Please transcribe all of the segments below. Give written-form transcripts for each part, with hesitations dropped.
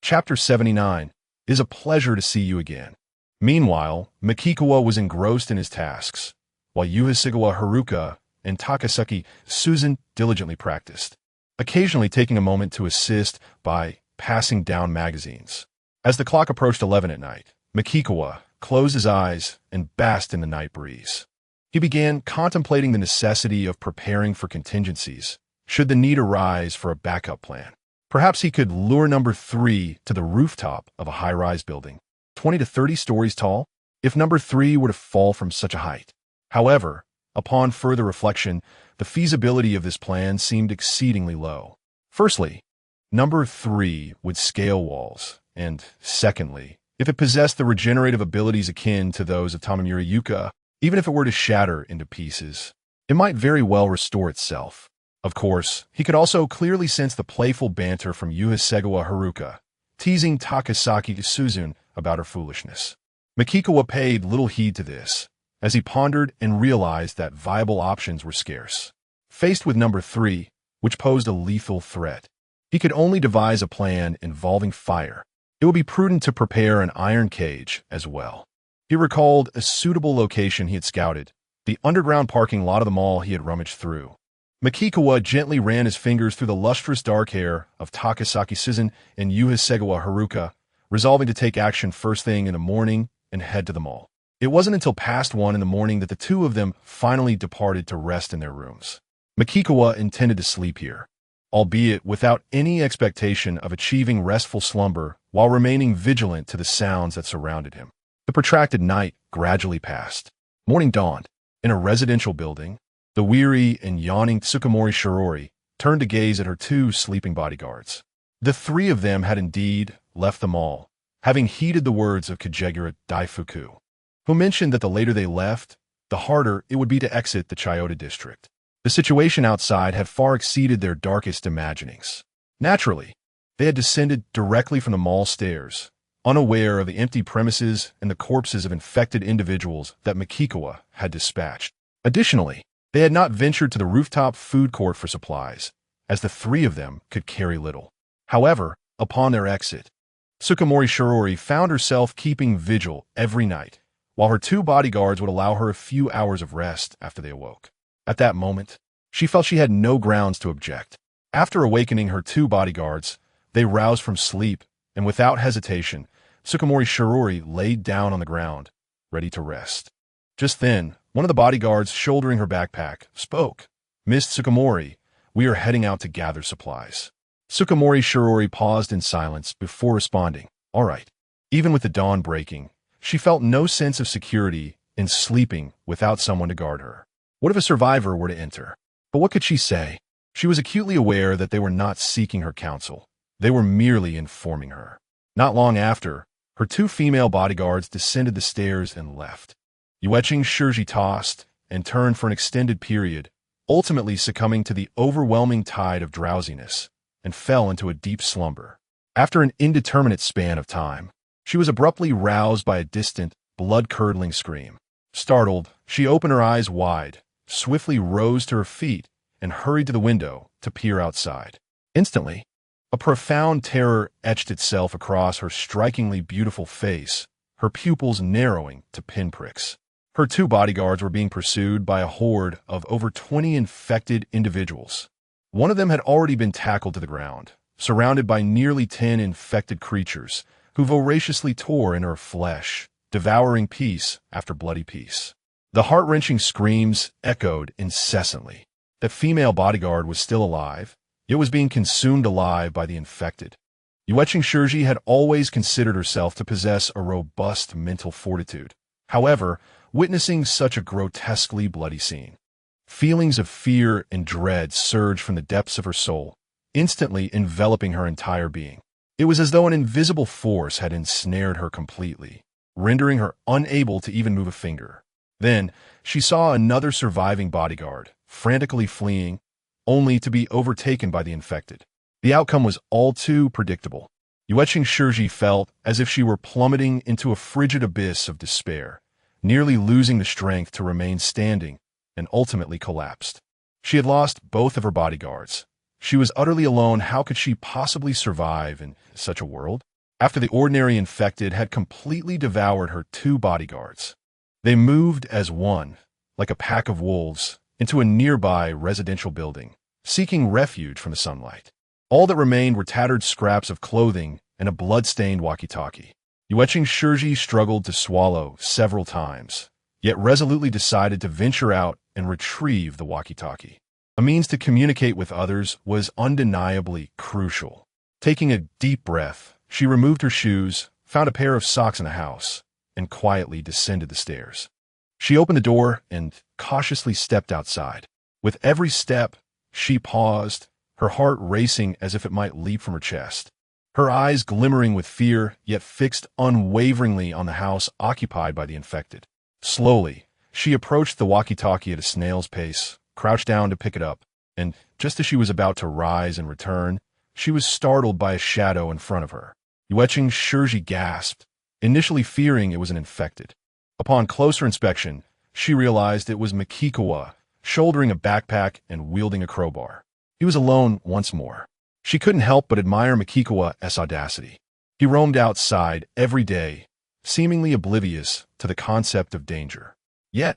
Chapter 79. It is a pleasure to see you again. Meanwhile, Mikikawa was engrossed in his tasks, while Yuhasigawa Haruka and Takasaki Susan diligently practiced, occasionally taking a moment to assist by passing down magazines. As the clock approached 11 at night, Mikikawa closed his eyes and basked in the night breeze. He began contemplating the necessity of preparing for contingencies, should the need arise for a backup plan. Perhaps he could lure number 3 to the rooftop of a high-rise building, 20 to 30 stories tall, if number 3 were to fall from such a height. However, upon further reflection, the feasibility of this plan seemed exceedingly low. Firstly, number 3 would scale walls, and secondly, if it possessed the regenerative abilities akin to those of Tamamura Yuka, even if it were to shatter into pieces, it might very well restore itself. Of course, he could also clearly sense the playful banter from Yuhasigawa Haruka, teasing Takasaki Suzune about her foolishness. Mikikawa paid little heed to this, as he pondered and realized that viable options were scarce. Faced with number 3, which posed a lethal threat, he could only devise a plan involving fire. It would be prudent to prepare an iron cage as well. He recalled a suitable location he had scouted, the underground parking lot of the mall he had rummaged through. Mikikawa gently ran his fingers through the lustrous dark hair of Takasaki Suzune and Yuhasigawa Haruka, resolving to take action first thing in the morning and head to the mall. It wasn't until past 1 in the morning that the two of them finally departed to rest in their rooms. Mikikawa intended to sleep here, albeit without any expectation of achieving restful slumber while remaining vigilant to the sounds that surrounded him. The protracted night gradually passed. Morning dawned. In a residential building, the weary and yawning Tsukumori Shirori turned to gaze at her 2 sleeping bodyguards. The 3 of them had indeed left the mall, having heeded the words of Kajegura Daifuku, who mentioned that the later they left, the harder it would be to exit the Chiyoda district. The situation outside had far exceeded their darkest imaginings. Naturally, they had descended directly from the mall stairs, unaware of the empty premises and the corpses of infected individuals that Mikikawa had dispatched. Additionally, they had not ventured to the rooftop food court for supplies, as the 3 of them could carry little. However, upon their exit, Tsukumori Shirori found herself keeping vigil every night, while her 2 bodyguards would allow her a few hours of rest after they awoke. At that moment, she felt she had no grounds to object. After awakening her 2 bodyguards, they roused from sleep, and without hesitation, Tsukumori Shirori laid down on the ground, ready to rest. Just then, one of the bodyguards shouldering her backpack spoke. "Miss Tsukumori, we are heading out to gather supplies." Tsukumori Shirori paused in silence before responding, "All right." Even with the dawn breaking, she felt no sense of security in sleeping without someone to guard her. What if a survivor were to enter? But what could she say? She was acutely aware that they were not seeking her counsel. They were merely informing her. Not long after, her 2 female bodyguards descended the stairs and left. Yueching Shirji tossed and turned for an extended period, ultimately succumbing to the overwhelming tide of drowsiness, and fell into a deep slumber. After an indeterminate span of time, she was abruptly roused by a distant, blood-curdling scream. Startled, she opened her eyes wide, swiftly rose to her feet, and hurried to the window to peer outside. Instantly, a profound terror etched itself across her strikingly beautiful face, her pupils narrowing to pinpricks. Her 2 bodyguards were being pursued by a horde of over 20 infected individuals. One of them had already been tackled to the ground, surrounded by nearly 10 infected creatures who voraciously tore into her flesh, devouring piece after bloody piece. The heart-wrenching screams echoed incessantly. The female bodyguard was still alive, yet was being consumed alive by the infected. Yueching Shirji had always considered herself to possess a robust mental fortitude. However, witnessing such a grotesquely bloody scene, feelings of fear and dread surged from the depths of her soul, instantly enveloping her entire being. It was as though an invisible force had ensnared her completely, rendering her unable to even move a finger. Then, she saw another surviving bodyguard, frantically fleeing, only to be overtaken by the infected. The outcome was all too predictable. Yueching Shirji felt as if she were plummeting into a frigid abyss of despair, nearly losing the strength to remain standing, and ultimately collapsed. She had lost both of her bodyguards. She was utterly alone. How could she possibly survive in such a world? after the ordinary infected had completely devoured her 2 bodyguards. They moved as one, like a pack of wolves, into a nearby residential building, seeking refuge from the sunlight. All that remained were tattered scraps of clothing and a blood-stained walkie-talkie. Yueching Shirji struggled to swallow several times, yet resolutely decided to venture out and retrieve the walkie-talkie. A means to communicate with others was undeniably crucial. Taking a deep breath, she removed her shoes, found a pair of socks in the house, and quietly descended the stairs. She opened the door and cautiously stepped outside. With every step, she paused, her heart racing as if it might leap from her chest. Her eyes glimmering with fear, yet fixed unwaveringly on the house occupied by the infected. Slowly, she approached the walkie-talkie at a snail's pace, crouched down to pick it up, and just as she was about to rise and return, she was startled by a shadow in front of her. Yueching Shirji gasped, initially fearing it was an infected. Upon closer inspection, she realized it was Makikawa, shouldering a backpack and wielding a crowbar. He was alone once more. She couldn't help but admire Makikawa's audacity. He roamed outside every day, seemingly oblivious to the concept of danger. Yet,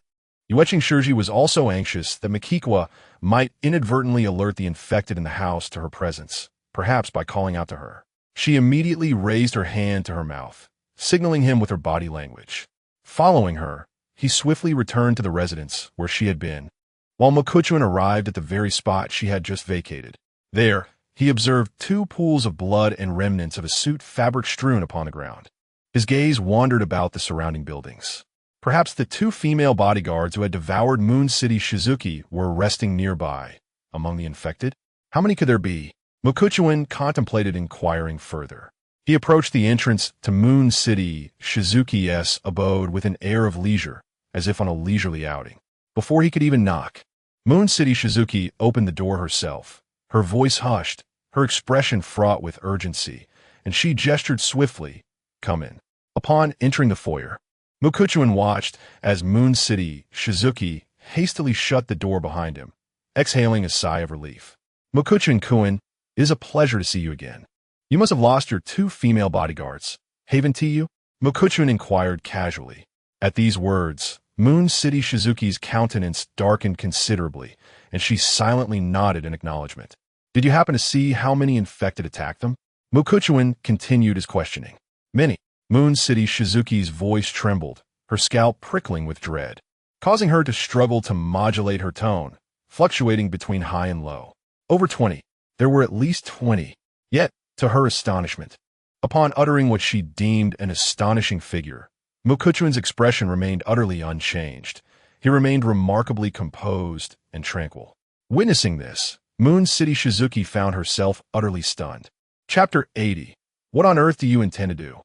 Yueching Shirji was also anxious that Makikawa might inadvertently alert the infected in the house to her presence, perhaps by calling out to her. She immediately raised her hand to her mouth, signaling him with her body language. Following her, he swiftly returned to the residence where she had been, while Mokuchuan arrived at the very spot she had just vacated. There, he observed 2 pools of blood and remnants of a suit fabric strewn upon the ground. His gaze wandered about the surrounding buildings. Perhaps the 2 female bodyguards who had devoured Moon City Shizuki were resting nearby. Among the infected? How many could there be? Mokuchuan contemplated inquiring further. He approached the entrance to Moon City Shizuki's abode with an air of leisure, as if on a leisurely outing. Before he could even knock, Moon City Shizuki opened the door herself, her voice hushed, her expression fraught with urgency, and she gestured swiftly, "Come in." Upon entering the foyer, Mokuchuan watched as Moon City Shizuki hastily shut the door behind him, exhaling a sigh of relief. "Mokuchuan-kun, it is a pleasure to see you again. You must have lost your 2 female bodyguards. Haven't you?" Mokuchuan inquired casually. At these words, Moon City Shizuki's countenance darkened considerably, and she silently nodded in acknowledgement. "Did you happen to see how many infected attacked them?" Mokuchuan continued his questioning. "Many." Moon City Shizuki's voice trembled, her scalp prickling with dread, causing her to struggle to modulate her tone, fluctuating between high and low. "Over 20. There were at least 20. Yet, to her astonishment, upon uttering what she deemed an astonishing figure, Mokuchuan's expression remained utterly unchanged. He remained remarkably composed and tranquil. Witnessing this, Moon City Shizuki found herself utterly stunned. Chapter 80. What on earth do you intend to do?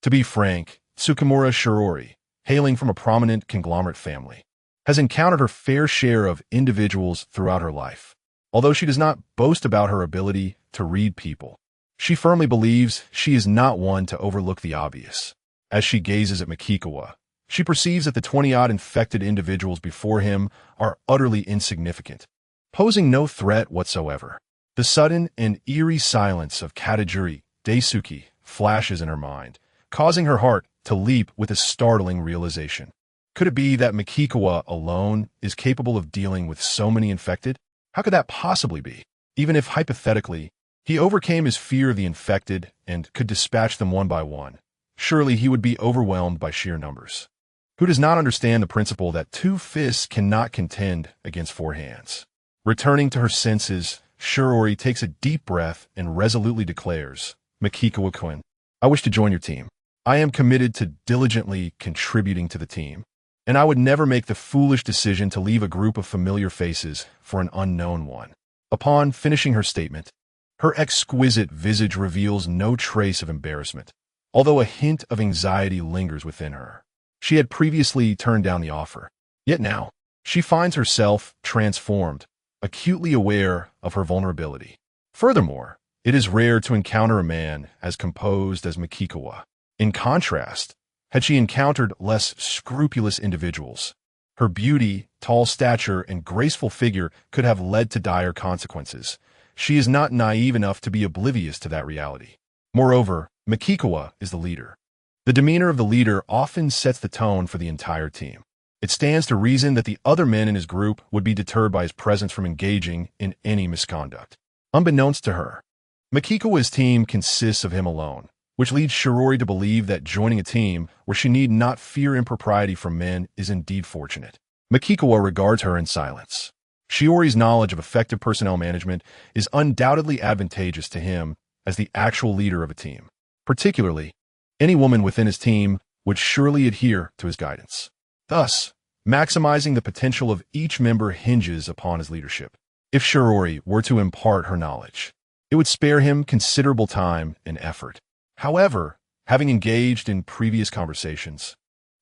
To be frank, Tsukimura Shirori, hailing from a prominent conglomerate family, has encountered her fair share of individuals throughout her life. Although she does not boast about her ability to read people, she firmly believes she is not one to overlook the obvious. As she gazes at Makikawa, she perceives that the 20-odd infected individuals before him are utterly insignificant, posing no threat whatsoever. The sudden and eerie silence of Katajuri Daisuke flashes in her mind, causing her heart to leap with a startling realization. Could it be that Makikawa alone is capable of dealing with so many infected? How could that possibly be? Even if, hypothetically, he overcame his fear of the infected and could dispatch them one by one, surely he would be overwhelmed by sheer numbers. Who does not understand the principle that 2 fists cannot contend against 4 hands? Returning to her senses, Shirori takes a deep breath and resolutely declares, "Makikawa-kun, I wish to join your team. I am committed to diligently contributing to the team, and I would never make the foolish decision to leave a group of familiar faces for an unknown one." Upon finishing her statement, her exquisite visage reveals no trace of embarrassment, although a hint of anxiety lingers within her. She had previously turned down the offer, yet now she finds herself transformed, acutely aware of her vulnerability. Furthermore, it is rare to encounter a man as composed as Makikawa. In contrast, had she encountered less scrupulous individuals, her beauty, tall stature, and graceful figure could have led to dire consequences. She is not naive enough to be oblivious to that reality. Moreover, Makikawa is the leader. The demeanor of the leader often sets the tone for the entire team. It stands to reason that the other men in his group would be deterred by his presence from engaging in any misconduct. Unbeknownst to her, Makikawa's team consists of him alone, which leads Shirori to believe that joining a team where she need not fear impropriety from men is indeed fortunate. Makikawa regards her in silence. Shiori's knowledge of effective personnel management is undoubtedly advantageous to him as the actual leader of a team. Particularly, any woman within his team would surely adhere to his guidance. Thus, maximizing the potential of each member hinges upon his leadership. If Shirori were to impart her knowledge, it would spare him considerable time and effort. However, having engaged in previous conversations,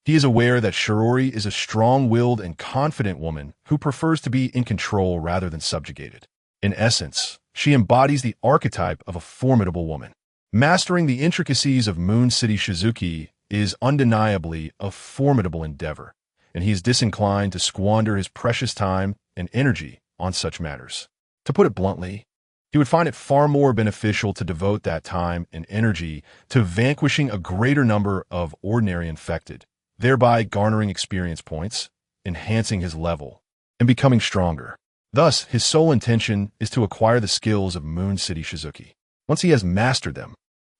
he is aware that Shirori is a strong-willed and confident woman who prefers to be in control rather than subjugated. In essence, she embodies the archetype of a formidable woman. Mastering the intricacies of Moon City Shizuki is undeniably a formidable endeavor, and he is disinclined to squander his precious time and energy on such matters. To put it bluntly, he would find it far more beneficial to devote that time and energy to vanquishing a greater number of ordinary infected, thereby garnering experience points, enhancing his level, and becoming stronger. Thus, his sole intention is to acquire the skills of Moon City Shizuki. Once he has mastered them,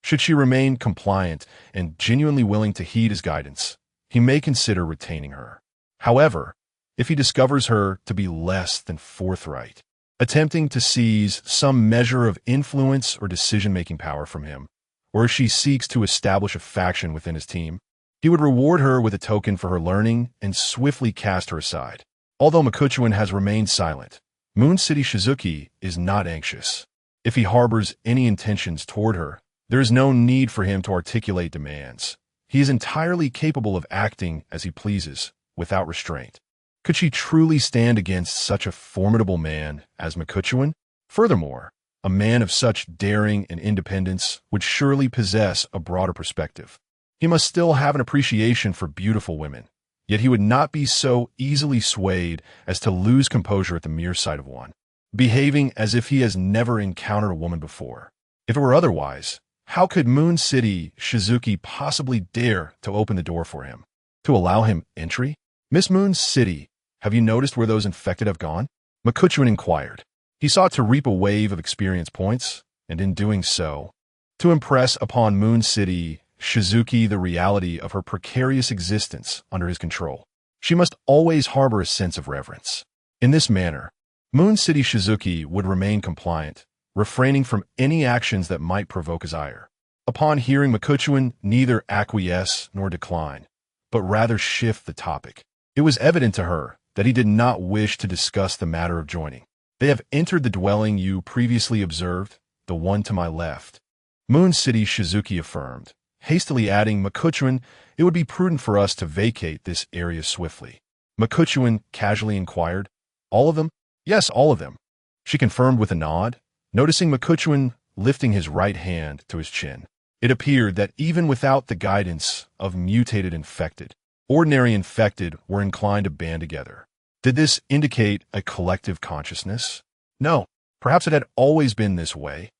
should she remain compliant and genuinely willing to heed his guidance, he may consider retaining her. However, if he discovers her to be less than forthright, attempting to seize some measure of influence or decision-making power from him, or if she seeks to establish a faction within his team, he would reward her with a token for her learning and swiftly cast her aside. Although Makuchuan has remained silent, Moon City Shizuki is not anxious. If he harbors any intentions toward her, there is no need for him to articulate demands. He is entirely capable of acting as he pleases, without restraint. Could she truly stand against such a formidable man as Makuchuan? Furthermore, a man of such daring and independence would surely possess a broader perspective. He must still have an appreciation for beautiful women, yet he would not be so easily swayed as to lose composure at the mere sight of one, behaving as if he has never encountered a woman before. If it were otherwise, how could Moon City Shizuki possibly dare to open the door for him, to allow him entry? Miss Moon City, have you noticed where those infected have gone? Makuchuan inquired. He sought to reap a wave of experience points, and in doing so, to impress upon Moon City Shizuki the reality of her precarious existence under his control. She must always harbor a sense of reverence. In this manner, Moon City Shizuki would remain compliant, refraining from any actions that might provoke his ire. Upon hearing Makuchuan neither acquiesce nor decline, but rather shift the topic, it was evident to her that he did not wish to discuss the matter of joining. They have entered the dwelling you previously observed, the one to my left, Moon City Shizuki affirmed, hastily adding, Makuchuan, it would be prudent for us to vacate this area swiftly. Makuchuan casually inquired, all of them? Yes, all of them. She confirmed with a nod, noticing Makuchuan lifting his right hand to his chin. It appeared that even without the guidance of mutated infected, ordinary infected were inclined to band together. Did this indicate a collective consciousness? No, perhaps it had always been this way,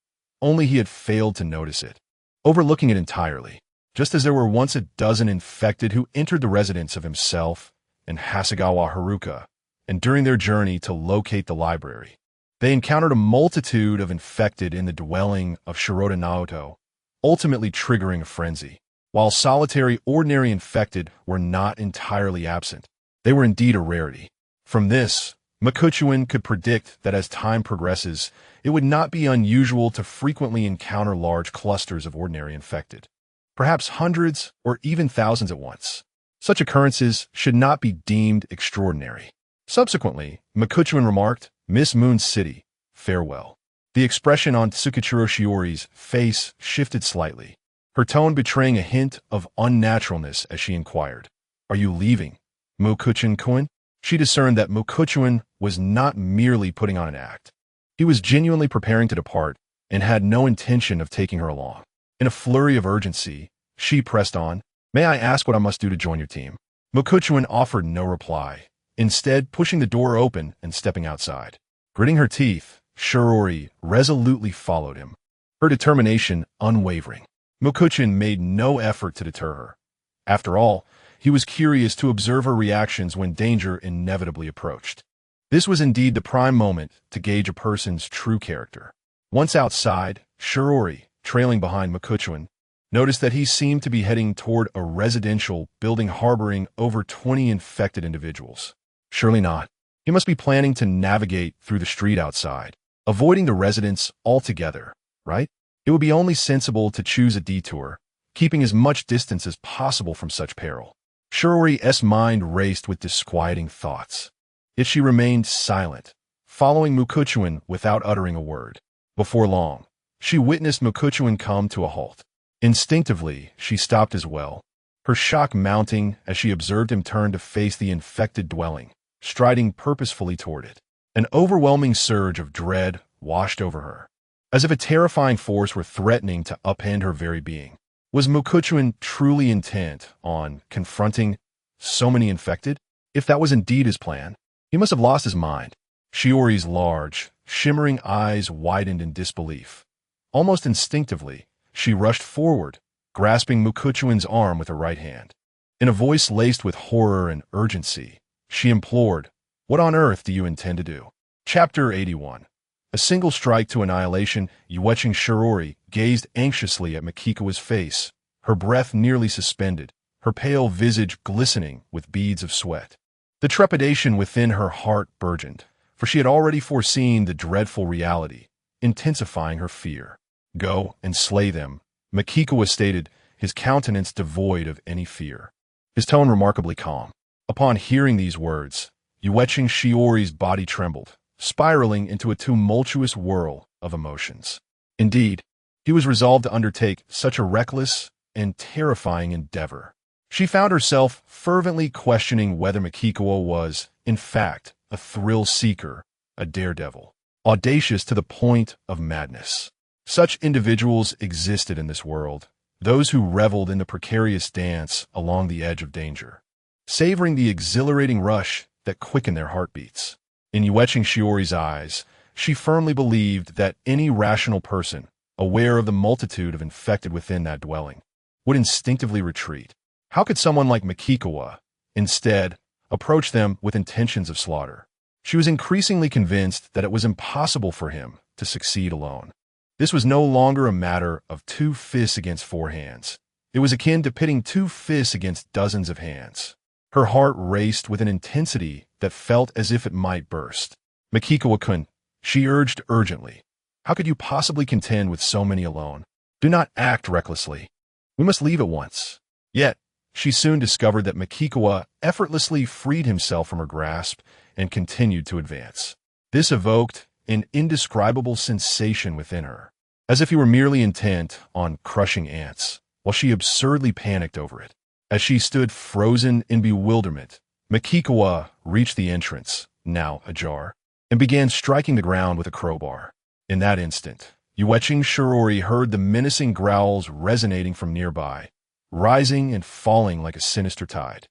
only he had failed to notice it, overlooking it entirely, just as there were once a dozen infected who entered the residence of himself and Hasegawa Haruka, and during their journey to locate the library, they encountered a multitude of infected in the dwelling of Shirota Naoto, ultimately triggering a frenzy. While solitary ordinary infected were not entirely absent, they were indeed a rarity. From this, Makuchuan could predict that as time progresses, it would not be unusual to frequently encounter large clusters of ordinary infected, perhaps hundreds or even thousands at once. Such occurrences should not be deemed extraordinary. Subsequently, Makuchuan remarked, Miss Moon City, farewell. The expression on Tsukachiro Shiori's face shifted slightly, her tone betraying a hint of unnaturalness as she inquired, are you leaving, Makuchuan-kun? She discerned that Makuchuan was not merely putting on an act. He was genuinely preparing to depart and had no intention of taking her along. In a flurry of urgency, she pressed on, may I ask what I must do to join your team? Makuchuan offered no reply, instead pushing the door open and stepping outside. Gritting her teeth, Shirori resolutely followed him, her determination unwavering. Mukuchin made no effort to deter her. After all, he was curious to observe her reactions when danger inevitably approached. This was indeed the prime moment to gauge a person's true character. Once outside, Shirori, trailing behind Mukuchin, noticed that he seemed to be heading toward a residential building harboring over 20 infected individuals. Surely not. He must be planning to navigate through the street outside, avoiding the residents altogether, right? It would be only sensible to choose a detour, keeping as much distance as possible from such peril. Shirori's mind raced with disquieting thoughts. Yet she remained silent, following Mukuchin without uttering a word. Before long, she witnessed Mukuchin come to a halt. Instinctively, she stopped as well, her shock mounting as she observed him turn to face the infected dwelling, striding purposefully toward it. An overwhelming surge of dread washed over her, as if a terrifying force were threatening to upend her very being. Was Mukuchin truly intent on confronting so many infected? If that was indeed his plan, he must have lost his mind. Shiori's large, shimmering eyes widened in disbelief. Almost instinctively, she rushed forward, grasping Mukuchin's arm with her right hand. In a voice laced with horror and urgency, she implored, "What on earth do you intend to do?" Chapter 81. A single strike to annihilation. Yueching Shirori gazed anxiously at Makikawa's face, her breath nearly suspended, her pale visage glistening with beads of sweat. The trepidation within her heart burgeoned, for she had already foreseen the dreadful reality, intensifying her fear. "Go and slay them," Makikawa stated, his countenance devoid of any fear, his tone remarkably calm. Upon hearing these words, Yueching Shiori's body trembled, spiraling into a tumultuous whirl of emotions. Indeed, he was resolved to undertake such a reckless and terrifying endeavor. She found herself fervently questioning whether Makikawa was, in fact, a thrill-seeker, a daredevil, audacious to the point of madness. Such individuals existed in this world, those who reveled in the precarious dance along the edge of danger, savoring the exhilarating rush that quickened their heartbeats. In Yueching Shiori's eyes, she firmly believed that any rational person, aware of the multitude of infected within that dwelling, would instinctively retreat. How could someone like Makikawa, instead, approach them with intentions of slaughter? She was increasingly convinced that it was impossible for him to succeed alone. This was no longer a matter of 2 fists against 4 hands. It was akin to pitting 2 fists against dozens of hands. Her heart raced with an intensity that felt as if it might burst. "Makikawa-kun," she urged urgently, "how could you possibly contend with so many alone? Do not act recklessly. We must leave at once." Yet, she soon discovered that Makikawa effortlessly freed himself from her grasp and continued to advance. This evoked an indescribable sensation within her, as if he were merely intent on crushing ants, while she absurdly panicked over it. As she stood frozen in bewilderment, Makikawa reached the entrance, now ajar, and began striking the ground with a crowbar. In that instant, Yueching Shirori heard the menacing growls resonating from nearby, rising and falling like a sinister tide.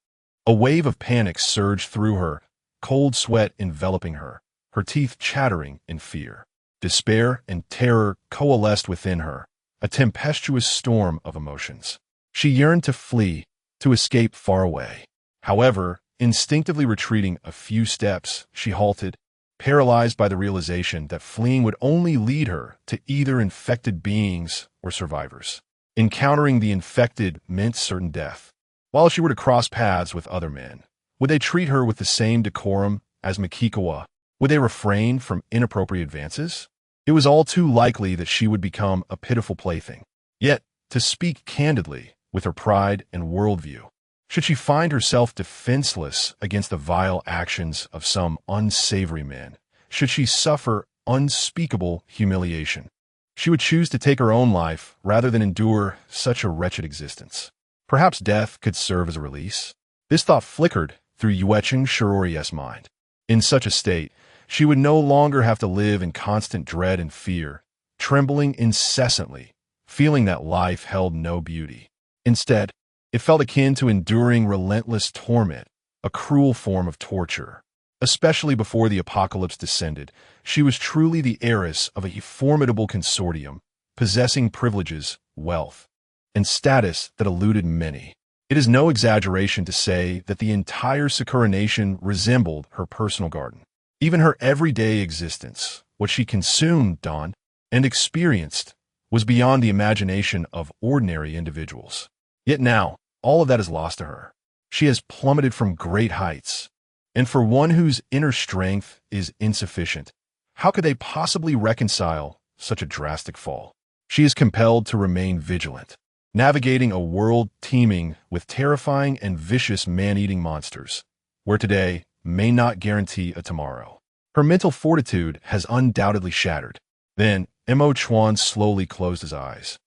A wave of panic surged through her, cold sweat enveloping her, her teeth chattering in fear. Despair and terror coalesced within her, a tempestuous storm of emotions. She yearned to flee, to escape far away. However, instinctively retreating a few steps, she halted, paralyzed by the realization that fleeing would only lead her to either infected beings or survivors. Encountering the infected meant certain death. While she were to cross paths with other men, would they treat her with the same decorum as Makikawa? Would they refrain from inappropriate advances? It was all too likely that she would become a pitiful plaything. Yet, to speak candidly, with her pride and worldview, should she find herself defenseless against the vile actions of some unsavory men, should she suffer unspeakable humiliation, she would choose to take her own life rather than endure such a wretched existence. Perhaps death could serve as a release. This thought flickered through Yueching Shirori's mind. In such a state, she would no longer have to live in constant dread and fear, trembling incessantly, feeling that life held no beauty. Instead, it felt akin to enduring relentless torment, a cruel form of torture. Especially before the apocalypse descended, she was truly the heiress of a formidable consortium, possessing privileges, wealth, and status that eluded many. It is no exaggeration to say that the entire Sakura nation resembled her personal garden. Even her everyday existence, what she consumed on and experienced, was beyond the imagination of ordinary individuals. Yet now, all of that is lost to her. She has plummeted from great heights. And for one whose inner strength is insufficient, how could they possibly reconcile such a drastic fall? She is compelled to remain vigilant, navigating a world teeming with terrifying and vicious man-eating monsters, where today may not guarantee a tomorrow. Her mental fortitude has undoubtedly shattered. Then, Chuan slowly closed his eyes,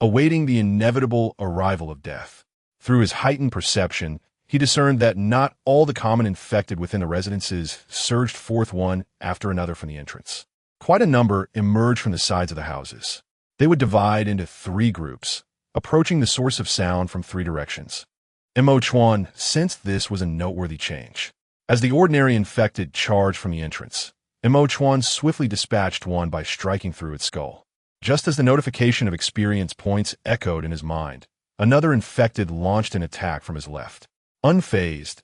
awaiting the inevitable arrival of death. Through his heightened perception, he discerned that not all the common infected within the residences surged forth one after another from the entrance. Quite a number emerged from the sides of the houses. They would divide into 3 groups, approaching the source of sound from 3 directions. Chuan sensed this was a noteworthy change. As the ordinary infected charged from the entrance, Chuan swiftly dispatched one by striking through its skull. Just as the notification of experience points echoed in his mind, another infected launched an attack from his left. Unfazed,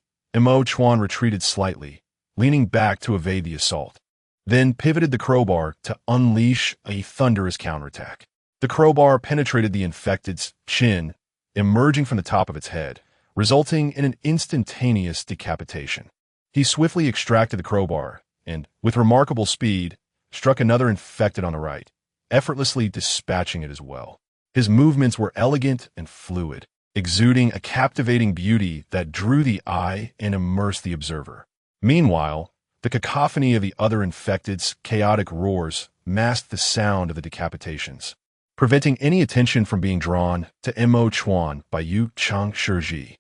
Chuan retreated slightly, leaning back to evade the assault, then pivoted the crowbar to unleash a thunderous counterattack. The crowbar penetrated the infected's chin, emerging from the top of its head, resulting in an instantaneous decapitation. He swiftly extracted the crowbar and, with remarkable speed, struck another infected on the right, effortlessly dispatching it as well. His movements were elegant and fluid, exuding a captivating beauty that drew the eye and immersed the observer. Meanwhile, the cacophony of the other infected's chaotic roars masked the sound of the decapitations, preventing any attention from being drawn to Chuan by Yu Chang Shiji.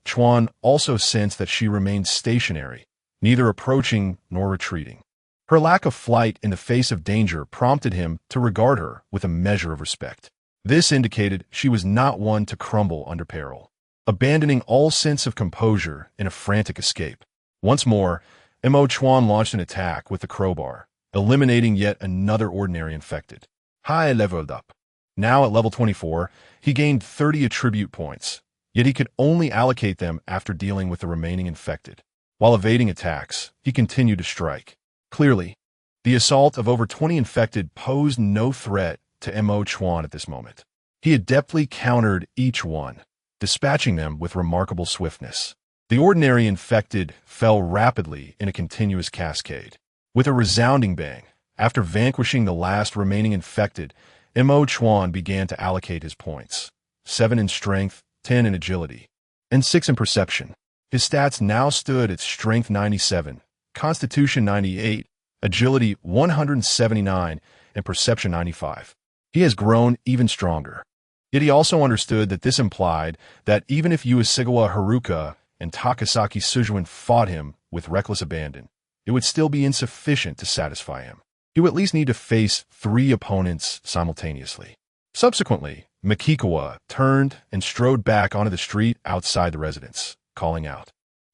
Chuan also sensed that she remained stationary, neither approaching nor retreating. Her lack of flight in the face of danger prompted him to regard her with a measure of respect. This indicated she was not one to crumble under peril, abandoning all sense of composure in a frantic escape. Once more, Chuan launched an attack with the crowbar, eliminating yet another ordinary infected. High leveled up. Now at level 24, he gained 30 attribute points, yet he could only allocate them after dealing with the remaining infected. While evading attacks, he continued to strike. Clearly, the assault of over 20 infected posed no threat to Chuan at this moment. He adeptly countered each one, dispatching them with remarkable swiftness. The ordinary infected fell rapidly in a continuous cascade. With a resounding bang, after vanquishing the last remaining infected, Chuan began to allocate his points. 7 in strength, 10 in agility, and 6 in perception. His stats now stood at strength 97, constitution 98, agility 179, and perception 95. He has grown even stronger. Yet he also understood that this implied that even if Ueshigawa Haruka and Takasaki Sujuin fought him with reckless abandon, it would still be insufficient to satisfy him. He would at least need to face 3 opponents simultaneously. Subsequently, Makikawa turned and strode back onto the street outside the residence, calling out.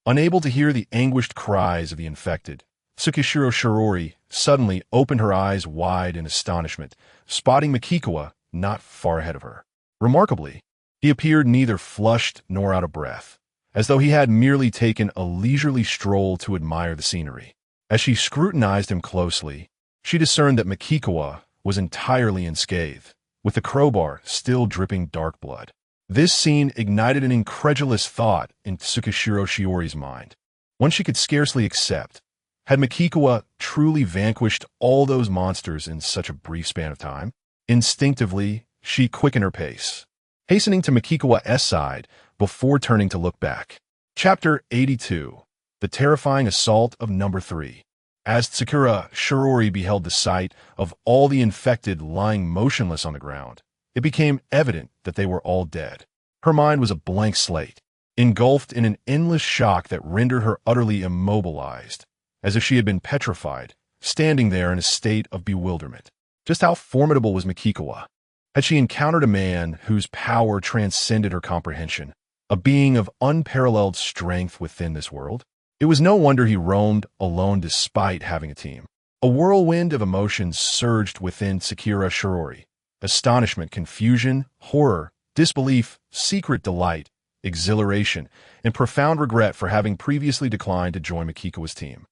Unable to hear the anguished cries of the infected, Tsukishiro Shirori suddenly opened her eyes wide in astonishment, spotting Makikawa not far ahead of her. Remarkably, he appeared neither flushed nor out of breath, as though he had merely taken a leisurely stroll to admire the scenery. As she scrutinized him closely, she discerned that Makikawa was entirely unscathed, with the crowbar still dripping dark blood. This scene ignited an incredulous thought in Tsukishiro Shiori's mind, one she could scarcely accept. Had Makikawa truly vanquished all those monsters in such a brief span of time? Instinctively, she quickened her pace, hastening to Makikawa's side before turning to look back. Chapter 82. The Terrifying Assault of Number 3. As Tsukura Shirori beheld the sight of all the infected lying motionless on the ground, it became evident that they were all dead. Her mind was a blank slate, engulfed in an endless shock that rendered her utterly immobilized, as if she had been petrified, standing there in a state of bewilderment. Just how formidable was Makikawa? Had she encountered a man whose power transcended her comprehension, a being of unparalleled strength within this world? It was no wonder he roamed alone despite having a team. A whirlwind of emotions surged within Tsukura Shirori. Astonishment, confusion, horror, disbelief, secret delight, exhilaration, and profound regret for having previously declined to join Makikawa's team.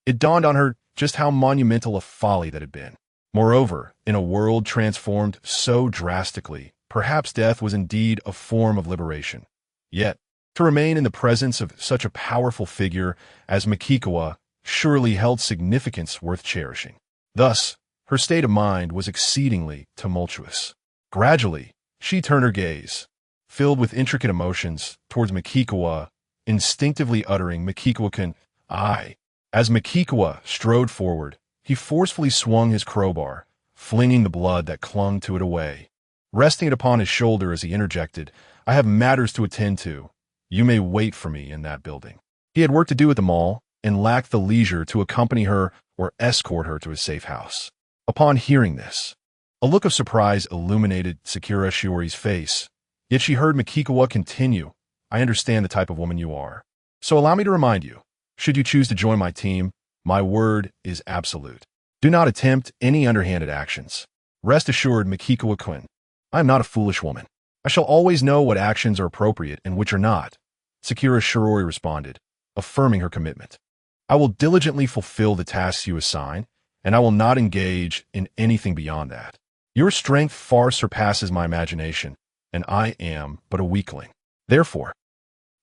It dawned on her just how monumental a folly that had been. Moreover, in a world transformed so drastically, perhaps death was indeed a form of liberation. Yet, to remain in the presence of such a powerful figure as Makikawa surely held significance worth cherishing. Thus, her state of mind was exceedingly tumultuous. Gradually, she turned her gaze, filled with intricate emotions, towards Makikawa, instinctively uttering Makikawa-kun, "I." As Makikawa strode forward, he forcefully swung his crowbar, flinging the blood that clung to it away. Resting it upon his shoulder as he interjected, "I have matters to attend to. You may wait for me in that building." He had work to do at the mall, and lacked the leisure to accompany her or escort her to his safe house. Upon hearing this, a look of surprise illuminated Sakura Shiori's face, yet she heard Makikawa continue, "I understand the type of woman you are. So allow me to remind you, should you choose to join my team, my word is absolute. Do not attempt any underhanded actions. Rest assured, Makikawa-kun, I am not a foolish woman. I shall always know what actions are appropriate and which are not." Sakura Shiori responded, affirming her commitment. "I will diligently fulfill the tasks you assign, and I will not engage in anything beyond that. Your strength far surpasses my imagination, and I am but a weakling. Therefore,"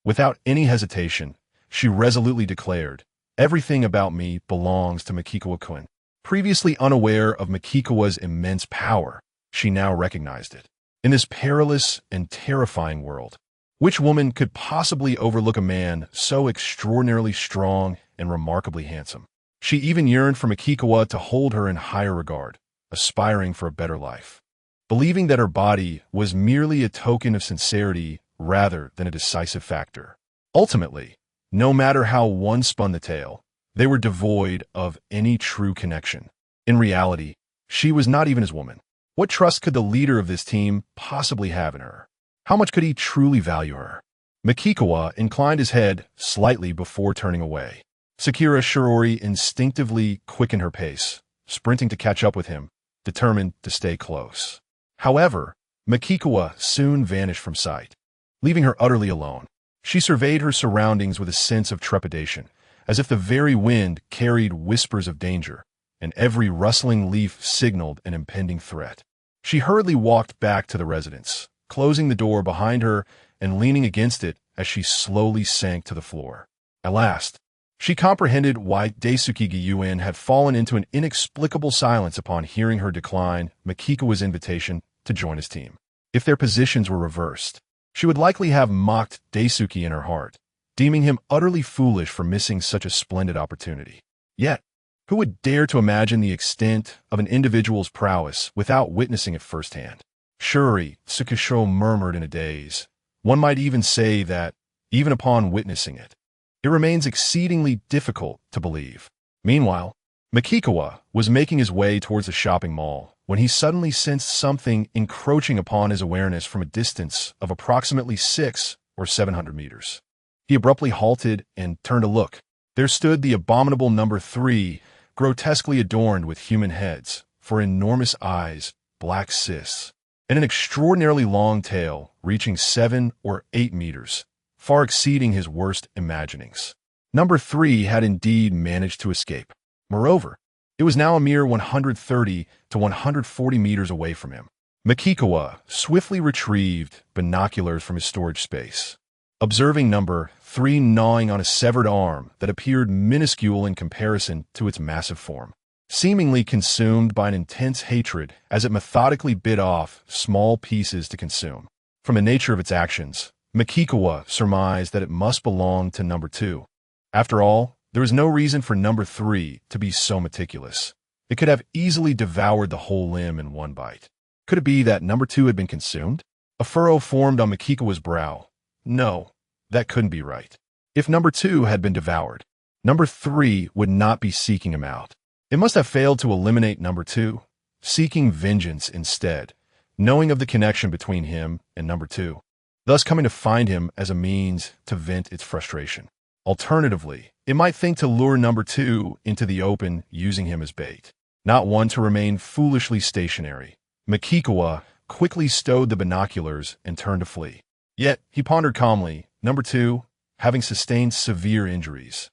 without any hesitation, she resolutely declared, "everything about me belongs to Makikawa-kun." Previously unaware of Makikawa's immense power, she now recognized it. In this perilous and terrifying world, which woman could possibly overlook a man so extraordinarily strong and remarkably handsome? She even yearned for Makikawa to hold her in higher regard, aspiring for a better life, believing that her body was merely a token of sincerity rather than a decisive factor. Ultimately, no matter how one spun the tale, they were devoid of any true connection. In reality, she was not even his woman. What trust could the leader of this team possibly have in her? How much could he truly value her? Makikawa inclined his head slightly before turning away. Sakura Shiori instinctively quickened her pace, sprinting to catch up with him, determined to stay close. However, Makikawa soon vanished from sight, leaving her utterly alone. She surveyed her surroundings with a sense of trepidation, as if the very wind carried whispers of danger, and every rustling leaf signaled an impending threat. She hurriedly walked back to the residence, closing the door behind her and leaning against it as she slowly sank to the floor. At last, she comprehended why Daisuke Gyuin had fallen into an inexplicable silence upon hearing her decline Makikawa's invitation to join his team. If their positions were reversed, she would likely have mocked Daisuke in her heart, deeming him utterly foolish for missing such a splendid opportunity. Yet, who would dare to imagine the extent of an individual's prowess without witnessing it firsthand? Surely, Tsukisho murmured in a daze. One might even say that, even upon witnessing it, it remains exceedingly difficult to believe. Meanwhile, Makikawa was making his way towards the shopping mall when he suddenly sensed something encroaching upon his awareness from a distance of approximately 600 or 700 meters. He abruptly halted and turned to look. There stood the abominable number 3, grotesquely adorned with human heads, for enormous eyes, black cysts, and an extraordinarily long tail reaching 7 or 8 meters, far exceeding his worst imaginings. Number 3 had indeed managed to escape. Moreover, it was now a mere 130 to 140 meters away from him. Makikawa swiftly retrieved binoculars from his storage space, observing number 3 gnawing on a severed arm that appeared minuscule in comparison to its massive form, seemingly consumed by an intense hatred as it methodically bit off small pieces to consume. From the nature of its actions, Makikawa surmised that it must belong to number 2. After all, there was no reason for number 3 to be so meticulous. It could have easily devoured the whole limb in one bite. Could it be that number 2 had been consumed? A furrow formed on Makikawa's brow. No, that couldn't be right. If number 2 had been devoured, number 3 would not be seeking him out. It must have failed to eliminate number 2, seeking vengeance instead, knowing of the connection between him and number 2, thus coming to find him as a means to vent its frustration. Alternatively, it might think to lure number 2 into the open using him as bait. Not one to remain foolishly stationary, Makikawa quickly stowed the binoculars and turned to flee. Yet, he pondered calmly, number 2, having sustained severe injuries,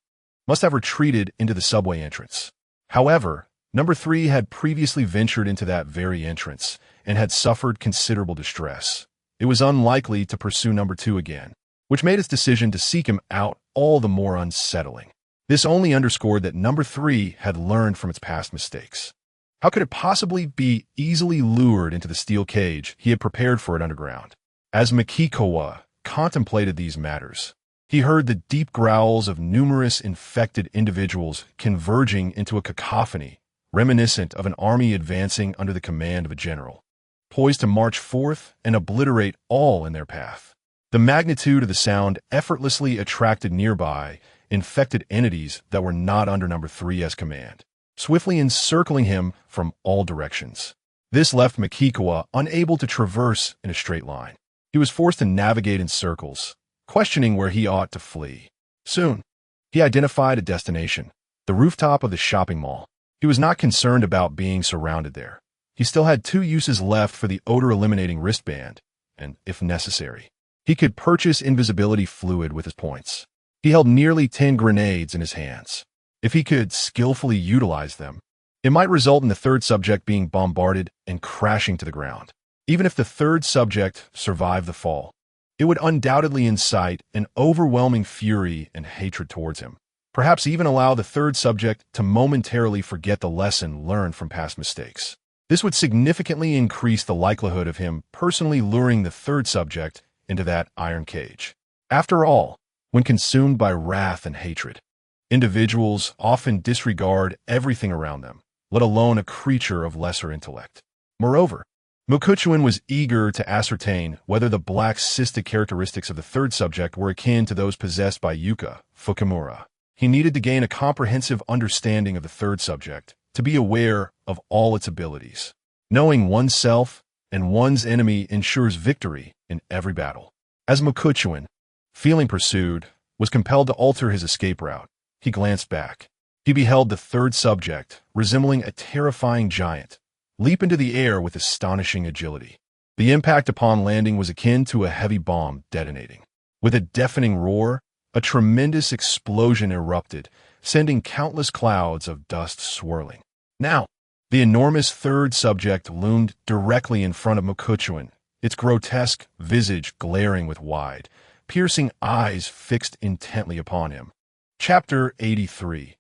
must have retreated into the subway entrance. However, number 3 had previously ventured into that very entrance and had suffered considerable distress. It was unlikely to pursue number 2 again, which made his decision to seek him out all the more unsettling. This only underscored that number 3 had learned from its past mistakes. How could it possibly be easily lured into the steel cage he had prepared for it underground? As Makikawa contemplated these matters, he heard the deep growls of numerous infected individuals converging into a cacophony reminiscent of an army advancing under the command of a general, poised to march forth and obliterate all in their path. The magnitude of the sound effortlessly attracted nearby infected entities that were not under number 3's command, swiftly encircling him from all directions. This left Makikawa unable to traverse in a straight line. He was forced to navigate in circles, questioning where he ought to flee. Soon, he identified a destination, the rooftop of the shopping mall. He was not concerned about being surrounded there. He still had 2 uses left for the odor-eliminating wristband, and, if necessary, he could purchase invisibility fluid with his points. He held nearly 10 grenades in his hands. If he could skillfully utilize them, it might result in the 3rd subject being bombarded and crashing to the ground. Even if the 3rd subject survived the fall, it would undoubtedly incite an overwhelming fury and hatred towards him, perhaps even allow the 3rd subject to momentarily forget the lesson learned from past mistakes. This would significantly increase the likelihood of him personally luring the 3rd subject into that iron cage. After all, when consumed by wrath and hatred, individuals often disregard everything around them, let alone a creature of lesser intellect. Moreover, Mokuchuan was eager to ascertain whether the black cystic characteristics of the 3rd subject were akin to those possessed by Yuka Fukumura. He needed to gain a comprehensive understanding of the 3rd subject, to be aware of all its abilities. Knowing oneself and one's enemy ensures victory in every battle. As Mokuchuan, feeling pursued, was compelled to alter his escape route, he glanced back. He beheld the 3rd subject, resembling a terrifying giant, leap into the air with astonishing agility. The impact upon landing was akin to a heavy bomb detonating. With a deafening roar, a tremendous explosion erupted, sending countless clouds of dust swirling. Now, the enormous 3rd subject loomed directly in front of Mokuchuan, its grotesque visage glaring with wide, piercing eyes fixed intently upon him. Chapter 83.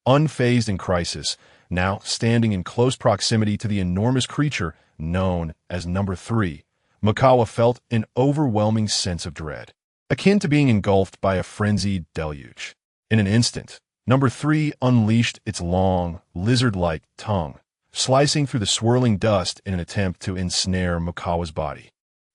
Unfazed in crisis, now standing in close proximity to the enormous creature known as number 3, Makawa felt an overwhelming sense of dread, akin to being engulfed by a frenzied deluge. In an instant, number 3 unleashed its long, lizard-like tongue, slicing through the swirling dust in an attempt to ensnare Mokawa's body.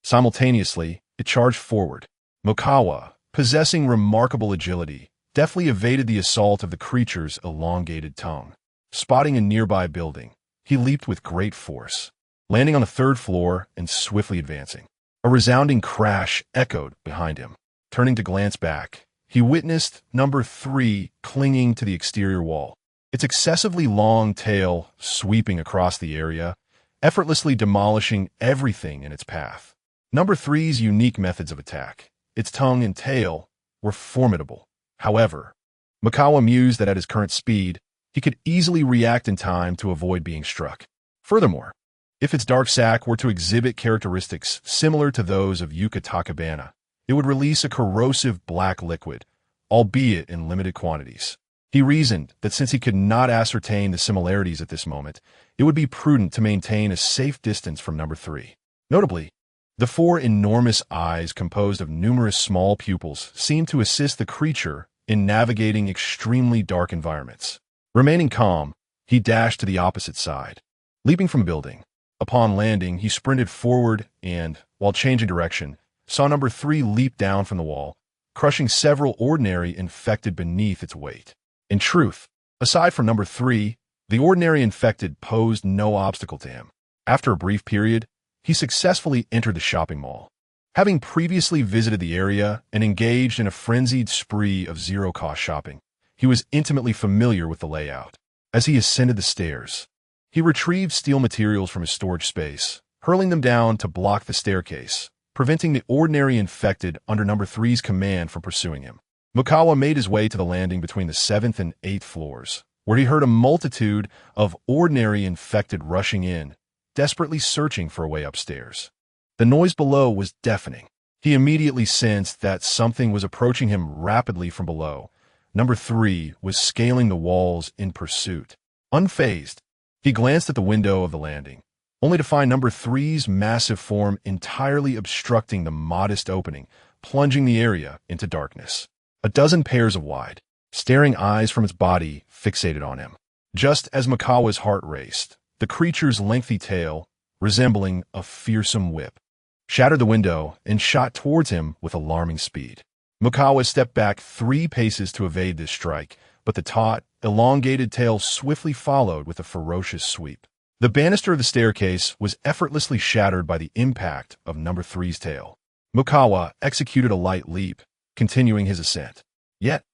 Simultaneously, it charged forward. Mokawa, possessing remarkable agility, deftly evaded the assault of the creature's elongated tongue. Spotting a nearby building, he leaped with great force, landing on the 3rd floor and swiftly advancing. A resounding crash echoed behind him. Turning to glance back, he witnessed number 3 clinging to the exterior wall, its excessively long tail sweeping across the area, effortlessly demolishing everything in its path. Number 3's unique methods of attack, its tongue and tail, were formidable. However, Makawa mused that at his current speed, he could easily react in time to avoid being struck. Furthermore, if its dark sac were to exhibit characteristics similar to those of Yuka Takabana, it would release a corrosive black liquid, albeit in limited quantities. He reasoned that since he could not ascertain the similarities at this moment, it would be prudent to maintain a safe distance from number 3. Notably, the 4 enormous eyes composed of numerous small pupils seemed to assist the creature in navigating extremely dark environments. Remaining calm, he dashed to the opposite side, leaping from a building. Upon landing, he sprinted forward and, while changing direction, saw number 3 leap down from the wall, crushing several ordinary infected beneath its weight. In truth, aside from number 3, the ordinary infected posed no obstacle to him. After a brief period, he successfully entered the shopping mall. Having previously visited the area and engaged in a frenzied spree of zero-cost shopping, he was intimately familiar with the layout. As he ascended the stairs, he retrieved steel materials from his storage space, hurling them down to block the staircase, preventing the ordinary infected under number 3's command from pursuing him. Mukawa made his way to the landing between the 7th and 8th floors, where he heard a multitude of ordinary infected rushing in, desperately searching for a way upstairs. The noise below was deafening. He immediately sensed that something was approaching him rapidly from below. Number 3 was scaling the walls in pursuit. Unfazed, he glanced at the window of the landing, only to find number 3's massive form entirely obstructing the modest opening, plunging the area into darkness. A dozen pairs of wide, staring eyes from its body fixated on him. Just as Mukawa's heart raced, the creature's lengthy tail, resembling a fearsome whip, shattered the window and shot towards him with alarming speed. Mukawa stepped back 3 paces to evade this strike, but the taut, elongated tail swiftly followed with a ferocious sweep. The banister of the staircase was effortlessly shattered by the impact of number 3's tail. Mukawa executed a light leap, continuing his ascent. Yet,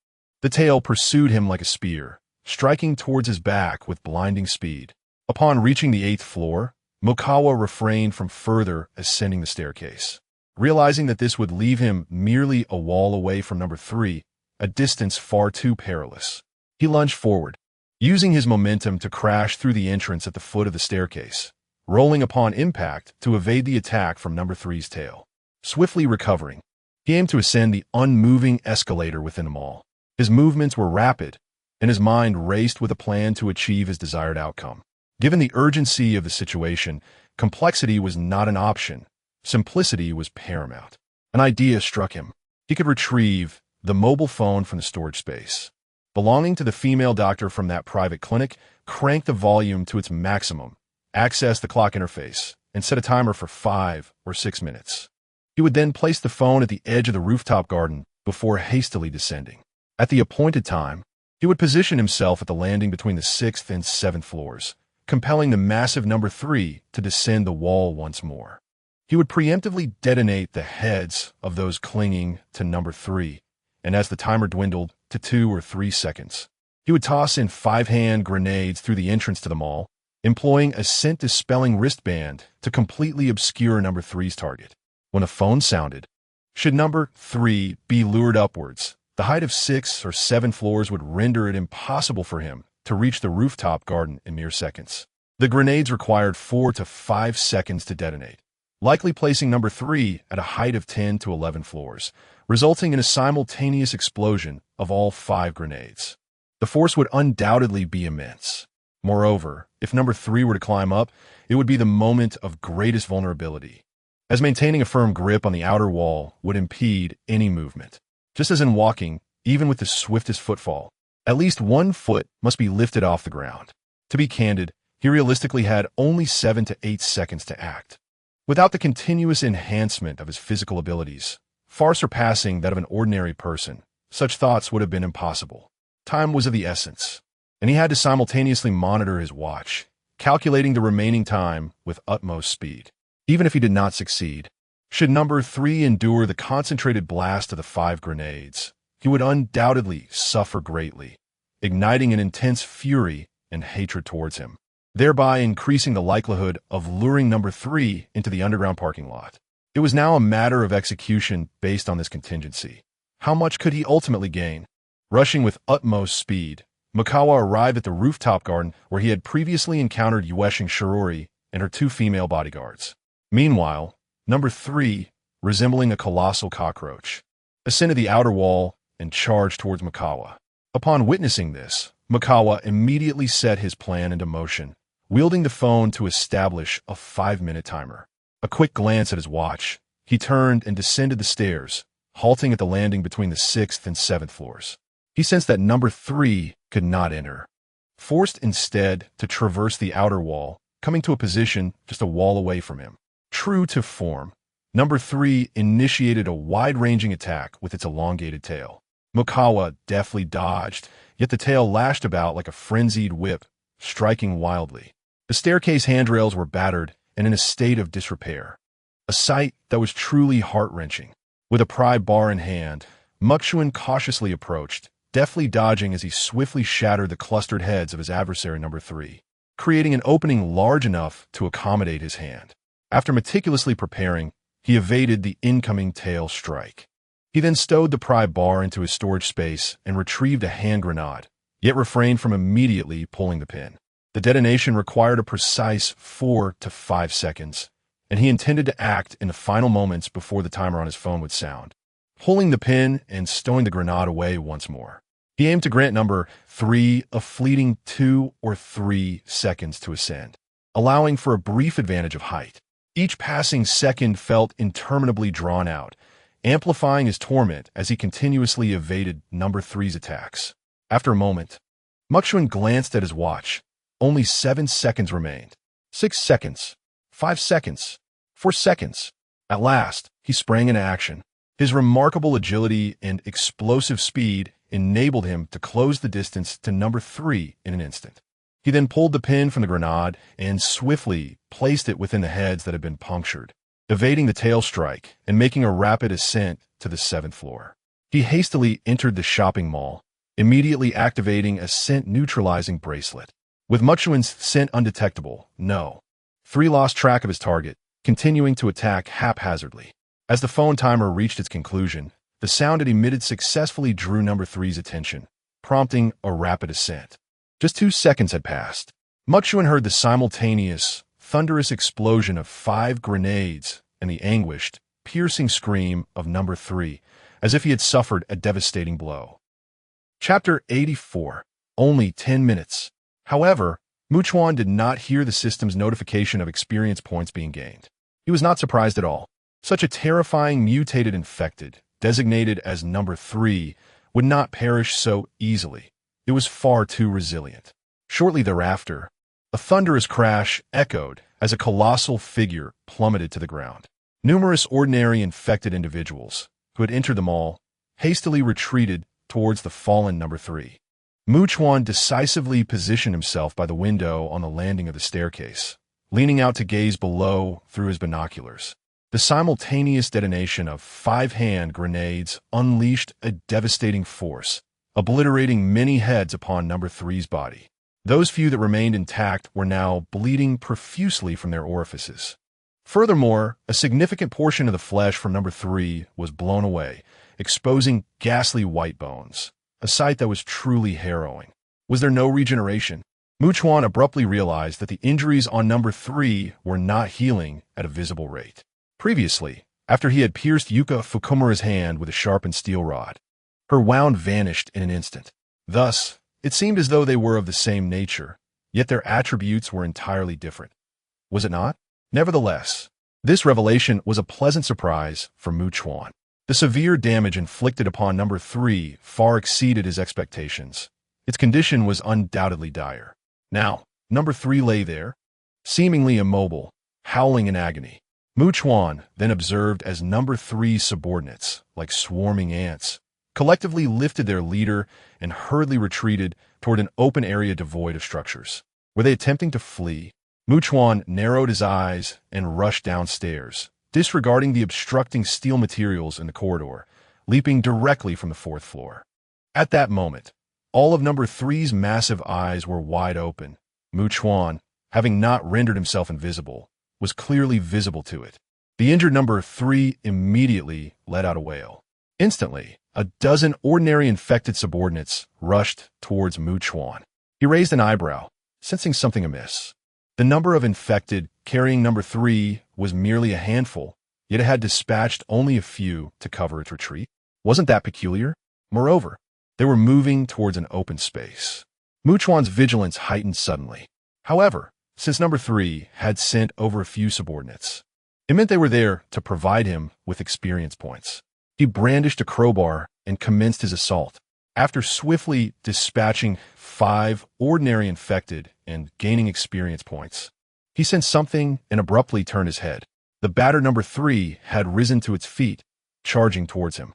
the tail pursued him like a spear, striking towards his back with blinding speed. Upon reaching the 8th floor, Mukawa refrained from further ascending the staircase. Realizing that this would leave him merely a wall away from number 3, a distance far too perilous, he lunged forward, using his momentum to crash through the entrance at the foot of the staircase, rolling upon impact to evade the attack from number 3's tail. Swiftly recovering, he aimed to ascend the unmoving escalator within them all. His movements were rapid, and his mind raced with a plan to achieve his desired outcome. Given the urgency of the situation, complexity was not an option. Simplicity was paramount. An idea struck him. He could retrieve the mobile phone from the storage space belonging to the female doctor from that private clinic, crank the volume to its maximum, access the clock interface, and set a timer for 5 or 6 minutes. He would then place the phone at the edge of the rooftop garden before hastily descending. At the appointed time, he would position himself at the landing between the 6th and 7th floors, compelling the massive number 3 to descend the wall once more. He would preemptively detonate the heads of those clinging to number 3, and as the timer dwindled to 2 or 3 seconds, he would toss in 5-hand grenades through the entrance to the mall, employing a scent-dispelling wristband to completely obscure number 3's target. When a phone sounded, should number 3 be lured upwards, the height of 6 or 7 floors would render it impossible for him to reach the rooftop garden in mere seconds. The grenades required 4 to 5 seconds to detonate, likely placing number 3 at a height of 10 to 11 floors, resulting in a simultaneous explosion of all 5 grenades. The force would undoubtedly be immense. Moreover, if number 3 were to climb up, it would be the moment of greatest vulnerability, as maintaining a firm grip on the outer wall would impede any movement. Just as in walking, even with the swiftest footfall, at least 1 foot must be lifted off the ground. To be candid, he realistically had only 7 to 8 seconds to act. Without the continuous enhancement of his physical abilities, far surpassing that of an ordinary person, such thoughts would have been impossible. Time was of the essence, and he had to simultaneously monitor his watch, calculating the remaining time with utmost speed. Even if he did not succeed, should number 3 endure the concentrated blast of the 5 grenades, he would undoubtedly suffer greatly, igniting an intense fury and hatred towards him, thereby increasing the likelihood of luring number 3 into the underground parking lot. It was now a matter of execution based on this contingency. How much could he ultimately gain? Rushing with utmost speed, Mukawa arrived at the rooftop garden where he had previously encountered Yueshing Shirori and her 2 female bodyguards. Meanwhile, number 3, resembling a colossal cockroach, ascended the outer wall and charged towards Mukawa. Upon witnessing this, Mukawa immediately set his plan into motion, wielding the phone to establish a 5-minute timer. A quick glance at his watch, he turned and descended the stairs, halting at the landing between the 6th and 7th floors. He sensed that number 3 could not enter, forced instead to traverse the outer wall, coming to a position just a wall away from him. True to form, number 3 initiated a wide-ranging attack with its elongated tail. Mukawa deftly dodged, yet the tail lashed about like a frenzied whip, striking wildly. The staircase handrails were battered and in a state of disrepair, a sight that was truly heart-wrenching. With a pry bar in hand, Chuan cautiously approached, deftly dodging as he swiftly shattered the clustered heads of his adversary number 3, creating an opening large enough to accommodate his hand. After meticulously preparing, he evaded the incoming tail strike. He then stowed the pry bar into his storage space and retrieved a hand grenade, yet refrained from immediately pulling the pin. The detonation required a precise 4 to 5 seconds, and he intended to act in the final moments before the timer on his phone would sound. Pulling the pin and stowing the grenade away once more, he aimed to grant number 3 a fleeting 2 or 3 seconds to ascend, allowing for a brief advantage of height. Each passing second felt interminably drawn out, amplifying his torment as he continuously evaded number 3's attacks. After a moment, Chuan glanced at his watch. Only 7 seconds remained. 6 seconds. 5 seconds. 4 seconds. At last, he sprang into action. His remarkable agility and explosive speed enabled him to close the distance to number 3 in an instant. He then pulled the pin from the grenade and swiftly placed it within the heads that had been punctured, evading the tail strike and making a rapid ascent to the 7th floor. He hastily entered the shopping mall, immediately activating a scent-neutralizing bracelet. With Chuan's scent undetectable, No. 3 lost track of his target, continuing to attack haphazardly. As the phone timer reached its conclusion, the sound it emitted successfully drew number 3's attention, prompting a rapid ascent. Just 2 seconds had passed. Chuan heard the simultaneous, thunderous explosion of 5 grenades and the anguished, piercing scream of number 3, as if he had suffered a devastating blow. Chapter 84. Only 10 minutes. However, Chuan did not hear the system's notification of experience points being gained. He was not surprised at all. Such a terrifying mutated infected, designated as number 3, would not perish so easily. It was far too resilient. Shortly thereafter, a thunderous crash echoed as a colossal figure plummeted to the ground. Numerous ordinary infected individuals, who had entered the mall, hastily retreated towards the fallen number 3. Chuan decisively positioned himself by the window on the landing of the staircase, leaning out to gaze below through his binoculars. The simultaneous detonation of 5 hand grenades unleashed a devastating force, obliterating many heads upon number 3's body. Those few that remained intact were now bleeding profusely from their orifices. Furthermore, a significant portion of the flesh from number 3 was blown away, exposing ghastly white bones, a sight that was truly harrowing. Was there no regeneration? Chuan abruptly realized that the injuries on number 3 were not healing at a visible rate. Previously, after he had pierced Yuka Fukumura's hand with a sharpened steel rod, her wound vanished in an instant. Thus, it seemed as though they were of the same nature, yet their attributes were entirely different. Was it not? Nevertheless, this revelation was a pleasant surprise for Chuan. The severe damage inflicted upon number 3 far exceeded his expectations. Its condition was undoubtedly dire. Now, number 3 lay there, seemingly immobile, howling in agony. Chuan then observed as number 3's subordinates, like swarming ants, collectively lifted their leader and hurriedly retreated toward an open area devoid of structures. Were they attempting to flee? Chuan narrowed his eyes and rushed downstairs, disregarding the obstructing steel materials in the corridor, leaping directly from the 4th floor. At that moment, all of number 3's massive eyes were wide open. Chuan, having not rendered himself invisible, was clearly visible to it. The injured number 3 immediately let out a wail. Instantly, a dozen ordinary infected subordinates rushed towards Chuan. He raised an eyebrow, sensing something amiss. The number of infected carrying number 3 was merely a handful, yet it had dispatched only a few to cover its retreat. Wasn't that peculiar? Moreover, they were moving towards an open space. Chuan's vigilance heightened suddenly. However, since number 3 had sent over a few subordinates, it meant they were there to provide him with experience points. He brandished a crowbar and commenced his assault. After swiftly dispatching 5 ordinary infected and gaining experience points, he sensed something and abruptly turned his head. The battered number 3 had risen to its feet, charging towards him.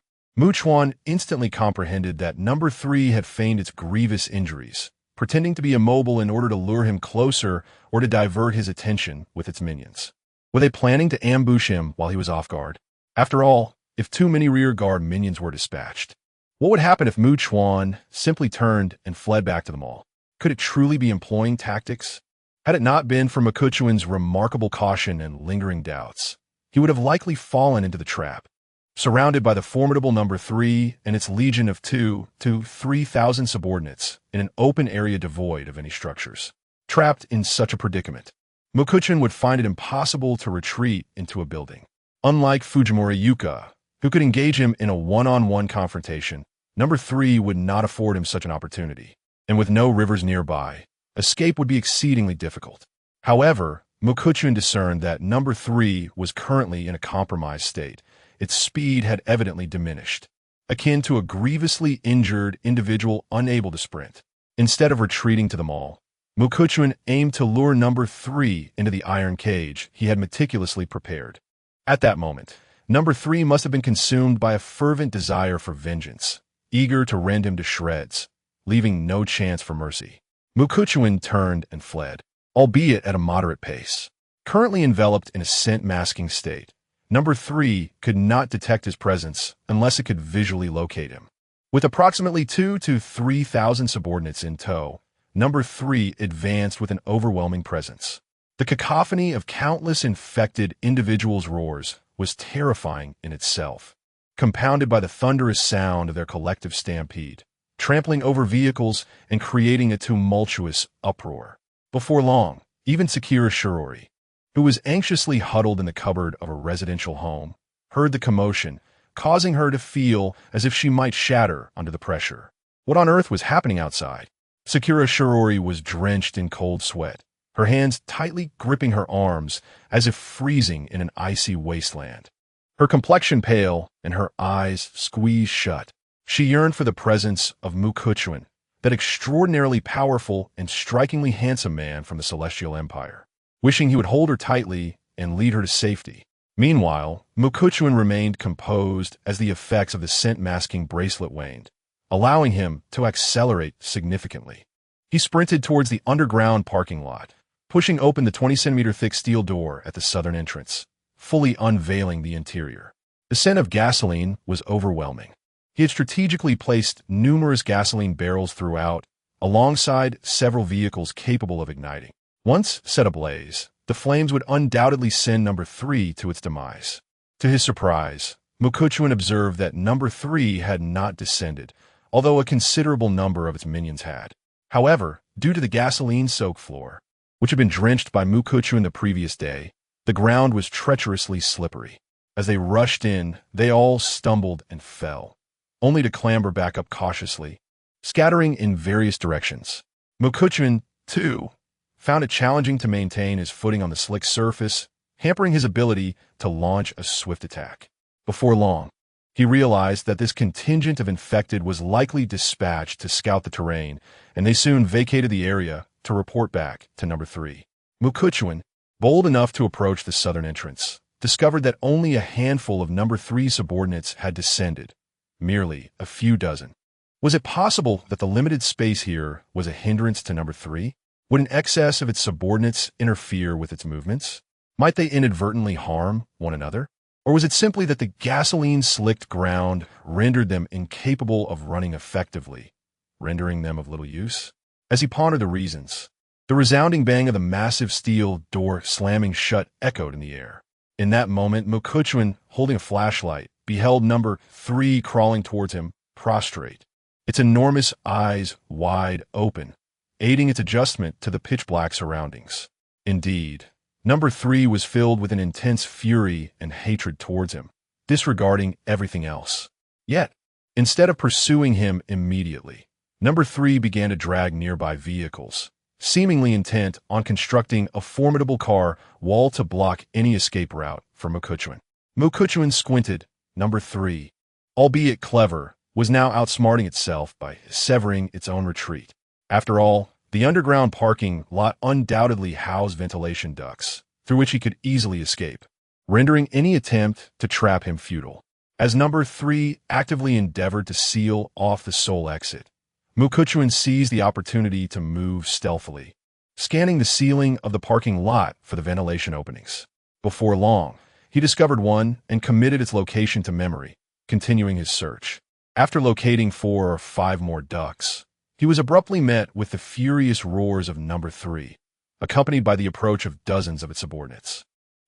Chuan instantly comprehended that number 3 had feigned its grievous injuries, pretending to be immobile in order to lure him closer or to divert his attention with its minions. Were they planning to ambush him while he was off guard? After all, if too many rear guard minions were dispatched, what would happen if Chuan simply turned and fled back to the mall? Could it truly be employing tactics? Had it not been for Mukuchuan's remarkable caution and lingering doubts, he would have likely fallen into the trap. Surrounded by the formidable number 3 and its legion of 2 to 3,000 subordinates in an open area devoid of any structures. Trapped in such a predicament, Mukuchuan would find it impossible to retreat into a building. Unlike Fujimori Yuka, who could engage him in a one-on-one confrontation, number 3 would not afford him such an opportunity, and with no rivers nearby, escape would be exceedingly difficult. However, Mukuchuan discerned that number 3 was currently in a compromised state. Its speed had evidently diminished, akin to a grievously injured individual unable to sprint. Instead of retreating to the mall, Mukuchuan aimed to lure number 3 into the iron cage he had meticulously prepared. At that moment, number 3 must have been consumed by a fervent desire for vengeance, eager to rend him to shreds, leaving no chance for mercy. Mukuchuan turned and fled, albeit at a moderate pace. Currently enveloped in a scent-masking state, number 3 could not detect his presence unless it could visually locate him. With approximately 2 to 3,000 subordinates in tow, number 3 advanced with an overwhelming presence. The cacophony of countless infected individuals' roars was terrifying in itself, compounded by the thunderous sound of their collective stampede, trampling over vehicles and creating a tumultuous uproar. Before long, even Sakura Shirori, who was anxiously huddled in the cupboard of a residential home, heard the commotion, causing her to feel as if she might shatter under the pressure. What on earth was happening outside? Sakura Shirori was drenched in cold sweat, her hands tightly gripping her arms as if freezing in an icy wasteland. Her complexion pale and her eyes squeezed shut. She yearned for the presence of Mukuchuan, that extraordinarily powerful and strikingly handsome man from the Celestial Empire, wishing he would hold her tightly and lead her to safety. Meanwhile, Mukuchuan remained composed as the effects of the scent-masking bracelet waned, allowing him to accelerate significantly. He sprinted towards the underground parking lot, pushing open the 20-centimeter-thick steel door at the southern entrance, fully unveiling the interior. The scent of gasoline was overwhelming. He had strategically placed numerous gasoline barrels throughout, alongside several vehicles capable of igniting. Once set ablaze, the flames would undoubtedly send number 3 to its demise. To his surprise, Mukuchuan observed that number 3 had not descended, although a considerable number of its minions had. However, due to the gasoline-soaked floor, which had been drenched by Mukuchuan the previous day, the ground was treacherously slippery. As they rushed in, they all stumbled and fell, only to clamber back up cautiously, scattering in various directions. Mukuchuan, too, found it challenging to maintain his footing on the slick surface, hampering his ability to launch a swift attack. Before long, he realized that this contingent of infected was likely dispatched to scout the terrain, and they soon vacated the area to report back to number 3. Mukuchuan, bold enough to approach the southern entrance, discovered that only a handful of number 3 subordinates had descended, merely a few dozen. Was it possible that the limited space here was a hindrance to number 3? Would an excess of its subordinates interfere with its movements? Might they inadvertently harm one another? Or was it simply that the gasoline-slicked ground rendered them incapable of running effectively, rendering them of little use? As he pondered the reasons, the resounding bang of the massive steel door slamming shut echoed in the air. In that moment, Mukuchuan, holding a flashlight, beheld number 3 crawling towards him, prostrate, its enormous eyes wide open, aiding its adjustment to the pitch-black surroundings. Indeed, number 3 was filled with an intense fury and hatred towards him, disregarding everything else. Yet, instead of pursuing him immediately, number 3 began to drag nearby vehicles, seemingly intent on constructing a formidable car wall to block any escape route for Mukuchuan. Mukuchuan squinted. Number 3, albeit clever, was now outsmarting itself by severing its own retreat. After all, the underground parking lot undoubtedly housed ventilation ducts, through which he could easily escape, rendering any attempt to trap him futile. As number 3 actively endeavored to seal off the sole exit, Mukuchuan seized the opportunity to move stealthily, scanning the ceiling of the parking lot for the ventilation openings. Before long, he discovered one and committed its location to memory, continuing his search. After locating 4 or 5 more ducts, he was abruptly met with the furious roars of number 3, accompanied by the approach of dozens of its subordinates.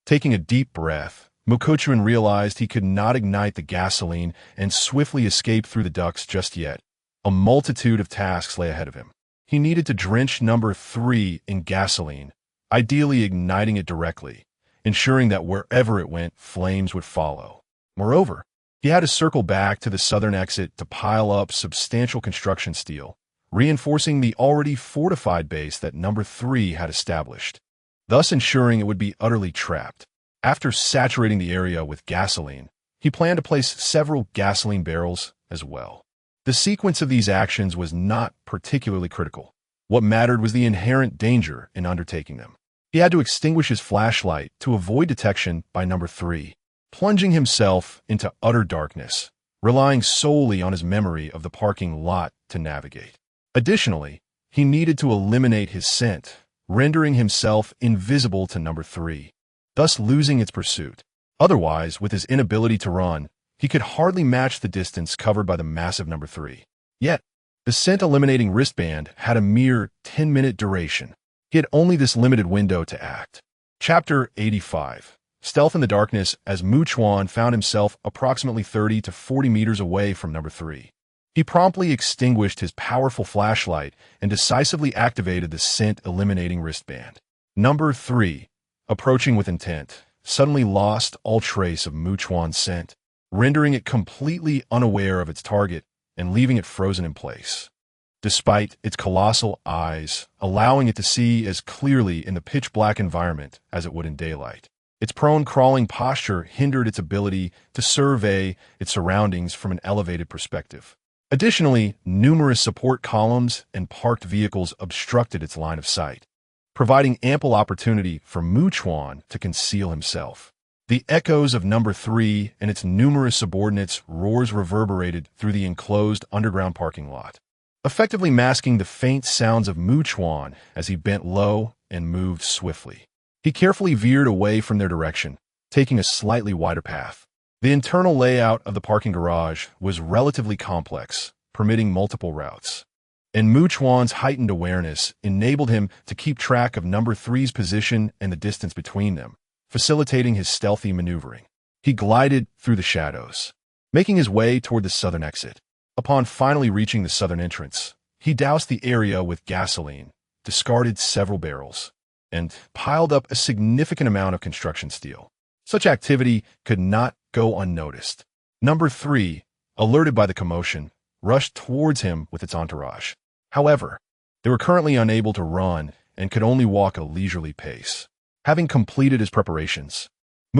Taking a deep breath, Chuan realized he could not ignite the gasoline and swiftly escape through the ducts just yet. A multitude of tasks lay ahead of him. He needed to drench number 3 in gasoline, ideally igniting it directly, ensuring that wherever it went, flames would follow. Moreover, he had to circle back to the southern exit to pile up substantial construction steel, reinforcing the already fortified base that number 3 had established, thus ensuring it would be utterly trapped. After saturating the area with gasoline, he planned to place several gasoline barrels as well. The sequence of these actions was not particularly critical. What mattered was the inherent danger in undertaking them. He had to extinguish his flashlight to avoid detection by number 3, plunging himself into utter darkness, relying solely on his memory of the parking lot to navigate. Additionally, he needed to eliminate his scent, rendering himself invisible to number 3, thus losing its pursuit. Otherwise, with his inability to run, he could hardly match the distance covered by the massive number 3. Yet, the scent-eliminating wristband had a mere 10-minute duration. He had only this limited window to act. Chapter 85. Stealth in the darkness as Chuan found himself approximately 30 to 40 meters away from number 3. He promptly extinguished his powerful flashlight and decisively activated the scent-eliminating wristband. Number 3, approaching with intent, suddenly lost all trace of Chuan's scent, rendering it completely unaware of its target and leaving it frozen in place. Despite its colossal eyes, allowing it to see as clearly in the pitch-black environment as it would in daylight. Its prone crawling posture hindered its ability to survey its surroundings from an elevated perspective. Additionally, numerous support columns and parked vehicles obstructed its line of sight, providing ample opportunity for Chuan to conceal himself. The echoes of number 3 and its numerous subordinates' roars reverberated through the enclosed underground parking lot, effectively masking the faint sounds of Chuan as he bent low and moved swiftly. He carefully veered away from their direction, taking a slightly wider path. The internal layout of the parking garage was relatively complex, permitting multiple routes, and Chuan's heightened awareness enabled him to keep track of number 3's position and the distance between them, facilitating his stealthy maneuvering. He glided through the shadows, making his way toward the southern exit. Upon finally reaching the southern entrance, he doused the area with gasoline, discarded several barrels, and piled up a significant amount of construction steel. Such activity could not go unnoticed. Number 3, alerted by the commotion, rushed towards him with its entourage. However, they were currently unable to run and could only walk a leisurely pace. Having completed his preparations,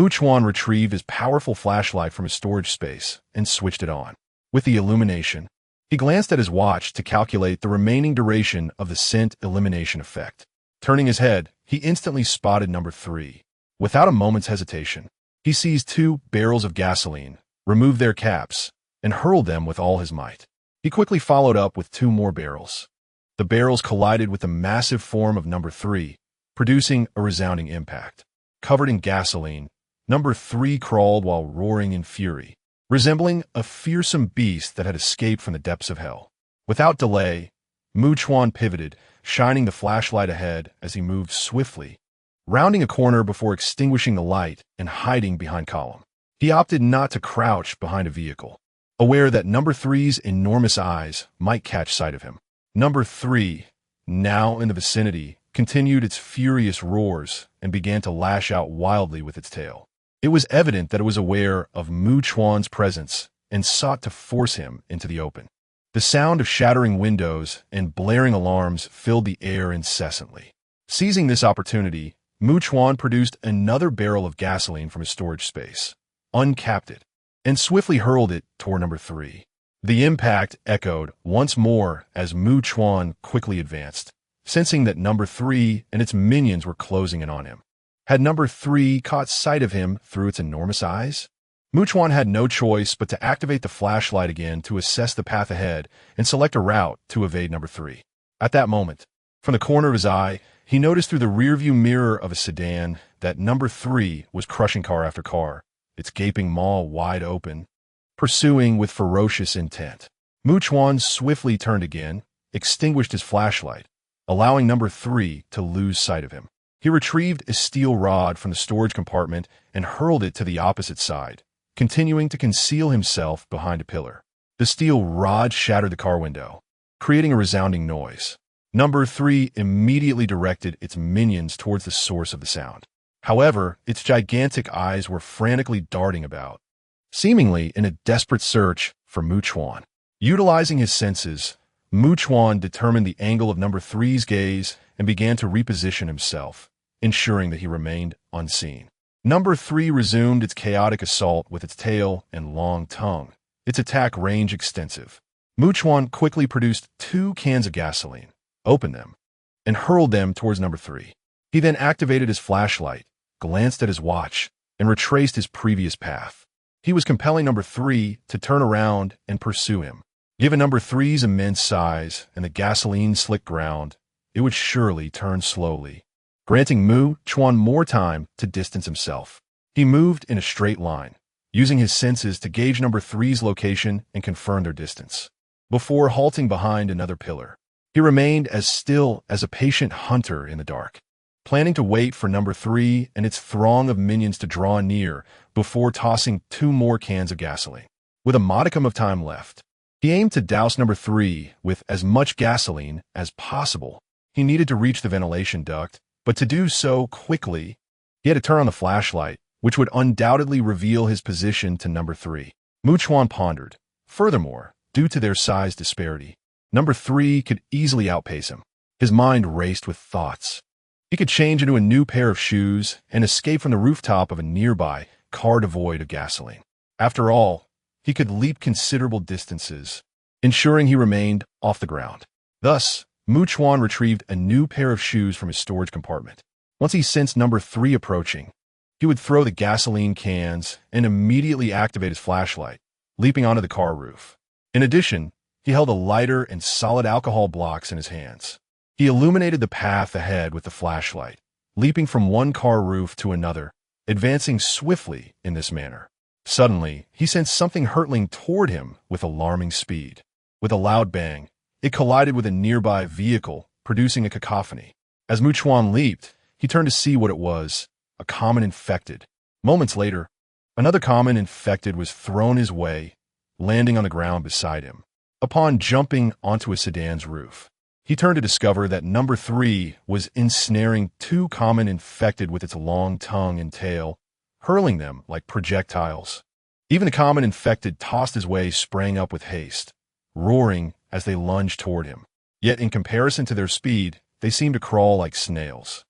Chuan retrieved his powerful flashlight from his storage space and switched it on. With the illumination, he glanced at his watch to calculate the remaining duration of the scent elimination effect. Turning his head, he instantly spotted number 3. Without a moment's hesitation, he seized 2 barrels of gasoline, removed their caps, and hurled them with all his might. He quickly followed up with 2 more barrels. The barrels collided with the massive form of number 3, producing a resounding impact. Covered in gasoline, number 3 crawled while roaring in fury, resembling a fearsome beast that had escaped from the depths of hell. Without delay, Chuan pivoted, shining the flashlight ahead as he moved swiftly, rounding a corner before extinguishing the light and hiding behind column. He opted not to crouch behind a vehicle, aware that number 3's enormous eyes might catch sight of him. Number 3, now in the vicinity, continued its furious roars and began to lash out wildly with its tail. It was evident that it was aware of Chuan's presence and sought to force him into the open. The sound of shattering windows and blaring alarms filled the air incessantly. Seizing this opportunity, Chuan produced another barrel of gasoline from his storage space, uncapped it, and swiftly hurled it toward number 3. The impact echoed once more as Chuan quickly advanced, sensing that number 3 and its minions were closing in on him. Had number 3 caught sight of him through its enormous eyes? Chuan had no choice but to activate the flashlight again to assess the path ahead and select a route to evade number 3. At that moment, from the corner of his eye, he noticed through the rearview mirror of a sedan that number 3 was crushing car after car, its gaping maw wide open, pursuing with ferocious intent. Chuan swiftly turned again, extinguished his flashlight, allowing number 3 to lose sight of him. He retrieved a steel rod from the storage compartment and hurled it to the opposite side, continuing to conceal himself behind a pillar. The steel rod shattered the car window, creating a resounding noise. Number 3 immediately directed its minions towards the source of the sound. However, its gigantic eyes were frantically darting about, seemingly in a desperate search for Chuan. Utilizing his senses, Chuan determined the angle of number 3's gaze and began to reposition himself, ensuring that he remained unseen. Number 3 resumed its chaotic assault with its tail and long tongue, its attack range extensive. Chuan quickly produced 2 cans of gasoline, opened them, and hurled them towards number 3. He then activated his flashlight, glanced at his watch, and retraced his previous path. He was compelling number 3 to turn around and pursue him. Given number 3's immense size and the gasoline-slick ground, it would surely turn slowly, granting Chuan more time to distance himself. He moved in a straight line, using his senses to gauge number 3's location and confirm their distance. Before halting behind another pillar, he remained as still as a patient hunter in the dark, planning to wait for number 3 and its throng of minions to draw near before tossing 2 more cans of gasoline. With a modicum of time left, he aimed to douse number 3 with as much gasoline as possible. He needed to reach the ventilation duct, but to do so quickly, he had to turn on the flashlight, which would undoubtedly reveal his position to number 3. Chuan pondered. Furthermore, due to their size disparity, number 3 could easily outpace him. His mind raced with thoughts. He could change into a new pair of shoes and escape from the rooftop of a nearby car devoid of gasoline. After all, he could leap considerable distances, ensuring he remained off the ground. Thus, Chuan retrieved a new pair of shoes from his storage compartment. Once he sensed number 3 approaching, he would throw the gasoline cans and immediately activate his flashlight, leaping onto the car roof. In addition, he held a lighter and solid alcohol blocks in his hands. He illuminated the path ahead with the flashlight, leaping from one car roof to another, advancing swiftly in this manner. Suddenly, he sensed something hurtling toward him with alarming speed. With a loud bang, it collided with a nearby vehicle, producing a cacophony. As Chuan leaped, he turned to see what it was, a common infected. Moments later, another common infected was thrown his way, landing on the ground beside him. Upon jumping onto a sedan's roof, he turned to discover that number 3 was ensnaring 2 common infected with its long tongue and tail, hurling them like projectiles. Even the common infected tossed his way, sprang up with haste, roaring as they lunged toward him. Yet in comparison to their speed, they seemed to crawl like snails.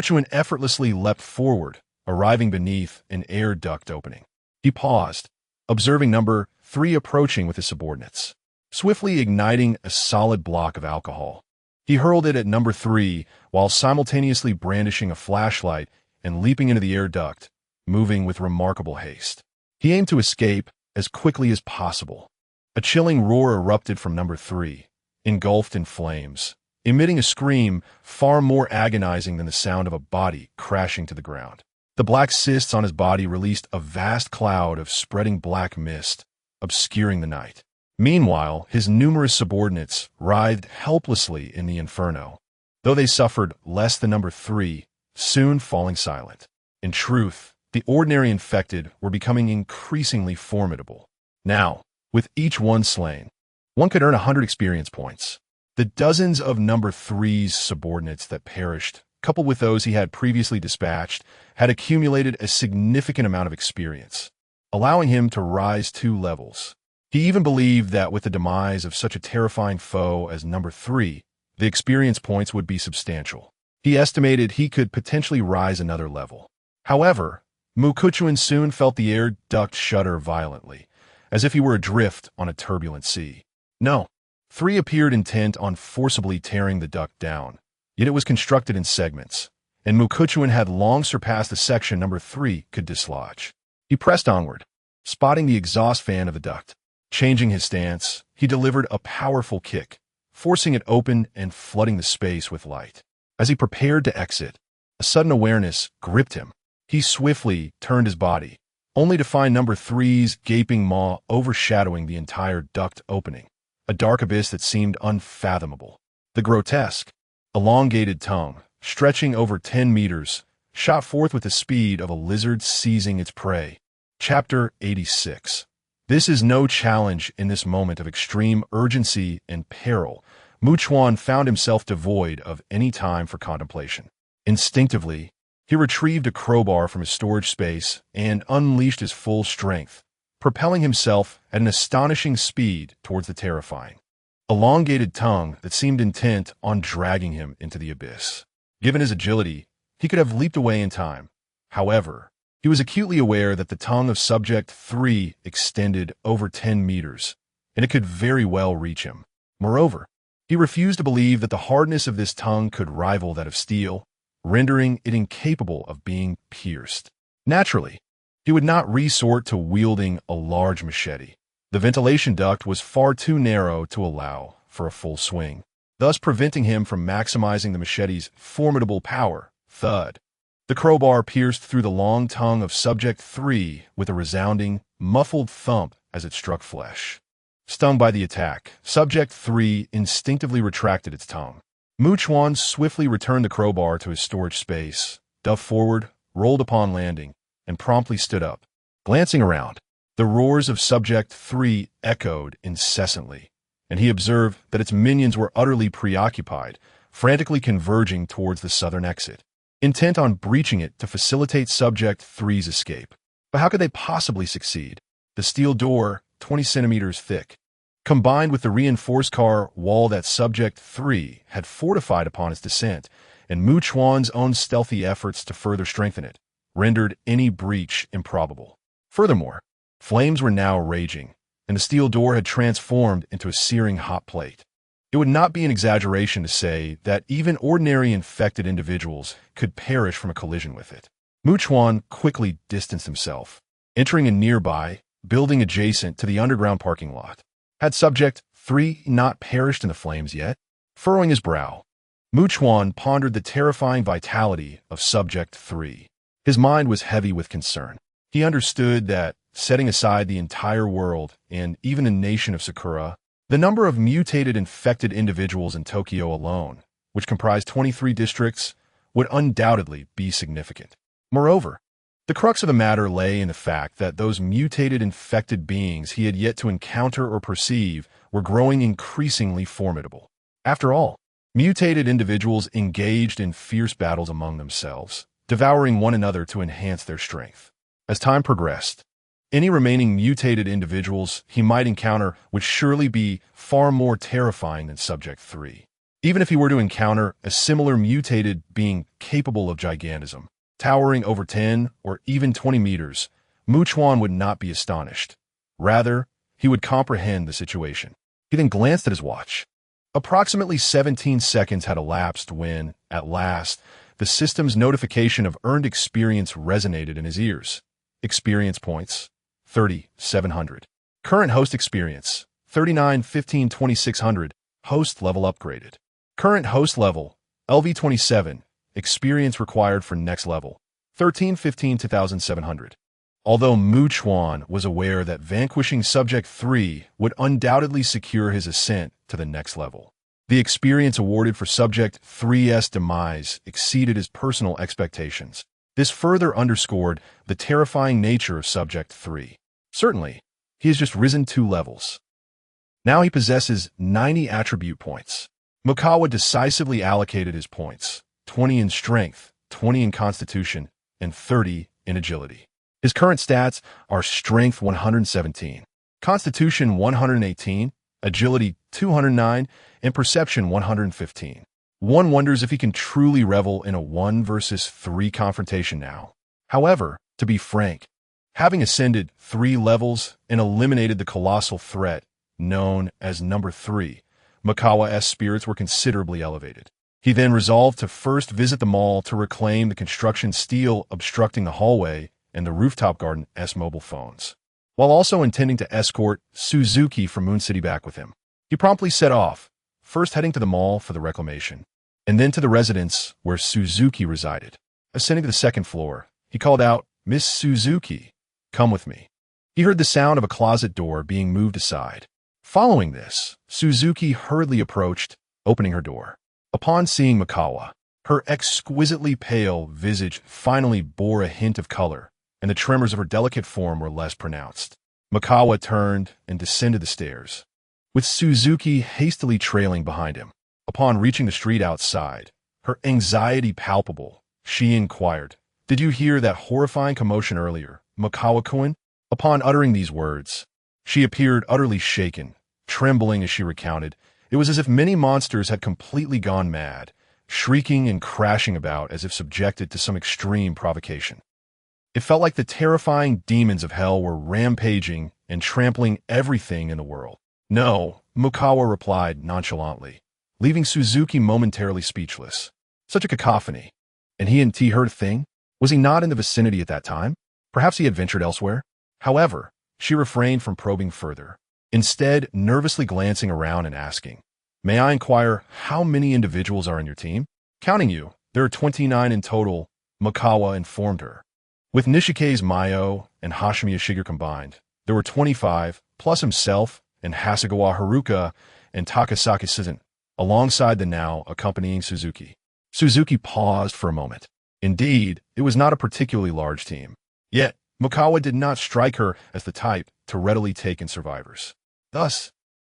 Chuan effortlessly leapt forward, arriving beneath an air duct opening. He paused, observing number 3 approaching with his subordinates. Swiftly igniting a solid block of alcohol, he hurled it at number 3 while simultaneously brandishing a flashlight and leaping into the air duct, moving with remarkable haste. He aimed to escape as quickly as possible. A chilling roar erupted from number 3, engulfed in flames, emitting a scream far more agonizing than the sound of a body crashing to the ground. The black cysts on his body released a vast cloud of spreading black mist, obscuring the night. Meanwhile, his numerous subordinates writhed helplessly in the inferno, though they suffered less than number 3, soon falling silent. In truth, the ordinary infected were becoming increasingly formidable. Now, with each one slain, one could earn 100 experience points. The dozens of number 3's subordinates that perished, coupled with those he had previously dispatched, had accumulated a significant amount of experience, allowing him to rise 2 levels. He even believed that with the demise of such a terrifying foe as number 3, the experience points would be substantial. He estimated he could potentially rise another level. However, Chuan soon felt the air duct shudder violently, as if he were adrift on a turbulent sea. No, 3 appeared intent on forcibly tearing the duct down, yet it was constructed in segments, and Chuan had long surpassed the section number 3 could dislodge. He pressed onward, spotting the exhaust fan of the duct. Changing his stance, he delivered a powerful kick, forcing it open and flooding the space with light. As he prepared to exit, a sudden awareness gripped him. He swiftly turned his body, only to find number 3's gaping maw overshadowing the entire duct opening, a dark abyss that seemed unfathomable. The grotesque, elongated tongue, stretching over 10 meters, shot forth with the speed of a lizard seizing its prey. Chapter 86. This is no challenge in this moment of extreme urgency and peril. Chuan found himself devoid of any time for contemplation. Instinctively, he retrieved a crowbar from his storage space and unleashed his full strength, propelling himself at an astonishing speed towards the terrifying, elongated tongue that seemed intent on dragging him into the abyss. Given his agility, he could have leaped away in time. However, he was acutely aware that the tongue of Subject 3 extended over 10 meters, and it could very well reach him. Moreover, he refused to believe that the hardness of this tongue could rival that of steel, rendering it incapable of being pierced. Naturally, he would not resort to wielding a large machete. The ventilation duct was far too narrow to allow for a full swing, thus preventing him from maximizing the machete's formidable power. Thud. The crowbar pierced through the long tongue of Subject 3 with a resounding, muffled thump as it struck flesh. Stung by the attack, Subject 3 instinctively retracted its tongue. Chuan swiftly returned the crowbar to his storage space, dove forward, rolled upon landing, and promptly stood up. Glancing around, the roars of Subject 3 echoed incessantly, and he observed that its minions were utterly preoccupied, frantically converging towards the southern exit, intent on breaching it to facilitate Subject 3's escape. But how could they possibly succeed? The steel door, 20 centimeters thick, combined with the reinforced car wall that Subject 3 had fortified upon its descent, and Chuan's own stealthy efforts to further strengthen it, rendered any breach improbable. Furthermore, flames were now raging, and the steel door had transformed into a searing hot plate. It would not be an exaggeration to say that even ordinary infected individuals could perish from a collision with it. Chuan quickly distanced himself, entering a nearby building adjacent to the underground parking lot. Had Subject 3 not perished in the flames yet? Furrowing his brow, Chuan pondered the terrifying vitality of Subject 3. His mind was heavy with concern. He understood that, setting aside the entire world and even the nation of Sakura, the number of mutated infected individuals in Tokyo alone, which comprised 23 districts, would undoubtedly be significant. Moreover, the crux of the matter lay in the fact that those mutated infected beings he had yet to encounter or perceive were growing increasingly formidable. After all, mutated individuals engaged in fierce battles among themselves, devouring one another to enhance their strength. As time progressed, any remaining mutated individuals he might encounter would surely be far more terrifying than Subject 3. Even if he were to encounter a similar mutated being capable of gigantism, towering over 10 or even 20 meters, Chuan would not be astonished. Rather, he would comprehend the situation. He then glanced at his watch. Approximately 17 seconds had elapsed when, at last, the system's notification of earned experience resonated in his ears. Experience points, 30,700. Current host experience, 39,15,2600. Host level upgraded. Current host level, LV27. Experience required for next level, 1315 to 2,700. Although Chuan was aware that vanquishing Subject 3 would undoubtedly secure his ascent to the next level, the experience awarded for Subject 3's demise exceeded his personal expectations. This further underscored the terrifying nature of Subject 3. Certainly, he has just risen 2 levels. Now he possesses 90 attribute points. Mikawa decisively allocated his points, 20 in strength, 20 in constitution, and 30 in agility. His current stats are strength 117, constitution 118, agility 209, and perception 115. One wonders if he can truly revel in a 1 versus 3 confrontation now. However, to be frank, having ascended 3 levels and eliminated the colossal threat known as Number 3, Mikawa's spirits were considerably elevated. He then resolved to first visit the mall to reclaim the construction steel obstructing the hallway and the rooftop garden's mobile phones, while also intending to escort Suzuki from Moon City back with him. He promptly set off, first heading to the mall for the reclamation, and then to the residence where Suzuki resided. Ascending to the 2nd floor, he called out, "Miss Suzuki, come with me." He heard the sound of a closet door being moved aside. Following this, Suzuki hurriedly approached, opening her door. Upon seeing Mikawa, her exquisitely pale visage finally bore a hint of color, and the tremors of her delicate form were less pronounced. Mikawa turned and descended the stairs, with Suzuki hastily trailing behind him. Upon reaching the street outside, her anxiety palpable, she inquired, "Did you hear that horrifying commotion earlier, Mikawa-kun?" Upon uttering these words, she appeared utterly shaken, trembling as she recounted. It was as if many monsters had completely gone mad, shrieking and crashing about as if subjected to some extreme provocation. It felt like the terrifying demons of hell were rampaging and trampling everything in the world. "No," Mikawa replied nonchalantly, leaving Suzuki momentarily speechless. Such a cacophony. And he hadn't heard a thing? Was he not in the vicinity at that time? Perhaps he had ventured elsewhere? However, she refrained from probing further, instead nervously glancing around and asking, "May I inquire how many individuals are in your team?" "Counting you, there are 29 in total," Mikawa informed her. With Nishike's Mayo and Hashimiya Shiger combined, there were 25, plus himself and Hasegawa Haruka and Takasaki Suzen, alongside the now accompanying Suzuki. Suzuki paused for a moment. Indeed, it was not a particularly large team. Yet, Mikawa did not strike her as the type to readily take in survivors. Thus,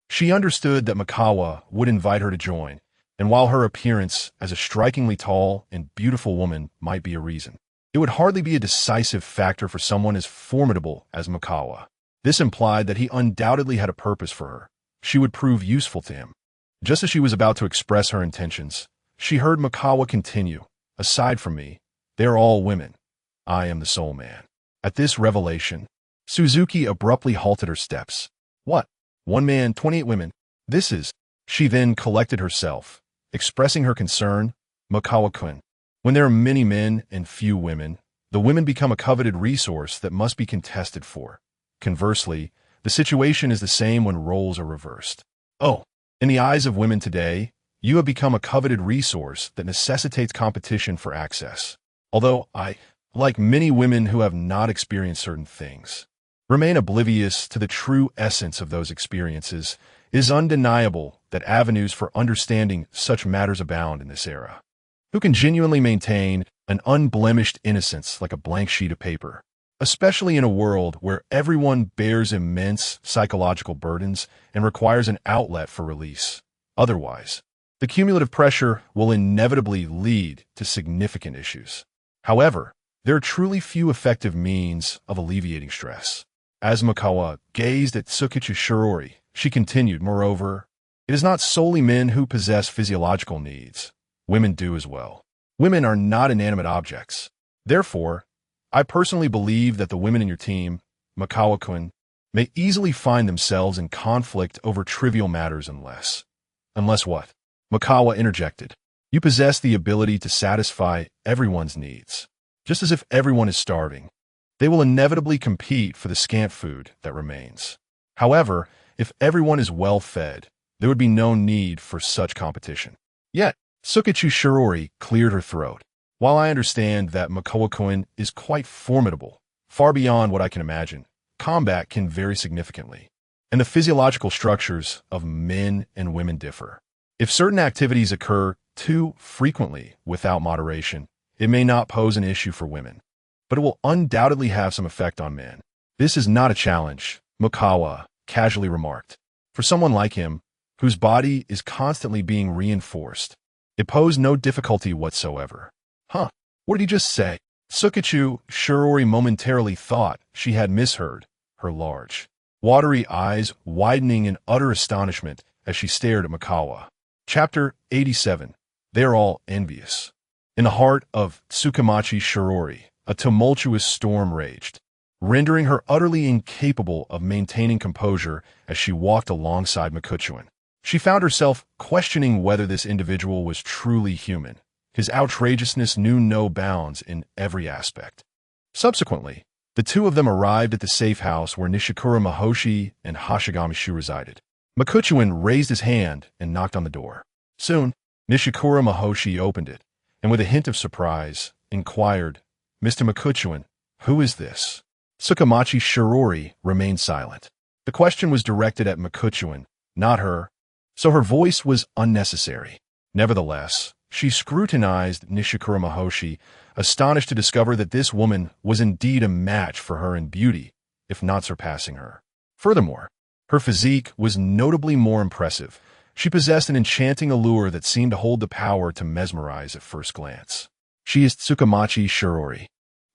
she understood that Mikawa would invite her to join, and while her appearance as a strikingly tall and beautiful woman might be a reason, it would hardly be a decisive factor for someone as formidable as Mikawa. This implied that he undoubtedly had a purpose for her. She would prove useful to him. Just as she was about to express her intentions, she heard Mikawa continue, "Aside from me, they are all women. I am the sole man." At this revelation, Suzuki abruptly halted her steps. "What? One man, 28 women? This is—" She then collected herself, expressing her concern. "Mikawa-kun, when there are many men and few women, the women become a coveted resource that must be contested for. Conversely, the situation is the same when roles are reversed. Oh, in the eyes of women today, you have become a coveted resource that necessitates competition for access. Although I, like many women who have not experienced certain things, remain oblivious to the true essence of those experiences, it is undeniable that avenues for understanding such matters abound in this era. Who can genuinely maintain an unblemished innocence like a blank sheet of paper, especially in a world where everyone bears immense psychological burdens and requires an outlet for release? Otherwise, the cumulative pressure will inevitably lead to significant issues. However, there are truly few effective means of alleviating stress." As Mikawa gazed at Tsukichi Shirori, she continued, "Moreover, it is not solely men who possess physiological needs. Women do as well. Women are not inanimate objects. Therefore, I personally believe that the women in your team, Mikawa-kun, may easily find themselves in conflict over trivial matters unless—" "Unless what?" Mikawa interjected. "You possess the ability to satisfy everyone's needs. Just as if everyone is starving, they will inevitably compete for the scant food that remains. However, if everyone is well fed, there would be no need for such competition." Yet, Tsukichi Shirori cleared her throat. "While I understand that Mikawa-kun is quite formidable, far beyond what I can imagine, combat can vary significantly, and the physiological structures of men and women differ. If certain activities occur too frequently without moderation, it may not pose an issue for women, but it will undoubtedly have some effect on men." "This is not a challenge," Mikawa casually remarked. "For someone like him, whose body is constantly being reinforced, it posed no difficulty whatsoever." "Huh, what did he just say?" Tsukichi Shirori momentarily thought she had misheard, her large, watery eyes widening in utter astonishment as she stared at Mikawa. Chapter 87. They are all envious. In the heart of Tsukamachi Shirori, a tumultuous storm raged, rendering her utterly incapable of maintaining composure as she walked alongside Mikuchuan. She found herself questioning whether this individual was truly human. His outrageousness knew no bounds in every aspect. Subsequently, the two of them arrived at the safe house where Nishikura Mahoshi and Hashigami Shu resided. Mikuchuan raised his hand and knocked on the door. Soon, Nishikura Mahoshi opened it, and with a hint of surprise, inquired, "Mr. Mikuchuan, who is this?" Tsukamachi Shirori remained silent. The question was directed at Mikuchuan, not her, so her voice was unnecessary. Nevertheless, she scrutinized Nishikura Mahoshi, astonished to discover that this woman was indeed a match for her in beauty, if not surpassing her. Furthermore, her physique was notably more impressive. She possessed an enchanting allure that seemed to hold the power to mesmerize at first glance. She is Tsukamachi Shirori,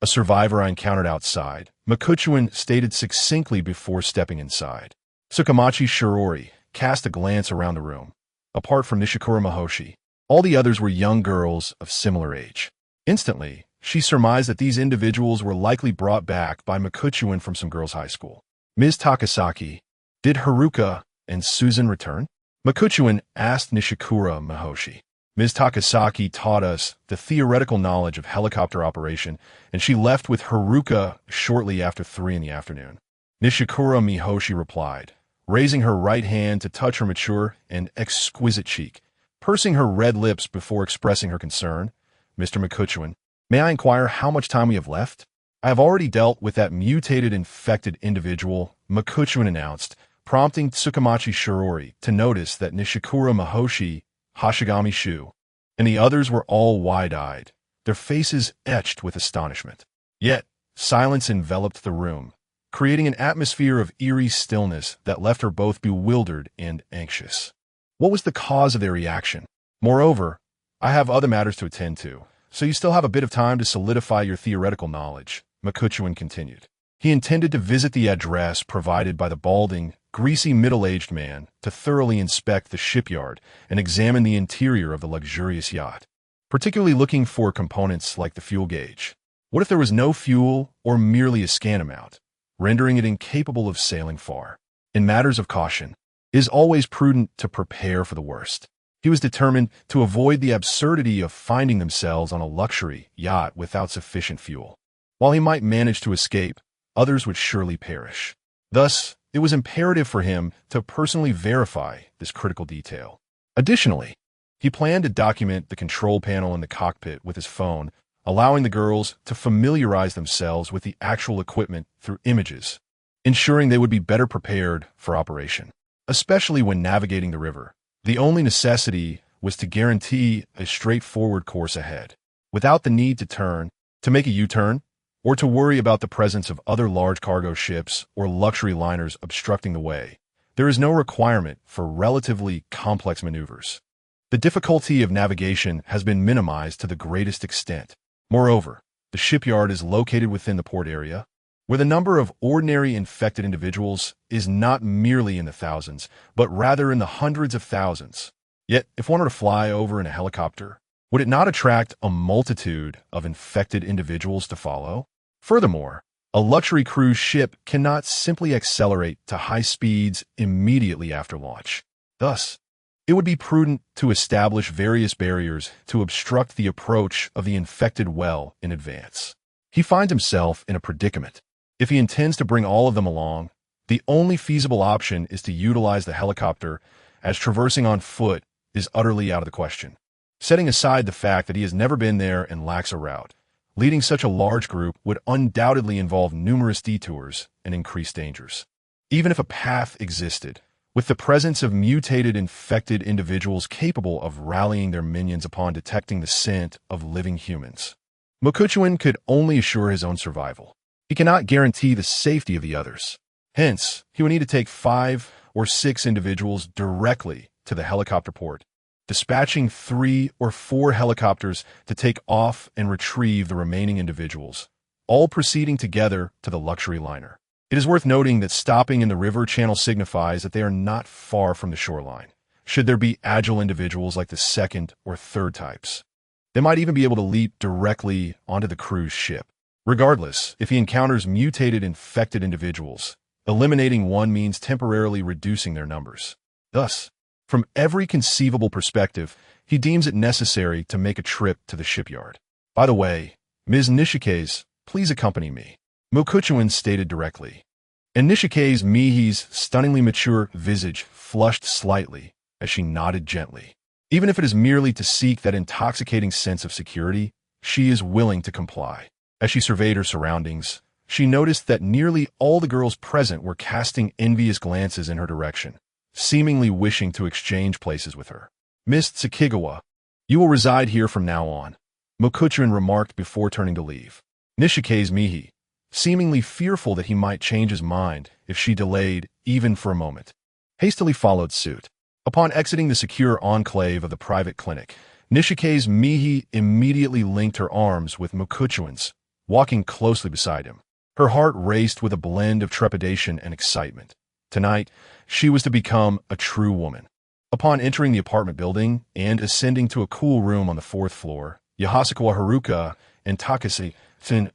a survivor I encountered outside, Makuchuan stated succinctly before stepping inside. Tsukamachi Shirori cast a glance around the room. Apart from Nishikura Mahoshi, all the others were young girls of similar age. Instantly, she surmised that these individuals were likely brought back by Makuchuan from some girls' high school. Ms. Takasaki, did Haruka and Susan return? Makuchuan asked Nishikura Mahoshi. Ms. Takasaki taught us the theoretical knowledge of helicopter operation, and she left with Haruka shortly after 3 in the afternoon. Nishikura Mihoshi replied, raising her right hand to touch her mature and exquisite cheek, pursing her red lips before expressing her concern. Mr. Makuchuan, may I inquire how much time we have left? I have already dealt with that mutated infected individual, Makuchuan announced, prompting Tsukamachi Shirori to notice that Nishikura Mahoshi, Hashigami Shu, and the others were all wide-eyed, their faces etched with astonishment. Yet, silence enveloped the room, creating an atmosphere of eerie stillness that left her both bewildered and anxious. What was the cause of their reaction? Moreover, I have other matters to attend to, so you still have a bit of time to solidify your theoretical knowledge, Makuchuan continued. He intended to visit the address provided by the balding, greasy middle-aged man to thoroughly inspect the shipyard and examine the interior of the luxurious yacht, particularly looking for components like the fuel gauge. What if there was no fuel or merely a scant amount, rendering it incapable of sailing far? In matters of caution, it is always prudent to prepare for the worst. He was determined to avoid the absurdity of finding themselves on a luxury yacht without sufficient fuel. While he might manage to escape, others would surely perish. Thus, it was imperative for him to personally verify this critical detail. Additionally, he planned to document the control panel in the cockpit with his phone, allowing the girls to familiarize themselves with the actual equipment through images, ensuring they would be better prepared for operation. Especially when navigating the river, the only necessity was to guarantee a straightforward course ahead, without the need to make a U-turn, or to worry about the presence of other large cargo ships or luxury liners obstructing the way. There is no requirement for relatively complex maneuvers. The difficulty of navigation has been minimized to the greatest extent. Moreover, the shipyard is located within the port area, where the number of ordinary infected individuals is not merely in the thousands, but rather in the hundreds of thousands. Yet, if one were to fly over in a helicopter, would it not attract a multitude of infected individuals to follow? Furthermore, a luxury cruise ship cannot simply accelerate to high speeds immediately after launch. Thus, it would be prudent to establish various barriers to obstruct the approach of the infected well in advance. He finds himself in a predicament. If he intends to bring all of them along, the only feasible option is to utilize the helicopter, as traversing on foot is utterly out of the question. Setting aside the fact that he has never been there and lacks a route, leading such a large group would undoubtedly involve numerous detours and increased dangers. Even if a path existed, with the presence of mutated infected individuals capable of rallying their minions upon detecting the scent of living humans, Makuchuan could only assure his own survival. He cannot guarantee the safety of the others. Hence, he would need to take 5 or 6 individuals directly to the helicopter port, dispatching 3 or 4 helicopters to take off and retrieve the remaining individuals, all proceeding together to the luxury liner. It is worth noting that stopping in the river channel signifies that they are not far from the shoreline. Should there be agile individuals like the 2nd or 3rd types, they might even be able to leap directly onto the cruise ship. Regardless, if he encounters mutated infected individuals, eliminating one means temporarily reducing their numbers. Thus, from every conceivable perspective, he deems it necessary to make a trip to the shipyard. By the way, Ms. Nishike's, please accompany me, Makuchuan stated directly. And Nishike's Mihi's stunningly mature visage flushed slightly as she nodded gently. Even if it is merely to seek that intoxicating sense of security, she is willing to comply. As she surveyed her surroundings, she noticed that nearly all the girls present were casting envious glances in her direction, seemingly wishing to exchange places with her. Miss Tsukigawa, you will reside here from now on, Mokuchuan remarked before turning to leave. Nishikaze Mihi, seemingly fearful that he might change his mind if she delayed even for a moment, hastily followed suit. Upon exiting the secure enclave of the private clinic, Nishikaze Mihi immediately linked her arms with Mokuchuan's, walking closely beside him. Her heart raced with a blend of trepidation and excitement. Tonight, she was to become a true woman. Upon entering the apartment building and ascending to a cool room on the 4th floor, Yahasakawa Haruka and Takase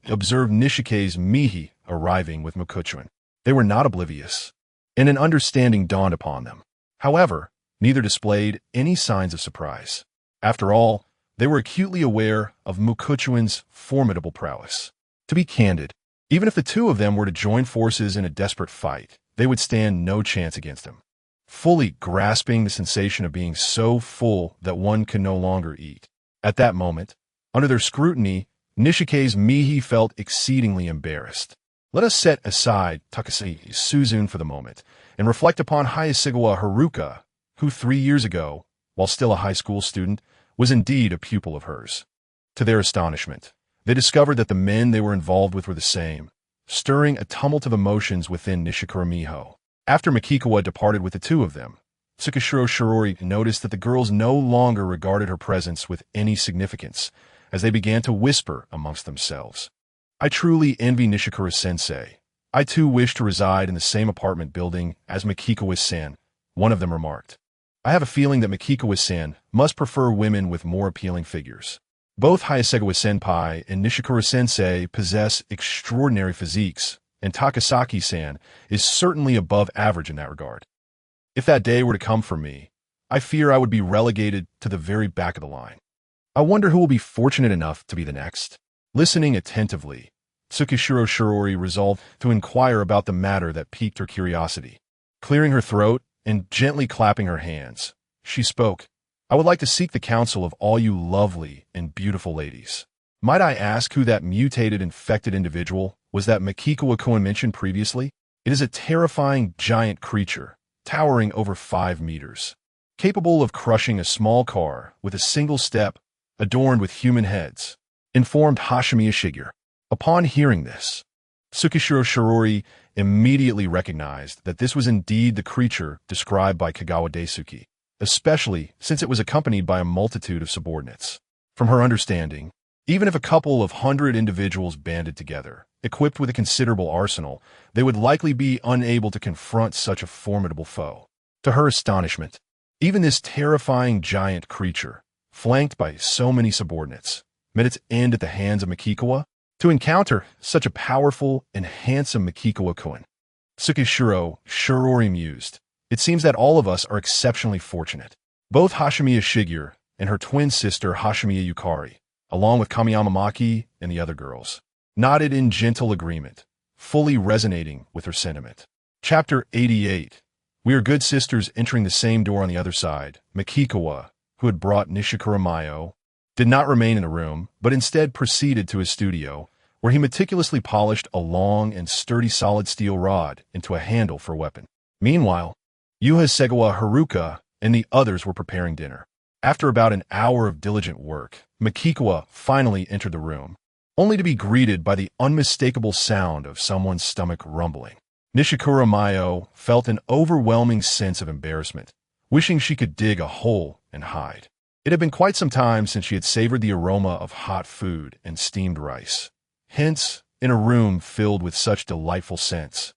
observed Nishikaze Mihi arriving with Mokuchuan. They were not oblivious, and an understanding dawned upon them. However, neither displayed any signs of surprise. After all, they were acutely aware of Mokuchuan's formidable prowess. To be candid, even if the two of them were to join forces in a desperate fight, they would stand no chance against him. Fully grasping the sensation of being so full that one could no longer eat. At that moment, under their scrutiny, Nishikaze Mihi felt exceedingly embarrassed. Let us set aside Takase Suzune for the moment and reflect upon Hayashikawa Haruka, who 3 years ago, while still a high school student, was indeed a pupil of hers. To their astonishment, they discovered that the men they were involved with were the same, stirring a tumult of emotions within Nishikura Miho. After Makikawa departed with the two of them, Tsukishiro Shirori noticed that the girls no longer regarded her presence with any significance, as they began to whisper amongst themselves. I truly envy Nishikura-sensei. I too wish to reside in the same apartment building as Makikawa-san, one of them remarked. I have a feeling that Makikawa-san must prefer women with more appealing figures. Both Hayashikawa-senpai and Nishikura-sensei possess extraordinary physiques, and Takasaki-san is certainly above average in that regard. If that day were to come for me, I fear I would be relegated to the very back of the line. I wonder who will be fortunate enough to be the next. Listening attentively, Tsukishiro Shirori resolved to inquire about the matter that piqued her curiosity. Clearing her throat and gently clapping her hands, she spoke. I would like to seek the counsel of all you lovely and beautiful ladies. Might I ask who that mutated, infected individual was that Makikawa-kun mentioned previously? It is a terrifying giant creature, towering over 5 meters, capable of crushing a small car with a single step, adorned with human heads, informed Hashimiya Shigeru. Upon hearing this, Tsukishiro Shirori immediately recognized that this was indeed the creature described by Kagawa Daisuke, especially since it was accompanied by a multitude of subordinates. From her understanding, even if a couple of 100 individuals banded together, equipped with a considerable arsenal, they would likely be unable to confront such a formidable foe. To her astonishment, even this terrifying giant creature, flanked by so many subordinates, met its end at the hands of Makikawa. To encounter such a powerful and handsome Makikawa-kun, Tsukishiro Shirori mused. It seems that all of us are exceptionally fortunate. Both Hashimiya Shigeru and her twin sister Hashimiya Yukari, along with Kamiyama Maki and the other girls, nodded in gentle agreement, fully resonating with her sentiment. Chapter 88. We are good sisters. Entering the same door on the other side, Makikawa, who had brought Nishikura Mayo, did not remain in the room, but instead proceeded to his studio, where he meticulously polished a long and sturdy solid steel rod into a handle for a weapon. Meanwhile, Yuha Segawa Haruka and the others were preparing dinner. After about an hour of diligent work, Makikawa finally entered the room, only to be greeted by the unmistakable sound of someone's stomach rumbling. Nishikura Mayo felt an overwhelming sense of embarrassment, wishing she could dig a hole and hide. It had been quite some time since she had savored the aroma of hot food and steamed rice. Hence, in a room filled with such delightful scents,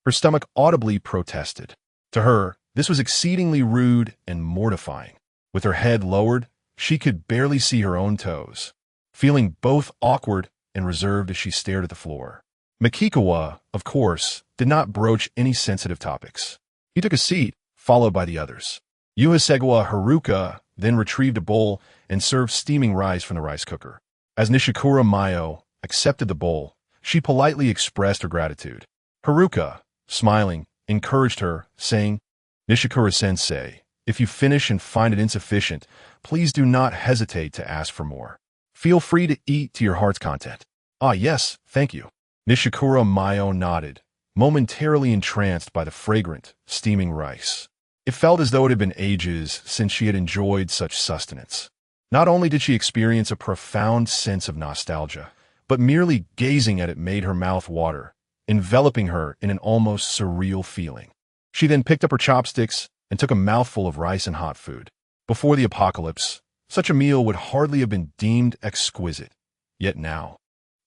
her stomach audibly protested. To her, this was exceedingly rude and mortifying. With her head lowered, she could barely see her own toes, feeling both awkward and reserved as she stared at the floor. Makikawa, of course, did not broach any sensitive topics. He took a seat, followed by the others. Yuha Segawa Haruka then retrieved a bowl and served steaming rice from the rice cooker. As Nishikura Mayo accepted the bowl, she politely expressed her gratitude. Haruka, smiling, encouraged her, saying, Nishikura-sensei, if you finish and find it insufficient, please do not hesitate to ask for more. Feel free to eat to your heart's content. Ah, yes, thank you. Nishikura Mayo nodded, momentarily entranced by the fragrant, steaming rice. It felt as though it had been ages since she had enjoyed such sustenance. Not only did she experience a profound sense of nostalgia, but merely gazing at it made her mouth water, enveloping her in an almost surreal feeling. She then picked up her chopsticks and took a mouthful of rice and hot food. Before the apocalypse, such a meal would hardly have been deemed exquisite. Yet now,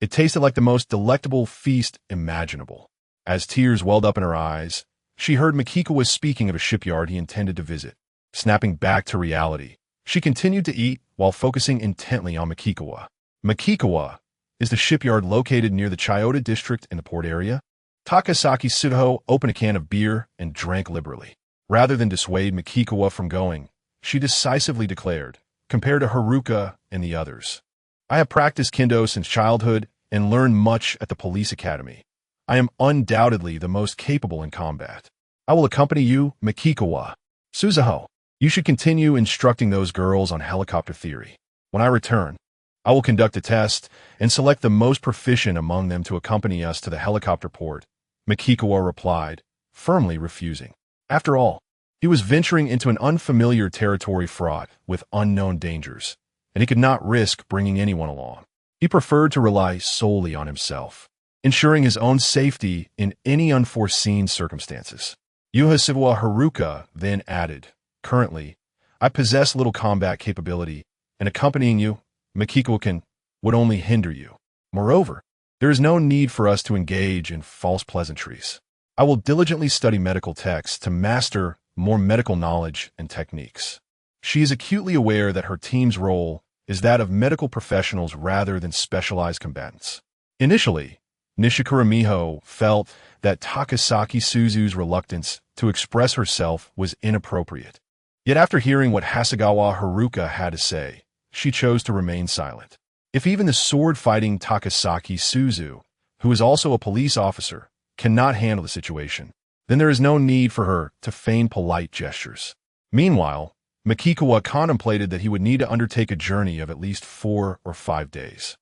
it tasted like the most delectable feast imaginable. As tears welled up in her eyes, she heard Makikawa speaking of a shipyard he intended to visit. Snapping back to reality, she continued to eat while focusing intently on Makikawa. Makikawa is the shipyard located near the Chiyoda district in the port area. Takasaki Sudaho opened a can of beer and drank liberally. Rather than dissuade Makikawa from going, she decisively declared, "Compared to Haruka and the others, I have practiced kendo since childhood and learned much at the police academy. I am undoubtedly the most capable in combat. I will accompany you, Makikawa. Suzaho, you should continue instructing those girls on helicopter theory. When I return, I will conduct a test and select the most proficient among them to accompany us to the helicopter port." Makikawa replied, firmly refusing. After all, he was venturing into an unfamiliar territory fraught with unknown dangers, and he could not risk bringing anyone along. He preferred to rely solely on himself, ensuring his own safety in any unforeseen circumstances. Yuhasiwa Haruka then added, "Currently, I possess little combat capability, and accompanying you, Makikawa, would only hinder you. Moreover, there is no need for us to engage in false pleasantries. I will diligently study medical texts to master more medical knowledge and techniques." She is acutely aware that her team's role is that of medical professionals rather than specialized combatants. Initially, Nishikura Miho felt that Takasaki Suzu's reluctance to express herself was inappropriate. Yet after hearing what Hasegawa Haruka had to say, she chose to remain silent. If even the sword-fighting Takasaki Suzu, who is also a police officer, cannot handle the situation, then there is no need for her to feign polite gestures. Meanwhile, Makikawa contemplated that he would need to undertake a journey of at least 4 or 5 days.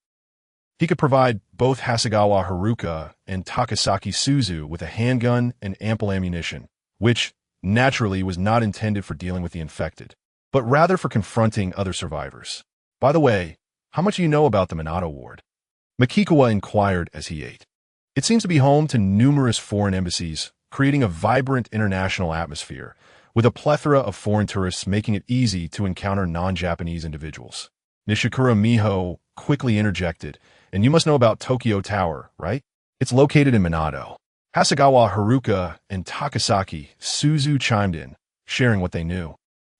He could provide both Hasegawa Haruka and Takasaki Suzu with a handgun and ample ammunition, which, naturally, was not intended for dealing with the infected, but rather for confronting other survivors. "By the way, how much do you know about the Minato ward?" Makikawa inquired as he ate. It seems to be home to numerous foreign embassies, creating a vibrant international atmosphere, with a plethora of foreign tourists making it easy to encounter non-Japanese individuals. Nishikura Miho quickly interjected, "And you must know about Tokyo Tower, right? It's located in Minato." Hasegawa Haruka and Takasaki Suzu chimed in, sharing what they knew.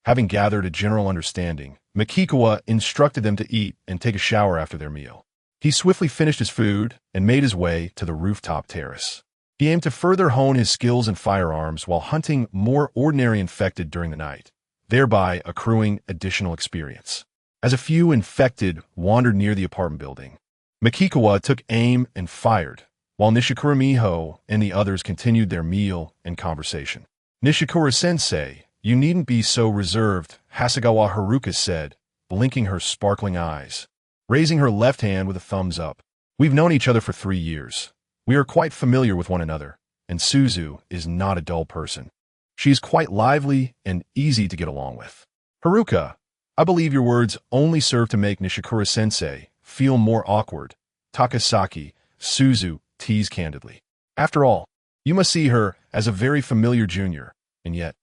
Having gathered a general understanding, Makikawa instructed them to eat and take a shower after their meal. He swiftly finished his food and made his way to the rooftop terrace. He aimed to further hone his skills in firearms while hunting more ordinary infected during the night, thereby accruing additional experience. As a few infected wandered near the apartment building, Makikawa took aim and fired, while Nishikura Miho and the others continued their meal and conversation. "Nishikura-sensei, you needn't be so reserved," Hasegawa Haruka said, blinking her sparkling eyes, raising her left hand with a thumbs up. "We've known each other for 3 years. We are quite familiar with one another, and Suzu is not a dull person. She is quite lively and easy to get along with." "Haruka, I believe your words only serve to make Nishikura-sensei feel more awkward," Takasaki Suzu teased candidly. "After all, you must see her as a very familiar junior, and yet,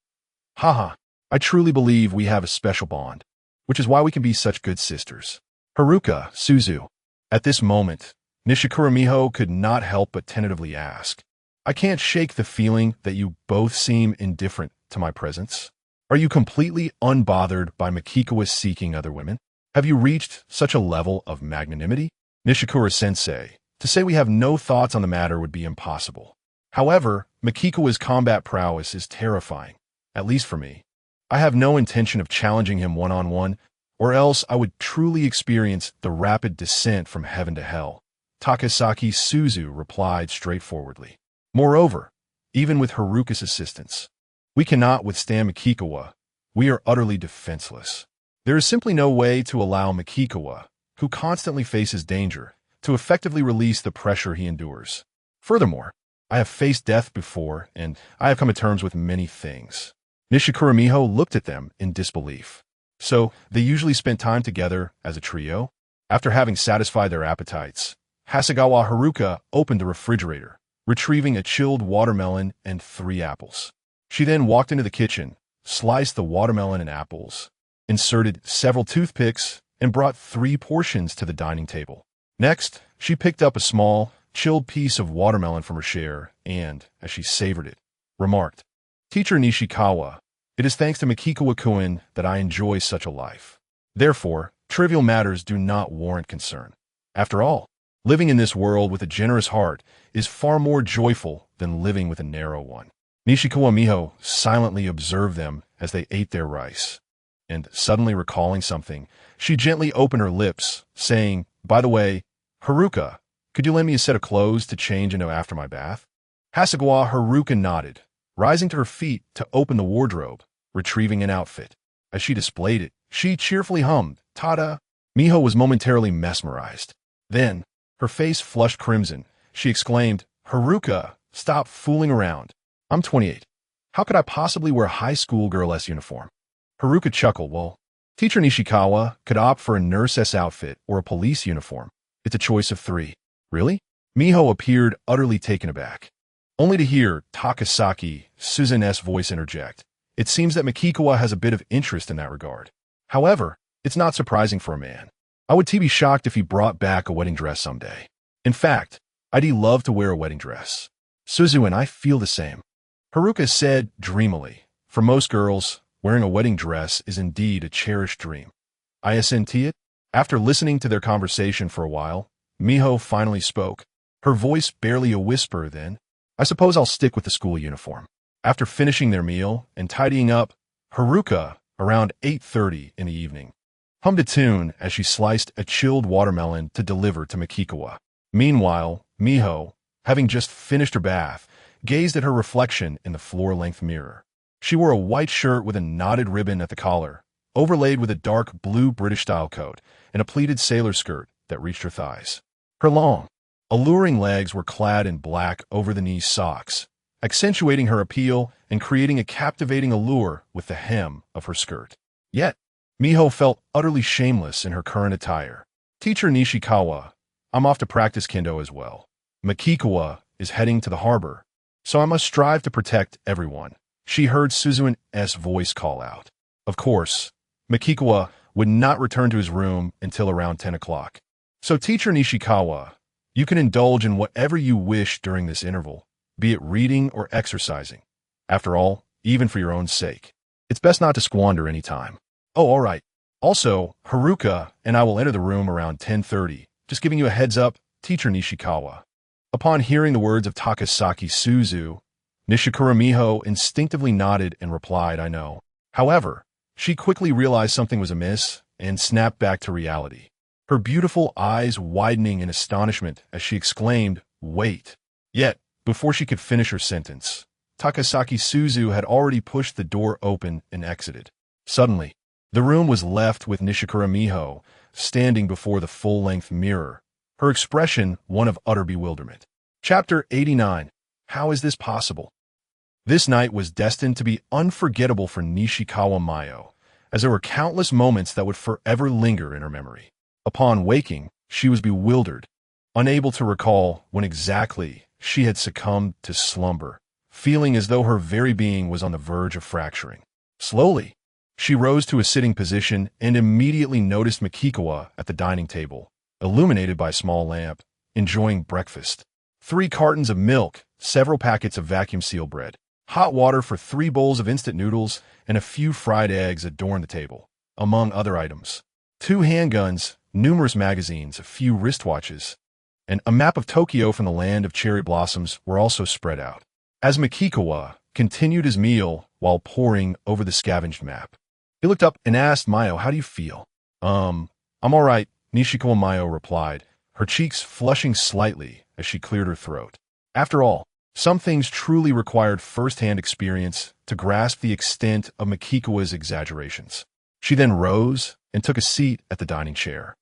haha, I truly believe we have a special bond, which is why we can be such good sisters." "Haruka, Suzu." At this moment, Nishikura Miho could not help but tentatively ask, "I can't shake the feeling that you both seem indifferent to my presence. Are you completely unbothered by Makikawa seeking other women? Have you reached such a level of magnanimity?" "Nishikura-sensei, to say we have no thoughts on the matter would be impossible. However, Makikawa's combat prowess is terrifying, at least for me. I have no intention of challenging him one-on-one, or else I would truly experience the rapid descent from heaven to hell," Takasaki Suzu replied straightforwardly. "Moreover, even with Haruka's assistance, we cannot withstand Makikawa. We are utterly defenseless. There is simply no way to allow Makikawa, who constantly faces danger, to effectively release the pressure he endures. Furthermore, I have faced death before, and I have come to terms with many things. Nishikura Miho looked at them in disbelief. So, they usually spent time together as a trio? After having satisfied their appetites, Hasegawa Haruka opened the refrigerator, retrieving a chilled watermelon and 3 apples. She then walked into the kitchen, sliced the watermelon and apples, inserted several toothpicks, and brought 3 portions to the dining table. Next, she picked up a small, chilled piece of watermelon from her share and, as she savored it, remarked, "Teacher Nishikawa, it is thanks to Makikawa-kun that I enjoy such a life. Therefore, trivial matters do not warrant concern. After all, living in this world with a generous heart is far more joyful than living with a narrow one." Nishikawa Miho silently observed them as they ate their rice, and suddenly recalling something, she gently opened her lips, saying, "By the way, Haruka, could you lend me a set of clothes to change into after my bath?" Hasegawa Haruka nodded, rising to her feet to open the wardrobe, retrieving an outfit. As she displayed it, she cheerfully hummed, "Ta-da!" Miho was momentarily mesmerized. Then, her face flushed crimson. She exclaimed, "Haruka, stop fooling around. I'm 28. How could I possibly wear a high school girl-esque uniform?" Haruka chuckled. "Well, Teacher Nishikawa could opt for a nurse-esque outfit or a police uniform. It's a choice of 3. Really?" Miho appeared utterly taken aback, only to hear Takasaki Suzune's voice interject. "It seems that Makikawa has a bit of interest in that regard. However, it's not surprising for a man. I would be shocked if he brought back a wedding dress someday. In fact, I'd love to wear a wedding dress. Suzu and I feel the same." Haruka said dreamily, "For most girls, wearing a wedding dress is indeed a cherished dream. I assent it." After listening to their conversation for a while, Miho finally spoke, her voice barely a whisper then, "I suppose I'll stick with the school uniform." After finishing their meal and tidying up, Haruka, around 8:30 in the evening, hummed a tune as she sliced a chilled watermelon to deliver to Makikawa. Meanwhile, Miho, having just finished her bath, gazed at her reflection in the floor-length mirror. She wore a white shirt with a knotted ribbon at the collar, overlaid with a dark blue British-style coat, and a pleated sailor skirt that reached her thighs. Her long, alluring legs were clad in black over-the-knee socks, accentuating her appeal and creating a captivating allure with the hem of her skirt. Yet, Miho felt utterly shameless in her current attire. "Teacher Nishikawa, I'm off to practice kendo as well. Makikawa is heading to the harbor, so I must strive to protect everyone," she heard Suzune's voice call out. Of course, Makikawa would not return to his room until around 10 o'clock. "So Teacher Nishikawa, you can indulge in whatever you wish during this interval, be it reading or exercising. After all, even for your own sake, it's best not to squander any time." "Oh, all right. Also, Haruka and I will enter the room around 10:30. Just giving you a heads up, Teacher Nishikawa." Upon hearing the words of Takasaki Suzu, Nishikura Miho instinctively nodded and replied, "I know." However, she quickly realized something was amiss and snapped back to reality, her beautiful eyes widening in astonishment as she exclaimed, "Wait." Yet, before she could finish her sentence, Takasaki Suzu had already pushed the door open and exited. Suddenly, the room was left with Nishikura Miho standing before the full-length mirror, her expression one of utter bewilderment. Chapter 89. How is this possible? This night was destined to be unforgettable for Nishikawa Miho, as there were countless moments that would forever linger in her memory. Upon waking, she was bewildered, unable to recall when exactly she had succumbed to slumber, feeling as though her very being was on the verge of fracturing. Slowly, she rose to a sitting position and immediately noticed Makikawa at the dining table, illuminated by a small lamp, enjoying breakfast. 3 cartons of milk, several packets of vacuum-sealed bread, hot water for 3 bowls of instant noodles, and a few fried eggs adorned the table, among other items. 2 handguns, numerous magazines, a few wristwatches, and a map of Tokyo from the land of cherry blossoms were also spread out. As Makikawa continued his meal while poring over the scavenged map, he looked up and asked Miho, "How do you feel?" I'm all right," Nishikawa Miho replied, her cheeks flushing slightly as she cleared her throat. After all, some things truly required first-hand experience to grasp the extent of Makikawa's exaggerations. She then rose and took a seat at the dining chair,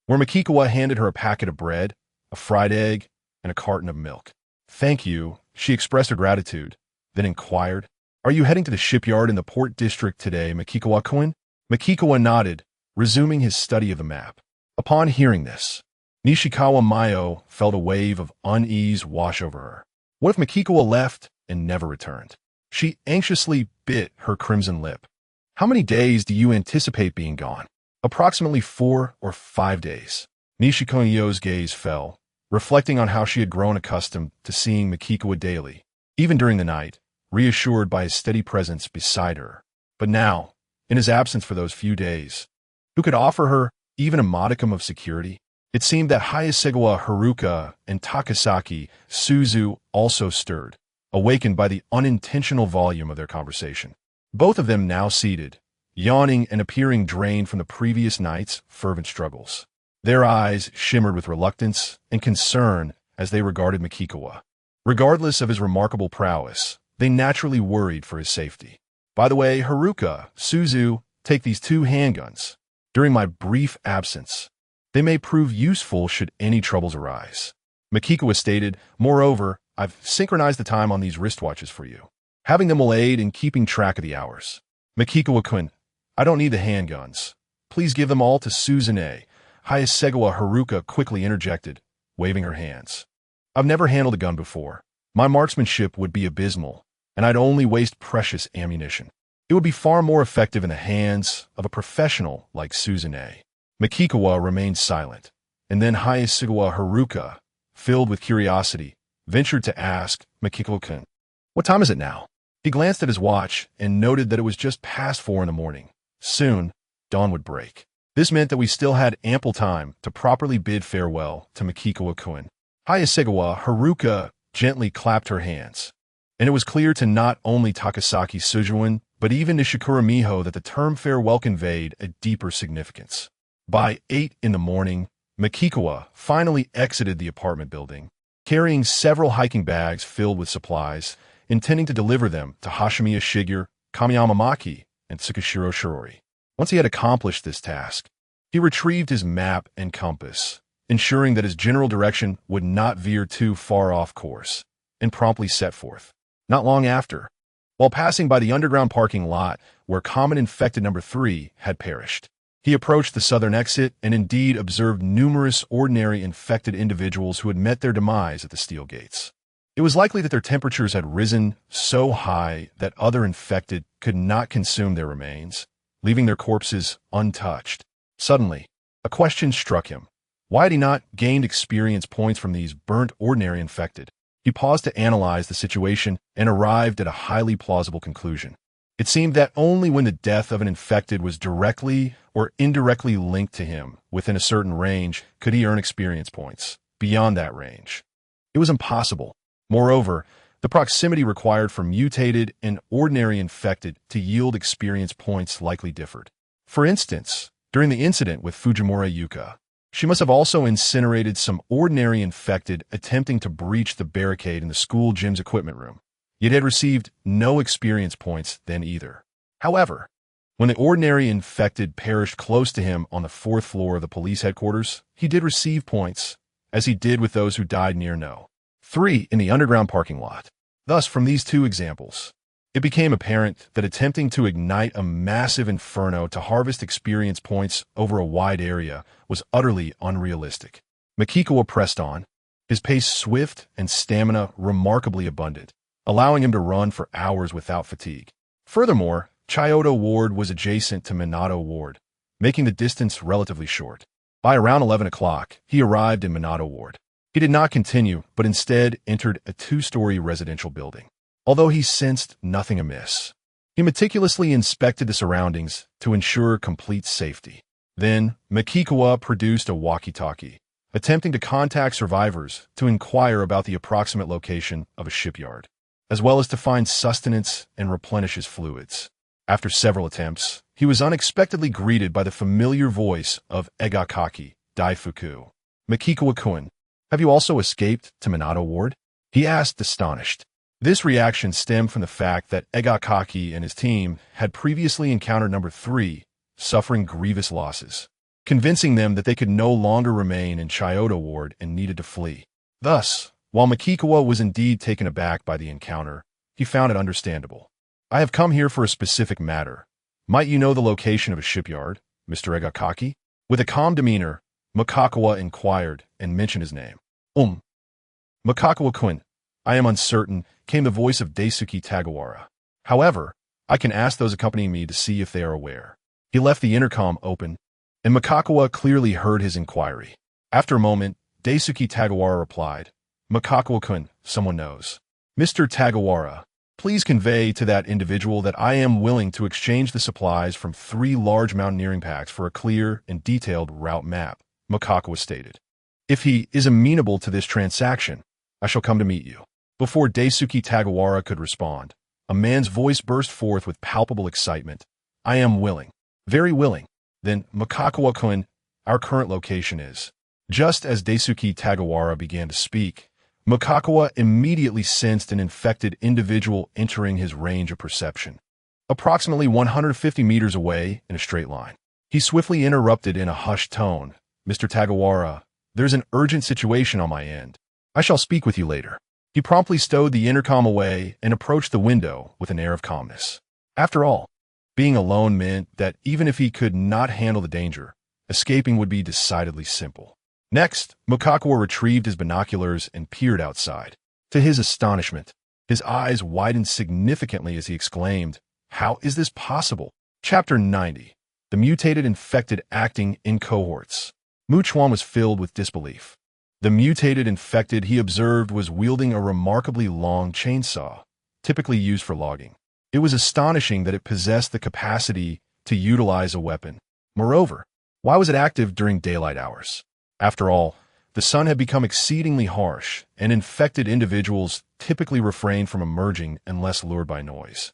where Makikawa handed her a packet of bread, a fried egg, and a carton of milk. "Thank you," she expressed her gratitude, then inquired, Are you heading to the shipyard in the port district today, Makikawa-kun? Makikawa nodded, resuming his study of the map. Upon hearing this, Nishikawa Mayo felt a wave of unease wash over her. What if Makikawa left and never returned? She anxiously bit her crimson lip. How many days do you anticipate being gone? Approximately 4 or 5 days. Nishikawa's gaze fell, reflecting on how she had grown accustomed to seeing Makikawa daily, even during the night, reassured by his steady presence beside her. But now, in his absence for those few days, who could offer her even a modicum of security? It seemed that Hayasegawa Haruka and Takasaki Suzu also stirred, awakened by the unintentional volume of their conversation. Both of them now seated, yawning and appearing drained from the previous night's fervent struggles. Their eyes shimmered with reluctance and concern as they regarded Makikawa. Regardless of his remarkable prowess, they naturally worried for his safety. By the way, Haruka, Suzu, take these 2 handguns. During my brief absence, they may prove useful should any troubles arise. Makikawa stated, moreover, I've synchronized the time on these wristwatches for you. Having them will aid in keeping track of the hours. Makikawa-kun, I don't need the handguns. Please give them all to Suzune. Hayasegawa Haruka quickly interjected, waving her hands. I've never handled a gun before. My marksmanship would be abysmal, and I'd only waste precious ammunition. It would be far more effective in the hands of a professional like Suzune. Makikawa remained silent, and then Hayasegawa Haruka, filled with curiosity, ventured to ask Makikawa-kun, what time is it now? He glanced at his watch and noted that it was just past 4 in the morning. Soon, dawn would break. This meant that we still had ample time to properly bid farewell to Makikawa-kun. Hayasegawa Haruka gently clapped her hands, and it was clear to not only Takasaki Sujuin, but even to Shikura Miho that the term farewell conveyed a deeper significance. By 8 in the morning, Makikawa finally exited the apartment building, carrying several hiking bags filled with supplies, intending to deliver them to Hashimiya Shigeru, Kamiyama Maki, and Tsukishiro Shirori. Once he had accomplished this task, he retrieved his map and compass, ensuring that his general direction would not veer too far off course, and promptly set forth. Not long after, while passing by the underground parking lot where common infected number 3 had perished, he approached the southern exit and indeed observed numerous ordinary infected individuals who had met their demise at the steel gates. It was likely that their temperatures had risen so high that other infected could not consume their remains, leaving their corpses untouched. Suddenly, a question struck him. Why had he not gained experience points from these burnt ordinary infected? He paused to analyze the situation and arrived at a highly plausible conclusion. It seemed that only when the death of an infected was directly or indirectly linked to him within a certain range could he earn experience points. Beyond that range, it was impossible. Moreover, the proximity required for mutated and ordinary infected to yield experience points likely differed. For instance, during the incident with Fujimura Yuka, she must have also incinerated some ordinary infected attempting to breach the barricade in the school gym's equipment room, yet had received no experience points then either. However, when the ordinary infected perished close to him on the 4th floor of the police headquarters, he did receive points, as he did with those who died near No. 3 in the underground parking lot. Thus, from these 2 examples, it became apparent that attempting to ignite a massive inferno to harvest experience points over a wide area was utterly unrealistic. Makikawa pressed on, his pace swift and stamina remarkably abundant, allowing him to run for hours without fatigue. Furthermore, Chiyoda Ward was adjacent to Minato Ward, making the distance relatively short. By around 11 o'clock, he arrived in Minato Ward. He did not continue, but instead entered a 2-story residential building. Although he sensed nothing amiss, he meticulously inspected the surroundings to ensure complete safety. Then, Makikawa produced a walkie-talkie, attempting to contact survivors to inquire about the approximate location of a shipyard, as well as to find sustenance and replenish his fluids. After several attempts, he was unexpectedly greeted by the familiar voice of Egakaki Daifuku. Makikawa-kun, have you also escaped to Minato Ward? He asked, astonished. This reaction stemmed from the fact that Egakaki and his team had previously encountered number 3, suffering grievous losses, convincing them that they could no longer remain in Chiyoda Ward and needed to flee. Thus, while Makikawa was indeed taken aback by the encounter, he found it understandable. I have come here for a specific matter. Might you know the location of a shipyard, Mr. Egakaki? With a calm demeanor, Mukakawa inquired and mentioned his name. Mukakawa-kun, I am uncertain, came the voice of Daisuke Tagawara. However, I can ask those accompanying me to see if they are aware. He left the intercom open, and Mukakawa clearly heard his inquiry. After a moment, Daisuke Tagawara replied, Mukakawa-kun, someone knows. Mr. Tagawara, please convey to that individual that I am willing to exchange the supplies from 3 large mountaineering packs for a clear and detailed route map, Mukakawa stated. If he is amenable to this transaction, I shall come to meet you. Before Daisuke Tagawara could respond, a man's voice burst forth with palpable excitement. I am willing. Very willing. Then, Mukakawa-kun, our current location is. Just as Daisuke Tagawara began to speak, Mukakawa immediately sensed an infected individual entering his range of perception. Approximately 150 meters away in a straight line. He swiftly interrupted in a hushed tone. Mr. Tagawara, there's an urgent situation on my end. I shall speak with you later. He promptly stowed the intercom away and approached the window with an air of calmness. After all, being alone meant that even if he could not handle the danger, escaping would be decidedly simple. Next, Mukakawa retrieved his binoculars and peered outside. To his astonishment, his eyes widened significantly as he exclaimed, How is this possible? Chapter 90. The Mutated Infected Acting in Cohorts. Chuan was filled with disbelief. The mutated infected he observed was wielding a remarkably long chainsaw, typically used for logging. It was astonishing that it possessed the capacity to utilize a weapon. Moreover, why was it active during daylight hours? After all, the sun had become exceedingly harsh, and infected individuals typically refrained from emerging unless lured by noise.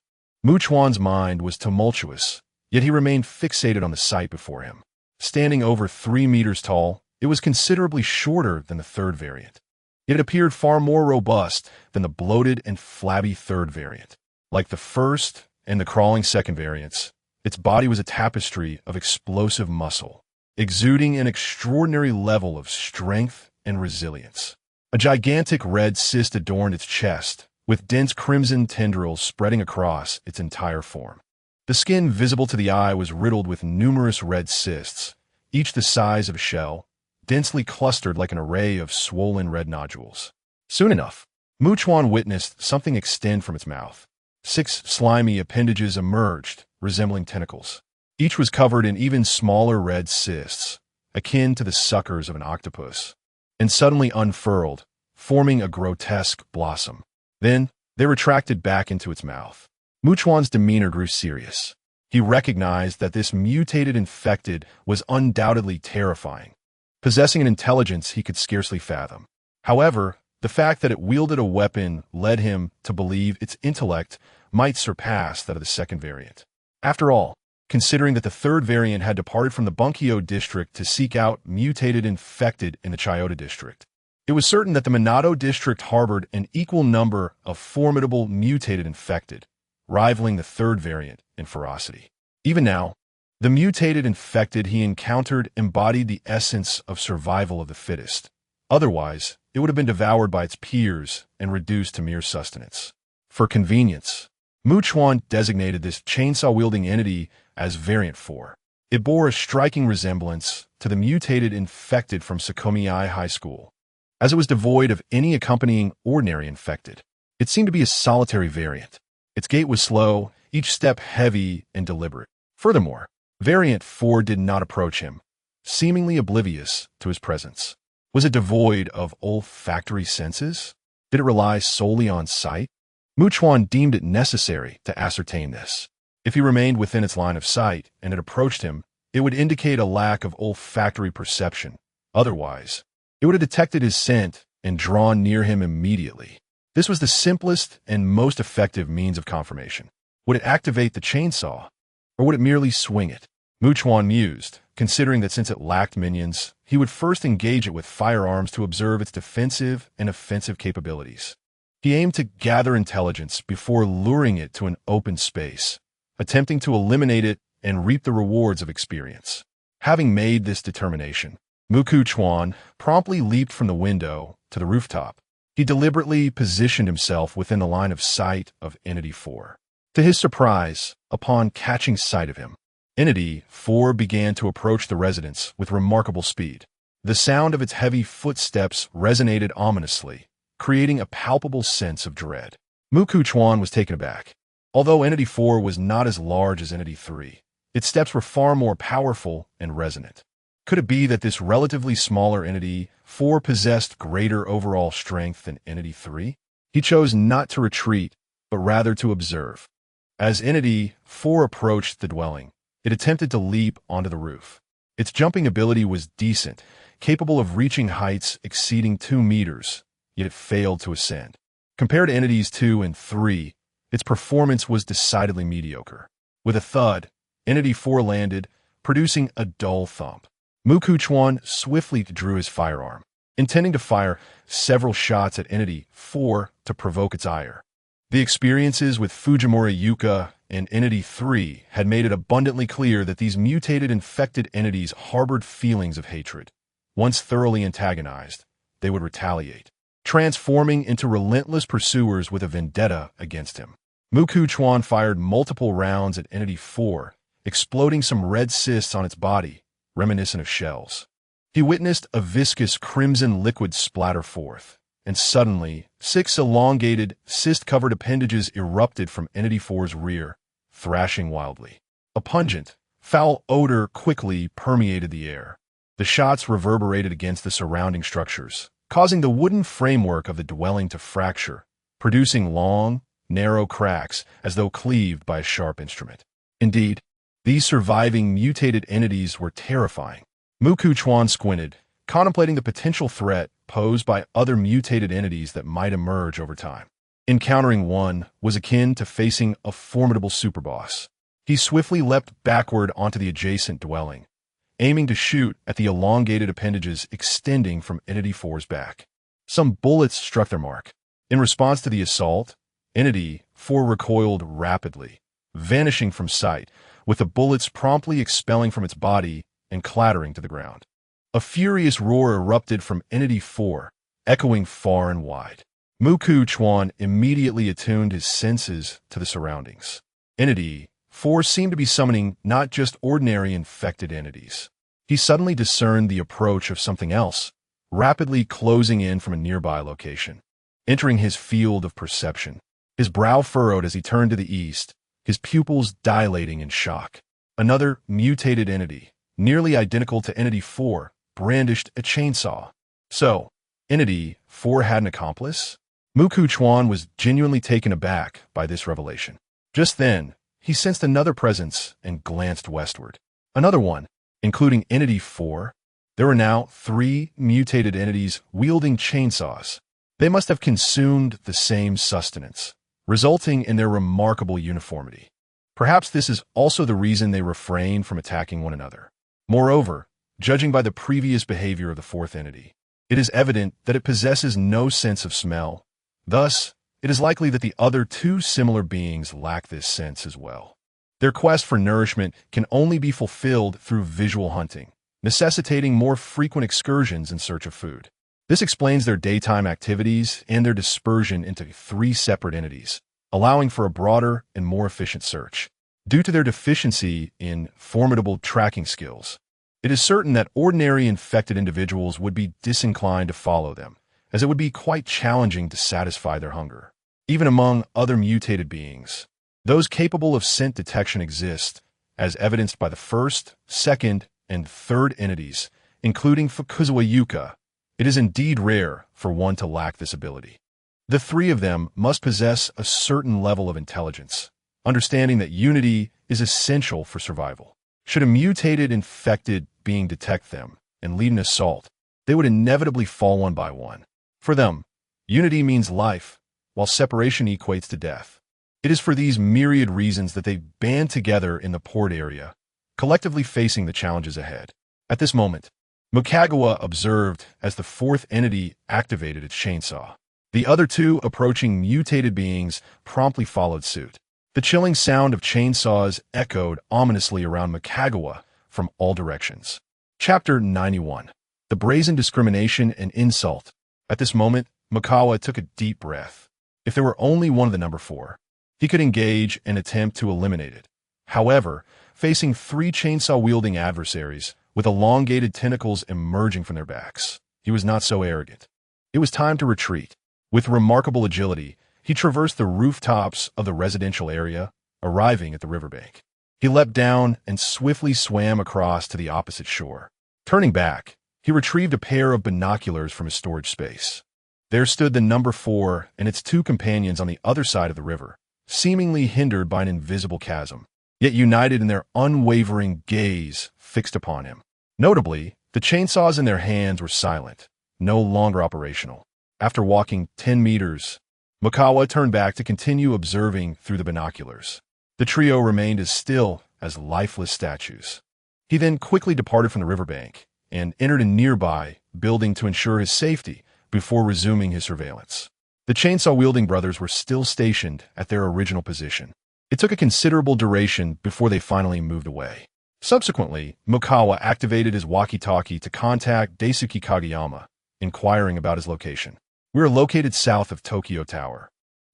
Chuan's mind was tumultuous, yet he remained fixated on the sight before him. Standing over 3 meters tall, it was considerably shorter than the third variant. It appeared far more robust than the bloated and flabby third variant. Like the first and the crawling second variants, its body was a tapestry of explosive muscle, exuding an extraordinary level of strength and resilience. A gigantic red cyst adorned its chest, with dense crimson tendrils spreading across its entire form. The skin visible to the eye was riddled with numerous red cysts, each the size of a shell, densely clustered like an array of swollen red nodules. Soon enough, Chuan witnessed something extend from its mouth. 6 slimy appendages emerged, resembling tentacles. Each was covered in even smaller red cysts, akin to the suckers of an octopus, and suddenly unfurled, forming a grotesque blossom. Then, they retracted back into its mouth. Chuan's demeanor grew serious. He recognized that this mutated infected was undoubtedly terrifying, possessing an intelligence he could scarcely fathom. However, the fact that it wielded a weapon led him to believe its intellect might surpass that of the second variant. After all, considering that the third variant had departed from the Bunkyo district to seek out mutated infected in the Chiyoda district, it was certain that the Minato district harbored an equal number of formidable mutated infected, rivaling the third variant in ferocity. Even now, the mutated infected he encountered embodied the essence of survival of the fittest. Otherwise, it would have been devoured by its peers and reduced to mere sustenance. For convenience, Chuan designated this chainsaw-wielding entity as Variant 4. It bore a striking resemblance to the mutated infected from Sakomei High School, as it was devoid of any accompanying ordinary infected. It seemed to be a solitary variant. Its gait was slow, each step heavy and deliberate. Furthermore, Variant 4 did not approach him, seemingly oblivious to his presence. Was it devoid of olfactory senses? Did it rely solely on sight? Chuan deemed it necessary to ascertain this. If he remained within its line of sight and it approached him, it would indicate a lack of olfactory perception. Otherwise, it would have detected his scent and drawn near him immediately. This was the simplest and most effective means of confirmation. Would it activate the chainsaw, or would it merely swing it? Chuan mused, considering that since it lacked minions, he would first engage it with firearms to observe its defensive and offensive capabilities. He aimed to gather intelligence before luring it to an open space, attempting to eliminate it and reap the rewards of experience. Having made this determination, Chuan promptly leaped from the window to the rooftop. He deliberately positioned himself within the line of sight of Entity 4. To his surprise, upon catching sight of him, Entity 4 began to approach the residence with remarkable speed. The sound of its heavy footsteps resonated ominously, creating a palpable sense of dread. Chuan was taken aback. Although Entity 4 was not as large as Entity 3, its steps were far more powerful and resonant. Could it be that this relatively smaller Entity 4 possessed greater overall strength than Entity 3? He chose not to retreat, but rather to observe. As Entity 4 approached the dwelling, it attempted to leap onto the roof. Its jumping ability was decent, capable of reaching heights exceeding 2 meters, yet it failed to ascend. Compared to Entities 2 and 3, its performance was decidedly mediocre. With a thud, Entity 4 landed, producing a dull thump. Chuan swiftly drew his firearm, intending to fire several shots at Entity 4 to provoke its ire. The experiences with Fujimura Yuka and Entity 3 had made it abundantly clear that these mutated infected entities harbored feelings of hatred. Once thoroughly antagonized, they would retaliate, transforming into relentless pursuers with a vendetta against him. Chuan fired multiple rounds at Entity 4, exploding some red cysts on its body, reminiscent of shells. He witnessed a viscous crimson liquid splatter forth, and suddenly, 6 elongated, cyst-covered appendages erupted from Entity 4's rear, thrashing wildly. A pungent, foul odor quickly permeated the air. The shots reverberated against the surrounding structures, causing the wooden framework of the dwelling to fracture, producing long, narrow cracks as though cleaved by a sharp instrument. Indeed, these surviving mutated entities were terrifying. Chuan squinted, contemplating the potential threat posed by other mutated entities that might emerge over time. Encountering one was akin to facing a formidable superboss. He swiftly leapt backward onto the adjacent dwelling, aiming to shoot at the elongated appendages extending from Entity 4's back. Some bullets struck their mark. In response to the assault, Entity 4 recoiled rapidly, vanishing from sight, with the bullets promptly expelling from its body and clattering to the ground. A furious roar erupted from Entity 4, echoing far and wide. Chuan immediately attuned his senses to the surroundings. Entity 4 seemed to be summoning not just ordinary infected entities. He suddenly discerned the approach of something else, rapidly closing in from a nearby location. Entering his field of perception, his brow furrowed as he turned to the east, his pupils dilating in shock. Another mutated entity, nearly identical to Entity 4, brandished a chainsaw. So, Entity 4 had an accomplice? Chuan was genuinely taken aback by this revelation. Just then, he sensed another presence and glanced westward. Another one, including Entity 4. There were now 3 mutated entities wielding chainsaws. They must have consumed the same sustenance, resulting in their remarkable uniformity. Perhaps this is also the reason they refrain from attacking one another. Moreover, judging by the previous behavior of the 4th entity, it is evident that it possesses no sense of smell. Thus, it is likely that the other 2 similar beings lack this sense as well. Their quest for nourishment can only be fulfilled through visual hunting, necessitating more frequent excursions in search of food. This explains their daytime activities and their dispersion into 3 separate entities, allowing for a broader and more efficient search. Due to their deficiency in formidable tracking skills, it is certain that ordinary infected individuals would be disinclined to follow them, as it would be quite challenging to satisfy their hunger. Even among other mutated beings, those capable of scent detection exist, as evidenced by the 1st, 2nd, and 3rd entities, including Fukuzawa Yuka. It is indeed rare for one to lack this ability. The 3 of them must possess a certain level of intelligence, understanding that unity is essential for survival. Should a mutated infected being detect them and lead an assault, they would inevitably fall one by one. For them, unity means life, while separation equates to death. It is for these myriad reasons that they band together in the port area, collectively facing the challenges ahead. At this moment, Mukagawa observed as the 4th entity activated its chainsaw. The other 2 approaching mutated beings promptly followed suit. The chilling sound of chainsaws echoed ominously around Mukagawa from all directions. Chapter 91. The Brazen Discrimination and Insult. At this moment, Mukagawa took a deep breath. If there were only one of the number 4, he could engage and attempt to eliminate it. However, facing 3 chainsaw-wielding adversaries with elongated tentacles emerging from their backs, he was not so arrogant. It was time to retreat. With remarkable agility, he traversed the rooftops of the residential area, arriving at the riverbank. He leapt down and swiftly swam across to the opposite shore. Turning back, he retrieved a pair of binoculars from his storage space. There stood the number 4 and its 2 companions on the other side of the river, seemingly hindered by an invisible chasm, yet united in their unwavering gaze fixed upon him. Notably, the chainsaws in their hands were silent, no longer operational. After walking 10 meters, Mikawa turned back to continue observing through the binoculars. The trio remained as still as lifeless statues. He then quickly departed from the riverbank and entered a nearby building to ensure his safety before resuming his surveillance. The chainsaw-wielding brothers were still stationed at their original position. It took a considerable duration before they finally moved away. Subsequently, Mikawa activated his walkie-talkie to contact Daisuke Kageyama, inquiring about his location. "We are located south of Tokyo Tower."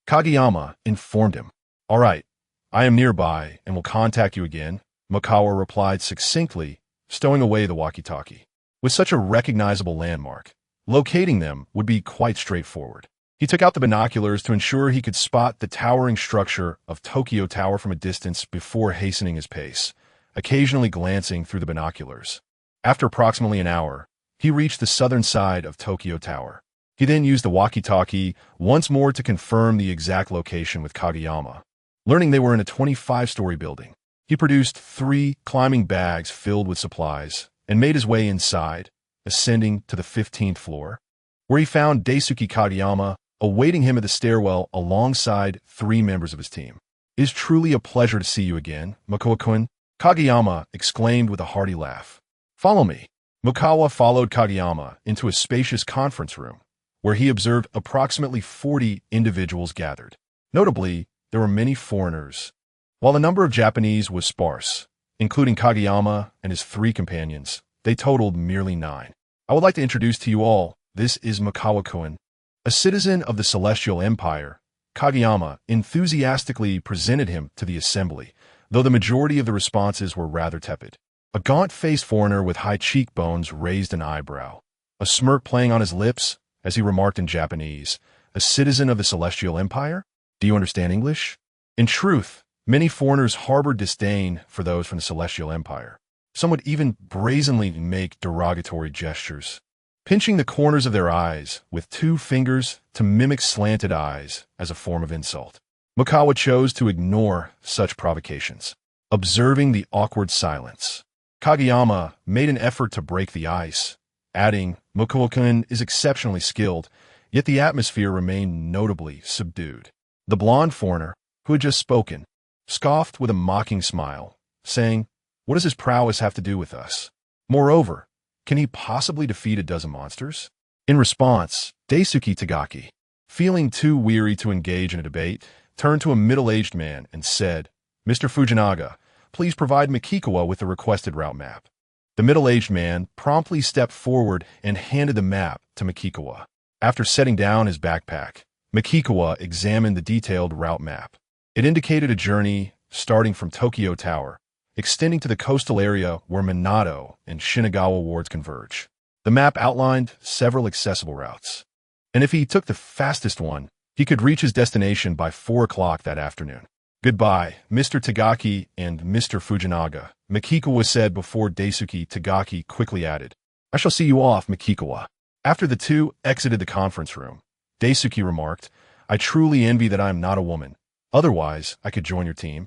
Kageyama informed him. "All right, I am nearby and will contact you again," Mikawa replied succinctly, stowing away the walkie-talkie. With such a recognizable landmark, locating them would be quite straightforward. He took out the binoculars to ensure he could spot the towering structure of Tokyo Tower from a distance before hastening his pace, occasionally glancing through the binoculars. After approximately an hour, he reached the southern side of Tokyo Tower. He then used the walkie-talkie once more to confirm the exact location with Kageyama. Learning they were in a 25-story building, he produced 3 climbing bags filled with supplies and made his way inside, ascending to the 15th floor, where he found Daisuke Kageyama awaiting him at the stairwell alongside 3 members of his team. "It is truly a pleasure to see you again, Mikawa-kun," Kageyama exclaimed with a hearty laugh. "Follow me." Mikawa followed Kageyama into a spacious conference room, where he observed approximately 40 individuals gathered. Notably, there were many foreigners, while the number of Japanese was sparse. Including Kageyama and his 3 companions, they totaled merely 9. "I would like to introduce to you all, this is Mikawa-kun, a citizen of the Celestial Empire." Kageyama enthusiastically presented him to the assembly, though the majority of the responses were rather tepid. A gaunt-faced foreigner with high cheekbones raised an eyebrow, a smirk playing on his lips as he remarked in Japanese, "A citizen of the Celestial Empire? Do you understand English?" In truth, many foreigners harbored disdain for those from the Celestial Empire. Some would even brazenly make derogatory gestures, pinching the corners of their eyes with 2 fingers to mimic slanted eyes as a form of insult. Mikawa chose to ignore such provocations, observing the awkward silence. Kageyama made an effort to break the ice, adding, "Mikawa-kun is exceptionally skilled," yet the atmosphere remained notably subdued. The blonde foreigner, who had just spoken, scoffed with a mocking smile, saying, "What does his prowess have to do with us? Moreover, can he possibly defeat a dozen monsters?" In response, Daisuke Tagaki, feeling too weary to engage in a debate, turned to a middle-aged man and said, "Mr. Fujinaga, please provide Mikikawa with the requested route map." The middle-aged man promptly stepped forward and handed the map to Mikikawa. After setting down his backpack, Mikikawa examined the detailed route map. It indicated a journey starting from Tokyo Tower, extending to the coastal area where Minato and Shinagawa wards converge. The map outlined several accessible routes, and if he took the fastest one, he could reach his destination by 4 o'clock that afternoon. "Goodbye, Mr. Tagaki and Mr. Fujinaga," Mikikawa said before Daisuke Tagaki quickly added, "I shall see you off, Mikikawa." After the 2 exited the conference room, Daisuke remarked, "I truly envy that I am not a woman. Otherwise, I could join your team."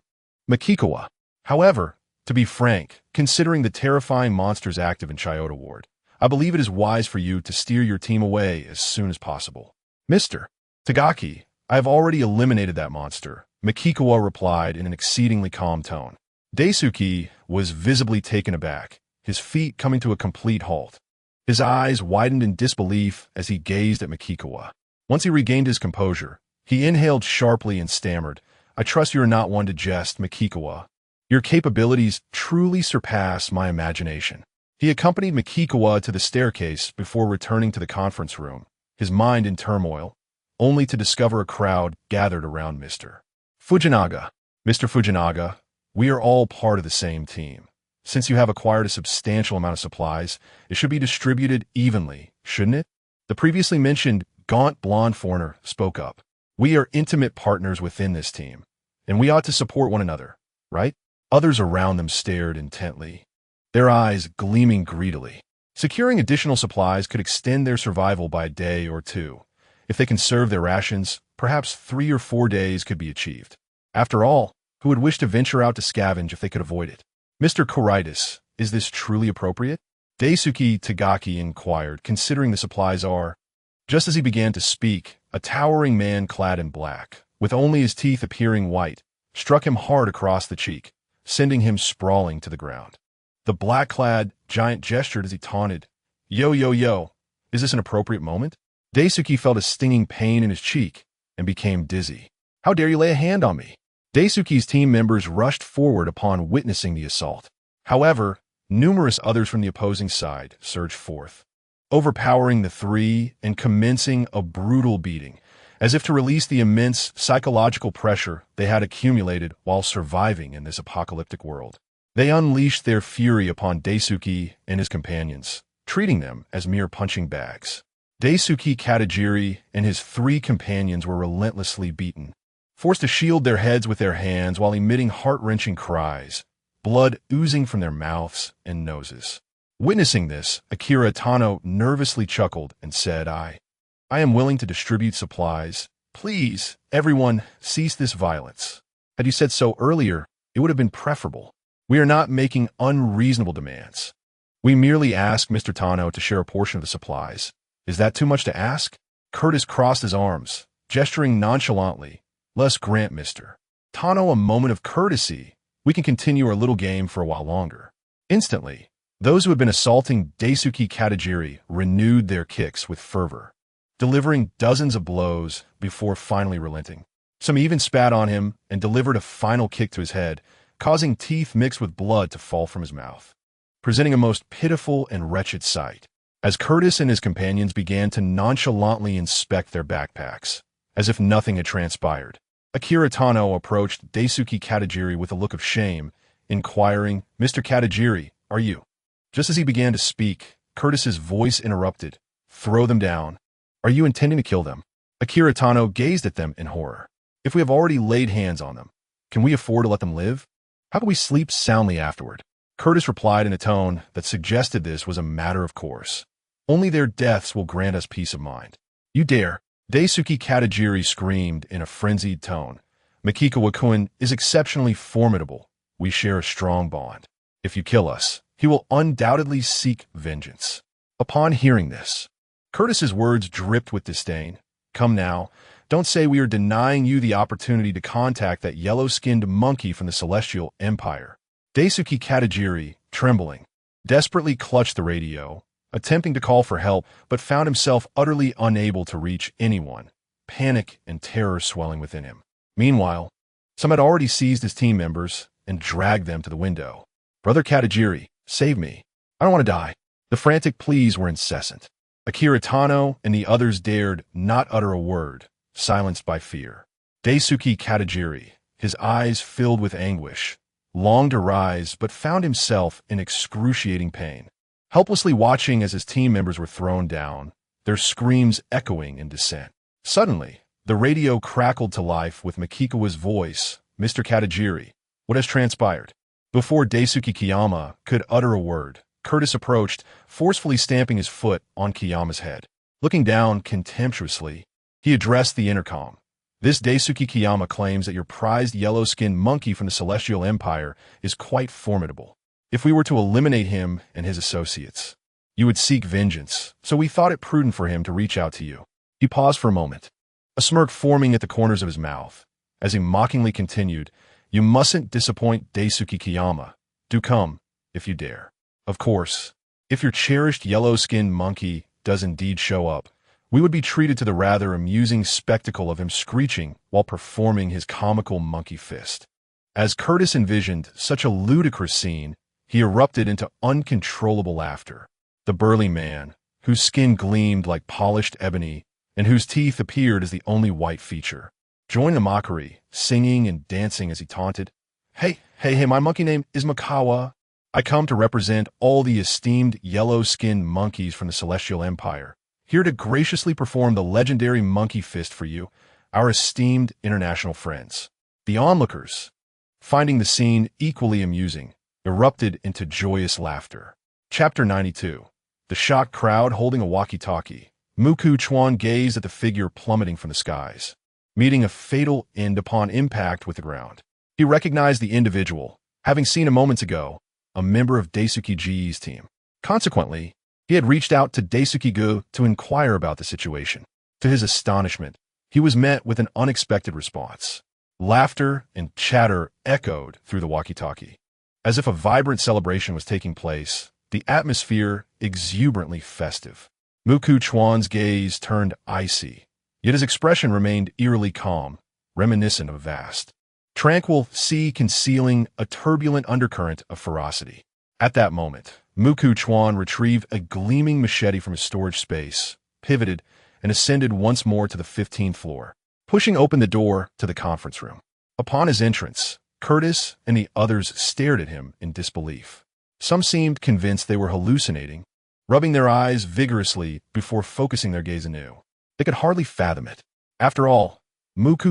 Mikikawa, however, to be frank, considering the terrifying monsters active in Chiyoda Ward, I believe it is wise for you to steer your team away as soon as possible. "Mr. Tagaki, I have already eliminated that monster," Mikikawa replied in an exceedingly calm tone. Daisuke was visibly taken aback, his feet coming to a complete halt. His eyes widened in disbelief as he gazed at Mikikawa. Once he regained his composure, he inhaled sharply and stammered, "I trust you are not one to jest, Mikikawa. Your capabilities truly surpass my imagination." He accompanied Mikikawa to the staircase before returning to the conference room, his mind in turmoil, only to discover a crowd gathered around Mr. Fujinaga. Mr. Fujinaga, we are all part of the same team. Since you have acquired a substantial amount of supplies, it should be distributed evenly, shouldn't it? The previously mentioned gaunt blonde foreigner spoke up. We are intimate partners within this team, and we ought to support one another, right? Others around them stared intently, their eyes gleaming greedily. Securing additional supplies could extend their survival by a day or two. If they conserve their rations, perhaps 3 or 4 days could be achieved. After all, who would wish to venture out to scavenge if they could avoid it? Mr. Koritis, is this truly appropriate? Daisuke Tagaki inquired, considering the supplies are. Just as he began to speak, a towering man clad in black, with only his teeth appearing white, struck him hard across the cheek, sending him sprawling to the ground. The black-clad giant gestured as he taunted, "Yo, yo, yo, is this an appropriate moment?" Daisuke felt a stinging pain in his cheek and became dizzy. "How dare you lay a hand on me?" Daisuke's team members rushed forward upon witnessing the assault. However, numerous others from the opposing side surged forth, overpowering the three and commencing a brutal beating, as if to release the immense psychological pressure they had accumulated while surviving in this apocalyptic world. They unleashed their fury upon Daisuke and his companions, treating them as mere punching bags. Daisuke Katajiri and his 3 companions were relentlessly beaten, forced to shield their heads with their hands while emitting heart-wrenching cries, blood oozing from their mouths and noses. Witnessing this, Akira Tano nervously chuckled and said, I am willing to distribute supplies. Please, everyone, cease this violence. Had you said so earlier, it would have been preferable. We are not making unreasonable demands. We merely ask Mr. Tano to share a portion of the supplies. Is that too much to ask? Curtis crossed his arms, gesturing nonchalantly. Let's grant Mr. Tano a moment of courtesy. We can continue our little game for a while longer. Instantly, those who had been assaulting Daisuke Katajiri renewed their kicks with fervor, delivering dozens of blows before finally relenting. Some even spat on him and delivered a final kick to his head, causing teeth mixed with blood to fall from his mouth, presenting a most pitiful and wretched sight. As Curtis and his companions began to nonchalantly inspect their backpacks, as if nothing had transpired, Akira Tano approached Daisuke Katajiri with a look of shame, inquiring, Mr. Katajiri, are you? Just as he began to speak, Curtis's voice interrupted. Throw them down. Are you intending to kill them? Akira Tano gazed at them in horror. If we have already laid hands on them, can we afford to let them live? How can we sleep soundly afterward? Curtis replied in a tone that suggested this was a matter of course. Only their deaths will grant us peace of mind. You dare! Daisuke Katajiri screamed in a frenzied tone. Mikikawa-kun is exceptionally formidable. We share a strong bond. If you kill us, he will undoubtedly seek vengeance. Upon hearing this, Curtis's words dripped with disdain. Come now, don't say we are denying you the opportunity to contact that yellow-skinned monkey from the Celestial Empire. Daisuke Katajiri, trembling, desperately clutched the radio, attempting to call for help, but found himself utterly unable to reach anyone, panic and terror swelling within him. Meanwhile, some had already seized his team members and dragged them to the window. Brother Katajiri, save me. I don't want to die. The frantic pleas were incessant. Akira Tano and the others dared not utter a word, silenced by fear. Daisuke Katajiri, his eyes filled with anguish, longed to rise but found himself in excruciating pain, helplessly watching as his team members were thrown down, their screams echoing in dissent. Suddenly, the radio crackled to life with Mikikawa's voice. Mr. Katajiri, what has transpired? Before Daisuke Kiyama could utter a word, Curtis approached, forcefully stamping his foot on Kiyama's head. Looking down contemptuously, he addressed the intercom. This Daisuke Kiyama claims that your prized yellow-skinned monkey from the Celestial Empire is quite formidable. If we were to eliminate him and his associates, you would seek vengeance, so we thought it prudent for him to reach out to you. He paused for a moment, a smirk forming at the corners of his mouth, as he mockingly continued, You mustn't disappoint Daisuke Kiyama. Do come, if you dare. Of course, if your cherished yellow-skinned monkey does indeed show up, we would be treated to the rather amusing spectacle of him screeching while performing his comical monkey fist. As Curtis envisioned such a ludicrous scene, he erupted into uncontrollable laughter. The burly man, whose skin gleamed like polished ebony and whose teeth appeared as the only white feature, joined the mockery, singing and dancing as he taunted. Hey, my monkey name is Makawa. I come to represent all the esteemed yellow-skinned monkeys from the Celestial Empire, here to graciously perform the legendary monkey fist for you, our esteemed international friends. The onlookers, finding the scene equally amusing, erupted into joyous laughter. Chapter 92. The shocked crowd holding a walkie-talkie. Chuan gazed at the figure plummeting from the skies, meeting a fatal end upon impact with the ground. He recognized the individual, having seen a moments ago, a member of Daisuke-ji's team. Consequently, he had reached out to Daisuke-gu to inquire about the situation. To his astonishment, he was met with an unexpected response. Laughter and chatter echoed through the walkie-talkie. As if a vibrant celebration was taking place, the atmosphere exuberantly festive. Chuan's gaze turned icy, yet his expression remained eerily calm, reminiscent of a vast, tranquil sea concealing a turbulent undercurrent of ferocity. At that moment, Chuan retrieved a gleaming machete from his storage space, pivoted, and ascended once more to the 15th floor, pushing open the door to the conference room. Upon his entrance, Curtis and the others stared at him in disbelief. Some seemed convinced they were hallucinating, rubbing their eyes vigorously before focusing their gaze anew. They could hardly fathom it. After all,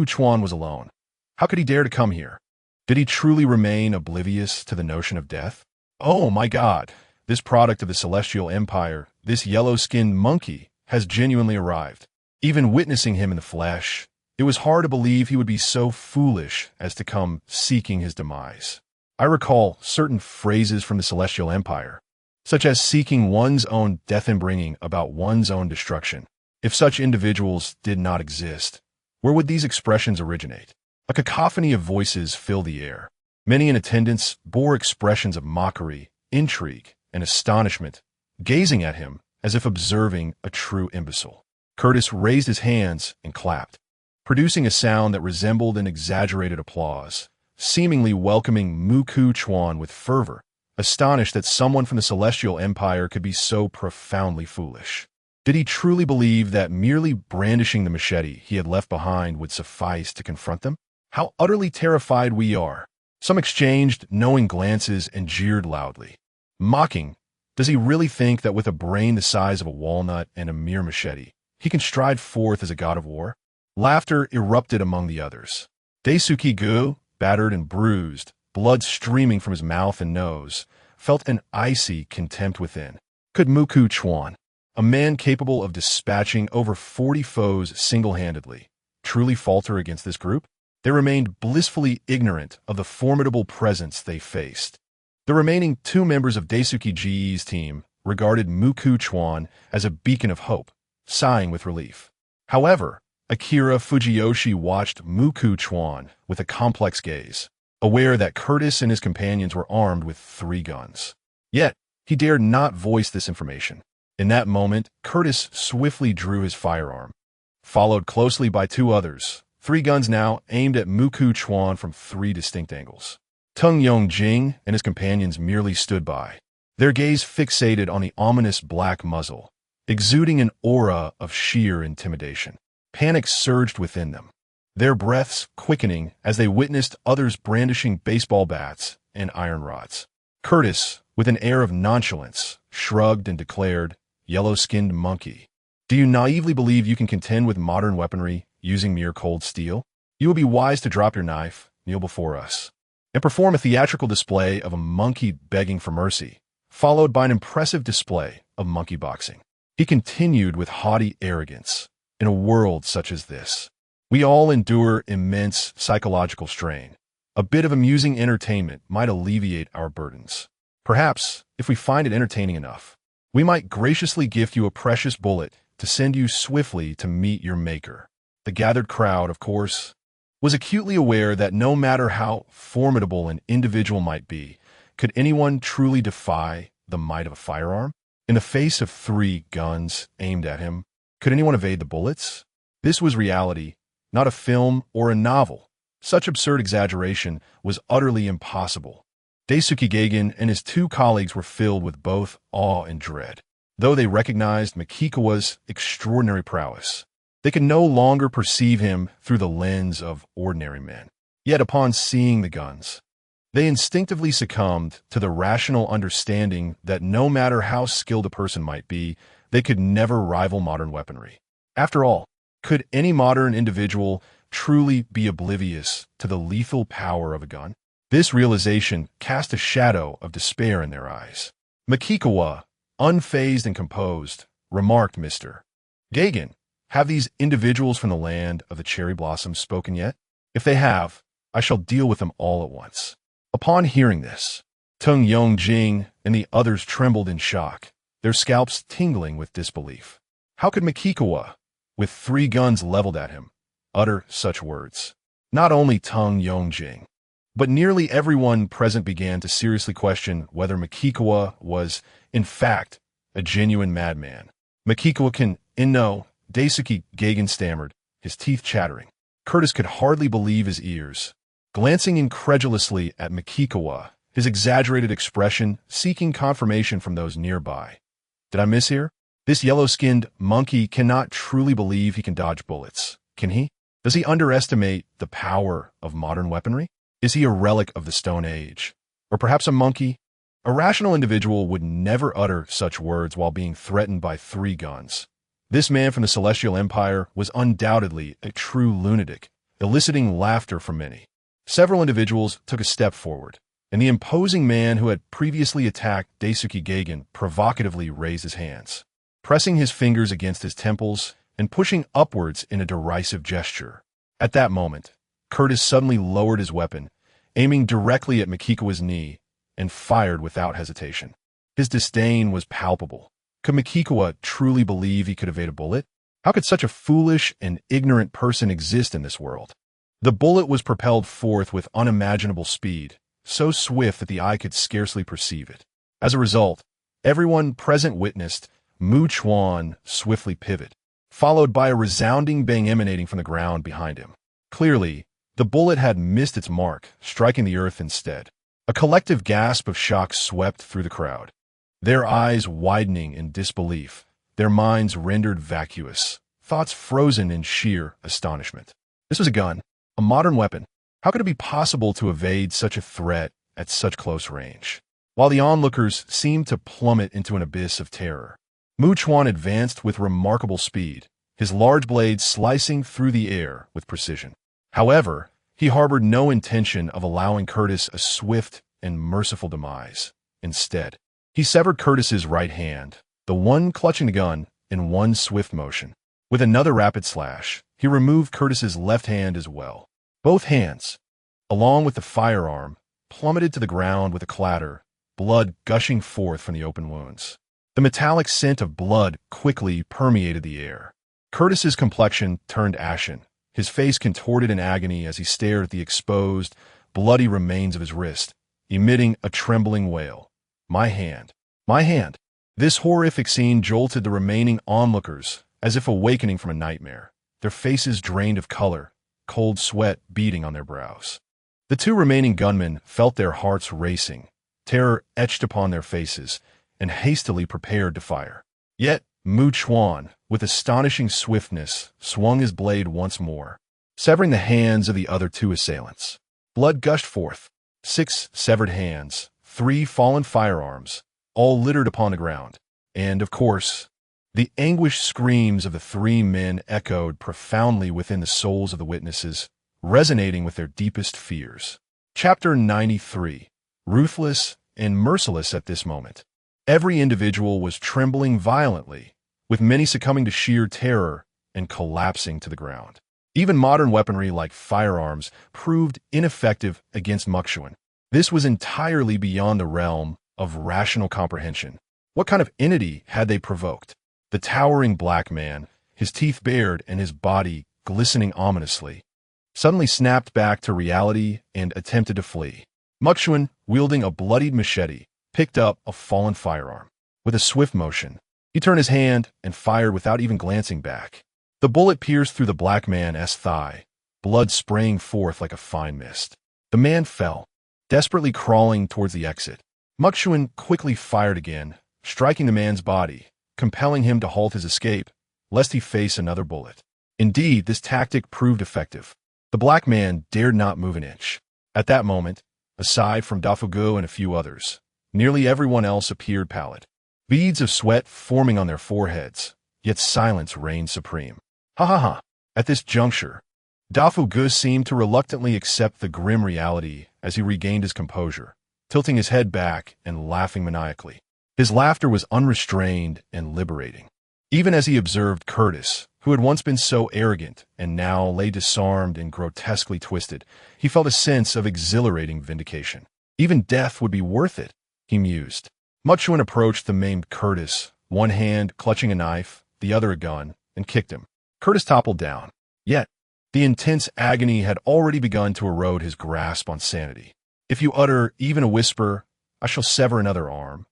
Chuan was alone. How could he dare to come here? Did he truly remain oblivious to the notion of death? Oh my God, this product of the Celestial Empire, this yellow-skinned monkey, has genuinely arrived. Even witnessing him in the flesh, it was hard to believe he would be so foolish as to come seeking his demise. I recall certain phrases from the Celestial Empire, such as seeking one's own death and bringing about one's own destruction. If such individuals did not exist, where would these expressions originate? A cacophony of voices filled the air. Many in attendance bore expressions of mockery, intrigue, and astonishment, gazing at him as if observing a true imbecile. Curtis raised his hands and clapped, producing a sound that resembled an exaggerated applause, seemingly welcoming Chuan with fervor, astonished that someone from the Celestial Empire could be so profoundly foolish. Did he truly believe that merely brandishing the machete he had left behind would suffice to confront them? How utterly terrified we are. Some exchanged knowing glances and jeered loudly. Mocking, does he really think that with a brain the size of a walnut and a mere machete, he can stride forth as a god of war? Laughter erupted among the others. Daisuke-gu, battered and bruised, blood streaming from his mouth and nose, felt an icy contempt within. Could Chuan, a man capable of dispatching over 40 foes single-handedly, truly falter against this group? They remained blissfully ignorant of the formidable presence they faced. The remaining two members of Daisuke-ji's team regarded Chuan as a beacon of hope, sighing with relief. However, Akira Fujiyoshi watched Chuan with a complex gaze, aware that Curtis and his companions were armed with 3 guns. Yet, he dared not voice this information. In that moment, Curtis swiftly drew his firearm, followed closely by 2 others, 3 guns now aimed at Chuan from 3 distinct angles. Tung Yong-jing and his companions merely stood by, their gaze fixated on the ominous black muzzle, exuding an aura of sheer intimidation. Panic surged within them, their breaths quickening as they witnessed others brandishing baseball bats and iron rods. Curtis, with an air of nonchalance, shrugged and declared, "Yellow-skinned monkey, do you naively believe you can contend with modern weaponry using mere cold steel? You will be wise to drop your knife, kneel before us, and perform a theatrical display of a monkey begging for mercy, followed by an impressive display of monkey boxing." He continued with haughty arrogance, "In a world such as this, we all endure immense psychological strain. A bit of amusing entertainment might alleviate our burdens. Perhaps, if we find it entertaining enough, we might graciously gift you a precious bullet to send you swiftly to meet your maker." The gathered crowd, of course, was acutely aware that no matter how formidable an individual might be, could anyone truly defy the might of a firearm? In the face of 3 guns aimed at him, could anyone evade the bullets? This was reality, not a film or a novel. Such absurd exaggeration was utterly impossible. Daisuke Geigen and his 2 colleagues were filled with both awe and dread. Though they recognized Makikawa's extraordinary prowess, They could no longer perceive him through the lens of ordinary men. Yet upon seeing the guns, they instinctively succumbed to the rational understanding that no matter how skilled a person might be, they could never rival modern weaponry. After all, could any modern individual truly be oblivious to the lethal power of a gun? This realization cast a shadow of despair in their eyes. Makikawa, unfazed and composed, remarked, "Mr. Gagan, have these individuals from the land of the cherry blossoms spoken yet? If they have, I shall deal with them all at once." Upon hearing this, Tung Yongjing and the others trembled in shock, their scalps tingling with disbelief. How could Makikawa, with 3 guns leveled at him, utter such words? Not only Tung Yongjing, but nearly everyone present began to seriously question whether Makikawa was, in fact, a genuine madman. "Makikawa can, no," Daisuke Gagan stammered, his teeth chattering. Curtis could hardly believe his ears. Glancing incredulously at Makikawa, his exaggerated expression seeking confirmation from those nearby. "Did I miss here? This yellow-skinned monkey cannot truly believe he can dodge bullets, can he? Does he underestimate the power of modern weaponry? Is he a relic of the Stone Age? Or perhaps a monkey?" A rational individual would never utter such words while being threatened by 3 guns. This man from the Celestial Empire was undoubtedly a true lunatic, eliciting laughter from many. Several individuals took a step forward, and the imposing man who had previously attacked Daisuke Gagan provocatively raised his hands, pressing his fingers against his temples and pushing upwards in a derisive gesture. At that moment, Curtis suddenly lowered his weapon, aiming directly at Makikawa's knee, and fired without hesitation. His disdain was palpable. Could Makikawa truly believe he could evade a bullet? How could such a foolish and ignorant person exist in this world? The bullet was propelled forth with unimaginable speed, so swift that the eye could scarcely perceive it. As a result, everyone present witnessed Chuan swiftly pivot, followed by a resounding bang emanating from the ground behind him. Clearly, the bullet had missed its mark, striking the earth instead. A collective gasp of shock swept through the crowd, their eyes widening in disbelief, their minds rendered vacuous, thoughts frozen in sheer astonishment. This was a gun. A modern weapon. How could it be possible to evade such a threat at such close range? While the onlookers seemed to plummet into an abyss of terror, Chuan advanced with remarkable speed, his large blade slicing through the air with precision. However, he harbored no intention of allowing Curtis a swift and merciful demise. Instead, he severed Curtis's right hand, the one clutching the gun, in one swift motion. With another rapid slash, he removed Curtis's left hand as well. Both hands, along with the firearm, plummeted to the ground with a clatter, blood gushing forth from the open wounds. The metallic scent of blood quickly permeated the air. Curtis's complexion turned ashen, his face contorted in agony as he stared at the exposed, bloody remains of his wrist, emitting a trembling wail. "My hand! My hand!" This horrific scene jolted the remaining onlookers as if awakening from a nightmare, their faces drained of color, cold sweat beading on their brows. The 2 remaining gunmen felt their hearts racing, terror etched upon their faces, and hastily prepared to fire. Yet Chuan, with astonishing swiftness, swung his blade once more, severing the hands of the other 2 assailants. Blood gushed forth. 6 severed hands, 3 fallen firearms, all littered upon the ground. And, of course, the anguished screams of the 3 men echoed profoundly within the souls of the witnesses, resonating with their deepest fears. Chapter 93. Ruthless and merciless at this moment. Every individual was trembling violently, with many succumbing to sheer terror and collapsing to the ground. Even modern weaponry like firearms proved ineffective against Chuan. This was entirely beyond the realm of rational comprehension. What kind of entity had they provoked? The towering black man, his teeth bared and his body glistening ominously, suddenly snapped back to reality and attempted to flee. Chuan, wielding a bloodied machete, picked up a fallen firearm. With a swift motion, he turned his hand and fired without even glancing back. The bullet pierced through the black man's thigh, blood spraying forth like a fine mist. The man fell, desperately crawling towards the exit. Chuan quickly fired again, striking the man's body, compelling him to halt his escape, lest he face another bullet. Indeed, this tactic proved effective. The black man dared not move an inch. At that moment, aside from Dafugu and a few others, nearly everyone else appeared pallid. Beads of sweat forming on their foreheads, yet silence reigned supreme. Ha ha ha. At this juncture, Dafugu seemed to reluctantly accept the grim reality as he regained his composure, tilting his head back and laughing maniacally. His laughter was unrestrained and liberating. Even as he observed Curtis, who had once been so arrogant and now lay disarmed and grotesquely twisted, he felt a sense of exhilarating vindication. Even death would be worth it, he mused. Chuan approached the maimed Curtis, one hand clutching a knife, the other a gun, and kicked him. Curtis toppled down. Yet, the intense agony had already begun to erode his grasp on sanity. If you utter even a whisper, I shall sever another arm,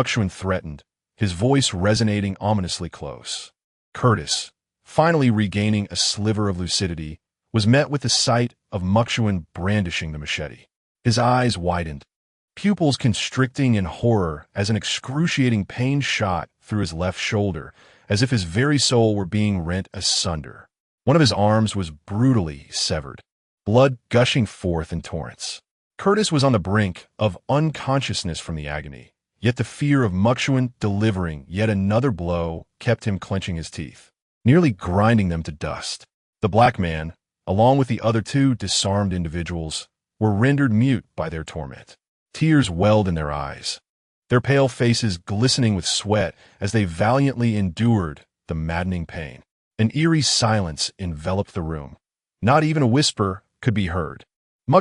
Chuan threatened, his voice resonating ominously close. Curtis, finally regaining a sliver of lucidity, was met with the sight of Chuan brandishing the machete. His eyes widened, pupils constricting in horror as an excruciating pain shot through his left shoulder, as if his very soul were being rent asunder. One of his arms was brutally severed, blood gushing forth in torrents. Curtis was on the brink of unconsciousness from the agony, yet the fear of Chuan delivering yet another blow kept him clenching his teeth, nearly grinding them to dust. The black man, along with the other two disarmed individuals, were rendered mute by their torment. Tears welled in their eyes, their pale faces glistening with sweat as they valiantly endured the maddening pain. An eerie silence enveloped the room. Not even a whisper could be heard.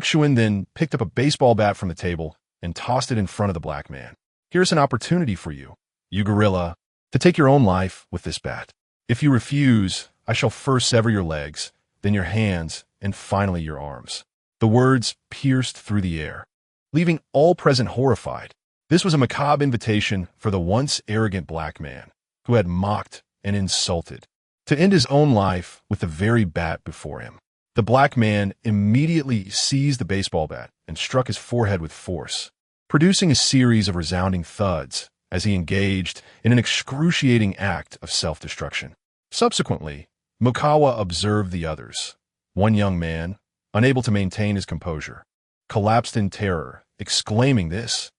Chuan then picked up a baseball bat from the table and tossed it in front of the black man. Here's an opportunity for you, you gorilla, to take your own life with this bat. If you refuse, I shall first sever your legs, then your hands, and finally your arms. The words pierced through the air, leaving all present horrified. This was a macabre invitation for the once arrogant black man, who had mocked and insulted, to end his own life with the very bat before him. The black man immediately seized the baseball bat and struck his forehead with force, producing a series of resounding thuds as he engaged in an excruciating act of self-destruction. Subsequently, Mukawa observed the others. One young man, unable to maintain his composure, collapsed in terror, exclaiming, This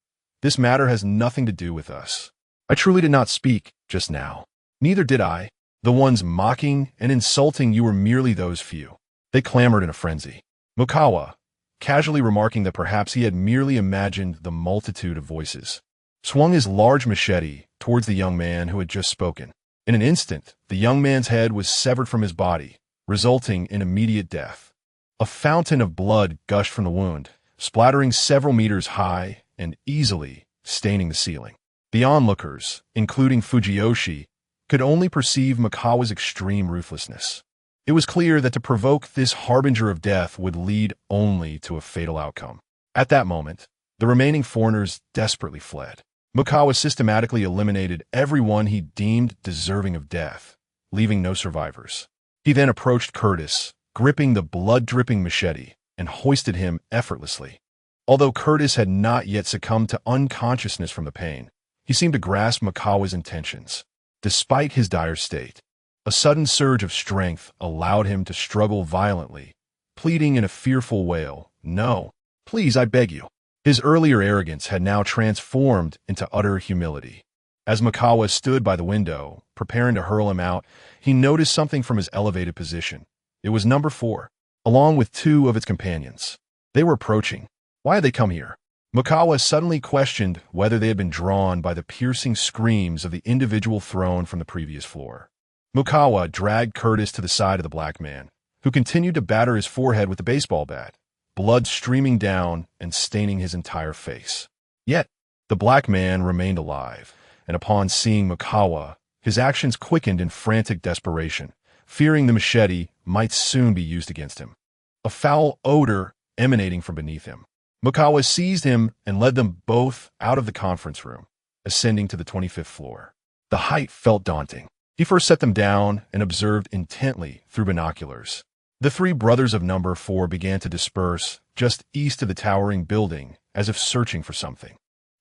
matter has nothing to do with us. I truly did not speak just now. Neither did I. The ones mocking and insulting you were merely those few. They clamored in a frenzy. Mukawa, casually remarking that perhaps he had merely imagined the multitude of voices, swung his large machete towards the young man who had just spoken. In an instant, the young man's head was severed from his body, resulting in immediate death. A fountain of blood gushed from the wound, splattering several meters high and easily staining the ceiling. The onlookers, including Fujiyoshi, could only perceive Mukawa's extreme ruthlessness. It was clear that to provoke this harbinger of death would lead only to a fatal outcome. At that moment, the remaining foreigners desperately fled. Mukawa systematically eliminated everyone he deemed deserving of death, leaving no survivors. He then approached Curtis, gripping the blood-dripping machete, and hoisted him effortlessly. Although Curtis had not yet succumbed to unconsciousness from the pain, he seemed to grasp Mukawa's intentions. Despite his dire state, a sudden surge of strength allowed him to struggle violently, pleading in a fearful wail, No, please, I beg you. His earlier arrogance had now transformed into utter humility. As Mukawa stood by the window, preparing to hurl him out, he noticed something from his elevated position. It was number 4, along with 2 of its companions. They were approaching. Why had they come here? Mukawa suddenly questioned whether they had been drawn by the piercing screams of the individual thrown from the previous floor. Mukawa dragged Curtis to the side of the black man, who continued to batter his forehead with the baseball bat, blood streaming down and staining his entire face. Yet, the black man remained alive, and upon seeing Mukawa, his actions quickened in frantic desperation, fearing the machete might soon be used against him. A foul odor emanating from beneath him. Mukawa seized him and led them both out of the conference room, ascending to the 25th floor. The height felt daunting. He first set them down and observed intently through binoculars. The 3 brothers of number 4 began to disperse just east of the towering building, as if searching for something.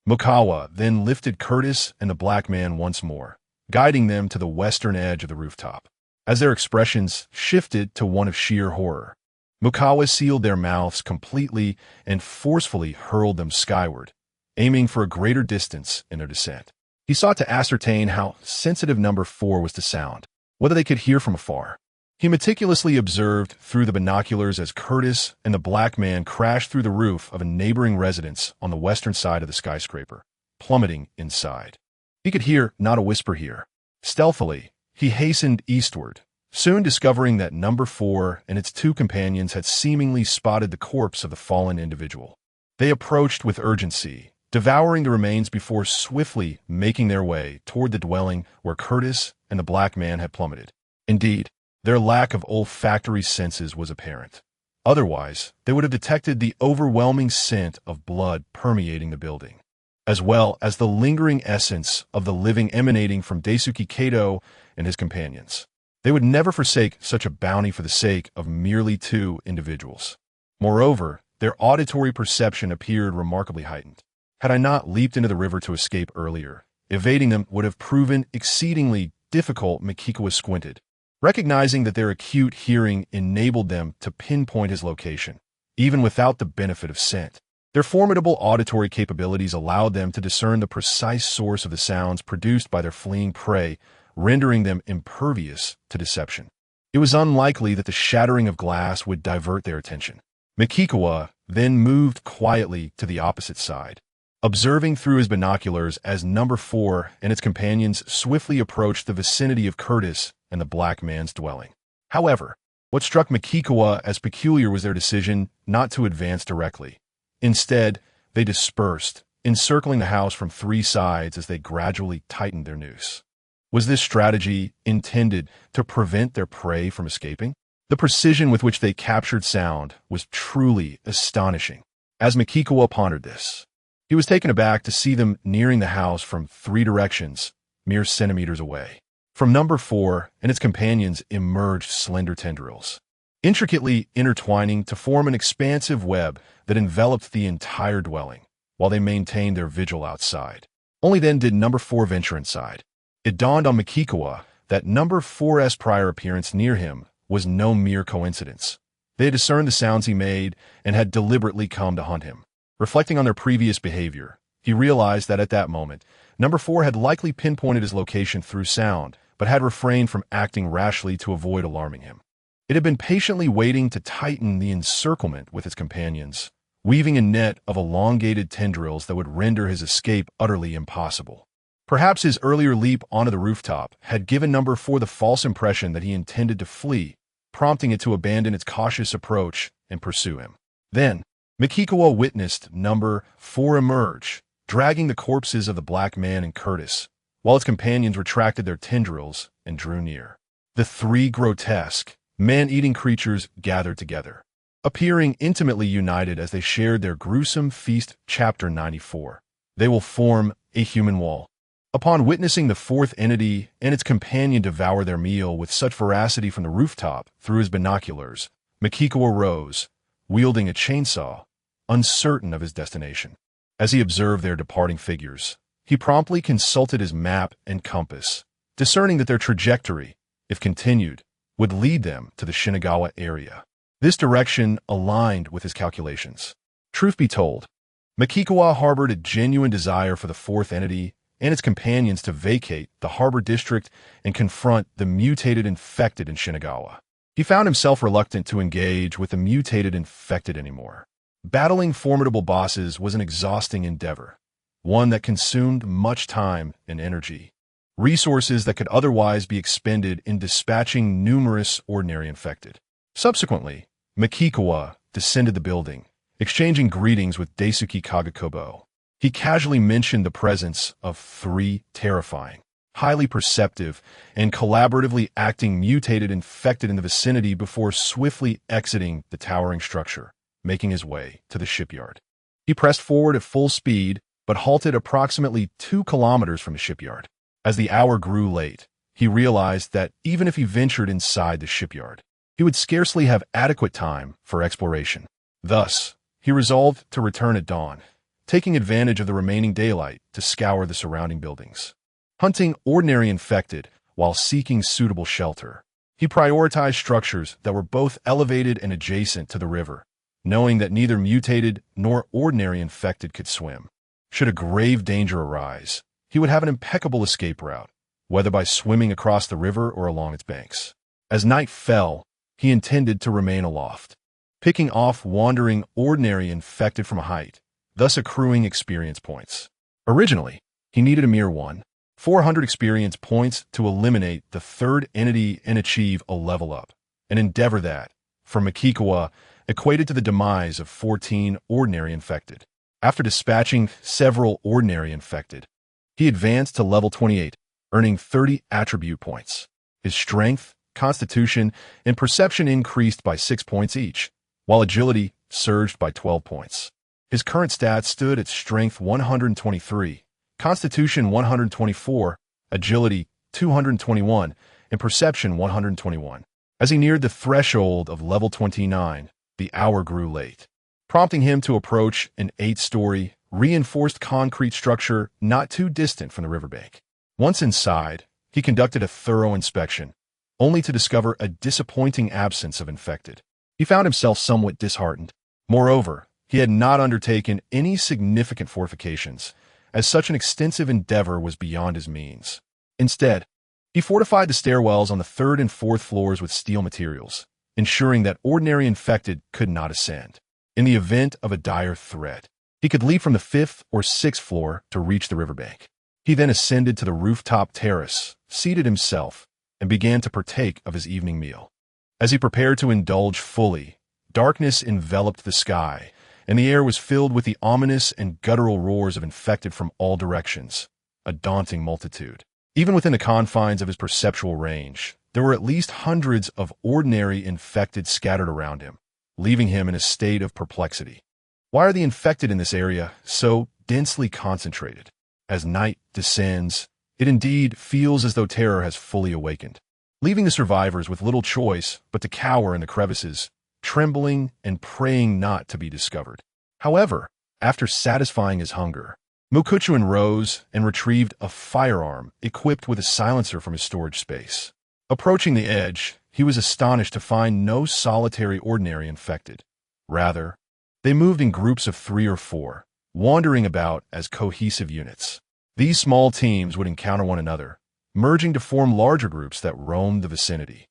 Mukawa then lifted Curtis and the black man once more, guiding them to the western edge of the rooftop. as their expressions shifted to one of sheer horror. Mukawa sealed their mouths completely and forcefully hurled them skyward, aiming for a greater distance in their descent. He sought to ascertain how sensitive number 4 was to sound, whether they could hear from afar. He meticulously observed through the binoculars as Curtis and the black man crashed through the roof of a neighboring residence on the western side of the skyscraper, plummeting inside. He could hear not a whisper here. Stealthily, he hastened eastward, soon discovering that number 4 and its 2 companions had seemingly spotted the corpse of the fallen individual. They approached with urgency, devouring the remains before swiftly making their way toward the dwelling where Curtis and the black man had plummeted. Indeed, their lack of olfactory senses was apparent. Otherwise, they would have detected the overwhelming scent of blood permeating the building, as well as the lingering essence of the living emanating from Daisuke Kato and his companions. They would never forsake such a bounty for the sake of merely 2 individuals. Moreover, their auditory perception appeared remarkably heightened. Had I not leaped into the river to escape earlier, evading them would have proven exceedingly difficult. Mikiko squinted, recognizing that their acute hearing enabled them to pinpoint his location, even without the benefit of scent. Their formidable auditory capabilities allowed them to discern the precise source of the sounds produced by their fleeing prey, rendering them impervious to deception. It was unlikely that the shattering of glass would divert their attention. Mikiko then moved quietly to the opposite side, observing through his binoculars as number 4 and its companions swiftly approached the vicinity of Curtis and the black man's dwelling. However, what struck Mikiko as peculiar was their decision not to advance directly. Instead, they dispersed, encircling the house from 3 sides as they gradually tightened their noose. Was this strategy intended to prevent their prey from escaping? The precision with which they captured sound was truly astonishing. As Mikiko pondered this, he was taken aback to see them nearing the house from 3 directions, mere centimeters away. From number 4 and its companions emerged slender tendrils, intricately intertwining to form an expansive web that enveloped the entire dwelling, while they maintained their vigil outside. Only then did number 4 venture inside. It dawned on Mikiko that number 4's prior appearance near him was no mere coincidence. They had discerned the sounds he made and had deliberately come to hunt him. Reflecting on their previous behavior, he realized that at that moment, number 4 had likely pinpointed his location through sound, but had refrained from acting rashly to avoid alarming him. It had been patiently waiting to tighten the encirclement with its companions, weaving a net of elongated tendrils that would render his escape utterly impossible. Perhaps his earlier leap onto the rooftop had given number 4 the false impression that he intended to flee, prompting it to abandon its cautious approach and pursue him. Then, Mikiko witnessed number 4 emerge, dragging the corpses of the black man and Curtis, while its companions retracted their tendrils and drew near. The 3 grotesque, man-eating creatures gathered together, appearing intimately united as they shared their gruesome feast. Chapter 94. They will form a human wall. Upon witnessing the 4th entity and its companion devour their meal with such voracity from the rooftop through his binoculars, Mikiko rose, wielding a chainsaw, uncertain of his destination. As he observed their departing figures, he promptly consulted his map and compass, discerning that their trajectory, if continued, would lead them to the Shinagawa area. This direction aligned with his calculations. Truth be told, Mikiko harbored a genuine desire for the 4th entity and its companions to vacate the harbor district and confront the mutated infected in Shinagawa. He found himself reluctant to engage with the mutated infected anymore. Battling formidable bosses was an exhausting endeavor, one that consumed much time and energy, resources that could otherwise be expended in dispatching numerous ordinary infected. Subsequently, Mikiko descended the building, exchanging greetings with Daisuke Kagakobo. He casually mentioned the presence of 3 terrifying, highly perceptive, and collaboratively acting mutated infected in the vicinity before swiftly exiting the towering structure, making his way to the shipyard. He pressed forward at full speed, but halted approximately 2 kilometers from the shipyard. As the hour grew late, he realized that even if he ventured inside the shipyard, he would scarcely have adequate time for exploration. Thus, he resolved to return at dawn, taking advantage of the remaining daylight to scour the surrounding buildings. Hunting ordinary infected while seeking suitable shelter He prioritized structures that were both elevated and adjacent to the river, knowing that neither mutated nor ordinary infected could swim. Should a grave danger arise, he would have an impeccable escape route, whether by swimming across the river or along its banks. As night fell, he intended to remain aloft, picking off wandering ordinary infected from a height, thus accruing experience points. Originally, he needed a mere 400 experience points to eliminate the third entity and achieve a level up, an endeavor that, for Makikawa, equated to the demise of 14 ordinary infected. After dispatching several ordinary infected, he advanced to level 28, earning 30 attribute points. His strength, constitution, and perception increased by 6 points each, while agility surged by 12 points. His current stats stood at strength 123, constitution 124, agility 221, and perception 121. As he neared the threshold of level 29, the hour grew late, prompting him to approach an 8-story, reinforced concrete structure not too distant from the riverbank. Once inside, he conducted a thorough inspection, only to discover a disappointing absence of infected. He found himself somewhat disheartened. Moreover, he had not undertaken any significant fortifications, as such an extensive endeavor was beyond his means. Instead, he fortified the stairwells on the 3rd and 4th floors with steel materials, ensuring that ordinary infected could not ascend. In the event of a dire threat, he could leap from the 5th or 6th floor to reach the riverbank. He then ascended to the rooftop terrace, seated himself, and began to partake of his evening meal. As he prepared to indulge fully, darkness enveloped the sky, and the air was filled with the ominous and guttural roars of infected from all directions, a daunting multitude. Even within the confines of his perceptual range, there were at least hundreds of ordinary infected scattered around him, leaving him in a state of perplexity. Why are the infected in this area so densely concentrated? As night descends, it indeed feels as though terror has fully awakened, leaving the survivors with little choice but to cower in the crevices, trembling and praying not to be discovered. However, after satisfying his hunger, Mukuchuan rose and retrieved a firearm equipped with a silencer from his storage space. Approaching the edge, he was astonished to find no solitary ordinary infected. Rather, they moved in groups of 3 or 4, wandering about as cohesive units. These small teams would encounter one another, merging to form larger groups that roamed the vicinity,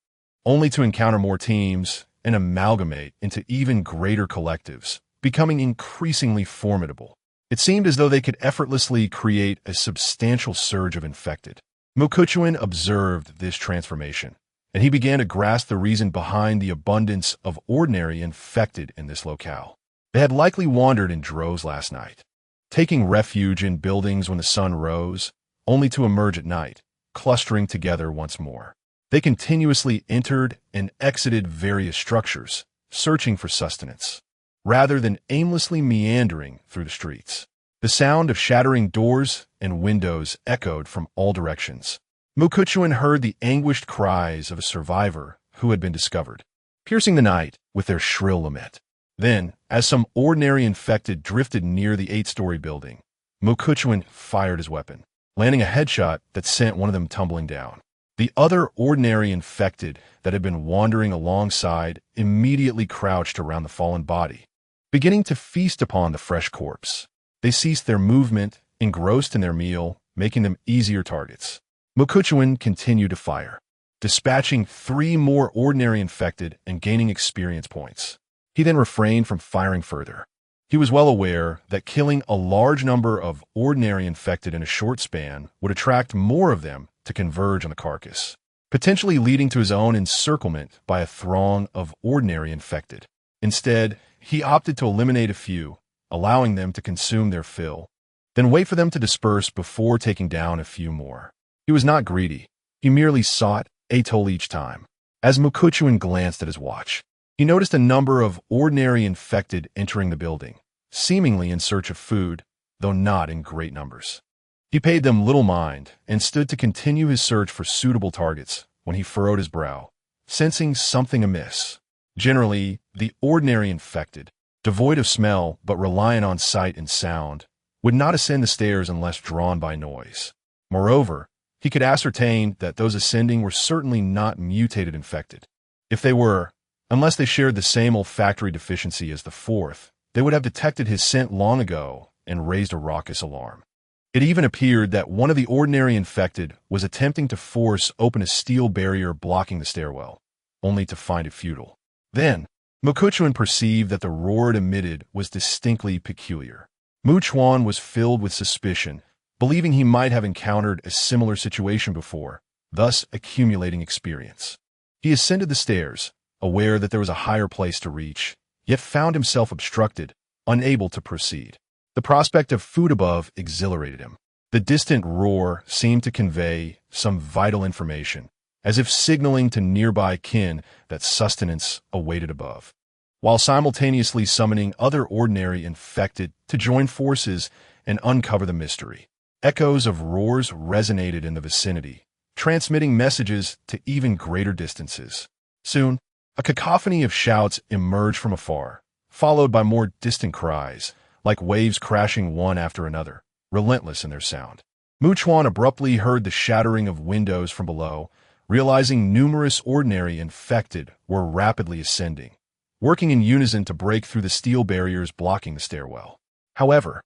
only to encounter more teams and amalgamate into even greater collectives, becoming increasingly formidable. It seemed as though they could effortlessly create a substantial surge of infected. Mukuchuan observed this transformation, and he began to grasp the reason behind the abundance of ordinary infected in this locale. They had likely wandered in droves last night, taking refuge in buildings when the sun rose, only to emerge at night, clustering together once more. They continuously entered and exited various structures, searching for sustenance, rather than aimlessly meandering through the streets. The sound of shattering doors and windows echoed from all directions. Mukuchuan heard the anguished cries of a survivor who had been discovered, piercing the night with their shrill lament. Then, as some ordinary infected drifted near the 8-story building, Mukuchuan fired his weapon, landing a headshot that sent one of them tumbling down. The other ordinary infected that had been wandering alongside immediately crouched around the fallen body, beginning to feast upon the fresh corpse. They ceased their movement, engrossed in their meal, making them easier targets. Mukuchuan continued to fire, dispatching 3 more ordinary infected and gaining experience points. He then refrained from firing further. He was well aware that killing a large number of ordinary infected in a short span would attract more of them to converge on the carcass, potentially leading to his own encirclement by a throng of ordinary infected. Instead, he opted to eliminate a few, allowing them to consume their fill, then wait for them to disperse before taking down a few more. He was not greedy. He merely sought a toll each time. As Mukuchuan glanced at his watch, he noticed a number of ordinary infected entering the building, seemingly in search of food, though not in great numbers. He paid them little mind and stood to continue his search for suitable targets when he furrowed his brow, sensing something amiss. Generally, the ordinary infected, devoid of smell but reliant on sight and sound, would not ascend the stairs unless drawn by noise. Moreover, he could ascertain that those ascending were certainly not mutated infected. If they were, unless they shared the same olfactory deficiency as the fourth, they would have detected his scent long ago and raised a raucous alarm. It even appeared that one of the ordinary infected was attempting to force open a steel barrier blocking the stairwell, only to find it futile. Then, Chuan perceived that the roar it emitted was distinctly peculiar. Chuan was filled with suspicion, believing he might have encountered a similar situation before, thus accumulating experience. He ascended the stairs, aware that there was a higher place to reach, yet found himself obstructed, unable to proceed. The prospect of food above exhilarated him. The distant roar seemed to convey some vital information, as if signaling to nearby kin that sustenance awaited above, while simultaneously summoning other ordinary infected to join forces and uncover the mystery. Echoes of roars resonated in the vicinity, transmitting messages to even greater distances. Soon, a cacophony of shouts emerged from afar, followed by more distant cries, like waves crashing one after another, relentless in their sound. Chuan abruptly heard the shattering of windows from below, realizing numerous ordinary infected were rapidly ascending, working in unison to break through the steel barriers blocking the stairwell. However,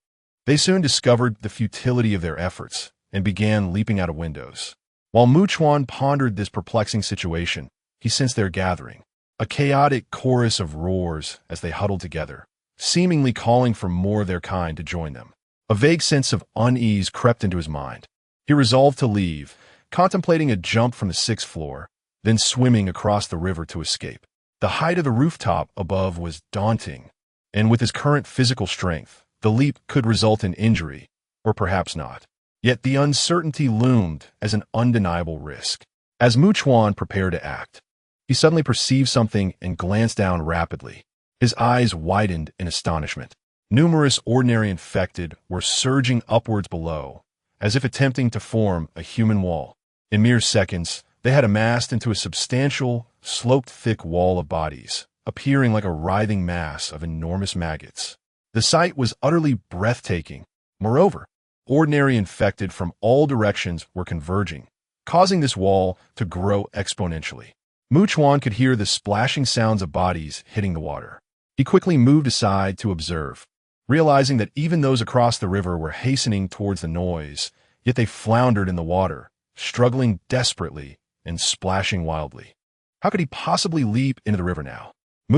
they soon discovered the futility of their efforts and began leaping out of windows. While Chuan pondered this perplexing situation, he sensed their gathering, a chaotic chorus of roars as they huddled together, seemingly calling for more of their kind to join them. A vague sense of unease crept into his mind. He resolved to leave, contemplating a jump from the 6th floor, then swimming across the river to escape. The height of the rooftop above was daunting, and with his current physical strength, the leap could result in injury, or perhaps not. Yet the uncertainty loomed as an undeniable risk. As Chuan prepared to act, he suddenly perceived something and glanced down rapidly. His eyes widened in astonishment. Numerous ordinary infected were surging upwards below, as if attempting to form a human wall. In mere seconds, they had amassed into a substantial, sloped thick wall of bodies, appearing like a writhing mass of enormous maggots. The sight was utterly breathtaking. Moreover, ordinary infected from all directions were converging, causing this wall to grow exponentially. Chuan could hear the splashing sounds of bodies hitting the water. He quickly moved aside to observe, realizing that even those across the river were hastening towards the noise, yet they floundered in the water, struggling desperately and splashing wildly. How could he possibly leap into the river now?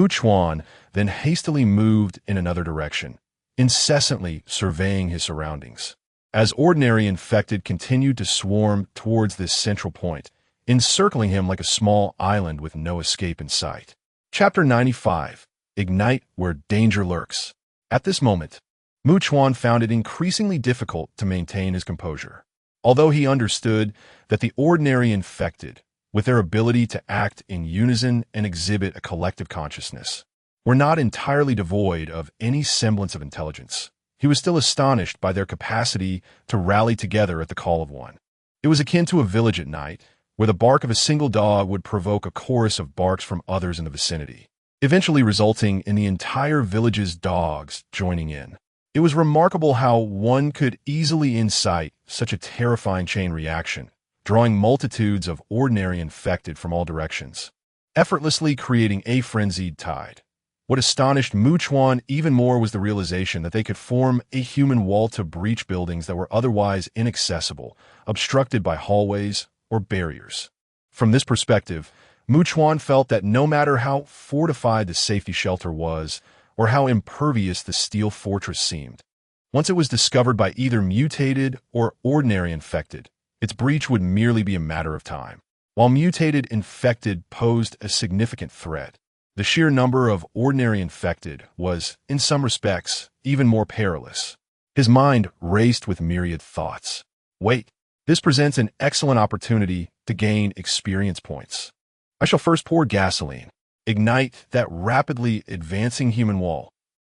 Chuan then hastily moved in another direction, incessantly surveying his surroundings. As ordinary infected continued to swarm towards this central point, encircling him like a small island with no escape in sight. Chapter 95. Ignite where danger lurks. At this moment, Chuan found it increasingly difficult to maintain his composure. Although he understood that the ordinary infected, with their ability to act in unison and exhibit a collective consciousness, were not entirely devoid of any semblance of intelligence, he was still astonished by their capacity to rally together at the call of one. It was akin to a village at night, where the bark of a single dog would provoke a chorus of barks from others in the vicinity, eventually resulting in the entire village's dogs joining in. It was remarkable how one could easily incite such a terrifying chain reaction, drawing multitudes of ordinary infected from all directions, effortlessly creating a frenzied tide. What astonished Chuan even more was the realization that they could form a human wall to breach buildings that were otherwise inaccessible, obstructed by hallways or barriers. From this perspective, Chuan felt that no matter how fortified the safety shelter was, or how impervious the steel fortress seemed, once it was discovered by either mutated or ordinary infected, its breach would merely be a matter of time. While mutated infected posed a significant threat, the sheer number of ordinary infected was, in some respects, even more perilous. His mind raced with myriad thoughts. Wait, this presents an excellent opportunity to gain experience points. I shall first pour gasoline, ignite that rapidly advancing human wall.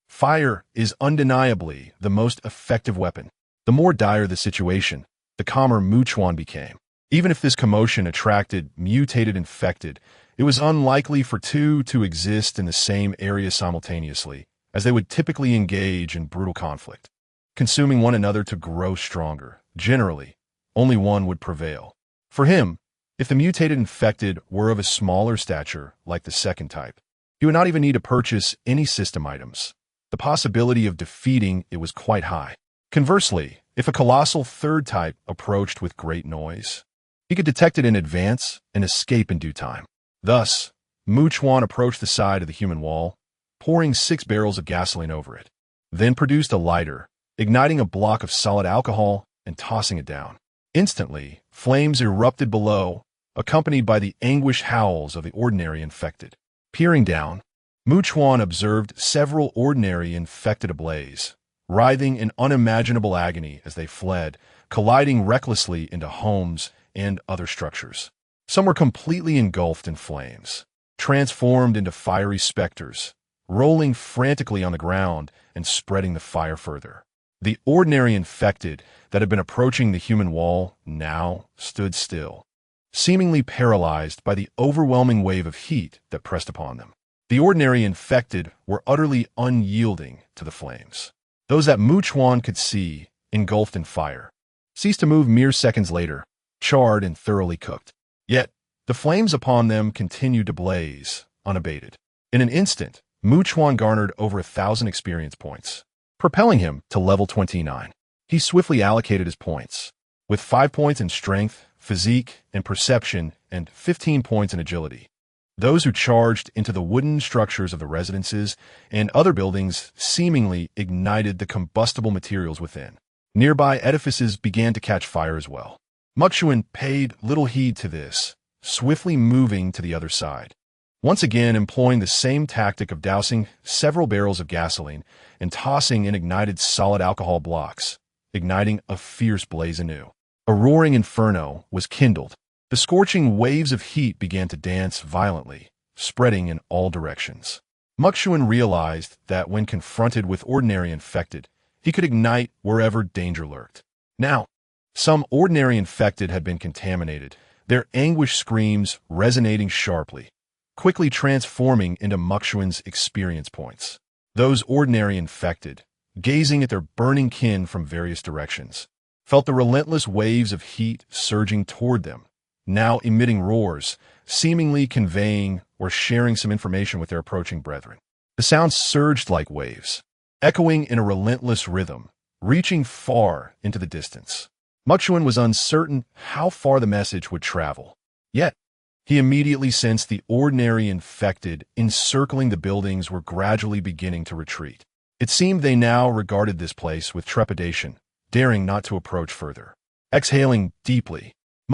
Fire is undeniably the most effective weapon. The more dire the situation, the calmer Chuan became. Even if this commotion attracted mutated infected, it was unlikely for two to exist in the same area simultaneously, as they would typically engage in brutal conflict, consuming one another to grow stronger. Generally, only one would prevail. For him, if the mutated infected were of a smaller stature, like the second type, he would not even need to purchase any system items. The possibility of defeating it was quite high. Conversely, if a colossal third type approached with great noise, he could detect it in advance and escape in due time. Thus, Chuan approached the side of the human wall, pouring 6 barrels of gasoline over it, then produced a lighter, igniting a block of solid alcohol and tossing it down. Instantly, flames erupted below, accompanied by the anguished howls of the ordinary infected. Peering down, Chuan observed several ordinary infected ablaze, writhing in unimaginable agony as they fled, colliding recklessly into homes and other structures. Some were completely engulfed in flames, transformed into fiery specters, rolling frantically on the ground and spreading the fire further. The ordinary infected that had been approaching the human wall now stood still, seemingly paralyzed by the overwhelming wave of heat that pressed upon them. The ordinary infected were utterly unyielding to the flames. Those that Chuan could see, engulfed in fire, ceased to move mere seconds later, charred and thoroughly cooked. Yet, the flames upon them continued to blaze, unabated. In an instant, Chuan garnered over 1,000 experience points, propelling him to level 29. He swiftly allocated his points, with 5 points in strength, physique, and perception, and 15 points in agility. Those who charged into the wooden structures of the residences and other buildings seemingly ignited the combustible materials within. Nearby edifices began to catch fire as well. Chuan paid little heed to this, swiftly moving to the other side, once again employing the same tactic of dousing several barrels of gasoline and tossing in ignited solid alcohol blocks, igniting a fierce blaze anew. A roaring inferno was kindled. The scorching waves of heat began to dance violently, spreading in all directions. Chuan realized that when confronted with ordinary infected, he could ignite wherever danger lurked. Now, some ordinary infected had been contaminated, their anguished screams resonating sharply, quickly transforming into Chuan's experience points. Those ordinary infected, gazing at their burning kin from various directions, felt the relentless waves of heat surging toward them, now emitting roars, seemingly conveying or sharing some information with their approaching brethren. The sounds surged like waves, echoing in a relentless rhythm, reaching far into the distance. Chuan was uncertain how far the message would travel. Yet, he immediately sensed the ordinary infected encircling the buildings were gradually beginning to retreat. It seemed they now regarded this place with trepidation, daring not to approach further. Exhaling deeply,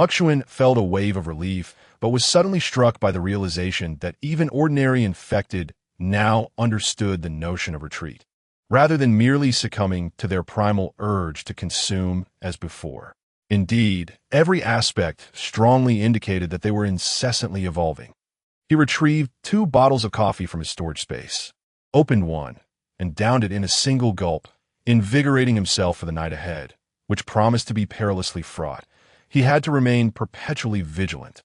Chuan felt a wave of relief, but was suddenly struck by the realization that even ordinary infected now understood the notion of retreat, rather than merely succumbing to their primal urge to consume as before. Indeed, every aspect strongly indicated that they were incessantly evolving. He retrieved 2 bottles of coffee from his storage space, opened one, and downed it in a single gulp, invigorating himself for the night ahead, which promised to be perilously fraught. He had to remain perpetually vigilant,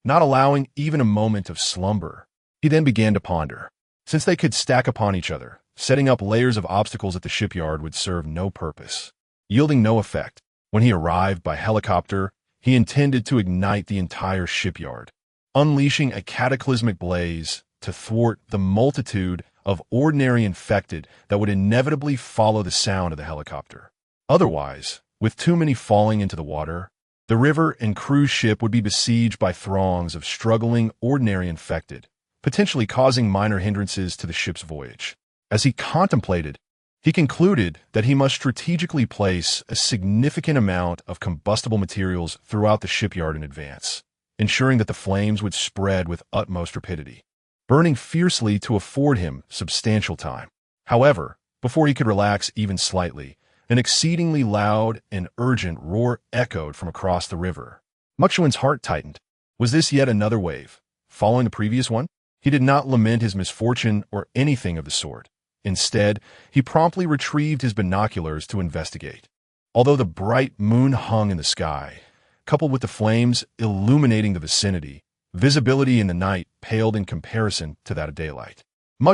not allowing even a moment of slumber. He then began to ponder. Since they could stack upon each other, setting up layers of obstacles at the shipyard would serve no purpose, yielding no effect. When he arrived by helicopter, he intended to ignite the entire shipyard, unleashing a cataclysmic blaze to thwart the multitude of ordinary infected that would inevitably follow the sound of the helicopter. Otherwise, with too many falling into the water, the river and cruise ship would be besieged by throngs of struggling ordinary infected, potentially causing minor hindrances to the ship's voyage. As he contemplated, he concluded that he must strategically place a significant amount of combustible materials throughout the shipyard in advance, ensuring that the flames would spread with utmost rapidity, burning fiercely to afford him substantial time. However, before he could relax even slightly, an exceedingly loud and urgent roar echoed from across the river. Chuan's heart tightened. Was this yet another wave, following the previous one? He did not lament his misfortune or anything of the sort. Instead, he promptly retrieved his binoculars to investigate. Although the bright moon hung in the sky, coupled with the flames illuminating the vicinity, visibility in the night paled in comparison to that of daylight.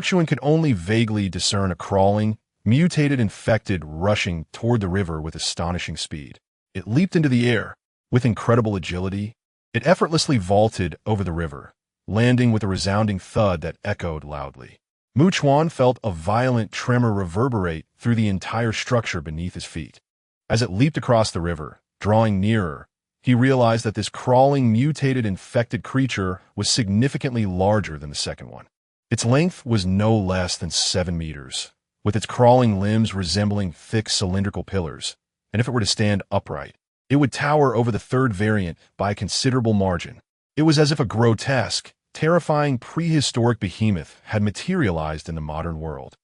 Chuan could only vaguely discern a crawling, mutated infected rushing toward the river with astonishing speed. It leaped into the air with incredible agility, It effortlessly vaulted over the river, landing with a resounding thud that echoed loudly. Chuan felt a violent tremor reverberate through the entire structure beneath his feet. As it leaped across the river, drawing nearer, he realized that this crawling, mutated, infected creature was significantly larger than the second one. Its length was no less than 7 meters, with its crawling limbs resembling thick cylindrical pillars, and if it were to stand upright, it would tower over the third variant by a considerable margin. It was as if a grotesque, terrifying prehistoric behemoth had materialized in the modern world,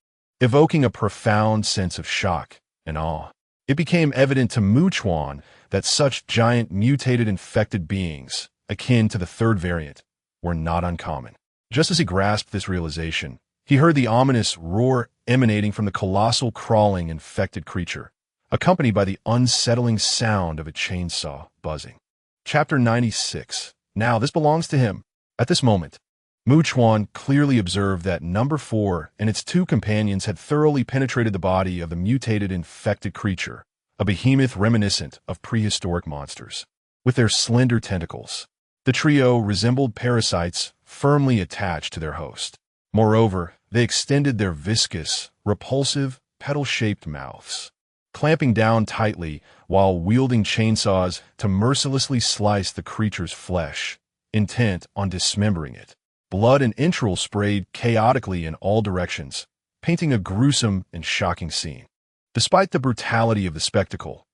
evoking a profound sense of shock and awe. It became evident to Chuan that such giant mutated infected beings, akin to the third variant, were not uncommon. Just as he grasped this realization, he heard the ominous roar emanating from the colossal crawling infected creature, accompanied by the unsettling sound of a chainsaw buzzing. Chapter 96. Now this belongs to him. At this moment, Chuan clearly observed that number 4 and its 2 companions had thoroughly penetrated the body of the mutated infected creature, a behemoth reminiscent of prehistoric monsters. With their slender tentacles, the trio resembled parasites firmly attached to their host. Moreover, they extended their viscous, repulsive, petal-shaped mouths, clamping down tightly while wielding chainsaws to mercilessly slice the creature's flesh, intent on dismembering it. Blood and entrails sprayed chaotically in all directions, painting a gruesome and shocking scene. Despite the brutality of the spectacle,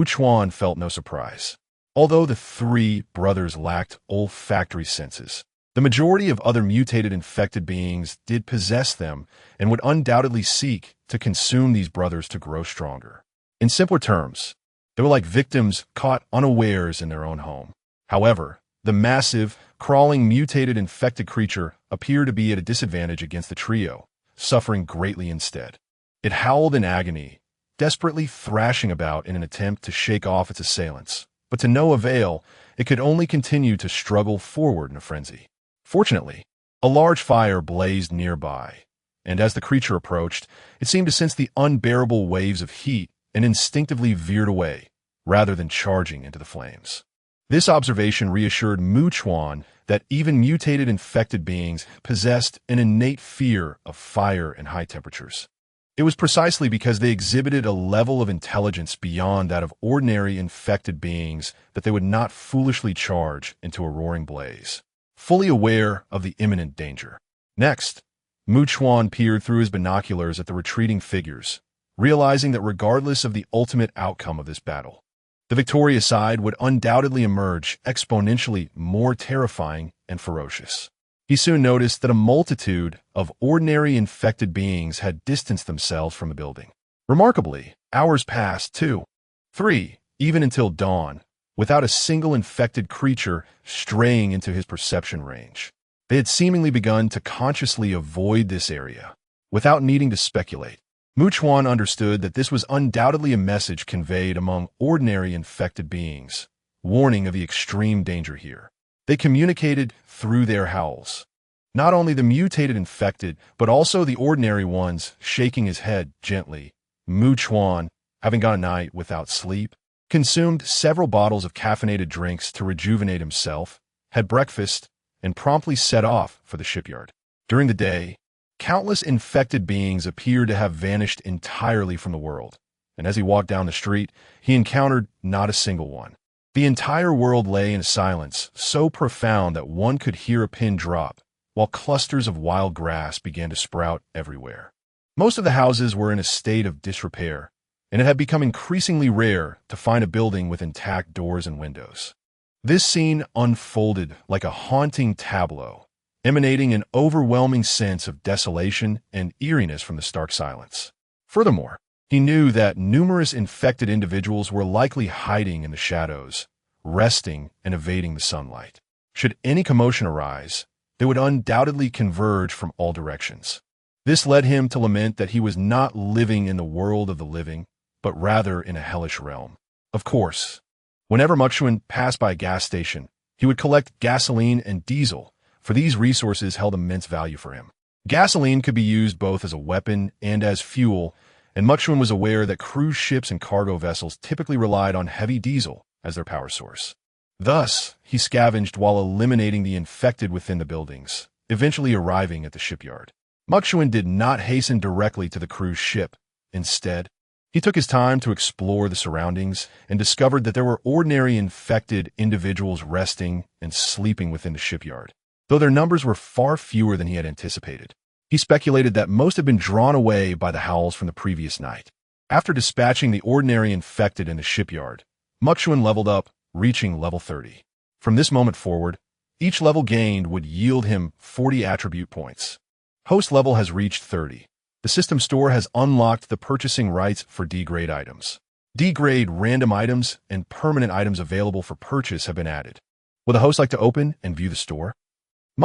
Chuan felt no surprise. Although the 3 brothers lacked olfactory senses, the majority of other mutated infected beings did possess them and would undoubtedly seek to consume these brothers to grow stronger. In simpler terms, they were like victims caught unawares in their own home. However, the massive, crawling, mutated, infected creature appeared to be at a disadvantage against the trio, suffering greatly instead. It howled in agony, desperately thrashing about in an attempt to shake off its assailants, but to no avail. It could only continue to struggle forward in a frenzy. Fortunately, a large fire blazed nearby, and as the creature approached, it seemed to sense the unbearable waves of heat and instinctively veered away, rather than charging into the flames. This observation reassured Chuan that even mutated infected beings possessed an innate fear of fire and high temperatures. It was precisely because they exhibited a level of intelligence beyond that of ordinary infected beings that they would not foolishly charge into a roaring blaze, fully aware of the imminent danger. Next, Chuan peered through his binoculars at the retreating figures, realizing that regardless of the ultimate outcome of this battle, the victorious side would undoubtedly emerge exponentially more terrifying and ferocious. He soon noticed that a multitude of ordinary infected beings had distanced themselves from the building. Remarkably, hours passed, 2, 3, even until dawn, without a single infected creature straying into his perception range. They had seemingly begun to consciously avoid this area, without needing to speculate. Chuan understood that this was undoubtedly a message conveyed among ordinary infected beings, warning of the extreme danger here. They communicated through their howls. Not only the mutated infected, but also the ordinary ones, shaking his head gently. Chuan, having gone a night without sleep, consumed several bottles of caffeinated drinks to rejuvenate himself, had breakfast, and promptly set off for the shipyard. During the day, countless infected beings appeared to have vanished entirely from the world, and as he walked down the street, he encountered not a single one. The entire world lay in a silence so profound that one could hear a pin drop, while clusters of wild grass began to sprout everywhere. Most of the houses were in a state of disrepair, and it had become increasingly rare to find a building with intact doors and windows. This scene unfolded like a haunting tableau, emanating an overwhelming sense of desolation and eeriness from the stark silence. Furthermore, he knew that numerous infected individuals were likely hiding in the shadows, resting and evading the sunlight. Should any commotion arise, they would undoubtedly converge from all directions. This led him to lament that he was not living in the world of the living, but rather in a hellish realm. Of course, whenever Chuan passed by a gas station, he would collect gasoline and diesel, for these resources held immense value for him. Gasoline could be used both as a weapon and as fuel, and Chuan was aware that cruise ships and cargo vessels typically relied on heavy diesel as their power source. Thus, he scavenged while eliminating the infected within the buildings, eventually arriving at the shipyard. Chuan did not hasten directly to the cruise ship. Instead, he took his time to explore the surroundings and discovered that there were ordinary infected individuals resting and sleeping within the shipyard. Though their numbers were far fewer than he had anticipated, he speculated that most had been drawn away by the howls from the previous night. After dispatching the ordinary infected in the shipyard, Chuan leveled up, reaching level 30. From this moment forward, each level gained would yield him 40 attribute points. Host level has reached 30. The system store has unlocked the purchasing rights for D-grade items. D-grade random items and permanent items available for purchase have been added. Will the host like to open and view the store?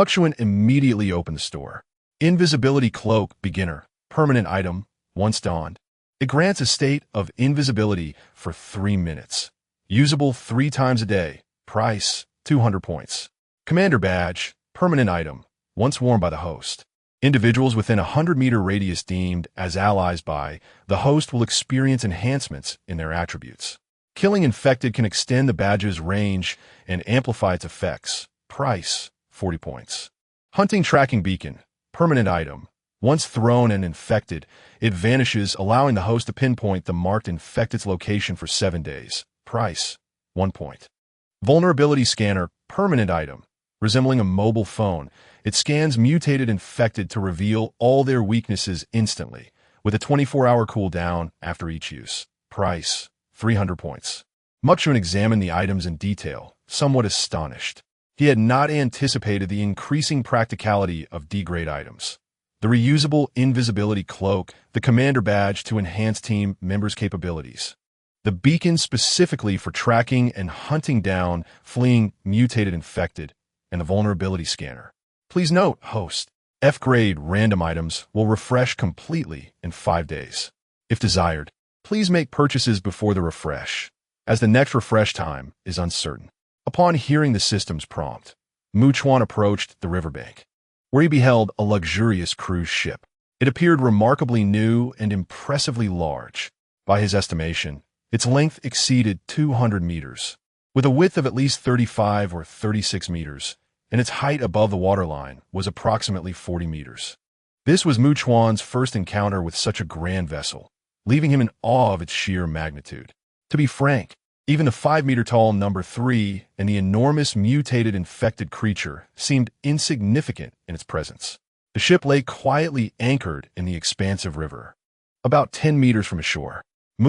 Chuan immediately opened the store. Invisibility Cloak Beginner, permanent item, once donned. It grants a state of invisibility for 3 minutes. Usable 3 times a day. Price, 200 points. Commander Badge, permanent item, once worn by the host. Individuals within a 100-meter radius deemed as allies by the host will experience enhancements in their attributes. Killing infected can extend the badge's range and amplify its effects. Price, 40 points. Hunting Tracking Beacon, permanent item. Once thrown and infected, it vanishes, allowing the host to pinpoint the marked infected's location for 7 days. Price, 1 point. Vulnerability Scanner, permanent item. Resembling a mobile phone, it scans mutated infected to reveal all their weaknesses instantly, with a 24-hour cooldown after each use. Price, 300 points. Chuan examined the items in detail, somewhat astonished. He had not anticipated the increasing practicality of D-grade items. The reusable invisibility cloak, the commander badge to enhance team members' capabilities. The beacon specifically for tracking and hunting down fleeing mutated infected, and the vulnerability scanner. Please note, host, F-grade random items will refresh completely in 5 days. If desired, please make purchases before the refresh, as the next refresh time is uncertain. Upon hearing the system's prompt, Chuan approached the riverbank, where he beheld a luxurious cruise ship. It appeared remarkably new and impressively large. By his estimation, its length exceeded 200 meters, with a width of at least 35 or 36 meters, and its height above the waterline was approximately 40 meters. This was Chuan's first encounter with such a grand vessel, leaving him in awe of its sheer magnitude. To be frank, even the 5-meter-tall number 3 and the enormous mutated infected creature seemed insignificant in its presence. The ship lay quietly anchored in the expansive river, about 10 meters from ashore.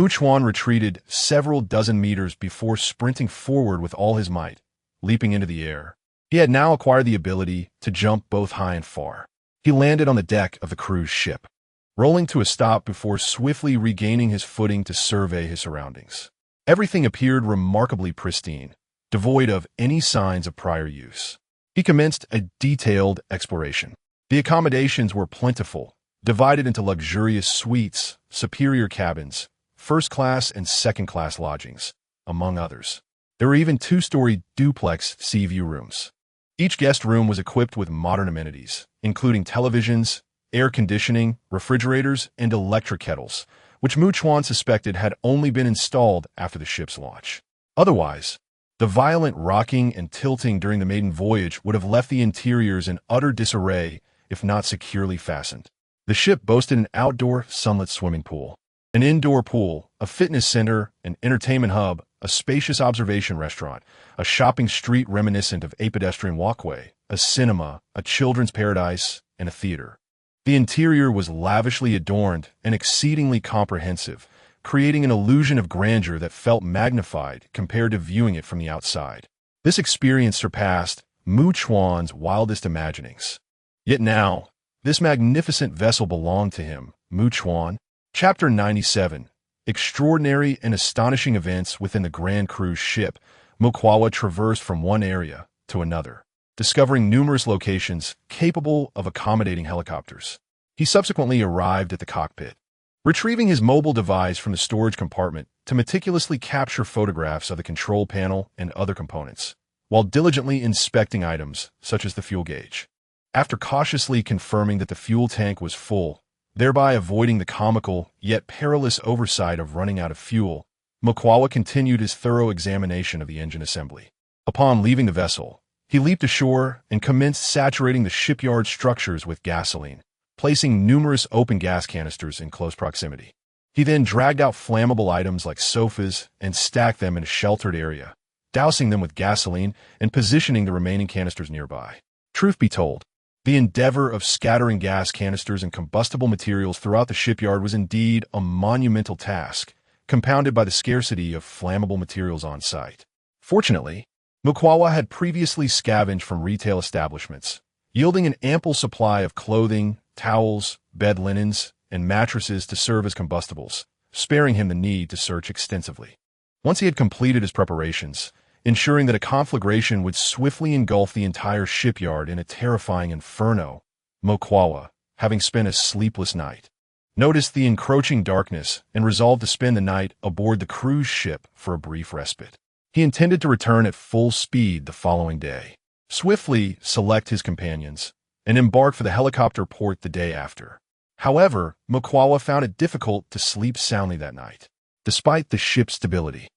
Chuan retreated several dozen meters before sprinting forward with all his might, leaping into the air. He had now acquired the ability to jump both high and far. He landed on the deck of the cruise ship, rolling to a stop before swiftly regaining his footing to survey his surroundings. Everything appeared remarkably pristine, devoid of any signs of prior use. He commenced a detailed exploration. The accommodations were plentiful, divided into luxurious suites, superior cabins, first-class and second-class lodgings, among others. There were even 2-story duplex sea view rooms. Each guest room was equipped with modern amenities, including televisions, air conditioning, refrigerators, and electric kettles, which Chuan suspected had only been installed after the ship's launch. Otherwise, the violent rocking and tilting during the maiden voyage would have left the interiors in utter disarray if not securely fastened. The ship boasted an outdoor sunlit swimming pool, an indoor pool, a fitness center, an entertainment hub, a spacious observation restaurant, a shopping street reminiscent of a pedestrian walkway, a cinema, a children's paradise, and a theater. The interior was lavishly adorned and exceedingly comprehensive, creating an illusion of grandeur that felt magnified compared to viewing it from the outside. This experience surpassed Chuan's wildest imaginings. Yet now, this magnificent vessel belonged to him, Chuan. Chapter 97. Extraordinary and astonishing events within the Grand Cruise ship. Chuan traversed from one area to another, discovering numerous locations capable of accommodating helicopters. He subsequently arrived at the cockpit, retrieving his mobile device from the storage compartment to meticulously capture photographs of the control panel and other components, while diligently inspecting items such as the fuel gauge. After cautiously confirming that the fuel tank was full, thereby avoiding the comical yet perilous oversight of running out of fuel, Chuan continued his thorough examination of the engine assembly. Upon leaving the vessel, he leaped ashore and commenced saturating the shipyard structures with gasoline, placing numerous open gas canisters in close proximity. He then dragged out flammable items like sofas and stacked them in a sheltered area, dousing them with gasoline and positioning the remaining canisters nearby. Truth be told, the endeavor of scattering gas canisters and combustible materials throughout the shipyard was indeed a monumental task, compounded by the scarcity of flammable materials on site. Fortunately, Mukwawa had previously scavenged from retail establishments, yielding an ample supply of clothing, towels, bed linens, and mattresses to serve as combustibles, sparing him the need to search extensively. Once he had completed his preparations, ensuring that a conflagration would swiftly engulf the entire shipyard in a terrifying inferno, Mukwawa, having spent a sleepless night, noticed the encroaching darkness and resolved to spend the night aboard the cruise ship for a brief respite. He intended to return at full speed the following day, swiftly select his companions, and embark for the helicopter port the day after. However, Mukwawa found it difficult to sleep soundly that night. Despite the ship's stability,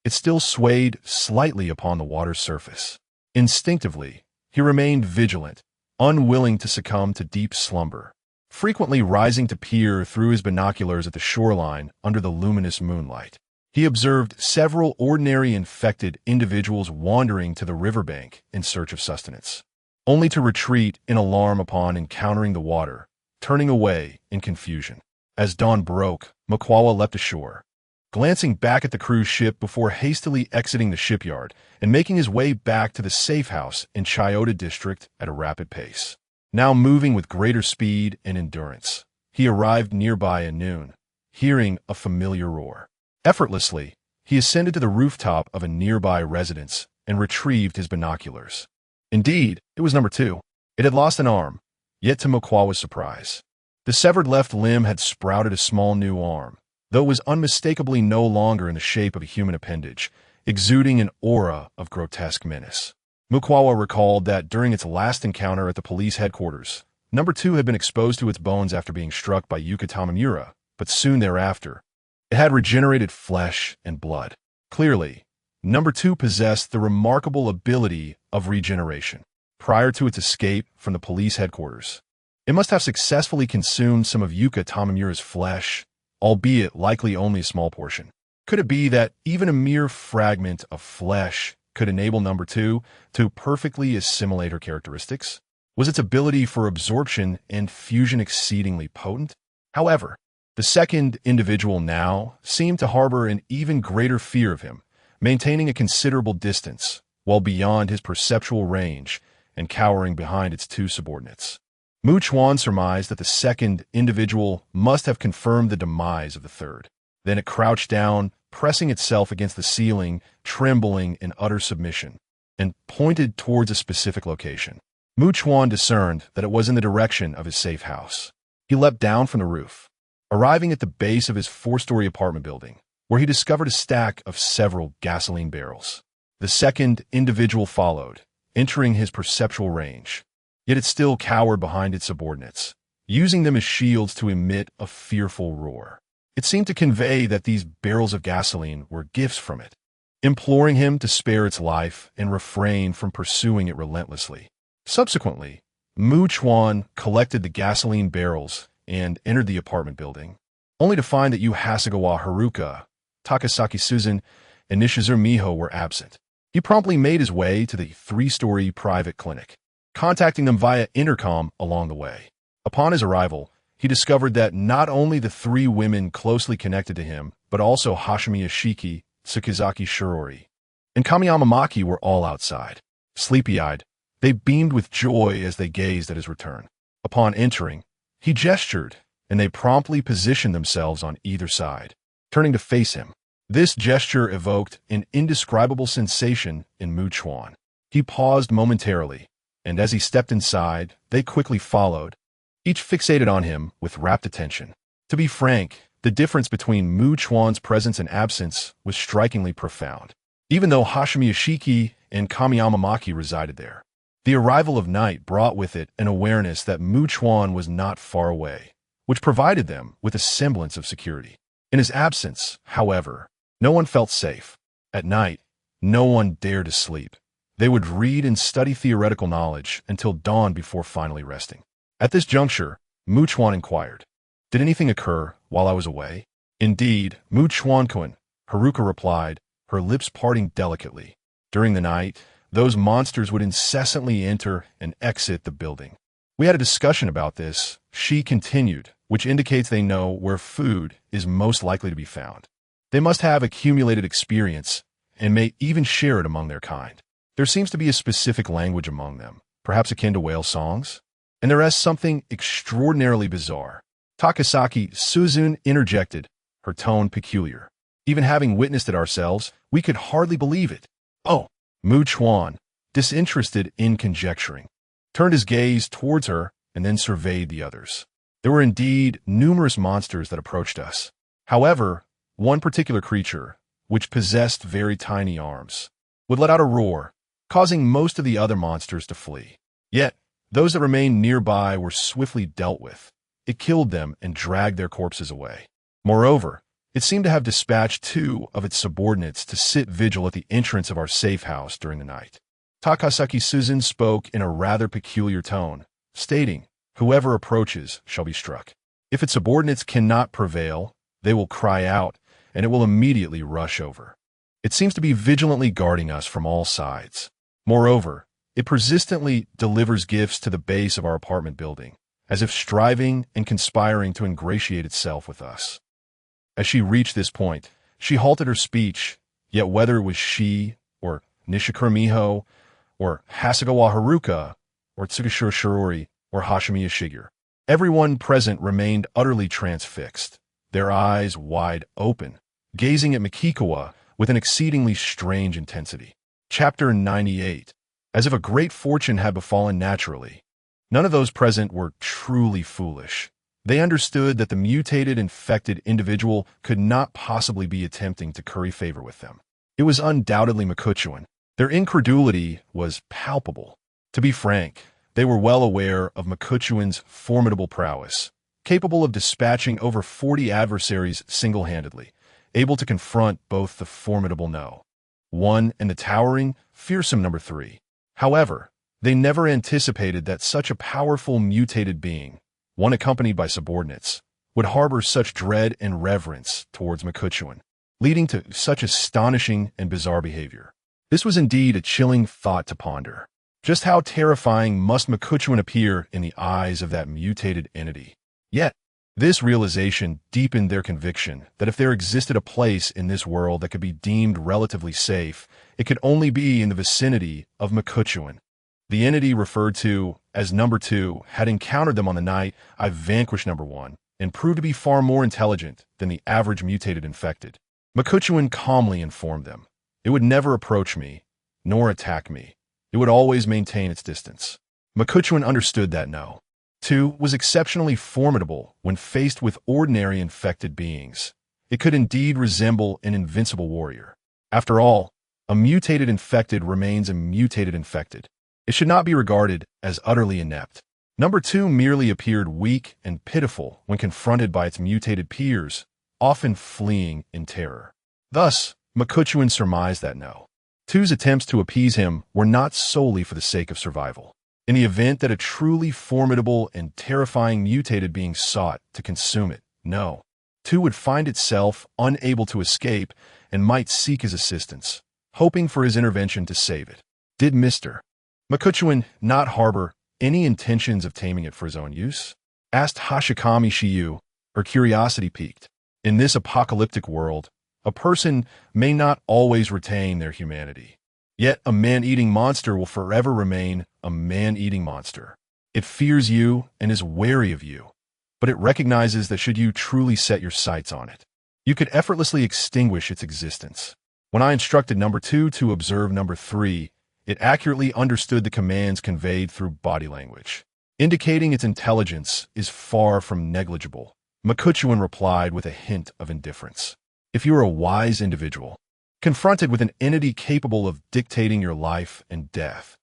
it still swayed slightly upon the water's surface. Instinctively, he remained vigilant, unwilling to succumb to deep slumber, frequently rising to peer through his binoculars at the shoreline under the luminous moonlight. He observed several ordinary infected individuals wandering to the riverbank in search of sustenance, only to retreat in alarm upon encountering the water, turning away in confusion. As dawn broke, Mukwawa leapt ashore, glancing back at the cruise ship before hastily exiting the shipyard and making his way back to the safe house in Chiyoda District at a rapid pace. Now moving with greater speed and endurance, he arrived nearby at noon, hearing a familiar roar. Effortlessly, he ascended to the rooftop of a nearby residence and retrieved his binoculars. Indeed, it was number 2. It had lost an arm, yet to Mukwawa's surprise, the severed left limb had sprouted a small new arm, though it was unmistakably no longer in the shape of a human appendage, exuding an aura of grotesque menace. Mukwawa recalled that during its last encounter at the police headquarters, number 2 had been exposed to its bones after being struck by Yuka Tamamura, but soon thereafter, it had regenerated flesh and blood. Clearly, number 2 possessed the remarkable ability of regeneration. Prior to its escape from the police headquarters, it must have successfully consumed some of Yuka Tamamura's flesh, albeit likely only a small portion. Could it be that even a mere fragment of flesh could enable number 2 to perfectly assimilate her characteristics? Was its ability for absorption and fusion exceedingly potent? However, the second individual now seemed to harbor an even greater fear of him, maintaining a considerable distance, while beyond his perceptual range and cowering behind its 2 subordinates. Chuan surmised that the second individual must have confirmed the demise of the third. Then it crouched down, pressing itself against the ceiling, trembling in utter submission, and pointed towards a specific location. Chuan discerned that it was in the direction of his safe house. He leapt down from the roof, arriving at the base of his 4-story apartment building, where he discovered a stack of several gasoline barrels. The second individual followed, entering his perceptual range. Yet it still cowered behind its subordinates, using them as shields to emit a fearful roar. It seemed to convey that these barrels of gasoline were gifts from it, imploring him to spare its life and refrain from pursuing it relentlessly. Subsequently, Chuan collected the gasoline barrels and entered the apartment building, only to find that Yu Hasegawa Haruka, Takasaki Susan, and Nishizuru Miho were absent. He promptly made his way to the 3-story private clinic, contacting them via intercom along the way. Upon his arrival, he discovered that not only the 3 women closely connected to him, but also Hashimi Yoshiki, Tsukizaki Shirori, and Kamiyama Maki were all outside. Sleepy-eyed, they beamed with joy as they gazed at his return. Upon entering, he gestured, and they promptly positioned themselves on either side, turning to face him. This gesture evoked an indescribable sensation in Chuan. He paused momentarily, and as he stepped inside, they quickly followed, each fixated on him with rapt attention. To be frank, the difference between Chuan's presence and absence was strikingly profound. Even though Hashimi Yoshiki and Kamiyama Maki resided there, the arrival of night brought with it an awareness that Chuan was not far away, which provided them with a semblance of security. In his absence, however, no one felt safe. At night, no one dared to sleep, They would read and study theoretical knowledge until dawn before finally resting. At this juncture, Chuan inquired, "Did anything occur while I was away?" "Indeed, Chuan, Haruka replied, her lips parting delicately. "During the night, those monsters would incessantly enter and exit the building. We had a discussion about this," she continued, "which indicates they know where food is most likely to be found. They must have accumulated experience and may even share it among their kind. There seems to be a specific language among them, perhaps akin to whale songs. And there is something extraordinarily bizarre." Takasaki Suzune interjected, her tone peculiar. "Even having witnessed it ourselves, we could hardly believe it." "Oh." Chuan, disinterested in conjecturing, turned his gaze towards her and then surveyed the others. There were indeed numerous monsters that approached us. However, one particular creature, which possessed very tiny arms, would let out a roar, causing most of the other monsters to flee. Yet, those that remained nearby were swiftly dealt with. It killed them and dragged their corpses away. Moreover, it seemed to have dispatched 2 of its subordinates to sit vigil at the entrance of our safe house during the night. Takasaki Suzune spoke in a rather peculiar tone, stating, "Whoever approaches shall be struck. If its subordinates cannot prevail, they will cry out, and it will immediately rush over. It seems to be vigilantly guarding us from all sides. Moreover, it persistently delivers gifts to the base of our apartment building, as if striving and conspiring to ingratiate itself with us." As she reached this point, she halted her speech, yet whether it was she, or Nishikura Miho, or Hasegawa Haruka, or Tsukishiro Shirori, or Hashimiya Shigeru, everyone present remained utterly transfixed, their eyes wide open, gazing at Mikikawa with an exceedingly strange intensity. Chapter 98. As if a great fortune had befallen naturally. None of those present were truly foolish. They understood that the mutated, infected individual could not possibly be attempting to curry favor with them. It was undoubtedly Mikuchuan. Their incredulity was palpable. To be frank, they were well aware of Mikuchuan's formidable prowess, capable of dispatching over 40 adversaries single-handedly, able to confront both the formidable No. 1 and the towering, fearsome No. 3. However, they never anticipated that such a powerful mutated being, one accompanied by subordinates, would harbor such dread and reverence towards Mikuchuan, leading to such astonishing and bizarre behavior. This was indeed a chilling thought to ponder. Just how terrifying must Mikuchuan appear in the eyes of that mutated entity? Yet, this realization deepened their conviction that if there existed a place in this world that could be deemed relatively safe, it could only be in the vicinity of Mikuchuan. The entity referred to as No. 2 had encountered them on the night I vanquished No. 1 and proved to be far more intelligent than the average mutated infected. Mikuchuan calmly informed them. It would never approach me, nor attack me. It would always maintain its distance. Mikuchuan understood that No. 2 was exceptionally formidable when faced with ordinary infected beings. It could indeed resemble an invincible warrior. After all, a mutated infected remains a mutated infected. It should not be regarded as utterly inept. No. 2 merely appeared weak and pitiful when confronted by its mutated peers, often fleeing in terror. Thus, Mikuchuan surmised that No. 2's attempts to appease him were not solely for the sake of survival. In the event that a truly formidable and terrifying mutated being sought to consume it, No. 2 would find itself unable to escape and might seek his assistance, hoping for his intervention to save it. Did Mr. Mikuchuan not harbor any intentions of taming it for his own use? Asked Hashikami Shiyu, her curiosity piqued. In this apocalyptic world, a person may not always retain their humanity. Yet a man-eating monster will forever remain a man-eating monster. It fears you and is wary of you, but it recognizes that should you truly set your sights on it, you could effortlessly extinguish its existence. When I instructed No. 2 to observe No. 3, it accurately understood the commands conveyed through body language, indicating its intelligence is far from negligible. Mikuchuan replied with a hint of indifference. If you are a wise individual, confronted with an entity capable of dictating your life and death,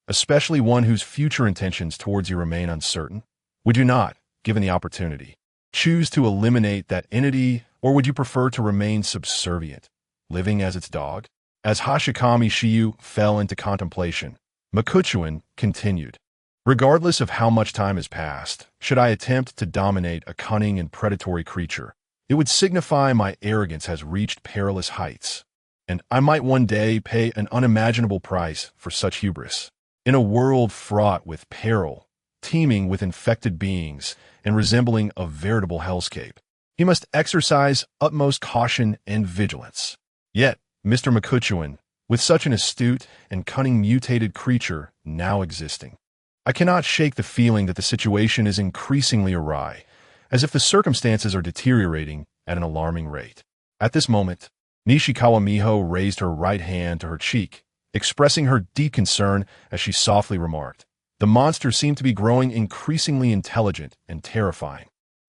especially one whose future intentions towards you remain uncertain, would you not, given the opportunity, choose to eliminate that entity, or would you prefer to remain subservient, living as its dog? As Hashikami Shiyu fell into contemplation, Makuchuan continued. Regardless of how much time has passed, should I attempt to dominate a cunning and predatory creature, it would signify my arrogance has reached perilous heights, and I might one day pay an unimaginable price for such hubris. In a world fraught with peril, teeming with infected beings, and resembling a veritable hellscape, he must exercise utmost caution and vigilance. Yet, Mr. Makuchuan, with such an astute and cunning mutated creature now existing, I cannot shake the feeling that the situation is increasingly awry, as if the circumstances are deteriorating at an alarming rate. At this moment, Nishikawa Miho raised her right hand to her cheek, expressing her deep concern as she softly remarked, "The monster seemed to be growing increasingly intelligent and terrifying.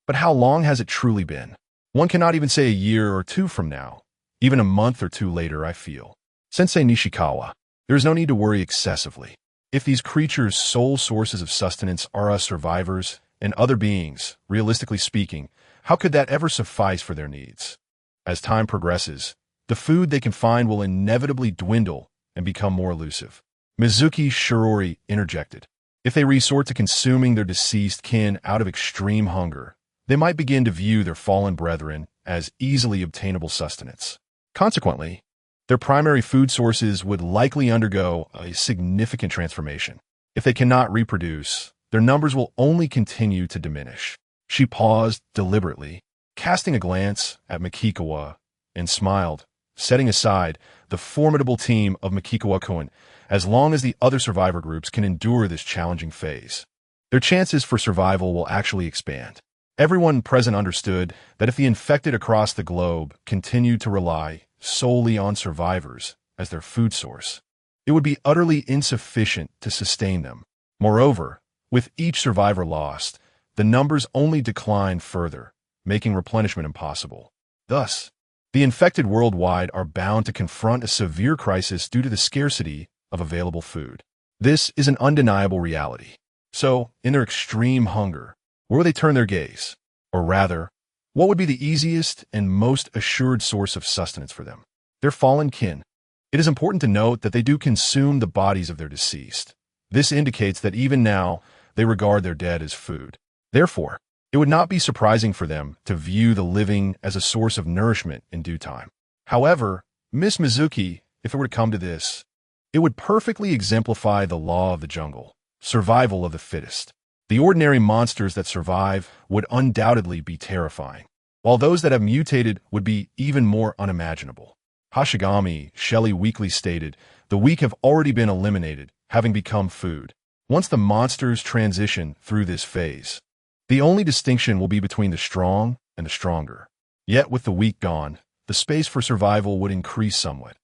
But how long has it truly been? One cannot even say a year or two from now. Even a month or two later, I feel. Sensei Nishikawa, there is no need to worry excessively. If these creatures' sole sources of sustenance are us survivors and other beings, realistically speaking, how could that ever suffice for their needs? As time progresses, the food they can find will inevitably dwindle and become more elusive." Mizuki Shirori interjected. "If they resort to consuming their deceased kin out of extreme hunger, they might begin to view their fallen brethren as easily obtainable sustenance. Consequently, their primary food sources would likely undergo a significant transformation. If they cannot reproduce, their numbers will only continue to diminish." She paused deliberately, casting a glance at Makikawa, and smiled, setting aside the formidable team of Makikawa-kun as long as the other survivor groups can endure this challenging phase. Their chances for survival will actually expand. Everyone present understood that if the infected across the globe continued to rely solely on survivors as their food source, it would be utterly insufficient to sustain them. Moreover, with each survivor lost, the numbers only decline further, making replenishment impossible. Thus, the infected worldwide are bound to confront a severe crisis due to the scarcity of available food. This is an undeniable reality. So, in their extreme hunger, where will they turn their gaze? Or rather, what would be the easiest and most assured source of sustenance for them? Their fallen kin. It is important to note that they do consume the bodies of their deceased. This indicates that even now, they regard their dead as food. Therefore, it would not be surprising for them to view the living as a source of nourishment in due time. However, Miss Mizuki, if it were to come to this, it would perfectly exemplify the law of the jungle, survival of the fittest. The ordinary monsters that survive would undoubtedly be terrifying, while those that have mutated would be even more unimaginable. Hashigami Shelley weakly stated, "The weak have already been eliminated, having become food. Once the monsters transition through this phase, the only distinction will be between the strong and the stronger. Yet with the weak gone, the space for survival would increase somewhat.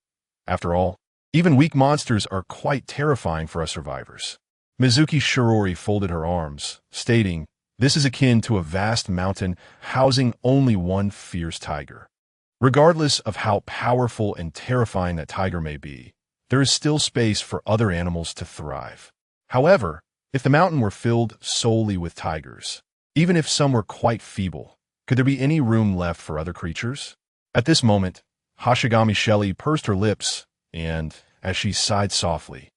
After all, even weak monsters are quite terrifying for us survivors." Mizuki Shirori folded her arms, stating, "This is akin to a vast mountain housing only one fierce tiger. Regardless of how powerful and terrifying that tiger may be, there is still space for other animals to thrive. However, if the mountain were filled solely with tigers, even if some were quite feeble, could there be any room left for other creatures?" At this moment, Hashigami Shelley pursed her lips, and, as she sighed softly,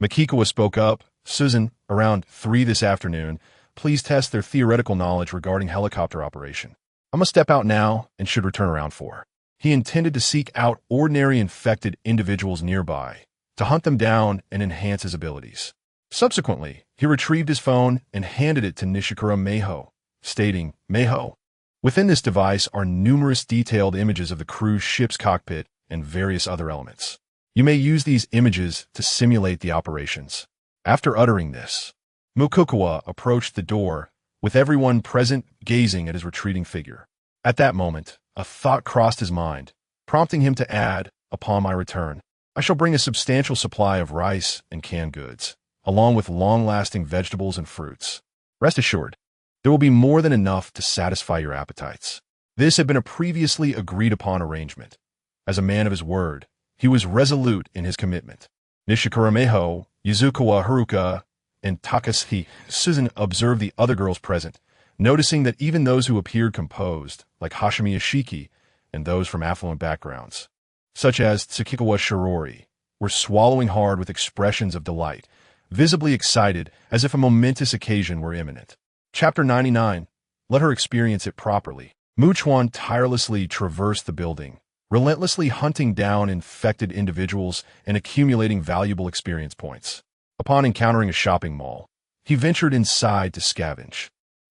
Makikawa spoke up, "Susan, around 3 this afternoon, please test their theoretical knowledge regarding helicopter operation. I must step out now and should return around 4. He intended to seek out ordinary infected individuals nearby, to hunt them down and enhance his abilities. Subsequently, he retrieved his phone and handed it to Nishikura Miho, stating, "Miho, within this device are numerous detailed images of the cruise ship's cockpit and various other elements. You may use these images to simulate the operations." After uttering this, Mukukawa approached the door, with everyone present gazing at his retreating figure. At that moment, a thought crossed his mind, prompting him to add, "Upon my return, I shall bring a substantial supply of rice and canned goods, along with long-lasting vegetables and fruits. Rest assured, there will be more than enough to satisfy your appetites." This had been a previously agreed-upon arrangement. As a man of his word, he was resolute in his commitment. Nishikura Miho, Yuzukawa Haruka, and Takashi Susan observed the other girls present, noticing that even those who appeared composed, like Hashimi Ashiki, and those from affluent backgrounds, such as Tsukikawa Shirori, were swallowing hard with expressions of delight, visibly excited as if a momentous occasion were imminent. Chapter 99. Let her experience it properly. Chuan tirelessly traversed the building, relentlessly hunting down infected individuals and accumulating valuable experience points. Upon encountering a shopping mall, he ventured inside to scavenge,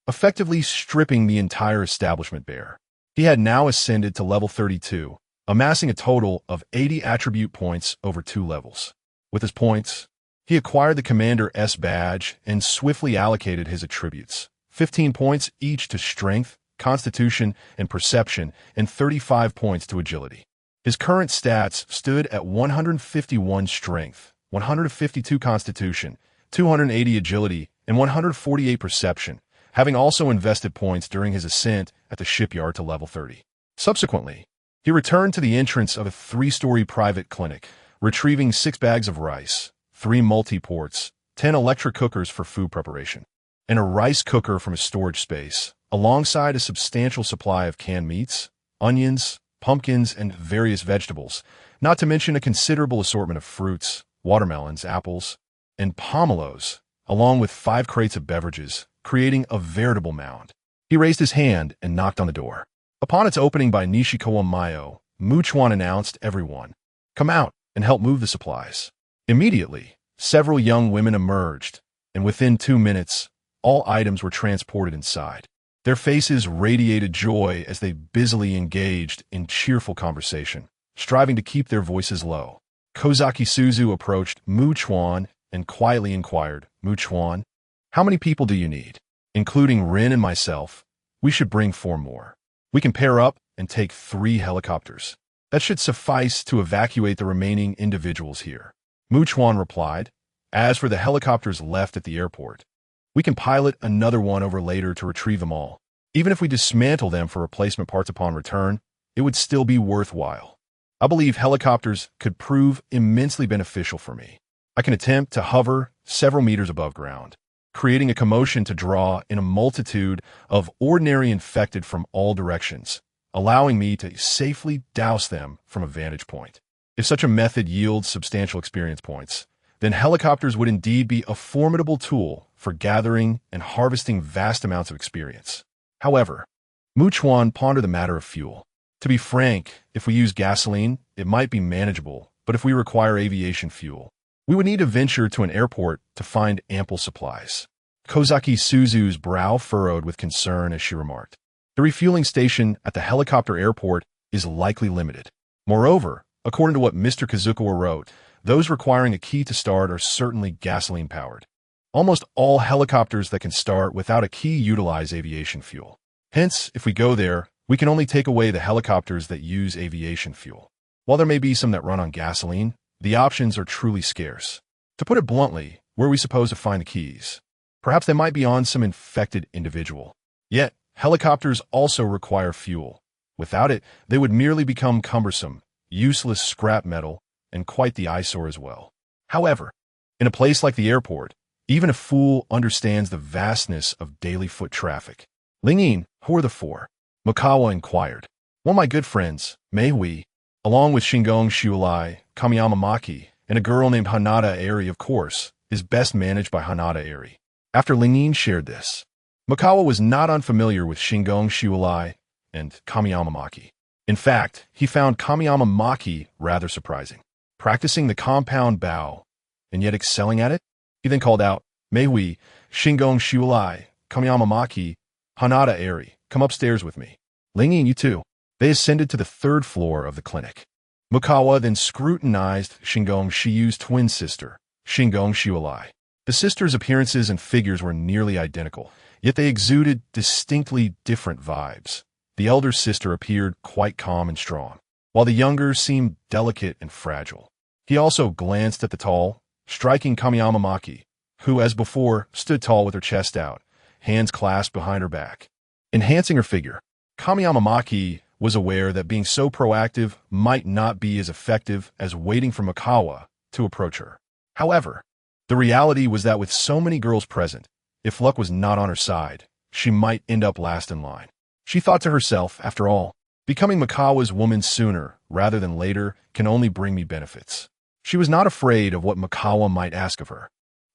effectively stripping the entire establishment bare. He had now ascended to level 32, amassing a total of 80 attribute points over 2 levels. With his points, he acquired the Commander S badge and swiftly allocated his attributes, 15 points each to Strength, Constitution, and Perception, and 35 points to Agility. His current stats stood at 151 Strength, 152 Constitution, 280 Agility, and 148 Perception, having also invested points during his ascent at the shipyard to level 30. Subsequently, he returned to the entrance of a 3-story private clinic, retrieving 6 bags of rice, 3 multi-ports, 10 electric cookers for food preparation, and a rice cooker from a storage space, alongside a substantial supply of canned meats, onions, pumpkins, and various vegetables, not to mention a considerable assortment of fruits, watermelons, apples, and pomelos, along with 5 crates of beverages, creating a veritable mound. He raised his hand and knocked on the door. Upon its opening by Nishikawa Mayo, Chuan announced, "Everyone, come out and help move the supplies." Immediately, several young women emerged, and within 2 minutes, all items were transported inside. Their faces radiated joy as they busily engaged in cheerful conversation, striving to keep their voices low. Kozaki Suzu approached Chuan and quietly inquired, "Chuan, how many people do you need? Including Rin and myself, we should bring 4 more. We can pair up and take 3 helicopters. That should suffice to evacuate the remaining individuals here." Chuan replied, "As for the helicopters left at the airport, we can pilot another one over later to retrieve them all. Even if we dismantle them for replacement parts upon return, it would still be worthwhile. I believe helicopters could prove immensely beneficial for me. I can attempt to hover several meters above ground, creating a commotion to draw in a multitude of ordinary infected from all directions, allowing me to safely douse them from a vantage point. If such a method yields substantial experience points, then helicopters would indeed be a formidable tool for gathering and harvesting vast amounts of experience. However, Chuan pondered the matter of fuel. To be frank, if we use gasoline, it might be manageable, but if we require aviation fuel, we would need to venture to an airport to find ample supplies. Kozaki Suzu's brow furrowed with concern as she remarked, "The refueling station at the helicopter airport is likely limited. Moreover, according to what Mr. Kazukawa wrote, those requiring a key to start are certainly gasoline-powered. Almost all helicopters that can start without a key utilize aviation fuel. Hence, if we go there, we can only take away the helicopters that use aviation fuel. While there may be some that run on gasoline, the options are truly scarce. To put it bluntly, where are we supposed to find the keys? Perhaps they might be on some infected individual. Yet, helicopters also require fuel. Without it, they would merely become cumbersome, useless scrap metal, and quite the eyesore as well. However, in a place like the airport, even a fool understands the vastness of daily foot traffic." "Lingyin, who are the 4? Mikawa inquired. "Well, my good friends, Meihui, along with Shingong Shuilai, Kamiyama Maki, and a girl named Hanada Eri, of course, is best managed by Hanada Eri." After Lingyin shared this, Mikawa was not unfamiliar with Shingong Shuilai and Kamiyama Maki. In fact, he found Kamiyama Maki rather surprising. Practicing the compound bow, and yet excelling at it? He then called out, "Meihui, Shingong Shuilai, Kamiyama Maki, Hanada Eri, come upstairs with me. Lingyin, you too." They ascended to the 3rd floor of the clinic. Mikawa then scrutinized Shingong Shiyu's twin sister, Shingong Shuilai. The sisters' appearances and figures were nearly identical, yet they exuded distinctly different vibes. The elder sister appeared quite calm and strong, while the younger seemed delicate and fragile. He also glanced at the tall, striking Kamiyama Maki, who, as before, stood tall with her chest out, hands clasped behind her back, enhancing her figure. Kamiyama Maki was aware that being so proactive might not be as effective as waiting for Mikawa to approach her. However, the reality was that with so many girls present, if luck was not on her side, she might end up last in line. She thought to herself, after all, Becoming Mikawa's woman sooner rather than later can only bring me benefits. She was not afraid of what Mikawa might ask of her.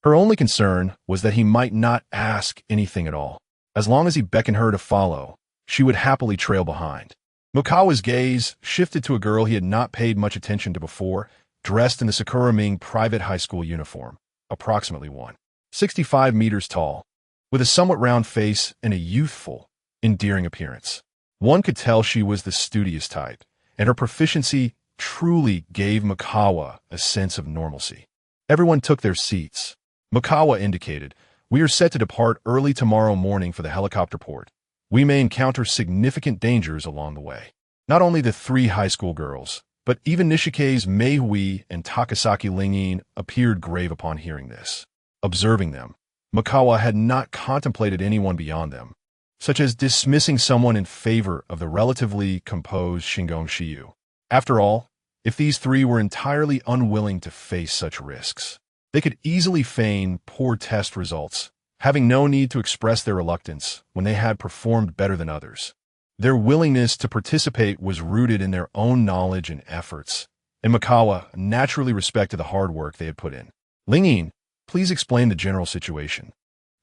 Her only concern was that he might not ask anything at all. As long as he beckoned her to follow, she would happily trail behind. Mikawa's gaze shifted to a girl he had not paid much attention to before, dressed in the Sakura Ming private high school uniform, approximately 165 meters tall, with a somewhat round face and a youthful, endearing appearance. One could tell she was the studious type, and her proficiency truly gave Mikawa a sense of normalcy. Everyone took their seats. Mikawa indicated, "We are set to depart early tomorrow morning for the helicopter port. We may encounter significant dangers along the way." Not only the three high school girls, but even Nishike's Meihui and Takasaki Lingyin appeared grave upon hearing this. Observing them, Mikawa had not contemplated anyone beyond them, such as dismissing someone in favor of the relatively composed Shingon Shiyu. After all, if these three were entirely unwilling to face such risks, they could easily feign poor test results, having no need to express their reluctance when they had performed better than others. Their willingness to participate was rooted in their own knowledge and efforts, and Mikawa naturally respected the hard work they had put in. "Lingyin, please explain the general situation."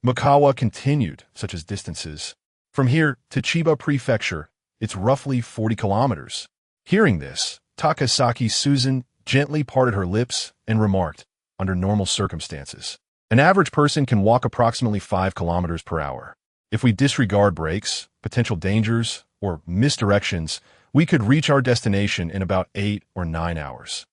Mikawa continued, such as distances. "From here to Chiba Prefecture, it's roughly 40 kilometers. Hearing this, Takasaki Susan gently parted her lips and remarked, "Under normal circumstances, an average person can walk approximately 5 kilometers per hour. If we disregard breaks, potential dangers, or misdirections, we could reach our destination in about 8 or 9 hours."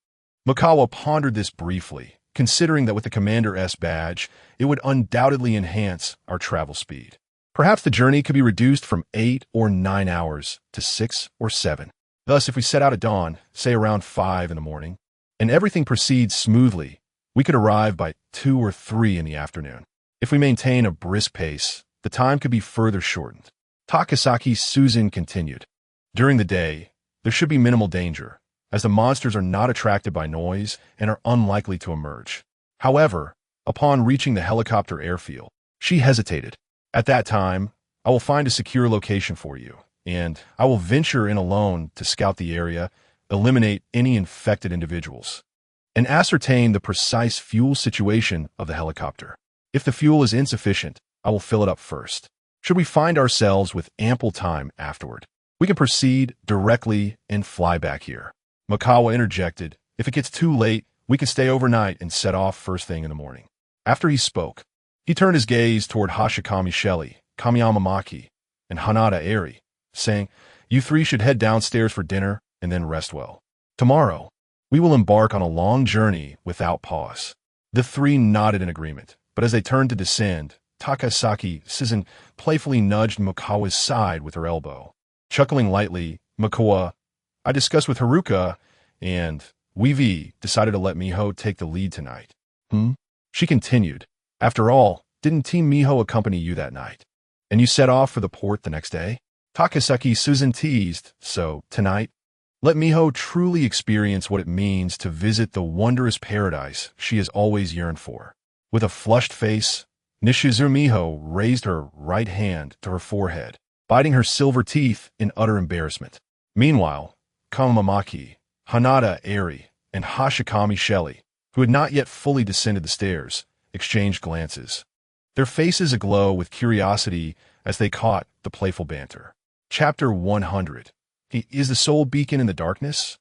Mikawa pondered this briefly, considering that with the Commander S badge, it would undoubtedly enhance our travel speed. Perhaps the journey could be reduced from 8 or 9 hours to 6 or 7. Thus, if we set out at dawn, say around 5 in the morning, and everything proceeds smoothly, we could arrive by 2 or 3 in the afternoon. If we maintain a brisk pace, the time could be further shortened. Takasaki Susan continued. "During the day, there should be minimal danger, as the monsters are not attracted by noise and are unlikely to emerge. However, upon reaching the helicopter airfield," she hesitated. "At that time, I will find a secure location for you, and I will venture in alone to scout the area, eliminate any infected individuals, and ascertain the precise fuel situation of the helicopter. If the fuel is insufficient, I will fill it up first. Should we find ourselves with ample time afterward, we can proceed directly and fly back here." Mikawa interjected, "If it gets too late, we can stay overnight and set off first thing in the morning." After he spoke, he turned his gaze toward Hashikami Shelley, Kamiyama Maki, and Hanada Eri, saying, "You three should head downstairs for dinner and then rest well. Tomorrow, we will embark on a long journey without pause." The three nodded in agreement, but as they turned to descend, Takasaki Susan playfully nudged Mikawa's side with her elbow. Chuckling lightly, Mikawa, "I discussed with Haruka, and we've decided to let Miho take the lead tonight." She continued, "After all, didn't Team Miho accompany you that night? And you set off for the port the next day?" Takasaki Susan teased, "So, tonight, let Miho truly experience what it means to visit the wondrous paradise she has always yearned for." With a flushed face, Nishizuru Miho raised her right hand to her forehead, biting her silver teeth in utter embarrassment. Meanwhile, Kamamaki, Hanada Eri, and Hashikami Shelley, who had not yet fully descended the stairs, exchanged glances, their faces aglow with curiosity as they caught the playful banter. Chapter 100. He is the sole beacon in the darkness?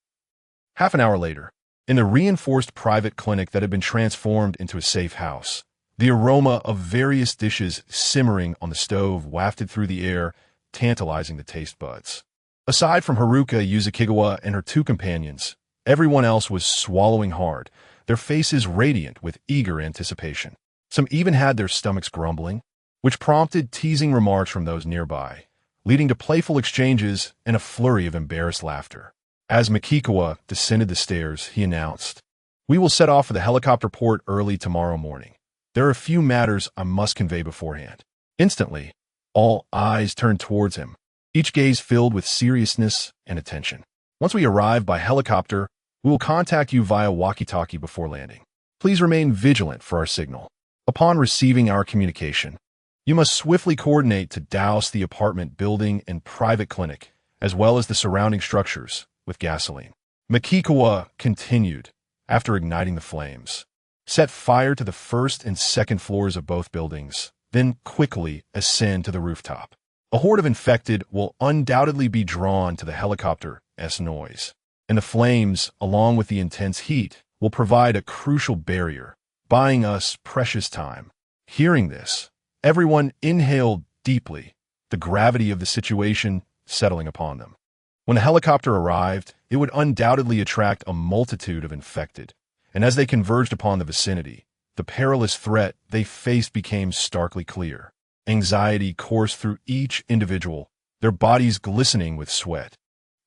Half an hour later, in the reinforced private clinic that had been transformed into a safe house, the aroma of various dishes simmering on the stove wafted through the air, tantalizing the taste buds. Aside from Haruka Yuzakigawa and her two companions, everyone else was swallowing hard, their faces radiant with eager anticipation. Some even had their stomachs grumbling, which prompted teasing remarks from those nearby, leading to playful exchanges and a flurry of embarrassed laughter. As Mikikawa descended the stairs, he announced, "We will set off for the helicopter port early tomorrow morning. There are a few matters I must convey beforehand." Instantly, all eyes turned towards him, each gaze filled with seriousness and attention. "Once we arrive by helicopter, we will contact you via walkie-talkie before landing. Please remain vigilant for our signal. Upon receiving our communication, you must swiftly coordinate to douse the apartment building and private clinic as well as the surrounding structures, with gasoline. Makikawa continued, after igniting the flames, set fire to the first and second floors of both buildings, then quickly ascend to the rooftop. A horde of infected will undoubtedly be drawn to the helicopter's noise, and the flames, along with the intense heat, will provide a crucial barrier, buying us precious time. Hearing this, everyone inhaled deeply, the gravity of the situation settling upon them. When the helicopter arrived, it would undoubtedly attract a multitude of infected, and as they converged upon the vicinity, the perilous threat they faced became starkly clear. Anxiety coursed through each individual, their bodies glistening with sweat.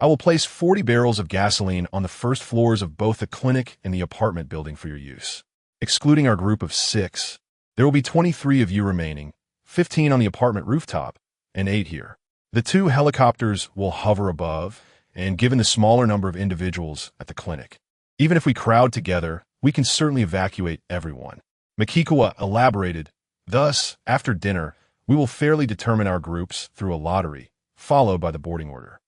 I will place 40 barrels of gasoline on the first floors of both the clinic and the apartment building for your use. Excluding our group of 6, there will be 23 of you remaining, 15 on the apartment rooftop, and 8 here. The 2 helicopters will hover above, and given the smaller number of individuals at the clinic, even if we crowd together, we can certainly evacuate everyone. Makikawa elaborated, thus, after dinner, we will fairly determine our groups through a lottery, followed by the boarding order.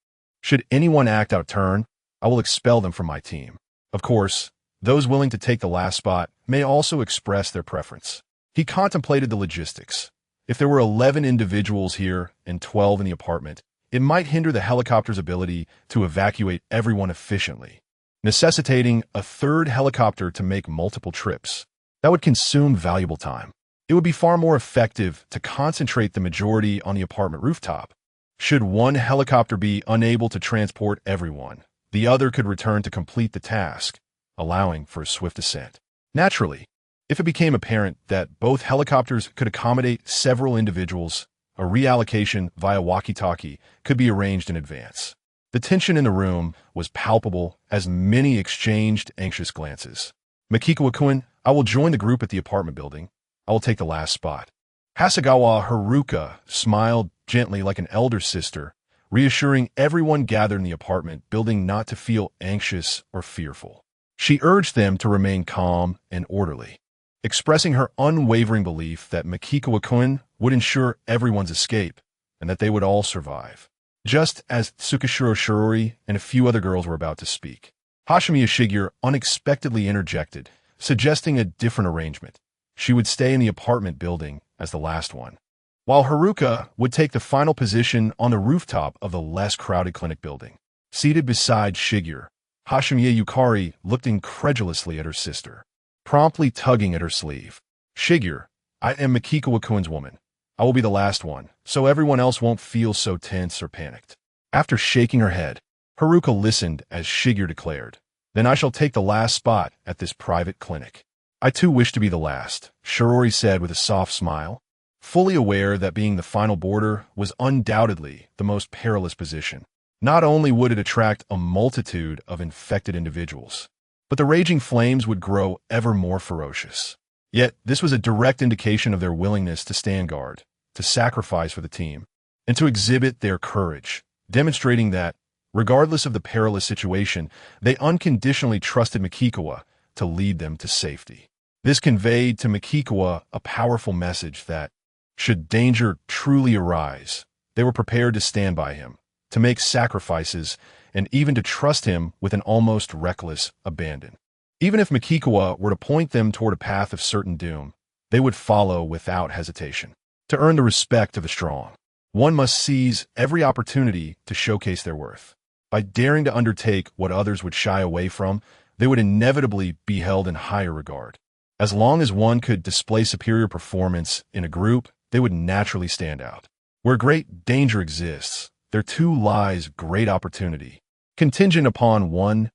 Should anyone act out of turn, I will expel them from my team. Of course, those willing to take the last spot may also express their preference. He contemplated the logistics. If there were 11 individuals here and 12 in the apartment, it might hinder the helicopter's ability to evacuate everyone efficiently, necessitating a third helicopter to make multiple trips. That would consume valuable time. It would be far more effective to concentrate the majority on the apartment rooftop. Should one helicopter be unable to transport everyone, the other could return to complete the task, allowing for a swift ascent. Naturally, if it became apparent that both helicopters could accommodate several individuals, a reallocation via walkie-talkie could be arranged in advance. The tension in the room was palpable as many exchanged anxious glances. Makikawa-kun, I will join the group at the apartment building. I will take the last spot. Hasegawa Haruka smiled gently like an elder sister, reassuring everyone gathered in the apartment building not to feel anxious or fearful. She urged them to remain calm and orderly, expressing her unwavering belief that Makikawa-kun would ensure everyone's escape and that they would all survive. Just as Tsukishiro Shirori and a few other girls were about to speak, Hashimiya Shigeru unexpectedly interjected, suggesting a different arrangement. She would stay in the apartment building as the last one, while Haruka would take the final position on the rooftop of the less crowded clinic building. Seated beside Shigeru, Hashimiya Yukari looked incredulously at her sister, promptly tugging at her sleeve. Shigeru, I am Makikawa-kun's woman. I will be the last one, so everyone else won't feel so tense or panicked. After shaking her head, Haruka listened as Shigeru declared, Then I shall take the last spot at this private clinic. I too wish to be the last, Shirori said with a soft smile, fully aware that being the final boarder was undoubtedly the most perilous position. Not only would it attract a multitude of infected individuals, but the raging flames would grow ever more ferocious. Yet this was a direct indication of their willingness to stand guard, to sacrifice for the team, and to exhibit their courage, demonstrating that, regardless of the perilous situation, they unconditionally trusted Makikawa to lead them to safety. This conveyed to Makikawa a powerful message that, should danger truly arise, they were prepared to stand by him, to make sacrifices, and even to trust him with an almost reckless abandon. Even if Makikawa were to point them toward a path of certain doom, they would follow without hesitation. To earn the respect of the strong, one must seize every opportunity to showcase their worth. By daring to undertake what others would shy away from, they would inevitably be held in higher regard. As long as one could display superior performance in a group, they would naturally stand out. Where great danger exists, there too lies great opportunity, contingent upon one's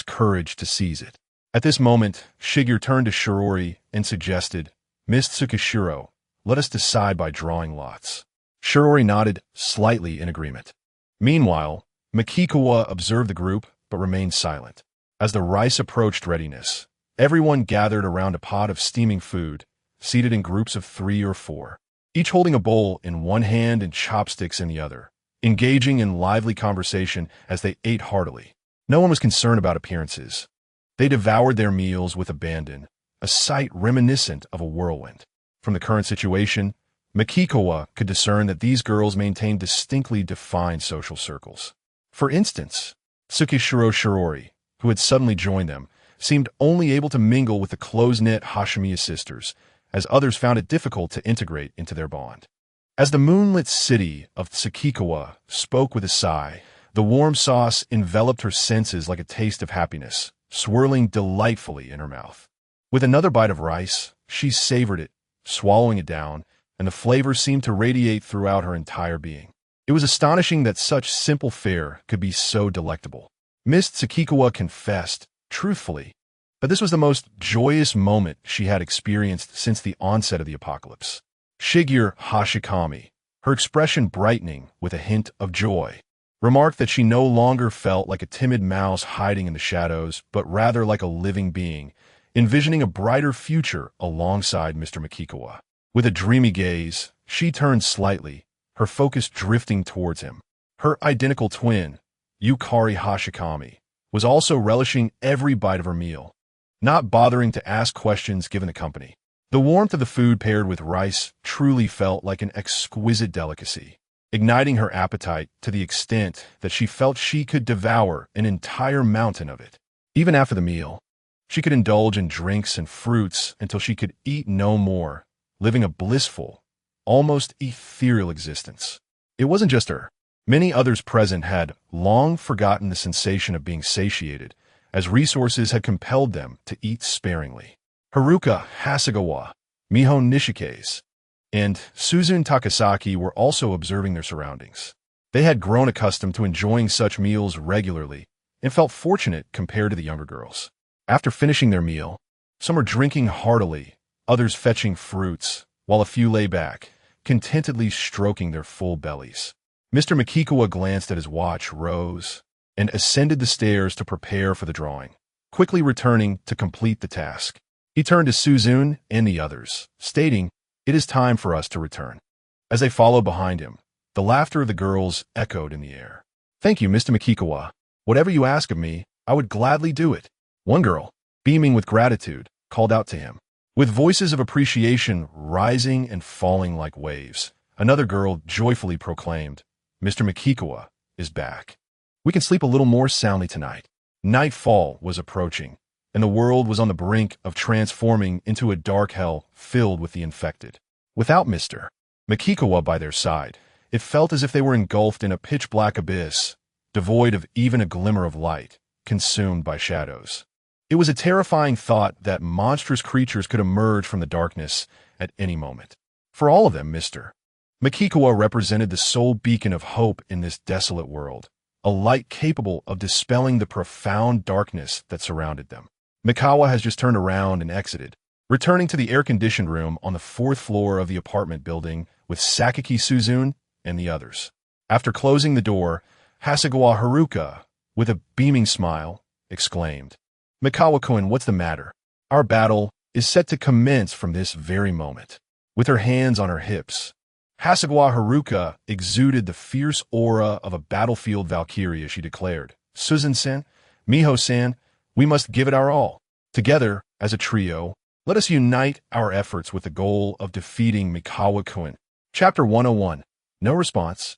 courage to seize it. At this moment, Shigeru turned to Shirori and suggested, Miss Tsukishiro, let us decide by drawing lots. Shirori nodded slightly in agreement. Meanwhile, Makikawa observed the group but remained silent. As the rice approached readiness, everyone gathered around a pot of steaming food, seated in groups of 3 or 4, each holding a bowl in one hand and chopsticks in the other, engaging in lively conversation as they ate heartily. No one was concerned about appearances. They devoured their meals with abandon, a sight reminiscent of a whirlwind. From the current situation, Makikawa could discern that these girls maintained distinctly defined social circles. For instance, Tsukishiro Shirori, who had suddenly joined them, seemed only able to mingle with the close-knit Hashimiya sisters, as others found it difficult to integrate into their bond. As the moonlit city of Tsukikawa spoke with a sigh, the warm sauce enveloped her senses like a taste of happiness, swirling delightfully in her mouth. With another bite of rice, she savored it, swallowing it down, and the flavor seemed to radiate throughout her entire being. It was astonishing that such simple fare could be so delectable. Miss Tsukikawa confessed, truthfully, that this was the most joyous moment she had experienced since the onset of the apocalypse. Shigeru Hashikami, her expression brightening with a hint of joy, remarked that she no longer felt like a timid mouse hiding in the shadows, but rather like a living being, envisioning a brighter future alongside Mr. Mikikawa. With a dreamy gaze, she turned slightly, her focus drifting towards him. Her identical twin, Yukari Hashikami, was also relishing every bite of her meal, not bothering to ask questions given the company. The warmth of the food paired with rice truly felt like an exquisite delicacy, igniting her appetite to the extent that she felt she could devour an entire mountain of it. Even after the meal, she could indulge in drinks and fruits until she could eat no more, living a blissful, almost ethereal existence. It wasn't just her. Many others present had long forgotten the sensation of being satiated, as resources had compelled them to eat sparingly. Haruka Hasegawa, Miho Nishikais, and Suzune Takasaki were also observing their surroundings. They had grown accustomed to enjoying such meals regularly and felt fortunate compared to the younger girls. After finishing their meal, some were drinking heartily, others fetching fruits, while a few lay back, contentedly stroking their full bellies. Mr. Mikikawa glanced at his watch, rose, and ascended the stairs to prepare for the drawing, quickly returning to complete the task. He turned to Suzune and the others, stating, "It is time for us to return." As they followed behind him, the laughter of the girls echoed in the air. "Thank you, Mr. Mikikawa. Whatever you ask of me, I would gladly do it." One girl, beaming with gratitude, called out to him. With voices of appreciation rising and falling like waves, another girl joyfully proclaimed, "Mr. Mikikawa is back. We can sleep a little more soundly tonight." Nightfall was approaching, and the world was on the brink of transforming into a dark hell filled with the infected. Without Mr. Mikikawa by their side, it felt as if they were engulfed in a pitch-black abyss, devoid of even a glimmer of light, consumed by shadows. It was a terrifying thought that monstrous creatures could emerge from the darkness at any moment. For all of them, Mr. Mikikawa represented the sole beacon of hope in this desolate world, a light capable of dispelling the profound darkness that surrounded them. Mikawa has just turned around and exited, returning to the air-conditioned room on the 4th floor of the apartment building with Sakaki Suzune and the others. After closing the door, Hasegawa Haruka, with a beaming smile, exclaimed, "Mikawa-kun, what's the matter? Our battle is set to commence from this very moment." With her hands on her hips, Hasegawa Haruka exuded the fierce aura of a battlefield valkyrie as she declared, "Suzune-san, Miho-san, we must give it our all. Together, as a trio, let us unite our efforts with the goal of defeating Mikawa-kun." Chapter 101. No response.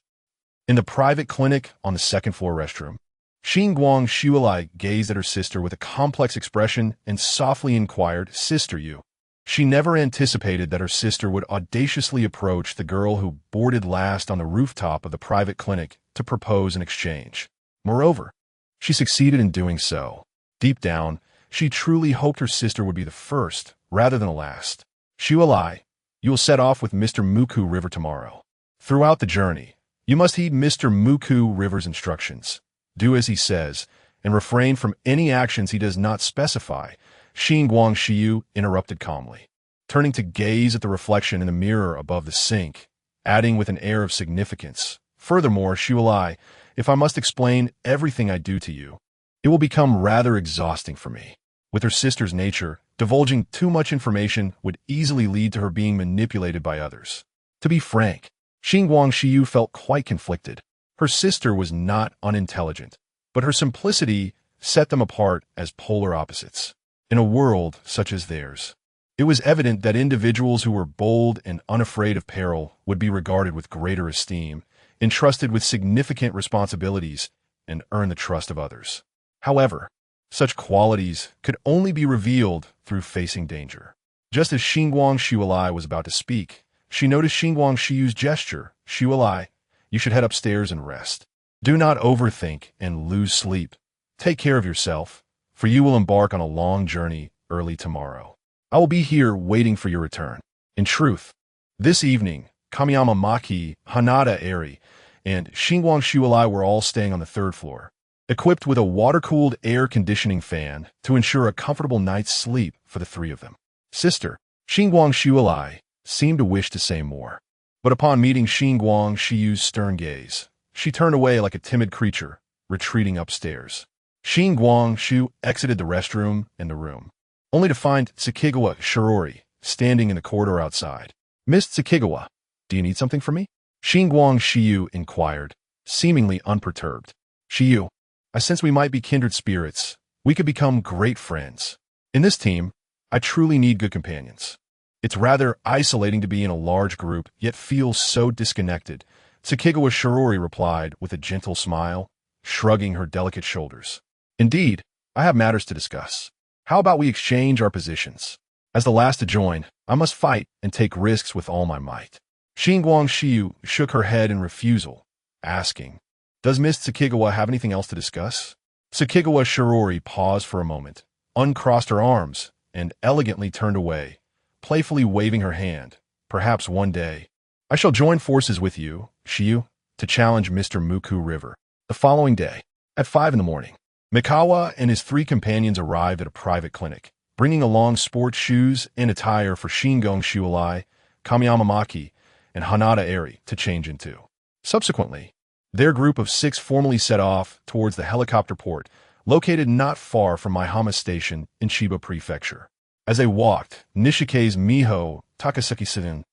In the private clinic on the 2nd floor restroom, Xinguang Shuilai gazed at her sister with a complex expression and softly inquired, "Sister, you?" She never anticipated that her sister would audaciously approach the girl who boarded last on the rooftop of the private clinic to propose an exchange. Moreover, she succeeded in doing so. Deep down, she truly hoped her sister would be the first, rather than the last. "Shuilai, you will set off with Mr. Muku River tomorrow. Throughout the journey, you must heed Mr. Muku River's instructions. Do as he says, and refrain from any actions he does not specify," Xinguang Shiyu interrupted calmly, turning to gaze at the reflection in the mirror above the sink, adding with an air of significance, "Furthermore, Shuilai, if I must explain everything I do to you, it will become rather exhausting for me." With her sister's nature, divulging too much information would easily lead to her being manipulated by others. To be frank, Xinguang Shiyu felt quite conflicted. Her sister was not unintelligent, but her simplicity set them apart as polar opposites. In a world such as theirs, it was evident that individuals who were bold and unafraid of peril would be regarded with greater esteem, entrusted with significant responsibilities, and earn the trust of others. However, such qualities could only be revealed through facing danger. Just as Xinguang Xiulai was about to speak, she noticed Xinguang Xiyu's gesture. Xiulai, you should head upstairs and rest. Do not overthink and lose sleep. Take care of yourself, for you will embark on a long journey early tomorrow. I will be here waiting for your return. In truth, this evening, Kamiyama Maki, Hanada Eri, and Xinguang Xiulai were all staying on the third floor, equipped with a water-cooled air conditioning fan to ensure a comfortable night's sleep for the three of them. Sister, Xinguang Xiulai seemed to wish to say more, but upon meeting Xinguang Xiyu's stern gaze, she turned away like a timid creature, retreating upstairs. Xinguang Xiu exited the restroom and the room, only to find Tsukigawa Shirori standing in the corridor outside. Miss Tsukigawa, do you need something from me? Xinguang Xiu inquired, seemingly unperturbed. Xiu, I sense we might be kindred spirits. We could become great friends. In this team, I truly need good companions. It's rather isolating to be in a large group, yet feel so disconnected. Tsukigawa Shirori replied with a gentle smile, shrugging her delicate shoulders. Indeed, I have matters to discuss. How about we exchange our positions? As the last to join, I must fight and take risks with all my might. Xinguang Xiu shook her head in refusal, asking, Does Miss Tsukigawa have anything else to discuss? Tsukigawa Shirori paused for a moment, uncrossed her arms, and elegantly turned away, playfully waving her hand. Perhaps one day, I shall join forces with you, Xiu, to challenge Mr. Muku River. The following day, at 5 in the morning, Mikawa and his three companions arrived at a private clinic, bringing along sports shoes and attire for Xinguang Xiulai, Kamiyama Maki, and Hanada Eri to change into. Subsequently, their group of 6 formally set off towards the helicopter port, located not far from Maihama Station in Chiba Prefecture. As they walked, Nishikei's Miho, Takasaki-san,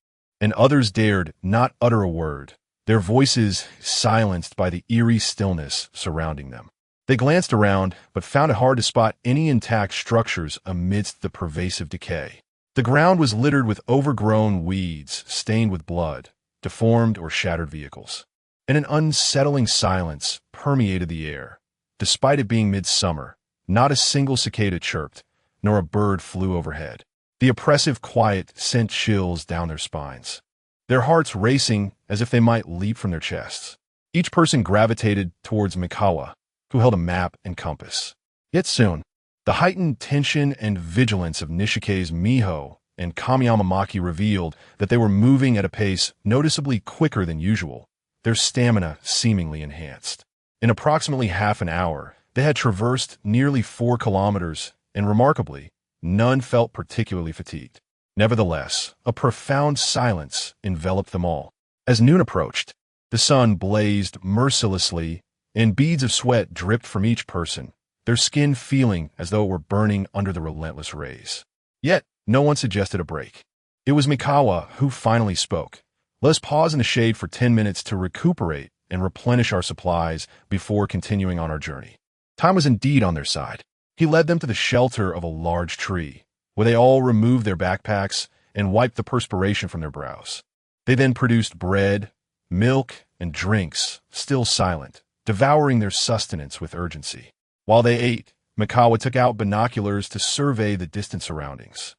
and others dared not utter a word, their voices silenced by the eerie stillness surrounding them. They glanced around, but found it hard to spot any intact structures amidst the pervasive decay. The ground was littered with overgrown weeds, stained with blood, deformed or shattered vehicles, and an unsettling silence permeated the air. Despite it being midsummer, not a single cicada chirped, nor a bird flew overhead. The oppressive quiet sent chills down their spines, their hearts racing as if they might leap from their chests. Each person gravitated towards Mikawa, who held a map and compass. Yet soon, the heightened tension and vigilance of Nishikei's Miho and Kamiyama Maki revealed that they were moving at a pace noticeably quicker than usual, their stamina seemingly enhanced. In approximately half an hour, they had traversed nearly 4 kilometers, and remarkably, none felt particularly fatigued. Nevertheless, a profound silence enveloped them all. As noon approached, the sun blazed mercilessly, and beads of sweat dripped from each person, their skin feeling as though it were burning under the relentless rays. Yet, no one suggested a break. It was Mikawa who finally spoke. Let us pause in the shade for 10 minutes to recuperate and replenish our supplies before continuing on our journey. Time was indeed on their side. He led them to the shelter of a large tree, where they all removed their backpacks and wiped the perspiration from their brows. They then produced bread, milk, and drinks, still silent, devouring their sustenance with urgency. While they ate, Mikawa took out binoculars to survey the distant surroundings.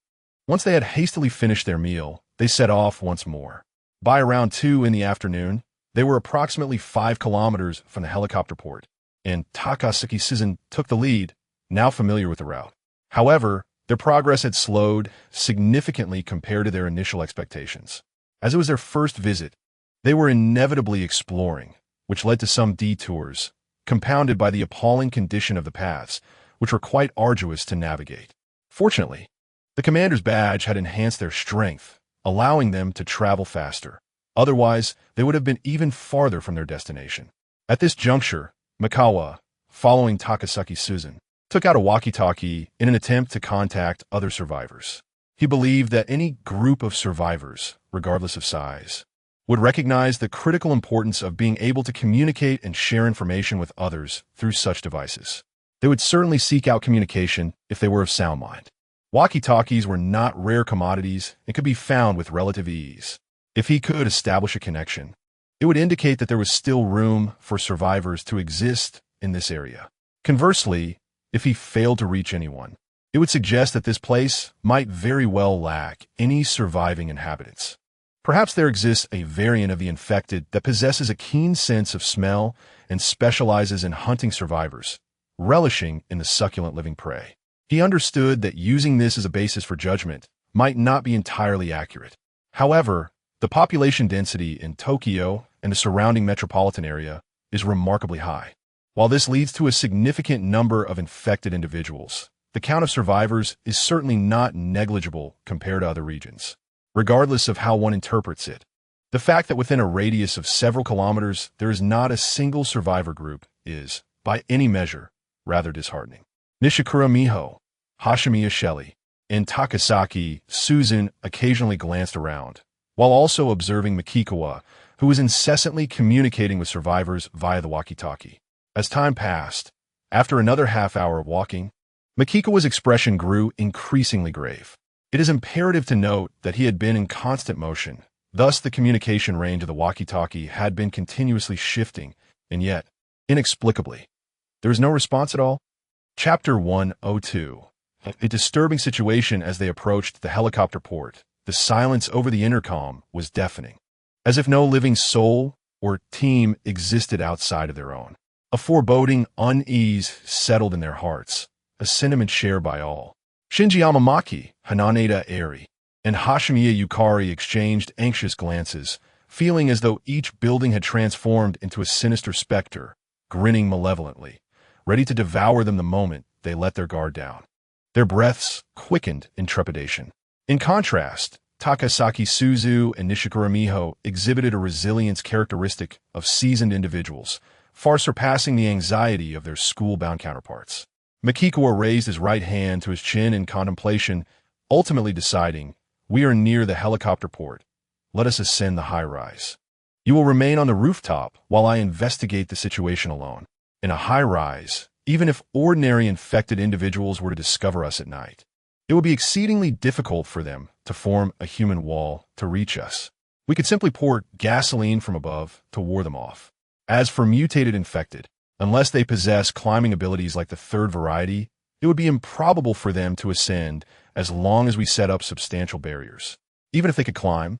Once they had hastily finished their meal, they set off once more. By around 2 in the afternoon, they were approximately 5 kilometers from the helicopter port, and Takasaki-san took the lead, now familiar with the route. However, their progress had slowed significantly compared to their initial expectations. As it was their first visit, they were inevitably exploring, which led to some detours, compounded by the appalling condition of the paths, which were quite arduous to navigate. Fortunately, the commander's badge had enhanced their strength, allowing them to travel faster. Otherwise, they would have been even farther from their destination. At this juncture, Mikawa, following Takasaki-Susan, took out a walkie-talkie in an attempt to contact other survivors. He believed that any group of survivors, regardless of size, would recognize the critical importance of being able to communicate and share information with others through such devices. They would certainly seek out communication if they were of sound mind. Walkie-talkies were not rare commodities and could be found with relative ease. If he could establish a connection, it would indicate that there was still room for survivors to exist in this area. Conversely, if he failed to reach anyone, it would suggest that this place might very well lack any surviving inhabitants. Perhaps there exists a variant of the infected that possesses a keen sense of smell and specializes in hunting survivors, relishing in the succulent living prey. He understood that using this as a basis for judgment might not be entirely accurate. However, the population density in Tokyo and the surrounding metropolitan area is remarkably high. While this leads to a significant number of infected individuals, the count of survivors is certainly not negligible compared to other regions. Regardless of how one interprets it, the fact that within a radius of several kilometers there is not a single survivor group is, by any measure, rather disheartening. Nishikura Miho, Hashimiya Shelley, and Takasaki Susan occasionally glanced around, while also observing Makikawa, who was incessantly communicating with survivors via the walkie-talkie. As time passed, after another half-hour of walking, Makikawa's expression grew increasingly grave. It is imperative to note that he had been in constant motion, thus the communication range of the walkie-talkie had been continuously shifting, and yet, inexplicably, there was no response at all. Chapter 102. A disturbing situation as they approached the helicopter port. The silence over the intercom was deafening, as if no living soul or team existed outside of their own. A foreboding unease settled in their hearts, a sentiment shared by all. Shinji Amamaki, Hananeda Eri, and Hashimiya Yukari exchanged anxious glances, feeling as though each building had transformed into a sinister specter, grinning malevolently, ready to devour them the moment they let their guard down. Their breaths quickened in trepidation. In contrast, Takasaki Suzu and Nishikura Miho exhibited a resilience characteristic of seasoned individuals, far surpassing the anxiety of their school-bound counterparts. Makikawa raised his right hand to his chin in contemplation, ultimately deciding, "We are near the helicopter port. Let us ascend the high-rise. You will remain on the rooftop while I investigate the situation alone." In a high-rise, even if ordinary infected individuals were to discover us at night, it would be exceedingly difficult for them to form a human wall to reach us. We could simply pour gasoline from above to ward them off. As for mutated infected, unless they possess climbing abilities like the third variety, it would be improbable for them to ascend as long as we set up substantial barriers. Even if they could climb,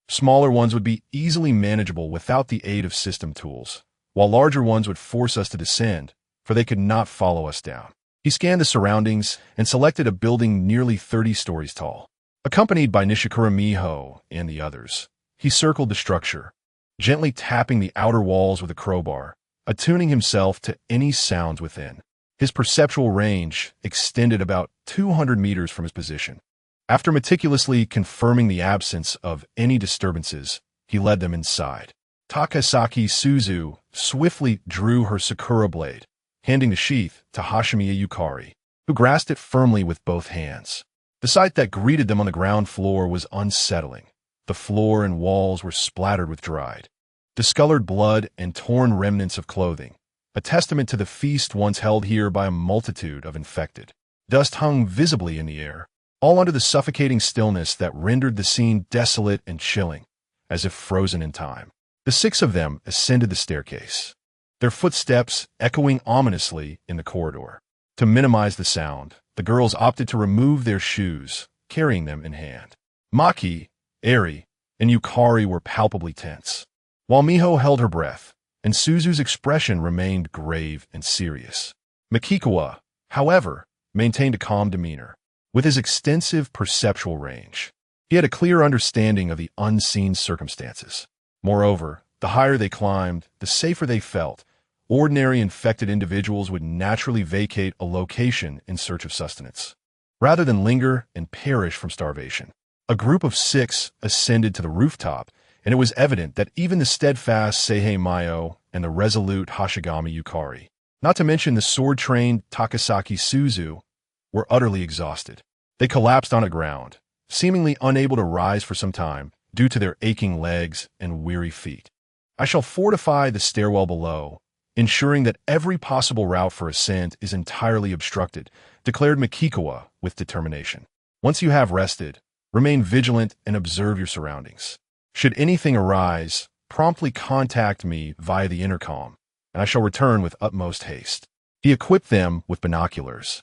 smaller ones would be easily manageable without the aid of system tools, while larger ones would force us to descend, for they could not follow us down. He scanned the surroundings and selected a building nearly 30 stories tall. Accompanied by Nishikura Miho and the others, he circled the structure, gently tapping the outer walls with a crowbar, attuning himself to any sounds within. His perceptual range extended about 200 meters from his position. After meticulously confirming the absence of any disturbances, he led them inside. Takasaki Suzu swiftly drew her Sakura blade, handing the sheath to Hashimiya Yukari, who grasped it firmly with both hands. The sight that greeted them on the ground floor was unsettling. The floor and walls were splattered with dried, discolored blood and torn remnants of clothing, a testament to the feast once held here by a multitude of infected. Dust hung visibly in the air, all under the suffocating stillness that rendered the scene desolate and chilling, as if frozen in time. The six of them ascended the staircase, their footsteps echoing ominously in the corridor. To minimize the sound, the girls opted to remove their shoes, carrying them in hand. Maki, Eri, and Yukari were palpably tense, while Miho held her breath, and Suzu's expression remained grave and serious. Makikawa, however, maintained a calm demeanor. With his extensive perceptual range, he had a clear understanding of the unseen circumstances. Moreover, the higher they climbed, the safer they felt. Ordinary infected individuals would naturally vacate a location in search of sustenance, rather than linger and perish from starvation. A group of 6 ascended to the rooftop, and it was evident that even the steadfast Seihei Mayo and the resolute Hashigami Yukari, not to mention the sword-trained Takasaki Suzu, were utterly exhausted. They collapsed on the ground, seemingly unable to rise for some time due to their aching legs and weary feet. "I shall fortify the stairwell below, ensuring that every possible route for ascent is entirely obstructed," declared Makikawa with determination. "Once you have rested, remain vigilant and observe your surroundings. Should anything arise, promptly contact me via the intercom. and I shall return with utmost haste. He equipped them with binoculars,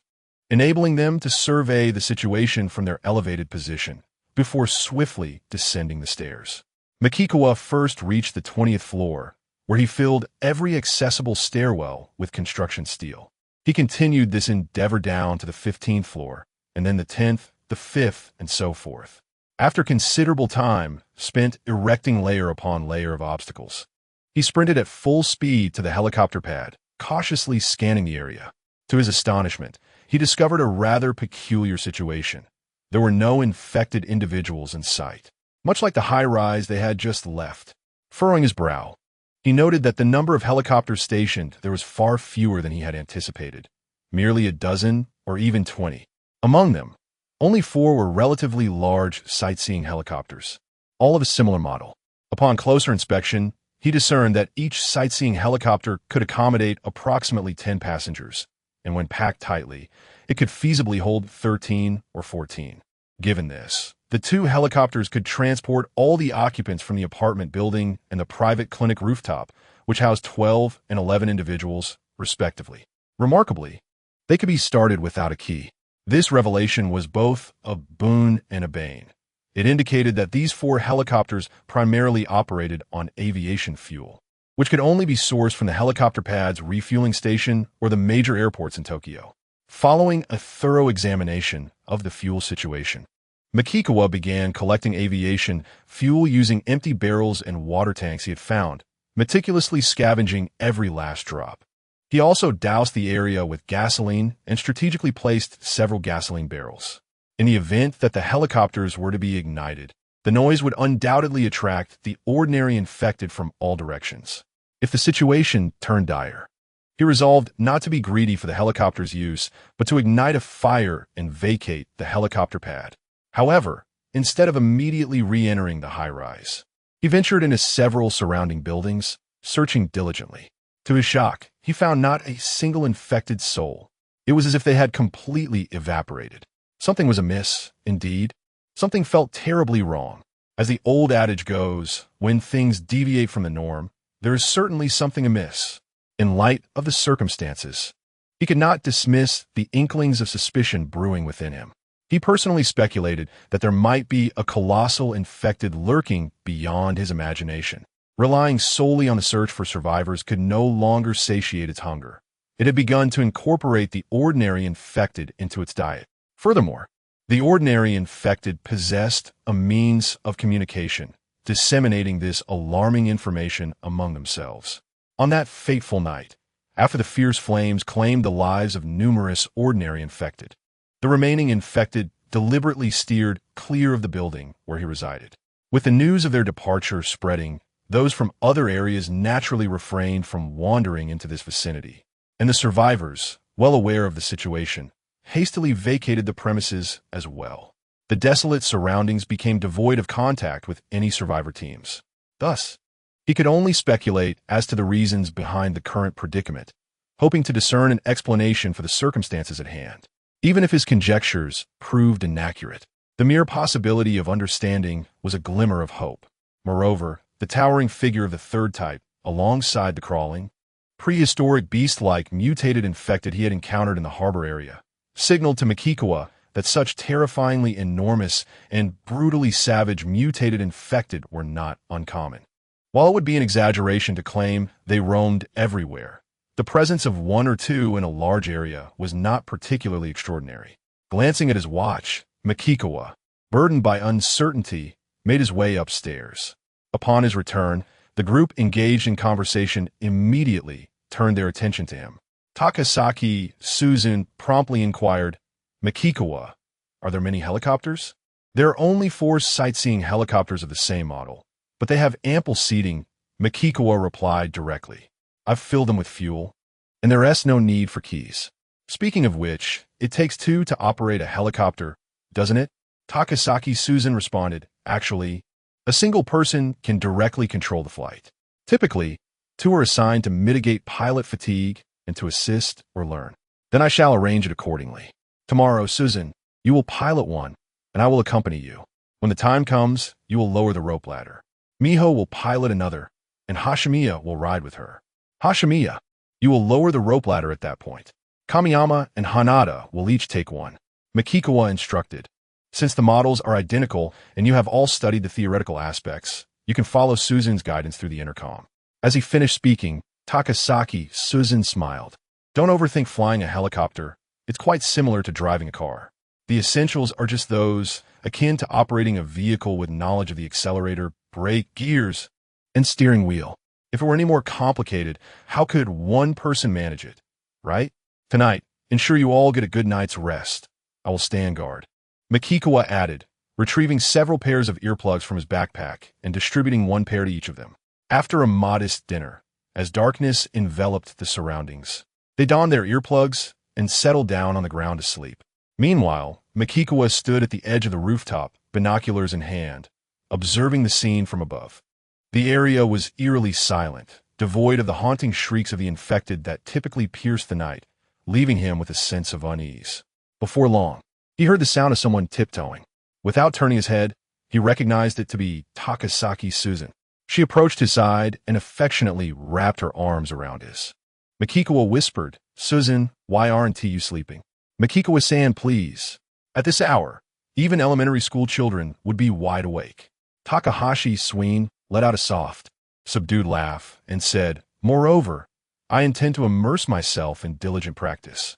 enabling them to survey the situation from their elevated position before swiftly descending the stairs. Makikawa first reached the 20th floor, where he filled every accessible stairwell with construction steel. He continued this endeavor down to the 15th floor, and then the 10th, the 5th, and so forth. After considerable time spent erecting layer upon layer of obstacles, he sprinted at full speed to the helicopter pad, cautiously scanning the area. To his astonishment, he discovered a rather peculiar situation. There were no infected individuals in sight, much like the high-rise they had just left. Furrowing his brow, he noted that the number of helicopters stationed there was far fewer than he had anticipated, merely a dozen or even 20. Among them, only 4 were relatively large sightseeing helicopters, all of a similar model. Upon closer inspection, he discerned that each sightseeing helicopter could accommodate approximately 10 passengers, and when packed tightly, it could feasibly hold 13 or 14. Given this, the 2 helicopters could transport all the occupants from the apartment building and the private clinic rooftop, which housed 12 and 11 individuals, respectively. Remarkably, they could be started without a key. This revelation was both a boon and a bane. It indicated that these 4 helicopters primarily operated on aviation fuel, which could only be sourced from the helicopter pad's refueling station or the major airports in Tokyo. Following a thorough examination of the fuel situation, Makikawa began collecting aviation fuel using empty barrels and water tanks he had found, meticulously scavenging every last drop. He also doused the area with gasoline and strategically placed several gasoline barrels. In the event that the helicopters were to be ignited, the noise would undoubtedly attract the ordinary infected from all directions. If the situation turned dire, he resolved not to be greedy for the helicopter's use, but to ignite a fire and vacate the helicopter pad. However, instead of immediately re-entering the high-rise, he ventured into several surrounding buildings, searching diligently. To his shock, he found not a single infected soul. It was as if they had completely evaporated. Something was amiss, indeed. Something felt terribly wrong. As the old adage goes, when things deviate from the norm, there is certainly something amiss. In light of the circumstances, he could not dismiss the inklings of suspicion brewing within him. He personally speculated that there might be a colossal infected lurking beyond his imagination. Relying solely on the search for survivors could no longer satiate its hunger. It had begun to incorporate the ordinary infected into its diet. Furthermore, the ordinary infected possessed a means of communication, disseminating this alarming information among themselves. On that fateful night, after the fierce flames claimed the lives of numerous ordinary infected, the remaining infected deliberately steered clear of the building where he resided. With the news of their departure spreading, those from other areas naturally refrained from wandering into this vicinity, and the survivors, well aware of the situation, hastily vacated the premises as well. The desolate surroundings became devoid of contact with any survivor teams. Thus, he could only speculate as to the reasons behind the current predicament, hoping to discern an explanation for the circumstances at hand. Even if his conjectures proved inaccurate, the mere possibility of understanding was a glimmer of hope. Moreover, the towering figure of the 3rd type, alongside the crawling, prehistoric beast-like mutated infected he had encountered in the harbor area, signaled to Makikawa that such terrifyingly enormous and brutally savage mutated infected were not uncommon. While it would be an exaggeration to claim they roamed everywhere, the presence of 1 or 2 in a large area was not particularly extraordinary. Glancing at his watch, Makikawa, burdened by uncertainty, made his way upstairs. Upon his return, the group engaged in conversation immediately turned their attention to him. Takasaki Susan promptly inquired, "Makikawa, are there many helicopters?" "There are only 4 sightseeing helicopters of the same model, but they have ample seating," Makikawa replied directly. "I've filled them with fuel, and there is no need for keys. Speaking of which, it takes 2 to operate a helicopter, doesn't it?" Takasaki Susan responded, "Actually, a single person can directly control the flight. Typically, 2 are assigned to mitigate pilot fatigue and to assist or learn. Then I shall arrange it accordingly. Tomorrow, Susan, you will pilot one, and I will accompany you. When the time comes, you will lower the rope ladder. Miho will pilot another, and Hashimiya will ride with her. Hashimiya, you will lower the rope ladder at that point. Kamiyama and Hanada will each take one. Makikawa instructed. Since the models are identical and you have all studied the theoretical aspects, you can follow Susan's guidance through the intercom. As he finished speaking, Takasaki Susan smiled. Don't overthink flying a helicopter. It's quite similar to driving a car. The essentials are just those, akin to operating a vehicle with knowledge of the accelerator, brake, gears, and steering wheel. If it were any more complicated, how could one person manage it, right? Tonight, ensure you all get a good night's rest. I will stand guard. Makikawa added, retrieving several pairs of earplugs from his backpack and distributing one pair to each of them. After a modest dinner, as darkness enveloped the surroundings, they donned their earplugs and settled down on the ground to sleep. Meanwhile, Makikawa stood at the edge of the rooftop, binoculars in hand, observing the scene from above. The area was eerily silent, devoid of the haunting shrieks of the infected that typically pierce the night, leaving him with a sense of unease. Before long, he heard the sound of someone tiptoeing. Without turning his head, he recognized it to be Takasaki Susan. She approached his side and affectionately wrapped her arms around his. Makikawa whispered, Susan, why aren't you sleeping? Makikawa-san, please. At this hour, even elementary school children would be wide awake. Takahashi Swain let out a soft, subdued laugh and said, moreover, I intend to immerse myself in diligent practice.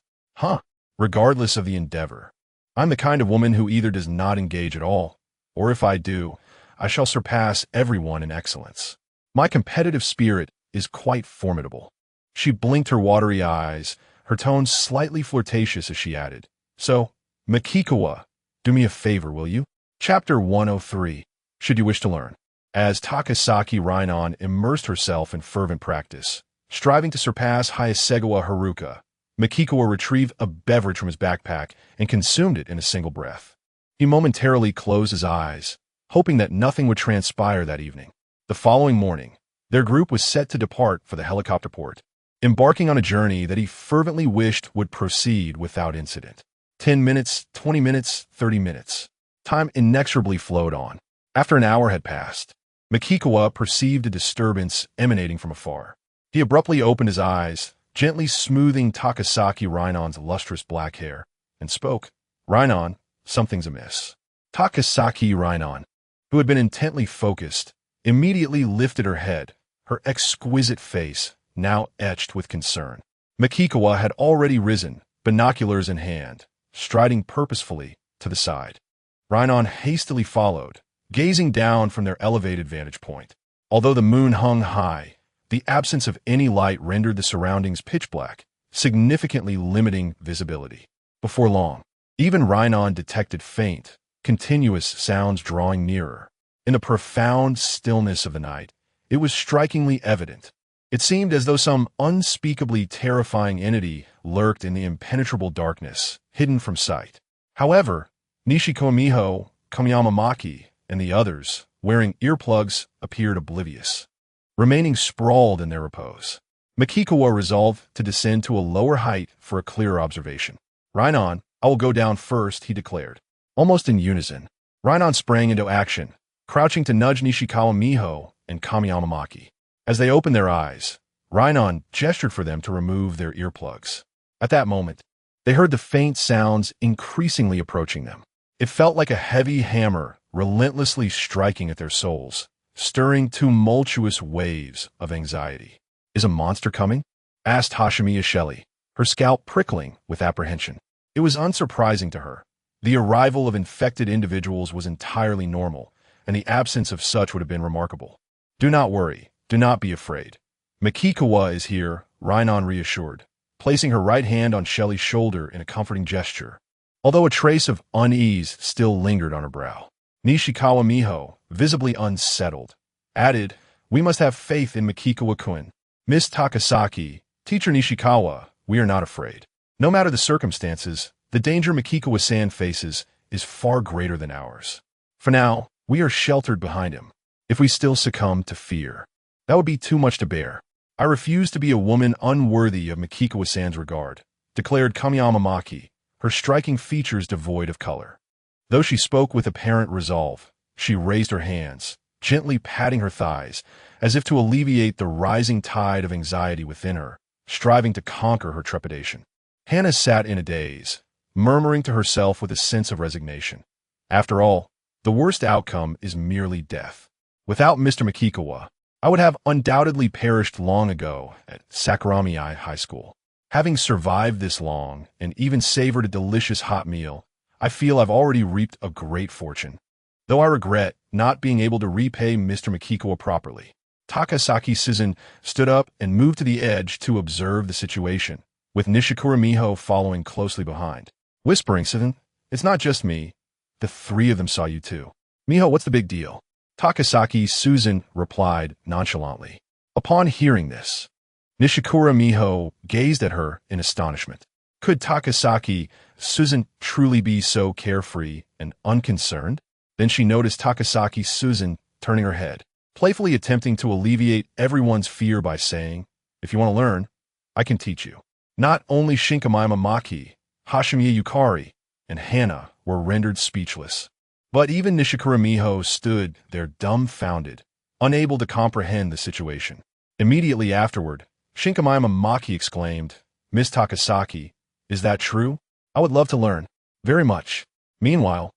Regardless of the endeavor. I'm the kind of woman who either does not engage at all, or if I do, I shall surpass everyone in excellence. My competitive spirit is quite formidable. She blinked her watery eyes, her tone slightly flirtatious as she added, so, Makikawa, do me a favor, will you? Chapter 103, should you wish to learn. As Takasaki Rainon immersed herself in fervent practice, striving to surpass Hayasegawa Haruka, Makikawa retrieved a beverage from his backpack and consumed it in a single breath. He momentarily closed his eyes, hoping that nothing would transpire that evening. The following morning, their group was set to depart for the helicopter port, embarking on a journey that he fervently wished would proceed without incident. 10 minutes, 20 minutes, 30 minutes. Time inexorably flowed on. After an hour had passed, Makikawa perceived a disturbance emanating from afar. He abruptly opened his eyes, gently smoothing Takasaki Rainon's lustrous black hair, and spoke. Rainon, something's amiss. Takasaki Rainon, who had been intently focused, immediately lifted her head, her exquisite face now etched with concern. Makikawa had already risen, binoculars in hand, striding purposefully to the side. Rainon hastily followed, gazing down from their elevated vantage point. Although the moon hung high, the absence of any light rendered the surroundings pitch black, significantly limiting visibility. Before long, even Rainon detected faint, continuous sounds drawing nearer. In the profound stillness of the night, it was strikingly evident. It seemed as though some unspeakably terrifying entity lurked in the impenetrable darkness, hidden from sight. However, Nishiko Miho, Kamiyama Maki, and the others, wearing earplugs, appeared oblivious, remaining sprawled in their repose. Makikawa resolved to descend to a lower height for a clearer observation. Rainon, I will go down first, he declared. Almost in unison, Rainon sprang into action, crouching to nudge Nishikawa Miho and Kamiyama Maki. As they opened their eyes, Rainon gestured for them to remove their earplugs. At that moment, they heard the faint sounds increasingly approaching them. It felt like a heavy hammer relentlessly striking at their souls, stirring tumultuous waves of anxiety. Is a monster coming? Asked Hashimiya Shelley, her scalp prickling with apprehension. It was unsurprising to her. The arrival of infected individuals was entirely normal, and the absence of such would have been remarkable. Do not worry. Do not be afraid. Makikawa is here, Rainon reassured, placing her right hand on Shelley's shoulder in a comforting gesture, although a trace of unease still lingered on her brow. Nishikawa Miho, visibly unsettled, added, We must have faith in Makikawa-kun. Miss Takasaki, Teacher Nishikawa, we are not afraid. No matter the circumstances, the danger Makikawa-san faces is far greater than ours. For now, we are sheltered behind him. If we still succumb to fear, that would be too much to bear. I refuse to be a woman unworthy of Makikawa-san's regard, declared Kamiyama Maki, her striking features devoid of color. Though she spoke with apparent resolve, she raised her hands, gently patting her thighs, as if to alleviate the rising tide of anxiety within her, striving to conquer her trepidation. Hannah sat in a daze, murmuring to herself with a sense of resignation. After all, the worst outcome is merely death. Without Mr. Makikawa, I would have undoubtedly perished long ago at Sakurami High School. Having survived this long and even savored a delicious hot meal, I feel I've already reaped a great fortune. Though I regret not being able to repay Mr. Makikawa properly. Takasaki Suzen stood up and moved to the edge to observe the situation, with Nishikura Miho following closely behind. Whispering, "Suzen, it's not just me. The three of them saw you too." "Miho, what's the big deal?" Takasaki Suzen replied nonchalantly. Upon hearing this, Nishikura Miho gazed at her in astonishment. Could Takasaki Suzen truly be so carefree and unconcerned? Then she noticed Takasaki Suzen turning her head, playfully attempting to alleviate everyone's fear by saying, "If you want to learn, I can teach you." Not only Shinkamima Maki, Hashimiya Yukari, and Hannah were rendered speechless, but even Nishikura Miho stood there dumbfounded, unable to comprehend the situation. Immediately afterward, Shinkamima Maki exclaimed, "Miss Takasaki, is that true? I would love to learn. Very much." Meanwhile,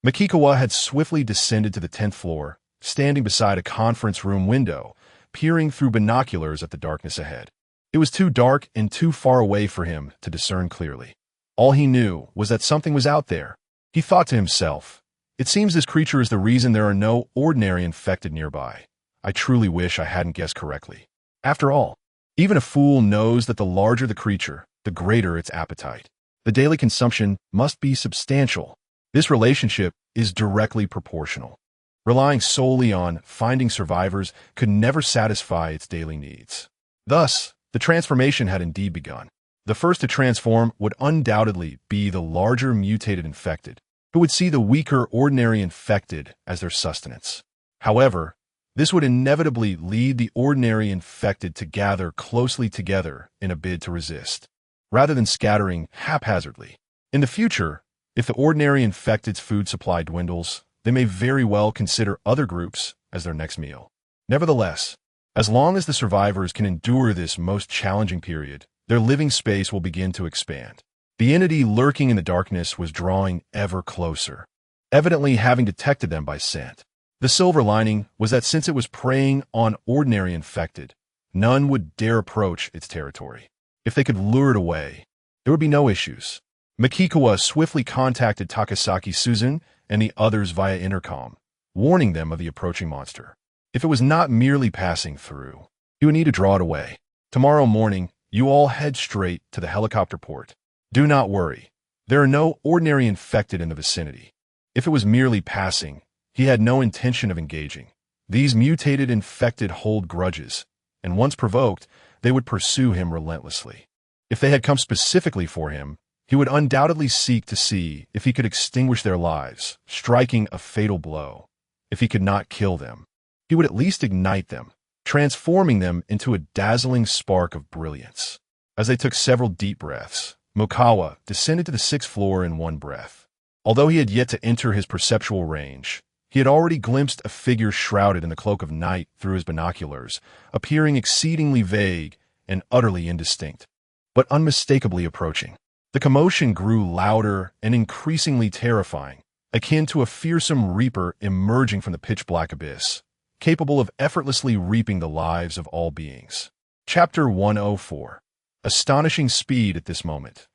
Makikawa had swiftly descended to the 10th floor, standing beside a conference room window, peering through binoculars at the darkness ahead. It was too dark and too far away for him to discern clearly. All he knew was that something was out there. He thought to himself, "It seems this creature is the reason there are no ordinary infected nearby. I truly wish I hadn't guessed correctly." After all, even a fool knows that the larger the creature, the greater its appetite. The daily consumption must be substantial. This relationship is directly proportional. Relying solely on finding survivors could never satisfy its daily needs. Thus, the transformation had indeed begun. The first to transform would undoubtedly be the larger mutated infected, who would see the weaker ordinary infected as their sustenance. However, this would inevitably lead the ordinary infected to gather closely together in a bid to resist, rather than scattering haphazardly. In the future, if the ordinary infected's food supply dwindles, they may very well consider other groups as their next meal. Nevertheless, as long as the survivors can endure this most challenging period, their living space will begin to expand. The entity lurking in the darkness was drawing ever closer, evidently having detected them by scent. The silver lining was that since it was preying on ordinary infected, none would dare approach its territory. If they could lure it away, there would be no issues. Makikawa swiftly contacted Takasaki Suzen and the others via intercom, warning them of the approaching monster. If it was not merely passing through, he would need to draw it away. Tomorrow morning, you all head straight to the helicopter port. Do not worry. There are no ordinary infected in the vicinity. If it was merely passing, he had no intention of engaging. These mutated infected hold grudges, and once provoked, they would pursue him relentlessly. If they had come specifically for him, he would undoubtedly seek to see if he could extinguish their lives, striking a fatal blow. If he could not kill them, he would at least ignite them, transforming them into a dazzling spark of brilliance. As they took several deep breaths, Mokawa descended to the 6th floor in one breath. Although he had yet to enter his perceptual range, he had already glimpsed a figure shrouded in the cloak of night through his binoculars, appearing exceedingly vague and utterly indistinct, but unmistakably approaching. The commotion grew louder and increasingly terrifying, akin to a fearsome reaper emerging from the pitch-black abyss, capable of effortlessly reaping the lives of all beings. Chapter 104. Astonishing speed at this moment.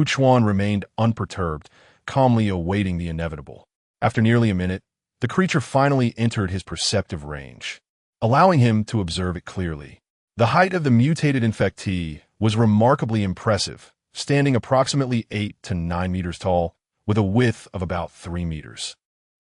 Chuan remained unperturbed, calmly awaiting the inevitable. After nearly a minute, the creature finally entered his perceptive range, allowing him to observe it clearly. The height of the mutated infectee was remarkably impressive, standing approximately 8 to 9 meters tall, with a width of about 3 meters.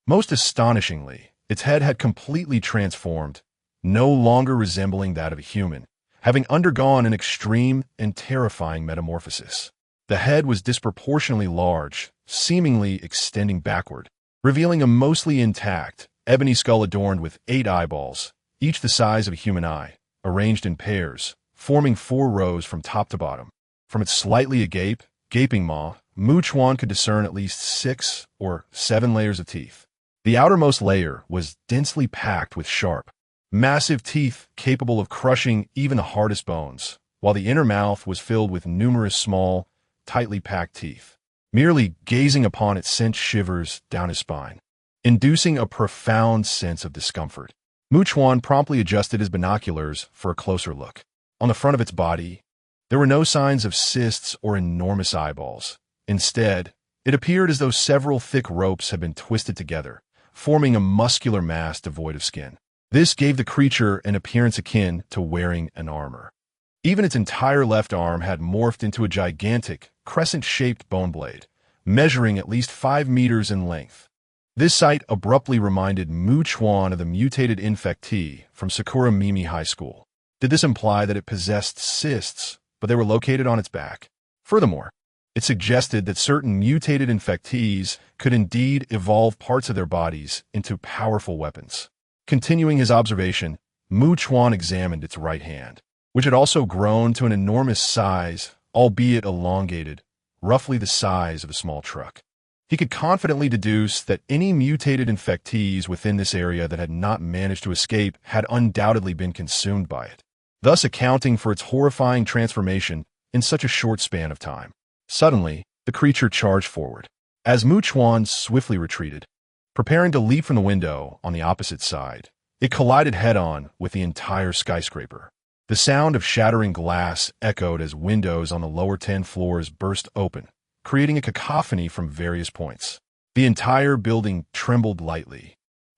Most astonishingly, its head had completely transformed, no longer resembling that of a human, having undergone an extreme and terrifying metamorphosis. The head was disproportionately large, seemingly extending backward, revealing a mostly intact, ebony skull adorned with 8 eyeballs, each the size of a human eye, arranged in pairs, forming 4 rows from top to bottom. From its slightly gaping maw, Chuan could discern at least 6 or 7 layers of teeth. The outermost layer was densely packed with sharp, massive teeth capable of crushing even the hardest bones, while the inner mouth was filled with numerous small, tightly packed teeth. Merely gazing upon it sent shivers down his spine, inducing a profound sense of discomfort. Chuan promptly adjusted his binoculars for a closer look. On the front of its body, there were no signs of cysts or enormous eyeballs. Instead, it appeared as though several thick ropes had been twisted together, forming a muscular mass devoid of skin. This gave the creature an appearance akin to wearing an armor. Even its entire left arm had morphed into a gigantic, crescent-shaped bone blade, measuring at least 5 meters in length. This sight abruptly reminded Chuan of the mutated infectee from Sakura Mimi High School. Did this imply that it possessed cysts, but they were located on its back? Furthermore, it suggested that certain mutated infectees could indeed evolve parts of their bodies into powerful weapons. Continuing his observation, Chuan examined its right hand, which had also grown to an enormous size, albeit elongated, roughly the size of a small truck. He could confidently deduce that any mutated infectees within this area that had not managed to escape had undoubtedly been consumed by it, thus accounting for its horrifying transformation in such a short span of time. Suddenly, the creature charged forward. As Chuan swiftly retreated, preparing to leap from the window on the opposite side, it collided head-on with the entire skyscraper. The sound of shattering glass echoed as windows on the lower 10 floors burst open, creating a cacophony from various points. The entire building trembled lightly,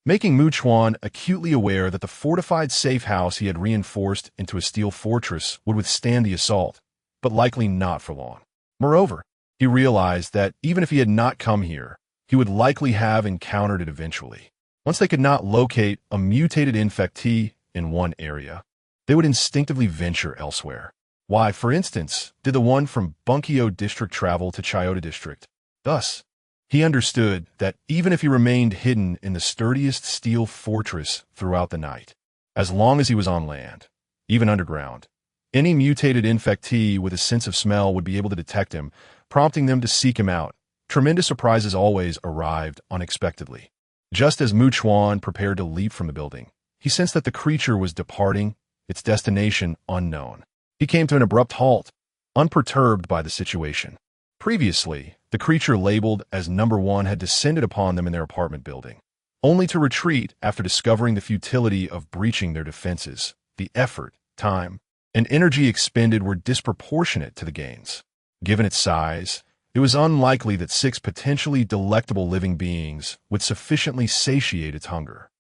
making Chuan acutely aware that the fortified safe house he had reinforced into a steel fortress would withstand the assault, but likely not for long. Moreover, he realized that even if he had not come here, he would likely have encountered it eventually. Once they could not locate a mutated infectee in one area, they would instinctively venture elsewhere. Why, for instance, did the one from Bunkyo District travel to Chiyoda District? Thus, he understood that even if he remained hidden in the sturdiest steel fortress throughout the night, as long as he was on land, even underground, any mutated infectee with a sense of smell would be able to detect him, prompting them to seek him out. Tremendous surprises always arrived unexpectedly. Just as Chuan prepared to leap from the building, he sensed that the creature was departing, its destination unknown. He came to an abrupt halt, unperturbed by the situation. Previously, the creature labeled as Number 1 had descended upon them in their apartment building, only to retreat after discovering the futility of breaching their defenses. The effort, time, and energy expended were disproportionate to the gains. Given its size, it was unlikely that 6 potentially delectable living beings would sufficiently satiate its hunger.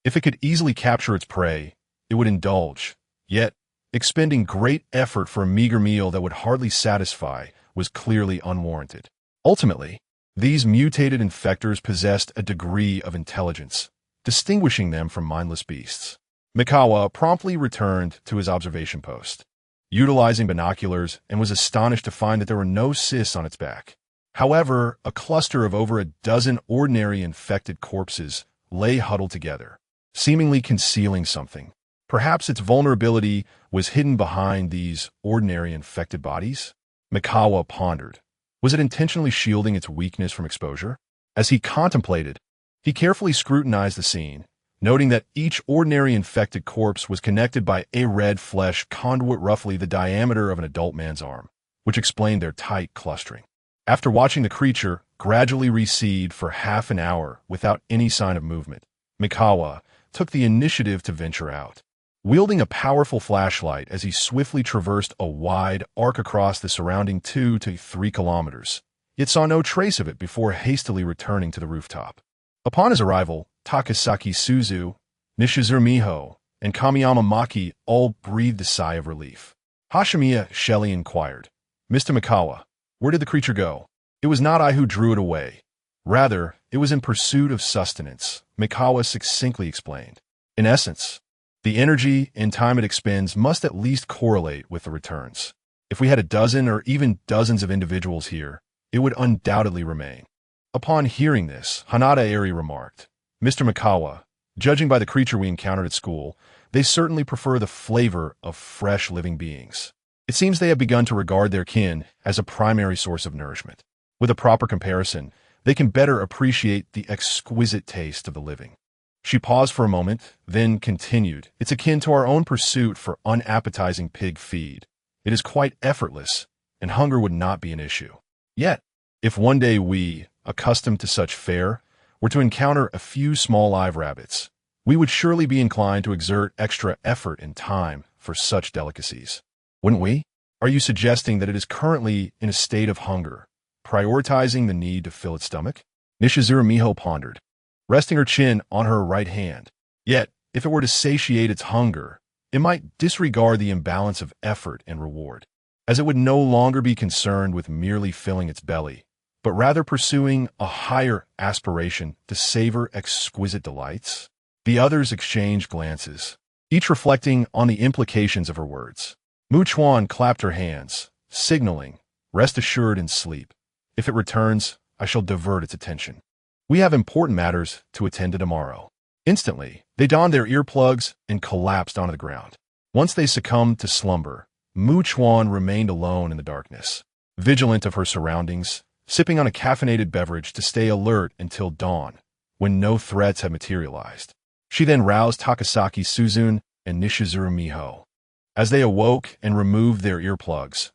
If it could easily capture its prey, it would indulge, yet expending great effort for a meager meal that would hardly satisfy was clearly unwarranted. Ultimately, these mutated infectors possessed a degree of intelligence, distinguishing them from mindless beasts. Mikawa promptly returned to his observation post, utilizing binoculars, and was astonished to find that there were no cysts on its back. However, a cluster of over a dozen ordinary infected corpses lay huddled together, seemingly concealing something. Perhaps its vulnerability was hidden behind these ordinary infected bodies? Mikawa pondered. Was it intentionally shielding its weakness from exposure? As he contemplated, he carefully scrutinized the scene, noting that each ordinary infected corpse was connected by a red flesh conduit roughly the diameter of an adult man's arm, which explained their tight clustering. After watching the creature gradually recede for half an hour without any sign of movement, Mikawa took the initiative to venture out. Wielding a powerful flashlight as he swiftly traversed a wide arc across the surrounding 2 to 3 kilometers, yet saw no trace of it before hastily returning to the rooftop. Upon his arrival, Takasaki Suzu, Nishizuru Miho, and Kamiyama Maki all breathed a sigh of relief. Hashimiya Shelley inquired, "Mr. Mikawa, where did the creature go?" "It was not I who drew it away. Rather, it was in pursuit of sustenance," Mikawa succinctly explained. In essence, the energy and time it expends must at least correlate with the returns. If we had a dozen or even dozens of individuals here, it would undoubtedly remain. Upon hearing this, Hanada Eri remarked, "Mr. Mikawa, judging by the creature we encountered at school, they certainly prefer the flavor of fresh living beings. It seems they have begun to regard their kin as a primary source of nourishment. With a proper comparison, they can better appreciate the exquisite taste of the living. She paused for a moment, then continued, "It's akin to our own pursuit for unappetizing pig feed. It is quite effortless, and hunger would not be an issue. Yet, if one day we, accustomed to such fare, were to encounter a few small live rabbits, we would surely be inclined to exert extra effort and time for such delicacies. Wouldn't we? Are you suggesting that it is currently in a state of hunger, prioritizing the need to fill its stomach?" Nishizuru Miho pondered, resting her chin on her right hand. Yet, if it were to satiate its hunger, it might disregard the imbalance of effort and reward, as it would no longer be concerned with merely filling its belly, but rather pursuing a higher aspiration to savor exquisite delights. The others exchanged glances, each reflecting on the implications of her words. Chuan clapped her hands, signaling, "Rest assured in sleep. If it returns, I shall divert its attention. We have important matters to attend to tomorrow." Instantly, they donned their earplugs and collapsed onto the ground. Once they succumbed to slumber, Chuan remained alone in the darkness, vigilant of her surroundings, sipping on a caffeinated beverage to stay alert until dawn, when no threats had materialized. She then roused Takasaki Suzune and Nishizuru Miho. As they awoke and removed their earplugs,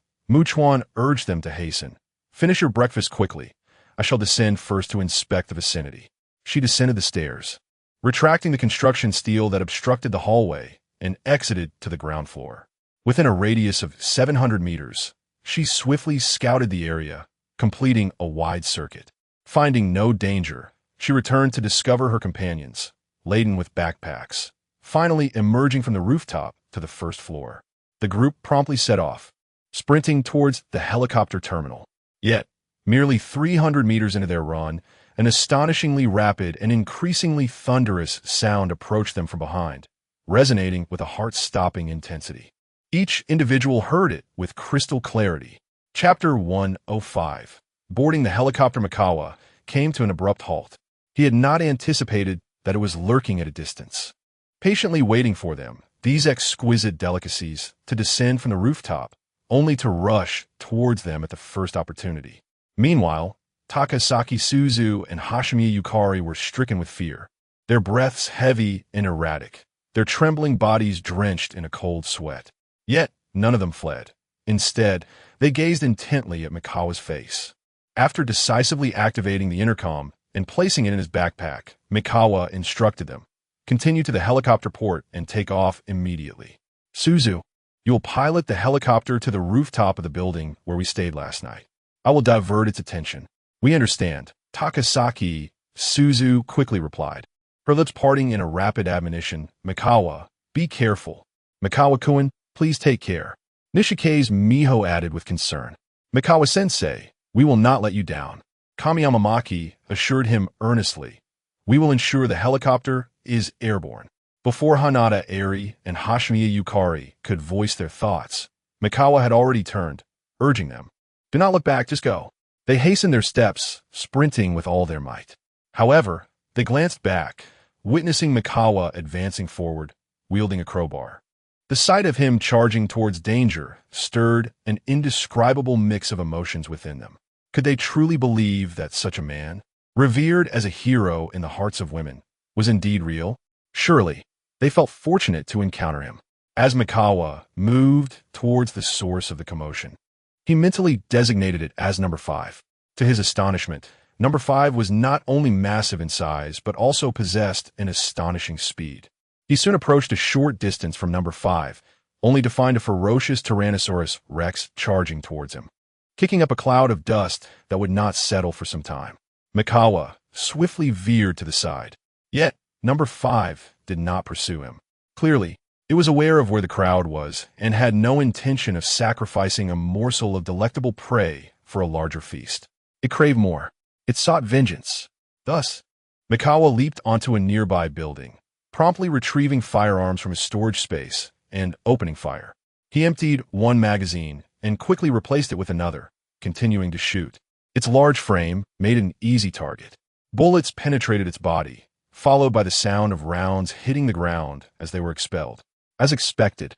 Chuan urged them to hasten. "Finish your breakfast quickly. I shall descend first to inspect the vicinity." She descended the stairs, retracting the construction steel that obstructed the hallway, and exited to the ground floor. Within a radius of 700 meters, she swiftly scouted the area, completing a wide circuit. Finding no danger, she returned to discover her companions, laden with backpacks, finally emerging from the rooftop to the first floor. The group promptly set off, sprinting towards the helicopter terminal. Yet, merely 300 meters into their run, an astonishingly rapid and increasingly thunderous sound approached them from behind, resonating with a heart-stopping intensity. Each individual heard it with crystal clarity. Chapter 105. Boarding the helicopter, Mikawa came to an abrupt halt. He had not anticipated that it was lurking at a distance, patiently waiting for them, these exquisite delicacies, to descend from the rooftop, only to rush towards them at the first opportunity. Meanwhile, Takasaki Suzu and Hashimiya Yukari were stricken with fear, their breaths heavy and erratic, their trembling bodies drenched in a cold sweat. Yet, none of them fled. Instead, they gazed intently at Mikawa's face. After decisively activating the intercom and placing it in his backpack, Mikawa instructed them, "Continue to the helicopter port and take off immediately. Suzu, you will pilot the helicopter to the rooftop of the building where we stayed last night. I will divert its attention." "We understand," Takasaki Suzu quickly replied, her lips parting in a rapid admonition. "Mikawa, be careful. Mikawa-kun, please take care." Nishikaze Miho added with concern, "Mikawa-sensei, we will not let you down." Kamiyama Maki assured him earnestly, "We will ensure the helicopter is airborne." Before Hanada Eri and Hashimiya Yukari could voice their thoughts, Mikawa had already turned, urging them, "Do not look back, just go." They hastened their steps, sprinting with all their might. However, they glanced back, witnessing Mikawa advancing forward, wielding a crowbar. The sight of him charging towards danger stirred an indescribable mix of emotions within them. Could they truly believe that such a man, revered as a hero in the hearts of women, was indeed real? Surely, they felt fortunate to encounter him. As Mikawa moved towards the source of the commotion, he mentally designated it as Number 5. To his astonishment, Number 5 was not only massive in size, but also possessed an astonishing speed. He soon approached a short distance from Number 5, only to find a ferocious Tyrannosaurus Rex charging towards him, kicking up a cloud of dust that would not settle for some time. Mikawa swiftly veered to the side. Yet, Number 5 did not pursue him. Clearly, it was aware of where the crowd was and had no intention of sacrificing a morsel of delectable prey for a larger feast. It craved more. It sought vengeance. Thus, Mikawa leaped onto a nearby building, promptly retrieving firearms from his storage space and opening fire. He emptied one magazine and quickly replaced it with another, continuing to shoot. Its large frame made an easy target. Bullets penetrated its body, followed by the sound of rounds hitting the ground as they were expelled. As expected,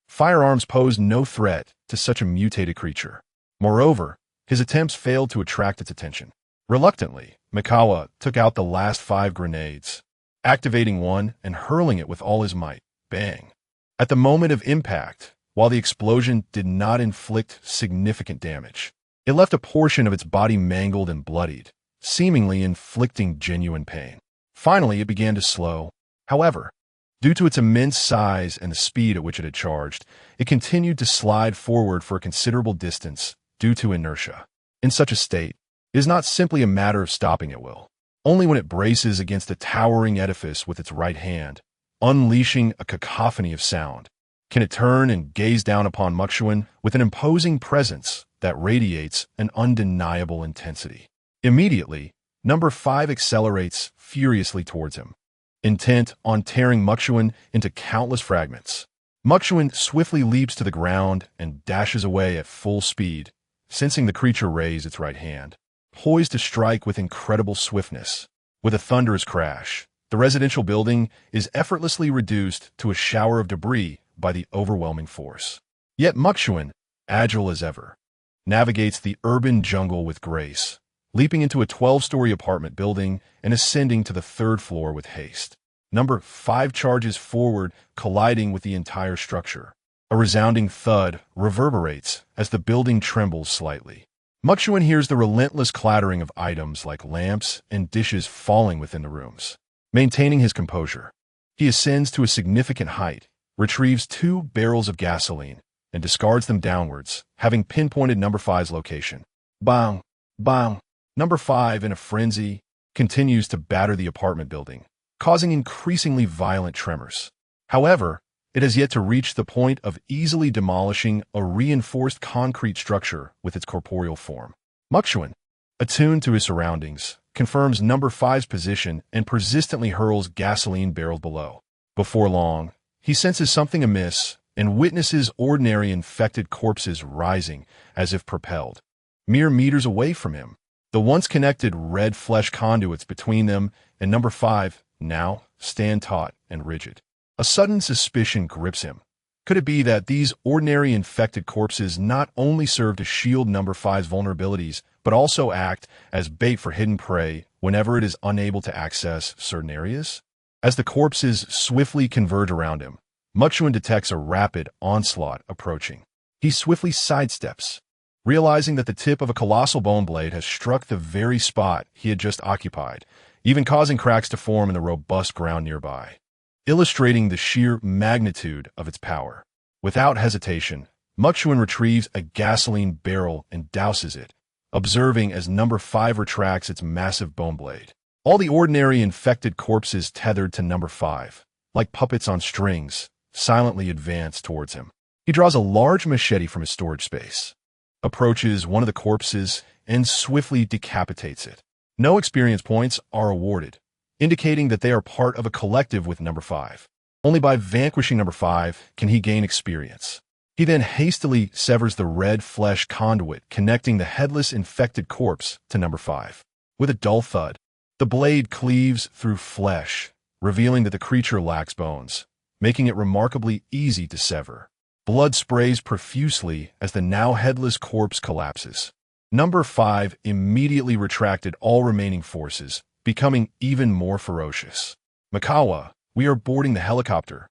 firearms posed no threat to such a mutated creature. Moreover, his attempts failed to attract its attention. Reluctantly, Mikawa took out the last 5 grenades, activating one and hurling it with all his might. Bang! At the moment of impact, while the explosion did not inflict significant damage, it left a portion of its body mangled and bloodied, seemingly inflicting genuine pain. Finally, it began to slow. However, due to its immense size and the speed at which it had charged, it continued to slide forward for a considerable distance due to inertia. In such a state, it is not simply a matter of stopping at will. Only when it braces against a towering edifice with its right hand, unleashing a cacophony of sound, can it turn and gaze down upon Chuan with an imposing presence that radiates an undeniable intensity. Immediately, Number 5 accelerates furiously towards him, intent on tearing Chuan into countless fragments. Chuan swiftly leaps to the ground and dashes away at full speed, sensing the creature raise its right hand, poised to strike with incredible swiftness. With a thunderous crash, the residential building is effortlessly reduced to a shower of debris by the overwhelming force. Yet Chuan, agile as ever, navigates the urban jungle with grace, leaping into a 12-story apartment building and ascending to the 3rd floor with haste. Number 5 charges forward, colliding with the entire structure. A resounding thud reverberates as the building trembles slightly. Chuan hears the relentless clattering of items like lamps and dishes falling within the rooms. Maintaining his composure, he ascends to a significant height, retrieves 2 barrels of gasoline, and discards them downwards, having pinpointed Number 5's location. Bang! Bang! Number 5, in a frenzy, continues to batter the apartment building, causing increasingly violent tremors. However, it has yet to reach the point of easily demolishing a reinforced concrete structure with its corporeal form. Chuan, attuned to his surroundings, confirms Number 5's position and persistently hurls gasoline barrels below. Before long, he senses something amiss and witnesses ordinary infected corpses rising as if propelled. Mere meters away from him, the once connected red flesh conduits between them and Number 5 now stand taut and rigid. A sudden suspicion grips him. Could it be that these ordinary infected corpses not only serve to shield Number 5's vulnerabilities, but also act as bait for hidden prey whenever it is unable to access certain areas? As the corpses swiftly converge around him, Chuan detects a rapid onslaught approaching. He swiftly sidesteps, realizing that the tip of a colossal bone blade has struck the very spot he had just occupied, even causing cracks to form in the robust ground nearby, illustrating the sheer magnitude of its power. Without hesitation, Chuan retrieves a gasoline barrel and douses it, observing as Number 5 retracts its massive bone blade. All the ordinary infected corpses tethered to Number 5, like puppets on strings, silently advance towards him. He draws a large machete from his storage space, approaches one of the corpses, and swiftly decapitates it. No experience points are awarded, indicating that they are part of a collective with Number 5. Only by vanquishing Number 5 can he gain experience. He then hastily severs the red flesh conduit connecting the headless infected corpse to Number 5. With a dull thud, the blade cleaves through flesh, revealing that the creature lacks bones, making it remarkably easy to sever. Blood sprays profusely as the now headless corpse collapses. Number 5 immediately retracted all remaining forces, becoming even more ferocious. Mikawa, we are boarding the helicopter.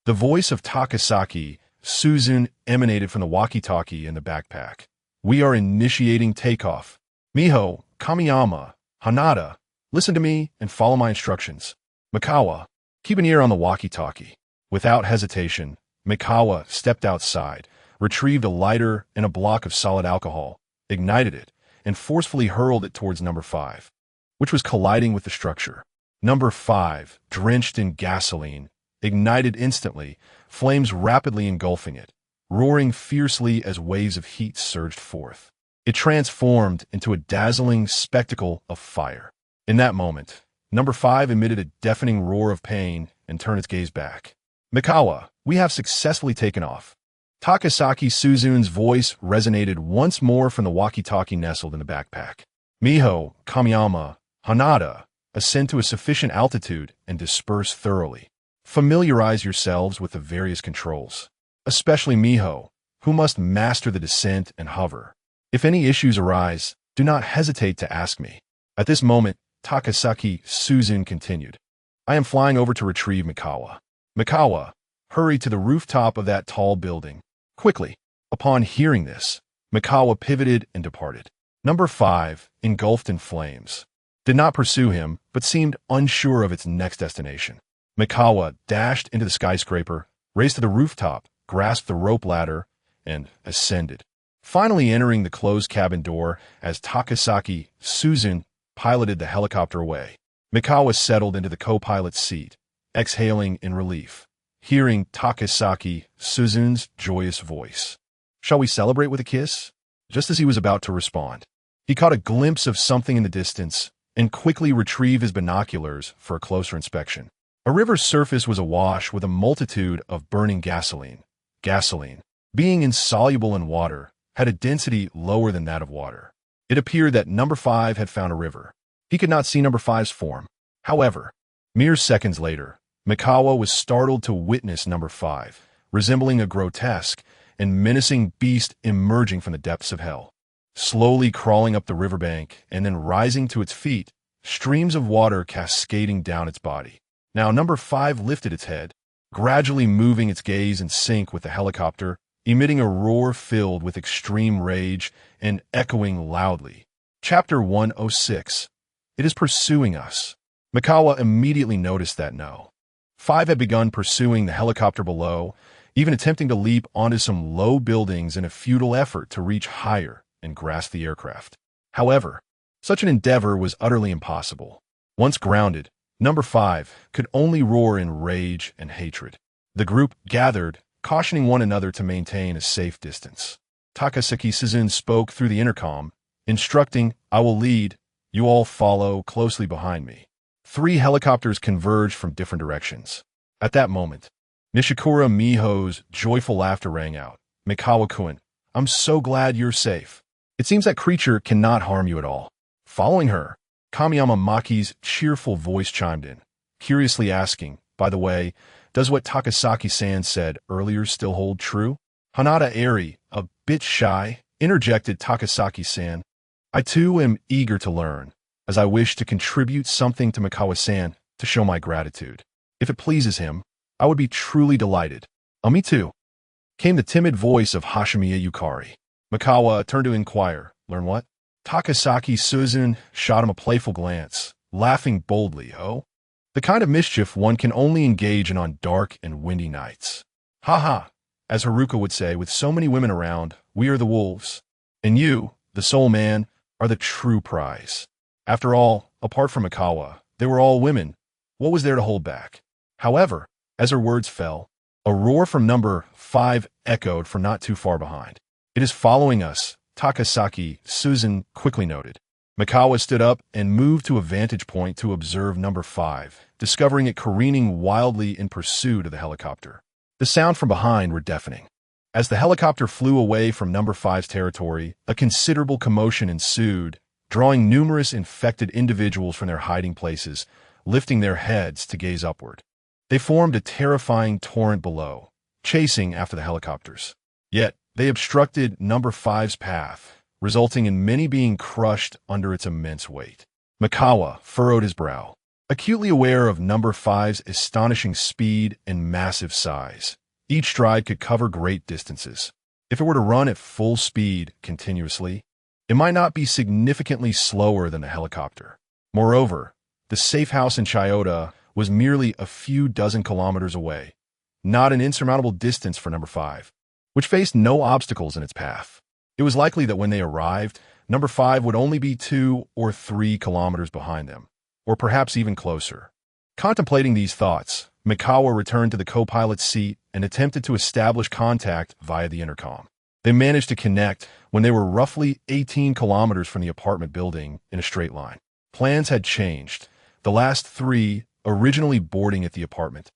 The voice of Takasaki Suzun emanated from the walkie-talkie in the backpack. We are initiating takeoff. Miho, Kamiyama, Hanada, listen to me and follow my instructions. Mikawa, keep an ear on the walkie-talkie. Without hesitation, Mikawa stepped outside, retrieved a lighter and a block of solid alcohol, ignited it, and forcefully hurled it towards Number 5, which was colliding with the structure. Number 5, drenched in gasoline, ignited instantly, flames rapidly engulfing it, roaring fiercely as waves of heat surged forth. It transformed into a dazzling spectacle of fire. In that moment, Number 5 emitted a deafening roar of pain and turned its gaze back. Mikawa, we have successfully taken off. Takasaki Suzun's voice resonated once more from the walkie-talkie nestled in the backpack. Miho, Kamiyama, Hanada, ascend to a sufficient altitude and disperse thoroughly. Familiarize yourselves with the various controls, especially Miho, who must master the descent and hover. If any issues arise, do not hesitate to ask me. At this moment, Takasaki Suzun continued. I am flying over to retrieve Mikawa. Mikawa, hurry to the rooftop of that tall building. Quickly. Upon hearing this, Mikawa pivoted and departed. Number 5, engulfed in flames, did not pursue him, but seemed unsure of its next destination. Mikawa dashed into the skyscraper, raced to the rooftop, grasped the rope ladder, and ascended, finally entering the closed cabin door as Takasaki Suzun piloted the helicopter away. Mikawa settled into the co-pilot's seat, exhaling in relief, hearing Takasaki Suzun's joyous voice. Shall we celebrate with a kiss? Just as he was about to respond, he caught a glimpse of something in the distance and quickly retrieved his binoculars for a closer inspection. A river's surface was awash with a multitude of burning gasoline. Gasoline, being insoluble in water, had a density lower than that of water. It appeared that number 5 had found a river. He could not see number 5's form. However, mere seconds later, Mikawa was startled to witness number 5, resembling a grotesque and menacing beast emerging from the depths of hell. Slowly crawling up the riverbank and then rising to its feet, streams of water cascading down its body. Now number 5 lifted its head, gradually moving its gaze in sync with the helicopter, emitting a roar filled with extreme rage and echoing loudly. Chapter 106. It is pursuing us. Mikawa immediately noticed that no. 5 had begun pursuing the helicopter below, even attempting to leap onto some low buildings in a futile effort to reach higher and grasp the aircraft. However, such an endeavor was utterly impossible. Once grounded, number 5 could only roar in rage and hatred. The group gathered, cautioning one another to maintain a safe distance. Takasaki Suzun spoke through the intercom, instructing, I will lead, you all follow closely behind me. 3 helicopters converged from different directions. At that moment, Nishikura Miho's joyful laughter rang out. Mikawa-kun, I'm so glad you're safe. It seems that creature cannot harm you at all. Following her, Kamiyama Maki's cheerful voice chimed in, curiously asking, by the way, does what Takasaki-san said earlier still hold true? Hanada Eri, a bit shy, interjected Takasaki-san. I too am eager to learn, as I wish to contribute something to Mikawa-san to show my gratitude. If it pleases him, I would be truly delighted. Oh, me too, came the timid voice of Hashimiya Yukari. Mikawa turned to inquire, learn what? Takasaki Suzun shot him a playful glance, laughing boldly, oh? The kind of mischief one can only engage in on dark and windy nights. Ha ha, as Haruka would say, with so many women around, we are the wolves. And you, the soul man, are the true prize. After all, apart from Mikawa, they were all women. What was there to hold back? However, as her words fell, a roar from number 5 echoed from not too far behind. It is following us, Takasaki Suzun quickly noted. Mikawa stood up and moved to a vantage point to observe number 5, discovering it careening wildly in pursuit of the helicopter. The sound from behind were deafening. As the helicopter flew away from number 5's territory, a considerable commotion ensued, drawing numerous infected individuals from their hiding places, lifting their heads to gaze upward. They formed a terrifying torrent below, chasing after the helicopters. Yet, they obstructed number 5's path, resulting in many being crushed under its immense weight. Mikawa furrowed his brow, acutely aware of number 5's astonishing speed and massive size. Each stride could cover great distances. If it were to run at full speed continuously, it might not be significantly slower than the helicopter. Moreover, the safe house in Chiyoda was merely a few dozen kilometers away, not an insurmountable distance for number 5, which faced no obstacles in its path. It was likely that when they arrived, number 5 would only be 2 or 3 kilometers behind them, or perhaps even closer. Contemplating these thoughts, Mikawa returned to the co-pilot's seat and attempted to establish contact via the intercom. They managed to connect when they were roughly 18 kilometers from the apartment building in a straight line. Plans had changed. The last 3, originally boarding at the apartment,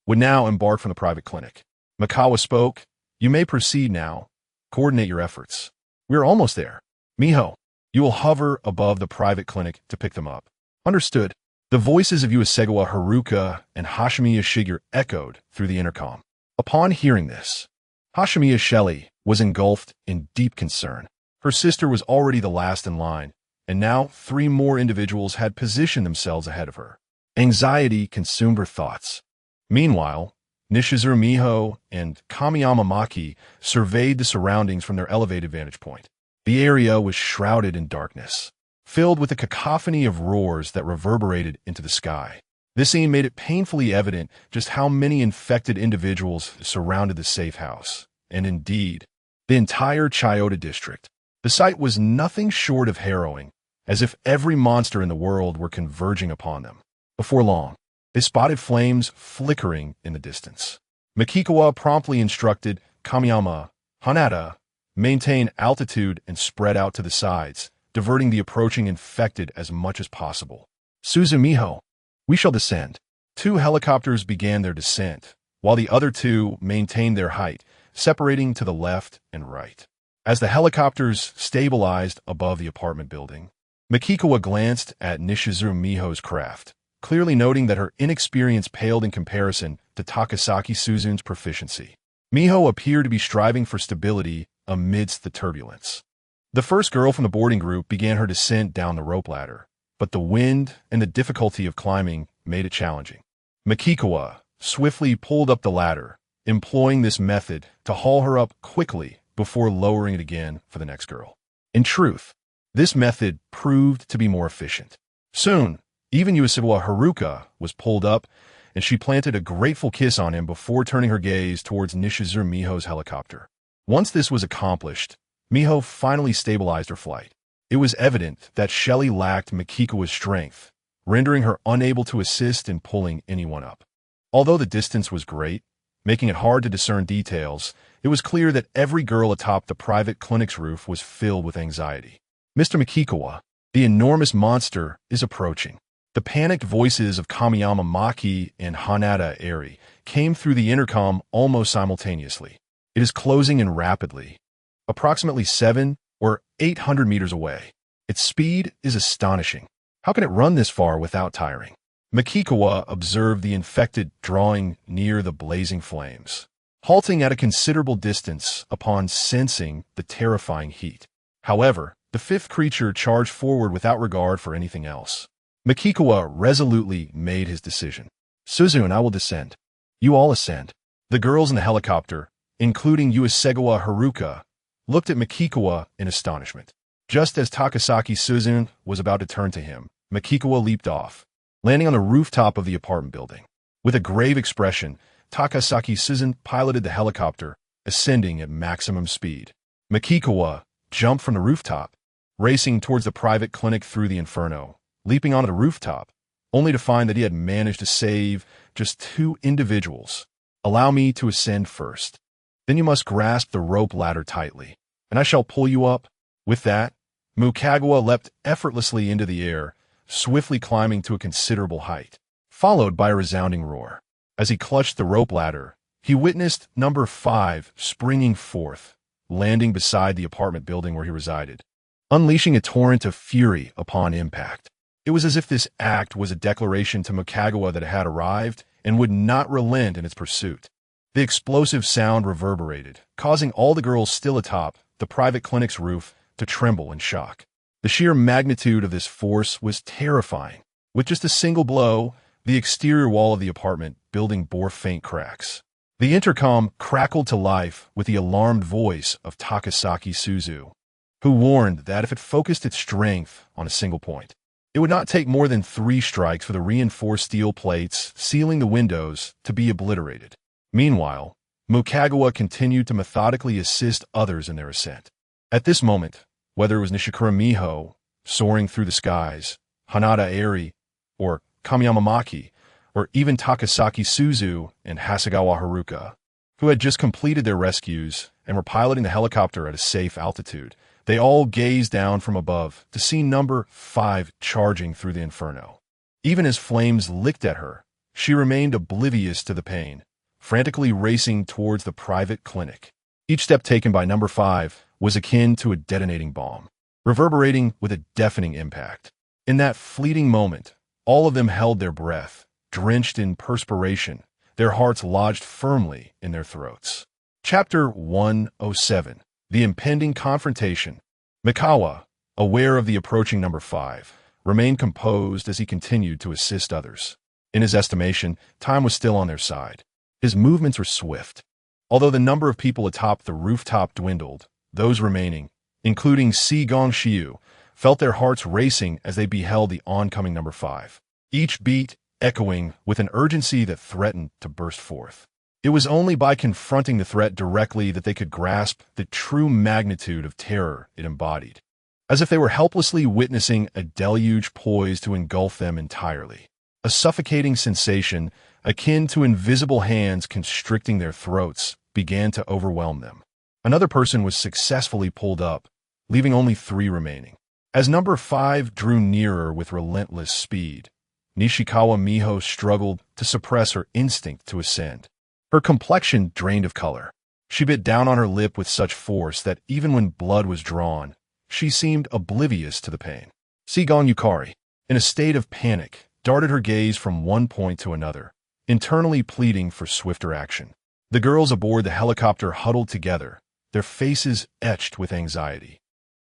would now embark from the private clinic. Mikawa spoke, you may proceed now. Coordinate your efforts. We are almost there. Miho, you will hover above the private clinic to pick them up. Understood. The voices of Uesegawa Haruka and Hashimiya Shigeru echoed through the intercom. Upon hearing this, Hashimiya Shelley was engulfed in deep concern. Her sister was already the last in line, and now 3 more individuals had positioned themselves ahead of her. Anxiety consumed her thoughts. Meanwhile, Nishizuru Miho and Kamiyama Maki surveyed the surroundings from their elevated vantage point. The area was shrouded in darkness, filled with a cacophony of roars that reverberated into the sky. This scene made it painfully evident just how many infected individuals surrounded the safe house, and indeed, the entire Chiyoda district. The sight was nothing short of harrowing, as if every monster in the world were converging upon them. Before long, they spotted flames flickering in the distance. Makikawa promptly instructed Kamiyama, Hanada, maintain altitude and spread out to the sides, diverting the approaching infected as much as possible. Suzumiho, we shall descend. 2 helicopters began their descent, while the other 2 maintained their height, separating to the left and right. As the helicopters stabilized above the apartment building, Makikawa glanced at Nishizuru Miho's craft, clearly noting that her inexperience paled in comparison to Takasaki Suzun's proficiency. Miho appeared to be striving for stability amidst the turbulence. The first girl from the boarding group began her descent down the rope ladder, but the wind and the difficulty of climbing made it challenging. Makikawa swiftly pulled up the ladder, employing this method to haul her up quickly before lowering it again for the next girl. In truth, this method proved to be more efficient. Soon, even Ueshiba Haruka was pulled up, and she planted a grateful kiss on him before turning her gaze towards Nishizuru Miho's helicopter. Once this was accomplished, Miho finally stabilized her flight. It was evident that Shelley lacked Makikawa's strength, rendering her unable to assist in pulling anyone up. Although the distance was great, making it hard to discern details, it was clear that every girl atop the private clinic's roof was filled with anxiety. Mr. Makikawa, the enormous monster is approaching. The panicked voices of Kamiyama Maki and Hanada Eri came through the intercom almost simultaneously. It is closing in rapidly, approximately 700 or 800 meters away. Its speed is astonishing. How can it run this far without tiring? Makikawa observed the infected drawing near the blazing flames, halting at a considerable distance upon sensing the terrifying heat. However, the 5th creature charged forward without regard for anything else. Makikawa resolutely made his decision. Suzu and I will descend. You all ascend. The girls in the helicopter, including Ueshiba Haruka, looked at Makikawa in astonishment. Just as Takasaki Suzun was about to turn to him, Makikawa leaped off, landing on the rooftop of the apartment building. With a grave expression, Takasaki Suzun piloted the helicopter, ascending at maximum speed. Makikawa jumped from the rooftop, racing towards the private clinic through the inferno, leaping onto the rooftop, only to find that he had managed to save just 2 individuals. Allow me to ascend first. Then you must grasp the rope ladder tightly, and I shall pull you up. With that, Mukagawa leapt effortlessly into the air, swiftly climbing to a considerable height, followed by a resounding roar. As he clutched the rope ladder, he witnessed number 5 springing forth, landing beside the apartment building where he resided, unleashing a torrent of fury upon impact. It was as if this act was a declaration to Mukagawa that it had arrived and would not relent in its pursuit. The explosive sound reverberated, causing all the girls still atop the private clinic's roof to tremble in shock. The sheer magnitude of this force was terrifying. With just a single blow, the exterior wall of the apartment building bore faint cracks. The intercom crackled to life with the alarmed voice of Takasaki Suzu, who warned that if it focused its strength on a single point, it would not take more than 3 strikes for the reinforced steel plates sealing the windows to be obliterated. Meanwhile, Mukagawa continued to methodically assist others in their ascent. At this moment, whether it was Nishikura Miho soaring through the skies, Hanada Eri, or Kamiyama Maki, or even Takasaki Suzu and Hasegawa Haruka, who had just completed their rescues and were piloting the helicopter at a safe altitude, they all gazed down from above to see number 5 charging through the inferno. Even as flames licked at her, she remained oblivious to the pain, frantically racing towards the private clinic. Each step taken by number 5 was akin to a detonating bomb, reverberating with a deafening impact. In that fleeting moment, all of them held their breath, drenched in perspiration, their hearts lodged firmly in their throats. Chapter 107. The Impending Confrontation. Mikawa, aware of the approaching number 5, remained composed as he continued to assist others. In his estimation, time was still on their side. His movements were swift. Although the number of people atop the rooftop dwindled, those remaining, including Si Gong Xiu, felt their hearts racing as they beheld the oncoming number 5. Each beat echoing with an urgency that threatened to burst forth. It was only by confronting the threat directly that they could grasp the true magnitude of terror it embodied, as if they were helplessly witnessing a deluge poised to engulf them entirely. A suffocating sensation, akin to invisible hands constricting their throats, began to overwhelm them. Another person was successfully pulled up, leaving only 3 remaining. As number 5 drew nearer with relentless speed, Nishikawa Miho struggled to suppress her instinct to ascend. Her complexion drained of color. She bit down on her lip with such force that even when blood was drawn, she seemed oblivious to the pain. Sigon Yukari, in a state of panic, darted her gaze from one point to another, internally pleading for swifter action. The girls aboard the helicopter huddled together, their faces etched with anxiety.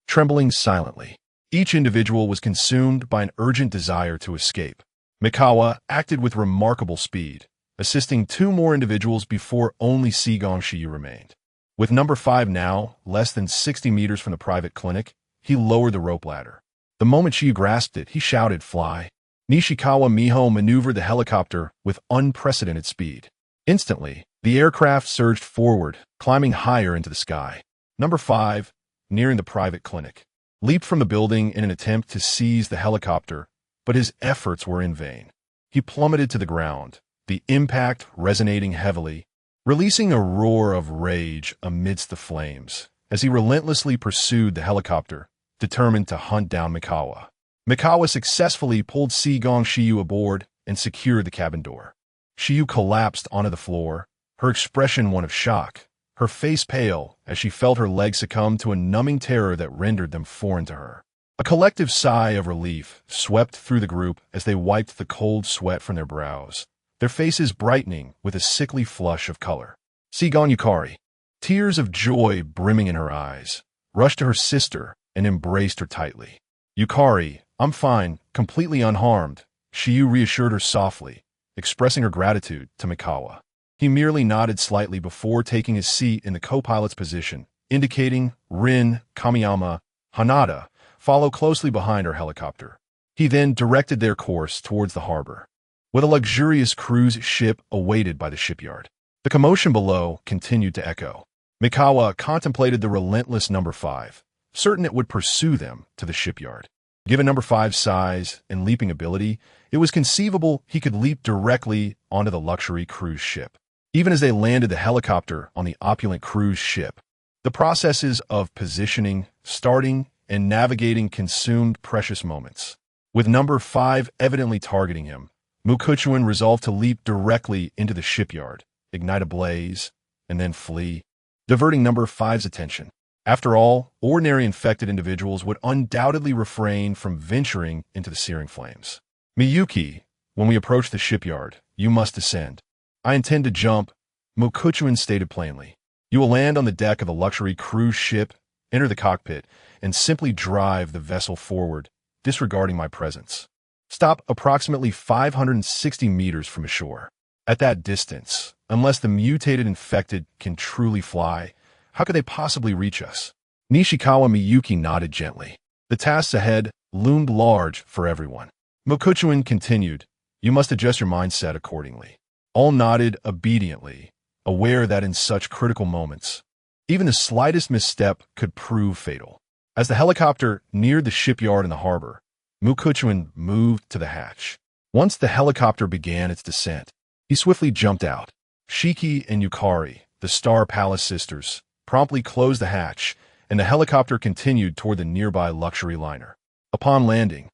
Trembling silently, each individual was consumed by an urgent desire to escape. Mikawa acted with remarkable speed, assisting 2 more individuals before only Sigong Shiyu remained. With number 5 now less than 60 meters from the private clinic, he lowered the rope ladder. The moment Shiyu grasped it, he shouted, "Fly!" Nishikawa Miho maneuvered the helicopter with unprecedented speed. Instantly, the aircraft surged forward, climbing higher into the sky. Number 5, nearing the private clinic, leaped from the building in an attempt to seize the helicopter, but his efforts were in vain. He plummeted to the ground, the impact resonating heavily, releasing a roar of rage amidst the flames, as he relentlessly pursued the helicopter, determined to hunt down Mikawa. Mikawa successfully pulled Sigong Shiyu aboard and secured the cabin door. Shiyu collapsed onto the floor, her expression one of shock, her face pale as she felt her legs succumb to a numbing terror that rendered them foreign to her. A collective sigh of relief swept through the group as they wiped the cold sweat from their brows, their faces brightening with a sickly flush of color. Sigon Yukari, tears of joy brimming in her eyes, rushed to her sister and embraced her tightly. "Yukari, I'm fine, completely unharmed," Shiyu reassured her softly, expressing her gratitude to Mikawa. He merely nodded slightly before taking his seat in the co-pilot's position, indicating Rin, Kamiyama, Hanada follow closely behind our helicopter. He then directed their course towards the harbor, with a luxurious cruise ship awaited by the shipyard. The commotion below continued to echo. Mikawa contemplated the relentless number 5, certain it would pursue them to the shipyard. Given number 5's size and leaping ability, it was conceivable he could leap directly onto the luxury cruise ship. Even as they landed the helicopter on the opulent cruise ship, the processes of positioning, starting, and navigating consumed precious moments. With number 5 evidently targeting him, Mukuchuan resolved to leap directly into the shipyard, ignite a blaze, and then flee, diverting number 5's attention. After all, ordinary infected individuals would undoubtedly refrain from venturing into the searing flames. "Miyuki, when we approach the shipyard, you must descend." "I intend to jump," Mukuchuan stated plainly. "You will land on the deck of a luxury cruise ship, enter the cockpit, and simply drive the vessel forward, disregarding my presence. Stop approximately 560 meters from shore. At that distance, unless the mutated infected can truly fly, how could they possibly reach us?" Nishikawa Miyuki nodded gently. The tasks ahead loomed large for everyone. Mukuchuan continued, "You must adjust your mindset accordingly." All nodded obediently, aware that in such critical moments, even the slightest misstep could prove fatal. As the helicopter neared the shipyard in the harbor, Mukuchuan moved to the hatch. Once the helicopter began its descent, he swiftly jumped out. Shiki and Yukari, the Star Palace sisters, promptly closed the hatch, and the helicopter continued toward the nearby luxury liner. Upon landing,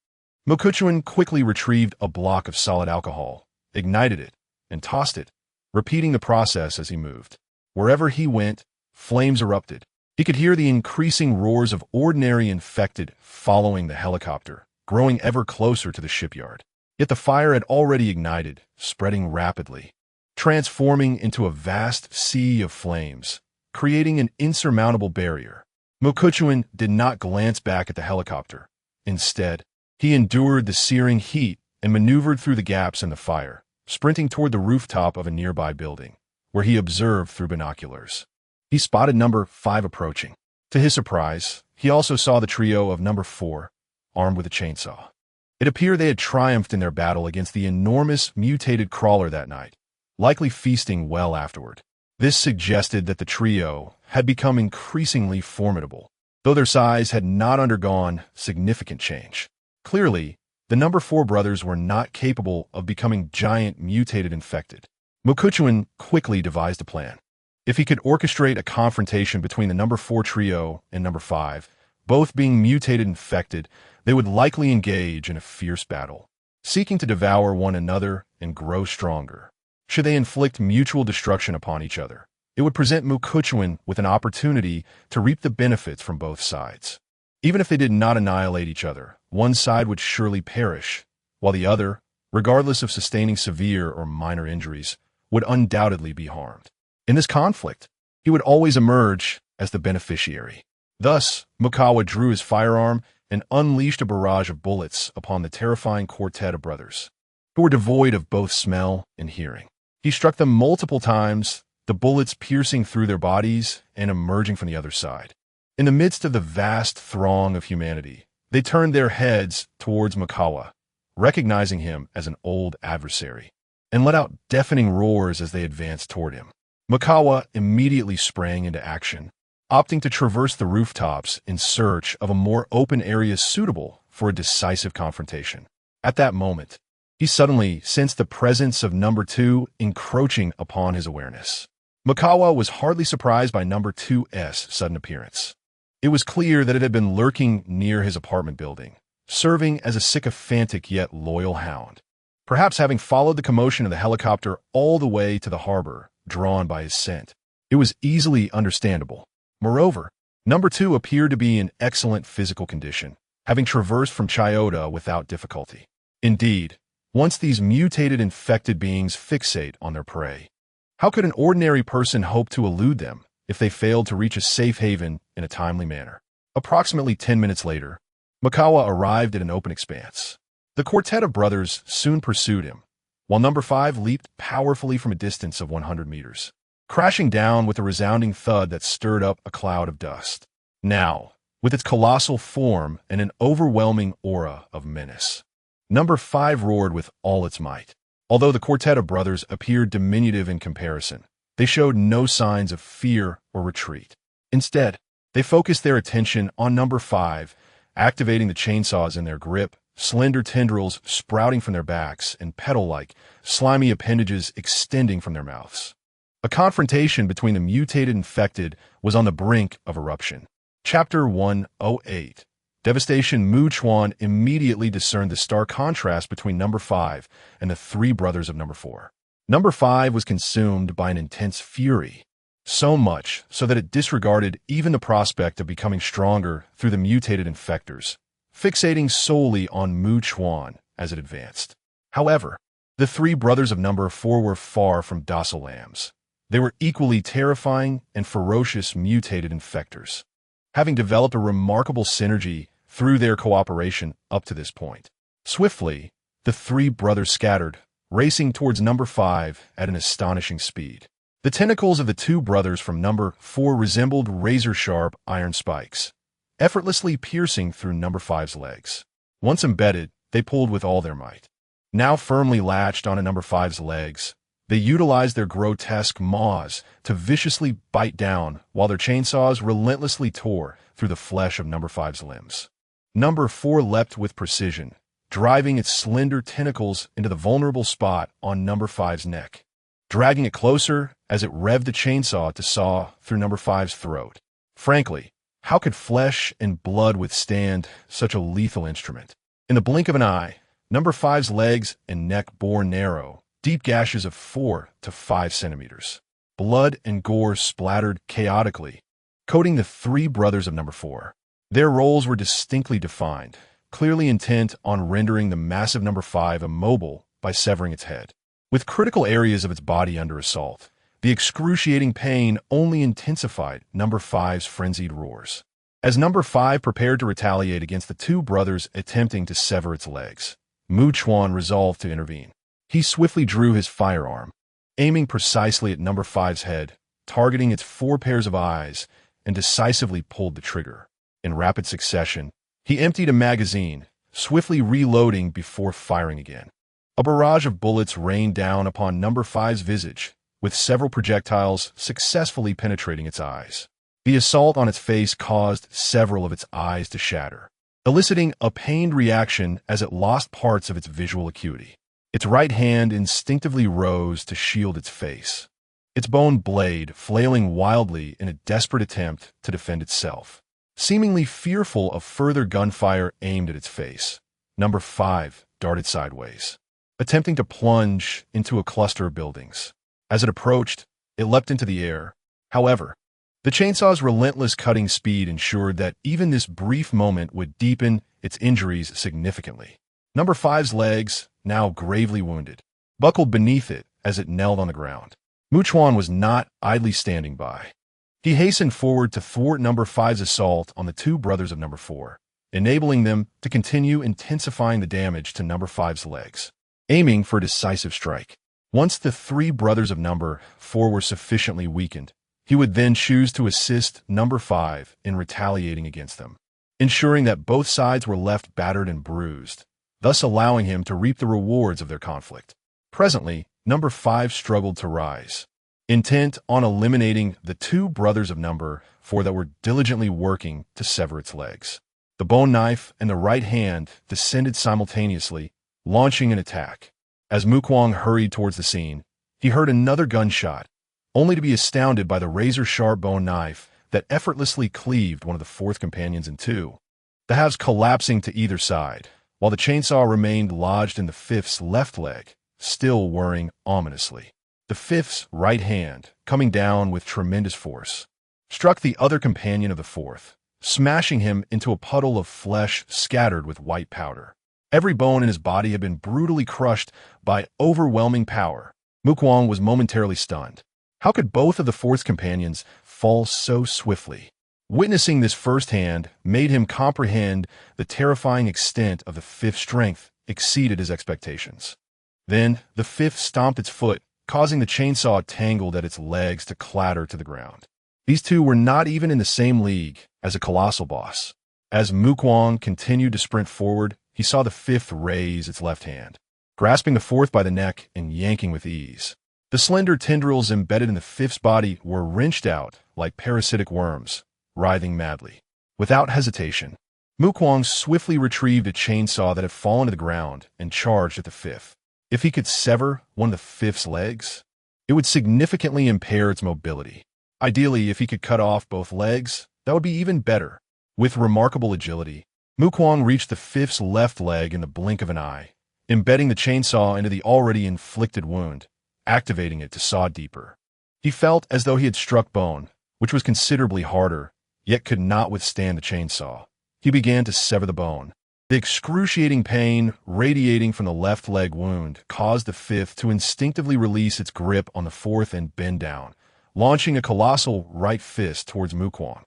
Mukuchuan quickly retrieved a block of solid alcohol, ignited it, and tossed it, repeating the process as he moved. Wherever he went, flames erupted. He could hear the increasing roars of ordinary infected following the helicopter, growing ever closer to the shipyard. Yet the fire had already ignited, spreading rapidly, transforming into a vast sea of flames, creating an insurmountable barrier. Mokuchuan did not glance back at the helicopter. Instead, he endured the searing heat and maneuvered through the gaps in the fire, sprinting toward the rooftop of a nearby building, where he observed through binoculars. He spotted number 5 approaching. To his surprise, he also saw the trio of number 4, armed with a chainsaw. It appeared they had triumphed in their battle against the enormous mutated crawler that night, likely feasting well afterward. This suggested that the trio had become increasingly formidable, though their size had not undergone significant change. Clearly, the number 4 brothers were not capable of becoming giant mutated infected. Mokuchuan quickly devised a plan. If he could orchestrate a confrontation between the number 4 trio and number 5, both being mutated infected, they would likely engage in a fierce battle, seeking to devour one another and grow stronger. Should they inflict mutual destruction upon each other, it would present Mokuchuan with an opportunity to reap the benefits from both sides. Even if they did not annihilate each other, one side would surely perish, while the other, regardless of sustaining severe or minor injuries, would undoubtedly be harmed. In this conflict, he would always emerge as the beneficiary. Thus, Mukawa drew his firearm and unleashed a barrage of bullets upon the terrifying quartet of brothers, who were devoid of both smell and hearing. He struck them multiple times, the bullets piercing through their bodies and emerging from the other side. In the midst of the vast throng of humanity, they turned their heads towards Mukawa, recognizing him as an old adversary, and let out deafening roars as they advanced toward him. Mukawa immediately sprang into action, opting to traverse the rooftops in search of a more open area suitable for a decisive confrontation. At that moment, he suddenly sensed the presence of number 2 encroaching upon his awareness. Mukawa was hardly surprised by number 2's sudden appearance. It was clear that it had been lurking near his apartment building, serving as a sycophantic yet loyal hound, perhaps having followed the commotion of the helicopter all the way to the harbor, drawn by his scent. It was easily understandable. Moreover, number 2 appeared to be in excellent physical condition, having traversed from Chiyoda without difficulty. Indeed, once these mutated infected beings fixate on their prey, how could an ordinary person hope to elude them if they failed to reach a safe haven in a timely manner? Approximately 10 minutes later, Mukawa arrived at an open expanse. The quartet of brothers soon pursued him, while number 5 leaped powerfully from a distance of 100 meters, crashing down with a resounding thud that stirred up a cloud of dust. Now, with its colossal form and an overwhelming aura of menace, number 5 roared with all its might. Although the quartet of brothers appeared diminutive in comparison, they showed no signs of fear or retreat. Instead, they focused their attention on number 5, activating the chainsaws in their grip, slender tendrils sprouting from their backs, and petal-like, slimy appendages extending from their mouths. A confrontation between the mutated infected was on the brink of eruption. Chapter 108. Devastation. Chuan immediately discerned the stark contrast between number 5 and the 3 brothers of number 4. Number 5 was consumed by an intense fury, so much so that it disregarded even the prospect of becoming stronger through the mutated infectors, fixating solely on Chuan as it advanced. However, the 3 brothers of number 4 were far from docile lambs. They were equally terrifying and ferocious mutated infectors, having developed a remarkable synergy through their cooperation up to this point. Swiftly, the 3 brothers scattered, racing towards number 5 at an astonishing speed. The tentacles of the 2 brothers from number 4 resembled razor-sharp iron spikes, effortlessly piercing through number 5's legs. Once embedded, they pulled with all their might. Now firmly latched onto number 5's legs, they utilized their grotesque maws to viciously bite down while their chainsaws relentlessly tore through the flesh of number 5's limbs. Number 4 leapt with precision, driving its slender tentacles into the vulnerable spot on number 5's neck, dragging it closer as it revved the chainsaw to saw through number 5's throat. Frankly, how could flesh and blood withstand such a lethal instrument? In the blink of an eye, number 5's legs and neck bore narrow, deep gashes of 4 to 5 centimeters. Blood and gore splattered chaotically, coating the 3 brothers of number 4. Their roles were distinctly defined, clearly intent on rendering the massive number 5 immobile by severing its head. With critical areas of its body under assault, the excruciating pain only intensified number 5's frenzied roars. As number 5 prepared to retaliate against the two brothers attempting to sever its legs, Chuan resolved to intervene. He swiftly drew his firearm, aiming precisely at number 5's head, targeting its 4 pairs of eyes, and decisively pulled the trigger. In rapid succession, he emptied a magazine, swiftly reloading before firing again. A barrage of bullets rained down upon number 5's visage, with several projectiles successfully penetrating its eyes. The assault on its face caused several of its eyes to shatter, eliciting a pained reaction as it lost parts of its visual acuity. Its right hand instinctively rose to shield its face, its bone blade flailing wildly in a desperate attempt to defend itself. Seemingly fearful of further gunfire aimed at its face, number 5 darted sideways, attempting to plunge into a cluster of buildings. As it approached, it leapt into the air. However, the chainsaw's relentless cutting speed ensured that even this brief moment would deepen its injuries significantly. Number 5's legs, now gravely wounded, buckled beneath it as it knelt on the ground. Chuan was not idly standing by. He hastened forward to thwart number 5's assault on the two brothers of number 4, enabling them to continue intensifying the damage to number 5's legs, aiming for a decisive strike. Once the 3 brothers of number 4 were sufficiently weakened, he would then choose to assist number 5 in retaliating against them, ensuring that both sides were left battered and bruised, thus allowing him to reap the rewards of their conflict. Presently, number 5 struggled to rise, intent on eliminating the 2 brothers of number 4 that were diligently working to sever its legs. The bone knife and the right hand descended simultaneously, launching an attack. As Chuan hurried towards the scene, he heard another gunshot, only to be astounded by the razor-sharp bone knife that effortlessly cleaved one of the 4th companions in 2, the halves collapsing to either side, while the chainsaw remained lodged in the 5th's left leg, still whirring ominously. The 5th's right hand, coming down with tremendous force, struck the other companion of the 4th, smashing him into a puddle of flesh scattered with white powder. Every bone in his body had been brutally crushed by overwhelming power. Chuan was momentarily stunned. How could both of the 4th's companions fall so swiftly? Witnessing this firsthand made him comprehend the terrifying extent of the 5th's strength exceeded his expectations. Then the 5th stomped its foot, causing the chainsaw tangled at its legs to clatter to the ground. These two were not even in the same league as a colossal boss. As Chuan continued to sprint forward, he saw the 5th raise its left hand, grasping the 4th by the neck and yanking with ease. The slender tendrils embedded in the 5th's body were wrenched out like parasitic worms, writhing madly. Without hesitation, Chuan swiftly retrieved a chainsaw that had fallen to the ground and charged at the 5th. If he could sever one of the 5th's legs, it would significantly impair its mobility. Ideally, if he could cut off both legs, that would be even better. With remarkable agility, Chuan reached the 5th's left leg in the blink of an eye, embedding the chainsaw into the already inflicted wound, activating it to saw deeper. He felt as though he had struck bone, which was considerably harder, yet could not withstand the chainsaw. He began to sever the bone. The excruciating pain radiating from the left leg wound caused the 5th to instinctively release its grip on the 4th and bend down, launching a colossal right fist towards Chuan,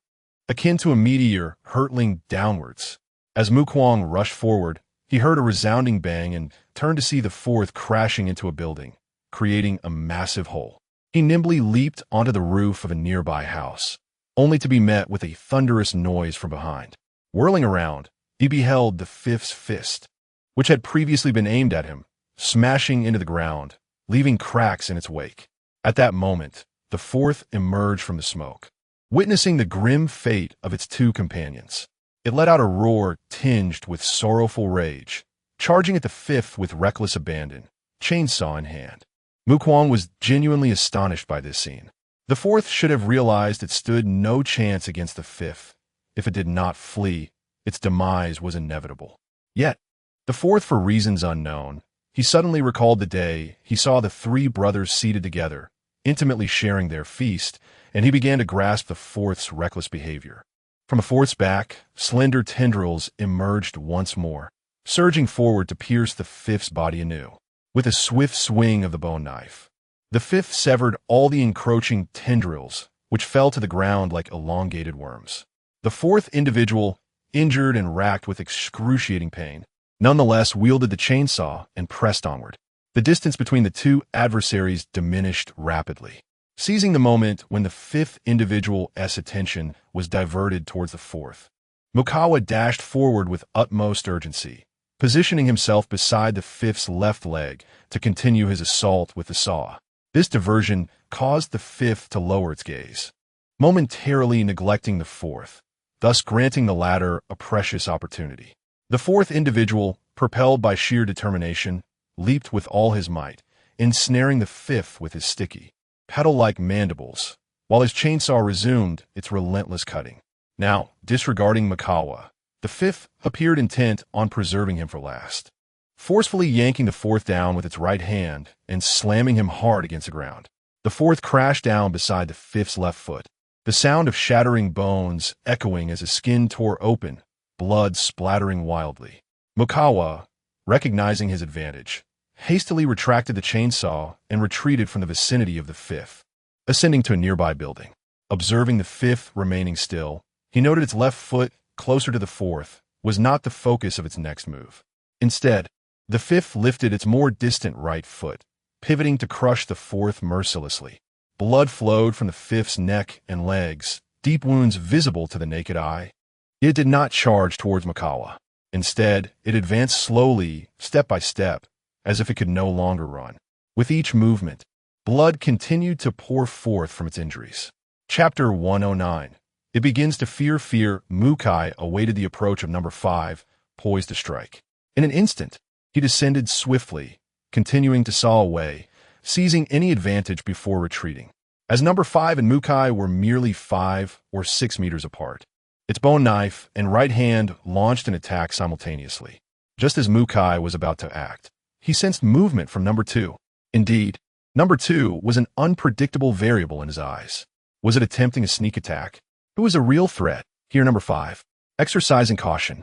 akin to a meteor hurtling downwards. As Chuan rushed forward, he heard a resounding bang and turned to see the 4th crashing into a building, creating a massive hole. He nimbly leaped onto the roof of a nearby house, only to be met with a thunderous noise from behind. Whirling around, he beheld the 5th's fist, which had previously been aimed at him, smashing into the ground, leaving cracks in its wake. At that moment, the 4th emerged from the smoke, witnessing the grim fate of its 2 companions. It let out a roar tinged with sorrowful rage, charging at the 5th with reckless abandon, chainsaw in hand. Chuan was genuinely astonished by this scene. The 4th should have realized it stood no chance against the 5th. If it did not flee, its demise was inevitable. Yet, the 4th, for reasons unknown, he suddenly recalled the day he saw the 3 brothers seated together, intimately sharing their feast, and he began to grasp the 4th's reckless behavior. From the 4th's back, slender tendrils emerged once more, surging forward to pierce the 5th's body anew. With a swift swing of the bone knife, the 5th severed all the encroaching tendrils, which fell to the ground like elongated worms. The fourth individual, injured and racked with excruciating pain, nonetheless wielded the chainsaw and pressed onward. The distance between the two adversaries diminished rapidly. Seizing the moment when the fifth individual's attention was diverted towards the fourth, Mukawa dashed forward with utmost urgency, positioning himself beside the fifth's left leg to continue his assault with the saw. This diversion caused the fifth to lower its gaze, momentarily neglecting the fourth, thus granting the latter a precious opportunity. The fourth individual, propelled by sheer determination, leaped with all his might, ensnaring the fifth with his sticky, petal-like mandibles, while his chainsaw resumed its relentless cutting. Now, disregarding Mukawa, the fifth appeared intent on preserving him for last, forcefully yanking the fourth down with its right hand and slamming him hard against the ground. The fourth crashed down beside the fifth's left foot, the sound of shattering bones echoing as his skin tore open, blood splattering wildly. Mukawa, recognizing his advantage, hastily retracted the chainsaw and retreated from the vicinity of the fifth, ascending to a nearby building. Observing the fifth remaining still, he noted its left foot, closer to the fourth, was not the focus of its next move. Instead, the fifth lifted its more distant right foot, pivoting to crush the fourth mercilessly. Blood flowed from the fifth's neck and legs, deep wounds visible to the naked eye. It did not charge towards Mukawa. Instead, it advanced slowly, step by step, as if it could no longer run. With each movement, blood continued to pour forth from its injuries. Chapter 109. It begins to fear. Mukai awaited the approach of number 5, poised to strike. In an instant, he descended swiftly, continuing to saw away, seizing any advantage before retreating. As number 5 and Mukai were merely 5 or 6 meters apart, its bone knife and right hand launched an attack simultaneously. Just as Mukai was about to act, he sensed movement from number 2. Indeed, number 2 was an unpredictable variable in his eyes. Was it attempting a sneak attack? It was a real threat. Here, number 5. Exercising caution,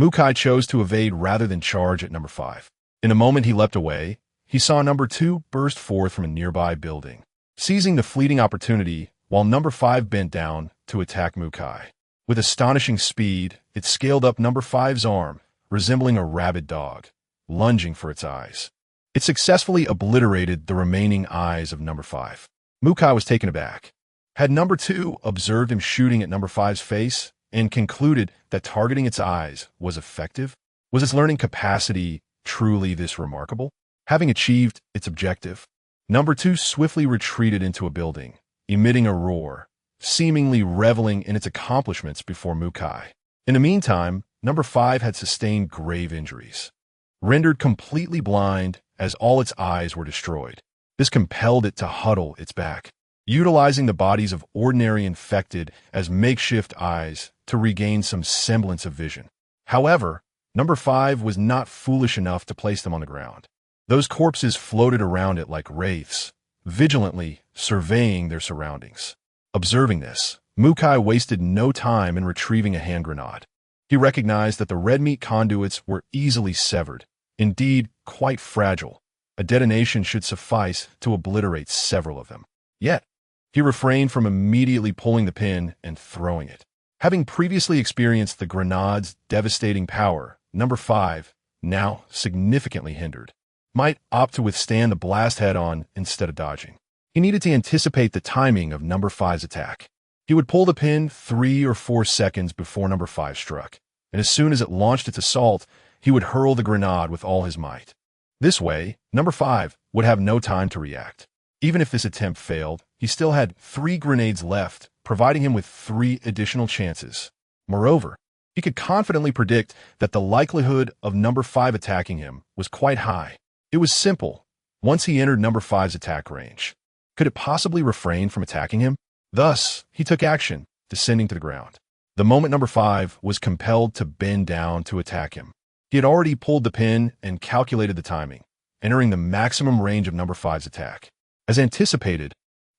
Mukai chose to evade rather than charge at number 5. In a moment he leapt away, he saw number 2 burst forth from a nearby building, seizing the fleeting opportunity while number 5 bent down to attack Mukai. With astonishing speed, it scaled up number 5's arm, resembling a rabid dog, lunging for its eyes. It successfully obliterated the remaining eyes of number 5. Mukai was taken aback. Had number 2 observed him shooting at number 5's face and concluded that targeting its eyes was effective? Was its learning capacity truly this remarkable? Having achieved its objective, number 2 swiftly retreated into a building, emitting a roar, seemingly reveling in its accomplishments before Mukai. In the meantime, number 5 had sustained grave injuries, rendered completely blind as all its eyes were destroyed. This compelled it to huddle its back, utilizing the bodies of ordinary infected as makeshift eyes to regain some semblance of vision. However, number 5 was not foolish enough to place them on the ground. Those corpses floated around it like wraiths, vigilantly surveying their surroundings. Observing this, Mukai wasted no time in retrieving a hand grenade. He recognized that the red meat conduits were easily severed, indeed quite fragile. A detonation should suffice to obliterate several of them. Yet, he refrained from immediately pulling the pin and throwing it. Having previously experienced the grenade's devastating power, number 5, now significantly hindered, might opt to withstand the blast head-on instead of dodging. He needed to anticipate the timing of number 5's attack. He would pull the pin 3 or 4 seconds before number 5 struck, and as soon as it launched its assault, he would hurl the grenade with all his might. This way, number 5 would have no time to react. Even if this attempt failed, he still had 3 grenades left, providing him with 3 additional chances. Moreover, he could confidently predict that the likelihood of number 5 attacking him was quite high. It was simple. Once he entered number 5's attack range, could it possibly refrain from attacking him? Thus, he took action, descending to the ground. The moment number 5 was compelled to bend down to attack him, he had already pulled the pin and calculated the timing, entering the maximum range of number 5's attack. As anticipated,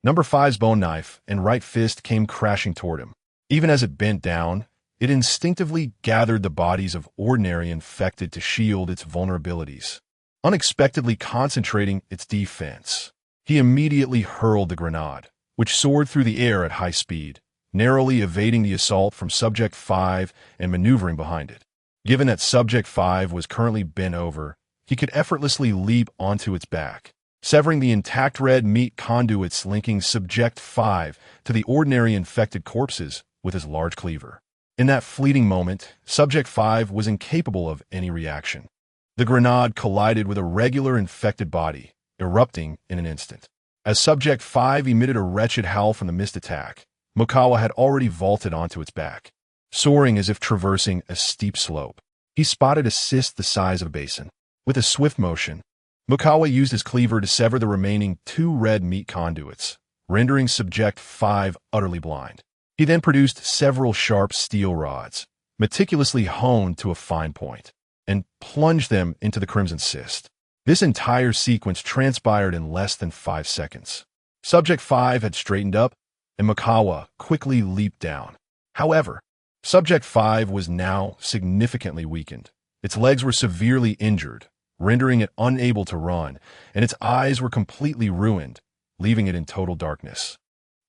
number 5's bone knife and right fist came crashing toward him. Even as it bent down, it instinctively gathered the bodies of ordinary infected to shield its vulnerabilities, unexpectedly concentrating its defense. He immediately hurled the grenade, which soared through the air at high speed, narrowly evading the assault from Subject 5 and maneuvering behind it. Given that Subject 5 was currently bent over, he could effortlessly leap onto its back, severing the intact red meat conduits linking Subject 5 to the ordinary infected corpses with his large cleaver. In that fleeting moment, Subject 5 was incapable of any reaction. The grenade collided with a regular infected body, erupting in an instant. As Subject 5 emitted a wretched howl from the missed attack, Mukawa had already vaulted onto its back. Soaring as if traversing a steep slope, he spotted a cyst the size of a basin. With a swift motion, Mukawa used his cleaver to sever the remaining 2 red meat conduits, rendering Subject 5 utterly blind. He then produced several sharp steel rods, meticulously honed to a fine point, and plunged them into the crimson cyst. This entire sequence transpired in less than 5 seconds. Subject 5 had straightened up, and Mukawa quickly leaped down. However, Subject 5 was now significantly weakened. Its legs were severely injured, rendering it unable to run, and its eyes were completely ruined, leaving it in total darkness,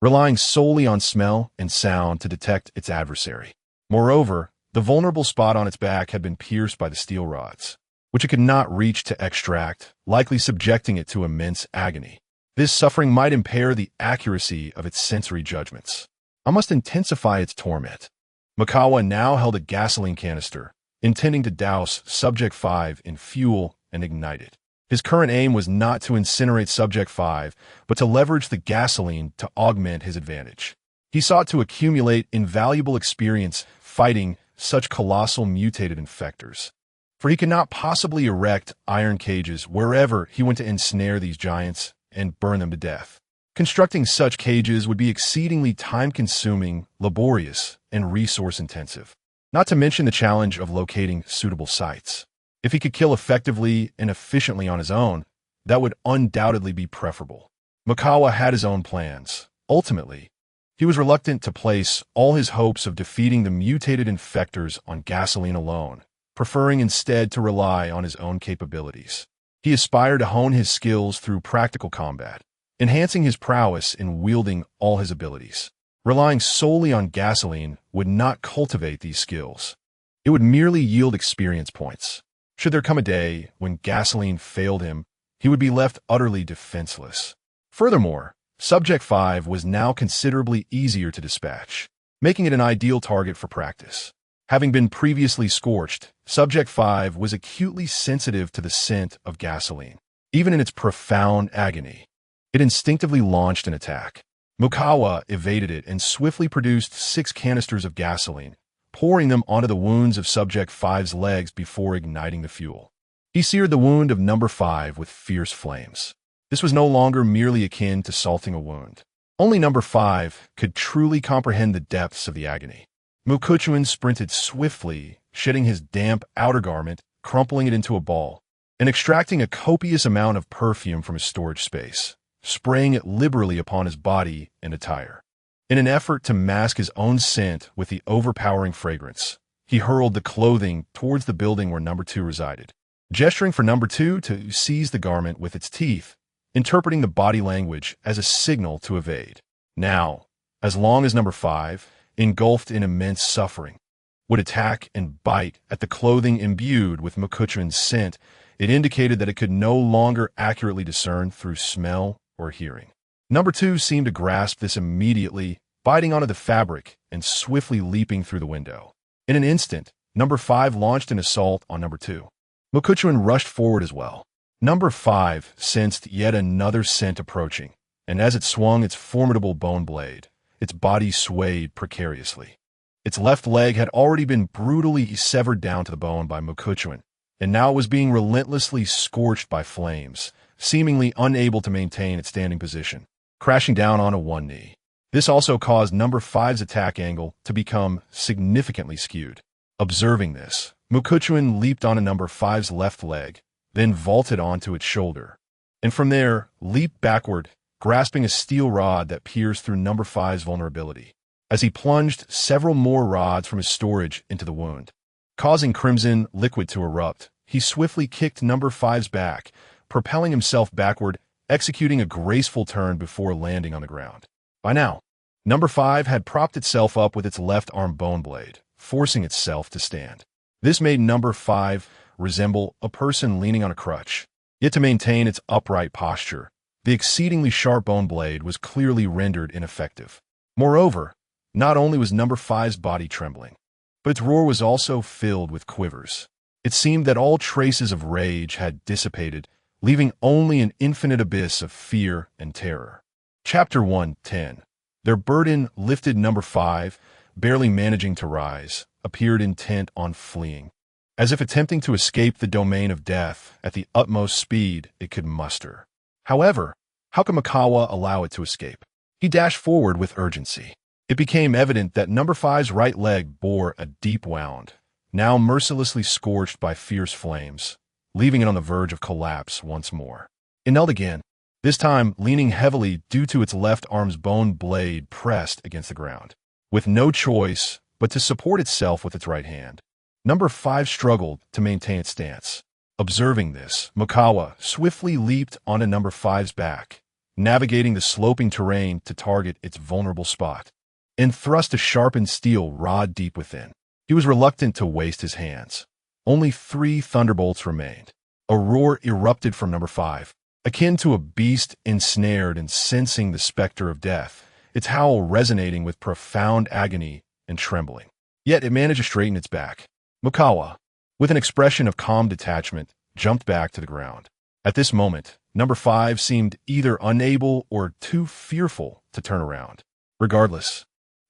relying solely on smell and sound to detect its adversary. Moreover, the vulnerable spot on its back had been pierced by the steel rods, which it could not reach to extract, likely subjecting it to immense agony. This suffering might impair the accuracy of its sensory judgments. I must intensify its torment. Mukawa now held a gasoline canister, intending to douse Subject 5 in fuel and ignite it. His current aim was not to incinerate Subject 5, but to leverage the gasoline to augment his advantage. He sought to accumulate invaluable experience fighting such colossal mutated infectors, for he could not possibly erect iron cages wherever he went to ensnare these giants and burn them to death. Constructing such cages would be exceedingly time-consuming, laborious, and resource-intensive, not to mention the challenge of locating suitable sites. If he could kill effectively and efficiently on his own, that would undoubtedly be preferable. Mukawa had his own plans. Ultimately, he was reluctant to place all his hopes of defeating the mutated infectors on gasoline alone, preferring instead to rely on his own capabilities. He aspired to hone his skills through practical combat, enhancing his prowess in wielding all his abilities. Relying solely on gasoline would not cultivate these skills. It would merely yield experience points. Should there come a day when gasoline failed him, he would be left utterly defenseless. Furthermore, Subject 5 was now considerably easier to dispatch, making it an ideal target for practice. Having been previously scorched, Subject 5 was acutely sensitive to the scent of gasoline. Even in its profound agony, it instinctively launched an attack. Mukawa evaded it and swiftly produced 6 canisters of gasoline, pouring them onto the wounds of Subject 5's legs before igniting the fuel. He seared the wound of Number 5 with fierce flames. This was no longer merely akin to salting a wound. Only Number 5 could truly comprehend the depths of the agony. Mukuchuan sprinted swiftly, shedding his damp outer garment, crumpling it into a ball, and extracting a copious amount of perfume from his storage space, spraying it liberally upon his body and attire. In an effort to mask his own scent with the overpowering fragrance, he hurled the clothing towards the building where Number 2 resided, gesturing for Number 2 to seize the garment with its teeth, interpreting the body language as a signal to evade. Now, as long as Number 5, engulfed in immense suffering, would attack and bite at the clothing imbued with Mukuchuan's scent, it indicated that it could no longer accurately discern through smell or hearing. Number 2 seemed to grasp this immediately, biting onto the fabric and swiftly leaping through the window. In an instant, Number 5 launched an assault on Number 2. Mukuchuan rushed forward as well. Number 5 sensed yet another scent approaching, and as it swung its formidable bone blade, its body swayed precariously. Its left leg had already been brutally severed down to the bone by Mukuchuan, and now it was being relentlessly scorched by flames, seemingly unable to maintain its standing position, crashing down onto one knee. This also caused Number 5's attack angle to become significantly skewed. Observing this, Mukuchuan leaped onto Number 5's left leg, then vaulted onto its shoulder, and from there leaped backward, grasping a steel rod that pierced through Number 5's vulnerability, as he plunged several more rods from his storage into the wound. Causing crimson liquid to erupt, he swiftly kicked Number 5's back, propelling himself backward, executing a graceful turn before landing on the ground. By now, Number 5 had propped itself up with its left arm bone blade, forcing itself to stand. This made Number 5 resemble a person leaning on a crutch. Yet to maintain its upright posture, the exceedingly sharp bone blade was clearly rendered ineffective. Moreover, not only was Number 5's body trembling, but its roar was also filled with quivers. It seemed that all traces of rage had dissipated, leaving only an infinite abyss of fear and terror. Chapter 1:10. Their burden lifted. Number 5, barely managing to rise, appeared intent on fleeing, as if attempting to escape the domain of death at the utmost speed it could muster. However, how could Mikawa allow it to escape? He dashed forward with urgency. It became evident that Number 5's right leg bore a deep wound, now mercilessly scorched by fierce flames, leaving it on the verge of collapse once more. It knelt again, this time leaning heavily due to its left arm's bone blade pressed against the ground. With no choice but to support itself with its right hand, Number 5 struggled to maintain its stance. Observing this, Mikawa swiftly leaped onto Number 5's back, navigating the sloping terrain to target its vulnerable spot, and thrust a sharpened steel rod deep within. He was reluctant to waste his hands. Only 3 thunderbolts remained. A roar erupted from Number 5, akin to a beast ensnared and sensing the specter of death, its howl resonating with profound agony and trembling. Yet it managed to straighten its back. Mikawa, with an expression of calm detachment, jumped back to the ground. At this moment, Number 5 seemed either unable or too fearful to turn around. Regardless,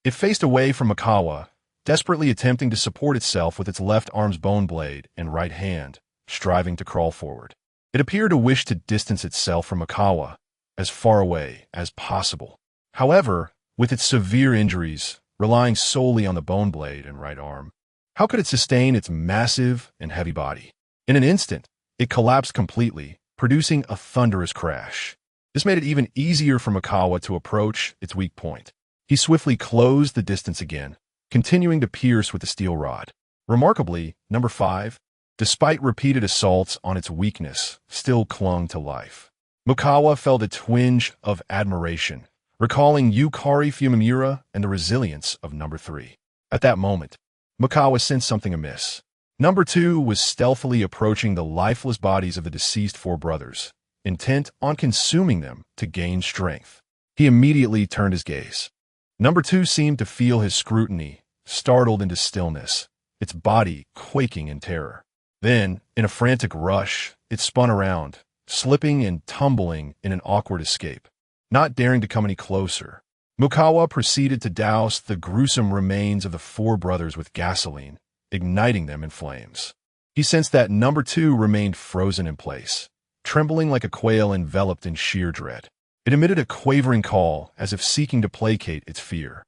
it faced away from Mikawa, desperately attempting to support itself with its left arm's bone blade and right hand, striving to crawl forward. It appeared to wish to distance itself from Mikawa as far away as possible. However, with its severe injuries, relying solely on the bone blade and right arm, how could it sustain its massive and heavy body? In an instant, it collapsed completely, producing a thunderous crash. This made it even easier for Mikawa to approach its weak point. He swiftly closed the distance again, continuing to pierce with the steel rod. Remarkably, Number 5, despite repeated assaults on its weakness, still clung to life. Mikawa felt a twinge of admiration, recalling Yukari Fumimura and the resilience of Number 3. At that moment, Mikawa sensed something amiss. Number 2 was stealthily approaching the lifeless bodies of the deceased 4 brothers, intent on consuming them to gain strength. He immediately turned his gaze. Number 2 seemed to feel his scrutiny, startled into stillness, its body quaking in terror. Then, in a frantic rush, it spun around, slipping and tumbling in an awkward escape. Not daring to come any closer, Mikawa proceeded to douse the gruesome remains of the 4 brothers with gasoline, igniting them in flames. He sensed that Number 2 remained frozen in place, trembling like a quail enveloped in sheer dread. It emitted a quavering call as if seeking to placate its fear.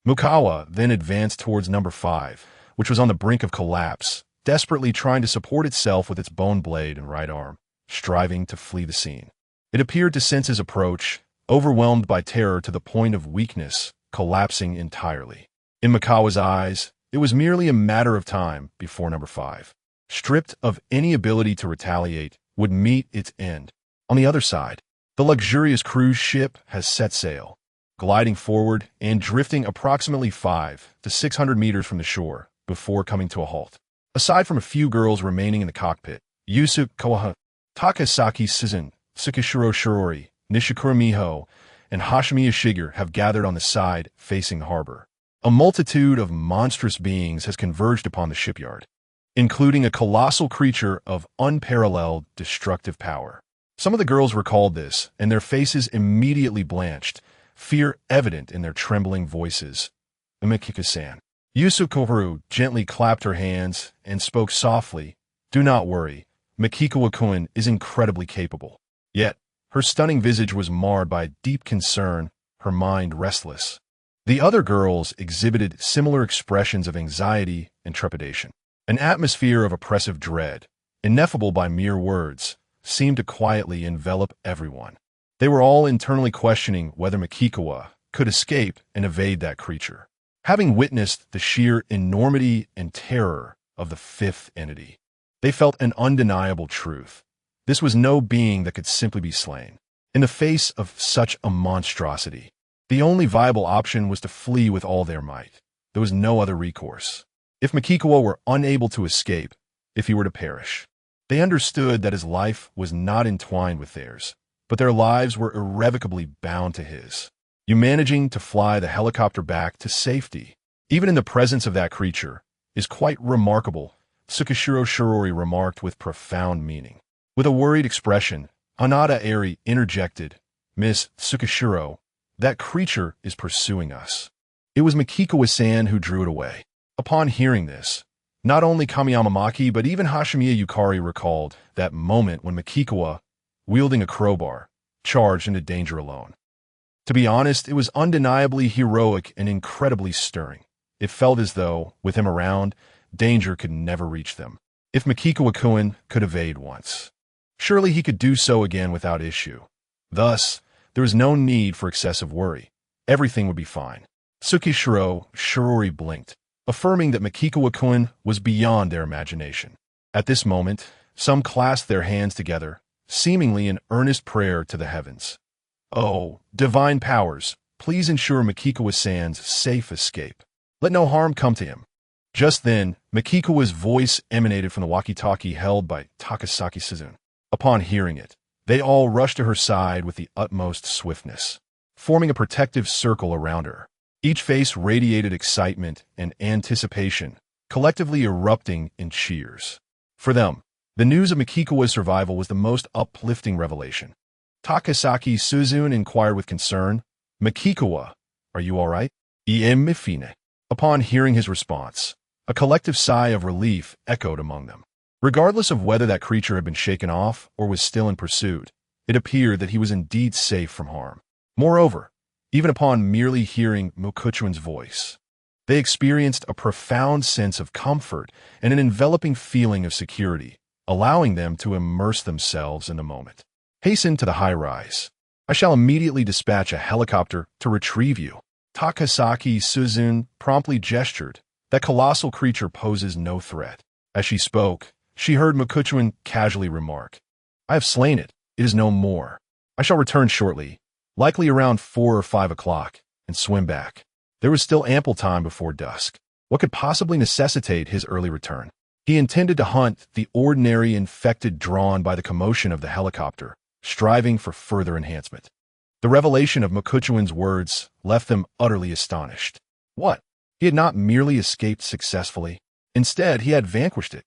Mikawa then advanced towards Number 5, which was on the brink of collapse, desperately trying to support itself with its bone blade and right arm, striving to flee the scene. It appeared to sense his approach, overwhelmed by terror to the point of weakness, collapsing entirely. In Mikawa's eyes, it was merely a matter of time before Number 5, stripped of any ability to retaliate, would meet its end. On the other side, the luxurious cruise ship has set sail, gliding forward and drifting approximately 500 to 600 meters from the shore before coming to a halt. Aside from a few girls remaining in the cockpit, Yusuke Kawaha, Takasaki Suzen, Tsukishiro Shirori, Nishikura Miho, and Hashimiya Shiger have gathered on the side facing the harbor. A multitude of monstrous beings has converged upon the shipyard, including a colossal creature of unparalleled destructive power. Some of the girls recalled this, and their faces immediately blanched, fear evident in their trembling voices. Mikika-san. Yusukoharu gently clapped her hands and spoke softly. Do not worry, Mikikawa-kun is incredibly capable. Yet, her stunning visage was marred by deep concern, her mind restless. The other girls exhibited similar expressions of anxiety and trepidation. An atmosphere of oppressive dread, ineffable by mere words, seemed to quietly envelop everyone. They were all internally questioning whether Mikikawa could escape and evade that creature. Having witnessed the sheer enormity and terror of the 5th entity, they felt an undeniable truth. This was no being that could simply be slain. In the face of such a monstrosity, The only viable option was to flee with all their might. There was no other recourse. If Makikawa were unable to escape, if he were to perish, they understood that his life was not entwined with theirs, but their lives were irrevocably bound to his. You managing to fly the helicopter back to safety, even in the presence of that creature, is quite remarkable, Tsukishiro Shirori remarked with profound meaning. With a worried expression, Hanada Eri interjected, Miss Tsukishiro, that creature is pursuing us. It was Makikawa-san who drew it away. Upon hearing this, not only Kamiyama Maki but even Hashimiya Yukari recalled that moment when Makikawa, wielding a crowbar, charged into danger alone. To be honest, it was undeniably heroic and incredibly stirring. It felt as though, with him around, danger could never reach them. If Makikawa-kun could evade once, surely he could do so again without issue. Thus, there was no need for excessive worry. Everything would be fine. Tsukishiro Shirori blinked, affirming that Makikawa-kun was beyond their imagination. At this moment, some clasped their hands together, seemingly in earnest prayer to the heavens. Oh, divine powers, please ensure Makikawa-san's safe escape. Let no harm come to him. Just then, Makikawa's voice emanated from the walkie-talkie held by Takasaki Suzune. Upon hearing it, they all rushed to her side with the utmost swiftness, forming a protective circle around her. Each face radiated excitement and anticipation, collectively erupting in cheers. For them, the news of Makikawa's survival was the most uplifting revelation. Takasaki Suzune inquired with concern, Makikawa, are you all right? Mifine. Upon hearing his response, a collective sigh of relief echoed among them. Regardless of whether that creature had been shaken off or was still in pursuit, it appeared that he was indeed safe from harm. Moreover, even upon merely hearing Mukuchuan's voice, they experienced a profound sense of comfort and an enveloping feeling of security, allowing them to immerse themselves in the moment. Hasten to the high-rise. I shall immediately dispatch a helicopter to retrieve you. Takasaki Suzune promptly gestured. That colossal creature poses no threat. As she spoke, she heard Mukuchuan casually remark, I have slain it. It is no more. I shall return shortly, likely around 4 or 5 o'clock, and swim back. There was still ample time before dusk. What could possibly necessitate his early return? He intended to hunt the ordinary infected drawn by the commotion of the helicopter, striving for further enhancement. The revelation of Mukuchuan's words left them utterly astonished. What? He had not merely escaped successfully. Instead, he had vanquished it.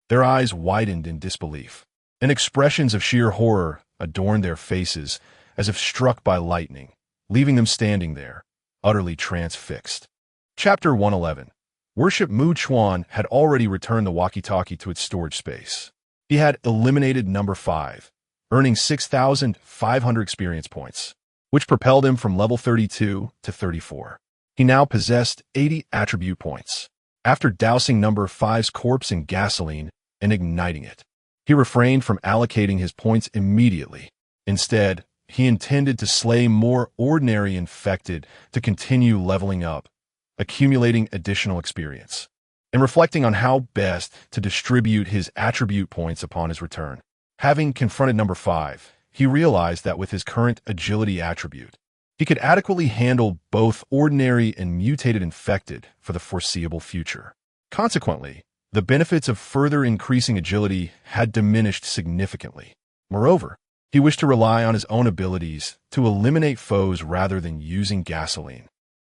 Their eyes widened in disbelief, and expressions of sheer horror adorned their faces as if struck by lightning, leaving them standing there, utterly transfixed. Chapter 111. Worship Chuan had already returned the walkie-talkie to its storage space. He had eliminated number 5, earning 6,500 experience points, which propelled him from level 32 to 34. He now possessed 80 attribute points. After dousing number 5's corpse in gasoline and igniting it, he refrained from allocating his points immediately. Instead, he intended to slay more ordinary infected to continue leveling up, accumulating additional experience, and reflecting on how best to distribute his attribute points upon his return. Having confronted number 5, he realized that with his current agility attribute, he could adequately handle both ordinary and mutated infected for the foreseeable future. Consequently, the benefits of further increasing agility had diminished significantly. Moreover, he wished to rely on his own abilities to eliminate foes rather than using gasoline,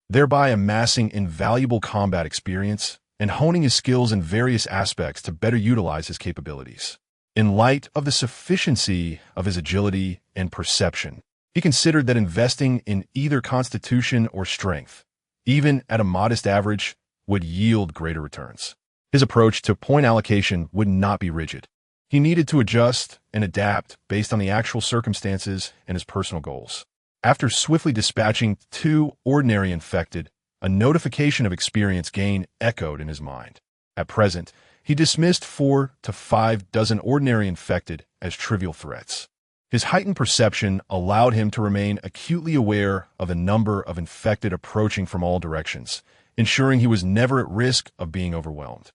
thereby amassing invaluable combat experience and honing his skills in various aspects to better utilize his capabilities. In light of the sufficiency of his agility and perception, he considered that investing in either constitution or strength, even at a modest average, would yield greater returns. His approach to point allocation would not be rigid. He needed to adjust and adapt based on the actual circumstances and his personal goals. After swiftly dispatching 2 ordinary infected, a notification of experience gain echoed in his mind. At present, he dismissed 4 to 5 dozen ordinary infected as trivial threats. His heightened perception allowed him to remain acutely aware of a number of infected approaching from all directions, ensuring he was never at risk of being overwhelmed.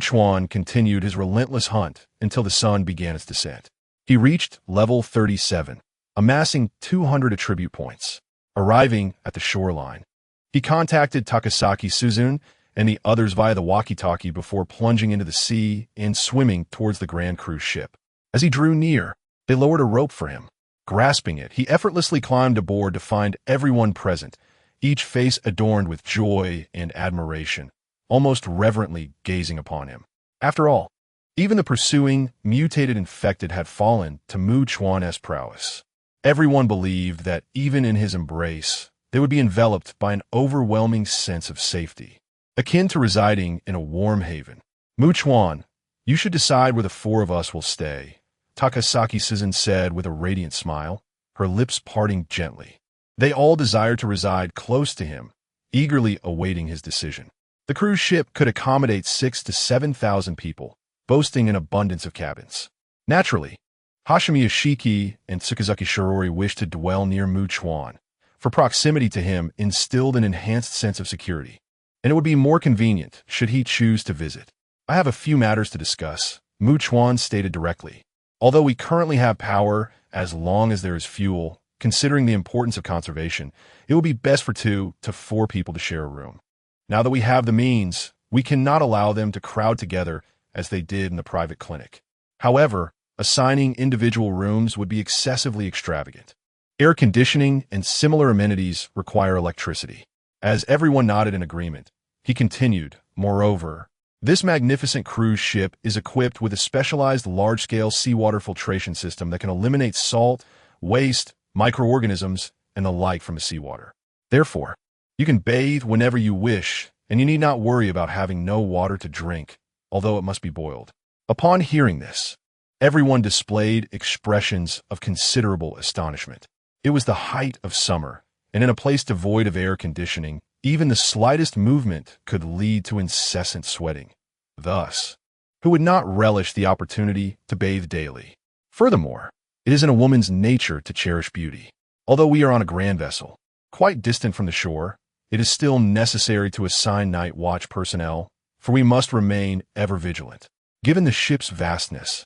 Chuan continued his relentless hunt until the sun began its descent. He reached level 37, amassing 200 attribute points. Arriving at the shoreline, he contacted Takasaki Suzune and the others via the walkie-talkie before plunging into the sea and swimming towards the grand cruise ship. As he drew near, they lowered a rope for him. Grasping it, he effortlessly climbed aboard to find everyone present, each face adorned with joy and admiration, almost reverently gazing upon him. After all, even the pursuing, mutated infected had fallen to Chuan's prowess. Everyone believed that even in his embrace, they would be enveloped by an overwhelming sense of safety, akin to residing in a warm haven. Chuan, you should decide where the four of us will stay, Takasaki Suzune said with a radiant smile, her lips parting gently. They all desired to reside close to him, eagerly awaiting his decision. The cruise ship could accommodate 6,000 to 7,000 people, boasting an abundance of cabins. Naturally, Hashimi Ashiki and Tsukazuki Shirori wished to dwell near Chuan, for proximity to him instilled an enhanced sense of security, and it would be more convenient should he choose to visit. I have a few matters to discuss, Chuan stated directly. Although we currently have power, as long as there is fuel, considering the importance of conservation, it will be best for 2 to 4 people to share a room. Now that we have the means, we cannot allow them to crowd together as they did in the private clinic. However, assigning individual rooms would be excessively extravagant. Air conditioning and similar amenities require electricity. As everyone nodded in agreement, he continued, moreover, this magnificent cruise ship is equipped with a specialized large-scale seawater filtration system that can eliminate salt, waste, microorganisms, and the like from the seawater. Therefore, you can bathe whenever you wish, and you need not worry about having no water to drink, although it must be boiled. Upon hearing this, everyone displayed expressions of considerable astonishment. It was the height of summer, and in a place devoid of air conditioning, even the slightest movement could lead to incessant sweating. Thus, who would not relish the opportunity to bathe daily? Furthermore, it is in a woman's nature to cherish beauty. Although we are on a grand vessel, quite distant from the shore, it is still necessary to assign night watch personnel, for we must remain ever vigilant. Given the ship's vastness,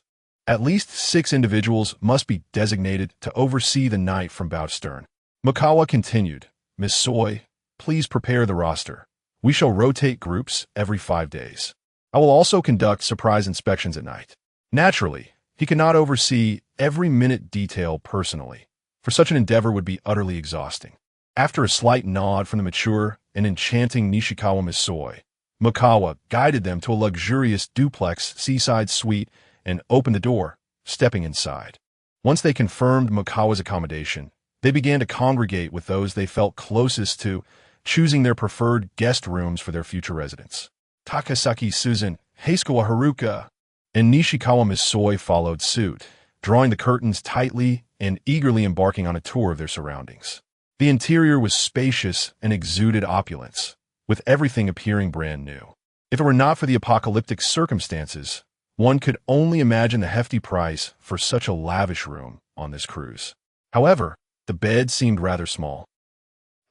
at least 6 individuals must be designated to oversee the night from bow to stern. Mikawa continued, Miss Soy, please prepare the roster. We shall rotate groups every 5 days. I will also conduct surprise inspections at night. Naturally, he cannot oversee every minute detail personally, for such an endeavor would be utterly exhausting. After a slight nod from the mature and enchanting Nishikawa Misoi, Mikawa guided them to a luxurious duplex seaside suite and opened the door, stepping inside. Once they confirmed Mikawa's accommodation, they began to congregate with those they felt closest to, choosing their preferred guest rooms for their future residents. Takasaki Suzune, Heisukawa Haruka, and Nishikawa Misoi followed suit, drawing the curtains tightly and eagerly embarking on a tour of their surroundings. The interior was spacious and exuded opulence, with everything appearing brand new. If it were not for the apocalyptic circumstances, one could only imagine the hefty price for such a lavish room on this cruise. However, the bed seemed rather small.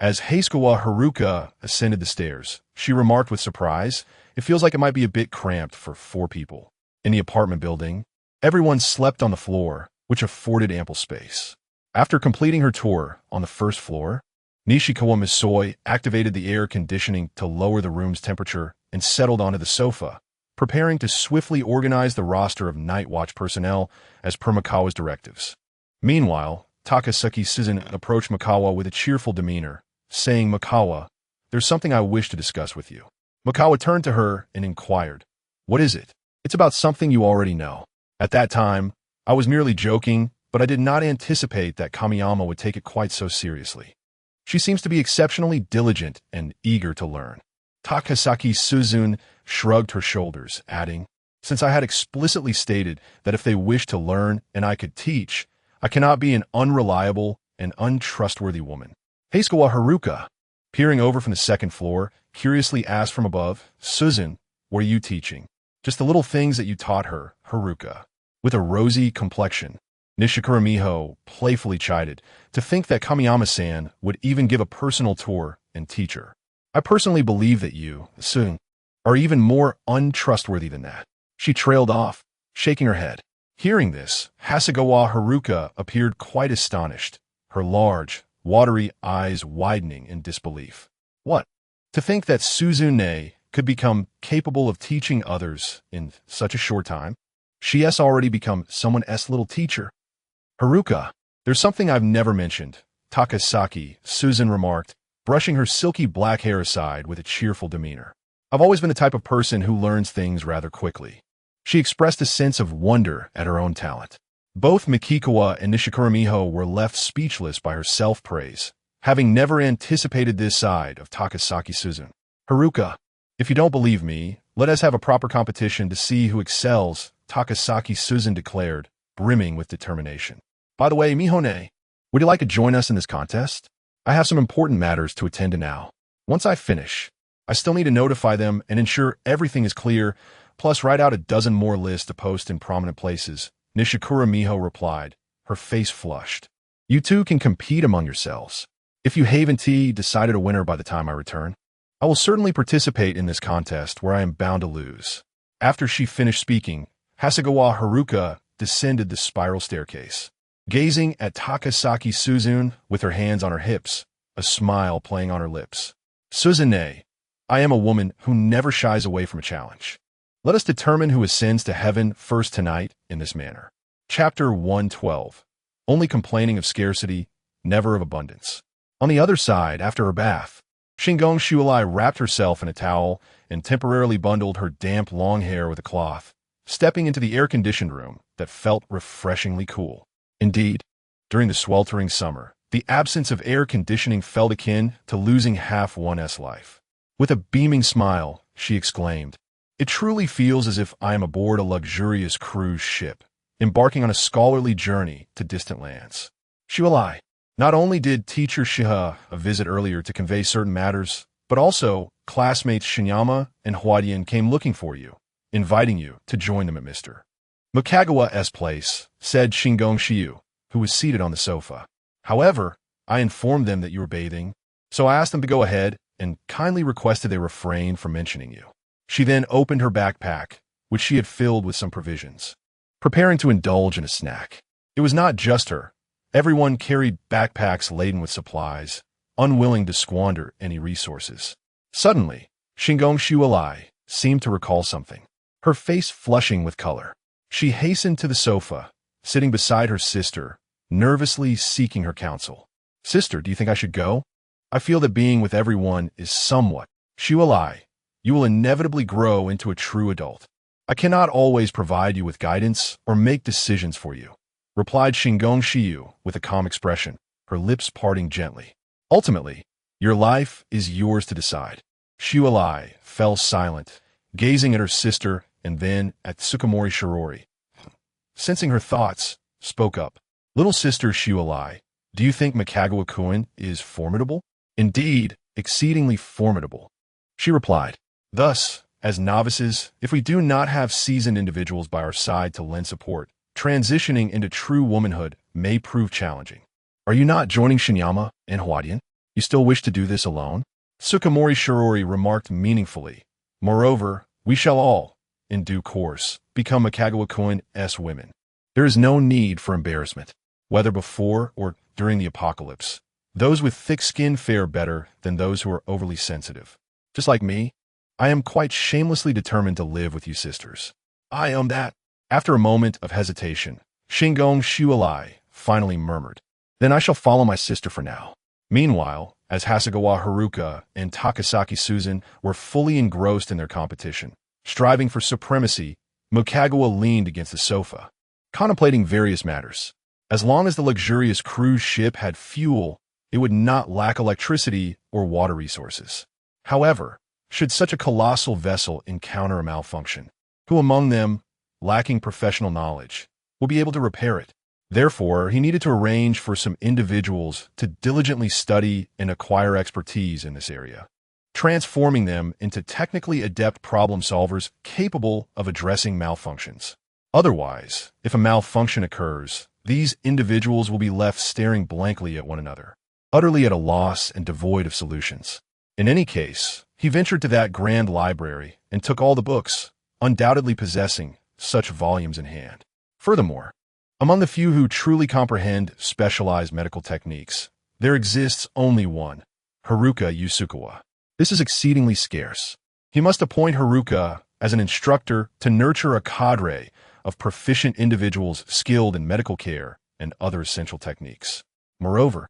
As Heisukawa Haruka ascended the stairs, she remarked with surprise, it feels like it might be a bit cramped for 4 people. In the apartment building, everyone slept on the floor, which afforded ample space. After completing her tour on the first floor, Nishikawa Misoi activated the air conditioning to lower the room's temperature and settled onto the sofa, preparing to swiftly organize the roster of night watch personnel as per Mikawa's directives. Meanwhile, Takasaki Suzune approached Mikawa with a cheerful demeanor, saying, Mikawa, there's something I wish to discuss with you. Mikawa turned to her and inquired, what is it? It's about something you already know. At that time, I was merely joking, but I did not anticipate that Kamiyama would take it quite so seriously. She seems to be exceptionally diligent and eager to learn. Takasaki Suzune shrugged her shoulders, adding, since I had explicitly stated that if they wished to learn and I could teach, I cannot be an unreliable and untrustworthy woman. Heisukawa Haruka, peering over from the second floor, curiously asked from above, Suzune, what are you teaching? Just the little things that you taught her, Haruka. With a rosy complexion, Nishikura Miho playfully chided, to think that Kamiyama-san would even give a personal tour and teach her. I personally believe that you, Suzune, are even more untrustworthy than that. She trailed off, shaking her head. Hearing this, Hasegawa Haruka appeared quite astonished, her large, watery eyes widening in disbelief. What? To think that Suzune could become capable of teaching others in such a short time? She has already become someone's little teacher. Haruka, there's something I've never mentioned, Takasaki, Susan remarked, brushing her silky black hair aside with a cheerful demeanor. I've always been the type of person who learns things rather quickly. She expressed a sense of wonder at her own talent. Both Mikikawa and Nishikura Miho were left speechless by her self-praise, having never anticipated this side of Takasaki Susan. Haruka, if you don't believe me, let us have a proper competition to see who excels, Takasaki Susan declared, brimming with determination. By the way, Mihone, would you like to join us in this contest? I have some important matters to attend to now. Once I finish, I still need to notify them and ensure everything is clear, plus write out a dozen more lists to post in prominent places. Nishikura Miho replied, her face flushed. You two can compete among yourselves. If you haven't decided a winner by the time I return, I will certainly participate in this contest where I am bound to lose. After she finished speaking, Hasegawa Haruka descended the spiral staircase, gazing at Takasaki Suzune with her hands on her hips, a smile playing on her lips. Suzune, I am a woman who never shies away from a challenge. Let us determine who ascends to heaven first tonight in this manner. Chapter 112. Only complaining of scarcity, never of abundance. On the other side, after her bath, Shingong Shualai wrapped herself in a towel and temporarily bundled her damp long hair with a cloth, stepping into the air-conditioned room that felt refreshingly cool. Indeed, during the sweltering summer, the absence of air conditioning felt akin to losing half one's life. With a beaming smile, she exclaimed, "It truly feels as if I am aboard a luxurious cruise ship, embarking on a scholarly journey to distant lands." Shualai, not only did teacher Shiha a visit earlier to convey certain matters, but also classmates Shinyama and Huadian came looking for you, inviting you to join them at Mr. Mukagawa's place, said Shingong Shiu, who was seated on the sofa. However, I informed them that you were bathing, so I asked them to go ahead and kindly requested they refrain from mentioning you. She then opened her backpack, which she had filled with some provisions, preparing to indulge in a snack. It was not just her. Everyone carried backpacks laden with supplies, unwilling to squander any resources. Suddenly, Shingong Shualai seemed to recall something, her face flushing with color. She hastened to the sofa, sitting beside her sister, nervously seeking her counsel. Sister, do you think I should go? I feel that being with everyone is somewhat. Shualai, you will inevitably grow into a true adult. I cannot always provide you with guidance or make decisions for you, replied Shingong Shiu with a calm expression, her lips parting gently. Ultimately, your life is yours to decide. Shualai fell silent, gazing at her sister and then at Tsukumori Shirori. Sensing her thoughts, spoke up. Little sister Shualai, do you think Mikagawa-kun is formidable? Indeed, exceedingly formidable, she replied. Thus, as novices, if we do not have seasoned individuals by our side to lend support, transitioning into true womanhood may prove challenging. Are you not joining Shinyama and Huadian? You still wish to do this alone? Tsukumori Shirori remarked meaningfully. Moreover, we shall all, in due course, become Mikagawa-kun's women. There is no need for embarrassment, whether before or during the apocalypse. Those with thick skin fare better than those who are overly sensitive. Just like me, I am quite shamelessly determined to live with you sisters. I am that. After a moment of hesitation, Shingong Shualai finally murmured, Then I shall follow my sister for now. Meanwhile, as Hasegawa Haruka and Takasaki Susan were fully engrossed in their competition, striving for supremacy, Mukagawa leaned against the sofa, contemplating various matters. As long as the luxurious cruise ship had fuel, it would not lack electricity or water resources. However, should such a colossal vessel encounter a malfunction, who among them, lacking professional knowledge, will be able to repair it? Therefore, he needed to arrange for some individuals to diligently study and acquire expertise in this area, transforming them into technically adept problem solvers capable of addressing malfunctions. Otherwise, if a malfunction occurs, these individuals will be left staring blankly at one another, utterly at a loss and devoid of solutions. In any case, he ventured to that grand library and took all the books, undoubtedly possessing such volumes in hand. Furthermore, among the few who truly comprehend specialized medical techniques, There exists only one, Haruka Yusukawa. This is exceedingly scarce. He must appoint Haruka as an instructor to nurture a cadre of proficient individuals skilled in medical care and other essential techniques. Moreover,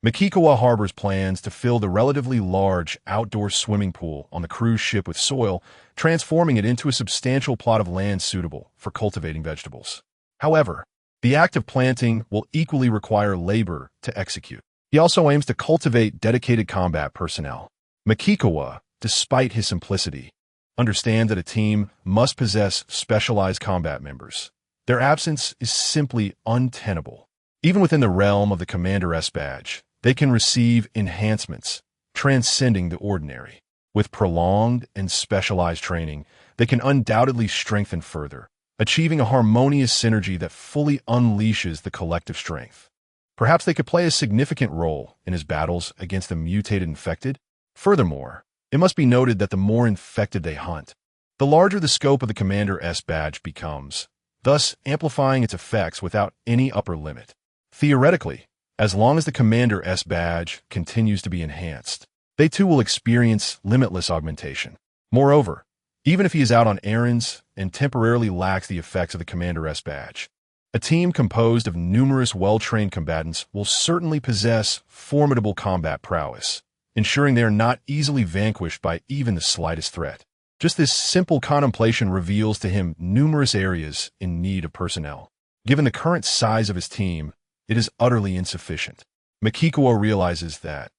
Makikawa harbors plans to fill the relatively large outdoor swimming pool on the cruise ship with soil, transforming it into a substantial plot of land suitable for cultivating vegetables. However, the act of planting will equally require labor to execute. He also aims to cultivate dedicated combat personnel. Makikawa, despite his simplicity, understands that a team must possess specialized combat members. Their absence is simply untenable. Even within the realm of the Commander S badge, they can receive enhancements, transcending the ordinary. With prolonged and specialized training, they can undoubtedly strengthen further, achieving a harmonious synergy that fully unleashes the collective strength. Perhaps they could play a significant role in his battles against the mutated infected. Furthermore, it must be noted that the more infected they hunt, the larger the scope of the Commander S badge becomes, thus amplifying its effects without any upper limit. Theoretically, as long as the Commander S badge continues to be enhanced, they too will experience limitless augmentation. Moreover, even if he is out on errands and temporarily lacks the effects of the Commander S badge, a team composed of numerous well-trained combatants will certainly possess formidable combat prowess, ensuring they are not easily vanquished by even the slightest threat. Just this simple contemplation reveals to him numerous areas in need of personnel. Given the current size of his team, it is utterly insufficient. Makikawa realizes that,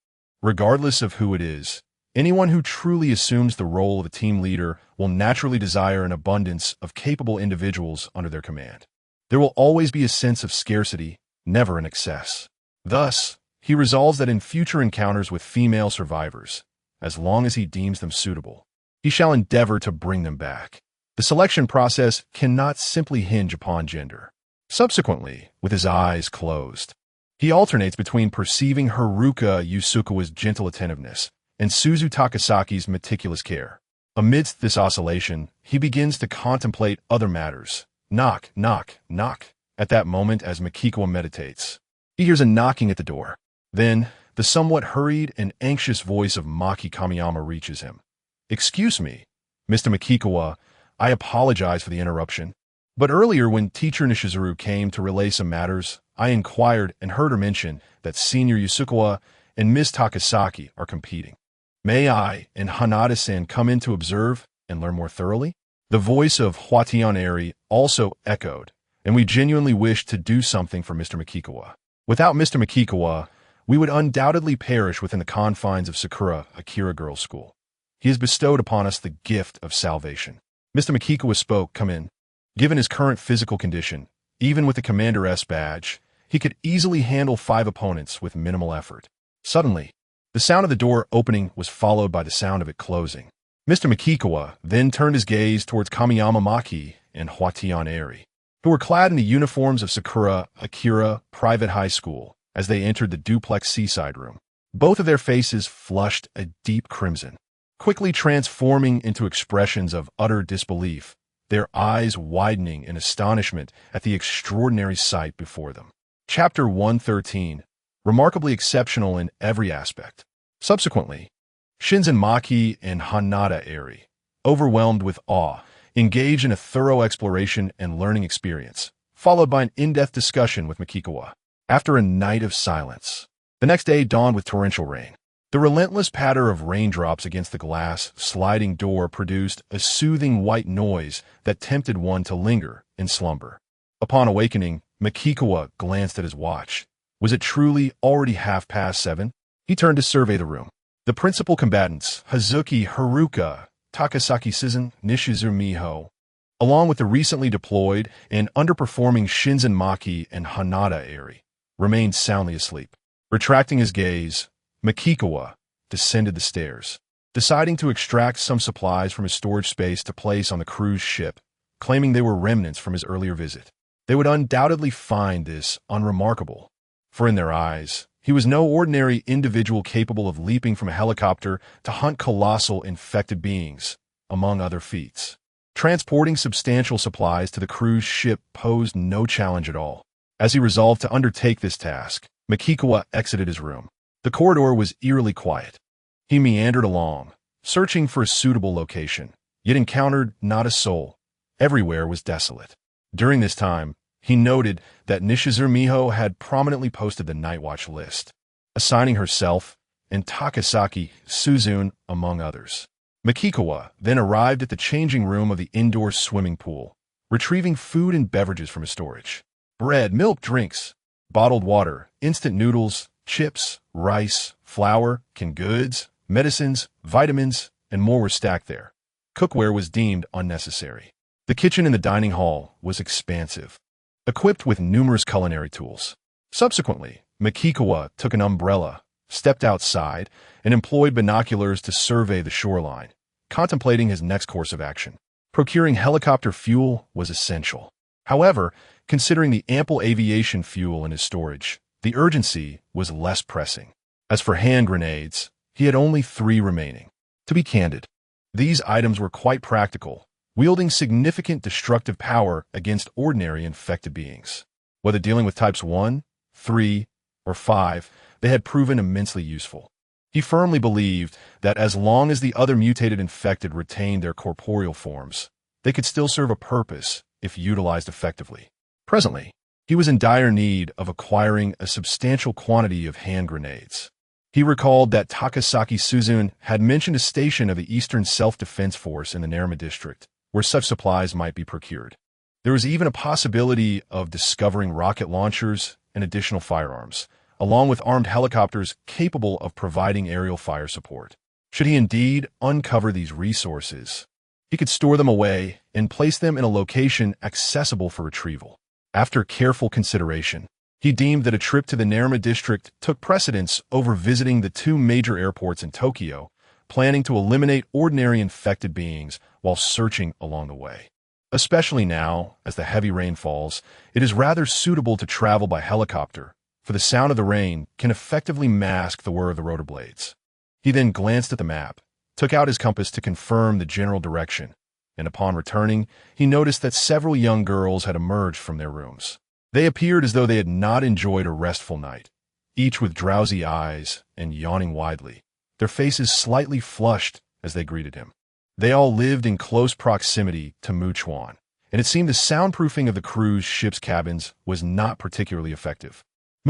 regardless of who it is, anyone who truly assumes the role of a team leader will naturally desire an abundance of capable individuals under their command. There will always be a sense of scarcity, never an excess. Thus, he resolves that in future encounters with female survivors, as long as he deems them suitable, he shall endeavor to bring them back. The selection process cannot simply hinge upon gender. Subsequently, with his eyes closed, he alternates between perceiving Haruka Yusukawa's gentle attentiveness and Suzu Takasaki's meticulous care. Amidst this oscillation, he begins to contemplate other matters. Knock, knock, knock. At that moment, as Makikawa meditates, he hears a knocking at the door. Then, the somewhat hurried and anxious voice of Maki Kamiyama reaches him. "Excuse me, Mr. Makikawa, I apologize for the interruption. But earlier when Teacher Nishizuru came to relay some matters, I inquired and heard her mention that Senior Yusukawa and Miss Takasaki are competing. May I and Hanada-san come in to observe and learn more thoroughly?" The voice of Hwatian-eri also echoed, and we genuinely wish to do something for Mr. Makikawa. Without Mr. Makikawa, we would undoubtedly perish within the confines of Sakura Akira Girls' School. He has bestowed upon us the gift of salvation. Mr. Makikawa spoke, "Come in." Given his current physical condition, even with the Commander S badge, he could easily handle 5 opponents with minimal effort. Suddenly, the sound of the door opening was followed by the sound of it closing. Mr. Makikawa then turned his gaze towards Kamiyama Maki and Hwatian-eri, who were clad in the uniforms of Sakura Akira Private High School as they entered the duplex seaside room. Both of their faces flushed a deep crimson, quickly transforming into expressions of utter disbelief, their eyes widening in astonishment at the extraordinary sight before them. Chapter 113, remarkably exceptional in every aspect. Subsequently, Shinzen Maki and Hanada-eri, overwhelmed with awe, engaged in a thorough exploration and learning experience, followed by an in-depth discussion with Makikawa. After a night of silence, the next day dawned with torrential rain. The relentless patter of raindrops against the glass sliding door produced a soothing white noise that tempted one to linger in slumber. Upon awakening, Makikawa glanced at his watch. Was it truly already 7:30? He turned to survey the room. The principal combatants, Hazuki Haruka, Takasaki Shizen, Nishizuru Miho, along with the recently deployed and underperforming Shinzen Maki and Hanada-eri, remained soundly asleep. Retracting his gaze, Makikawa descended the stairs, deciding to extract some supplies from his storage space to place on the cruise ship, claiming they were remnants from his earlier visit. They would undoubtedly find this unremarkable, for in their eyes, he was no ordinary individual capable of leaping from a helicopter to hunt colossal infected beings, among other feats. Transporting substantial supplies to the cruise ship posed no challenge at all. As he resolved to undertake this task, Makikawa exited his room. The corridor was eerily quiet. He meandered along, searching for a suitable location, yet encountered not a soul. Everywhere was desolate. During this time, he noted that Nishizuru Miho had prominently posted the Night Watch list, assigning herself and Takasaki Suzune among others. Makikawa then arrived at the changing room of the indoor swimming pool, retrieving food and beverages from his storage. Bread, milk, drinks, bottled water, instant noodles, chips, rice, flour, canned goods, medicines, vitamins, and more were stacked there. Cookware was deemed unnecessary. The kitchen in the dining hall was expansive, equipped with numerous culinary tools. Subsequently, Makikawa took an umbrella, stepped outside, and employed binoculars to survey the shoreline, contemplating his next course of action. Procuring helicopter fuel was essential. However, considering the ample aviation fuel in his storage, the urgency was less pressing. As for hand grenades, he had only 3 remaining. To be candid, these items were quite practical, wielding significant destructive power against ordinary infected beings. Whether dealing with types 1, 3, or 5, they had proven immensely useful. He firmly believed that as long as the other mutated infected retained their corporeal forms, they could still serve a purpose if utilized effectively. Presently, he was in dire need of acquiring a substantial quantity of hand grenades. He recalled that Takasaki Suzune had mentioned a station of the Eastern Self-Defense Force in the Narima district, where such supplies might be procured. There was even a possibility of discovering rocket launchers and additional firearms, along with armed helicopters capable of providing aerial fire support. Should he indeed uncover these resources, he could store them away and place them in a location accessible for retrieval. After careful consideration, he deemed that a trip to the Narima district took precedence over visiting the 2 major airports in Tokyo, planning to eliminate ordinary infected beings while searching along the way. Especially now, as the heavy rain falls, it is rather suitable to travel by helicopter, for the sound of the rain can effectively mask the whir of the rotor blades. He then glanced at the map, took out his compass to confirm the general direction, and upon returning, he noticed that several young girls had emerged from their rooms. They appeared as though they had not enjoyed a restful night, each with drowsy eyes and yawning widely, their faces slightly flushed as they greeted him. They all lived in close proximity to Chuan, and it seemed the soundproofing of the cruise ship's cabins was not particularly effective.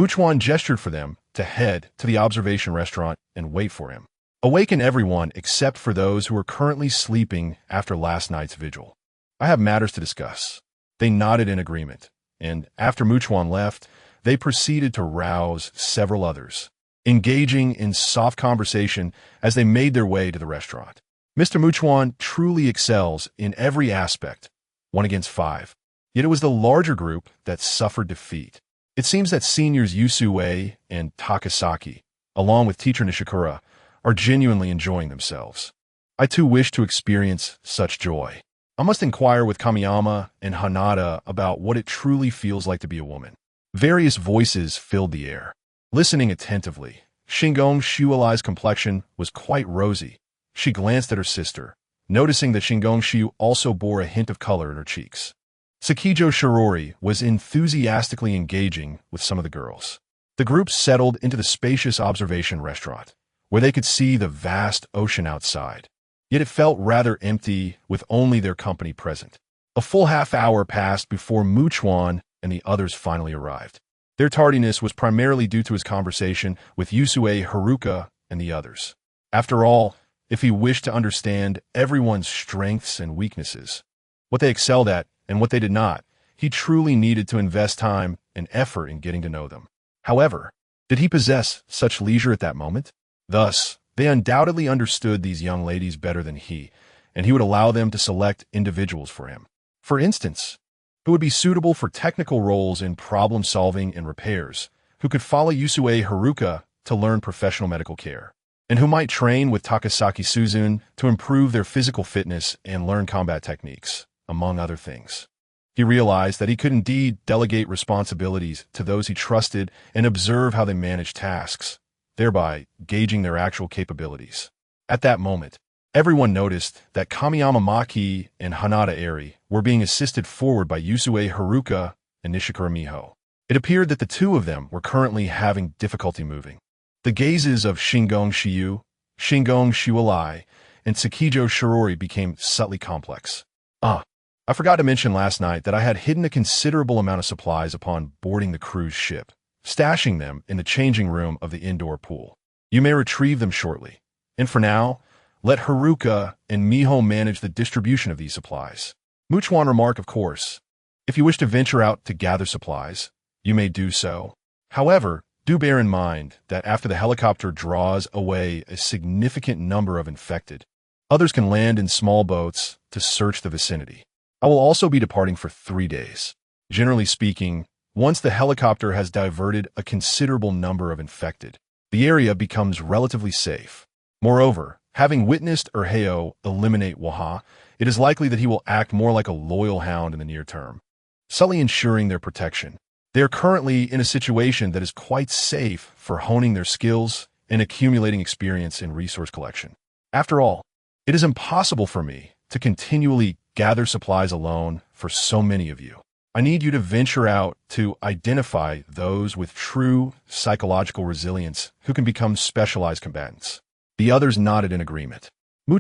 Chuan gestured for them to head to the observation restaurant and wait for him. Awaken everyone except for those who are currently sleeping after last night's vigil. I have matters to discuss. They nodded in agreement, and after Chuan left, they proceeded to rouse several others, engaging in soft conversation as they made their way to the restaurant. Mr. Chuan truly excels in every aspect, 1 against 5. Yet it was the larger group that suffered defeat. It seems that seniors Yusue and Takasaki, along with teacher Nishikura, are genuinely enjoying themselves. I too wish to experience such joy. I must inquire with Kamiyama and Hanada about what it truly feels like to be a woman. Various voices filled the air. Listening attentively, Shingong Shualai's complexion was quite rosy. She glanced at her sister, noticing that Shingong Shu also bore a hint of color in her cheeks. Sakijo Shirori was enthusiastically engaging with some of the girls. The group settled into the spacious observation restaurant, where they could see the vast ocean outside. Yet it felt rather empty with only their company present. A full half-hour passed before Chuan and the others finally arrived. Their tardiness was primarily due to his conversation with Yusue Haruka and the others. After all, if he wished to understand everyone's strengths and weaknesses, what they excelled at and what they did not, he truly needed to invest time and effort in getting to know them. However, did he possess such leisure at that moment? Thus, they undoubtedly understood these young ladies better than he, and he would allow them to select individuals for him. For instance, who would be suitable for technical roles in problem-solving and repairs, who could follow Yusue Haruka to learn professional medical care, and who might train with Takasaki Suzune to improve their physical fitness and learn combat techniques, among other things. He realized that he could indeed delegate responsibilities to those he trusted and observe how they managed tasks, thereby gauging their actual capabilities. At that moment, everyone noticed that Kamiyama Maki and Hanada Eri were being assisted forward by Yusue Haruka and Nishikura Miho. It appeared that the 2 of them were currently having difficulty moving. The gazes of Shingong Shiyu, Shingong Shualai, and Tsukijo Shirori became subtly complex. I forgot to mention last night that I had hidden a considerable amount of supplies upon boarding the cruise ship, stashing them in the changing room of the indoor pool. You may retrieve them shortly. And for now, let Haruka and Miho manage the distribution of these supplies. Chuan remarked, of course. If you wish to venture out to gather supplies, you may do so. However, do bear in mind that after the helicopter draws away a significant number of infected, others can land in small boats to search the vicinity. I will also be departing for 3 days. Generally speaking, once the helicopter has diverted a considerable number of infected, the area becomes relatively safe. Moreover, having witnessed Urheo eliminate Waha, it is likely that he will act more like a loyal hound in the near term, subtly ensuring their protection. They are currently in a situation that is quite safe for honing their skills and accumulating experience in resource collection. After all, it is impossible for me to continually gather supplies alone for so many of you. I need you to venture out to identify those with true psychological resilience who can become specialized combatants. The others nodded in agreement.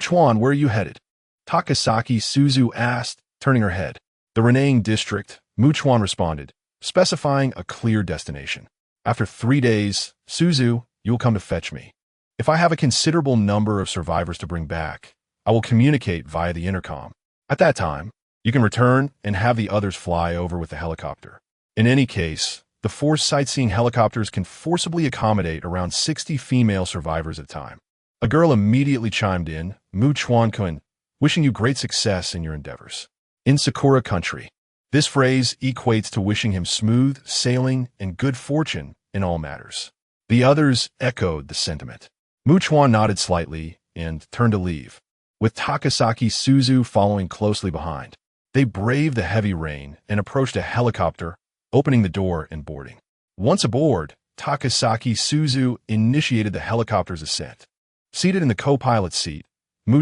Chuan, where are you headed? Takasaki Suzu asked, turning her head. The Renang district, Chuan responded, specifying a clear destination. After 3 days, Suzu, you will come to fetch me. If I have a considerable number of survivors to bring back, I will communicate via the intercom. At that time, you can return and have the others fly over with the helicopter. In any case, the 4 sightseeing helicopters can forcibly accommodate around 60 female survivors at a time. A girl immediately chimed in, Chuan-kun, wishing you great success in your endeavors. In Sakura country, this phrase equates to wishing him smooth sailing and good fortune in all matters. The others echoed the sentiment. Chuan nodded slightly and turned to leave, with Takasaki Suzu following closely behind. They braved the heavy rain and approached a helicopter, opening the door and boarding. Once aboard, Takasaki Suzu initiated the helicopter's ascent. Seated in the co-pilot's seat,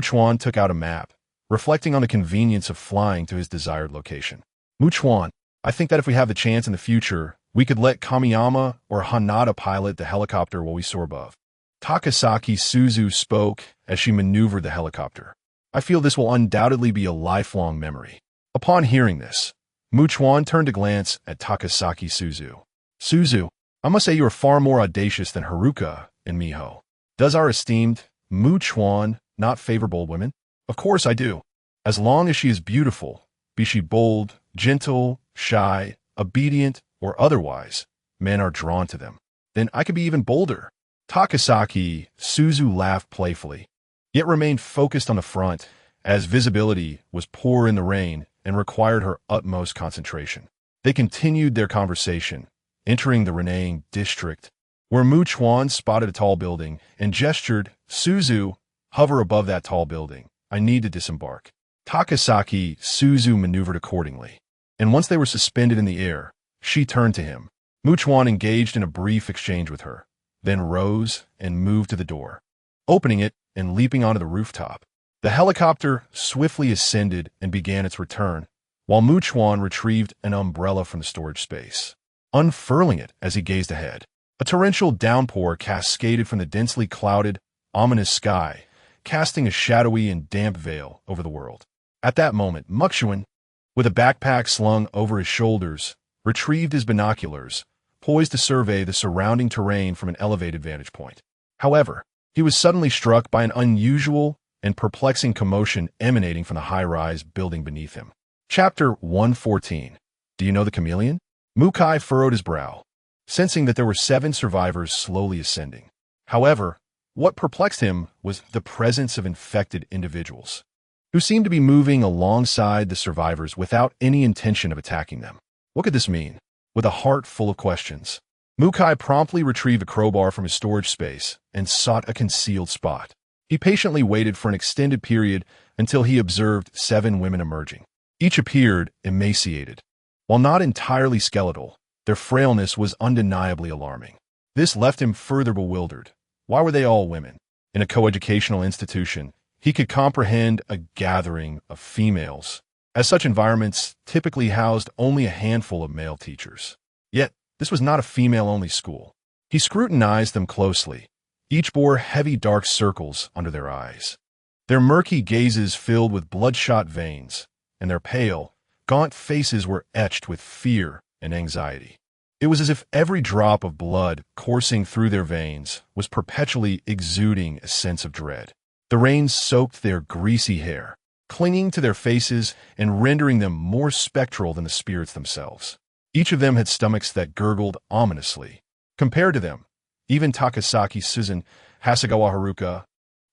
Chuan took out a map, reflecting on the convenience of flying to his desired location. Chuan, I think that if we have the chance in the future, we could let Kamiyama or Hanada pilot the helicopter while we soar above. Takasaki Suzu spoke as she maneuvered the helicopter. I feel this will undoubtedly be a lifelong memory. Upon hearing this, Chuan turned to glance at Takasaki Suzu. Suzu, I must say you are far more audacious than Haruka and Miho. Does our esteemed Chuan not favor bold women? Of course I do. As long as she is beautiful, be she bold, gentle, shy, obedient, or otherwise, men are drawn to them. Then I could be even bolder. Takasaki Suzu laughed playfully, yet remained focused on the front as visibility was poor in the rain and required her utmost concentration. They continued their conversation, entering the Renang district, where Chuan spotted a tall building and gestured, Suzu, hover above that tall building. I need to disembark. Takasaki Suzu maneuvered accordingly, and once they were suspended in the air, she turned to him. Chuan engaged in a brief exchange with her, then rose and moved to the door, opening it and leaping onto the rooftop. The helicopter swiftly ascended and began its return, while Chuan retrieved an umbrella from the storage space, unfurling it as he gazed ahead. A torrential downpour cascaded from the densely clouded, ominous sky, casting a shadowy and damp veil over the world. At that moment, Chuan, with a backpack slung over his shoulders, retrieved his binoculars, poised to survey the surrounding terrain from an elevated vantage point. However, he was suddenly struck by an unusual and perplexing commotion emanating from the high-rise building beneath him. Chapter 114. Do you know the chameleon? Mukai furrowed his brow, sensing that there were 7 survivors slowly ascending. However, what perplexed him was the presence of infected individuals, who seemed to be moving alongside the survivors without any intention of attacking them. What could this mean? With a heart full of questions, Mukai promptly retrieved a crowbar from his storage space and sought a concealed spot. He patiently waited for an extended period until he observed 7 women emerging. Each appeared emaciated. While not entirely skeletal, their frailness was undeniably alarming. This left him further bewildered. Why were they all women? In a coeducational institution, he could comprehend a gathering of females, as such environments typically housed only a handful of male teachers. Yet, this was not a female-only school. He He scrutinized them closely. Each bore heavy dark circles under their eyes. Their murky gazes filled with bloodshot veins, and their pale, gaunt faces were etched with fear and anxiety. It was as if every drop of blood coursing through their veins was perpetually exuding a sense of dread. The rain soaked their greasy hair, clinging to their faces and rendering them more spectral than the spirits themselves. Each of them had stomachs that gurgled ominously. Compared to them, even Takasaki Suzen, Hasegawa Haruka,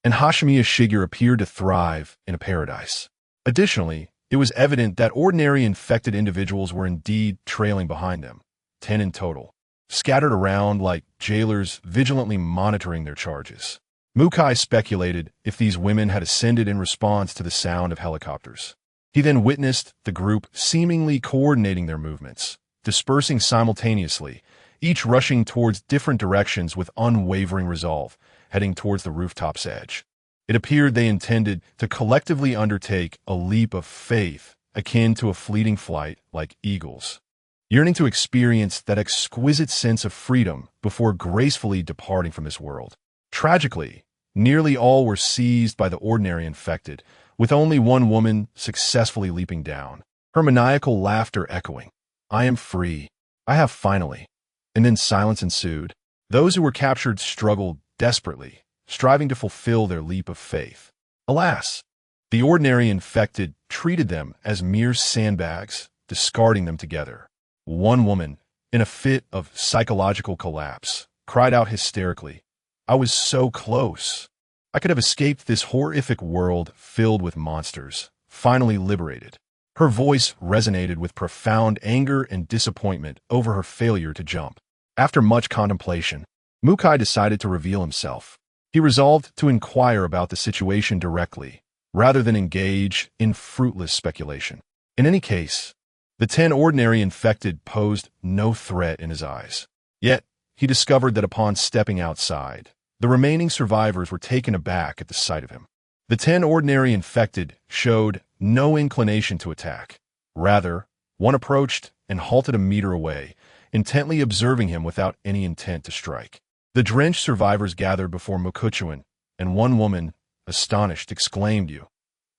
and Hashimiya Shigeru appeared to thrive in a paradise. Additionally, it was evident that ordinary infected individuals were indeed trailing behind them, 10 in total, scattered around like jailers vigilantly monitoring their charges. Mukai speculated if these women had ascended in response to the sound of helicopters. He then witnessed the group seemingly coordinating their movements, dispersing simultaneously, each rushing towards different directions with unwavering resolve, heading towards the rooftop's edge. It appeared they intended to collectively undertake a leap of faith akin to a fleeting flight like eagles, yearning to experience that exquisite sense of freedom before gracefully departing from this world. Tragically, nearly all were seized by the ordinary infected, with only one woman successfully leaping down, her maniacal laughter echoing, "I am free. I have finally." And then silence ensued. Those who were captured struggled desperately, striving to fulfill their leap of faith. Alas, the ordinary infected treated them as mere sandbags, discarding them together. One woman, in a fit of psychological collapse, cried out hysterically, "I was so close. I could have escaped this horrific world filled with monsters, finally liberated." Her voice resonated with profound anger and disappointment over her failure to jump. After much contemplation, Mukai decided to reveal himself. He resolved to inquire about the situation directly, rather than engage in fruitless speculation. In any case, the 10 ordinary infected posed no threat in his eyes. Yet, he discovered that upon stepping outside, the remaining survivors were taken aback at the sight of him. The 10 ordinary infected showed no inclination to attack. Rather, one approached and halted a meter away, intently observing him without any intent to strike. The drenched survivors gathered before Mokuchuan, and one woman, astonished, exclaimed,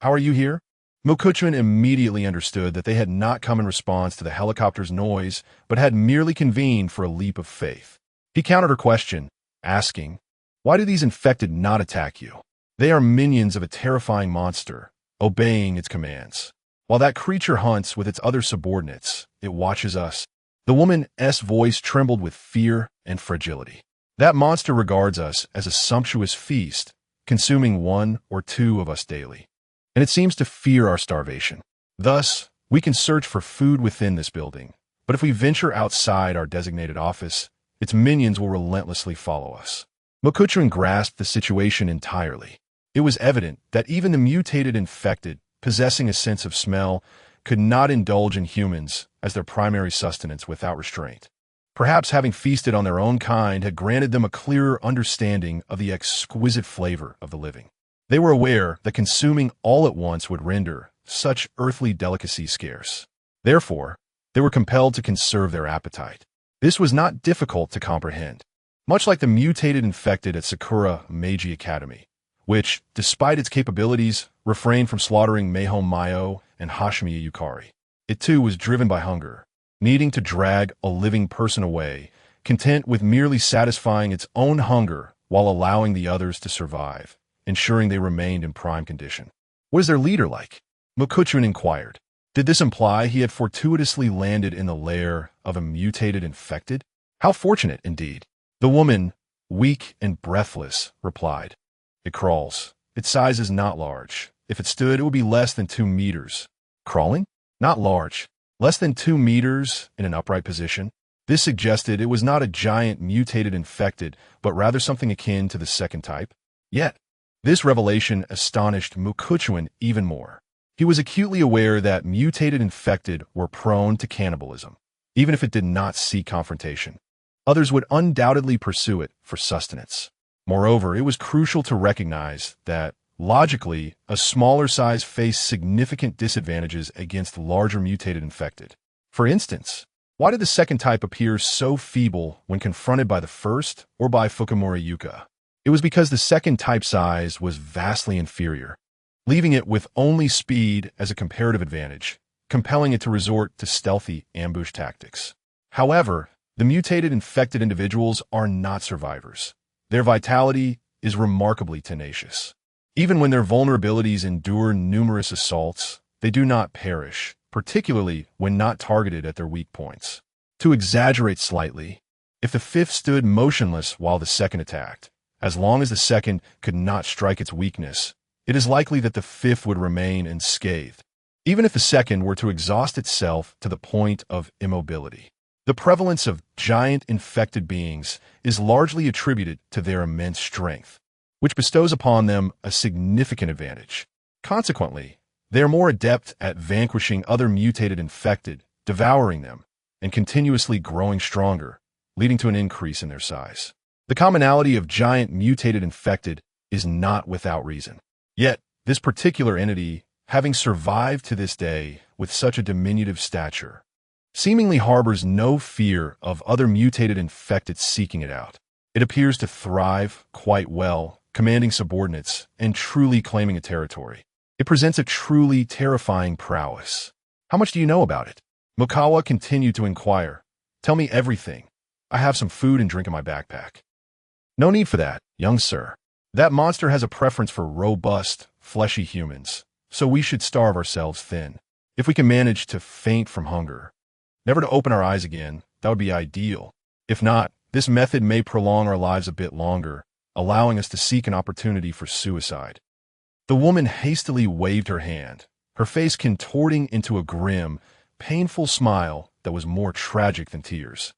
"How are you here?" Mokuchuan immediately understood that they had not come in response to the helicopter's noise, but had merely convened for a leap of faith. He countered her question, asking, "Why do these infected not attack you? They are minions of a terrifying monster, obeying its commands. While that creature hunts with its other subordinates, it watches us." The woman's voice trembled with fear and fragility. "That monster regards us as a sumptuous feast, consuming 1 or 2 of us daily. And it seems to fear our starvation. Thus, we can search for food within this building, but if we venture outside our designated office, its minions will relentlessly follow us." Mokuchuan grasped the situation entirely. It was evident that even the mutated infected, possessing a sense of smell, could not indulge in humans as their primary sustenance without restraint. Perhaps having feasted on their own kind had granted them a clearer understanding of the exquisite flavor of the living. They were aware that consuming all at once would render such earthly delicacy scarce. Therefore, they were compelled to conserve their appetite. This was not difficult to comprehend. Much like the mutated infected at Sakura Meiji Academy, which, despite its capabilities, refrained from slaughtering Meiho Mayo and Hashimiya Yukari. It too was driven by hunger, needing to drag a living person away, content with merely satisfying its own hunger while allowing the others to survive, ensuring they remained in prime condition. "What is their leader like?" Mokuchuan inquired. Did this imply he had fortuitously landed in the lair of a mutated infected? How fortunate, indeed. The woman, weak and breathless, replied, "It crawls. Its size is not large. If it stood, it would be less than 2 meters. Crawling? Not large. Less than 2 meters in an upright position." This suggested it was not a giant mutated infected, but rather something akin to the second type. Yet, this revelation astonished Mokuchuan even more. He was acutely aware that mutated infected were prone to cannibalism, even if it did not seek confrontation. Others would undoubtedly pursue it for sustenance. Moreover, it was crucial to recognize that, logically, a smaller size faced significant disadvantages against larger mutated infected. For instance, Why did the second type appear so feeble when confronted by the first or by Fukumura Yuka? It was because the second type's size was vastly inferior, leaving it with only speed as a comparative advantage, compelling it to resort to stealthy ambush tactics. However, the mutated infected individuals are not survivors. Their vitality is remarkably tenacious. Even when their vulnerabilities endure numerous assaults, they do not perish, particularly when not targeted at their weak points. To exaggerate slightly, if the fifth stood motionless while the second attacked, as long as the second could not strike its weakness, it is likely that the fifth would remain unscathed, even if the second were to exhaust itself to the point of immobility. The prevalence of giant infected beings is largely attributed to their immense strength, which bestows upon them a significant advantage. Consequently, they are more adept at vanquishing other mutated infected, devouring them, and continuously growing stronger, leading to an increase in their size. The commonality of giant mutated infected is not without reason. Yet, this particular entity, having survived to this day with such a diminutive stature, seemingly harbors no fear of other mutated infected seeking it out. It appears to thrive quite well, commanding subordinates and truly claiming a territory. It presents a truly terrifying prowess. How much do you know about it? Mukawa continued to inquire. Tell me everything. I have some food and drink in my backpack. No need for that, young sir. That monster has a preference for robust, fleshy humans, so we should starve ourselves thin. If we can manage to faint from hunger, never to open our eyes again, that would be ideal. If not, this method may prolong our lives a bit longer, allowing us to seek an opportunity for suicide. The woman hastily waved her hand, her face contorting into a grim, painful smile that was more tragic than tears.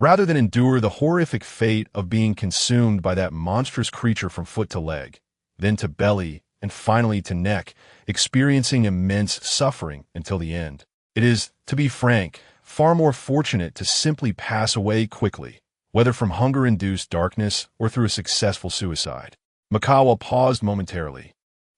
Rather than endure the horrific fate of being consumed by that monstrous creature from foot to leg, then to belly, and finally to neck, experiencing immense suffering until the end, it is, to be frank, far more fortunate to simply pass away quickly, whether from hunger-induced darkness or through a successful suicide. Mukawa paused momentarily,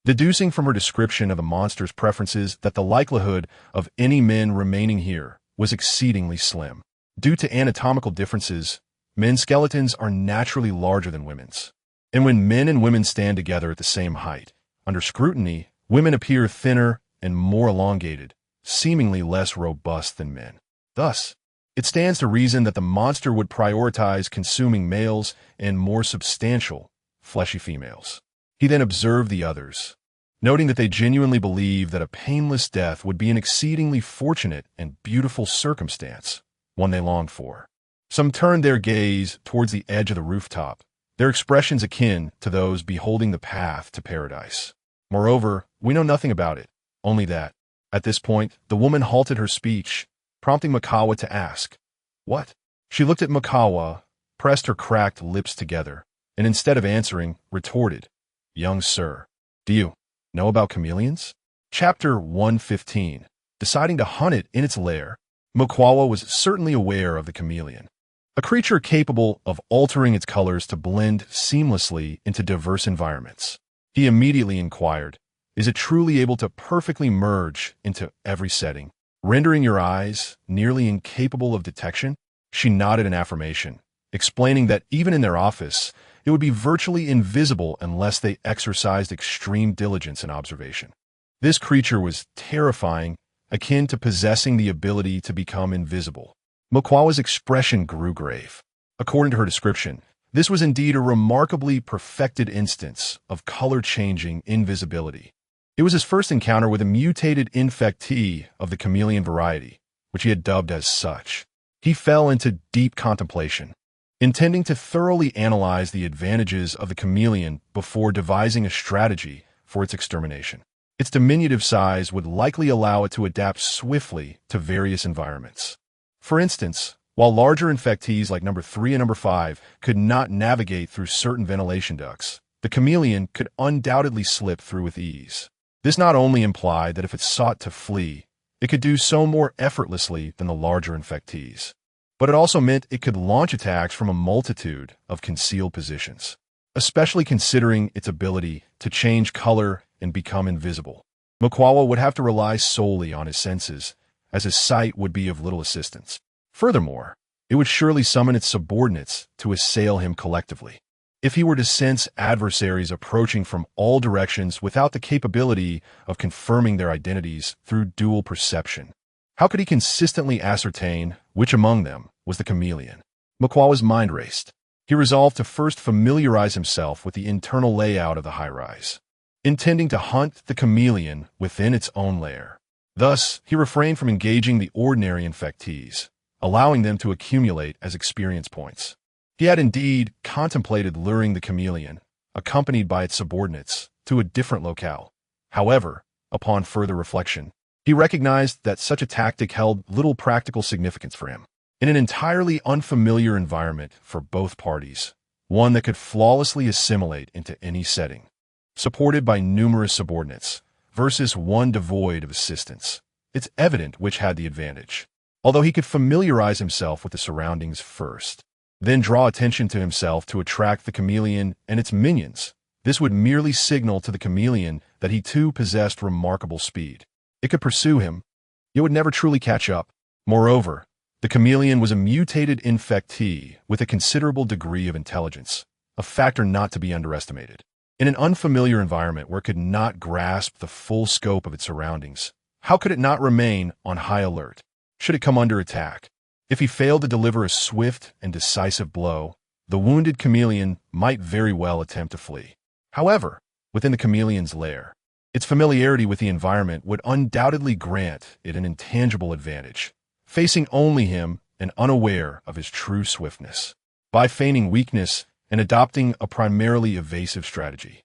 deducing from her description of the monster's preferences that the likelihood of any men remaining here was exceedingly slim. Due to anatomical differences, men's skeletons are naturally larger than women's. And when men and women stand together at the same height, under scrutiny, women appear thinner and more elongated, seemingly less robust than men. Thus, it stands to reason that the monster would prioritize consuming males and more substantial, fleshy females. He then observed the others, noting that they genuinely believed that a painless death would be an exceedingly fortunate and beautiful circumstance, one they longed for. Some turned their gaze towards the edge of the rooftop, their expressions akin to those beholding the path to paradise. Moreover, we know nothing about it, only that. At this point, the woman halted her speech, prompting Mukawa to ask, "What?" She looked at Mukawa, pressed her cracked lips together, and instead of answering, retorted, "Young sir, do you know about chameleons?" Chapter 115. Deciding to hunt it in its lair, Mukawa was certainly aware of the chameleon, a creature capable of altering its colors to blend seamlessly into diverse environments. He immediately inquired, "Is it truly able to perfectly merge into every setting, rendering your eyes nearly incapable of detection?" She nodded in affirmation, explaining that even in their office, it would be virtually invisible unless they exercised extreme diligence and observation. This creature was terrifying, akin to possessing the ability to become invisible. Mukawa's expression grew grave. According to her description, this was indeed a remarkably perfected instance of color-changing invisibility. It was his first encounter with a mutated infectee of the chameleon variety, which he had dubbed as such. He fell into deep contemplation, intending to thoroughly analyze the advantages of the chameleon before devising a strategy for its extermination. Its diminutive size would likely allow it to adapt swiftly to various environments. For instance, while larger infectees like number 3 and number 5 could not navigate through certain ventilation ducts, the chameleon could undoubtedly slip through with ease. This not only implied that if it sought to flee, it could do so more effortlessly than the larger infectees, but it also meant it could launch attacks from a multitude of concealed positions, especially considering its ability to change color and become invisible. Mukawa would have to rely solely on his senses, as his sight would be of little assistance. Furthermore, it would surely summon its subordinates to assail him collectively. If he were to sense adversaries approaching from all directions without the capability of confirming their identities through dual perception, how could he consistently ascertain which among them was the chameleon? Makwa's mind raced. He resolved to first familiarize himself with the internal layout of the high-rise, intending to hunt the chameleon within its own lair. Thus, he refrained from engaging the ordinary infectees, allowing them to accumulate as experience points. He had indeed contemplated luring the chameleon, accompanied by its subordinates, to a different locale. However, upon further reflection, he recognized that such a tactic held little practical significance for him. In an entirely unfamiliar environment for both parties, one that could flawlessly assimilate into any setting, supported by numerous subordinates, versus one devoid of assistance, it's evident which had the advantage. Although he could familiarize himself with the surroundings first, then draw attention to himself to attract the chameleon and its minions, this would merely signal to the chameleon that he too possessed remarkable speed. It could pursue him, yet would never truly catch up. Moreover, the chameleon was a mutated infectee with a considerable degree of intelligence, a factor not to be underestimated. In an unfamiliar environment where it could not grasp the full scope of its surroundings, how could it not remain on high alert should it come under attack? If he failed to deliver a swift and decisive blow, the wounded chameleon might very well attempt to flee. However, within the chameleon's lair, its familiarity with the environment would undoubtedly grant it an intangible advantage, facing only him and unaware of his true swiftness. By feigning weakness and adopting a primarily evasive strategy,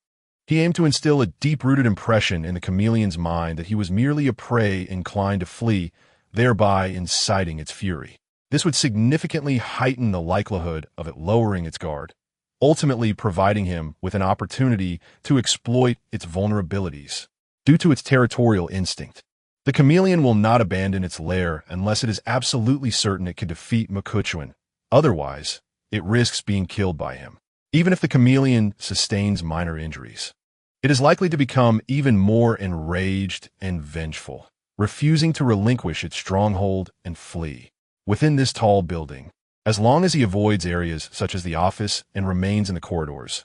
he aimed to instill a deep-rooted impression in the chameleon's mind that he was merely a prey inclined to flee, thereby inciting its fury. This would significantly heighten the likelihood of it lowering its guard, ultimately providing him with an opportunity to exploit its vulnerabilities. Due to its territorial instinct, the chameleon will not abandon its lair unless it is absolutely certain it can defeat Chuan. Otherwise, it risks being killed by him. Even if the chameleon sustains minor injuries, it is likely to become even more enraged and vengeful, refusing to relinquish its stronghold and flee. Within this tall building, as long as he avoids areas such as the office and remains in the corridors,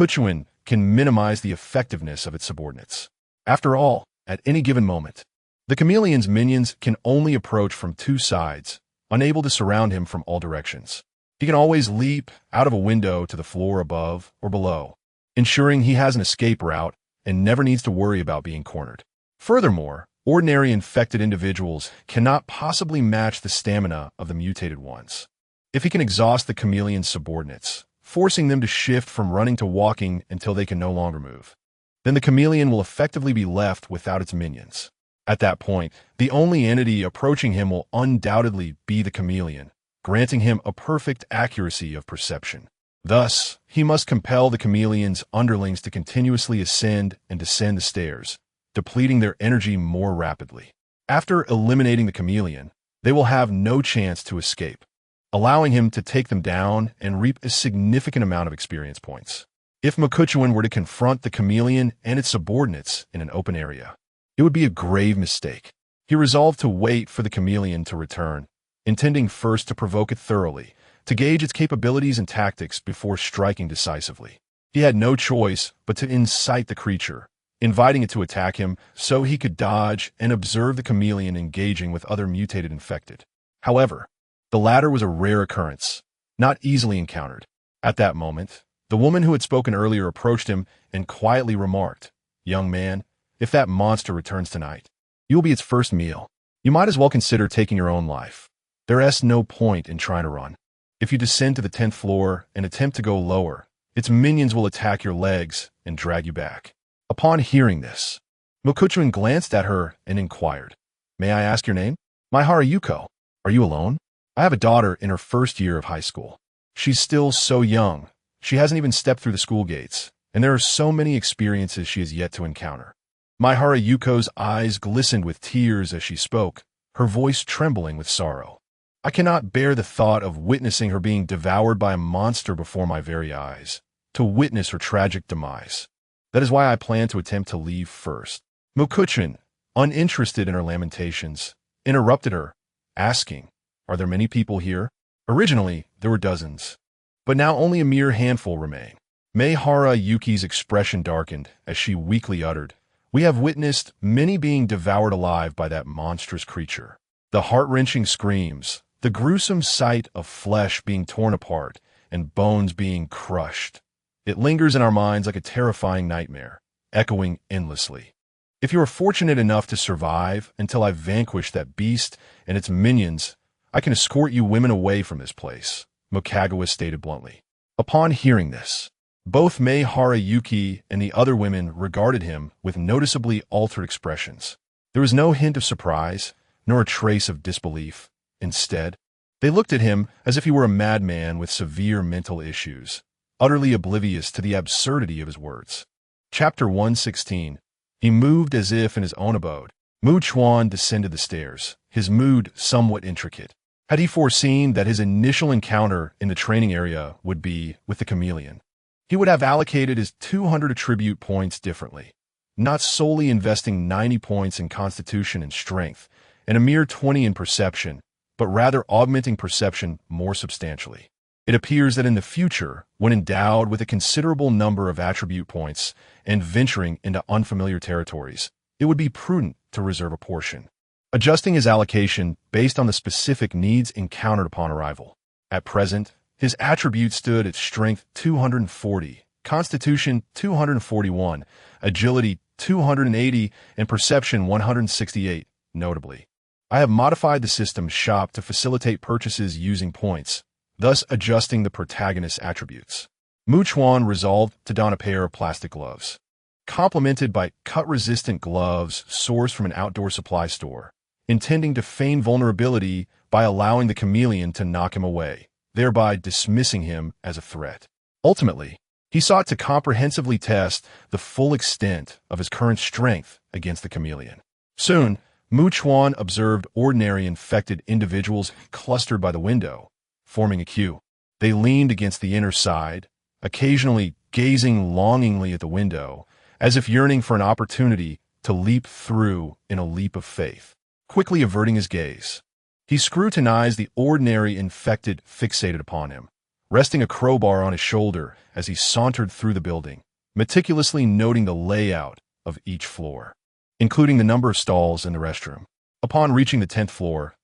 Chuan can minimize the effectiveness of its subordinates. After all, at any given moment, the chameleon's minions can only approach from two sides, unable to surround him from all directions. He can always leap out of a window to the floor above or below, ensuring he has an escape route and never needs to worry about being cornered. Furthermore, ordinary infected individuals cannot possibly match the stamina of the mutated ones. If he can exhaust the chameleon's subordinates, forcing them to shift from running to walking until they can no longer move, then the chameleon will effectively be left without its minions. At that point, the only entity approaching him will undoubtedly be the chameleon, granting him a perfect accuracy of perception. Thus, he must compel the chameleon's underlings to continuously ascend and descend the stairs, depleting their energy more rapidly. After eliminating the chameleon, they will have no chance to escape, allowing him to take them down and reap a significant amount of experience points. If Chuan were to confront the chameleon and its subordinates in an open area, it would be a grave mistake. He resolved to wait for the chameleon to return, intending first to provoke it thoroughly, to gauge its capabilities and tactics before striking decisively. He had no choice but to incite the creature, inviting it to attack him so he could dodge and observe the chameleon engaging with other mutated infected. However, the latter was a rare occurrence, not easily encountered. At that moment, the woman who had spoken earlier approached him and quietly remarked, "Young man, if that monster returns tonight, you will be its first meal. You might as well consider taking your own life. There's no point in trying to run. If you descend to the 10th floor and attempt to go lower, its minions will attack your legs and drag you back." Upon hearing this, Chuan glanced at her and inquired, "May I ask your name?" "My Yuko. Are you alone?" "I have a daughter in her first year of high school. She's still so young. She hasn't even stepped through the school gates, and there are so many experiences she has yet to encounter." My Yuko's eyes glistened with tears as she spoke, her voice trembling with sorrow. "I cannot bear the thought of witnessing her being devoured by a monster before my very eyes, to witness her tragic demise. That is why I plan to attempt to leave first." Chuan, uninterested in her lamentations, interrupted her, asking, Are there many people here? Originally, there were dozens, but now only a mere handful remain. Meihara Yuki's expression darkened as she weakly uttered, "We have witnessed many being devoured alive by that monstrous creature." The heart-wrenching screams, the gruesome sight of flesh being torn apart and bones being crushed. It lingers in our minds like a terrifying nightmare, echoing endlessly. If you are fortunate enough to survive until I vanquish that beast and its minions, I can escort you women away from this place, Mokagawa stated bluntly. Upon hearing this, both Meihara Yuki and the other women regarded him with noticeably altered expressions. There was no hint of surprise, nor a trace of disbelief. Instead, they looked at him as if he were a madman with severe mental issues, utterly oblivious to the absurdity of his words. Chapter 116. He moved as if in his own abode. Chuan descended the stairs, his mood somewhat intricate. Had he foreseen that his initial encounter in the training area would be with the chameleon? He would have allocated his 200 attribute points differently, not solely investing 90 points in constitution and strength, and a mere 20 in perception, but rather augmenting perception more substantially. It appears that in the future, when endowed with a considerable number of attribute points and venturing into unfamiliar territories, it would be prudent to reserve a portion, adjusting his allocation based on the specific needs encountered upon arrival. At present, his attributes stood at strength 240, constitution 241, agility 280, and perception 168, notably. I have modified the system shop to facilitate purchases using points, thus adjusting the protagonist's attributes. Chuan resolved to don a pair of plastic gloves, complemented by cut-resistant gloves sourced from an outdoor supply store, intending to feign vulnerability by allowing the chameleon to knock him away, thereby dismissing him as a threat. Ultimately, he sought to comprehensively test the full extent of his current strength against the chameleon. Soon, Chuan observed ordinary infected individuals clustered by the window, forming a queue. They leaned against the inner side, occasionally gazing longingly at the window, as if yearning for an opportunity to leap through in a leap of faith. Quickly averting his gaze, he scrutinized the ordinary infected fixated upon him, resting a crowbar on his shoulder as he sauntered through the building, meticulously noting the layout of each floor, including the number of stalls in the restroom. Upon reaching the 10th floor,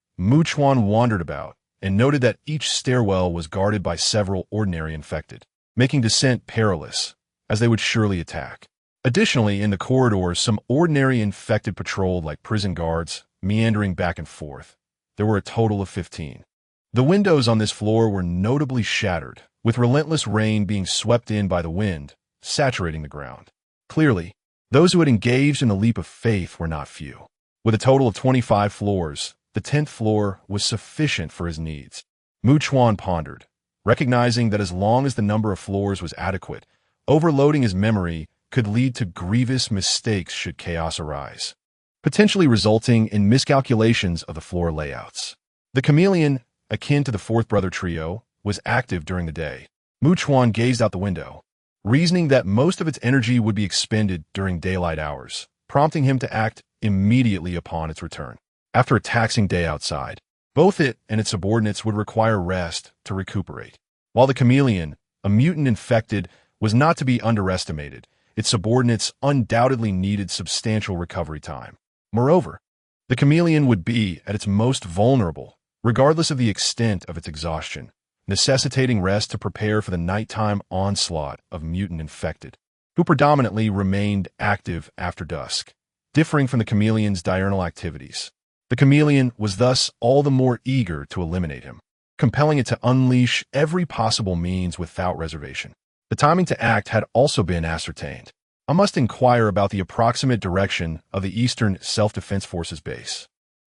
Chuan wandered about and noted that each stairwell was guarded by several ordinary infected, making descent perilous, as they would surely attack. Additionally, in the corridors, some ordinary infected patrolled like prison guards, meandering back and forth. There were a total of 15. The windows on this floor were notably shattered, with relentless rain being swept in by the wind, saturating the ground. Clearly, those who had engaged in the leap of faith were not few. With a total of 25 floors, the 10th floor was sufficient for his needs. Chuan pondered, recognizing that as long as the number of floors was adequate, overloading his memory could lead to grievous mistakes should chaos arise, potentially resulting in miscalculations of the floor layouts. The chameleon, akin to the fourth brother trio, was active during the day. Chuan gazed out the window, reasoning that most of its energy would be expended during daylight hours, prompting him to act immediately upon its return. After a taxing day outside, both it and its subordinates would require rest to recuperate. While the chameleon, a mutant infected, was not to be underestimated, its subordinates undoubtedly needed substantial recovery time. Moreover, the chameleon would be at its most vulnerable, regardless of the extent of its exhaustion, necessitating rest to prepare for the nighttime onslaught of mutant infected, who predominantly remained active after dusk, differing from the chameleon's diurnal activities. The chameleon was thus all the more eager to eliminate him, compelling it to unleash every possible means without reservation. The timing to act had also been ascertained. I must inquire about the approximate direction of the Eastern Self-Defense Forces base.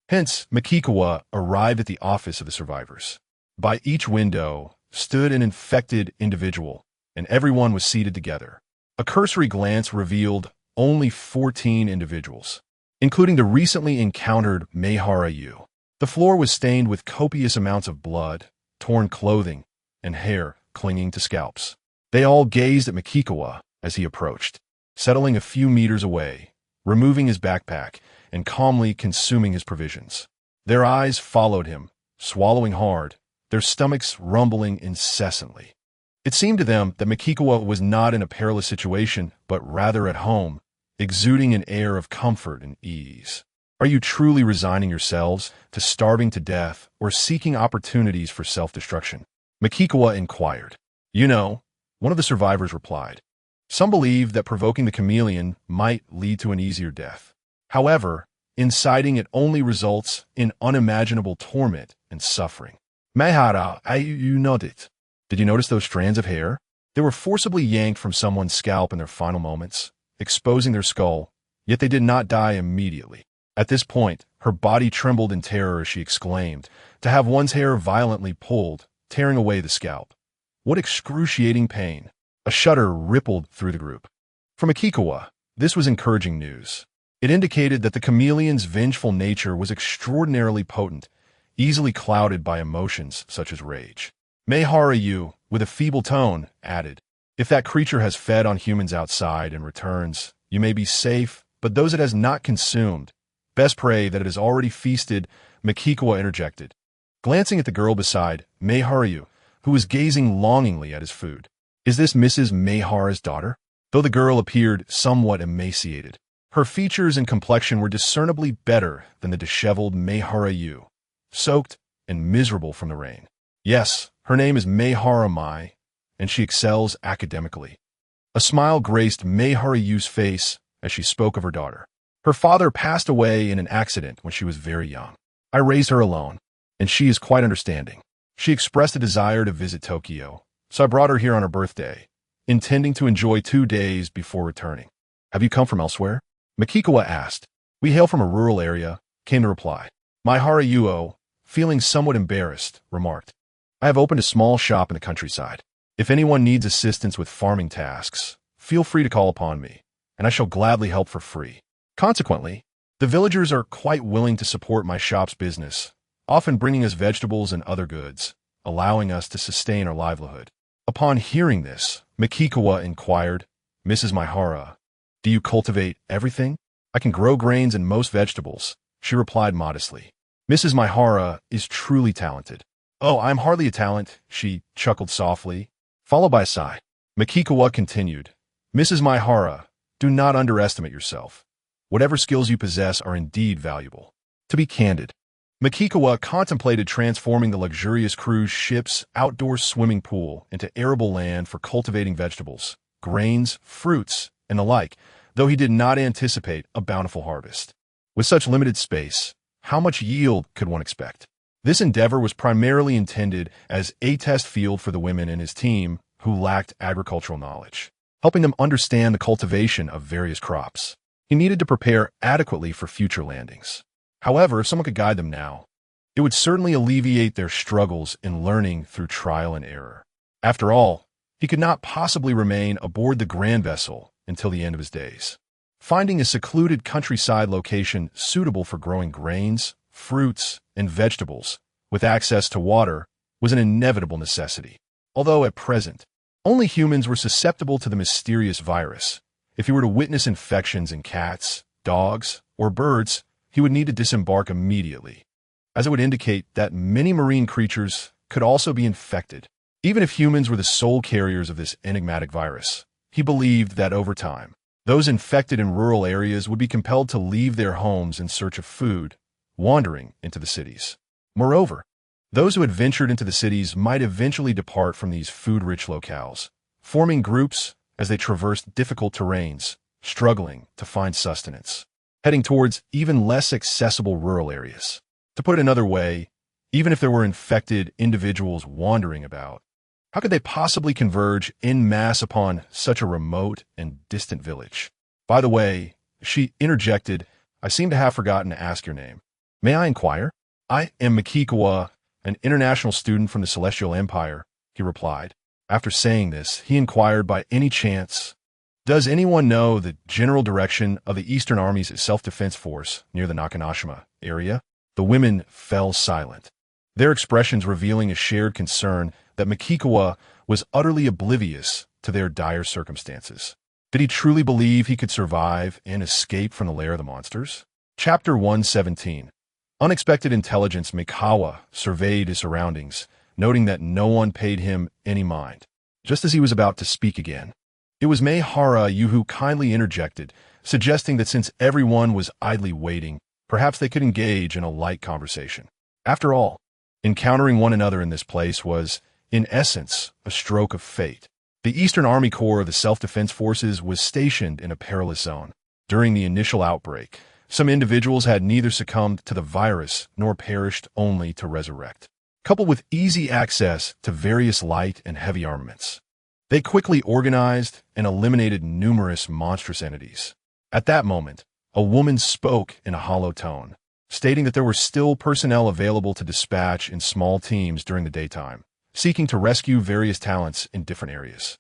Hence, Mokagawa arrived at the office of the survivors. By each window stood an infected individual, and everyone was seated together. A cursory glance revealed only 14 individuals, including the recently encountered Meihara Yu. The floor was stained with copious amounts of blood, torn clothing, and hair clinging to scalps. They all gazed at Mokagawa as he approached, settling a few meters away, removing his backpack, and calmly consuming his provisions. Their eyes followed him, swallowing hard, their stomachs rumbling incessantly. It seemed to them that Makikawa was not in a perilous situation, but rather at home, exuding an air of comfort and ease. Are you truly resigning yourselves to starving to death or seeking opportunities for self-destruction? Makikawa inquired. You know, one of the survivors replied. Some believe that provoking the chameleon might lead to an easier death. However, inciting it only results in unimaginable torment and suffering. Mahara, you noted. Did you notice those strands of hair? They were forcibly yanked from someone's scalp in their final moments, exposing their skull, yet they did not die immediately. At this point, her body trembled in terror as she exclaimed, to have one's hair violently pulled, tearing away the scalp. What excruciating pain! A shudder rippled through the group. For Makikawa, this was encouraging news. It indicated that the chameleon's vengeful nature was extraordinarily potent, easily clouded by emotions such as rage. Mahara-yu, with a feeble tone, added, if that creature has fed on humans outside and returns, you may be safe, but those it has not consumed, best pray that it has already feasted, Makikawa interjected, glancing at the girl beside Mahara-yu, who was gazing longingly at his food. Is this Mrs. Mahara's daughter? Though the girl appeared somewhat emaciated, her features and complexion were discernibly better than the disheveled Mahara-yu, soaked and miserable from the rain. Yes, her name is Mahara Mai, and she excels academically. A smile graced Mahara-yu's face as she spoke of her daughter. Her father passed away in an accident when she was very young. I raised her alone, and she is quite understanding. She expressed a desire to visit Tokyo, so I brought her here on her birthday, intending to enjoy 2 days before returning. Have you come from elsewhere? Makikawa asked. We hail from a rural area, came the reply. Mahara-yu, feeling somewhat embarrassed, remarked. I have opened a small shop in the countryside. If anyone needs assistance with farming tasks, feel free to call upon me, and I shall gladly help for free. Consequently, the villagers are quite willing to support my shop's business, often bringing us vegetables and other goods, allowing us to sustain our livelihood. Upon hearing this, Makikawa inquired, Mrs. Mahara, do you cultivate everything? I can grow grains and most vegetables, she replied modestly. Mrs. Mahara is truly talented. Oh, I'm hardly a talent, she chuckled softly, followed by a sigh. Makikawa continued, Mrs. Mahara, do not underestimate yourself. Whatever skills you possess are indeed valuable. To be candid, Makikawa contemplated transforming the luxurious cruise ship's outdoor swimming pool into arable land for cultivating vegetables, grains, fruits, and the like, though he did not anticipate a bountiful harvest. With such limited space, how much yield could one expect? This endeavor was primarily intended as a test field for the women in his team who lacked agricultural knowledge, helping them understand the cultivation of various crops. He needed to prepare adequately for future landings. However, if someone could guide them now, it would certainly alleviate their struggles in learning through trial and error. After all, he could not possibly remain aboard the grand vessel until the end of his days. Finding a secluded countryside location suitable for growing grains, fruits, and vegetables with access to water was an inevitable necessity. Although at present, only humans were susceptible to the mysterious virus. If he were to witness infections in cats, dogs, or birds, he would need to disembark immediately, as it would indicate that many marine creatures could also be infected. Even if humans were the sole carriers of this enigmatic virus, he believed that over time, those infected in rural areas would be compelled to leave their homes in search of food, wandering into the cities. Moreover, those who had ventured into the cities might eventually depart from these food-rich locales, forming groups as they traversed difficult terrains, struggling to find sustenance, heading towards even less accessible rural areas. To put it another way, even if there were infected individuals wandering about, how could they possibly converge en masse upon such a remote and distant village? By the way, she interjected, I seem to have forgotten to ask your name. May I inquire? I am Makikawa, an international student from the Celestial Empire, he replied. After saying this, he inquired by any chance, does anyone know the general direction of the Eastern Army's self-defense force near the Nakanoshima area? The women fell silent, their expressions revealing a shared concern that Makikawa was utterly oblivious to their dire circumstances. Did he truly believe he could survive and escape from the lair of the monsters? Chapter 117. Unexpected intelligence Mikawa surveyed his surroundings, noting that no one paid him any mind. Just as he was about to speak again, it was Meihara Yu who kindly interjected, suggesting that since everyone was idly waiting, perhaps they could engage in a light conversation. After all, encountering one another in this place was, in essence, a stroke of fate. The Eastern Army Corps of the Self-Defense Forces was stationed in a perilous zone. During the initial outbreak, some individuals had neither succumbed to the virus nor perished only to resurrect. Coupled with easy access to various light and heavy armaments, they quickly organized and eliminated numerous monstrous entities. At that moment, a woman spoke in a hollow tone, stating that there were still personnel available to dispatch in small teams during the daytime, seeking to rescue various talents in different areas.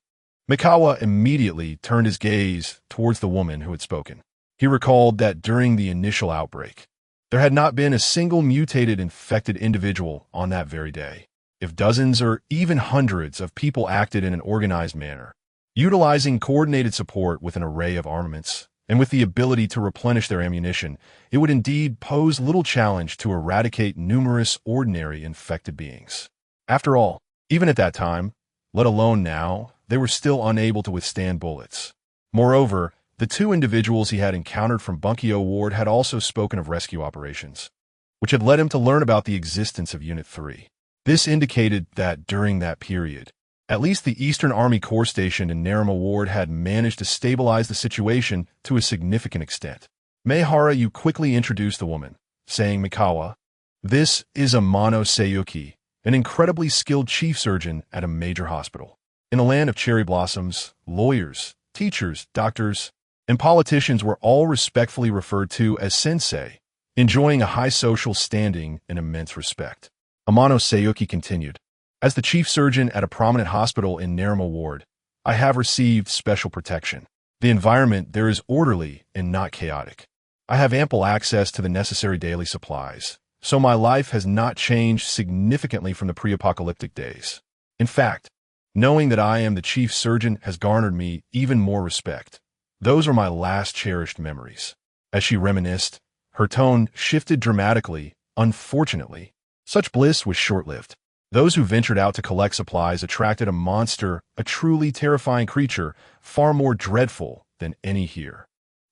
Mikawa immediately turned his gaze towards the woman who had spoken. He recalled that during the initial outbreak, there had not been a single mutated infected individual on that very day. If dozens or even hundreds of people acted in an organized manner, utilizing coordinated support with an array of armaments, and with the ability to replenish their ammunition, it would indeed pose little challenge to eradicate numerous ordinary infected beings. After all, even at that time, let alone now, they were still unable to withstand bullets. Moreover, the two individuals he had encountered from Bunkyo Ward had also spoken of rescue operations, which had led him to learn about the existence of Unit 3. This indicated that during that period, at least the Eastern Army Corps stationed in Naruma Ward had managed to stabilize the situation to a significant extent. Meihara Yu quickly introduced the woman, saying, Mikawa, this is Amano Seiyuki, an incredibly skilled chief surgeon at a major hospital. In a land of cherry blossoms, lawyers, teachers, doctors, and politicians were all respectfully referred to as sensei, enjoying a high social standing and immense respect. Amano Seiyuki continued, as the chief surgeon at a prominent hospital in Naruma Ward, I have received special protection. The environment there is orderly and not chaotic. I have ample access to the necessary daily supplies, so my life has not changed significantly from the pre-apocalyptic days. In fact, knowing that I am the chief surgeon has garnered me even more respect. Those are my last cherished memories. As she reminisced, her tone shifted dramatically. Unfortunately, such bliss was short-lived. Those who ventured out to collect supplies attracted a monster, a truly terrifying creature, far more dreadful than any here.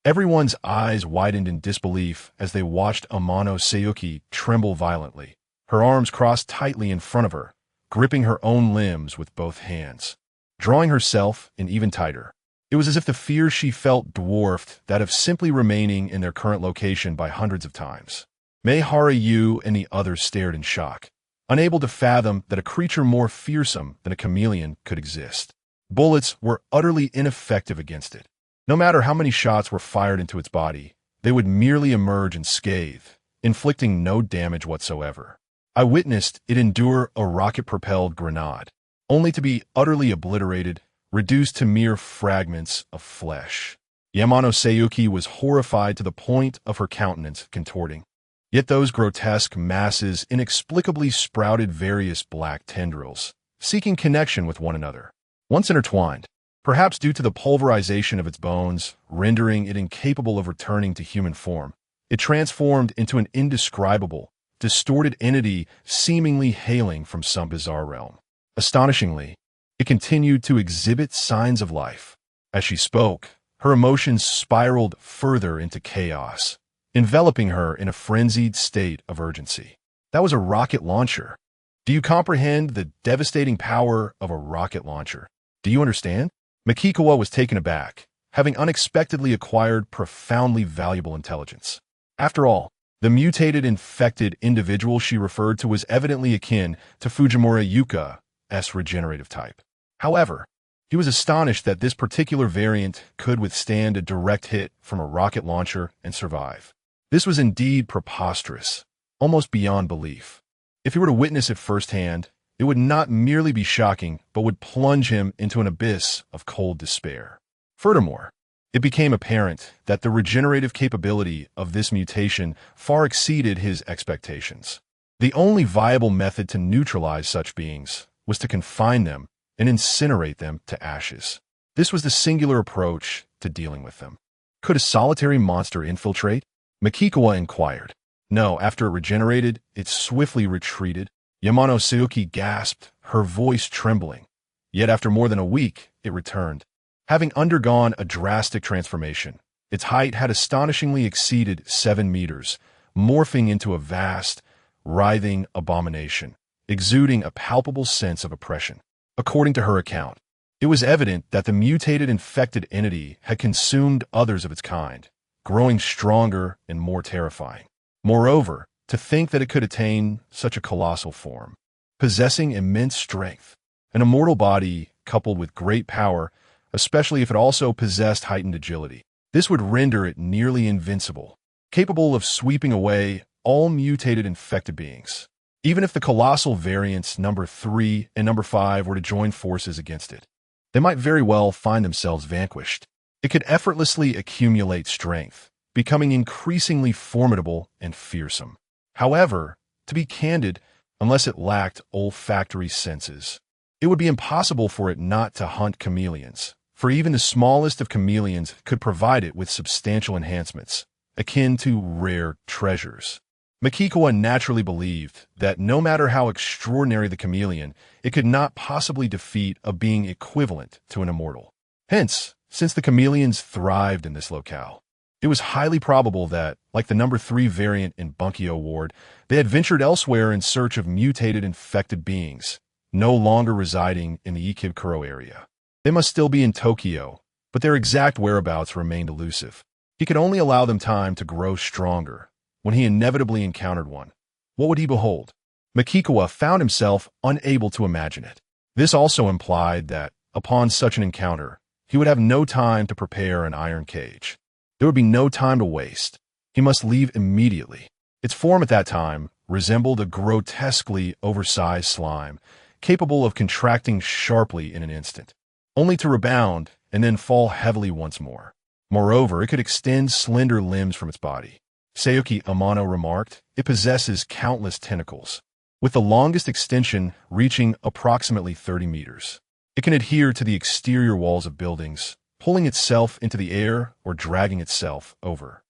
Everyone's eyes widened in disbelief as they watched Amano Seiyuki tremble violently, her arms crossed tightly in front of her, gripping her own limbs with both hands, drawing herself in even tighter. It was as if the fear she felt dwarfed that of simply remaining in their current location by hundreds of times. Meihara Yu and the others stared in shock, unable to fathom that a creature more fearsome than a chameleon could exist. Bullets were utterly ineffective against it. No matter how many shots were fired into its body, they would merely emerge unscathed, inflicting no damage whatsoever. I witnessed it endure a rocket-propelled grenade, only to be utterly obliterated, reduced to mere fragments of flesh. Yamano Seiyuki was horrified to the point of her countenance contorting. Yet those grotesque masses inexplicably sprouted various black tendrils, seeking connection with one another. Once intertwined, perhaps due to the pulverization of its bones, rendering it incapable of returning to human form, it transformed into an indescribable, distorted entity seemingly hailing from some bizarre realm. Astonishingly, it continued to exhibit signs of life. As she spoke, her emotions spiraled further into chaos, enveloping her in a frenzied state of urgency. That was a rocket launcher. Do you comprehend the devastating power of a rocket launcher? Do you understand? Makikawa was taken aback, having unexpectedly acquired profoundly valuable intelligence. After all, the mutated infected individual she referred to was evidently akin to Fujimura Yuka's regenerative type. However, he was astonished that this particular variant could withstand a direct hit from a rocket launcher and survive. This was indeed preposterous, almost beyond belief. If he were to witness it firsthand, it would not merely be shocking, but would plunge him into an abyss of cold despair. Furthermore, it became apparent that the regenerative capability of this mutation far exceeded his expectations. The only viable method to neutralize such beings was to confine them and incinerate them to ashes. This was the singular approach to dealing with them. Could a solitary monster infiltrate? Makikawa inquired. No, after it regenerated, it swiftly retreated. Yamano Sayuki gasped, her voice trembling. Yet after more than a week, it returned. Having undergone a drastic transformation, its height had astonishingly exceeded 7 meters, morphing into a vast, writhing abomination, exuding a palpable sense of oppression. According to her account, it was evident that the mutated infected entity had consumed others of its kind, growing stronger and more terrifying. Moreover, to think that it could attain such a colossal form, possessing immense strength, an immortal body coupled with great power, especially if it also possessed heightened agility, this would render it nearly invincible, capable of sweeping away all mutated infected beings. Even if the colossal variants number 3 and number 5 were to join forces against it, they might very well find themselves vanquished. It could effortlessly accumulate strength, becoming increasingly formidable and fearsome. However, to be candid, unless it lacked olfactory senses, it would be impossible for it not to hunt chameleons, for even the smallest of chameleons could provide it with substantial enhancements, akin to rare treasures. Makikawa naturally believed that no matter how extraordinary the chameleon, it could not possibly defeat a being equivalent to an immortal. Hence, since the chameleons thrived in this locale, it was highly probable that, like the number 3 variant in Bunkyo Ward, they had ventured elsewhere in search of mutated infected beings, no longer residing in the Ikebukuro area. They must still be in Tokyo, but their exact whereabouts remained elusive. He could only allow them time to grow stronger. When he inevitably encountered one, what would he behold? Makikawa found himself unable to imagine it. This also implied that, upon such an encounter, he would have no time to prepare an iron cage. There would be no time to waste. He must leave immediately. Its form at that time resembled a grotesquely oversized slime, capable of contracting sharply in an instant, only to rebound and then fall heavily once more. Moreover, it could extend slender limbs from its body. Sayuki Amano remarked, it possesses countless tentacles, with the longest extension reaching approximately 30 meters. It can adhere to the exterior walls of buildings, pulling itself into the air or dragging itself over,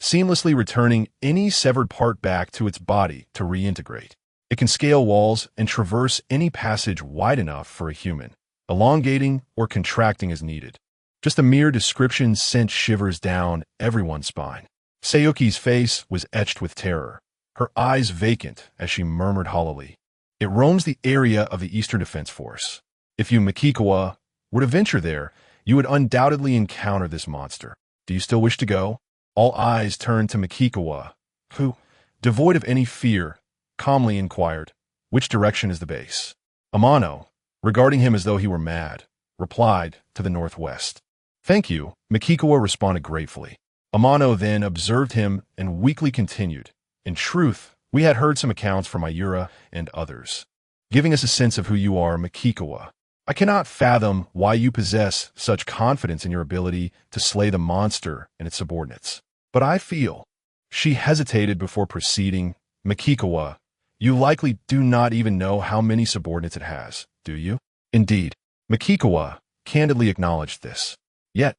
seamlessly returning any severed part back to its body to reintegrate. It can scale walls and traverse any passage wide enough for a human, elongating or contracting as needed. Just a mere description sent shivers down everyone's spine. Sayuki's face was etched with terror, her eyes vacant as she murmured hollowly, "It roams the area of the Eastern Defense Force. If you, Makikawa, were to venture there, you would undoubtedly encounter this monster. Do you still wish to go?" All eyes turned to Makikawa, who, devoid of any fear, calmly inquired, "Which direction is the base?" Amano, regarding him as though he were mad, replied, "To the northwest." "Thank you," Makikawa responded gratefully. Amano then observed him and weakly continued, "In truth, we had heard some accounts from Ayura and others, giving us a sense of who you are, Makikawa. I cannot fathom why you possess such confidence in your ability to slay the monster and its subordinates. But I feel—" She hesitated before proceeding, "Makikawa, you likely do not even know how many subordinates it has, do you?" Indeed, Makikawa candidly acknowledged this. Yet,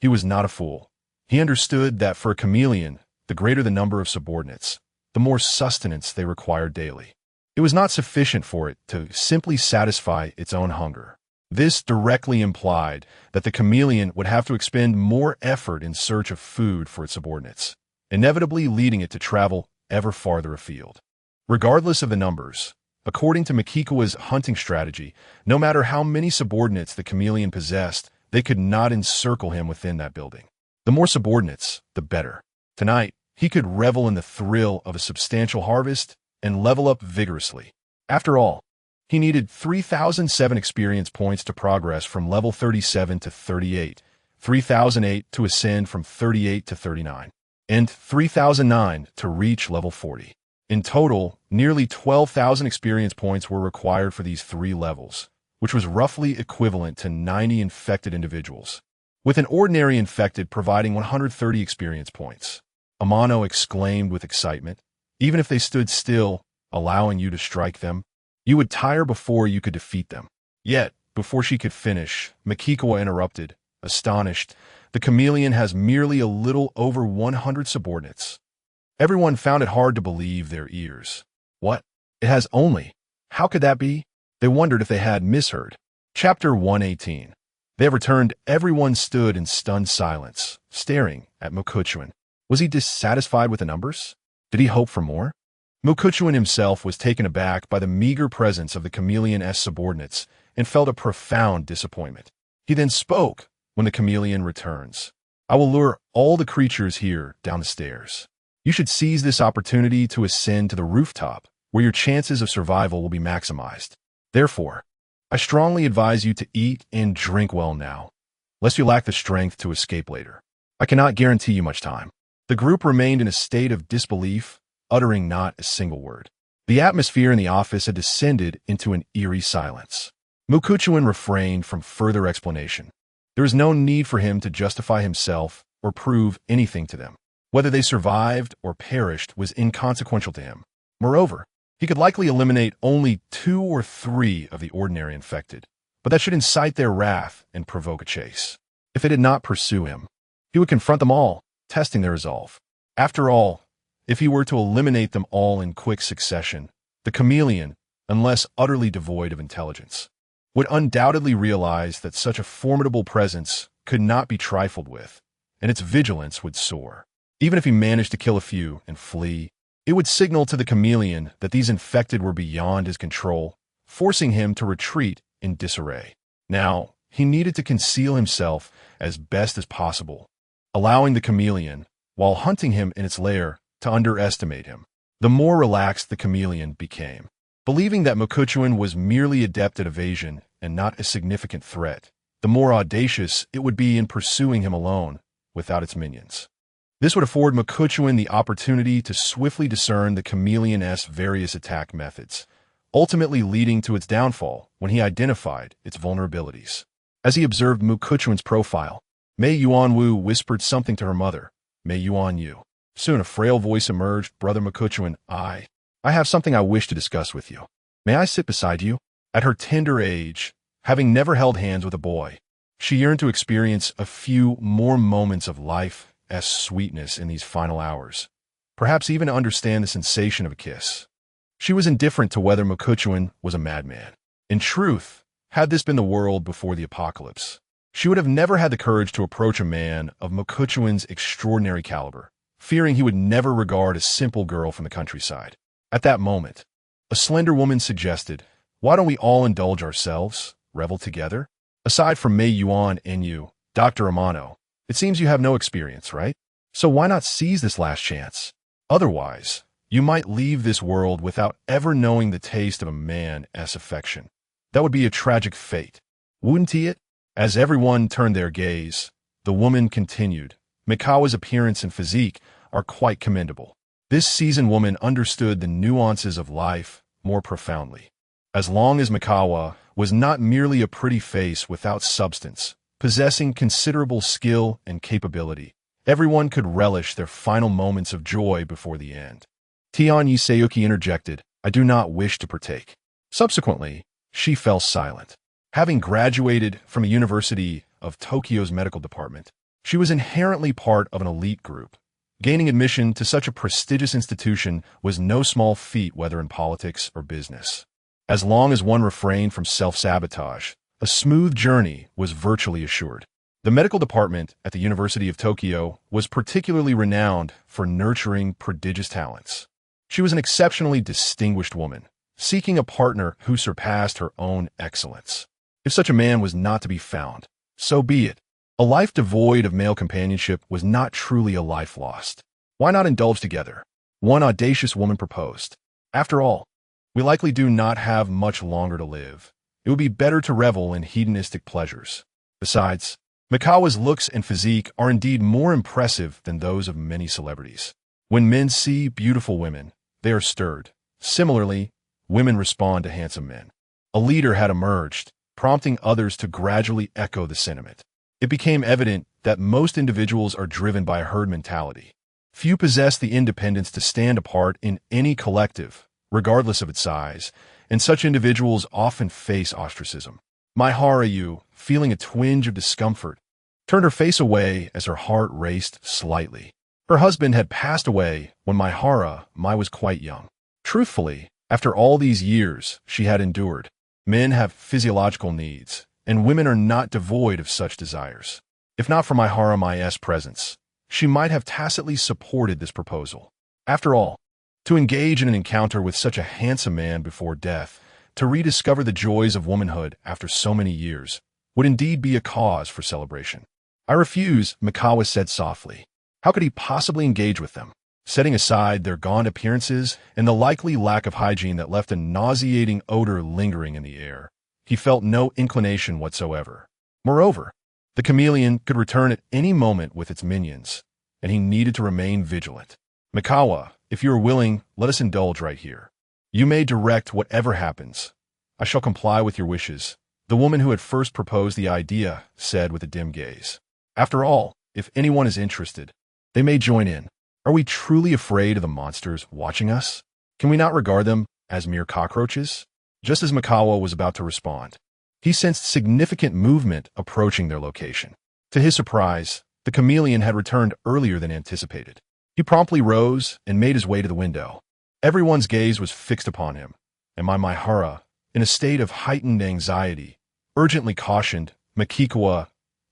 he was not a fool. He understood that for a chameleon, the greater the number of subordinates, the more sustenance they required daily. It was not sufficient for it to simply satisfy its own hunger. This directly implied that the chameleon would have to expend more effort in search of food for its subordinates, inevitably leading it to travel ever farther afield. Regardless of the numbers, according to Makikawa's hunting strategy, no matter how many subordinates the chameleon possessed, they could not encircle him within that building. The more subordinates, the better. Tonight, he could revel in the thrill of a substantial harvest and level up vigorously. After all, he needed 3,007 experience points to progress from level 37 to 38, 3,008 to ascend from 38 to 39, and 3,009 to reach level 40. In total, nearly 12,000 experience points were required for these 3 levels, which was roughly equivalent to 90 infected individuals, with an ordinary infected providing 130 experience points. Amano exclaimed with excitement, "Even if they stood still, allowing you to strike them, you would tire before you could defeat them." Yet, before she could finish, Makikawa interrupted, astonished. "The chameleon has merely a little over 100 subordinates." Everyone found it hard to believe their ears. What? It has only. How could that be? They wondered if they had misheard. Chapter 118. They have returned. Everyone stood in stunned silence, staring at Mokuchuan. Was he dissatisfied with the numbers? Did he hope for more? Mokuchuan himself was taken aback by the meager presence of the chameleon's subordinates and felt a profound disappointment. He then spoke. When the chameleon returns, I will lure all the creatures here down the stairs. You should seize this opportunity to ascend to the rooftop, where your chances of survival will be maximized. Therefore, I strongly advise you to eat and drink well now, lest you lack the strength to escape later. I cannot guarantee you much time. The group remained in a state of disbelief, uttering not a single word. The atmosphere in the office had descended into an eerie silence. Mokuchuan refrained from further explanation. There was no need for him to justify himself or prove anything to them. Whether they survived or perished was inconsequential to him. Moreover, he could likely eliminate only 2 or 3 of the ordinary infected, but that should incite their wrath and provoke a chase. If they did not pursue him, he would confront them all, testing their resolve. After all, if he were to eliminate them all in quick succession, the chameleon, unless utterly devoid of intelligence, would undoubtedly realize that such a formidable presence could not be trifled with, and its vigilance would soar. Even if he managed to kill a few and flee, it would signal to the chameleon that these infected were beyond his control, forcing him to retreat in disarray. Now, he needed to conceal himself as best as possible, allowing the chameleon, while hunting him in its lair, to underestimate him. The more relaxed the chameleon became, believing that Mokuchuan was merely adept at evasion and not a significant threat, the more audacious it would be in pursuing him alone, without its minions. This would afford Mokuchuan the opportunity to swiftly discern the chameleon's various attack methods, ultimately leading to its downfall when he identified its vulnerabilities. As he observed Mokuchuan's profile, Mei Yuanwu whispered something to her mother, Mei Yuanyu. Soon a frail voice emerged, Brother Mokuchuan, I have something I wish to discuss with you. May I sit beside you? At her tender age, having never held hands with a boy, she yearned to experience a few more moments of life as sweetness in these final hours, perhaps even to understand the sensation of a kiss. She was indifferent to whether Mokuchuan was a madman. In truth, had this been the world before the apocalypse, she would have never had the courage to approach a man of Mokuchuan's extraordinary caliber, fearing he would never regard a simple girl from the countryside. At that moment, a slender woman suggested, why don't we all indulge ourselves, revel together? Aside from Mei Yuan and you, Dr. Amano, it seems you have no experience, right? So why not seize this last chance? Otherwise, you might leave this world without ever knowing the taste of a man's affection. That would be a tragic fate, wouldn't it? As everyone turned their gaze, the woman continued, Mikawa's appearance and physique are quite commendable. This seasoned woman understood the nuances of life more profoundly. As long as Mikawa was not merely a pretty face without substance, possessing considerable skill and capability, everyone could relish their final moments of joy before the end. Tian Yiseuki interjected, I do not wish to partake. Subsequently, she fell silent. Having graduated from a university of Tokyo's medical department, she was inherently part of an elite group. Gaining admission to such a prestigious institution was no small feat, whether in politics or business. As long as one refrained from self-sabotage, a smooth journey was virtually assured. The medical department at the University of Tokyo was particularly renowned for nurturing prodigious talents. She was an exceptionally distinguished woman, seeking a partner who surpassed her own excellence. If such a man was not to be found, so be it. A life devoid of male companionship was not truly a life lost. Why not indulge together? One audacious woman proposed. After all, we likely do not have much longer to live. It would be better to revel in hedonistic pleasures. Besides, Mikawa's looks and physique are indeed more impressive than those of many celebrities. When men see beautiful women, they are stirred. Similarly, women respond to handsome men. A leader had emerged, prompting others to gradually echo the sentiment. It became evident that most individuals are driven by a herd mentality. Few possess the independence to stand apart in any collective, regardless of its size, and such individuals often face ostracism. Mai Harayu, feeling a twinge of discomfort, turned her face away as her heart raced slightly. Her husband had passed away when Mai was quite young. Truthfully, after all these years she had endured, men have physiological needs, and women are not devoid of such desires. If not for Mai's presence, she might have tacitly supported this proposal. After all, to engage in an encounter with such a handsome man before death, to rediscover the joys of womanhood after so many years, would indeed be a cause for celebration. I refuse, Mikawa said softly. How could he possibly engage with them? Setting aside their gaunt appearances and the likely lack of hygiene that left a nauseating odor lingering in the air, he felt no inclination whatsoever. Moreover, the chameleon could return at any moment with its minions, and he needed to remain vigilant. Mikawa, if you are willing, let us indulge right here. You may direct whatever happens. I shall comply with your wishes, the woman who had first proposed the idea said with a dim gaze. After all, if anyone is interested, they may join in. Are we truly afraid of the monsters watching us? Can we not regard them as mere cockroaches? Just as Mikawa was about to respond, he sensed significant movement approaching their location. To his surprise, the chameleon had returned earlier than anticipated. He promptly rose and made his way to the window. Everyone's gaze was fixed upon him, and Maihara, in a state of heightened anxiety, urgently cautioned, Makikawa,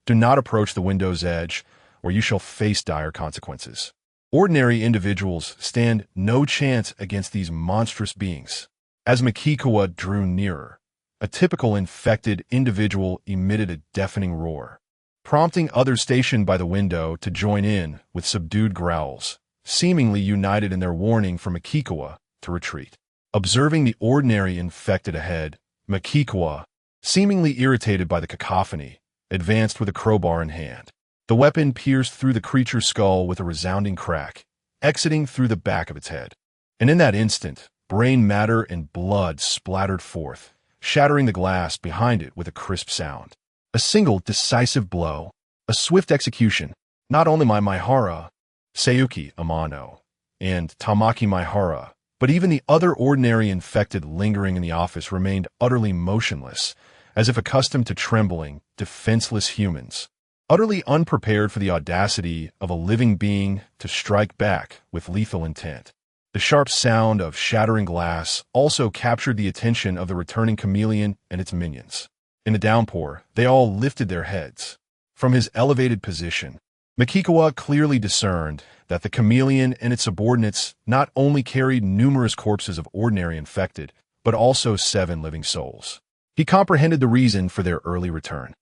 do not approach the window's edge, or you shall face dire consequences. Ordinary individuals stand no chance against these monstrous beings. As Makikawa drew nearer, a typical infected individual emitted a deafening roar, prompting others stationed by the window to join in with subdued growls, seemingly united in their warning for Makikawa to retreat. Observing the ordinary infected ahead, Makikawa, seemingly irritated by the cacophony, advanced with a crowbar in hand. The weapon pierced through the creature's skull with a resounding crack, exiting through the back of its head. And in that instant, brain matter and blood splattered forth, shattering the glass behind it with a crisp sound. A single decisive blow, a swift execution, not only by Maihara, Sayuki Amano, and Tamaki Maihara, but even the other ordinary infected lingering in the office remained utterly motionless, as if accustomed to trembling, defenseless humans, utterly unprepared for the audacity of a living being to strike back with lethal intent. The sharp sound of shattering glass also captured the attention of the returning chameleon and its minions. In the downpour, they all lifted their heads. From his elevated position, Makikawa clearly discerned that the chameleon and its subordinates not only carried numerous corpses of ordinary infected, but also 7 living souls. He comprehended the reason for their early return.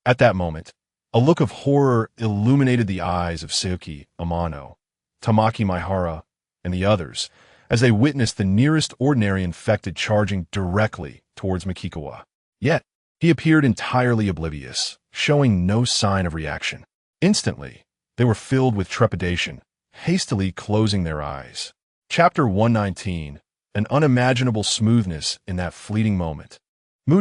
At that moment, a look of horror illuminated the eyes of Sayuki Amano, Tamaki Maihara, and the others as they witnessed the nearest ordinary infected charging directly towards Makikawa. Yet, he appeared entirely oblivious, showing no sign of reaction. Instantly, they were filled with trepidation, hastily closing their eyes. Chapter 119, an unimaginable smoothness in that fleeting moment.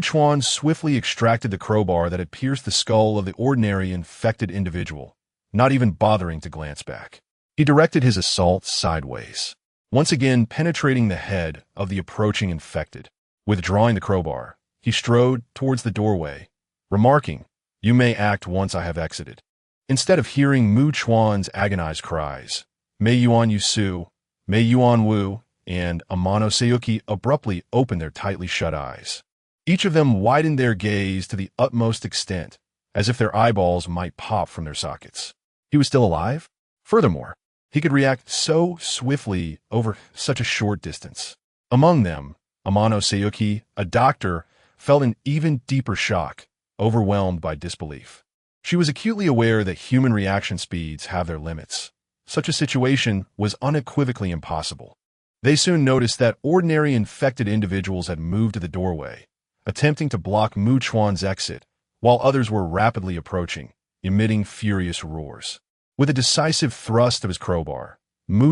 Chuan swiftly extracted the crowbar that had pierced the skull of the ordinary infected individual, not even bothering to glance back. He directed his assault sideways, once again penetrating the head of the approaching infected. Withdrawing the crowbar, he strode towards the doorway, remarking, "You may act once I have exited." Instead of hearing Chuan's agonized cries, Mei Yuan Yusu, Mei Yuan Wu, and Amano Sayuki abruptly opened their tightly shut eyes. Each of them widened their gaze to the utmost extent, as if their eyeballs might pop from their sockets. He was still alive? Furthermore, he could react so swiftly over such a short distance. Among them, Amano Sayuki, a doctor, felt an even deeper shock, overwhelmed by disbelief. She was acutely aware that human reaction speeds have their limits. Such a situation was unequivocally impossible. They soon noticed that ordinary infected individuals had moved to the doorway, attempting to block Chuan's exit, while others were rapidly approaching, emitting furious roars. With a decisive thrust of his crowbar,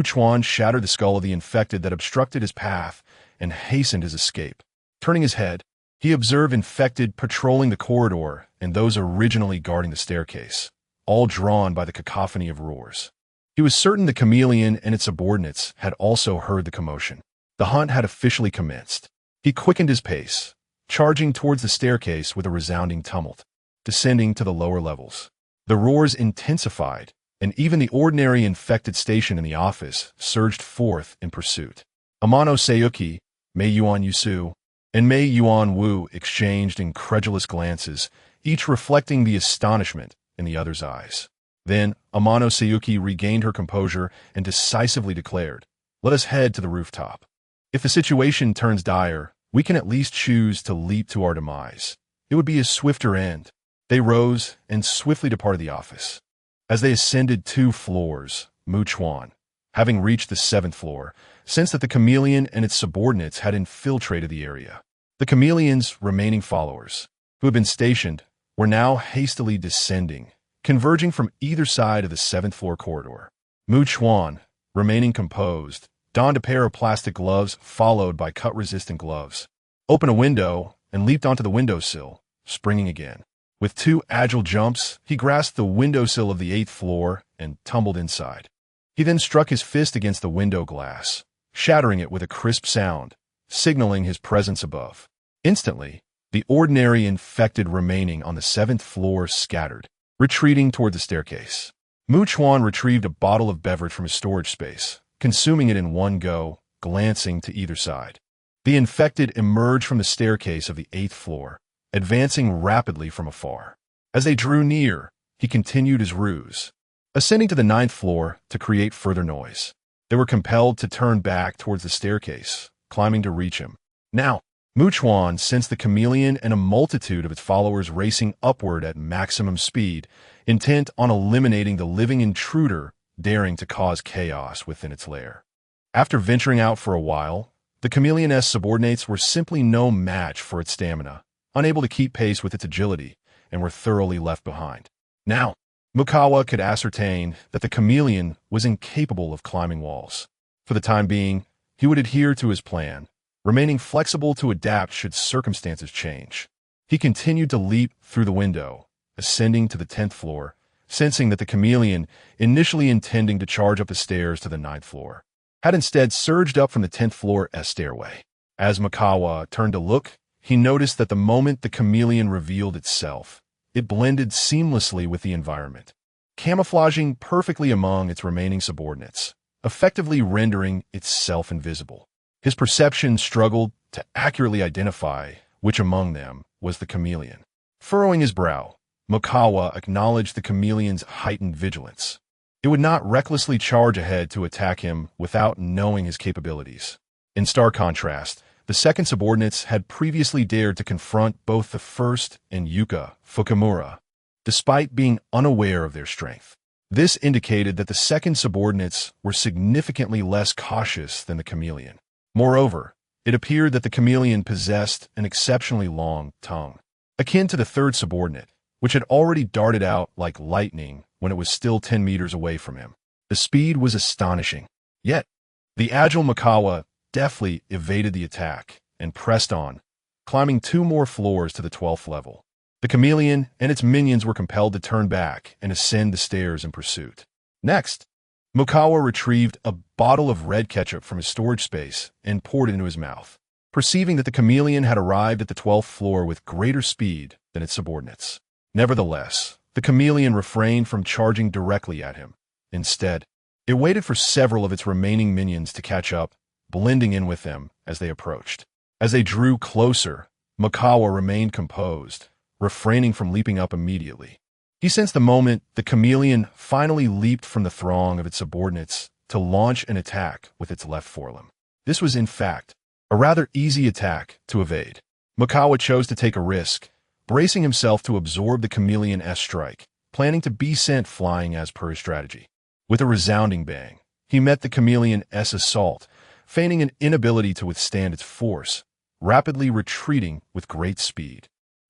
Chuan shattered the skull of the infected that obstructed his path and hastened his escape. Turning his head, he observed infected patrolling the corridor and those originally guarding the staircase, all drawn by the cacophony of roars. He was certain the chameleon and its subordinates had also heard the commotion. The hunt had officially commenced. He quickened his pace, charging towards the staircase with a resounding tumult, descending to the lower levels. The roars intensified, and even the ordinary infected station in the office surged forth in pursuit. Amano Seiyuki, Mei Yuan Yusu, and Mei Yuan Wu exchanged incredulous glances, each reflecting the astonishment in the other's eyes. Then, Amano Seiyuki regained her composure and decisively declared, "Let us head to the rooftop. If the situation turns dire, we can at least choose to leap to our demise. It would be a swifter end." They rose and swiftly departed the office. As they ascended 2 floors, Chuan, having reached the 7th floor, sensed that the chameleon and its subordinates had infiltrated the area. The chameleon's remaining followers, who had been stationed, were now hastily descending, converging from either side of the 7th floor corridor. Chuan, remaining composed, donned a pair of plastic gloves followed by cut-resistant gloves, opened a window, and leaped onto the windowsill, springing again. With 2 agile jumps, he grasped the windowsill of the 8th floor and tumbled inside. He then struck his fist against the window glass, shattering it with a crisp sound, signaling his presence above. Instantly, the ordinary infected remaining on the 7th floor scattered, retreating toward the staircase. Chuan retrieved a bottle of beverage from his storage space, consuming it in one go, glancing to either side. The infected emerged from the staircase of the 8th floor, advancing rapidly from afar. As they drew near, he continued his ruse, ascending to the 9th floor to create further noise. They were compelled to turn back towards the staircase, climbing to reach him. Now, Chuan sensed the chameleon and a multitude of its followers racing upward at maximum speed, intent on eliminating the living intruder daring to cause chaos within its lair. After venturing out for a while, the chameleon's subordinates were simply no match for its stamina, unable to keep pace with its agility, and were thoroughly left behind. Now, Mukawa could ascertain that the chameleon was incapable of climbing walls. For the time being, he would adhere to his plan, remaining flexible to adapt should circumstances change. He continued to leap through the window, ascending to the 10th floor, sensing that the chameleon, initially intending to charge up the stairs to the 9th floor, had instead surged up from the 10th floor stairway. As Mukawa turned to look, he noticed that the moment the chameleon revealed itself, it blended seamlessly with the environment, camouflaging perfectly among its remaining subordinates, effectively rendering itself invisible. His perception struggled to accurately identify which among them was the chameleon. Furrowing his brow, Mukawa acknowledged the chameleon's heightened vigilance. It would not recklessly charge ahead to attack him without knowing his capabilities. In stark contrast, the second subordinates had previously dared to confront both the first and Yuka Fukumura, despite being unaware of their strength. This indicated that the second subordinates were significantly less cautious than the chameleon. Moreover, it appeared that the chameleon possessed an exceptionally long tongue, akin to the third subordinate, which had already darted out like lightning when it was still 10 meters away from him. The speed was astonishing. Yet, the agile Mukawa deftly evaded the attack and pressed on, climbing 2 more floors to the 12th level. The chameleon and its minions were compelled to turn back and ascend the stairs in pursuit. Next, Mukawa retrieved a bottle of red ketchup from his storage space and poured it into his mouth, perceiving that the chameleon had arrived at the 12th floor with greater speed than its subordinates. Nevertheless, the chameleon refrained from charging directly at him. Instead, it waited for several of its remaining minions to catch up, blending in with them as they approached. As they drew closer, Mukawa remained composed, refraining from leaping up immediately. He sensed the moment the chameleon finally leaped from the throng of its subordinates to launch an attack with its left forelimb. This was, in fact, a rather easy attack to evade. Mukawa chose to take a risk, bracing himself to absorb the chameleon's strike, planning to be sent flying as per his strategy. With a resounding bang, he met the chameleon's assault, feigning an inability to withstand its force, rapidly retreating with great speed.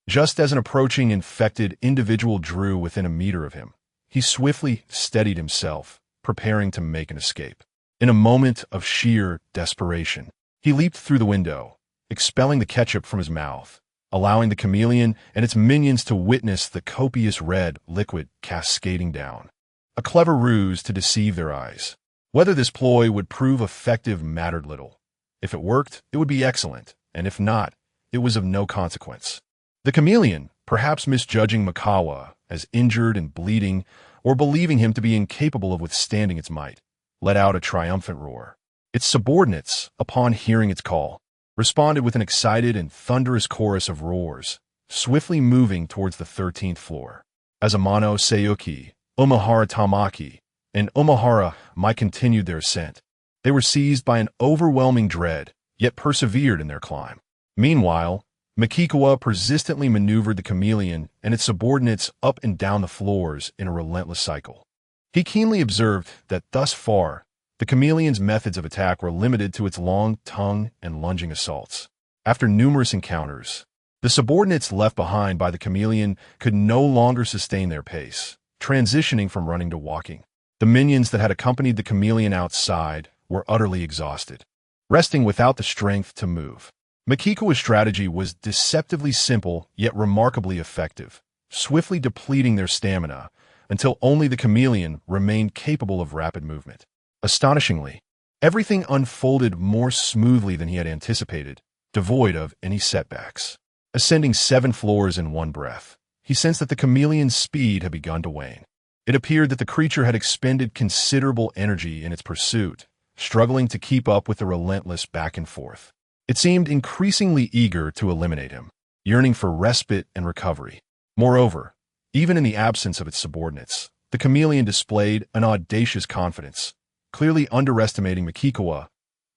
Just as an approaching infected individual drew within a meter of him, he swiftly steadied himself, preparing to make an escape. In a moment of sheer desperation, he leaped through the window, expelling the ketchup from his mouth, allowing the chameleon and its minions to witness the copious red liquid cascading down. A clever ruse to deceive their eyes. Whether this ploy would prove effective mattered little. If it worked, it would be excellent, and if not, it was of no consequence. The chameleon, perhaps misjudging Mukawa as injured and bleeding, or believing him to be incapable of withstanding its might, let out a triumphant roar. Its subordinates, upon hearing its call, responded with an excited and thunderous chorus of roars, swiftly moving towards the 13th floor. As Amano Sayuki, Umahara Tamaki, and Umahara Mai continued their ascent, they were seized by an overwhelming dread, yet persevered in their climb. Meanwhile, Makikawa persistently maneuvered the chameleon and its subordinates up and down the floors in a relentless cycle. He keenly observed that thus far, the chameleon's methods of attack were limited to its long tongue and lunging assaults. After numerous encounters, the subordinates left behind by the chameleon could no longer sustain their pace, transitioning from running to walking. The minions that had accompanied the chameleon outside were utterly exhausted, resting without the strength to move. Makikawa's strategy was deceptively simple yet remarkably effective, swiftly depleting their stamina until only the chameleon remained capable of rapid movement. Astonishingly, everything unfolded more smoothly than he had anticipated, devoid of any setbacks. Ascending 7 floors in one breath, he sensed that the chameleon's speed had begun to wane. It appeared that the creature had expended considerable energy in its pursuit, struggling to keep up with the relentless back and forth. It seemed increasingly eager to eliminate him, yearning for respite and recovery. Moreover, even in the absence of its subordinates, the chameleon displayed an audacious confidence, clearly underestimating Makikawa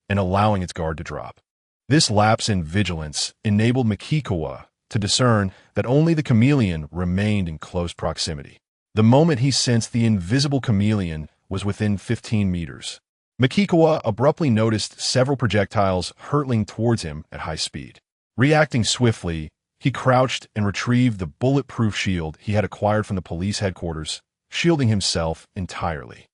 and allowing its guard to drop. This lapse in vigilance enabled Makikawa to discern that only the chameleon remained in close proximity. The moment he sensed the invisible chameleon was within 15 meters, Makikawa abruptly noticed several projectiles hurtling towards him at high speed. Reacting swiftly, he crouched and retrieved the bulletproof shield he had acquired from the police headquarters, shielding himself entirely.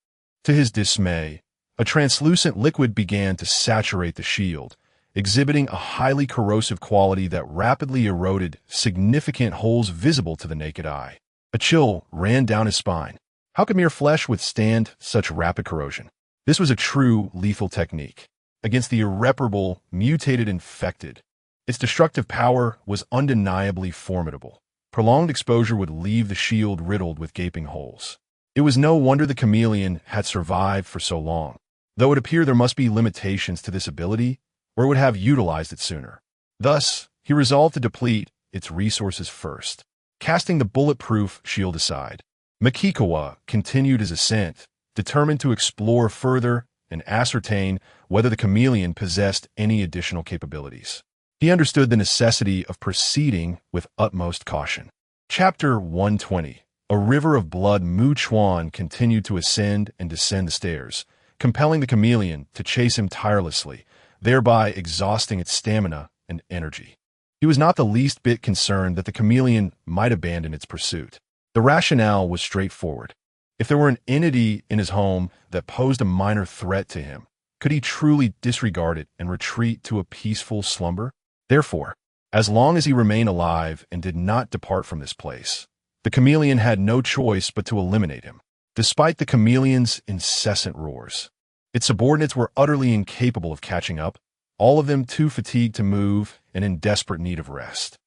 To his dismay, a translucent liquid began to saturate the shield, exhibiting a highly corrosive quality that rapidly eroded significant holes visible to the naked eye. A chill ran down his spine. How could mere flesh withstand such rapid corrosion? This was a true lethal technique. Against the irreparable, mutated infected, its destructive power was undeniably formidable. Prolonged exposure would leave the shield riddled with gaping holes. It was no wonder the chameleon had survived for so long, though it appeared there must be limitations to this ability, or it would have utilized it sooner. Thus, he resolved to deplete its resources first. Casting the bulletproof shield aside, Makikawa continued his ascent, determined to explore further and ascertain whether the chameleon possessed any additional capabilities. He understood the necessity of proceeding with utmost caution. Chapter 120. A river of blood. Chuan continued to ascend and descend the stairs, compelling the chameleon to chase him tirelessly, thereby exhausting its stamina and energy. He was not the least bit concerned that the chameleon might abandon its pursuit. The rationale was straightforward. If there were an entity in his home that posed a minor threat to him, could he truly disregard it and retreat to a peaceful slumber? Therefore, as long as he remained alive and did not depart from this place, the chameleon had no choice but to eliminate him. Despite the chameleon's incessant roars, its subordinates were utterly incapable of catching up, all of them too fatigued to move and in desperate need of rest.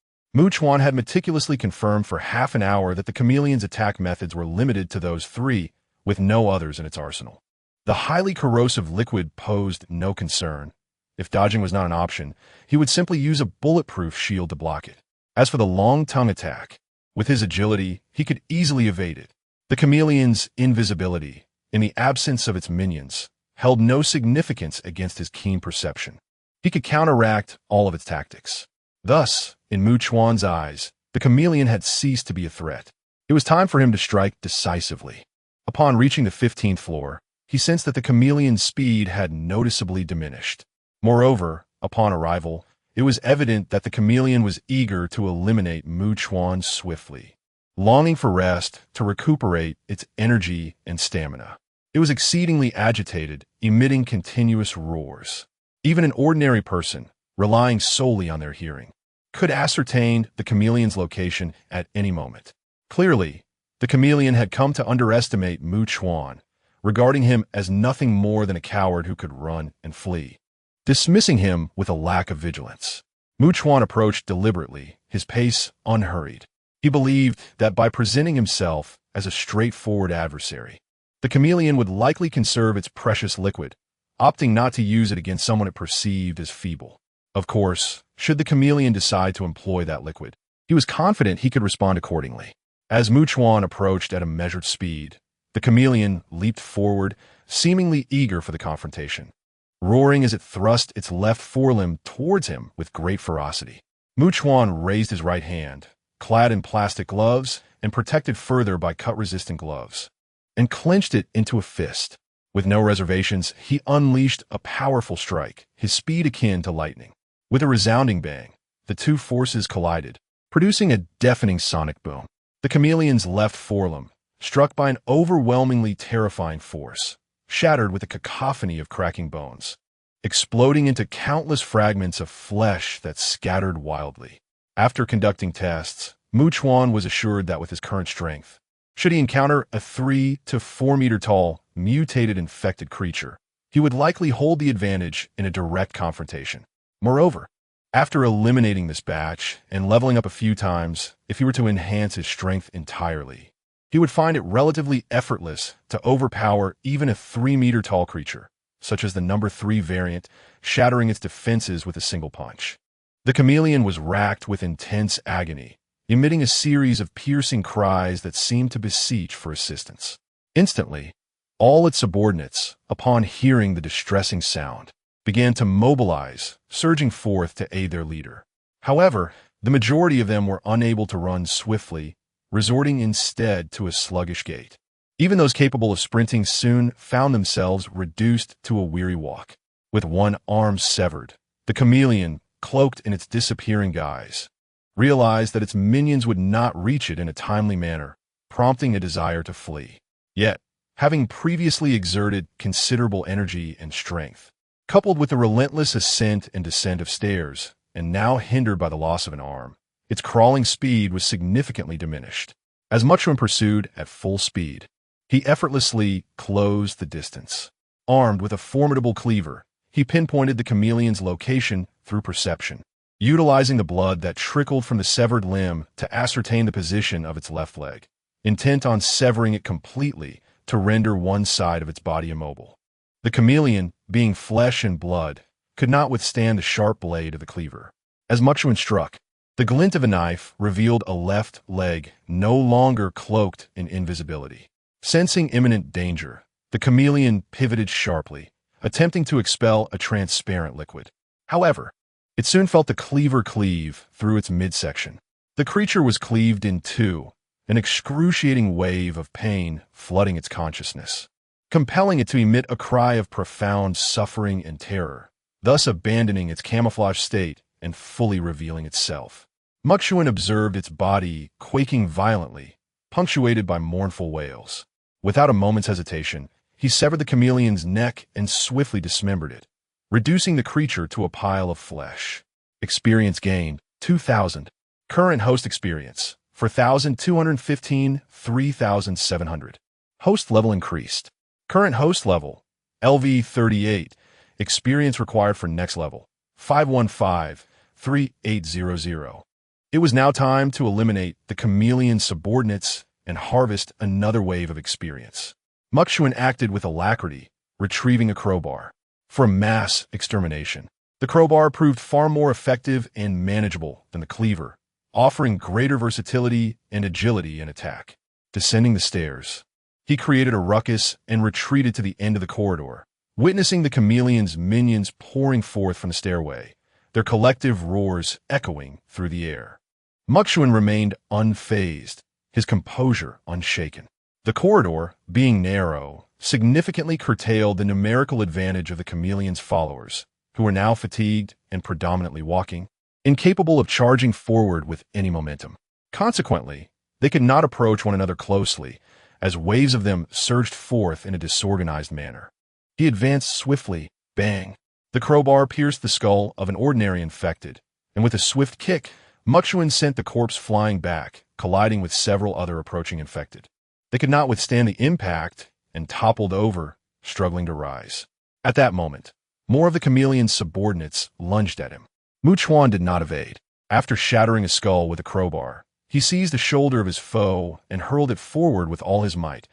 Chuan had meticulously confirmed for half an hour that the chameleon's attack methods were limited to those 3, with no others in its arsenal. The highly corrosive liquid posed no concern. If dodging was not an option, he would simply use a bulletproof shield to block it. As for the long tongue attack, with his agility, he could easily evade it. The chameleon's invisibility, in the absence of its minions, held no significance against his keen perception. He could counteract all of its tactics. Thus, in Chuan's eyes, the chameleon had ceased to be a threat. It was time for him to strike decisively. Upon reaching the 15th floor, he sensed that the chameleon's speed had noticeably diminished. Moreover, upon arrival, it was evident that the chameleon was eager to eliminate Chuan swiftly, longing for rest to recuperate its energy and stamina. It was exceedingly agitated, emitting continuous roars. Even an ordinary person, relying solely on their hearing, could ascertain the chameleon's location at any moment. Clearly, the chameleon had come to underestimate Chuan, regarding him as nothing more than a coward who could run and flee, dismissing him with a lack of vigilance. Chuan approached deliberately, his pace unhurried. He believed that by presenting himself as a straightforward adversary, the chameleon would likely conserve its precious liquid, opting not to use it against someone it perceived as feeble. Of course, should the chameleon decide to employ that liquid, he was confident he could respond accordingly. As Chuan approached at a measured speed, the chameleon leaped forward, seemingly eager for the confrontation, roaring as it thrust its left forelimb towards him with great ferocity. Chuan raised his right hand, clad in plastic gloves and protected further by cut-resistant gloves, and clenched it into a fist. With no reservations, he unleashed a powerful strike, his speed akin to lightning. With a resounding bang, the two forces collided, producing a deafening sonic boom. The chameleon's left forelimb, struck by an overwhelmingly terrifying force, shattered with a cacophony of cracking bones, exploding into countless fragments of flesh that scattered wildly. After conducting tests, Chuan was assured that with his current strength, should he encounter a 3 to 4 meter tall, mutated infected creature, he would likely hold the advantage in a direct confrontation. Moreover, after eliminating this batch and leveling up a few times, if he were to enhance his strength entirely, he would find it relatively effortless to overpower even a 3 meter tall creature, such as the number 3 variant, shattering its defenses with a single punch. The chameleon was racked with intense agony, emitting a series of piercing cries that seemed to beseech for assistance. Instantly, all its subordinates, upon hearing the distressing sound, began to mobilize, surging forth to aid their leader. However, the majority of them were unable to run swiftly, resorting instead to a sluggish gait. Even those capable of sprinting soon found themselves reduced to a weary walk. With one arm severed, the chameleon, cloaked in its disappearing guise, realized that its minions would not reach it in a timely manner, prompting a desire to flee. Yet, having previously exerted considerable energy and strength, coupled with the relentless ascent and descent of stairs, and now hindered by the loss of an arm, its crawling speed was significantly diminished. As Chuan pursued at full speed, he effortlessly closed the distance. Armed with a formidable cleaver, he pinpointed the chameleon's location through perception, utilizing the blood that trickled from the severed limb to ascertain the position of its left leg, intent on severing it completely to render one side of its body immobile. The chameleon, being flesh and blood, could not withstand the sharp blade of the cleaver. As Chuan struck, the glint of a knife revealed a left leg no longer cloaked in invisibility. Sensing imminent danger, the chameleon pivoted sharply, attempting to expel a transparent liquid. However, it soon felt the cleaver cleave through its midsection. The creature was cleaved in two, an excruciating wave of pain flooding its consciousness, compelling it to emit a cry of profound suffering and terror, thus abandoning its camouflage state and fully revealing itself. Chuan observed its body quaking violently, punctuated by mournful wails. Without a moment's hesitation, he severed the chameleon's neck and swiftly dismembered it, reducing the creature to a pile of flesh. Experience gained, 2,000. Current host experience, 4,215, 3,700. Host level increased. Current host level, LV 38. Experience required for next level, 515, 3800. It was now time to eliminate the chameleon's subordinates and harvest another wave of experience. Chuan acted with alacrity, retrieving a crowbar. For mass extermination, the crowbar proved far more effective and manageable than the cleaver, offering greater versatility and agility in attack. Descending the stairs, he created a ruckus and retreated to the end of the corridor, witnessing the chameleon's minions pouring forth from the stairway, their collective roars echoing through the air. Chuan remained unfazed, his composure unshaken. The corridor, being narrow, significantly curtailed the numerical advantage of the chameleon's followers, who were now fatigued and predominantly walking, incapable of charging forward with any momentum. Consequently, they could not approach one another closely, as waves of them surged forth in a disorganized manner. He advanced swiftly, bang. The crowbar pierced the skull of an ordinary infected, and with a swift kick, Chuan sent the corpse flying back, colliding with several other approaching infected. They could not withstand the impact and toppled over, struggling to rise. At that moment, more of the chameleon's subordinates lunged at him. Chuan did not evade. After shattering a skull with a crowbar, He seized the shoulder of his foe and hurled it forward with all his might,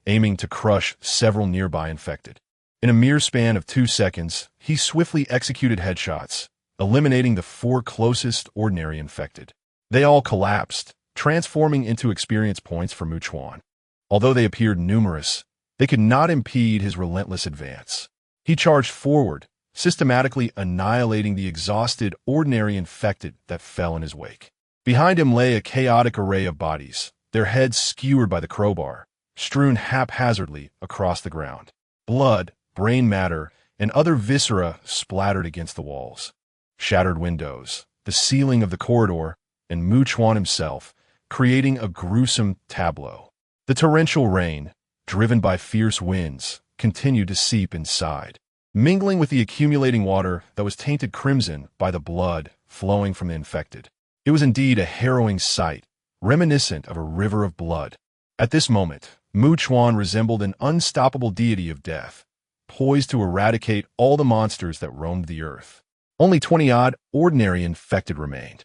aiming to crush several nearby infected. In a mere span of 2 seconds, he swiftly executed headshots, eliminating the 4 closest ordinary infected. They all collapsed, transforming into experience points for Chuan. Although they appeared numerous, they could not impede his relentless advance. He charged forward, systematically annihilating the exhausted ordinary infected that fell in his wake. Behind him lay a chaotic array of bodies, their heads skewered by the crowbar, strewn haphazardly across the ground. Blood, brain matter, and other viscera splattered against the walls. Shattered windows, the ceiling of the corridor, and Chuan himself, creating a gruesome tableau. The torrential rain, driven by fierce winds, continued to seep inside, mingling with the accumulating water that was tainted crimson by the blood flowing from the infected. It was indeed a harrowing sight, reminiscent of a river of blood. At this moment, Chuan resembled an unstoppable deity of death, poised to eradicate all the monsters that roamed the earth. Only 20-odd ordinary infected remained.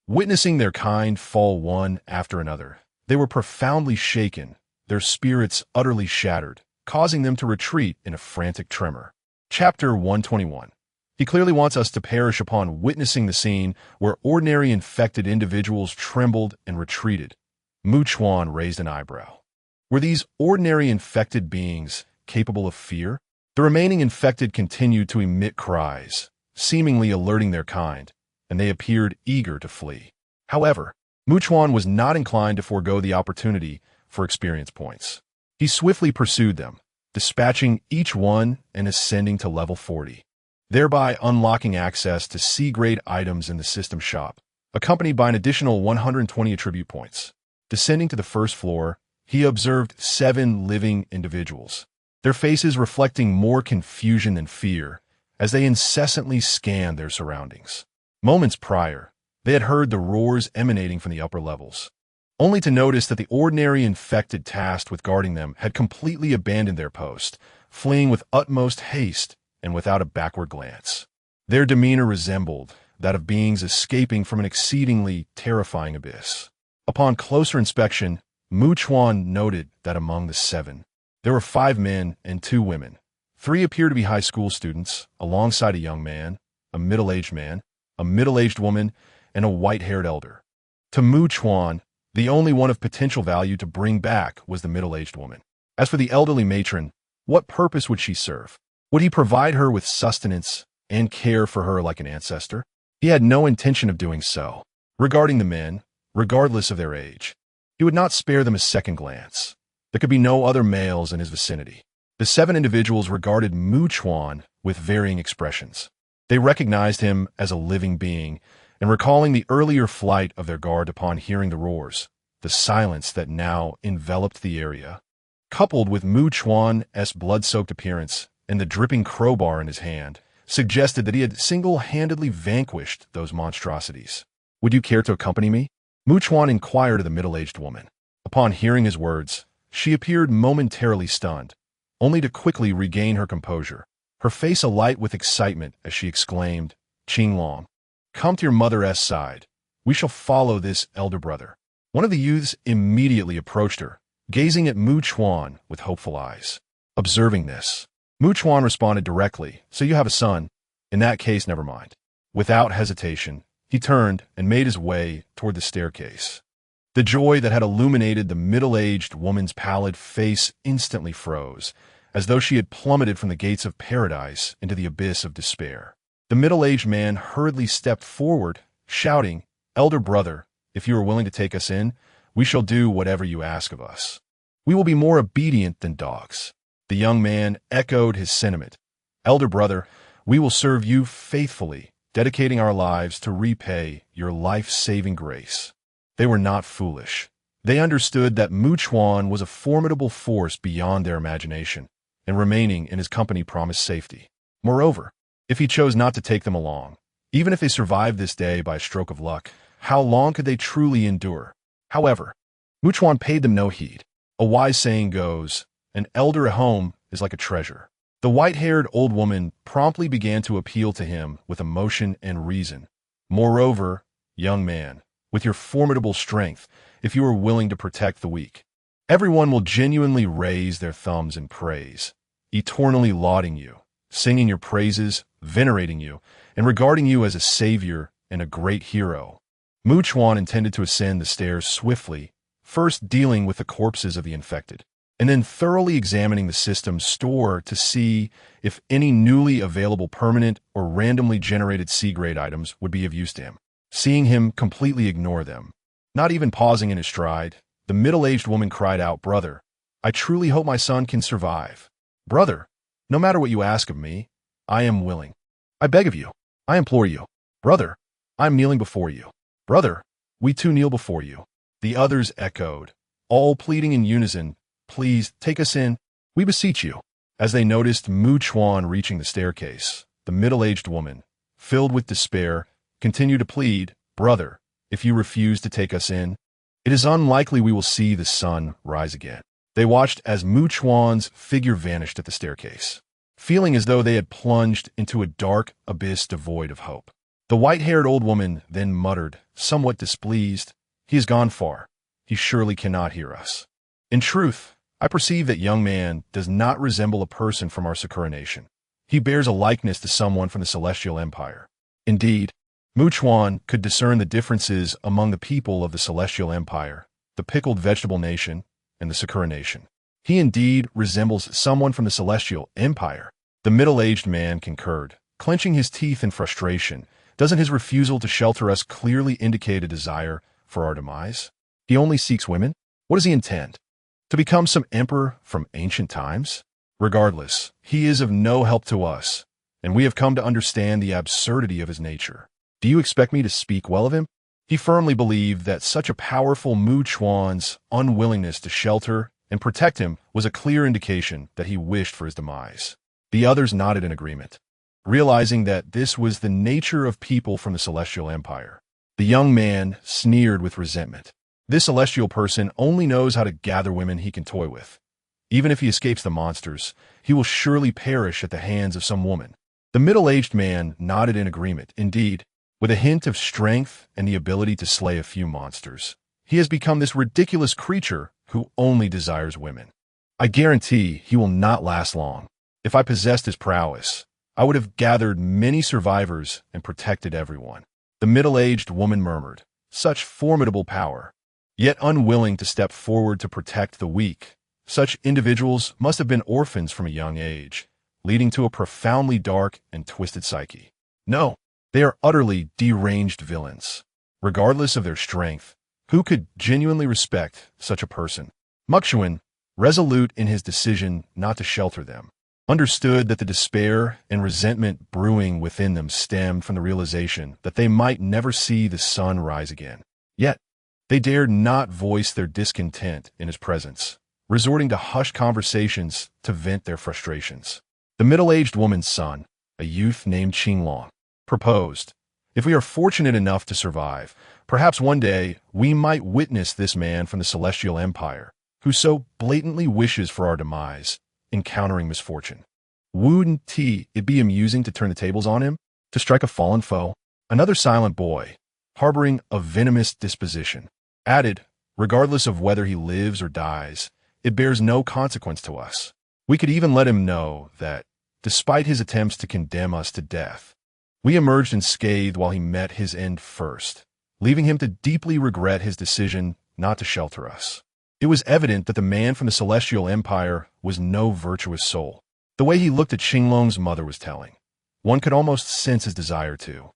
Witnessing their kind fall one after another, they were profoundly shaken, their spirits utterly shattered, causing them to retreat in a frantic tremor. Chapter 121. He clearly wants us to perish upon witnessing the scene where ordinary infected individuals trembled and retreated. Chuan raised an eyebrow. Were these ordinary infected beings capable of fear? The remaining infected continued to emit cries, seemingly alerting their kind, and they appeared eager to flee. However, Chuan was not inclined to forego the opportunity for experience points. He swiftly pursued them, dispatching each one and ascending to level 40, thereby unlocking access to C-grade items in the system shop, accompanied by an additional 120 attribute points. Descending to the first floor, he observed 7 living individuals, their faces reflecting more confusion than fear as they incessantly scanned their surroundings. Moments prior, they had heard the roars emanating from the upper levels, only to notice that the ordinary infected tasked with guarding them had completely abandoned their post, fleeing with utmost haste and without a backward glance. Their demeanor resembled that of beings escaping from an exceedingly terrifying abyss. Upon closer inspection, Chuan noted that among the 7, there were 5 men and 2 women. 3 appeared to be high school students, alongside a young man, a middle-aged man, a middle-aged woman, and a white-haired elder. To Chuan, the only one of potential value to bring back was the middle-aged woman. As for the elderly matron, what purpose would she serve? Would he provide her with sustenance and care for her like an ancestor? He had no intention of doing so. Regarding the men, regardless of their age, he would not spare them a second glance. There could be no other males in his vicinity. The 7 individuals regarded Chuan with varying expressions. They recognized him as a living being, and recalling the earlier flight of their guard upon hearing the roars, the silence that now enveloped the area, coupled with Chuan's blood-soaked appearance and the dripping crowbar in his hand, suggested that he had single-handedly vanquished those monstrosities. "Would you care to accompany me?" Chuan inquired of the middle-aged woman. Upon hearing his words, she appeared momentarily stunned, only to quickly regain her composure, her face alight with excitement as she exclaimed, "Qinglong, come to your mother's side. We shall follow this elder brother." One of the youths immediately approached her, gazing at Chuan with hopeful eyes. Observing this, Chuan responded directly, "So you have a son? In that case, never mind." Without hesitation, he turned and made his way toward the staircase. The joy that had illuminated the middle-aged woman's pallid face instantly froze, as though she had plummeted from the gates of paradise into the abyss of despair. The middle-aged man hurriedly stepped forward, shouting, "Elder brother, if you are willing to take us in, we shall do whatever you ask of us. We will be more obedient than dogs." The young man echoed his sentiment. "Elder brother, we will serve you faithfully, dedicating our lives to repay your life-saving grace." They were not foolish. They understood that Chuan was a formidable force beyond their imagination, and remaining in his company promised safety. Moreover, if he chose not to take them along, even if they survived this day by a stroke of luck, how long could they truly endure? However, Chuan paid them no heed. A wise saying goes, "An elder at home is like a treasure." The white-haired old woman promptly began to appeal to him with emotion and reason. "Moreover, young man, with your formidable strength if you are willing to protect the weak. Everyone will genuinely raise their thumbs in praise, eternally lauding you, singing your praises, venerating you, and regarding you as a savior and a great hero. Chuan intended to ascend the stairs swiftly, first dealing with the corpses of the infected, and then thoroughly examining the system's store to see if any newly available permanent or randomly generated C-grade items would be of use to him. Seeing him completely ignore them, not even pausing in his stride, the middle-aged woman cried out, "Brother, I truly hope my son can survive. Brother, no matter what you ask of me, I am willing. I beg of you. I implore you. Brother, I am kneeling before you. Brother, we too kneel before you." The others echoed, all pleading in unison, "Please, take us in. We beseech you." As they noticed Chuan reaching the staircase, the middle-aged woman, filled with despair, continued to plead, "Brother, if you refuse to take us in, it is unlikely we will see the sun rise again." They watched as Chuan's figure vanished at the staircase, feeling as though they had plunged into a dark abyss devoid of hope. The white-haired old woman then muttered, somewhat displeased, "He has gone far. He surely cannot hear us." In truth, I perceive that young man does not resemble a person from our Sakura nation. He bears a likeness to someone from the Celestial Empire. Indeed, Chuan could discern the differences among the people of the Celestial Empire, the pickled vegetable nation, and the Sakura nation. He indeed resembles someone from the Celestial Empire. The middle-aged man concurred, clenching his teeth in frustration. Doesn't his refusal to shelter us clearly indicate a desire for our demise? He only seeks women? What does he intend? To become some emperor from ancient times? Regardless, he is of no help to us, and we have come to understand the absurdity of his nature. Do you expect me to speak well of him? He firmly believed that such a powerful Chuan's unwillingness to shelter and protect him was a clear indication that he wished for his demise. The others nodded in agreement, realizing that this was the nature of people from the Celestial Empire. The young man sneered with resentment. This celestial person only knows how to gather women he can toy with. Even if he escapes the monsters, he will surely perish at the hands of some woman. The middle-aged man nodded in agreement. Indeed, with a hint of strength and the ability to slay a few monsters, he has become this ridiculous creature who only desires women. I guarantee he will not last long. If I possessed his prowess, I would have gathered many survivors and protected everyone. The middle-aged woman murmured, "Such formidable power, yet unwilling to step forward to protect the weak. Such individuals must have been orphans from a young age, leading to a profoundly dark and twisted psyche. No, they are utterly deranged villains. Regardless of their strength, who could genuinely respect such a person?" Chuan, resolute in his decision not to shelter them, understood that the despair and resentment brewing within them stemmed from the realization that they might never see the sun rise again. Yet, they dared not voice their discontent in his presence, resorting to hushed conversations to vent their frustrations. The middle-aged woman's son, a youth named Qinglong, proposed, "If we are fortunate enough to survive, perhaps one day we might witness this man from the Celestial Empire, who so blatantly wishes for our demise, encountering misfortune. Wouldn't it be amusing to turn the tables on him, to strike a fallen foe?" Another silent boy, harboring a venomous disposition, added, "Regardless of whether he lives or dies, it bears no consequence to us. We could even let him know that, despite his attempts to condemn us to death, we emerged unscathed while he met his end first, leaving him to deeply regret his decision not to shelter us." It was evident that the man from the Celestial Empire was no virtuous soul. The way he looked at Qinglong's mother was telling. One could almost sense his desire to.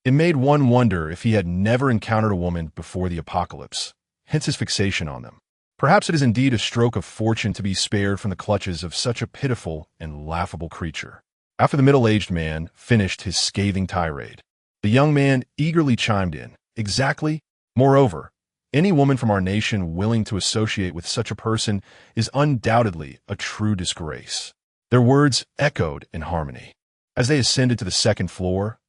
It made one wonder if he had never encountered a woman before the apocalypse, hence his fixation on them. Perhaps it is indeed a stroke of fortune to be spared from the clutches of such a pitiful and laughable creature. After the middle-aged man finished his scathing tirade, the young man eagerly chimed in, "Exactly. Moreover, any woman from our nation willing to associate with such a person is undoubtedly a true disgrace." Their words echoed in harmony. As they ascended to the second floor,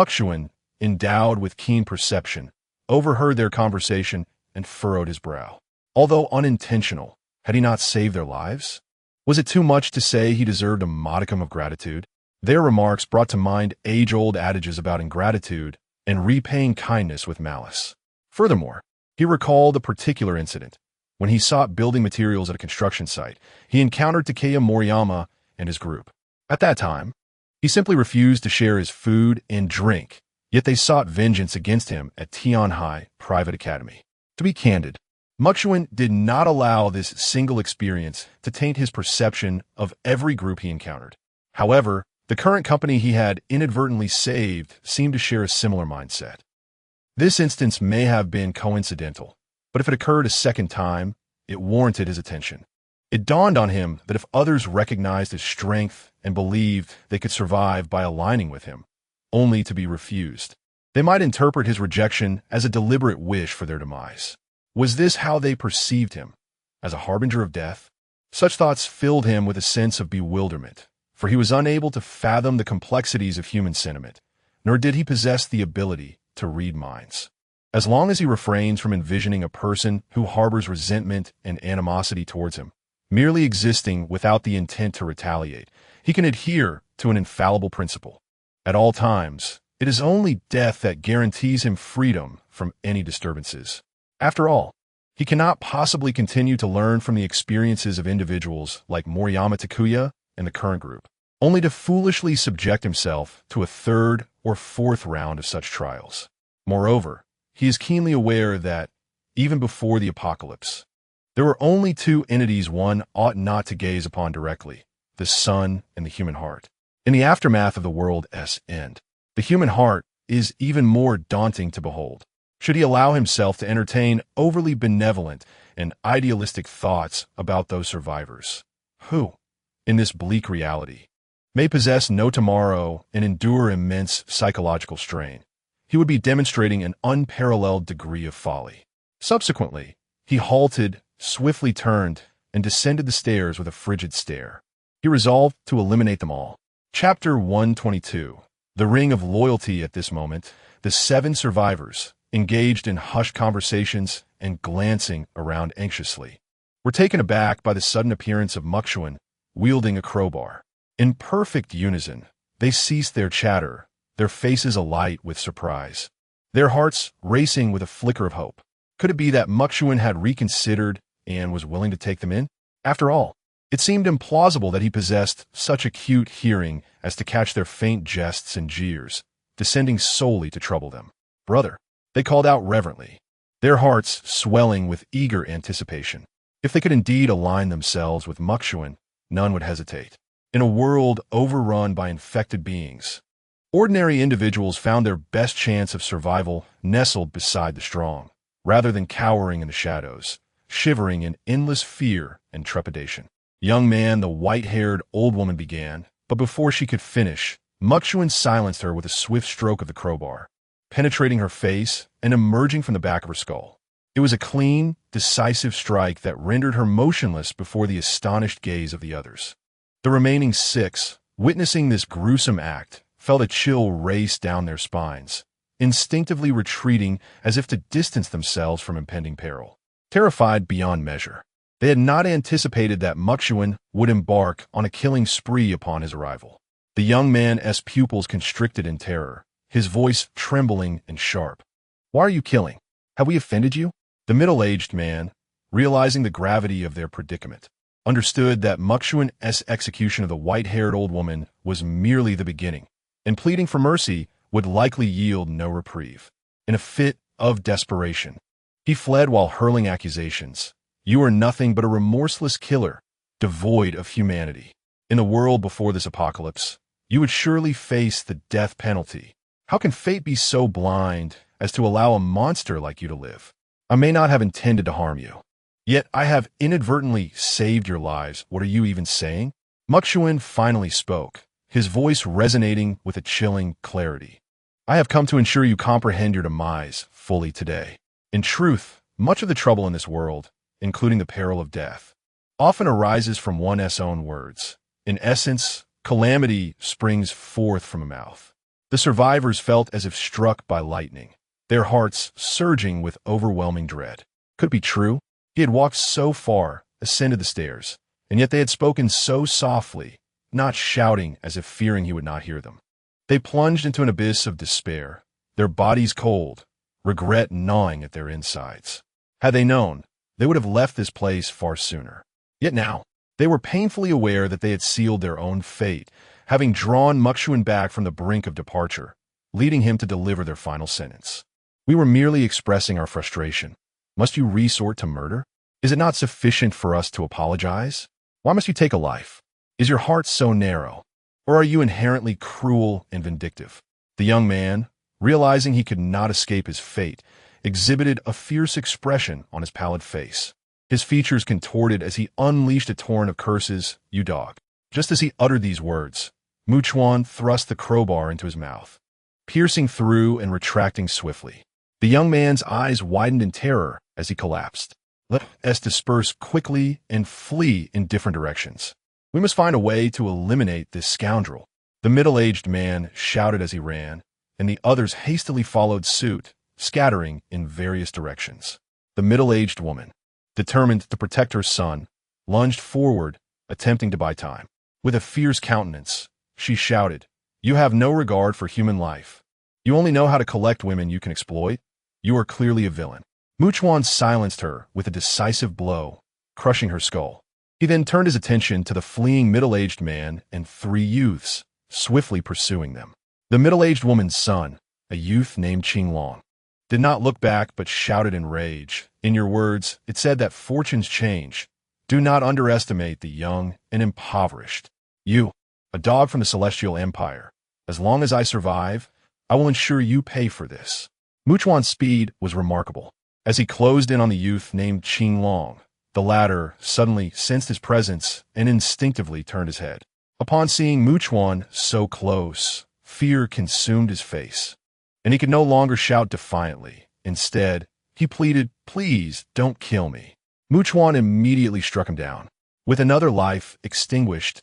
Chuan, endowed with keen perception, overheard their conversation and furrowed his brow. Although unintentional, had he not saved their lives? Was it too much to say he deserved a modicum of gratitude? Their remarks brought to mind age-old adages about ingratitude and repaying kindness with malice. Furthermore, he recalled a particular incident. When he sought building materials at a construction site, he encountered Takeya Moriyama and his group. At that time, he simply refused to share his food and drink, yet they sought vengeance against him at Tian High Private Academy. To be candid, Muxuan did not allow this single experience to taint his perception of every group he encountered. However, the current company he had inadvertently saved seemed to share a similar mindset. This instance may have been coincidental, but if it occurred a second time, it warranted his attention. It dawned on him that if others recognized his strength and believed they could survive by aligning with him, only to be refused, they might interpret his rejection as a deliberate wish for their demise. Was this how they perceived him? As a harbinger of death? Such thoughts filled him with a sense of bewilderment, for he was unable to fathom the complexities of human sentiment, nor did he possess the ability to read minds. As long as he refrains from envisioning a person who harbors resentment and animosity towards him, merely existing without the intent to retaliate, he can adhere to an infallible principle. At all times, it is only death that guarantees him freedom from any disturbances. After all, he cannot possibly continue to learn from the experiences of individuals like Moriyama Takuya and the current group, only to foolishly subject himself to a third or fourth round of such trials. Moreover, he is keenly aware that, even before the apocalypse, there were only two entities one ought not to gaze upon directly, the sun and the human heart. In the aftermath of the world's end, the human heart is even more daunting to behold. Should he allow himself to entertain overly benevolent and idealistic thoughts about those survivors, who, in this bleak reality, may possess no tomorrow and endure immense psychological strain, he would be demonstrating an unparalleled degree of folly. Subsequently, he halted, swiftly turned, and descended the stairs with a frigid stare. He resolved to eliminate them all. Chapter 122. The Ring of Loyalty. At this moment, the 7 survivors, engaged in hushed conversations and glancing around anxiously, were taken aback by the sudden appearance of Muxuan, wielding a crowbar. In perfect unison, they ceased their chatter, their faces alight with surprise, their hearts racing with a flicker of hope. Could it be that Muxuan had reconsidered and was willing to take them in? After all, it seemed implausible that he possessed such acute hearing as to catch their faint jests and jeers, descending solely to trouble them. "Brother," they called out reverently, their hearts swelling with eager anticipation. If they could indeed align themselves with Muxuan, none would hesitate. In a world overrun by infected beings, ordinary individuals found their best chance of survival nestled beside the strong, rather than cowering in the shadows, shivering in endless fear and trepidation. "Young man," the white-haired old woman began, but before she could finish, Muxuan silenced her with a swift stroke of the crowbar, penetrating her face and emerging from the back of her skull. It was a clean, decisive strike that rendered her motionless before the astonished gaze of the others. The remaining 6, witnessing this gruesome act, felt a chill race down their spines, instinctively retreating as if to distance themselves from impending peril. Terrified beyond measure, they had not anticipated that Muxuan would embark on a killing spree upon his arrival. The young man's pupils constricted in terror, his voice trembling and sharp. "Why are you killing? Have we offended you?" The middle-aged man, realizing the gravity of their predicament, understood that Muxuan's execution of the white-haired old woman was merely the beginning, and pleading for mercy would likely yield no reprieve. In a fit of desperation, he fled while hurling accusations. "You are nothing but a remorseless killer, devoid of humanity. In the world before this apocalypse, you would surely face the death penalty. How can fate be so blind as to allow a monster like you to live? I may not have intended to harm you, yet I have inadvertently saved your lives. What are you even saying?" Muxuan finally spoke, his voice resonating with a chilling clarity. "I have come to ensure you comprehend your demise fully today. In truth, much of the trouble in this world, including the peril of death, often arises from one's own words. In essence, calamity springs forth from a mouth." The survivors felt as if struck by lightning, their hearts surging with overwhelming dread. Could it be true? He had walked so far, ascended the stairs, and yet they had spoken so softly, not shouting as if fearing he would not hear them. They plunged into an abyss of despair, their bodies cold, regret gnawing at their insides. Had they known, they would have left this place far sooner. Yet now, they were painfully aware that they had sealed their own fate, having drawn Mukshuan back from the brink of departure, leading him to deliver their final sentence. We were merely expressing our frustration. Must you resort to murder? Is it not sufficient for us to apologize? Why must you take a life? Is your heart so narrow? Or are you inherently cruel and vindictive? The young man, realizing he could not escape his fate, exhibited a fierce expression on his pallid face. His features contorted as he unleashed a torrent of curses. "You dog." Just as he uttered these words, Chuan thrust the crowbar into his mouth, piercing through and retracting swiftly. The young man's eyes widened in terror as he collapsed. Let us disperse quickly and flee in different directions. We must find a way to eliminate this scoundrel. The middle-aged man shouted as he ran, and the others hastily followed suit, scattering in various directions. The middle-aged woman, determined to protect her son, lunged forward, attempting to buy time. With a fierce countenance, she shouted, "You have no regard for human life. You only know how to collect women you can exploit. You are clearly a villain." Chuan silenced her with a decisive blow, crushing her skull. He then turned his attention to the fleeing middle-aged man and 3 youths, swiftly pursuing them. The middle-aged woman's son, a youth named Qinglong, did not look back but shouted in rage. "In your words, it said that fortunes change. Do not underestimate the young and impoverished. You, a dog from the Celestial Empire. As long as I survive, I will ensure you pay for this." Chuan's speed was remarkable. As he closed in on the youth named Qinglong, the latter suddenly sensed his presence and instinctively turned his head. Upon seeing Chuan so close, fear consumed his face, and he could no longer shout defiantly. Instead, he pleaded, "Please, don't kill me." Chuan immediately struck him down. With another life extinguished,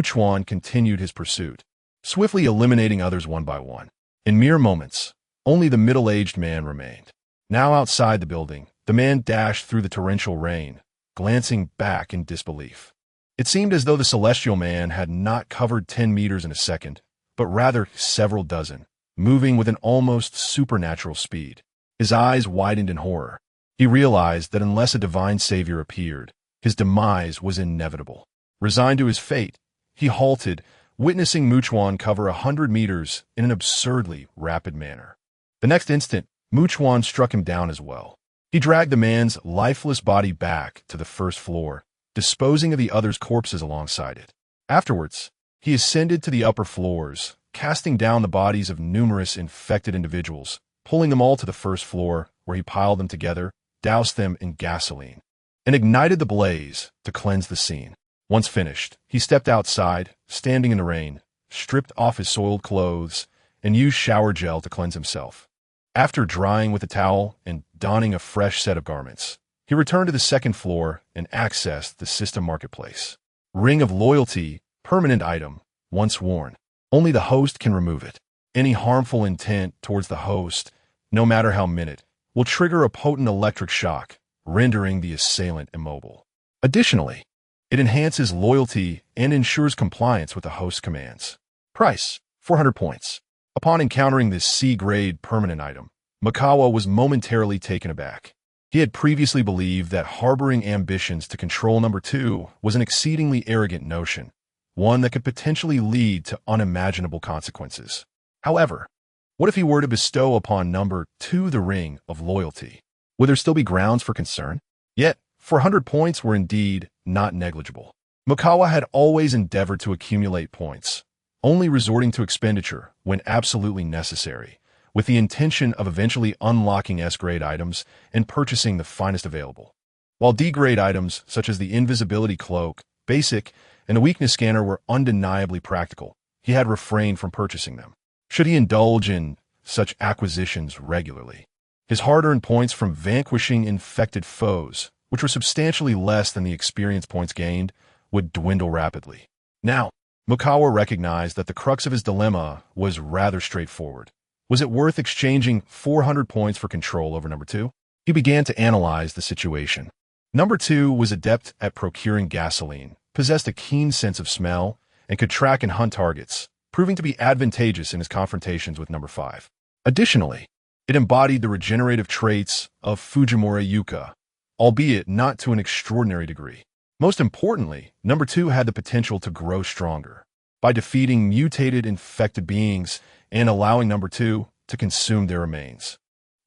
Chuan continued his pursuit, swiftly eliminating others one by one. In mere moments, only the middle-aged man remained. Now outside the building, the man dashed through the torrential rain, glancing back in disbelief. It seemed as though the celestial man had not covered 10 meters in a second, but rather several dozen, moving with an almost supernatural speed. His eyes widened in horror. He realized that unless a divine savior appeared, his demise was inevitable. Resigned to his fate, he halted, witnessing Chuan cover 100 meters in an absurdly rapid manner. The next instant, Chuan struck him down as well. He dragged the man's lifeless body back to the first floor, disposing of the others' corpses alongside it. Afterwards, he ascended to the upper floors, casting down the bodies of numerous infected individuals, pulling them all to the first floor, where he piled them together, doused them in gasoline, and ignited the blaze to cleanse the scene. Once finished, he stepped outside, standing in the rain, stripped off his soiled clothes, and used shower gel to cleanse himself. After drying with a towel and donning a fresh set of garments, he returned to the second floor and accessed the system marketplace. Ring of Loyalty, permanent item, once worn. Only the host can remove it. Any harmful intent towards the host, no matter how minute, will trigger a potent electric shock, rendering the assailant immobile. Additionally, it enhances loyalty and ensures compliance with the host's commands. Price, 400 points. Upon encountering this C-grade permanent item, Mikawa was momentarily taken aback. He had previously believed that harboring ambitions to control number 2 was an exceedingly arrogant notion, one that could potentially lead to unimaginable consequences. However, what if he were to bestow upon number 2 the Ring of Loyalty? Would there still be grounds for concern? Yet, 400 points were indeed not negligible. Mikawa had always endeavored to accumulate points, only resorting to expenditure when absolutely necessary, with the intention of eventually unlocking S-grade items and purchasing the finest available. While D-grade items such as the invisibility cloak, basic, and the weakness scanner were undeniably practical, he had refrained from purchasing them. Should he indulge in such acquisitions regularly? His hard-earned points from vanquishing infected foes, which were substantially less than the experience points gained, would dwindle rapidly. Now, Mikawa recognized that the crux of his dilemma was rather straightforward. Was it worth exchanging 400 points for control over number 2? He began to analyze the situation. Number 2 was adept at procuring gasoline, possessed a keen sense of smell, and could track and hunt targets, proving to be advantageous in his confrontations with number 5. Additionally, It embodied the regenerative traits of Fujimura Yuka, albeit not to an extraordinary degree. Most importantly, number 2 had the potential to grow stronger by defeating mutated infected beings and allowing number 2 to consume their remains.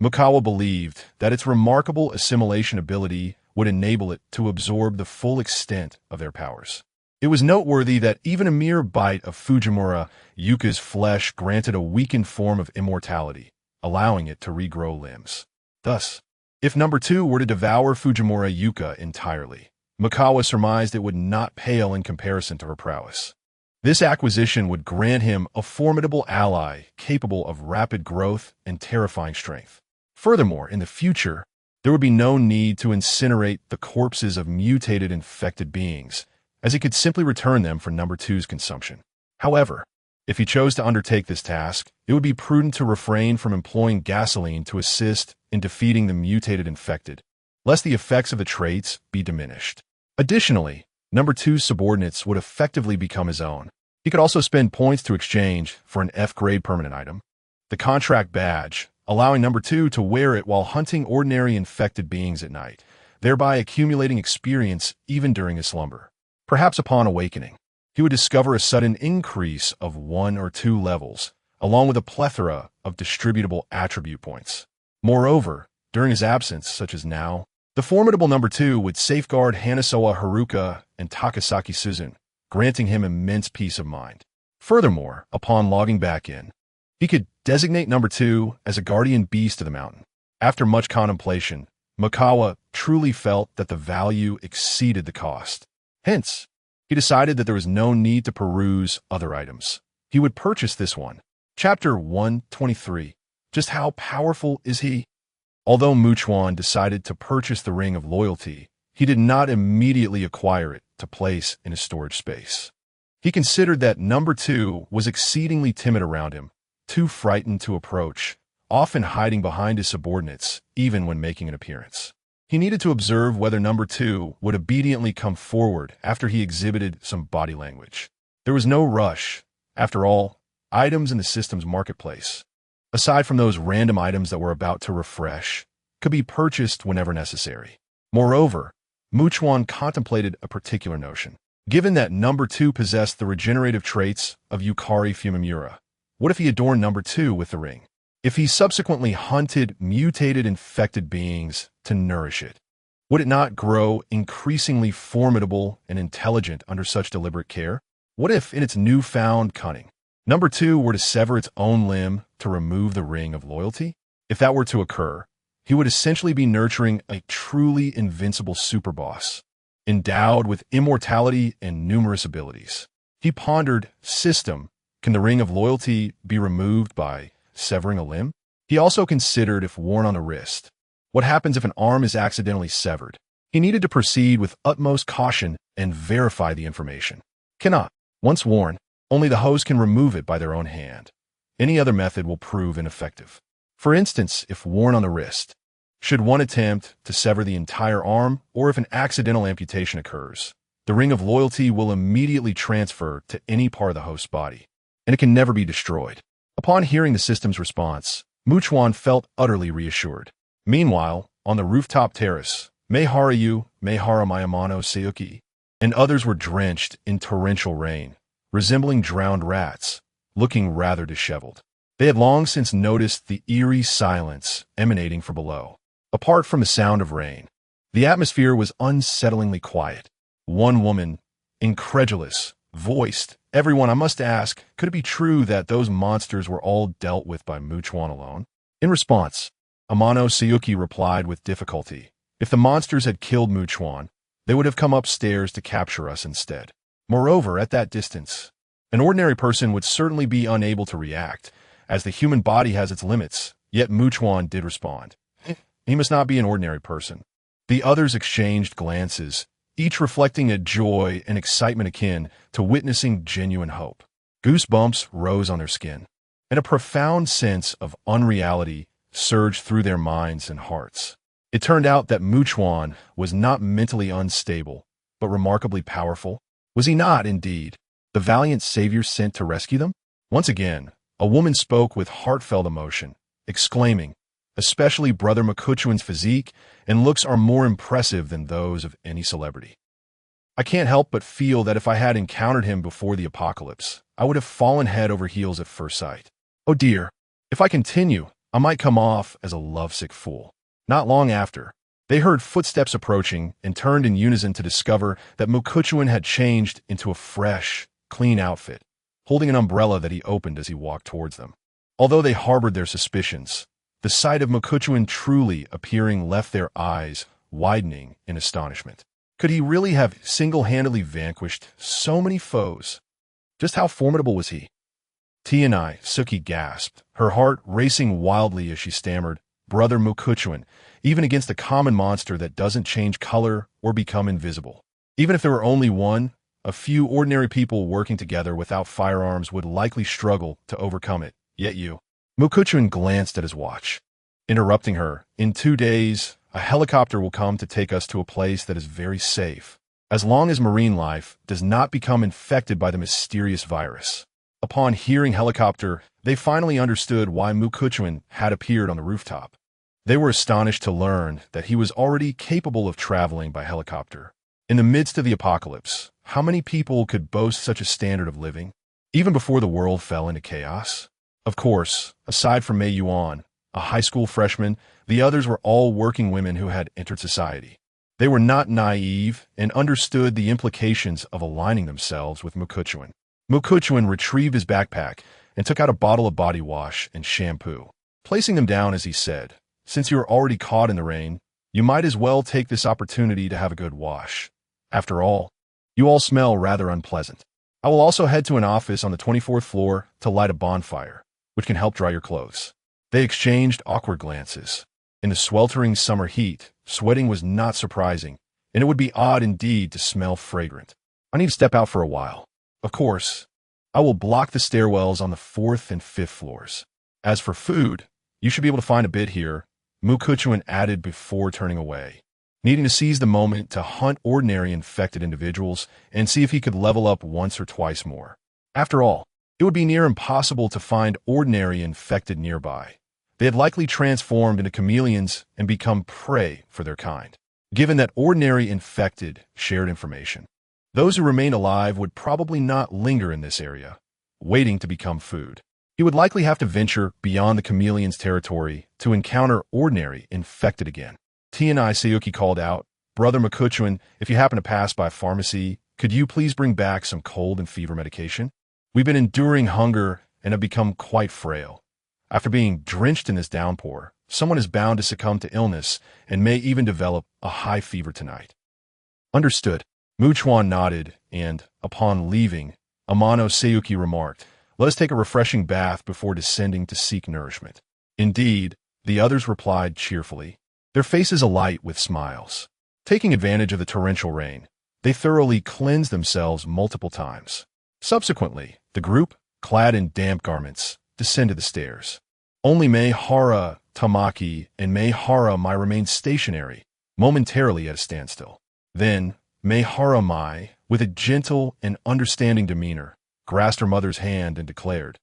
Mukawa believed that its remarkable assimilation ability would enable it to absorb the full extent of their powers. It was noteworthy that even a mere bite of Fujimura Yuka's flesh granted a weakened form of immortality, allowing it to regrow limbs. Thus, if number 2 were to devour Fujimura Yuka entirely, Mukawa surmised it would not pale in comparison to her prowess. This acquisition would grant him a formidable ally capable of rapid growth and terrifying strength. Furthermore, in the future, there would be no need to incinerate the corpses of mutated infected beings, as he could simply return them for number 2's consumption. However, if he chose to undertake this task, it would be prudent to refrain from employing gasoline to assist in defeating the mutated infected, lest the effects of the traits be diminished. Additionally, number 2's subordinates would effectively become his own. He could also spend points to exchange for an F-grade permanent item, the contract badge, allowing number 2 to wear it while hunting ordinary infected beings at night, thereby accumulating experience even during his slumber. Perhaps upon awakening, he would discover a sudden increase of 1 or 2 levels, along with a plethora of distributable attribute points. Moreover, during his absence, such as now, the formidable number 2 would safeguard Hanasawa Haruka and Takasaki Suzun, granting him immense peace of mind. Furthermore, upon logging back in, he could designate number 2 as a guardian beast of the mountain. After much contemplation, Mukawa truly felt that the value exceeded the cost. Hence, he decided that there was no need to peruse other items. He would purchase this one. Chapter 123. Just how powerful is he? Although Chuan decided to purchase the Ring of Loyalty, he did not immediately acquire it to place in his storage space. He considered that number 2 was exceedingly timid around him, too frightened to approach, often hiding behind his subordinates, even when making an appearance. He needed to observe whether number 2 would obediently come forward after he exhibited some body language. There was no rush. After all, items in the system's marketplace, aside from those random items that were about to refresh, could be purchased whenever necessary. Moreover, Chuan contemplated a particular notion. Given that number 2 possessed the regenerative traits of Yukari Fumimura, what if he adorned number 2 with the ring? If he subsequently hunted mutated infected beings to nourish it, would it not grow increasingly formidable and intelligent under such deliberate care? What if, in its newfound cunning, number 2 were to sever its own limb to remove the Ring of Loyalty? If that were to occur, he would essentially be nurturing a truly invincible superboss, endowed with immortality and numerous abilities. He pondered, system, can the Ring of Loyalty be removed by severing a limb? He also considered if worn on a wrist. What happens if an arm is accidentally severed? He needed to proceed with utmost caution and verify the information. Cannot. Once worn, only the host can remove it by their own hand. Any other method will prove ineffective. For instance, if worn on the wrist, should one attempt to sever the entire arm, or if an accidental amputation occurs, the Ring of Loyalty will immediately transfer to any part of the host's body, and it can never be destroyed. Upon hearing the system's response, Chuan felt utterly reassured. Meanwhile, on the rooftop terrace, Meihara Miyamano Seuki, and others were drenched in torrential rain, resembling drowned rats, looking rather disheveled. They had long since noticed the eerie silence emanating from below. Apart from the sound of rain, the atmosphere was unsettlingly quiet. One woman, incredulous, voiced, "Everyone, I must ask, could it be true that those monsters were all dealt with by Chuan alone?" In response, Amano Seuki replied with difficulty, "If the monsters had killed Chuan, they would have come upstairs to capture us instead. Moreover, at that distance, an ordinary person would certainly be unable to react, as the human body has its limits." Yet Chuan did respond. He must not be an ordinary person. The others exchanged glances, each reflecting a joy and excitement akin to witnessing genuine hope. Goosebumps rose on their skin, and a profound sense of unreality surged through their minds and hearts. It turned out that Chuan was not mentally unstable, but remarkably powerful. Was he not, indeed, the valiant savior sent to rescue them? Once again, a woman spoke with heartfelt emotion, exclaiming, especially Brother Mukuchuan's physique and looks are more impressive than those of any celebrity. I can't help but feel that if I had encountered him before the apocalypse, I would have fallen head over heels at first sight. Oh dear, if I continue, I might come off as a lovesick fool. Not long after, they heard footsteps approaching and turned in unison to discover that Mukuchuan had changed into a fresh, clean outfit, holding an umbrella that he opened as he walked towards them. Although they harbored their suspicions, the sight of Mukuchuan truly appearing left their eyes widening in astonishment. Could he really have single-handedly vanquished so many foes? Just how formidable was he? Suki gasped, her heart racing wildly as she stammered, "Brother Mukuchuan, even against a common monster that doesn't change color or become invisible. Even if there were only one, a few ordinary people working together without firearms would likely struggle to overcome it. Yet you." Mukuchuan glanced at his watch, interrupting her. "In 2 days, a helicopter will come to take us to a place that is very safe, as long as marine life does not become infected by the mysterious virus." Upon hearing helicopter, they finally understood why Mukuchuan had appeared on the rooftop. They were astonished to learn that he was already capable of traveling by helicopter. In the midst of the apocalypse, how many people could boast such a standard of living, even before the world fell into chaos? Of course, aside from Mei Yuan, a high school freshman, the others were all working women who had entered society. They were not naive and understood the implications of aligning themselves with Mukuchuan. Mukuchuan retrieved his backpack and took out a bottle of body wash and shampoo. Placing them down as he said, "Since you are already caught in the rain, you might as well take this opportunity to have a good wash. After all, you all smell rather unpleasant. I will also head to an office on the 24th floor to light a bonfire, which can help dry your clothes." They exchanged awkward glances. In the sweltering summer heat, sweating was not surprising, and it would be odd indeed to smell fragrant. "I need to step out for a while. Of course, I will block the stairwells on the 4th and 5th floors. As for food, you should be able to find a bit here," Mukuchuan added before turning away, needing to seize the moment to hunt ordinary infected individuals and see if he could level up once or twice more. After all, it would be near impossible to find ordinary infected nearby. They had likely transformed into chameleons and become prey for their kind. Given that ordinary infected shared information, those who remained alive would probably not linger in this area, waiting to become food. He would likely have to venture beyond the chameleon's territory to encounter ordinary infected again. Sayuki called out, "Brother Mukuchuan, if you happen to pass by a pharmacy, could you please bring back some cold and fever medication? We've been enduring hunger and have become quite frail. After being drenched in this downpour, someone is bound to succumb to illness and may even develop a high fever tonight." Understood. Chuan nodded, and, upon leaving, Sayuki remarked, "Let us take a refreshing bath before descending to seek nourishment." "Indeed," the others replied cheerfully, their faces alight with smiles. Taking advantage of the torrential rain, they thoroughly cleansed themselves multiple times. Subsequently, the group, clad in damp garments, descended the stairs. Only Mei Hara Tamaki and Mei Hara Mai remained stationary, momentarily at a standstill. Then, Mei Hara Mai, with a gentle and understanding demeanor, grasped her mother's hand and declared,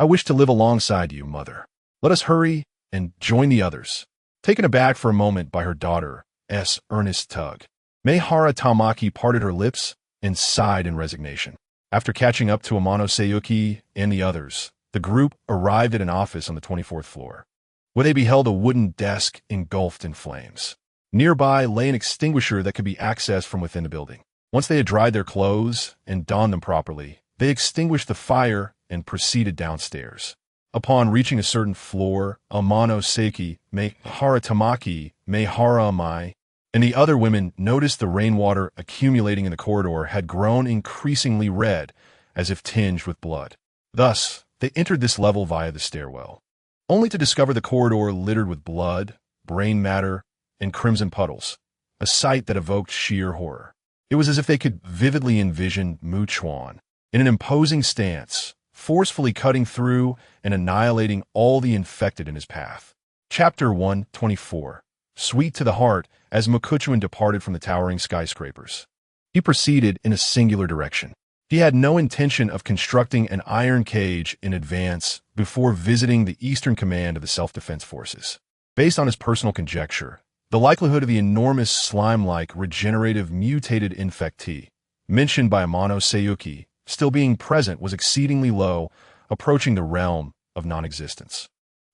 "I wish to live alongside you, mother. Let us hurry and join the others." Taken aback for a moment by her daughter's earnest tug, Mei Hara Tamaki parted her lips and sighed in resignation. After catching up to Sayuki and the others, the group arrived at an office on the 24th floor, where they beheld a wooden desk engulfed in flames. Nearby lay an extinguisher that could be accessed from within the building. Once they had dried their clothes and donned them properly, they extinguished the fire and proceeded downstairs. Upon reaching a certain floor, Sayuki, Mei Hara Tamaki, Mei Hara Mai, and the other women noticed the rainwater accumulating in the corridor had grown increasingly red, as if tinged with blood. Thus, they entered this level via the stairwell, only to discover the corridor littered with blood, brain matter, and crimson puddles, a sight that evoked sheer horror. It was as if they could vividly envision Chuan in an imposing stance, forcefully cutting through and annihilating all the infected in his path. Chapter 124. Sweet to the heart as Mukuchuan departed from the towering skyscrapers. He proceeded in a singular direction. He had no intention of constructing an iron cage in advance before visiting the Eastern Command of the Self-Defense Forces. Based on his personal conjecture, the likelihood of the enormous slime-like regenerative mutated infectee mentioned by Amano Seiyuki still being present was exceedingly low, approaching the realm of non-existence.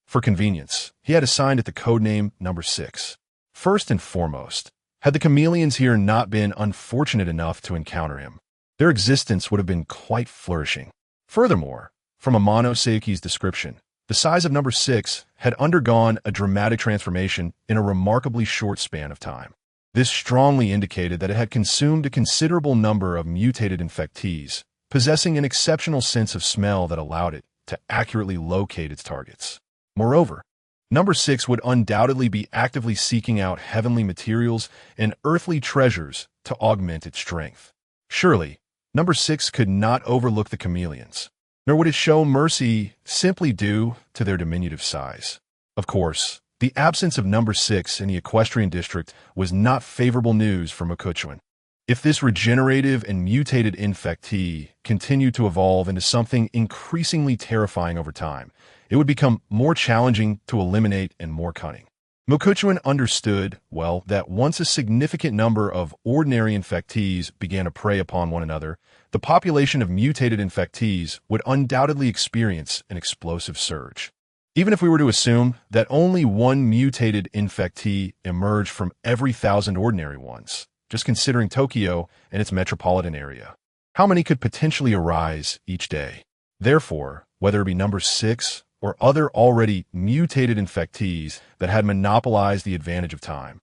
For convenience, he had assigned it the codename Number 6. First and foremost, had the chameleons here not been unfortunate enough to encounter him, their existence would have been quite flourishing. Furthermore, from Amano Seiyuki's description, the size of Number 6 had undergone a dramatic transformation in a remarkably short span of time. This strongly indicated that it had consumed a considerable number of mutated infectees, possessing an exceptional sense of smell that allowed it to accurately locate its targets. Moreover, Number 6 would undoubtedly be actively seeking out heavenly materials and earthly treasures to augment its strength. Surely, Number 6 could not overlook the chameleons, nor would it show mercy simply due to their diminutive size. Of course, the absence of Number 6 in the equestrian district was not favorable news for Chuan. If this regenerative and mutated infectee continued to evolve into something increasingly terrifying over time, it would become more challenging to eliminate and more cunning. Chuan understood, well, that once a significant number of ordinary infectees began to prey upon one another, the population of mutated infectees would undoubtedly experience an explosive surge. Even if we were to assume that only one mutated infectee emerged from every 1,000 ordinary ones, just considering Tokyo and its metropolitan area, how many could potentially arise each day? Therefore, whether it be Number 6 or other already mutated infectees that had monopolized the advantage of time,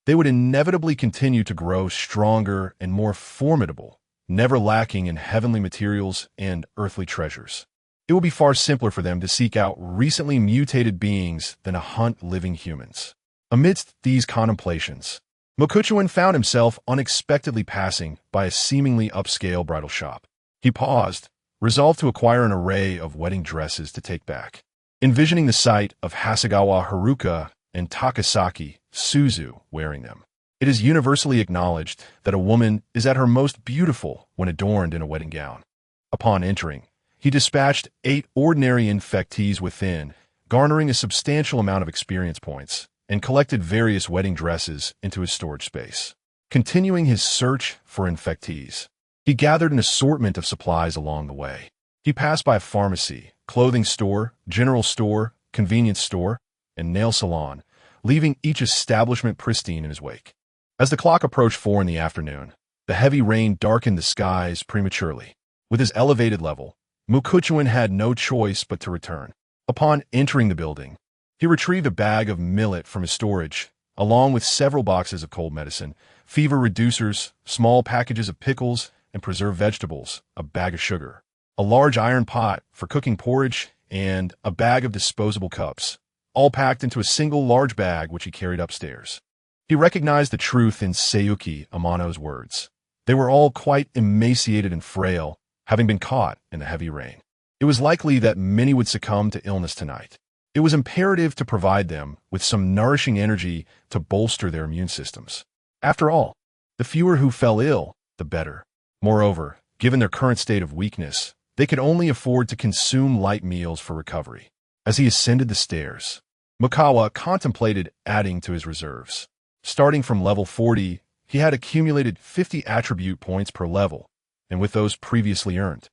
they would inevitably continue to grow stronger and more formidable, never lacking in heavenly materials and earthly treasures. It would be far simpler for them to seek out recently mutated beings than to hunt living humans. Amidst these contemplations, Chuan found himself unexpectedly passing by a seemingly upscale bridal shop. He paused, resolved to acquire an array of wedding dresses to take back. Envisioning the sight of Hasegawa Haruka and Takasaki Suzu wearing them, it is universally acknowledged that a woman is at her most beautiful when adorned in a wedding gown. Upon entering, he dispatched 8 ordinary infectees within, garnering a substantial amount of experience points, and collected various wedding dresses into his storage space. Continuing his search for infectees, he gathered an assortment of supplies along the way. He passed by a pharmacy, clothing store, general store, convenience store, and nail salon, leaving each establishment pristine in his wake. As the clock approached 4 in the afternoon, the heavy rain darkened the skies prematurely. With his elevated level, Chuan had no choice but to return. Upon entering the building, he retrieved a bag of millet from his storage, along with several boxes of cold medicine, fever reducers, small packages of pickles and preserved vegetables, a bag of sugar, a large iron pot for cooking porridge, and a bag of disposable cups, all packed into a single large bag which he carried upstairs. He recognized the truth in Seiyuki Amano's words. They were all quite emaciated and frail, having been caught in the heavy rain. It was likely that many would succumb to illness tonight. It was imperative to provide them with some nourishing energy to bolster their immune systems. After all, the fewer who fell ill, the better. Moreover, given their current state of weakness, they could only afford to consume light meals for recovery. As he ascended the stairs, Chuan contemplated adding to his reserves. Starting from level 40, he had accumulated 50 attribute points per level, and with those previously earned,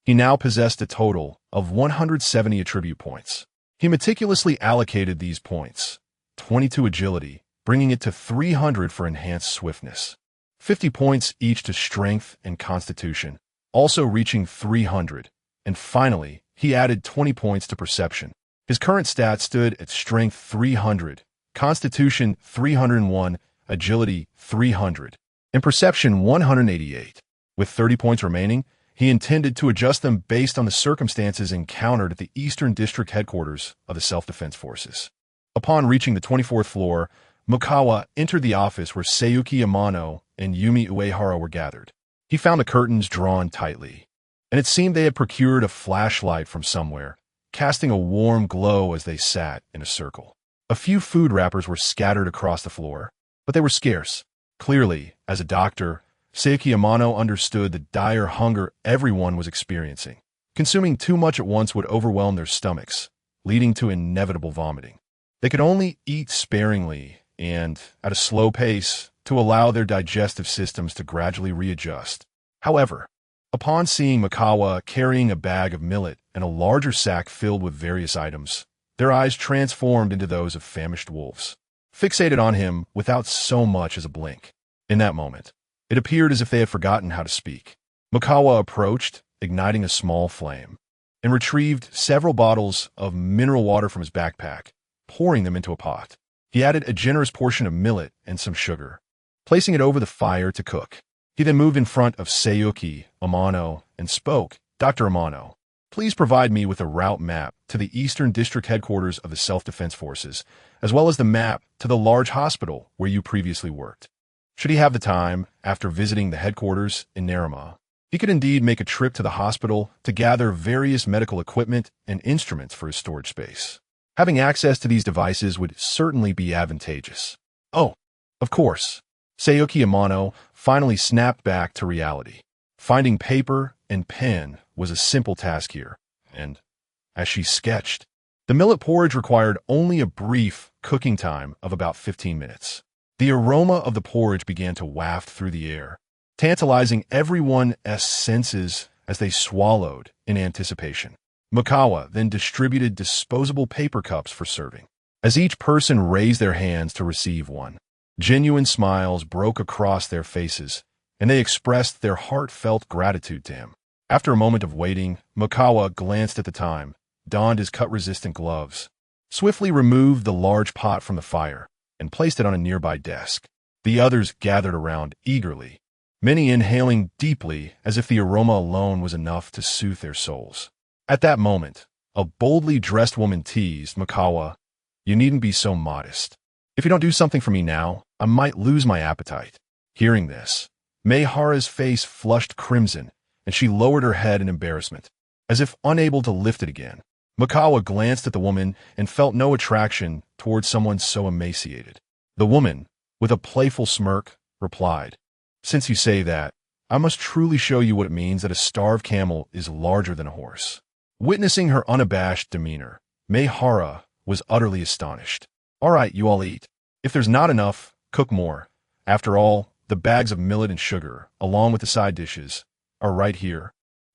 he now possessed a total of 170 attribute points. He meticulously allocated these points, 22 agility, bringing it to 300 for enhanced swiftness, 50 points each to strength and constitution, also reaching 300, and finally, he added 20 points to perception. His current stats stood at strength 300, constitution 301, agility 300, and perception 188. With 30 points remaining, he intended to adjust them based on the circumstances encountered at the Eastern District headquarters of the Self-Defense Forces. Upon reaching the 24th floor, Chuan entered the office where Seiyuki Amano and Yumi Uehara were gathered. He found the curtains drawn tightly, and it seemed they had procured a flashlight from somewhere, casting a warm glow as they sat in a circle. A few food wrappers were scattered across the floor, but they were scarce. Clearly, as a doctor, Seiyuki Amano understood the dire hunger everyone was experiencing. Consuming too much at once would overwhelm their stomachs, leading to inevitable vomiting. They could only eat sparingly and at a slow pace to allow their digestive systems to gradually readjust. However, upon seeing Mikawa carrying a bag of millet and a larger sack filled with various items, their eyes transformed into those of famished wolves, fixated on him without so much as a blink. In that moment, it appeared as if they had forgotten how to speak. Mikawa approached, igniting a small flame, and retrieved several bottles of mineral water from his backpack, pouring them into a pot. He added a generous portion of millet and some sugar, placing it over the fire to cook. He then moved in front of Sayuki Amano and spoke, "Dr. Amano, please provide me with a route map to the Eastern District headquarters of the Self-Defense Forces, as well as the map to the large hospital where you previously worked." Should he have the time, after visiting the headquarters in Narima, he could indeed make a trip to the hospital to gather various medical equipment and instruments for his storage space. Having access to these devices would certainly be advantageous. Oh, of course. Sayuki Amano finally snapped back to reality. Finding paper and pen was a simple task here, and, as she sketched, the millet porridge required only a brief cooking time of about 15 minutes. The aroma of the porridge began to waft through the air, tantalizing everyone's senses as they swallowed in anticipation. Mikawa then distributed disposable paper cups for serving. As each person raised their hands to receive one, genuine smiles broke across their faces, and they expressed their heartfelt gratitude to him. After a moment of waiting, Mikawa glanced at the time, donned his cut-resistant gloves, swiftly removed the large pot from the fire, and placed it on a nearby desk. The others gathered around eagerly, many inhaling deeply as if the aroma alone was enough to soothe their souls. At that moment, a boldly dressed woman teased Mikawa, "You needn't be so modest. If you don't do something for me now, I might lose my appetite." Hearing this, Meihara's face flushed crimson, and she lowered her head in embarrassment, as if unable to lift it again. Mikawa glanced at the woman and felt no attraction towards someone so emaciated. The woman, with a playful smirk, replied, "Since you say that, I must truly show you what it means that a starved camel is larger than a horse." Witnessing her unabashed demeanor, Meihara was utterly astonished. "All right, you all eat. If there's not enough, cook more. After all, the bags of millet and sugar, along with the side dishes, are right here."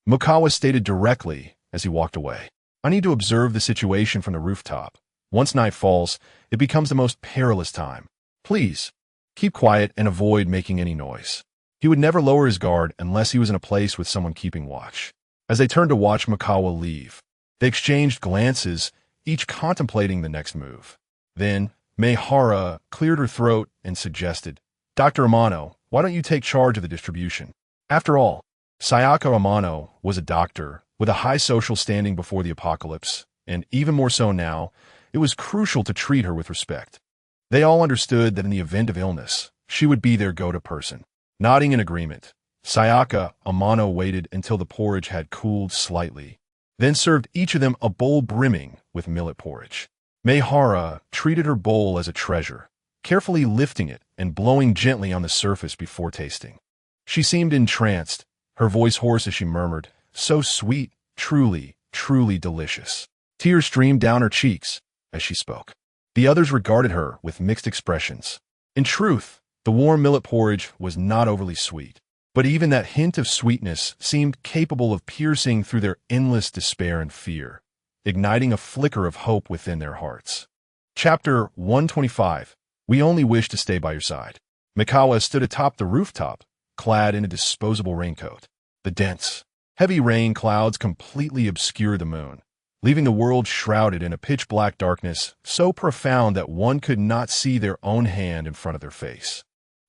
Mikawa stated directly as he walked away, "I need to observe the situation from the rooftop. Once night falls, it becomes the most perilous time. Please, keep quiet and avoid making any noise." He would never lower his guard unless he was in a place with someone keeping watch. As they turned to watch Mikawa leave, they exchanged glances, each contemplating the next move. Then, Meihara cleared her throat and suggested, "Dr. Amano, why don't you take charge of the distribution?" After all, Sayaka Amano was a doctor with a high social standing before the apocalypse, and even more so now, it was crucial to treat her with respect. They all understood that in the event of illness, she would be their go-to person. Nodding in agreement, Sayaka Amano waited until the porridge had cooled slightly, then served each of them a bowl brimming with millet porridge. Meihara treated her bowl as a treasure, carefully lifting it and blowing gently on the surface before tasting. She seemed entranced, her voice hoarse as she murmured, "So sweet, truly, truly delicious." Tears streamed down her cheeks as she spoke. The others regarded her with mixed expressions. In truth, the warm millet porridge was not overly sweet, but even that hint of sweetness seemed capable of piercing through their endless despair and fear, igniting a flicker of hope within their hearts. Chapter 125. We only wish to stay by your side. Mikawa stood atop the rooftop, clad in a disposable raincoat. The dense, heavy rain clouds completely obscured the moon, leaving the world shrouded in a pitch-black darkness so profound that one could not see their own hand in front of their face.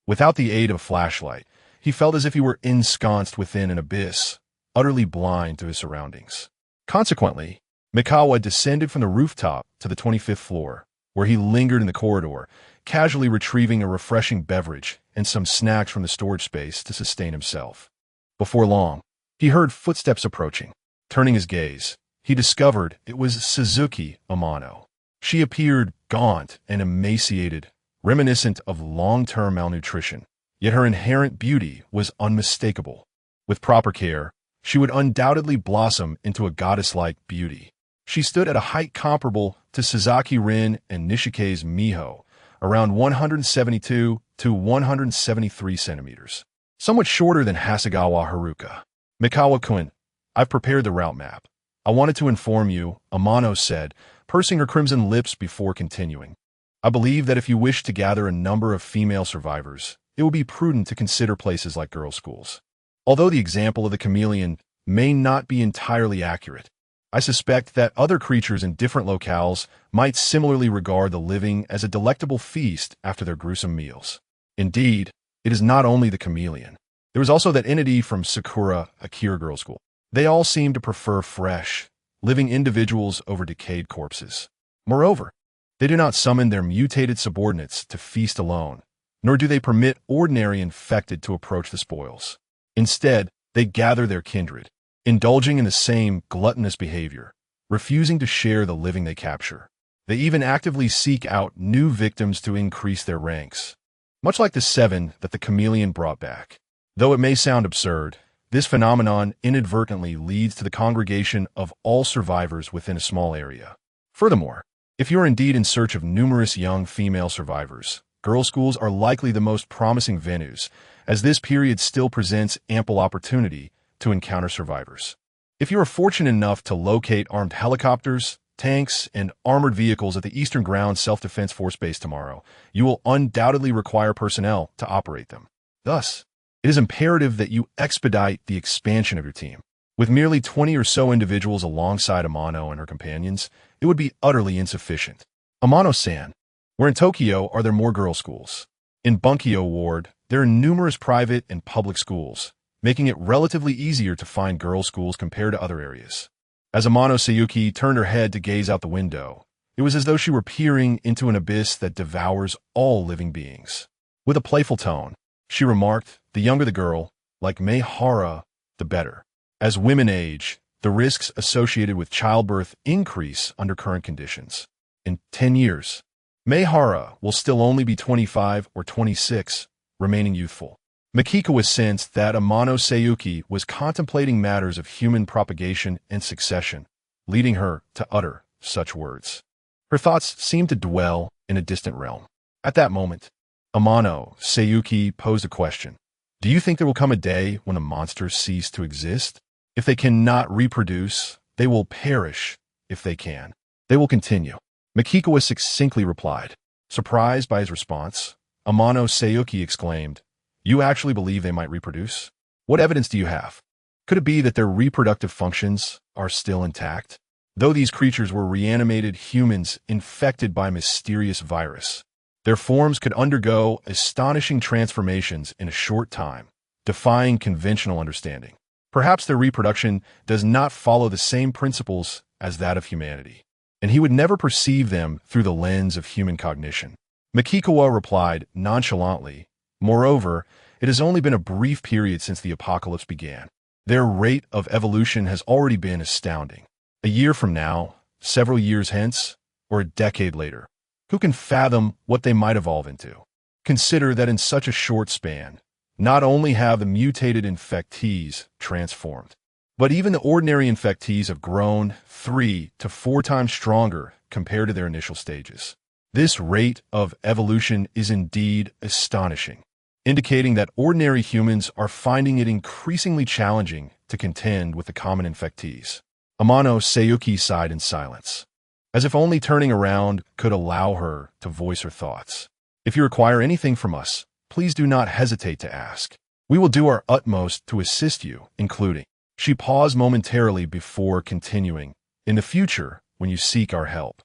Without the aid of a flashlight, he felt as if he were ensconced within an abyss, utterly blind to his surroundings. Consequently, Mikawa descended from the rooftop to the 25th floor, where he lingered in the corridor, casually retrieving a refreshing beverage and some snacks from the storage space to sustain himself. Before long, he heard footsteps approaching. Turning his gaze, he discovered it was Suzuki Amano. She appeared gaunt and emaciated, reminiscent of long-term malnutrition, yet her inherent beauty was unmistakable. With proper care, she would undoubtedly blossom into a goddess-like beauty. She stood at a height comparable to Sasaki Rin and Nishikei's Miho, around 172 to 173 centimeters. Somewhat shorter than Hasegawa Haruka. Mikawa-kun, I've prepared the route map. I wanted to inform you, Amano said, pursing her crimson lips before continuing. I believe that if you wish to gather a number of female survivors, it would be prudent to consider places like girls' schools. Although the example of the chameleon may not be entirely accurate, I suspect that other creatures in different locales might similarly regard the living as a delectable feast after their gruesome meals. Indeed, it is not only the chameleon. There was also that entity from Sakura Akira Girls' School. They all seem to prefer fresh, living individuals over decayed corpses. Moreover, they do not summon their mutated subordinates to feast alone, nor do they permit ordinary infected to approach the spoils. Instead, they gather their kindred, indulging in the same gluttonous behavior, refusing to share the living they capture. They even actively seek out new victims to increase their ranks, much like the 7 that the chameleon brought back. Though it may sound absurd, this phenomenon inadvertently leads to the congregation of all survivors within a small area. Furthermore, if you are indeed in search of numerous young female survivors, girls' schools are likely the most promising venues, as this period still presents ample opportunity to encounter survivors. If you are fortunate enough to locate armed helicopters, tanks, and armored vehicles at the Eastern Ground Self-Defense Force Base tomorrow, you will undoubtedly require personnel to operate them. Thus, it is imperative that you expedite the expansion of your team. With merely 20 or so individuals alongside Amano and her companions, it would be utterly insufficient. Amano-san, where in Tokyo are there more girls' schools? In Bunkyo Ward, there are numerous private and public schools, making it relatively easier to find girls' schools compared to other areas. As Amano Sayuki turned her head to gaze out the window, it was as though she were peering into an abyss that devours all living beings. With a playful tone, she remarked, the younger the girl, like Meihara, the better. As women age, the risks associated with childbirth increase under current conditions. In 10 years, Meihara will still only be 25 or 26, remaining youthful. Makikawa sensed that Amano Sayuki was contemplating matters of human propagation and succession, leading her to utter such words. Her thoughts seemed to dwell in a distant realm. At that moment, Amano Sayuki posed a question. Do you think there will come a day when the monsters cease to exist? If they cannot reproduce, they will perish. If they can, they will continue. Makikawa succinctly replied. Surprised by his response, Amano Sayuki exclaimed, You actually believe they might reproduce? What evidence do you have? Could it be that their reproductive functions are still intact? Though these creatures were reanimated humans infected by a mysterious virus, their forms could undergo astonishing transformations in a short time, defying conventional understanding. Perhaps their reproduction does not follow the same principles as that of humanity, and he would never perceive them through the lens of human cognition. Makikawa replied nonchalantly, Moreover, it has only been a brief period since the apocalypse began. Their rate of evolution has already been astounding. A year from now, several years hence, or a decade later, who can fathom what they might evolve into? Consider that in such a short span, not only have the mutated infectees transformed, but even the ordinary infectees have grown 3 to 4 times stronger compared to their initial stages. This rate of evolution is indeed astonishing, indicating that ordinary humans are finding it increasingly challenging to contend with the common infectees. Amano Sayuki sighed in silence, as if only turning around could allow her to voice her thoughts. If you require anything from us, please do not hesitate to ask. We will do our utmost to assist you, including. She paused momentarily before continuing. In the future, when you seek our help,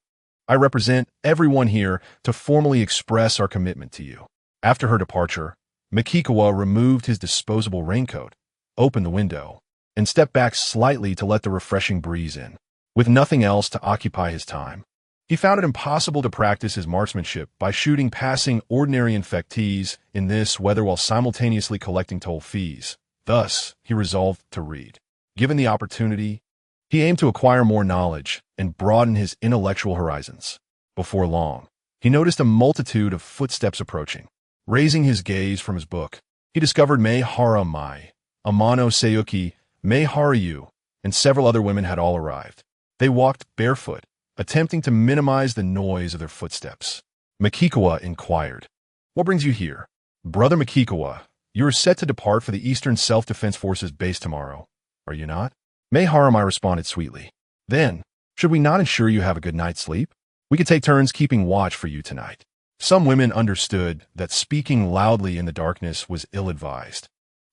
I represent everyone here to formally express our commitment to you. After her departure, Makikawa removed his disposable raincoat, opened the window, and stepped back slightly to let the refreshing breeze in. With nothing else to occupy his time, he found it impossible to practice his marksmanship by shooting passing ordinary infectees in this weather while simultaneously collecting toll fees. Thus, he resolved to read. Given the opportunity, he aimed to acquire more knowledge and broaden his intellectual horizons. Before long, he noticed a multitude of footsteps approaching. Raising his gaze from his book, he discovered Meihara Mai, Amano Sayuki, Meihara Yu, and several other women had all arrived. They walked barefoot, attempting to minimize the noise of their footsteps. Makikawa inquired, "What brings you here?" "Brother Makikawa, you are set to depart for the Eastern Self-Defense Forces base tomorrow, are you not?" Mei Haramai responded sweetly. "Then, should we not ensure you have a good night's sleep? We could take turns keeping watch for you tonight." Some women understood that speaking loudly in the darkness was ill-advised.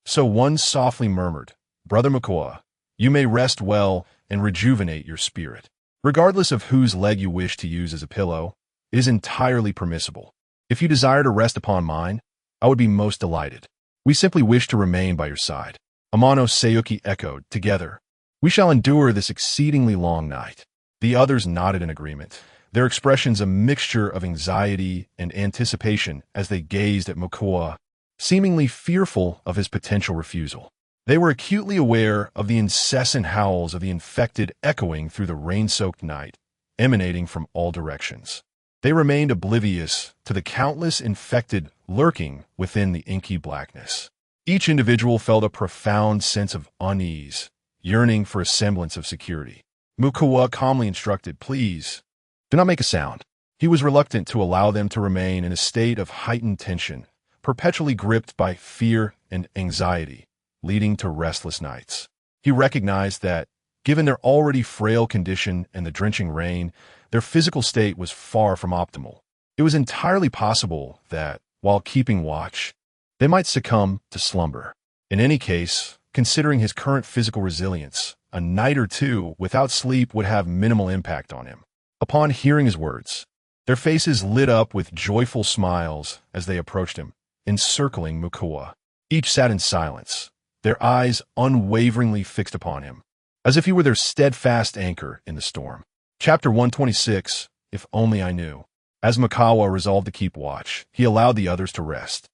So one softly murmured, "Brother Makikawa, you may rest well and rejuvenate your spirit. Regardless of whose leg you wish to use as a pillow, it is entirely permissible. If you desire to rest upon mine, I would be most delighted. We simply wish to remain by your side." Amano Sayuki echoed, "Together, we shall endure this exceedingly long night." The others nodded in agreement, their expressions a mixture of anxiety and anticipation as they gazed at Makikawa, seemingly fearful of his potential refusal. They were acutely aware of the incessant howls of the infected echoing through the rain-soaked night, emanating from all directions. They remained oblivious to the countless infected lurking within the inky blackness. Each individual felt a profound sense of unease, yearning for a semblance of security. Makikawa calmly instructed, "Please, do not make a sound." He was reluctant to allow them to remain in a state of heightened tension, perpetually gripped by fear and anxiety, leading to restless nights. He recognized that, given their already frail condition and the drenching rain, their physical state was far from optimal. It was entirely possible that, while keeping watch, they might succumb to slumber. In any case, considering his current physical resilience, a night or two without sleep would have minimal impact on him. Upon hearing his words, their faces lit up with joyful smiles as they approached him, encircling Makikawa. Each sat in silence, their eyes unwaveringly fixed upon him, as if he were their steadfast anchor in the storm. Chapter 126, If Only I Knew. As Makikawa resolved to keep watch, he allowed the others to rest.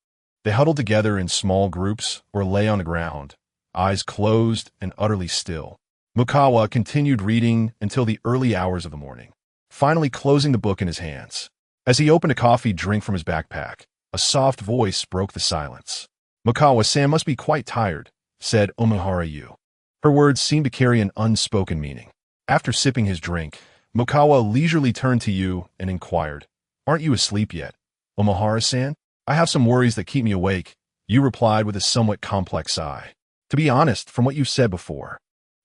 They huddled together in small groups or lay on the ground, eyes closed and utterly still. Makikawa continued reading until the early hours of the morning, finally closing the book in his hands. As he opened a coffee drink from his backpack, a soft voice broke the silence. "Makikawa-san must be quite tired," said Omohara-yu. Her words seemed to carry an unspoken meaning. After sipping his drink, Makikawa leisurely turned to Yu and inquired, "Aren't you asleep yet, Omohara-san?" "I have some worries that keep me awake," Yu replied with a somewhat complex sigh. "To be honest, from what you've said before,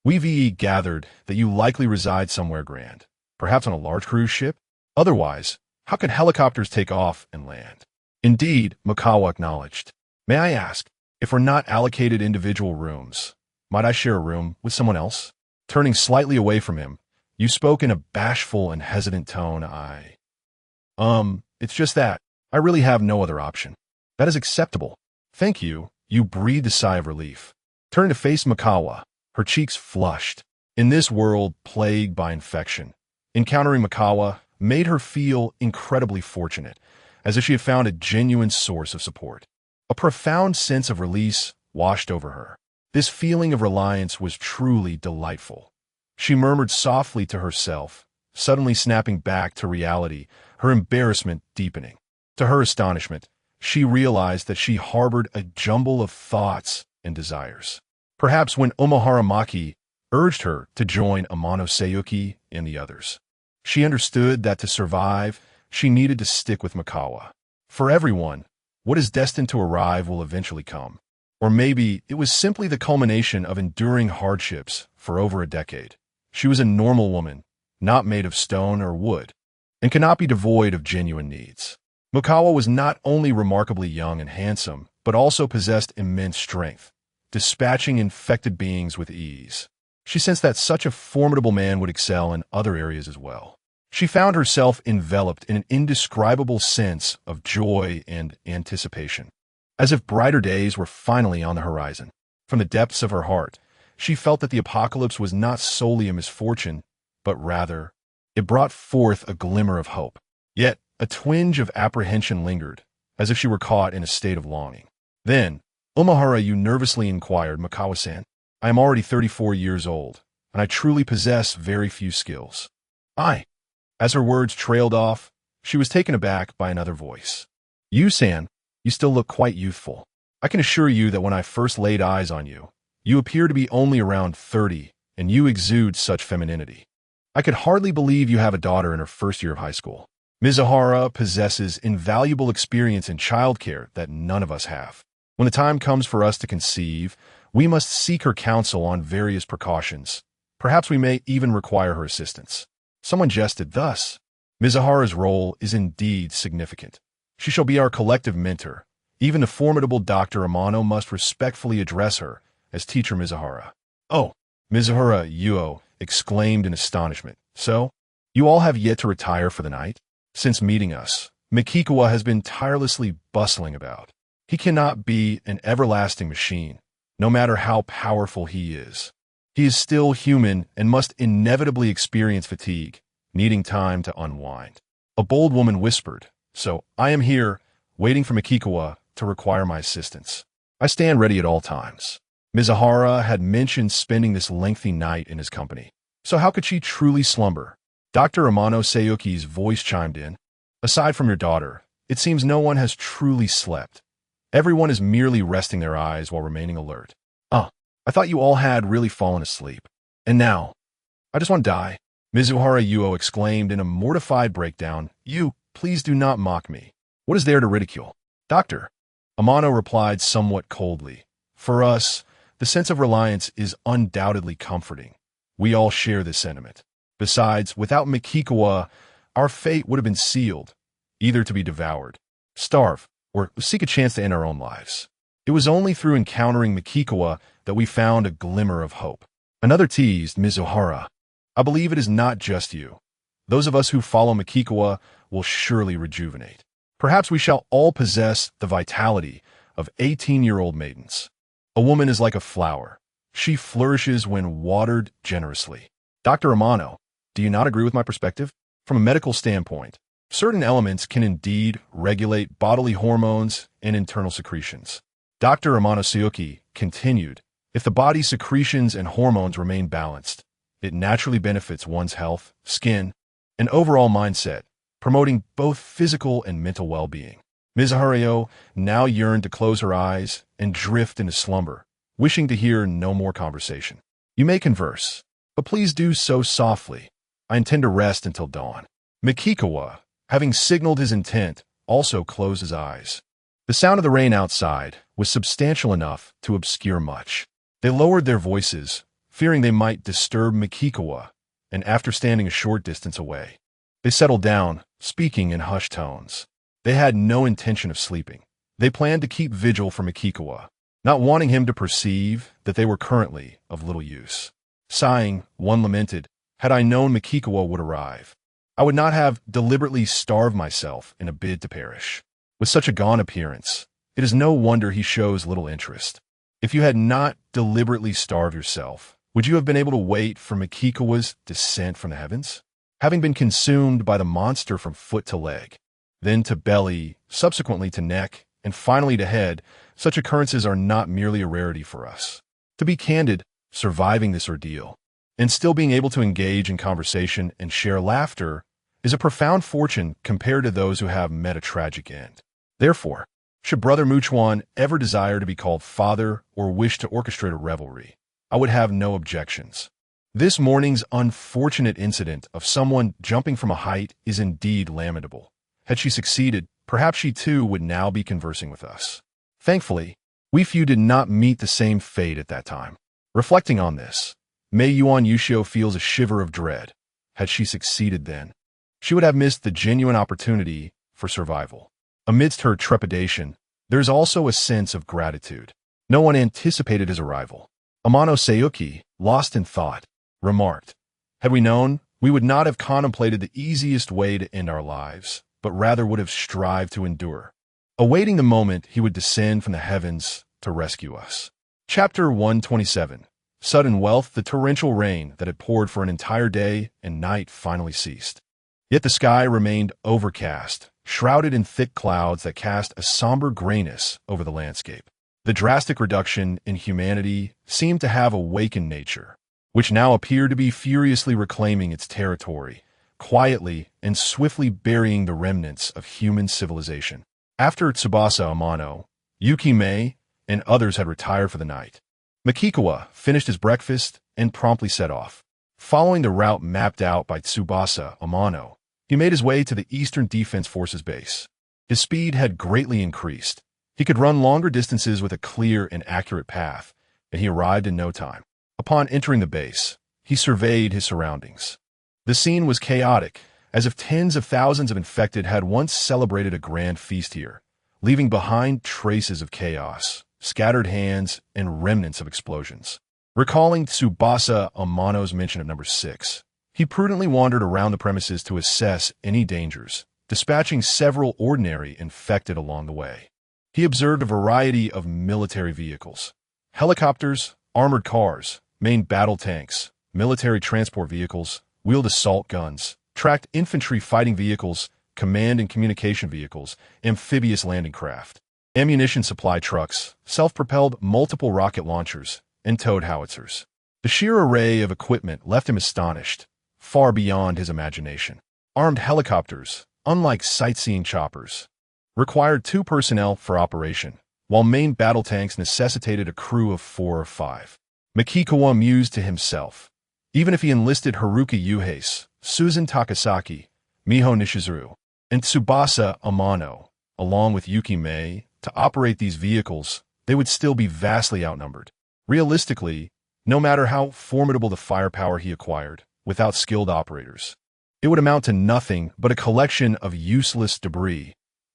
we've gathered that you likely reside somewhere grand, perhaps on a large cruise ship. Otherwise, how could helicopters take off and land?" "Indeed," Makikawa acknowledged. "May I ask, if we're not allocated individual rooms, might I share a room with someone else?" Turning slightly away from him, you spoke in a bashful and hesitant tone. It's just that I really have no other option." "That is acceptable. Thank you." You breathed a sigh of relief. Turning to face Makikawa, her cheeks flushed. In this world plagued by infection, encountering Makikawa made her feel incredibly fortunate, as if she had found a genuine source of support. A profound sense of release washed over her. This feeling of reliance was truly delightful. She murmured softly to herself, suddenly snapping back to reality, her embarrassment deepening. To her astonishment, she realized that she harbored a jumble of thoughts and desires. Perhaps when Omohara Maki urged her to join Amano Sayuki and the others, she understood that to survive, she needed to stick with Makikawa. For everyone, what is destined to arrive will eventually come. Or maybe it was simply the culmination of enduring hardships for over a decade. She was a normal woman, not made of stone or wood, and cannot be devoid of genuine needs. Makikawa was not only remarkably young and handsome, but also possessed immense strength, dispatching infected beings with ease. She sensed that such a formidable man would excel in other areas as well. She found herself enveloped in an indescribable sense of joy and anticipation, as if brighter days were finally on the horizon. From the depths of her heart, she felt that the apocalypse was not solely a misfortune, but rather, it brought forth a glimmer of hope. Yet, a twinge of apprehension lingered, as if she were caught in a state of longing. Then, Omohara-yu nervously inquired, "Makikawa-san, I am already 34 years old, and I truly possess very few skills." As her words trailed off, she was taken aback by another voice. "Yu-san, you still look quite youthful. I can assure you that when I first laid eyes on you, you appear to be only around 30, and you exude such femininity." I could hardly believe you have a daughter in her first year of high school. Mizuhara possesses invaluable experience in childcare that none of us have. When the time comes for us to conceive, we must seek her counsel on various precautions. Perhaps we may even require her assistance. Someone jested thus. Mizuhara's role is indeed significant. She shall be our collective mentor. Even the formidable Dr. Amano must respectfully address her as Teacher Mizuhara. Oh, Mizuhara Yuo exclaimed in astonishment. So, you all have yet to retire for the night? Since meeting us, Mikikawa has been tirelessly bustling about. He cannot be an everlasting machine, no matter how powerful he is. He is still human and must inevitably experience fatigue, needing time to unwind. A bold woman whispered, so I am here, waiting for Mikikawa to require my assistance. I stand ready at all times. Mizuhara had mentioned spending this lengthy night in his company. So how could she truly slumber? Dr. Amano Sayuki's voice chimed in. Aside from your daughter, it seems no one has truly slept. Everyone is merely resting their eyes while remaining alert. I thought you all had really fallen asleep. And now, I just want to die. Mizuhara Yuo exclaimed in a mortified breakdown. You, please do not mock me. What is there to ridicule? Doctor, Amano replied somewhat coldly. For us, the sense of reliance is undoubtedly comforting. We all share this sentiment. Besides, without Mikikawa, our fate would have been sealed, either to be devoured, starve, or seek a chance to end our own lives. It was only through encountering Mikikawa that we found a glimmer of hope. Another teased Mizuhara. I believe it is not just you. Those of us who follow Mikikawa will surely rejuvenate. Perhaps we shall all possess the vitality of 18-year-old maidens. A woman is like a flower. She flourishes when watered generously. Dr. Amano, do you not agree with my perspective? From a medical standpoint, certain elements can indeed regulate bodily hormones and internal secretions. Dr. Amano Sayuki continued, if the body's secretions and hormones remain balanced, it naturally benefits one's health, skin, and overall mindset, promoting both physical and mental well-being. Mizuhara now yearned to close her eyes and drift into slumber, wishing to hear no more conversation. You may converse, but please do so softly. I intend to rest until dawn. Mikikawa, having signaled his intent, also closed his eyes. The sound of the rain outside was substantial enough to obscure much. They lowered their voices, fearing they might disturb Mikikawa, and after standing a short distance away, they settled down, speaking in hushed tones. They had no intention of sleeping. They planned to keep vigil for Mikikawa, not wanting him to perceive that they were currently of little use. Sighing, one lamented, had I known Mikikawa would arrive, I would not have deliberately starved myself in a bid to perish. With such a gaunt appearance, it is no wonder he shows little interest. If you had not deliberately starved yourself, would you have been able to wait for Mikikawa's descent from the heavens? Having been consumed by the monster from foot to leg, then to belly, subsequently to neck, and finally to head, such occurrences are not merely a rarity for us. To be candid, surviving this ordeal, and still being able to engage in conversation and share laughter, is a profound fortune compared to those who have met a tragic end. Therefore, should Brother Chuan ever desire to be called father or wish to orchestrate a revelry, I would have no objections. This morning's unfortunate incident of someone jumping from a height is indeed lamentable. Had she succeeded, perhaps she too would now be conversing with us. Thankfully, we few did not meet the same fate at that time. Reflecting on this, Mei Yuan Yushio feels a shiver of dread. Had she succeeded then, she would have missed the genuine opportunity for survival. Amidst her trepidation, there is also a sense of gratitude. No one anticipated his arrival. Amano Sayuki, lost in thought, remarked, had we known, we would not have contemplated the easiest way to end our lives, but rather would have strived to endure, awaiting the moment he would descend from the heavens to rescue us. Chapter 127. Sudden wealth. The torrential rain that had poured for an entire day and night finally ceased. Yet the sky remained overcast, shrouded in thick clouds that cast a somber grayness over the landscape. The drastic reduction in humanity seemed to have awakened nature, which now appeared to be furiously reclaiming its territory, quietly and swiftly burying the remnants of human civilization. After Tsubasa Amano, Yuki Mei, and others had retired for the night, Mikikawa finished his breakfast and promptly set off. Following the route mapped out by Tsubasa Amano, he made his way to the Eastern Defense Forces base. His speed had greatly increased. He could run longer distances with a clear and accurate path, and he arrived in no time. Upon entering the base, he surveyed his surroundings. The scene was chaotic, as if tens of thousands of infected had once celebrated a grand feast here, leaving behind traces of chaos, scattered hands, and remnants of explosions. Recalling Tsubasa Amano's mention of number 6, he prudently wandered around the premises to assess any dangers, dispatching several ordinary infected along the way. He observed a variety of military vehicles: helicopters, armored cars, main battle tanks, military transport vehicles, wheeled assault guns, tracked infantry fighting vehicles, command and communication vehicles, amphibious landing craft, ammunition supply trucks, self-propelled multiple rocket launchers, and towed howitzers. The sheer array of equipment left him astonished, far beyond his imagination. Armed helicopters, unlike sightseeing choppers, required 2 personnel for operation, while main battle tanks necessitated a crew of 4 or 5. Makikawa mused to himself. Even if he enlisted Haruka Yuhase, Susan Takasaki, Miho Nishizuru, and Tsubasa Amano, along with Yuki Mei, to operate these vehicles, they would still be vastly outnumbered. Realistically, no matter how formidable the firepower he acquired, without skilled operators, it would amount to nothing but a collection of useless debris,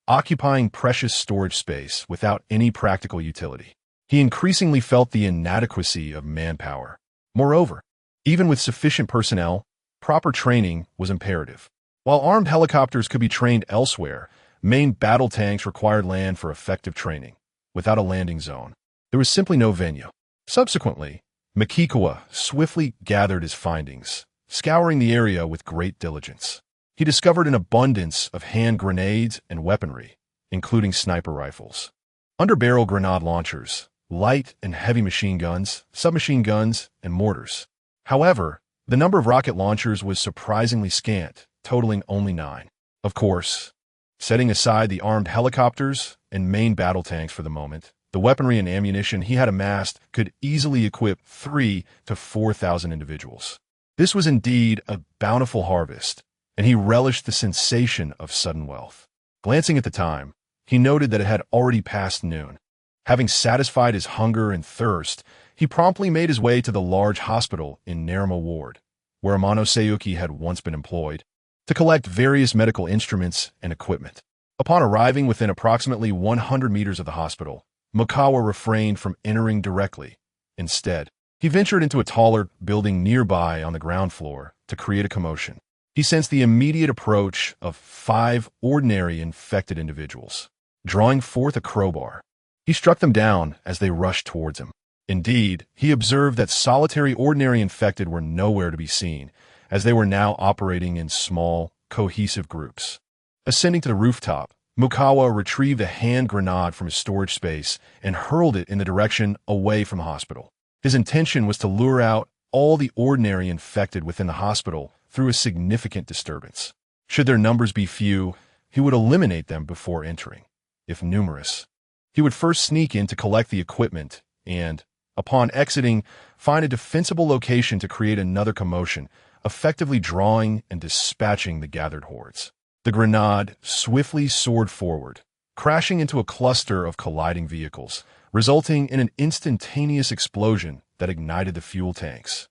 occupying precious storage space without any practical utility. He increasingly felt the inadequacy of manpower. Moreover, even with sufficient personnel, proper training was imperative. While armed helicopters could be trained elsewhere, main battle tanks required land for effective training. Without a landing zone, there was simply no venue. Subsequently, Makikawa swiftly gathered his findings, scouring the area with great diligence. He discovered an abundance of hand grenades and weaponry, including sniper rifles, underbarrel grenade launchers, light and heavy machine guns, submachine guns, and mortars. However, the number of rocket launchers was surprisingly scant, totaling only 9. Of course, setting aside the armed helicopters and main battle tanks for the moment, the weaponry and ammunition he had amassed could easily equip 3,000 to 4,000 individuals. This was indeed a bountiful harvest, and he relished the sensation of sudden wealth. Glancing at the time, he noted that it had already passed noon. Having satisfied his hunger and thirst, he promptly made his way to the large hospital in Naruma Ward, where Amano Seiyuki had once been employed, to collect various medical instruments and equipment. Upon arriving within approximately 100 meters of the hospital, Mikawa refrained from entering directly. Instead, he ventured into a taller building nearby on the ground floor to create a commotion. He sensed the immediate approach of 5 ordinary infected individuals. Drawing forth a crowbar, he struck them down as they rushed towards him. Indeed, he observed that solitary ordinary infected were nowhere to be seen, as they were now operating in small, cohesive groups. Ascending to the rooftop, Mukawa retrieved a hand grenade from his storage space and hurled it in the direction away from the hospital. His intention was to lure out all the ordinary infected within the hospital through a significant disturbance. Should their numbers be few, he would eliminate them before entering. If numerous, he would first sneak in to collect the equipment and, upon exiting, find a defensible location to create another commotion, effectively drawing and dispatching the gathered hordes. The grenade swiftly soared forward, crashing into a cluster of colliding vehicles, resulting in an instantaneous explosion that ignited the fuel tanks,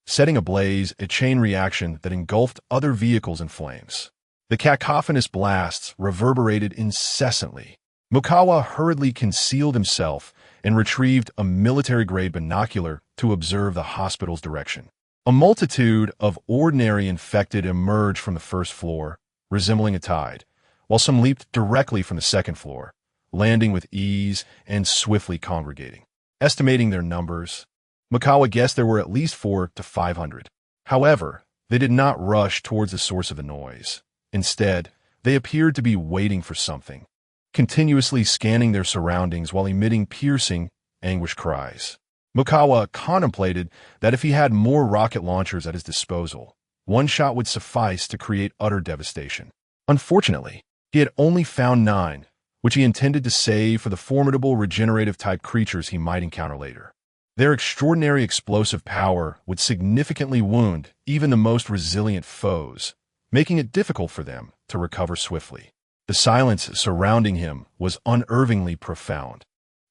setting ablaze a chain reaction that engulfed other vehicles in flames. The cacophonous blasts reverberated incessantly. Mukawa hurriedly concealed himself and retrieved a military-grade binocular to observe the hospital's direction. A multitude of ordinary infected emerged from the first floor, resembling a tide, while some leaped directly from the second floor, landing with ease and swiftly congregating. Estimating their numbers, Mukawa guessed there were at least 400 to 500. However, they did not rush towards the source of the noise. Instead, they appeared to be waiting for something, continuously scanning their surroundings while emitting piercing, anguished cries. Mukawa contemplated that if he had more rocket launchers at his disposal, one shot would suffice to create utter devastation. Unfortunately, he had only found 9, which he intended to save for the formidable regenerative-type creatures he might encounter later. Their extraordinary explosive power would significantly wound even the most resilient foes, making it difficult for them to recover swiftly. The silence surrounding him was unnervingly profound,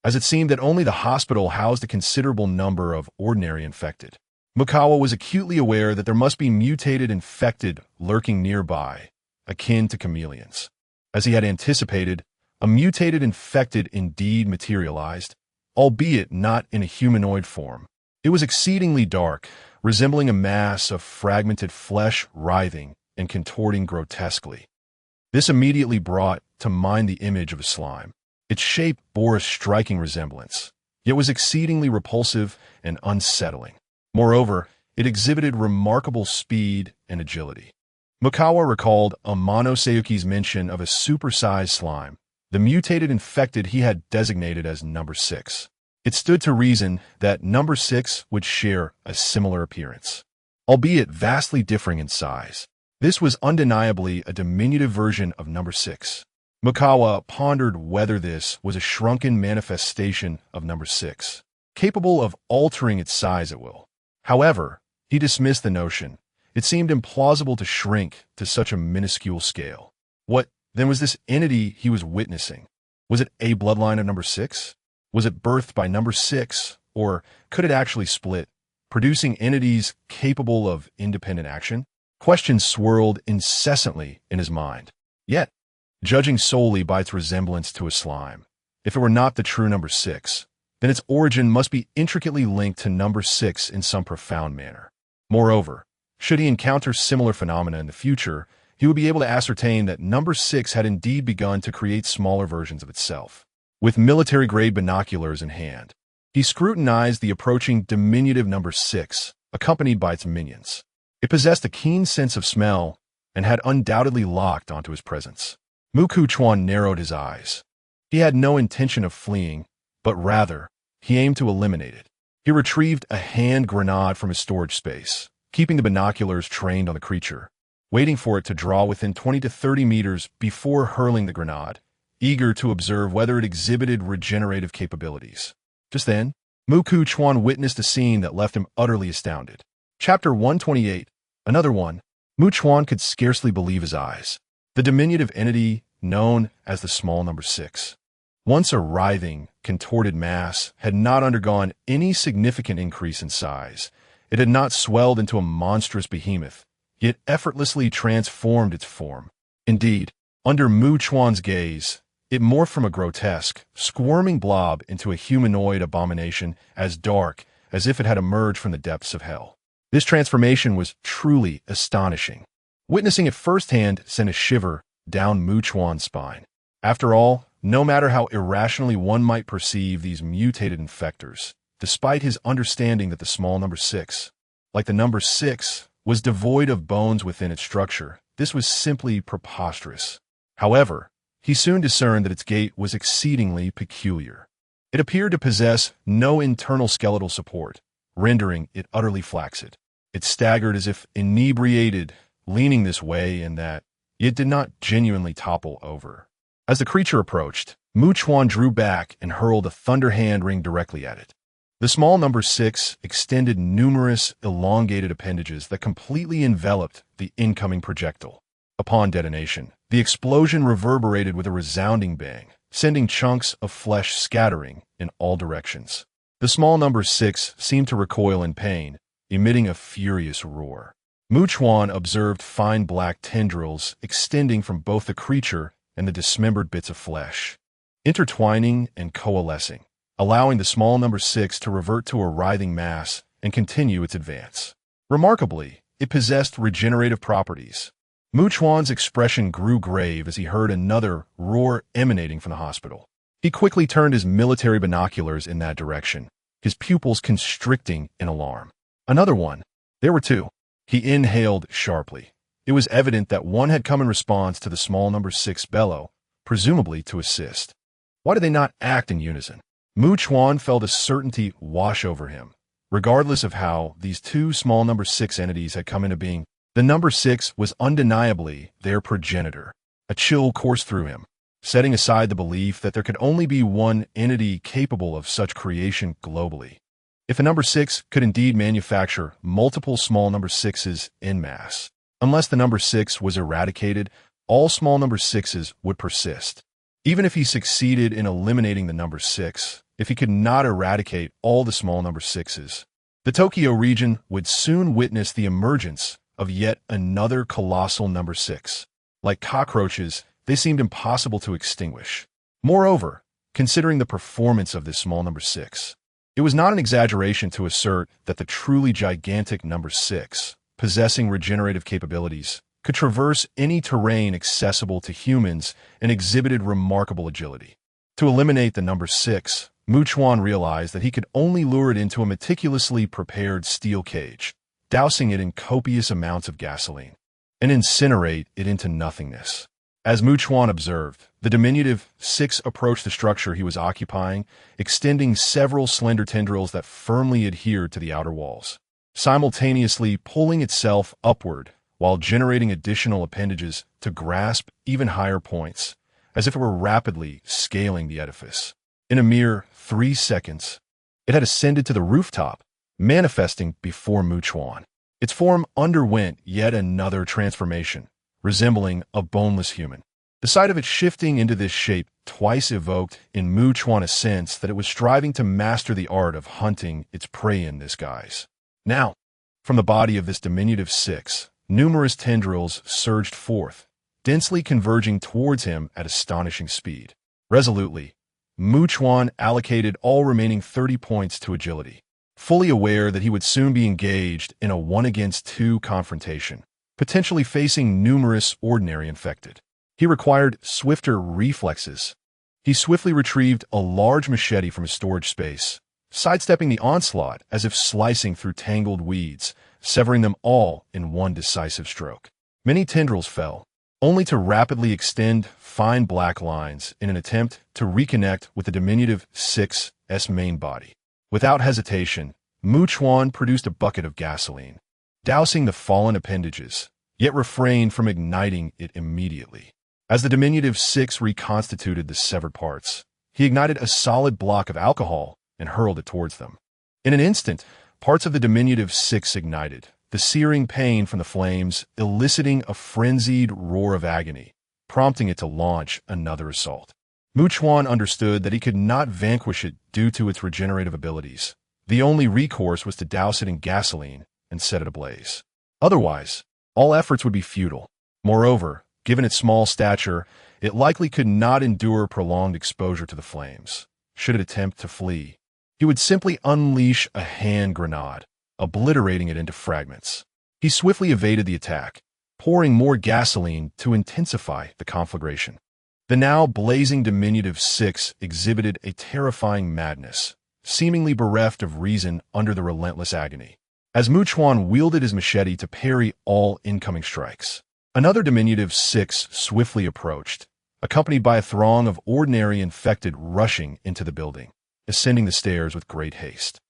as it seemed that only the hospital housed a considerable number of ordinary infected. Mukawa was acutely aware that there must be mutated infected lurking nearby, akin to chameleons. As he had anticipated, a mutated infected indeed materialized, albeit not in a humanoid form. It was exceedingly dark, resembling a mass of fragmented flesh writhing and contorting grotesquely. This immediately brought to mind the image of a slime. Its shape bore a striking resemblance, yet was exceedingly repulsive and unsettling. Moreover, it exhibited remarkable speed and agility. Mukawa recalled Amano Sayuki's mention of a supersized slime, the mutated infected he had designated as number 6. It stood to reason that number 6 would share a similar appearance, albeit vastly differing in size. This was undeniably a diminutive version of number 6. Mukawa pondered whether this was a shrunken manifestation of number 6, capable of altering its size at will. However, he dismissed the notion. It seemed implausible to shrink to such a minuscule scale. What, then, was this entity he was witnessing? Was it a bloodline of number 6? Was it birthed by number 6? Or could it actually split, producing entities capable of independent action? Questions swirled incessantly in his mind. Yet, judging solely by its resemblance to a slime, if it were not the true number 6, then its origin must be intricately linked to number 6 in some profound manner. Moreover, should he encounter similar phenomena in the future, he would be able to ascertain that number 6 had indeed begun to create smaller versions of itself. With military-grade binoculars in hand, he scrutinized the approaching diminutive number 6, accompanied by its minions. It possessed a keen sense of smell and had undoubtedly locked onto his presence. Chuan narrowed his eyes. He had no intention of fleeing, but rather, he aimed to eliminate it. He retrieved a hand grenade from his storage space, keeping the binoculars trained on the creature, waiting for it to draw within 20 to 30 meters before hurling the grenade, eager to observe whether it exhibited regenerative capabilities. Just then, Chuan witnessed a scene that left him utterly astounded. Chapter 128, another one. Chuan could scarcely believe his eyes. The diminutive entity, known as the small number 6, once a writhing, contorted mass, had not undergone any significant increase in size. It had not swelled into a monstrous behemoth, yet effortlessly transformed its form. Indeed, under Chuan's gaze, it morphed from a grotesque, squirming blob into a humanoid abomination as dark as if it had emerged from the depths of hell. This transformation was truly astonishing. Witnessing it firsthand sent a shiver down Chuan's spine. After all, no matter how irrationally one might perceive these mutated infectors, despite his understanding that the small number 6, like the number 6, was devoid of bones within its structure, this was simply preposterous. However, he soon discerned that its gait was exceedingly peculiar. It appeared to possess no internal skeletal support, rendering it utterly flaccid. It staggered as if inebriated, leaning this way and that, yet did not genuinely topple over. As the creature approached, Chuan drew back and hurled a thunder hand ring directly at it. The small number 6 extended numerous elongated appendages that completely enveloped the incoming projectile. Upon detonation, the explosion reverberated with a resounding bang, sending chunks of flesh scattering in all directions. The small number 6 seemed to recoil in pain, emitting a furious roar. Chuan observed fine black tendrils extending from both the creature and the dismembered bits of flesh, intertwining and coalescing, allowing the small number 6 to revert to a writhing mass and continue its advance. Remarkably, it possessed regenerative properties. Chuan's expression grew grave as he heard another roar emanating from the hospital. He quickly turned his military binoculars in that direction, his pupils constricting in alarm. Another one. There were two. He inhaled sharply. It was evident that one had come in response to the small number 6 bellow, presumably to assist. Why did they not act in unison? Chuan felt a certainty wash over him. Regardless of how these two small number 6 entities had come into being, the number 6 was undeniably their progenitor. A chill coursed through him, setting aside the belief that there could only be one entity capable of such creation globally. If a number 6 could indeed manufacture multiple small number 6s en masse, unless the number 6 was eradicated, all small number 6s would persist. Even if he succeeded in eliminating the number 6, if he could not eradicate all the small number 6s, the Tokyo region would soon witness the emergence of yet another colossal number 6. Like cockroaches, they seemed impossible to extinguish. Moreover, considering the performance of this small number 6, it was not an exaggeration to assert that the truly gigantic number 6, possessing regenerative capabilities, could traverse any terrain accessible to humans and exhibited remarkable agility. To eliminate the number 6, Chuan realized that he could only lure it into a meticulously prepared steel cage, dousing it in copious amounts of gasoline, and incinerate it into nothingness. As Chuan observed, the diminutive 6 approached the structure he was occupying, extending several slender tendrils that firmly adhered to the outer walls, simultaneously pulling itself upward while generating additional appendages to grasp even higher points, as if it were rapidly scaling the edifice. In a mere 3 seconds, it had ascended to the rooftop, manifesting before Chuan. Its form underwent yet another transformation, resembling a boneless human. The sight of it shifting into this shape twice evoked in Chuan a sense that it was striving to master the art of hunting its prey in this guise. Now, from the body of this diminutive 6, numerous tendrils surged forth, densely converging towards him at astonishing speed. Resolutely, Chuan allocated all remaining 30 points to agility, fully aware that he would soon be engaged in a 1-against-2 confrontation, potentially facing numerous ordinary infected. He required swifter reflexes. He swiftly retrieved a large machete from his storage space, sidestepping the onslaught as if slicing through tangled weeds, severing them all in one decisive stroke. Many tendrils fell, only to rapidly extend fine black lines in an attempt to reconnect with the diminutive 6's main body. Without hesitation, Chuan produced a bucket of gasoline, dousing the fallen appendages, yet refrained from igniting it immediately. As the diminutive 6 reconstituted the severed parts, he ignited a solid block of alcohol and hurled it towards them. In an instant, parts of the diminutive 6 ignited, the searing pain from the flames eliciting a frenzied roar of agony, prompting it to launch another assault. Chuan understood that he could not vanquish it due to its regenerative abilities. The only recourse was to douse it in gasoline and set it ablaze. Otherwise, all efforts would be futile. Moreover, given its small stature, it likely could not endure prolonged exposure to the flames. Should it attempt to flee, he would simply unleash a hand grenade, obliterating it into fragments. He swiftly evaded the attack, pouring more gasoline to intensify the conflagration. The now blazing diminutive 6 exhibited a terrifying madness, seemingly bereft of reason under the relentless agony. As Chuan wielded his machete to parry all incoming strikes, another diminutive 6 swiftly approached, accompanied by a throng of ordinary infected rushing into the building, ascending the stairs with great haste.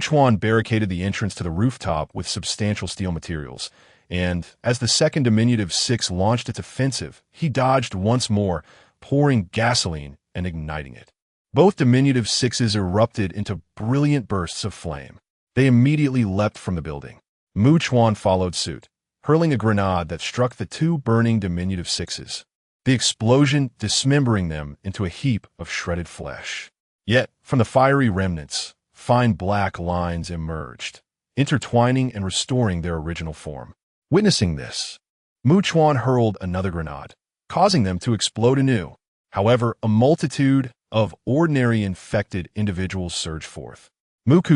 Chuan barricaded the entrance to the rooftop with substantial steel materials, and, as the second diminutive 6 launched its offensive, he dodged once more, pouring gasoline and igniting it. Both diminutive 6s erupted into brilliant bursts of flame. They immediately leapt from the building. Chuan followed suit, hurling a grenade that struck the 2 burning diminutive 6s, the explosion dismembering them into a heap of shredded flesh. Yet, from the fiery remnants, fine black lines emerged, intertwining and restoring their original form. Witnessing this, Chuan hurled another grenade, causing them to explode anew. However, a multitude of ordinary infected individuals surged forth.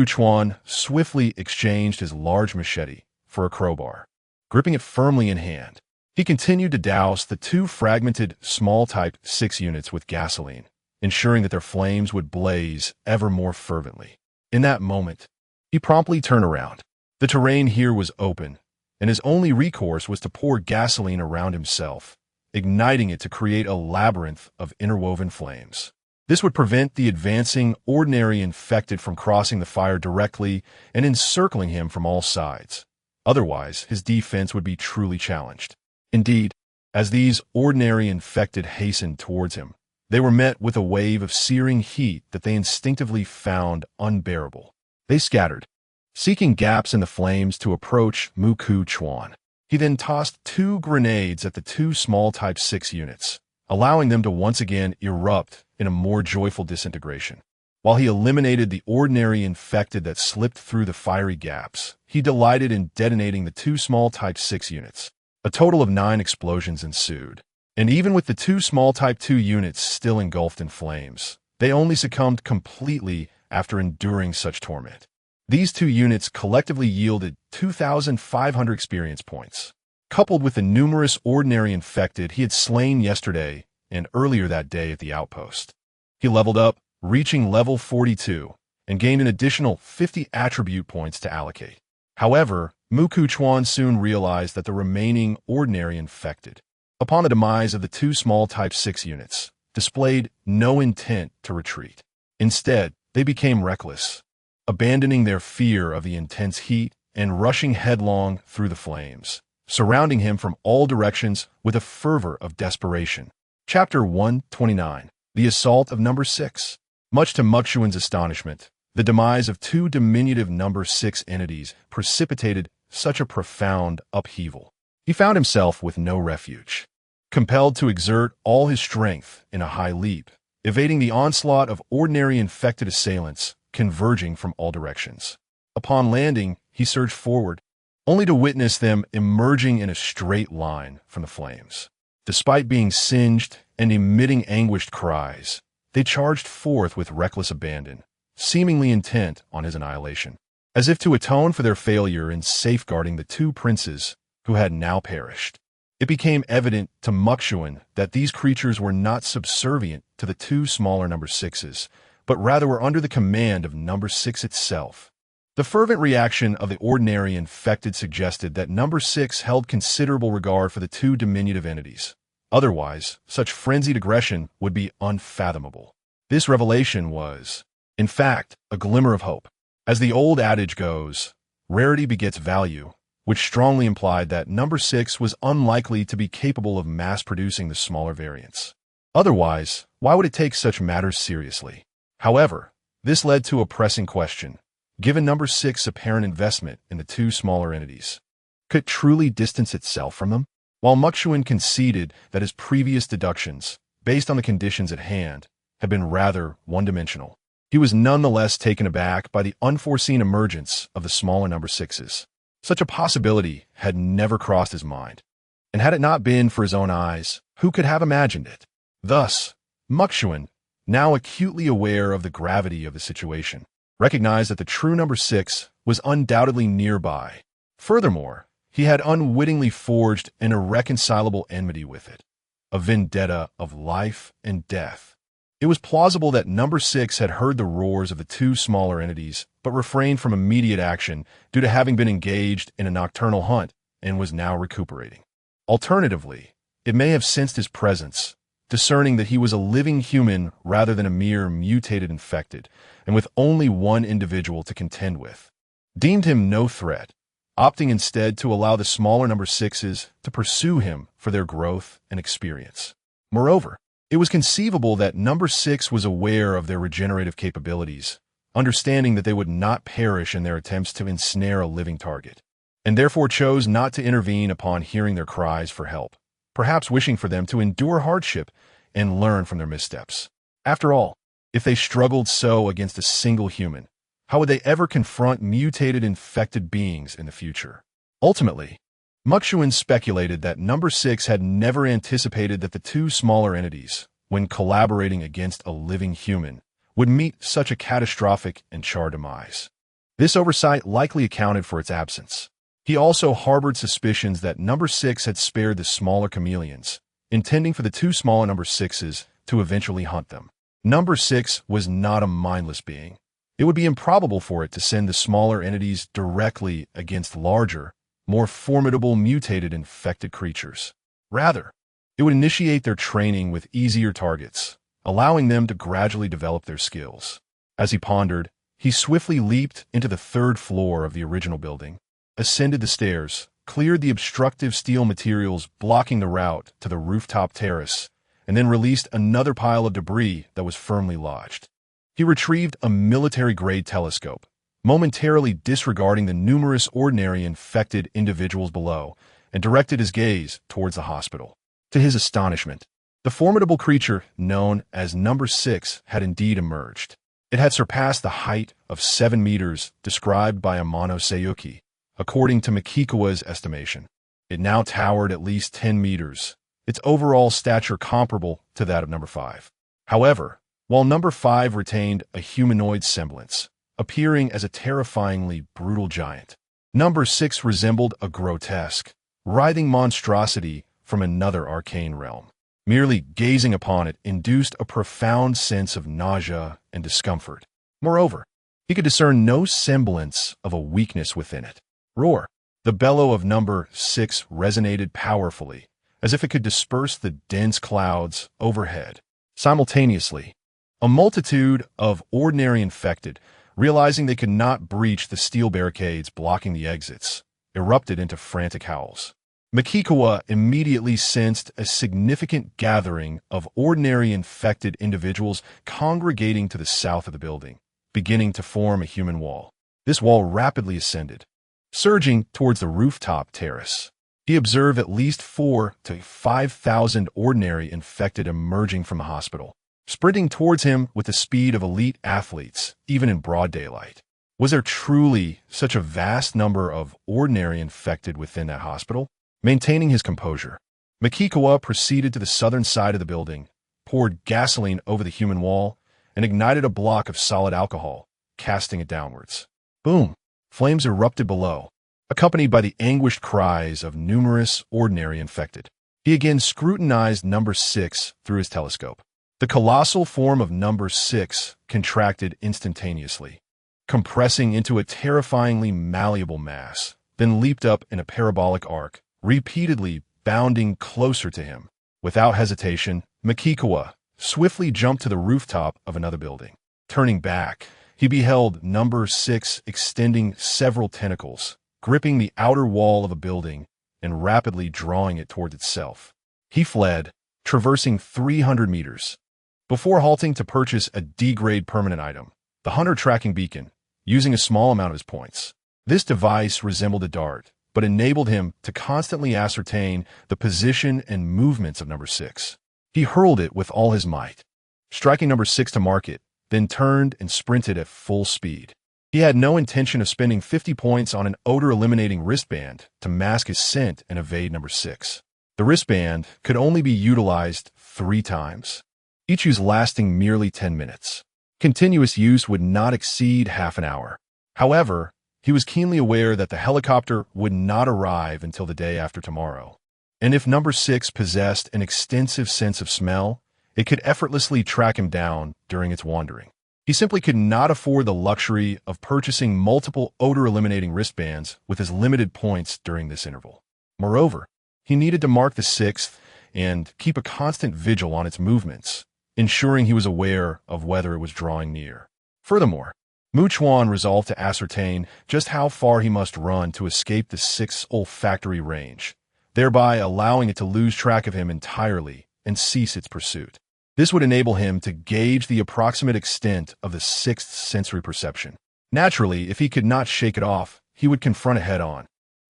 Chuan swiftly exchanged his large machete for a crowbar. Gripping it firmly in hand, he continued to douse the 2 fragmented small-type 6 units with gasoline, ensuring that their flames would blaze ever more fervently. In that moment, he promptly turned around. The terrain here was open, and his only recourse was to pour gasoline around himself, igniting it to create a labyrinth of interwoven flames. This would prevent the advancing ordinary infected from crossing the fire directly and encircling him from all sides. Otherwise, his defense would be truly challenged. Indeed, as these ordinary infected hastened towards him, they were met with a wave of searing heat that they instinctively found unbearable. They scattered, seeking gaps in the flames to approach Chuan. He then tossed 2 grenades at the 2 small Type 6 units, allowing them to once again erupt in a more joyful disintegration. While he eliminated the ordinary infected that slipped through the fiery gaps, he delighted in detonating the 2 small Type 6 units. A total of 9 explosions ensued. And even with the 2 small Type 2 units still engulfed in flames, they only succumbed completely after enduring such torment. These 2 units collectively yielded 2,500 experience points. Coupled with the numerous ordinary infected he had slain yesterday and earlier that day at the outpost, he leveled up, reaching level 42, and gained an additional 50 attribute points to allocate. However, Chuan soon realized that the remaining ordinary infected, upon the demise of the 2 small Type 6 units, displayed no intent to retreat. Instead, they became reckless, abandoning their fear of the intense heat and rushing headlong through the flames, surrounding him from all directions with a fervor of desperation. Chapter 129. The Assault of Number 6. Much to Chuan's astonishment, the demise of 2 diminutive Number 6 entities precipitated such a profound upheaval. He found himself with no refuge, compelled to exert all his strength in a high leap, evading the onslaught of ordinary infected assailants converging from all directions. Upon landing, he surged forward, only to witness them emerging in a straight line from the flames. Despite being singed and emitting anguished cries, they charged forth with reckless abandon, seemingly intent on his annihilation. As if to atone for their failure in safeguarding the 2 princes who had now perished, it became evident to Chuan that these creatures were not subservient to the 2 smaller Number 6s, but rather were under the command of Number 6 itself. The fervent reaction of the ordinary infected suggested that Number 6 held considerable regard for the 2 diminutive entities. Otherwise, such frenzied aggression would be unfathomable. This revelation was, in fact, a glimmer of hope. As the old adage goes, rarity begets value, which strongly implied that Number 6 was unlikely to be capable of mass-producing the smaller variants. Otherwise, why would it take such matters seriously? However, this led to a pressing question. Given Number 6's apparent investment in the 2 smaller entities, could it truly distance itself from them? While Chuan conceded that his previous deductions, based on the conditions at hand, had been rather one-dimensional, he was nonetheless taken aback by the unforeseen emergence of the smaller Number 6s. Such a possibility had never crossed his mind, and had it not been for his own eyes, who could have imagined it? Thus, Chuan, now acutely aware of the gravity of the situation, recognized that the true Number 6 was undoubtedly nearby. Furthermore, he had unwittingly forged an irreconcilable enmity with it, a vendetta of life and death. It was plausible that Number 6 had heard the roars of the 2 smaller entities, but refrained from immediate action due to having been engaged in a nocturnal hunt and was now recuperating. Alternatively, it may have sensed his presence, discerning that he was a living human rather than a mere mutated infected, and with only one individual to contend with, deemed him no threat, opting instead to allow the smaller Number 6s to pursue him for their growth and experience. Moreover, it was conceivable that Number 6 was aware of their regenerative capabilities, understanding that they would not perish in their attempts to ensnare a living target, and therefore chose not to intervene upon hearing their cries for help, perhaps wishing for them to endure hardship and learn from their missteps. After all, if they struggled so against a single human, how would they ever confront mutated infected beings in the future? Ultimately, Chuan speculated that Number 6 had never anticipated that the 2 smaller entities, when collaborating against a living human, would meet such a catastrophic and charred demise. This oversight likely accounted for its absence. He also harbored suspicions that Number 6 had spared the smaller chameleons, intending for the 2 smaller Number 6s to eventually hunt them. Number 6 was not a mindless being. It would be improbable for it to send the smaller entities directly against larger, more formidable mutated infected creatures. Rather, it would initiate their training with easier targets, allowing them to gradually develop their skills. As he pondered, he swiftly leaped into the 3rd floor of the original building, ascended the stairs, cleared the obstructive steel materials blocking the route to the rooftop terrace, and then released another pile of debris that was firmly lodged. He retrieved a military-grade telescope, momentarily disregarding the numerous ordinary infected individuals below, and directed his gaze towards the hospital. To his astonishment, the formidable creature known as Number 6 had indeed emerged. It had surpassed the height of 7 meters described by Amano Seiyuki, according to Mikikawa's estimation. It now towered at least 10 meters, its overall stature comparable to that of Number 5. However, while Number 5 retained a humanoid semblance, appearing as a terrifyingly brutal giant, Number 6 resembled a grotesque, writhing monstrosity from another arcane realm. Merely gazing upon it induced a profound sense of nausea and discomfort. Moreover, he could discern no semblance of a weakness within it. Roar! The bellow of Number 6 resonated powerfully, as if it could disperse the dense clouds overhead. Simultaneously, a multitude of ordinary infected, realizing they could not breach the steel barricades blocking the exits, erupted into frantic howls. Mikikawa immediately sensed a significant gathering of ordinary infected individuals congregating to the south of the building, beginning to form a human wall. This wall rapidly ascended, surging towards the rooftop terrace. He observed at least 4,000 to 5,000 ordinary infected emerging from the hospital, sprinting towards him with the speed of elite athletes, even in broad daylight. Was there truly such a vast number of ordinary infected within that hospital? Maintaining his composure, Mikikawa proceeded to the southern side of the building, poured gasoline over the human wall, and ignited a block of solid alcohol, casting it downwards. Boom! Flames erupted below, accompanied by the anguished cries of numerous ordinary infected. He again scrutinized Number 6 through his telescope. The colossal form of Number 6 contracted instantaneously, compressing into a terrifyingly malleable mass, then leaped up in a parabolic arc, repeatedly bounding closer to him. Without hesitation, Mikikawa swiftly jumped to the rooftop of another building. Turning back, he beheld Number 6 extending several tentacles, gripping the outer wall of a building and rapidly drawing it toward itself. He fled, traversing 300 meters, before halting to purchase a D-grade permanent item, the hunter tracking beacon, using a small amount of his points. This device resembled a dart, but enabled him to constantly ascertain the position and movements of Number 6. He hurled it with all his might, striking Number 6 to mark it, then turned and sprinted at full speed. He had no intention of spending 50 points on an odor-eliminating wristband to mask his scent and evade Number 6. The wristband could only be utilized 3 times, each use lasting merely 10 minutes. Continuous use would not exceed half an hour. However, he was keenly aware that the helicopter would not arrive until the day after tomorrow. And if Number 6 possessed an extensive sense of smell, it could effortlessly track him down during its wandering. He simply could not afford the luxury of purchasing multiple odor-eliminating wristbands with his limited points during this interval. Moreover, he needed to mark the 6th and keep a constant vigil on its movements, ensuring he was aware of whether it was drawing near. Furthermore, Chuan resolved to ascertain just how far he must run to escape the 6th's olfactory range, thereby allowing it to lose track of him entirely and cease its pursuit. This would enable him to gauge the approximate extent of the 6th's sensory perception. Naturally, if he could not shake it off, he would confront it head-on,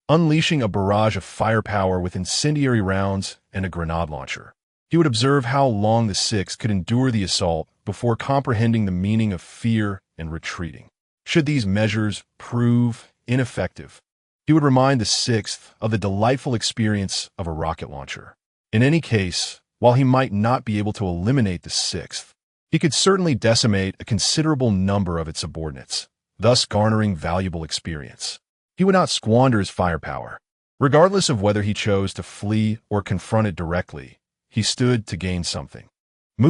unleashing a barrage of firepower with incendiary rounds and a grenade launcher. He would observe how long the 6th could endure the assault before comprehending the meaning of fear and retreating. Should these measures prove ineffective, he would remind the 6th of the delightful experience of a rocket launcher. In any case, while he might not be able to eliminate the 6th, he could certainly decimate a considerable number of its subordinates, thus garnering valuable experience. He would not squander his firepower. Regardless of whether he chose to flee or confront it directly, he stood to gain something.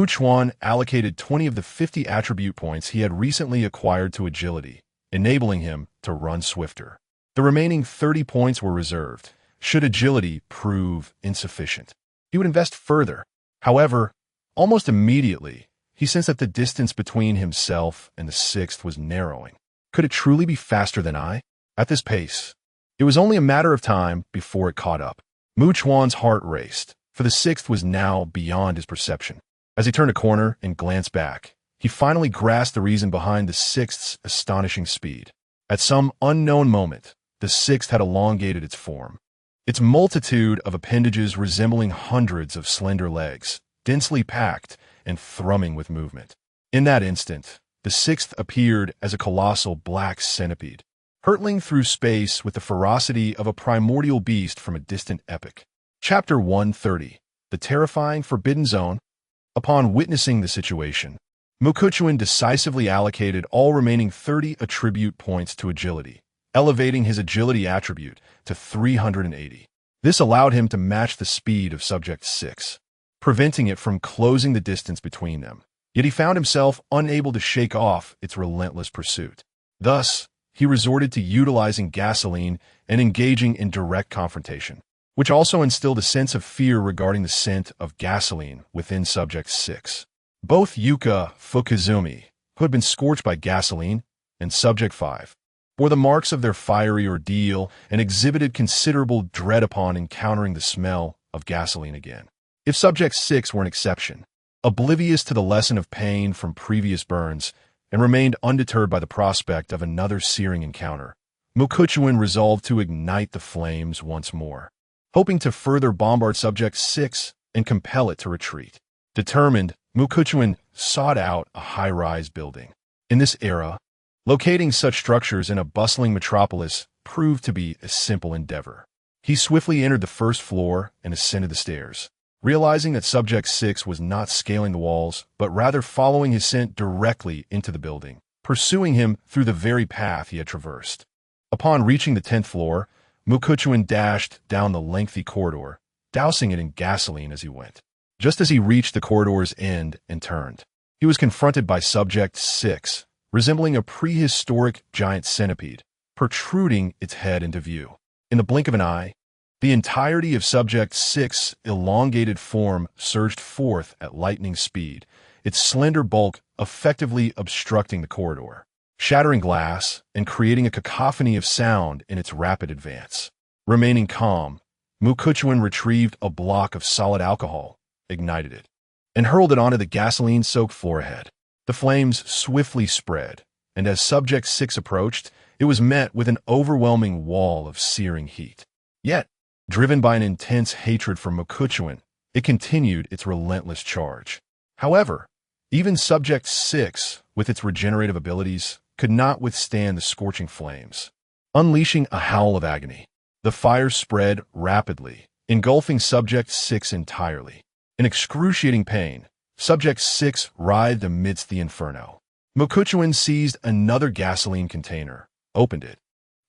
Chuan allocated 20 of the 50 attribute points he had recently acquired to agility, enabling him to run swifter. The remaining 30 points were reserved, should agility prove insufficient. He would invest further. However, almost immediately, he sensed that the distance between himself and the 6th was narrowing. Could it truly be faster than I? At this pace, it was only a matter of time before it caught up. Chuan's heart raced, for the 6th was now beyond his perception. As he turned a corner and glanced back, he finally grasped the reason behind the 6th's astonishing speed. At some unknown moment, the 6th had elongated its form. Its multitude of appendages resembling hundreds of slender legs, densely packed and thrumming with movement. In that instant, the 6th appeared as a colossal black centipede, hurtling through space with the ferocity of a primordial beast from a distant epic. Chapter 130. The Terrifying Forbidden Zone. Upon witnessing the situation, Mukuchuan decisively allocated all remaining 30 attribute points to agility, elevating his agility attribute to 380. This allowed him to match the speed of Subject 6, preventing it from closing the distance between them. Yet he found himself unable to shake off its relentless pursuit. Thus, he resorted to utilizing gasoline and engaging in direct confrontation, which also instilled a sense of fear regarding the scent of gasoline within Subject 6. Both Yuka Fukuzumi, who had been scorched by gasoline, and Subject 5, bore the marks of their fiery ordeal and exhibited considerable dread upon encountering the smell of gasoline again. If Subject 6 were an exception, oblivious to the lesson of pain from previous burns, and remained undeterred by the prospect of another searing encounter, Mukuchuan resolved to ignite the flames once more, hoping to further bombard Subject 6 and compel it to retreat. Determined, Mukuchuan sought out a high-rise building. In this era, locating such structures in a bustling metropolis proved to be a simple endeavor. He swiftly entered the first floor and ascended the stairs, realizing that Subject 6 was not scaling the walls, but rather following his scent directly into the building, pursuing him through the very path he had traversed. Upon reaching the 10th floor, Mukuchuan dashed down the lengthy corridor, dousing it in gasoline as he went. Just as he reached the corridor's end and turned, he was confronted by Subject 6, resembling a prehistoric giant centipede, protruding its head into view. In the blink of an eye, the entirety of Subject 6's elongated form surged forth at lightning speed, its slender bulk effectively obstructing the corridor, shattering glass and creating a cacophony of sound in its rapid advance. Remaining calm, Mukuchuan retrieved a block of solid alcohol, ignited it, and hurled it onto the gasoline-soaked floor ahead. The flames swiftly spread, and as Subject 6 approached, it was met with an overwhelming wall of searing heat. Yet, driven by an intense hatred for Mukuchuan, it continued its relentless charge. However, even Subject 6, with its regenerative abilities, could not withstand the scorching flames. Unleashing a howl of agony, the fire spread rapidly, engulfing Subject 6 entirely. In excruciating pain, Subject 6 writhed amidst the inferno. Mukuchuan seized another gasoline container, opened it,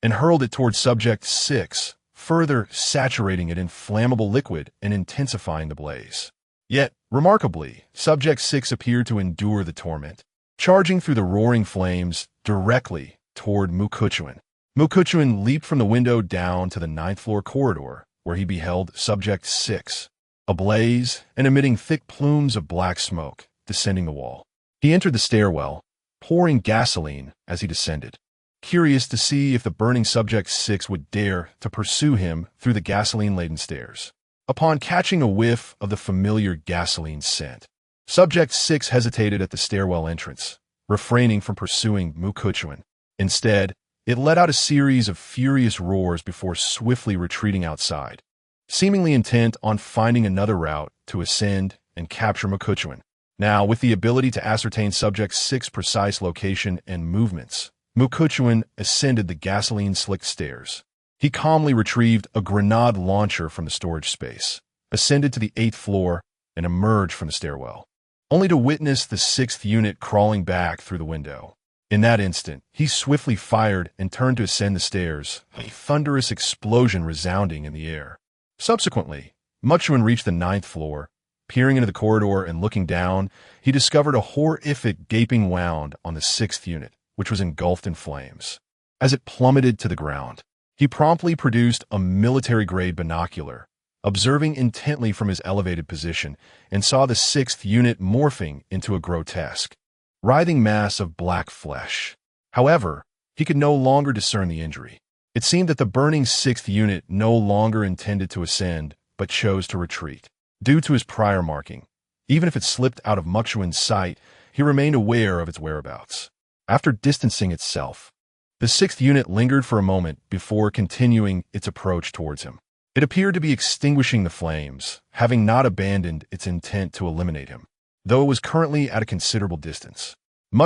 and hurled it towards Subject 6, further saturating it in flammable liquid and intensifying the blaze. Yet, remarkably, Subject 6 appeared to endure the torment, charging through the roaring flames directly toward Mukuchuan. Mukuchuan leaped from the window down to the 9th floor corridor, where he beheld Subject 6, ablaze and emitting thick plumes of black smoke, descending the wall. He entered the stairwell, pouring gasoline as he descended, curious to see if the burning Subject 6 would dare to pursue him through the gasoline-laden stairs. Upon catching a whiff of the familiar gasoline scent, Subject 6 hesitated at the stairwell entrance, refraining from pursuing Mukuchuan. Instead, it let out a series of furious roars before swiftly retreating outside, seemingly intent on finding another route to ascend and capture Mukuchuan. Now, with the ability to ascertain Subject 6's precise location and movements, Mukuchuan ascended the gasoline-slicked stairs. He calmly retrieved a grenade launcher from the storage space, ascended to the 8th floor, and emerged from the stairwell, only to witness the 6th unit crawling back through the window. In that instant, he swiftly fired and turned to ascend the stairs, a thunderous explosion resounding in the air. Subsequently, Muchuan reached the 9th floor. Peering into the corridor and looking down, he discovered a horrific gaping wound on the 6th unit, which was engulfed in flames. As it plummeted to the ground, he promptly produced a military-grade binocular, observing intently from his elevated position, and saw the 6th unit morphing into a grotesque, writhing mass of black flesh. However, he could no longer discern the injury. It seemed that the burning 6th unit no longer intended to ascend, but chose to retreat. Due to his prior marking, even if it slipped out of Muchuan's sight, he remained aware of its whereabouts. After distancing itself, The sixth unit lingered for a moment before continuing its approach towards him. It appeared to be extinguishing the flames, having not abandoned its intent to eliminate him, though it was currently at a considerable distance.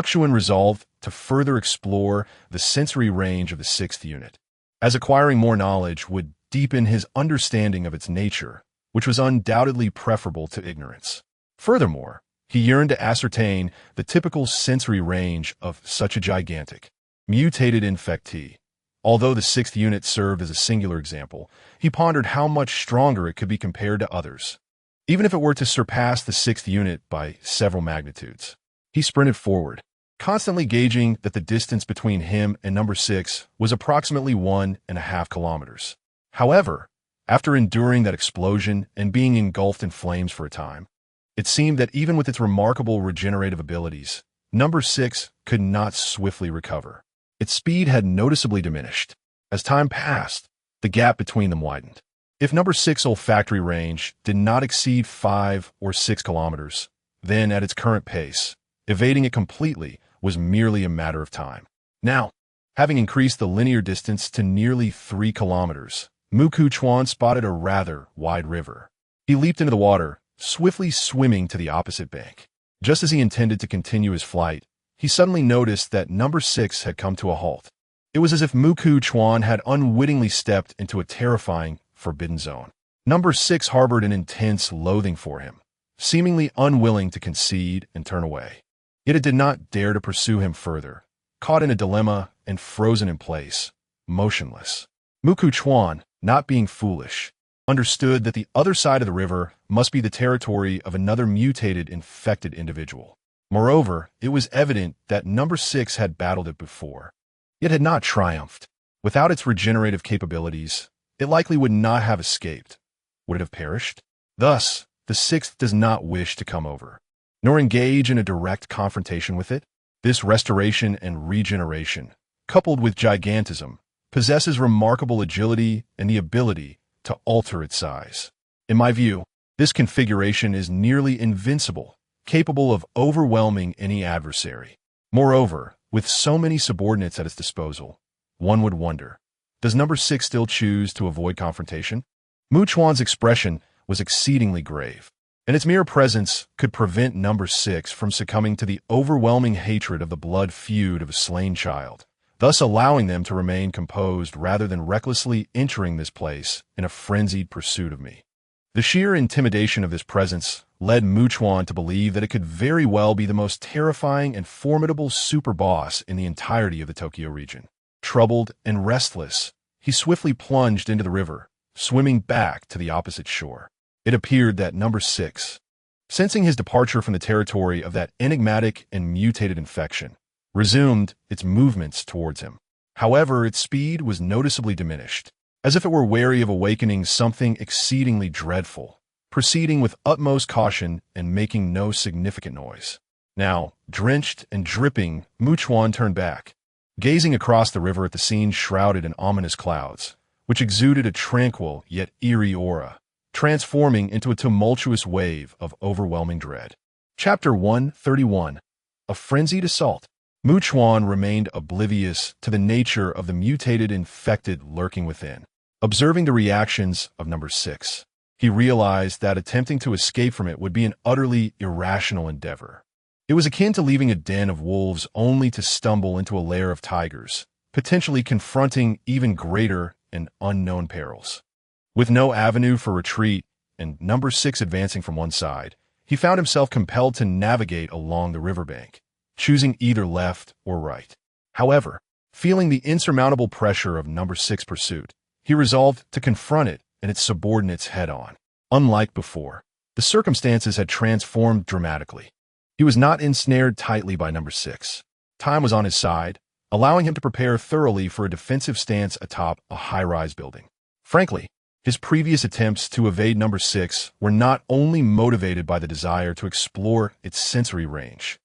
Chuan resolved to further explore the sensory range of the sixth unit, as acquiring more knowledge would deepen his understanding of its nature, which was undoubtedly preferable to ignorance. Furthermore, he yearned to ascertain the typical sensory range of such a gigantic, mutated infectee. Although the sixth unit served as a singular example, he pondered how much stronger it could be compared to others, even if it were to surpass the sixth unit by several magnitudes. He sprinted forward, constantly gauging that the distance between him and number 6 was approximately 1.5 kilometers. However, after enduring that explosion and being engulfed in flames for a time, it seemed that even with its remarkable regenerative abilities, number 6 could not swiftly recover. Its speed had noticeably diminished. As time passed, the gap between them widened. If number 6's olfactory range did not exceed 5 or 6 kilometers, then at its current pace, evading it completely was merely a matter of time. Now, having increased the linear distance to nearly 3 kilometers, Chuan spotted a rather wide river. He leaped into the water, swiftly swimming to the opposite bank. Just as he intended to continue his flight, he suddenly noticed that number 6 had come to a halt. It was as if Chuan had unwittingly stepped into a terrifying, forbidden zone. Number 6 harbored an intense loathing for him, seemingly unwilling to concede and turn away. Yet it did not dare to pursue him further, caught in a dilemma and frozen in place, motionless. Chuan, not being foolish, understood that the other side of the river must be the territory of another mutated, infected individual. Moreover, it was evident that number 6 had battled it before, yet had not triumphed. Without its regenerative capabilities, it likely would not have escaped. Would it have perished? Thus, the 6th does not wish to come over, nor engage in a direct confrontation with it. This restoration and regeneration, coupled with gigantism, possesses remarkable agility and the ability to alter its size. In my view, this configuration is nearly invincible, capable of overwhelming any adversary. Moreover, with so many subordinates at its disposal, one would wonder, does number 6 still choose to avoid confrontation? Chuan's expression was exceedingly grave, and its mere presence could prevent number 6 from succumbing to the overwhelming hatred of the blood feud of a slain child, thus allowing them to remain composed rather than recklessly entering this place in a frenzied pursuit of me. The sheer intimidation of this presence led Chuan to believe that it could very well be the most terrifying and formidable super boss in the entirety of the Tokyo region. Troubled and restless, he swiftly plunged into the river, swimming back to the opposite shore. It appeared that number 6, sensing his departure from the territory of that enigmatic and mutated infection, resumed its movements towards him. However, its speed was noticeably diminished, as if it were wary of awakening something exceedingly dreadful, proceeding with utmost caution and making no significant noise. Now, drenched and dripping, Chuan turned back, gazing across the river at the scene shrouded in ominous clouds, which exuded a tranquil yet eerie aura, transforming into a tumultuous wave of overwhelming dread. Chapter 131. A Frenzied Assault. Chuan remained oblivious to the nature of the mutated infected lurking within. Observing the reactions of number 6, he realized that attempting to escape from it would be an utterly irrational endeavor. It was akin to leaving a den of wolves only to stumble into a lair of tigers, potentially confronting even greater and unknown perils. With no avenue for retreat and number 6 advancing from one side, he found himself compelled to navigate along the riverbank, choosing either left or right. However, feeling the insurmountable pressure of number 6 pursuit, he resolved to confront it and its subordinates head-on. Unlike before, the circumstances had transformed dramatically. He was not ensnared tightly by number 6. Time was on his side, allowing him to prepare thoroughly for a defensive stance atop a high-rise building. Frankly, his previous attempts to evade number 6 were not only motivated by the desire to explore its sensory range,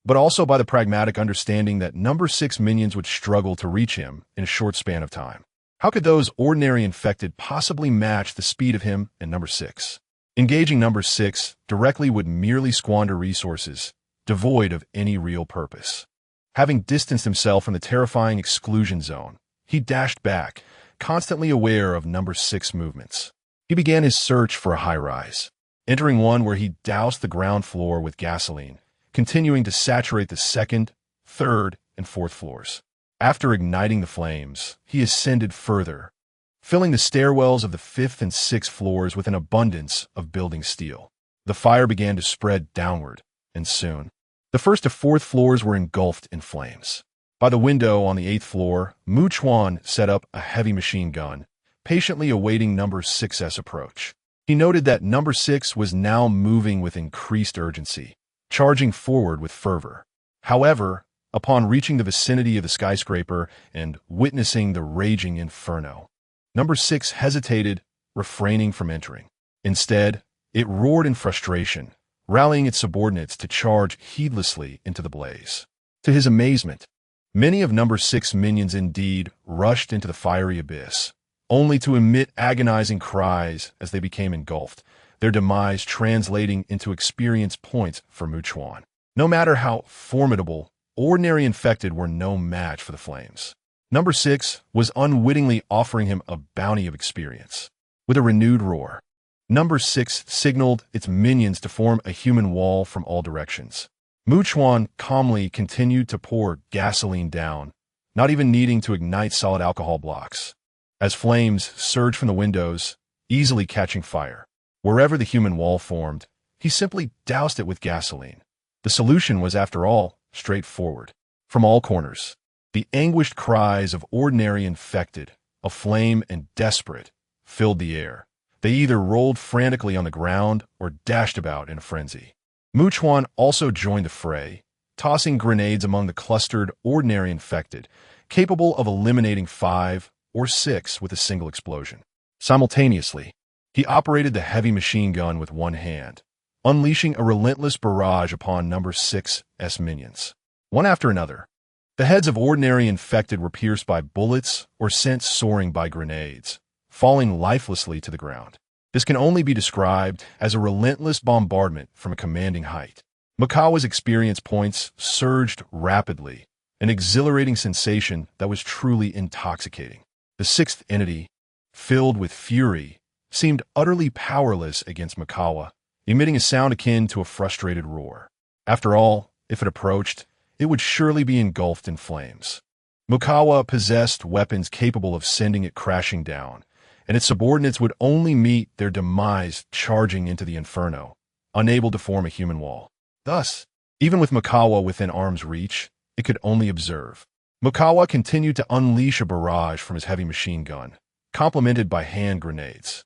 but also by the pragmatic understanding that number 6 minions would struggle to reach him in a short span of time. How could those ordinary infected possibly match the speed of him and number 6? Engaging number 6 directly would merely squander resources, devoid of any real purpose. Having distanced himself from the terrifying exclusion zone, he dashed back, constantly aware of number 6 movements. He began his search for a high-rise, entering one where he doused the ground floor with gasoline, continuing to saturate the 2nd, 3rd, and 4th floors. After igniting the flames, he ascended further, filling the stairwells of the 5th and 6th floors with an abundance of building steel. The fire began to spread downward, and soon, the 1st to 4th floors were engulfed in flames. By the window on the 8th floor, Chuan set up a heavy machine gun, patiently awaiting number 6's approach. He noted that number 6 was now moving with increased urgency, charging forward with fervor. However, upon reaching the vicinity of the skyscraper and witnessing the raging inferno, number 6 hesitated, refraining from entering. Instead, it roared in frustration, rallying its subordinates to charge heedlessly into the blaze. To his amazement, many of number 6 minions indeed rushed into the fiery abyss, only to emit agonizing cries as they became engulfed, their demise translating into experience points for Chuan. No matter how formidable, ordinary infected were no match for the flames. Number 6 was unwittingly offering him a bounty of experience. With a renewed roar, number 6 signaled its minions to form a human wall from all directions. Chuan calmly continued to pour gasoline down, not even needing to ignite solid alcohol blocks. As flames surged from the windows, easily catching fire, wherever the human wall formed, he simply doused it with gasoline. The solution was, after all, straightforward. From all corners, the anguished cries of ordinary infected, aflame and desperate, filled the air. They either rolled frantically on the ground or dashed about in a frenzy. Chuan also joined the fray, tossing grenades among the clustered ordinary infected, capable of eliminating 5 or 6 with a single explosion. Simultaneously, he operated the heavy machine gun with one hand, unleashing a relentless barrage upon number 6's minions. One after another, the heads of ordinary infected were pierced by bullets or sent soaring by grenades, falling lifelessly to the ground. This can only be described as a relentless bombardment from a commanding height. Mikawa's experience points surged rapidly, an exhilarating sensation that was truly intoxicating. The 6th entity, filled with fury, seemed utterly powerless against Mikawa, emitting a sound akin to a frustrated roar. After all, if it approached, it would surely be engulfed in flames. Mikawa possessed weapons capable of sending it crashing down, and its subordinates would only meet their demise charging into the inferno, unable to form a human wall. Thus, even with Mikawa within arm's reach, it could only observe. Mikawa continued to unleash a barrage from his heavy machine gun, complemented by hand grenades.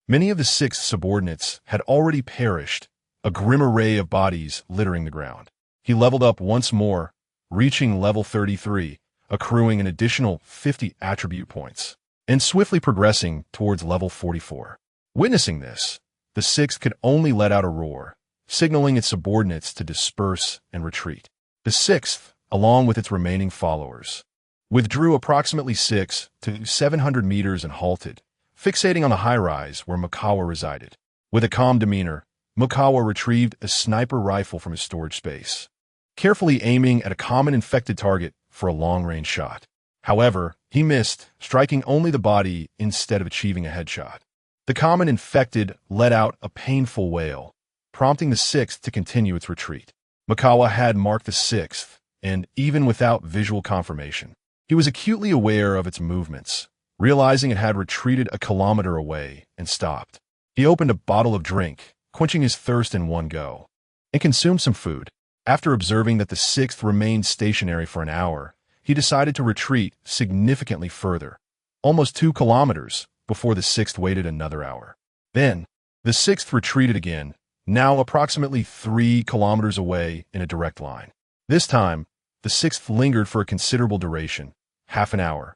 Many of the 6th subordinates had already perished, a grim array of bodies littering the ground. He leveled up once more, reaching level 33, accruing an additional 50 attribute points, and swiftly progressing towards level 44. Witnessing this, the 6th could only let out a roar, signaling its subordinates to disperse and retreat. The 6th, along with its remaining followers, withdrew approximately 6 to 700 meters and halted, fixating on the high-rise where Mikawa resided. With a calm demeanor, Mikawa retrieved a sniper rifle from his storage space, carefully aiming at a common infected target for a long-range shot. However, he missed, striking only the body instead of achieving a headshot. The common infected let out a painful wail, prompting the 6th to continue its retreat. Mikawa had marked the 6th, and even without visual confirmation, he was acutely aware of its movements, realizing it had retreated a kilometer away and stopped. He opened a bottle of drink, quenching his thirst in one go, and consumed some food. After observing that the 6th remained stationary for an hour, he decided to retreat significantly further, almost 2 kilometers, before the 6th waited another hour. Then, the 6th retreated again, now approximately 3 kilometers away in a direct line. This time, the 6th lingered for a considerable duration, half an hour,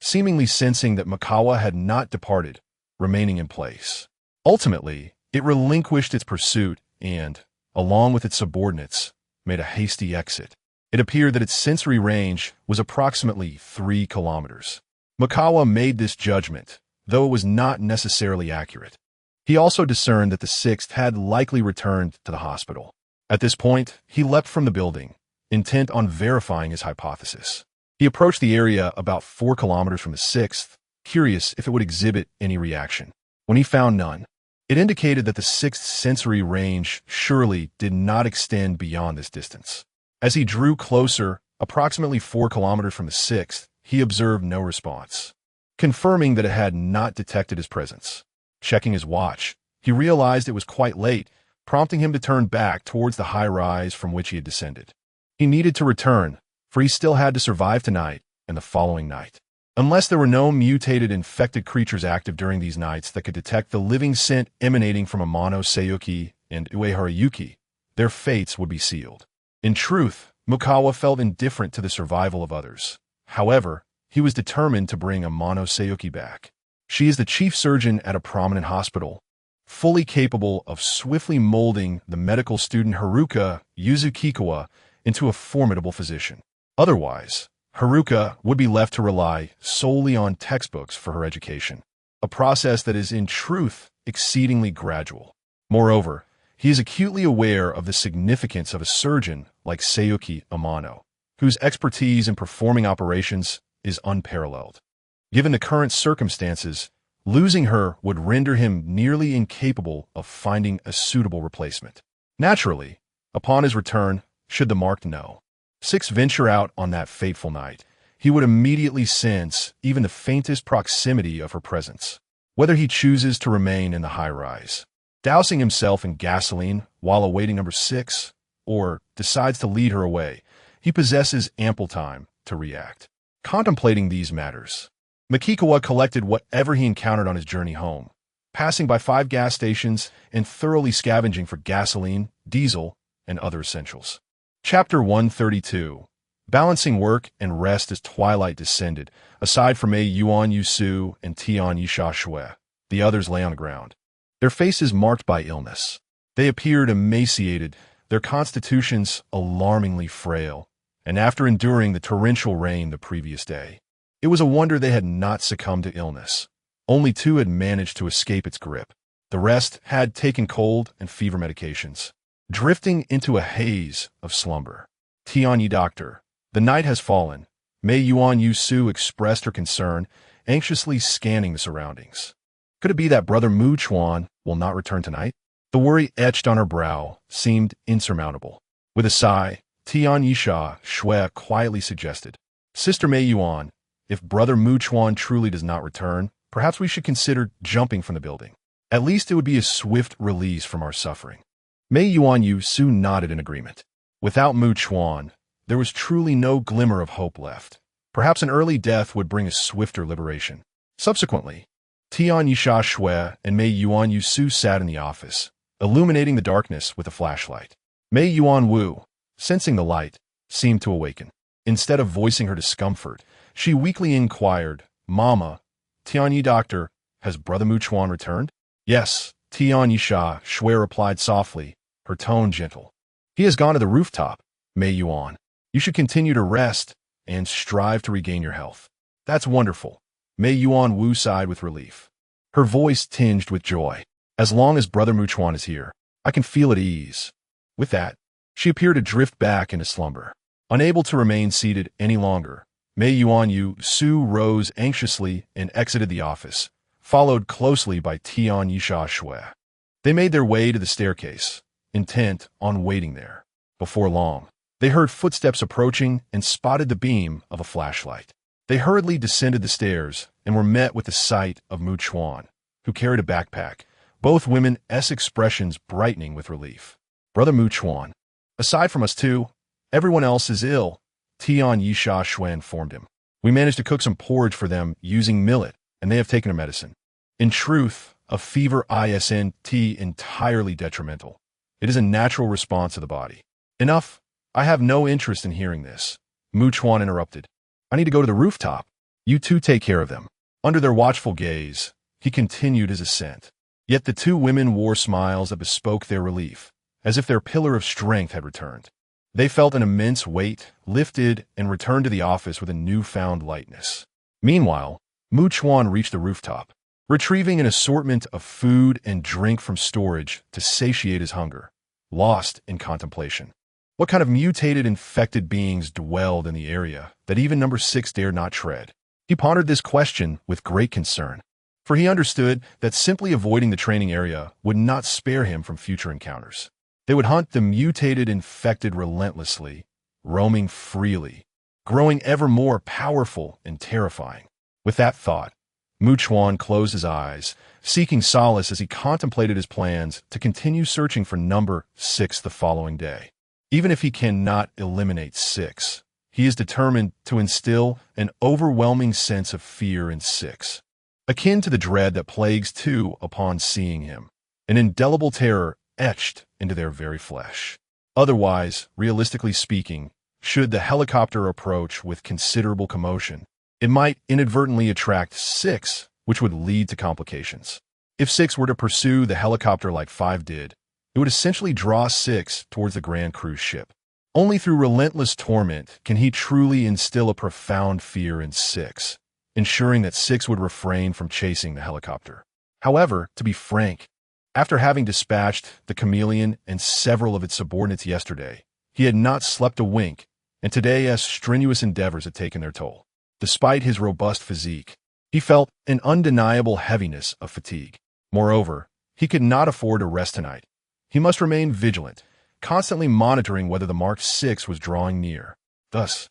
seemingly sensing that Mikawa had not departed, remaining in place. Ultimately, it relinquished its pursuit and, along with its subordinates, made a hasty exit. It appeared that its sensory range was approximately 3 kilometers. Mikawa made this judgment, though it was not necessarily accurate. He also discerned that the 6th had likely returned to the hospital. At this point, he leapt from the building, intent on verifying his hypothesis. He approached the area about 4 kilometers from the 6th, curious if it would exhibit any reaction. When he found none, it indicated that the 6th sensory range surely did not extend beyond this distance. As he drew closer, approximately 4 kilometers from the 6th, he observed no response, confirming that it had not detected his presence. Checking his watch, he realized it was quite late, prompting him to turn back towards the high rise from which he had descended. He needed to return, for he still had to survive tonight and the following night. Unless there were no mutated infected creatures active during these nights that could detect the living scent emanating from Amano Seiyuki and Ueharayuki, their fates would be sealed. In truth, Mukawa felt indifferent to the survival of others. However, he was determined to bring Amano Seiyuki back. She is the chief surgeon at a prominent hospital, fully capable of swiftly molding the medical student Haruka Yuzukikawa into a formidable physician. Otherwise, Haruka would be left to rely solely on textbooks for her education, a process that is in truth exceedingly gradual. Moreover, he is acutely aware of the significance of a surgeon like Seiyuki Amano, whose expertise in performing operations is unparalleled. Given the current circumstances, losing her would render him nearly incapable of finding a suitable replacement. Naturally, upon his return, should the marked no. 6 venture out on that fateful night, he would immediately sense even the faintest proximity of her presence, whether he chooses to remain in the high rise, dousing himself in gasoline while awaiting number 6, or decides to lead her away. He possesses ample time to react. Contemplating these matters, Makikawa collected whatever he encountered on his journey home, passing by 5 gas stations and thoroughly scavenging for gasoline, diesel, and other essentials. Chapter 132. Balancing work and rest as twilight descended. Aside from Mei Yuan Yusu and Tian Yisha Shui, the others lay on the ground, their faces marked by illness. They appeared emaciated, their constitutions alarmingly frail, and after enduring the torrential rain the previous day, it was a wonder they had not succumbed to illness. Only 2 had managed to escape its grip. The rest had taken cold and fever medications, drifting into a haze of slumber. Tianyi doctor, the night has fallen. Mei Yuan Yusu expressed her concern, anxiously scanning the surroundings. Could it be that brother Mu Chuan will not return tonight? The worry etched on her brow seemed insurmountable. With a sigh, Tian Yisha Shui quietly suggested, Sister Mei Yuan, if brother Mu Chuan truly does not return, perhaps we should consider jumping from the building. At least it would be a swift release from our suffering. Mei Yuan Yu soon nodded in agreement. Without Mu Chuan, there was truly no glimmer of hope left. Perhaps an early death would bring a swifter liberation. Subsequently, Tian Yisha Shui and Mei Yuan Yu Su sat in the office, illuminating the darkness with a flashlight. Mei Yuan Wu, sensing the light, seemed to awaken. Instead of voicing her discomfort, she weakly inquired, Mama, Tianyi doctor, has brother Mu Chuan returned? Yes, Tian Yisha Shui replied softly, her tone gentle. He has gone to the rooftop, Mei Yuan. You should continue to rest and strive to regain your health. That's wonderful. Mei Yuan Wu sighed with relief, her voice tinged with joy. As long as brother Mu Chuan is here, I can feel at ease. With that, she appeared to drift back into slumber. Unable to remain seated any longer, Mei Yuan Yu Su rose anxiously and exited the office, followed closely by Tian Yisha Shui. They made their way to the staircase, intent on waiting there. Before long, they heard footsteps approaching and spotted the beam of a flashlight. They hurriedly descended the stairs and were met with the sight of Mu Chuan, who carried a backpack, both women's expressions brightening with relief. Brother Mu Chuan, aside from us 2, everyone else is ill, Tian Yisha Shui informed him. We managed to cook some porridge for them using millet, and they have taken their medicine. In truth, a fever isn't entirely detrimental. It is a natural response of the body. Enough. I have no interest in hearing this. Mu Chuan interrupted. I need to go to the rooftop. You 2 take care of them. Under their watchful gaze, he continued his ascent. Yet the 2 women wore smiles that bespoke their relief, as if their pillar of strength had returned. They felt an immense weight, lifted, and returned to the office with a newfound lightness. Meanwhile, Mu Chuan reached the rooftop, retrieving an assortment of food and drink from storage to satiate his hunger, lost in contemplation. What kind of mutated, infected beings dwelled in the area that even number 6 dared not tread? He pondered this question with great concern, for he understood that simply avoiding the training area would not spare him from future encounters. They would hunt the mutated, infected relentlessly, roaming freely, growing ever more powerful and terrifying. With that thought, Chuan closed his eyes, seeking solace as he contemplated his plans to continue searching for number 6 the following day. Even if he cannot eliminate 6, he is determined to instill an overwhelming sense of fear in 6, akin to the dread that plagues 2 upon seeing him, an indelible terror etched into their very flesh. Otherwise, realistically speaking, should the helicopter approach with considerable commotion, it might inadvertently attract 6, which would lead to complications. If 6 were to pursue the helicopter like 5 did, it would essentially draw 6 towards the grand cruise ship. Only through relentless torment can he truly instill a profound fear in 6, ensuring that 6 would refrain from chasing the helicopter. However, to be frank, after having dispatched the chameleon and several of its subordinates yesterday, he had not slept a wink, and today's strenuous endeavors had taken their toll. Despite his robust physique, he felt an undeniable heaviness of fatigue. Moreover, he could not afford to rest tonight. He must remain vigilant, constantly monitoring whether the marked 6 was drawing near. Thus,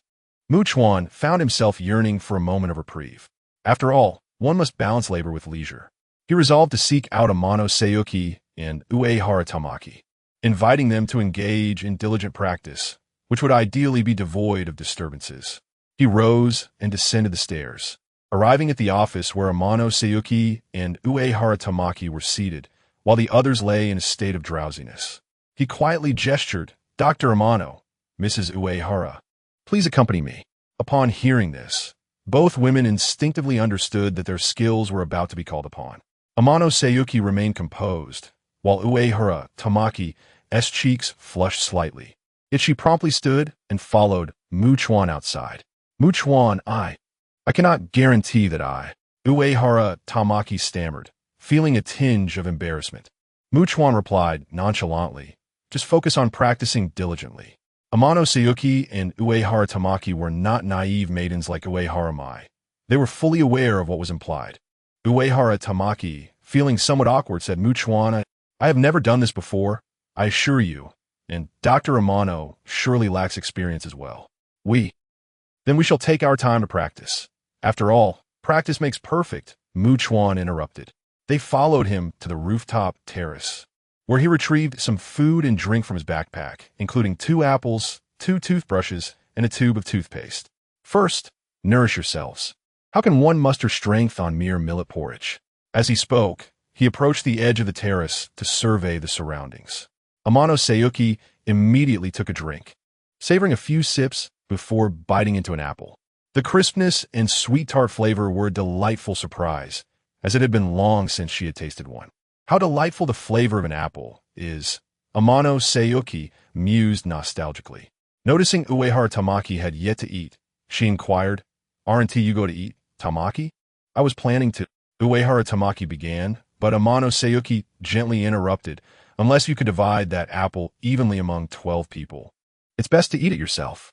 Chuan found himself yearning for a moment of reprieve. After all, one must balance labor with leisure. He resolved to seek out Amano Sayuki and Uehara Tamaki, inviting them to engage in diligent practice, which would ideally be devoid of disturbances. He rose and descended the stairs, arriving at the office where Amano Sayuki and Uehara Tamaki were seated, while the others lay in a state of drowsiness. He quietly gestured, "Dr. Amano, Mrs. Uehara, please accompany me." Upon hearing this, both women instinctively understood that their skills were about to be called upon. Amano Sayuki remained composed, while Uehara Tamaki's cheeks flushed slightly. Yet she promptly stood and followed Chuan outside. Chuan, I cannot guarantee that Uehara Tamaki stammered, feeling a tinge of embarrassment. Chuan replied nonchalantly, "Just focus on practicing diligently." Amano Sayuki and Uehara Tamaki were not naive maidens like Uehara Mai. They were fully aware of what was implied. Uehara Tamaki, feeling somewhat awkward, said, "Chuan, I have never done this before, I assure you, and Dr. Amano surely lacks experience as well. Then we shall take our time to practice. After all, practice makes perfect," Chuan interrupted. They followed him to the rooftop terrace, where he retrieved some food and drink from his backpack, including 2 apples, 2 toothbrushes, and a tube of toothpaste. "First, nourish yourselves. How can one muster strength on mere millet porridge?" As he spoke, he approached the edge of the terrace to survey the surroundings. Amano Sayuki immediately took a drink, savoring a few sips before biting into an apple. The crispness and sweet tart flavor were a delightful surprise, as it had been long since she had tasted one. How delightful the flavor of an apple is, Amano Sayuki mused nostalgically. Noticing Uehara Tamaki had yet to eat, she inquired, "Aren't you going to eat, Tamaki?" "I was planning to," Uehara Tamaki began, but Amano Sayuki gently interrupted, "Unless you could divide that apple evenly among 12 people. It's best to eat it yourself."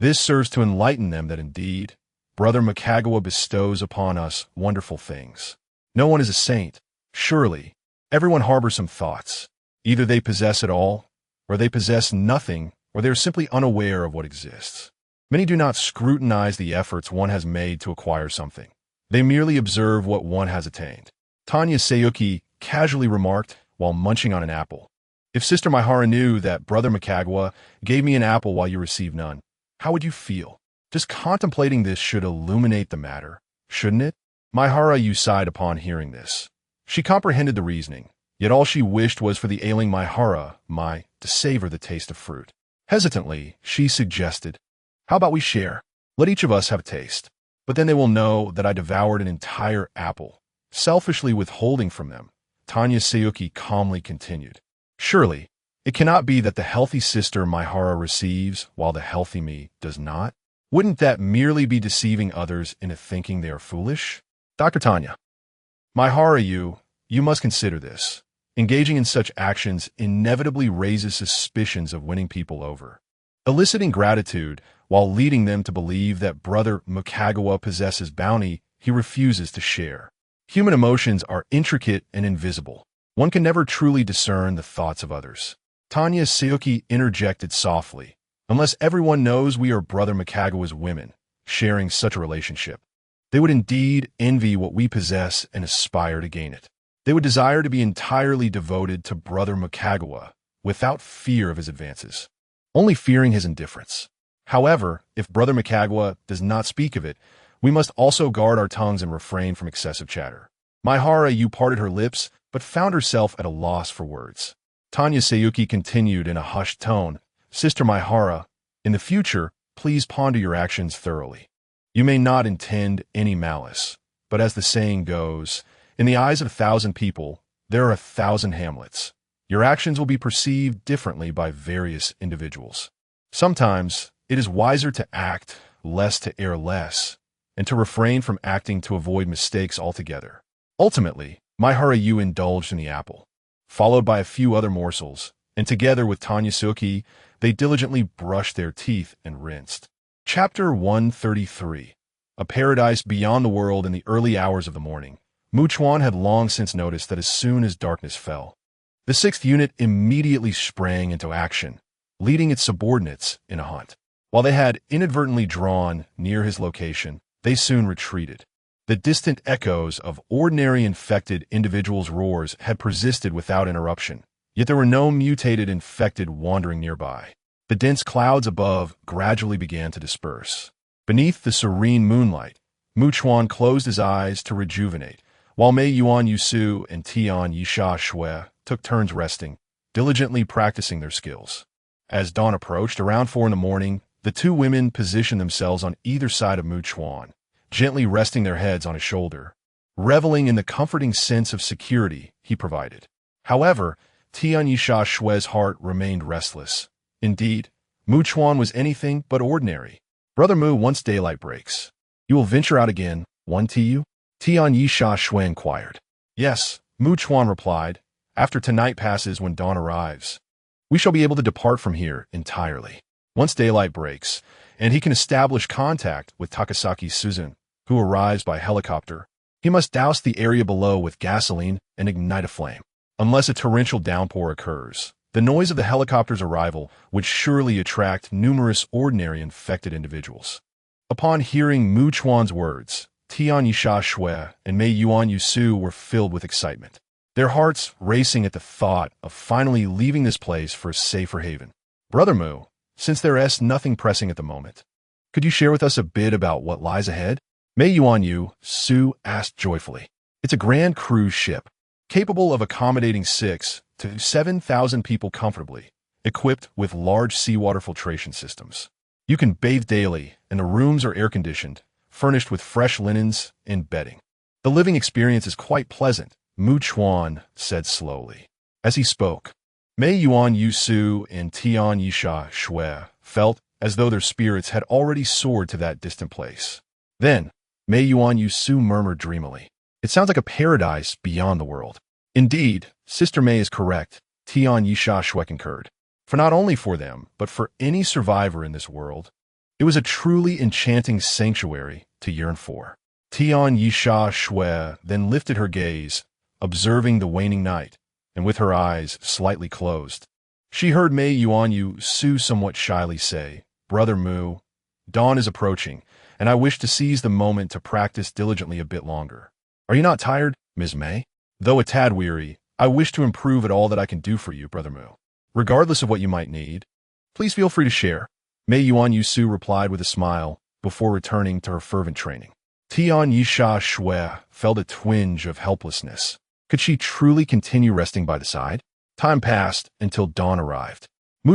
This serves to enlighten them that indeed, Brother Mikagawa bestows upon us wonderful things. No one is a saint. Surely, everyone harbors some thoughts. Either they possess it all, or they possess nothing, or they are simply unaware of what exists. Many do not scrutinize the efforts one has made to acquire something. They merely observe what one has attained. Tanya Sayuki casually remarked while munching on an apple, "If Sister Maihara knew that Brother Mikagawa gave me an apple while you received none, how would you feel? Just contemplating this should illuminate the matter, shouldn't it?" Maihara sighed upon hearing this. She comprehended the reasoning, yet all she wished was for the ailing Maihara to savor the taste of fruit. Hesitantly, she suggested, "How about we share? Let each of us have a taste. But then they will know that I devoured an entire apple, selfishly withholding from them." Tanya Sayuki calmly continued, "Surely, it cannot be that the healthy sister Maihara receives while the healthy me does not. Wouldn't that merely be deceiving others into thinking they are foolish? Dr. Tanya, Maihara, you must consider this. Engaging in such actions inevitably raises suspicions of winning people over, eliciting gratitude while leading them to believe that Brother Mukagawa possesses bounty he refuses to share. Human emotions are intricate and invisible. One can never truly discern the thoughts of others. Tanya Sayuki interjected softly. Unless everyone knows we are Brother Mukagawa's women, sharing such a relationship, they would indeed envy what we possess and aspire to gain it. They would desire to be entirely devoted to Brother Mukagawa, without fear of his advances, only fearing his indifference. However, if Brother Mukagawa does not speak of it, we must also guard our tongues and refrain from excessive chatter. Maihara Yu parted her lips, but found herself at a loss for words. Tanya Sayuki continued in a hushed tone, Sister Maihara, in the future, please ponder your actions thoroughly. You may not intend any malice, but as the saying goes, in the eyes of 1,000 people, there are 1,000 Hamlets. Your actions will be perceived differently by various individuals. Sometimes, it is wiser to act less to err less, and to refrain from acting to avoid mistakes altogether. Ultimately, Maihara Yu indulged in the apple, followed by a few other morsels, and together with Tanya Sayuki, they diligently brushed their teeth and rinsed. Chapter 133. A Paradise Beyond the World. In the early hours of the morning, Chuan had long since noticed that as soon as darkness fell, the 6th unit immediately sprang into action, leading its subordinates in a hunt. While they had inadvertently drawn near his location, they soon retreated. The distant echoes of ordinary infected individuals' roars had persisted without interruption, yet there were no mutated infected wandering nearby. The dense clouds above gradually began to disperse. Beneath the serene moonlight, Chuan closed his eyes to rejuvenate, while Mei Yuan Yusu and Tian Yisha Shui took turns resting, diligently practicing their skills. As dawn approached, around 4 in the morning, the two women positioned themselves on either side of Chuan, gently resting their heads on his shoulder, reveling in the comforting sense of security he provided. However, Tian Yisha Shui's heart remained restless. Indeed, Chuan was anything but ordinary. Brother Mu, once daylight breaks, you will venture out again, one Tu? Tian Yisha Shui inquired. Yes, Chuan replied. After tonight passes, when dawn arrives, we shall be able to depart from here entirely. Once daylight breaks, and he can establish contact with Takasaki Suzun, who arrives by helicopter, he must douse the area below with gasoline and ignite a flame. Unless a torrential downpour occurs, the noise of the helicopter's arrival would surely attract numerous ordinary infected individuals. Upon hearing Chuan's words, Tian Yisha Shui and Mei Yuan Yusu were filled with excitement, their hearts racing at the thought of finally leaving this place for a safer haven. Brother Mu, since there is nothing pressing at the moment, could you share with us a bit about what lies ahead? Mei Yuan Yusu asked joyfully. It's a grand cruise ship, capable of accommodating 6,000 to 7,000 people comfortably, equipped with large seawater filtration systems. You can bathe daily, and the rooms are air-conditioned, furnished with fresh linens and bedding. The living experience is quite pleasant, Chuan said slowly. As he spoke, Mei Yuan Yusu and Tian Yisha Shui felt as though their spirits had already soared to that distant place. Then, Mei Yuan Yusu murmured dreamily, it sounds like a paradise beyond the world. Indeed, Sister Mei is correct, Tian Yisha Shui concurred. For not only for them, but for any survivor in this world, it was a truly enchanting sanctuary to yearn for. Tian Yisha Shui then lifted her gaze, observing the waning night, and with her eyes slightly closed, she heard Mei Yuan Yusu somewhat shyly say, Brother Mu, dawn is approaching, and I wish to seize the moment to practice diligently a bit longer. Are you not tired, Ms. Mei? Though a tad weary, I wish to improve at all that I can do for you, Brother Mu. Regardless of what you might need, please feel free to share. Mei Yuan Yusu replied with a smile before returning to her fervent training. Tian Yisha Shui felt a twinge of helplessness. Could she truly continue resting by the side? Time passed until dawn arrived.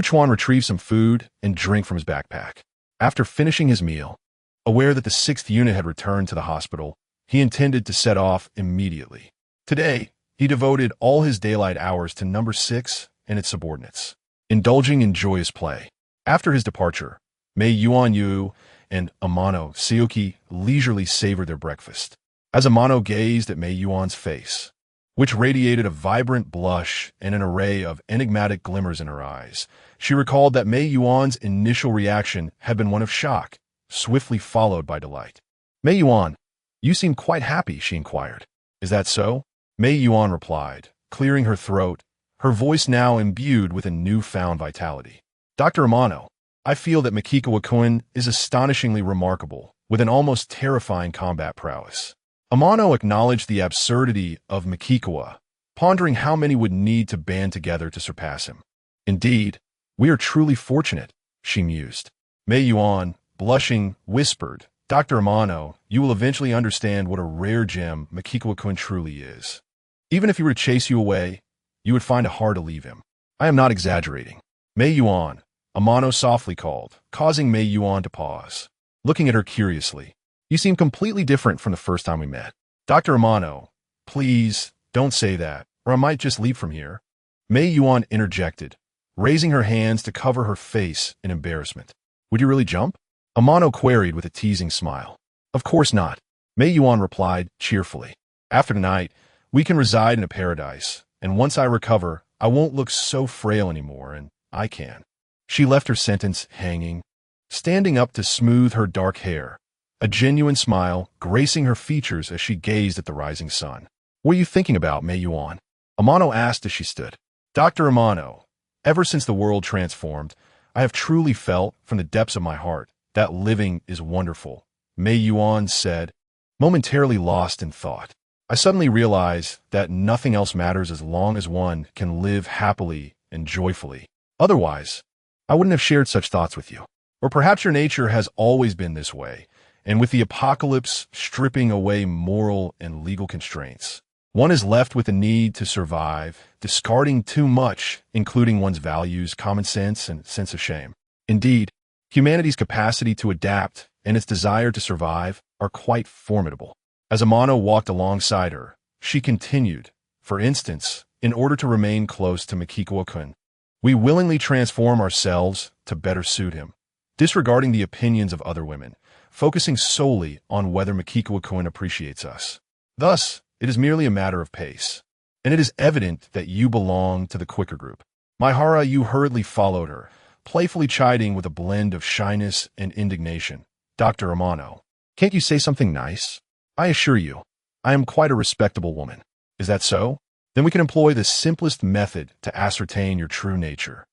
Chuan retrieved some food and drink from his backpack. After finishing his meal, aware that the 6th unit had returned to the hospital, he intended to set off immediately. Today, he devoted all his daylight hours to Number 6 and its subordinates, indulging in joyous play. After his departure, Mei Yuan Yu and Amano Sayuki leisurely savored their breakfast. As Amano gazed at Mei Yuan's face, which radiated a vibrant blush and an array of enigmatic glimmers in her eyes. She recalled that Mei Yuan's initial reaction had been one of shock, swiftly followed by delight. "Mei Yuan, you seem quite happy," she inquired. "Is that so?" Mei Yuan replied, clearing her throat, her voice now imbued with a newfound vitality. "Dr. Amano, I feel that Makikawa-kun is astonishingly remarkable, with an almost terrifying combat prowess." Amano acknowledged the absurdity of Makikawa, pondering how many would need to band together to surpass him. "Indeed, we are truly fortunate," she mused. Mei Yuan, blushing, whispered, "Dr. Amano, you will eventually understand what a rare gem Makikawa-kun truly is. Even if he were to chase you away, you would find it hard to leave him. I am not exaggerating." "Mei Yuan," Amano softly called, causing Mei Yuan to pause. Looking at her curiously, "You seem completely different from the first time we met." "Dr. Amano, please, don't say that, or I might just leave from here." Mei Yuan interjected, raising her hands to cover her face in embarrassment. "Would you really jump?" Amano queried with a teasing smile. "Of course not," Mei Yuan replied cheerfully. "After tonight, we can reside in a paradise, and once I recover, I won't look so frail anymore, and I can." She left her sentence hanging, standing up to smooth her dark hair, a genuine smile gracing her features as she gazed at the rising sun. "What are you thinking about, Mei Yuan?" Amano asked as she stood. "Dr. Amano, ever since the world transformed, I have truly felt, from the depths of my heart, that living is wonderful," Mei Yuan said, momentarily lost in thought. "I suddenly realized that nothing else matters as long as one can live happily and joyfully. Otherwise, I wouldn't have shared such thoughts with you. Or perhaps your nature has always been this way, and with the apocalypse stripping away moral and legal constraints, one is left with the need to survive, discarding too much, including one's values, common sense, and sense of shame. Indeed, humanity's capacity to adapt and its desire to survive are quite formidable." As Amano walked alongside her, she continued, "For instance, in order to remain close to Makikawa-kun, we willingly transform ourselves to better suit him, disregarding the opinions of other women, focusing solely on whether Makikawa-kun appreciates us. Thus, it is merely a matter of pace, and it is evident that you belong to the quicker group." Maihara Yu hurriedly followed her, playfully chiding with a blend of shyness and indignation. "Dr. Amano, can't you say something nice? I assure you, I am quite a respectable woman." "Is that so? Then we can employ the simplest method to ascertain your true nature."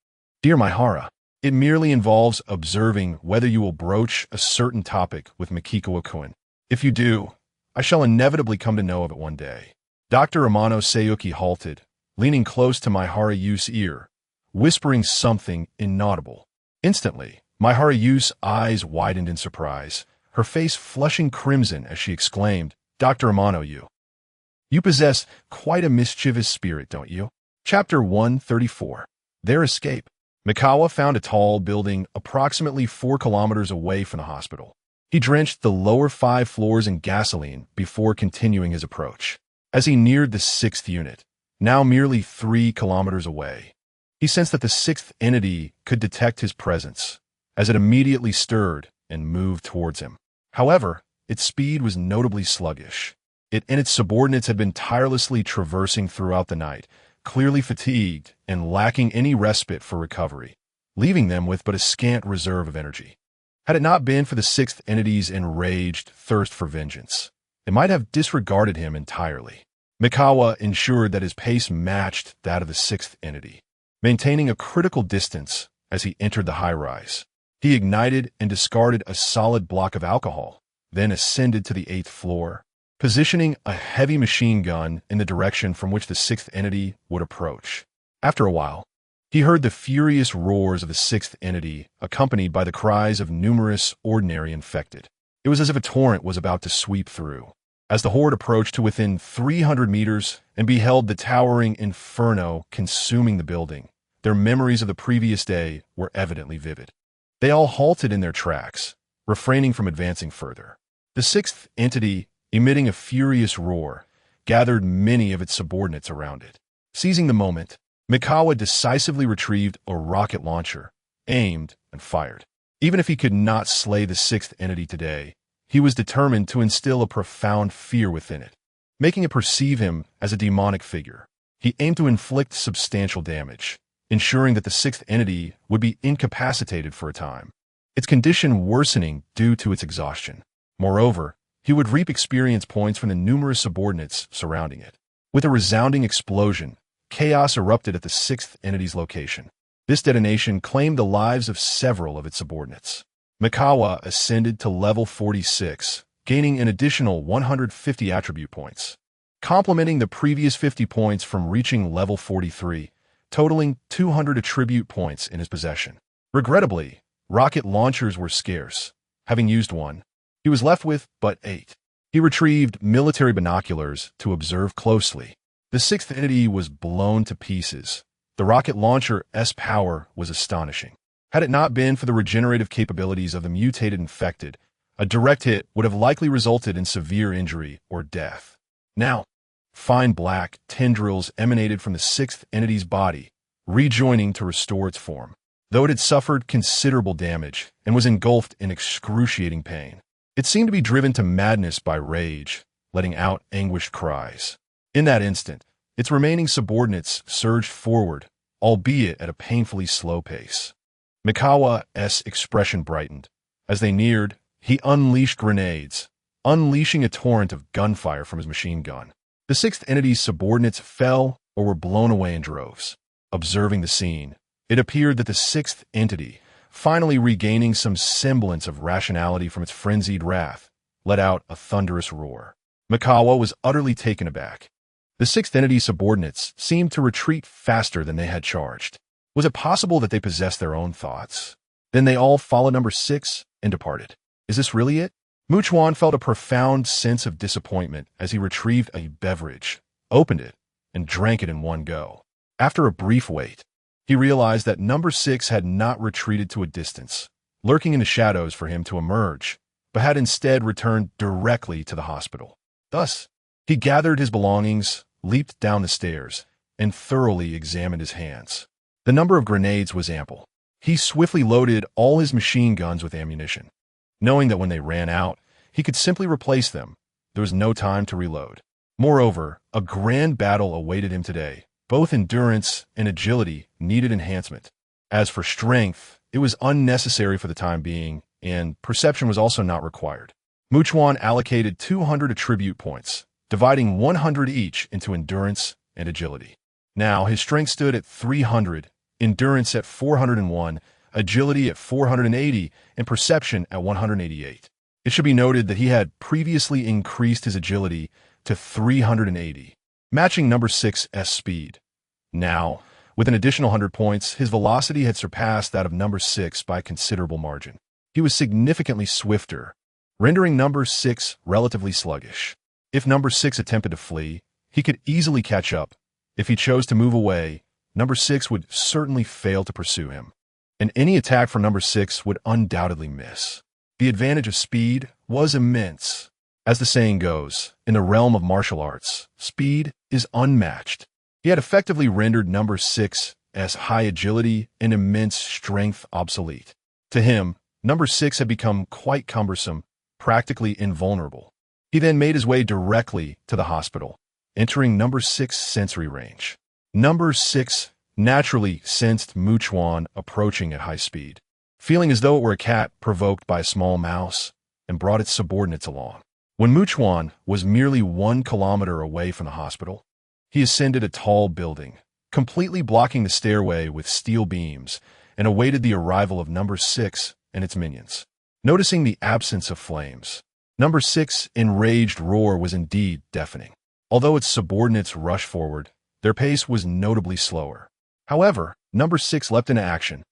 "Dear Maihara, it merely involves observing whether you will broach a certain topic with Makikawa-kun. If you do, I shall inevitably come to know of it one day." Dr. Amano Seiyuki halted, leaning close to Maihara Yu's ear, whispering something inaudible. Instantly, Maihara Yu's eyes widened in surprise, her face flushing crimson as she exclaimed, "Dr. Amano, you possess quite a mischievous spirit, don't you?" Chapter 134. Their Escape. Mikawa found a tall building approximately 4 kilometers away from the hospital. He drenched the lower 5 floors in gasoline before continuing his approach. As he neared the 6th unit, now merely 3 kilometers away, he sensed that the 6th entity could detect his presence, as it immediately stirred and moved towards him. However, its speed was notably sluggish. It and its subordinates had been tirelessly traversing throughout the night, clearly fatigued and lacking any respite for recovery, leaving them with but a scant reserve of energy. Had it not been for the 6th entity's enraged thirst for vengeance, they might have disregarded him entirely. Mikawa ensured that his pace matched that of the 6th entity, maintaining a critical distance as he entered the high-rise. He ignited and discarded a solid block of alcohol, then ascended to the 8th floor, positioning a heavy machine gun in the direction from which the 6th entity would approach. After a while, he heard the furious roars of the 6th entity, accompanied by the cries of numerous ordinary infected. It was as if a torrent was about to sweep through. As the horde approached to within 300 meters and beheld the towering inferno consuming the building, their memories of the previous day were evidently vivid. They all halted in their tracks, refraining from advancing further. The 6th entity, emitting a furious roar, gathered many of its subordinates around it. Seizing the moment, Mikawa decisively retrieved a rocket launcher, aimed, and fired. Even if he could not slay the 6th entity today, he was determined to instill a profound fear within it. making it perceive him as a demonic figure. He aimed to inflict substantial damage, ensuring that the sixth entity would be incapacitated for a time, its condition worsening due to its exhaustion. Moreover, he would reap experience points from the numerous subordinates surrounding it. With a resounding explosion, chaos erupted at the sixth entity's location. This detonation claimed the lives of several of its subordinates. Mikawa ascended to level 46, gaining an additional 150 attribute points, complementing the previous 50 points from reaching level 43, totaling 200 attribute points in his possession. Regrettably, rocket launchers were scarce. Having used one, he was left with but 8. He retrieved military binoculars to observe closely. The sixth entity was blown to pieces. The rocket launcher's power was astonishing. Had it not been for the regenerative capabilities of the mutated infected, a direct hit would have likely resulted in severe injury or death. Now, fine black tendrils emanated from the sixth entity's body, rejoining to restore its form, though it had suffered considerable damage and was engulfed in excruciating pain. It seemed to be driven to madness by rage, letting out anguished cries. In that instant, its remaining subordinates surged forward, albeit at a painfully slow pace. Mikawa's expression brightened. As they neared, he unleashed grenades, unleashing a torrent of gunfire from his machine gun. The sixth entity's subordinates fell or were blown away in droves. Observing the scene, it appeared that the sixth entity, finally regaining some semblance of rationality from its frenzied wrath, let out a thunderous roar. Mikawa was utterly taken aback. The sixth entity's subordinates seemed to retreat faster than they had charged. Was it possible that they possessed their own thoughts? Then they all followed number 6 and departed. Is this really it? Chuan felt a profound sense of disappointment as he retrieved a beverage, opened it, and drank it in one go. After a brief wait, he realized that number 6 had not retreated to a distance, lurking in the shadows for him to emerge, but had instead returned directly to the hospital. Thus, he gathered his belongings, leaped down the stairs, and thoroughly examined his hands. The number of grenades was ample. He swiftly loaded all his machine guns with ammunition. Knowing that when they ran out, he could simply replace them, there was no time to reload. Moreover, a grand battle awaited him today. Both endurance and agility needed enhancement. As for strength, it was unnecessary for the time being, and perception was also not required. Chuan allocated 200 attribute points, dividing 100 each into endurance and agility. Now, his strength stood at 300, endurance at 401, agility at 480, and perception at 188. It should be noted that he had previously increased his agility to 380, matching number 6's speed. Now, with an additional 100 points, his velocity had surpassed that of number 6 by a considerable margin. He was significantly swifter, rendering number 6 relatively sluggish. If number 6 attempted to flee, he could easily catch up. If he chose to move away, number 6 would certainly fail to pursue him, and any attack from number 6 would undoubtedly miss. The advantage of speed was immense. As the saying goes, in the realm of martial arts, speed is unmatched. He had effectively rendered number 6's high agility and immense strength obsolete. To him, number 6 had become quite cumbersome, practically invulnerable. He then made his way directly to the hospital, entering number 6's sensory range. Number 6 naturally sensed Chuan approaching at high speed, feeling as though it were a cat provoked by a small mouse, and brought its subordinates along. When Chuan was merely 1 kilometer away from the hospital, he ascended a tall building, completely blocking the stairway with steel beams, and awaited the arrival of number 6 and its minions. Noticing the absence of flames, number 6's enraged roar was indeed deafening. Although its subordinates rushed forward, their pace was notably slower. However, number 6 leapt into action.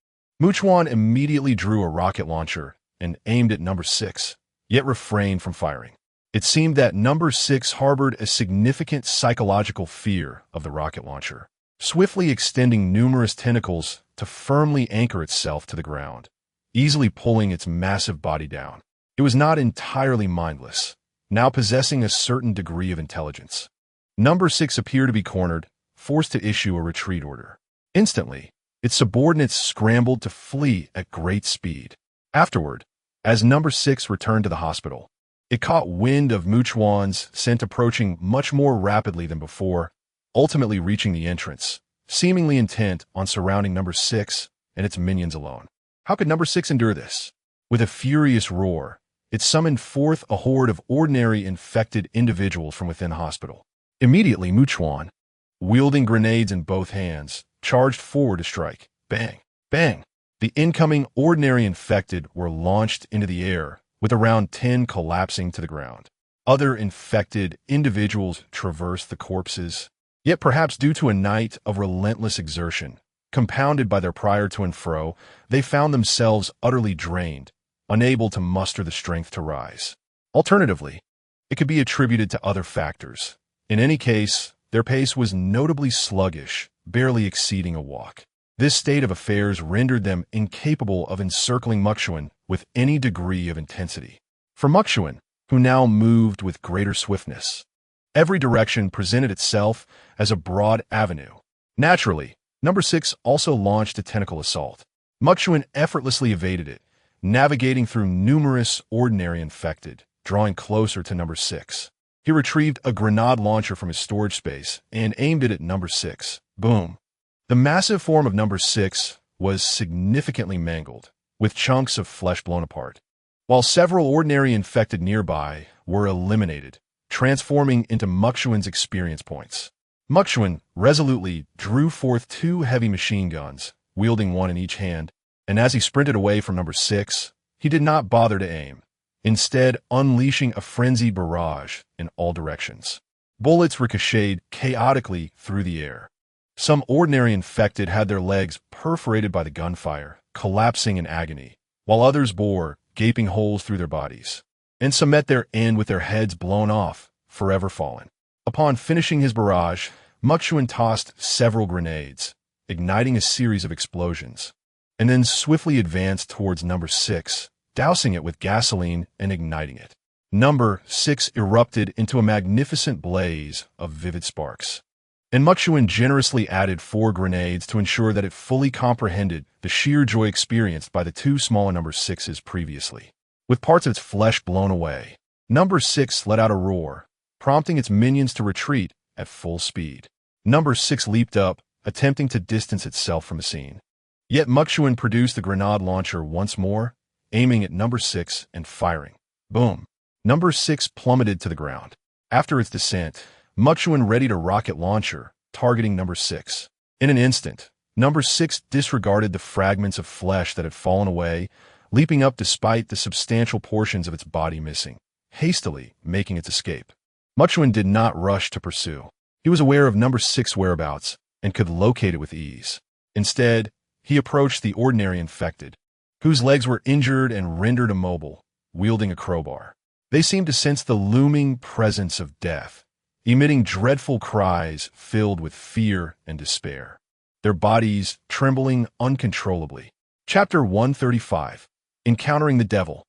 Chuan immediately drew a rocket launcher and aimed at number 6, yet refrained from firing. It seemed that number 6 harbored a significant psychological fear of the rocket launcher, swiftly extending numerous tentacles to firmly anchor itself to the ground, easily pulling its massive body down. It was not entirely mindless, now possessing a certain degree of intelligence. Number 6 appeared to be cornered, forced to issue a retreat order. Instantly, its subordinates scrambled to flee at great speed. Afterward, as number 6 returned to the hospital, It caught wind of Chuan's scent approaching much more rapidly than before, ultimately reaching the entrance, seemingly intent on surrounding Number 6 and its minions alone. How could Number 6 endure this? With a furious roar, it summoned forth a horde of ordinary infected individuals from within the hospital. Immediately, Chuan, wielding grenades in both hands, charged forward to strike. Bang! Bang! The incoming ordinary infected were launched into the air, with around 10 collapsing to the ground. Other infected individuals traversed the corpses, yet perhaps due to a night of relentless exertion, compounded by their prior to and fro, they found themselves utterly drained, unable to muster the strength to rise. Alternatively, it could be attributed to other factors. In any case, their pace was notably sluggish, barely exceeding a walk. This state of affairs rendered them incapable of encircling Chuan with any degree of intensity. For Chuan, who now moved with greater swiftness, every direction presented itself as a broad avenue. Naturally, Number 6 also launched a tentacle assault. Chuan effortlessly evaded it, navigating through numerous ordinary infected, drawing closer to Number 6. He retrieved a grenade launcher from his storage space and aimed it at Number 6. Boom! The massive form of Number 6 was significantly mangled, with chunks of flesh blown apart, while several ordinary infected nearby were eliminated, transforming into Chuan's experience points. Chuan resolutely drew forth 2 heavy machine guns, wielding one in each hand, and as he sprinted away from Number 6, he did not bother to aim, instead unleashing a frenzied barrage in all directions. Bullets ricocheted chaotically through the air. Some ordinary infected had their legs perforated by the gunfire, collapsing in agony, while others bore gaping holes through their bodies, and some met their end with their heads blown off, forever fallen. Upon finishing his barrage, Chuan tossed several grenades, igniting a series of explosions, and then swiftly advanced towards Number 6, dousing it with gasoline and igniting it. Number 6 erupted into a magnificent blaze of vivid sparks, and Chuan generously added 4 grenades to ensure that it fully comprehended the sheer joy experienced by the 2 smaller Number 6s previously. With parts of its flesh blown away, Number 6 let out a roar, prompting its minions to retreat at full speed. Number 6 leaped up, attempting to distance itself from the scene. Yet Chuan produced the grenade launcher once more, aiming at Number 6 and firing. Boom! Number 6 plummeted to the ground. After its descent, Chuan readied a rocket launcher, targeting Number 6. In an instant, Number 6 disregarded the fragments of flesh that had fallen away, leaping up despite the substantial portions of its body missing, hastily making its escape. Chuan did not rush to pursue. He was aware of Number 6 whereabouts and could locate it with ease. Instead, he approached the ordinary infected, whose legs were injured and rendered immobile, wielding a crowbar. They seemed to sense the looming presence of death, emitting dreadful cries filled with fear and despair, their bodies trembling uncontrollably. Chapter 135. Encountering the Devil.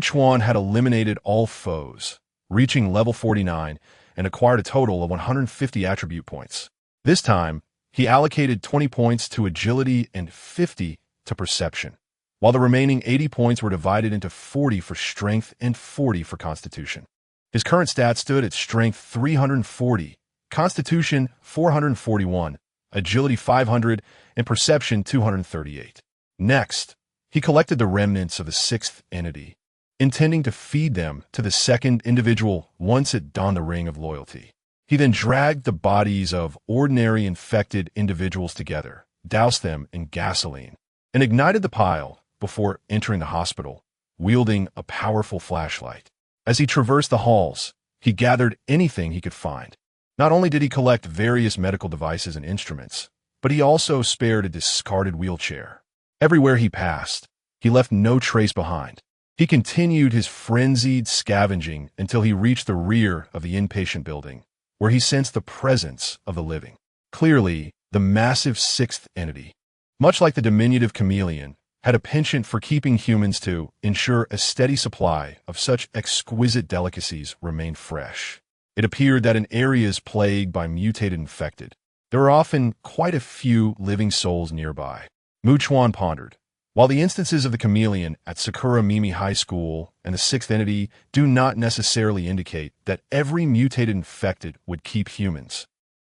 Chuan had eliminated all foes, reaching level 49, and acquired a total of 150 attribute points. This time, he allocated 20 points to agility and 50 to perception, while the remaining 80 points were divided into 40 for strength and 40 for constitution. His current stats stood at strength 340, constitution 441, agility 500, and perception 238. Next, he collected the remnants of the 6th entity, intending to feed them to the 2nd individual once it donned the ring of loyalty. He then dragged the bodies of ordinary infected individuals together, doused them in gasoline, and ignited the pile before entering the hospital, wielding a powerful flashlight. As he traversed the halls, he gathered anything he could find. Not only did he collect various medical devices and instruments, but he also spared a discarded wheelchair. Everywhere he passed, he left no trace behind. He continued his frenzied scavenging until he reached the rear of the inpatient building, where he sensed the presence of the living. Clearly, the massive 6th entity, much like the diminutive chameleon, had a penchant for keeping humans to ensure a steady supply of such exquisite delicacies remained fresh. It appeared that in areas plagued by mutated infected, there were often quite a few living souls nearby. Chuan pondered, While the instances of the chameleon at Sakura Mimi High School and the sixth entity do not necessarily indicate that every mutated infected would keep humans,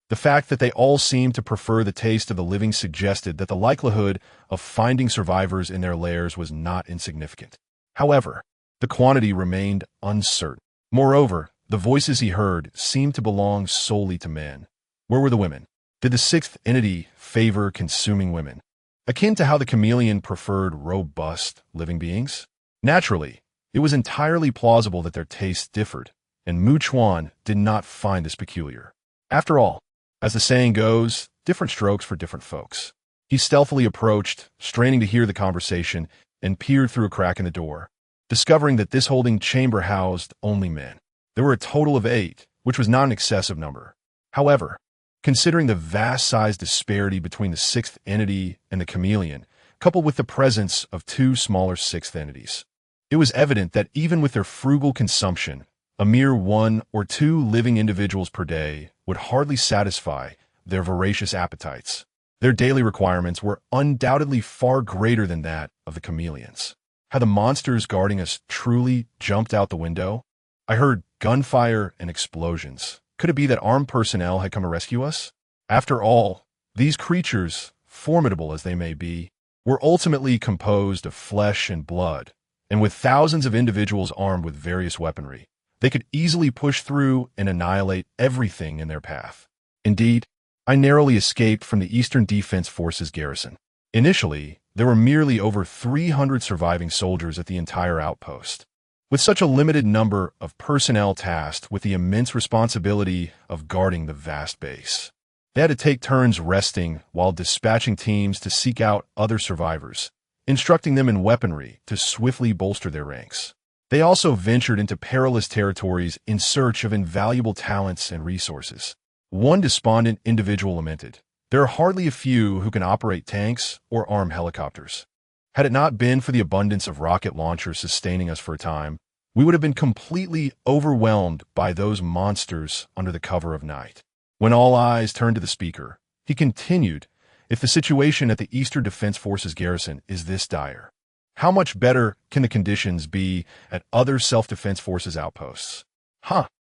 the fact that they all seem to prefer the taste of the living suggested that the likelihood of finding survivors in their lairs was not insignificant. However, the quantity remained uncertain. Moreover, the voices he heard seemed to belong solely to men. Where were the women? Did the sixth entity favor consuming women, akin to how the chameleon preferred robust living beings? Naturally, it was entirely plausible that their tastes differed, and Chuan did not find this peculiar. After all, as the saying goes, different strokes for different folks. He stealthily approached, straining to hear the conversation, and peered through a crack in the door, discovering that this holding chamber housed only men. There were a total of 8, which was not an excessive number. However, considering the vast size disparity between the sixth entity and the chameleon, coupled with the presence of 2 smaller sixth entities, it was evident that even with their frugal consumption, a mere 1 or 2 living individuals per day would hardly satisfy their voracious appetites. Their daily requirements were undoubtedly far greater than that of the chameleons. Had the monsters guarding us truly jumped out the window? I heard gunfire and explosions. Could it be that armed personnel had come to rescue us? After all, these creatures, formidable as they may be, were ultimately composed of flesh and blood, and with thousands of individuals armed with various weaponry, they could easily push through and annihilate everything in their path. Indeed, I narrowly escaped from the Eastern Defense Forces garrison. Initially, there were merely over 300 surviving soldiers at the entire outpost. With such a limited number of personnel tasked with the immense responsibility of guarding the vast base, they had to take turns resting while dispatching teams to seek out other survivors, instructing them in weaponry to swiftly bolster their ranks. They also ventured into perilous territories in search of invaluable talents and resources. One despondent individual lamented, "There are hardly a few who can operate tanks or arm helicopters. Had it not been for the abundance of rocket launchers sustaining us for a time, we would have been completely overwhelmed by those monsters under the cover of night." When all eyes turned to the speaker, he continued, "If the situation at the Eastern Defense Forces garrison is this dire, how much better can the conditions be at other self-defense forces outposts?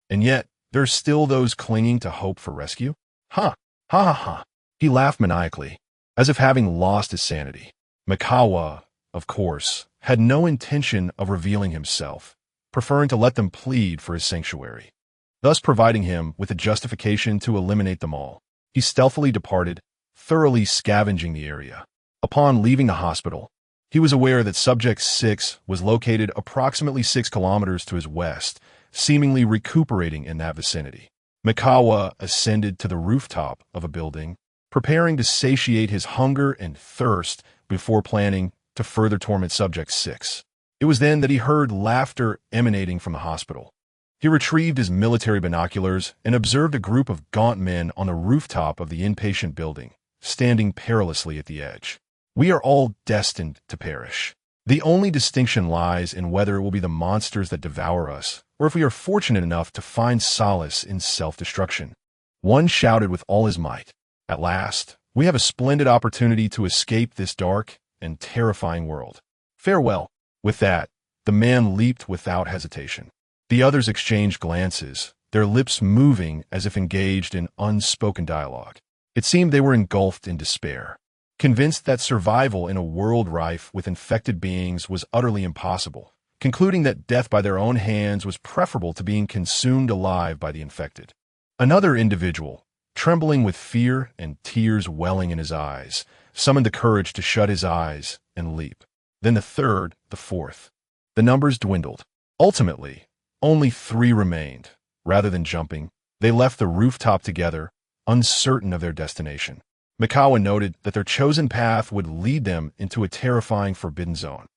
And yet, there's still those clinging to hope for rescue? Ha ha ha. He laughed maniacally, as if having lost his sanity. Mikawa, of course, had no intention of revealing himself, preferring to let them plead for his sanctuary, thus providing him with a justification to eliminate them all. He stealthily departed, thoroughly scavenging the area. Upon leaving the hospital, he was aware that Subject 6 was located approximately 6 kilometers to his west, seemingly recuperating in that vicinity. Mikawa ascended to the rooftop of a building, preparing to satiate his hunger and thirst before planning to further torment Subject 6. It was then that he heard laughter emanating from the hospital. He retrieved his military binoculars and observed a group of gaunt men on the rooftop of the inpatient building, standing perilously at the edge. We are all destined to perish. The only distinction lies in whether it will be the monsters that devour us, or if we are fortunate enough to find solace in self-destruction. One shouted with all his might, "At last, we have a splendid opportunity to escape this dark and terrifying world. Farewell." With that, the man leaped without hesitation. The others exchanged glances, their lips moving as if engaged in unspoken dialogue. It seemed they were engulfed in despair, convinced that survival in a world rife with infected beings was utterly impossible, concluding that death by their own hands was preferable to being consumed alive by the infected. Another individual, trembling with fear and tears welling in his eyes, summoned the courage to shut his eyes and leap. Then the third, the fourth. The numbers dwindled. Ultimately, only 3 remained. Rather than jumping, they left the rooftop together, uncertain of their destination. Mikawa noted that their chosen path would lead them into a terrifying forbidden zone.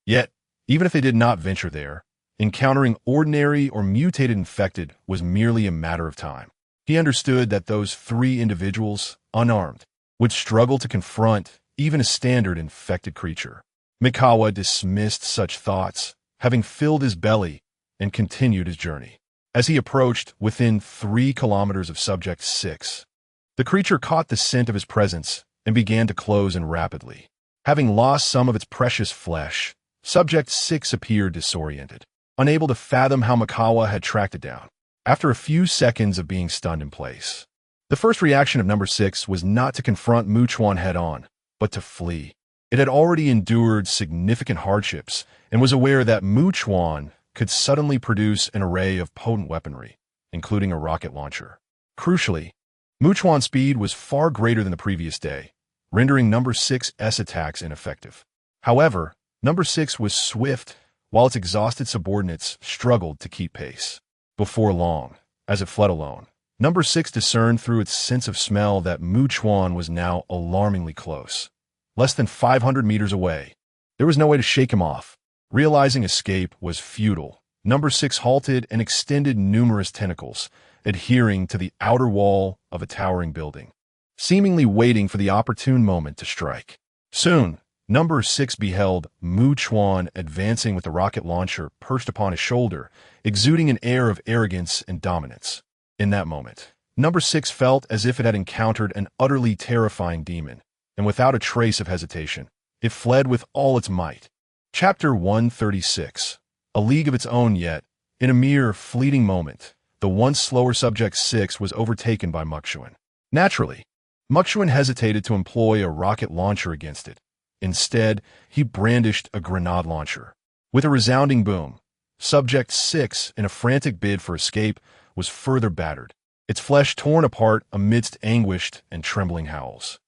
Yet, even if they did not venture there, encountering ordinary or mutated infected was merely a matter of time. He understood that those 3 individuals, unarmed, would struggle to confront even a standard infected creature. Mikawa dismissed such thoughts, having filled his belly, and continued his journey. As he approached within 3 kilometers of Subject 6, the creature caught the scent of his presence and began to close in rapidly. Having lost some of its precious flesh, Subject 6 appeared disoriented, unable to fathom how Mikawa had tracked it down. After a few seconds of being stunned in place, the first reaction of Number 6 was not to confront Chuan head-on, but to flee. It had already endured significant hardships and was aware that Chuan could suddenly produce an array of potent weaponry, including a rocket launcher. Crucially, Chuan's speed was far greater than the previous day, rendering Number 6's attacks ineffective. However, Number 6 was swift, while its exhausted subordinates struggled to keep pace. Before long, as it fled alone, Number 6 discerned through its sense of smell that Chuan was now alarmingly close. Less than 500 meters away. There was no way to shake him off. Realizing escape was futile, Number 6 halted and extended numerous tentacles, adhering to the outer wall of a towering building, seemingly waiting for the opportune moment to strike. Soon, Number 6 beheld Chuan advancing with the rocket launcher perched upon his shoulder, exuding an air of arrogance and dominance. In that moment, Number 6 felt as if it had encountered an utterly terrifying demon, and without a trace of hesitation, it fled with all its might. Chapter 136. A league of its own yet, in a mere fleeting moment, the once slower Subject 6 was overtaken by Chuan. Naturally, Chuan hesitated to employ a rocket launcher against it. Instead, he brandished a grenade launcher. With a resounding boom, Subject 6, in a frantic bid for escape, was further battered, its flesh torn apart amidst anguished and trembling howls.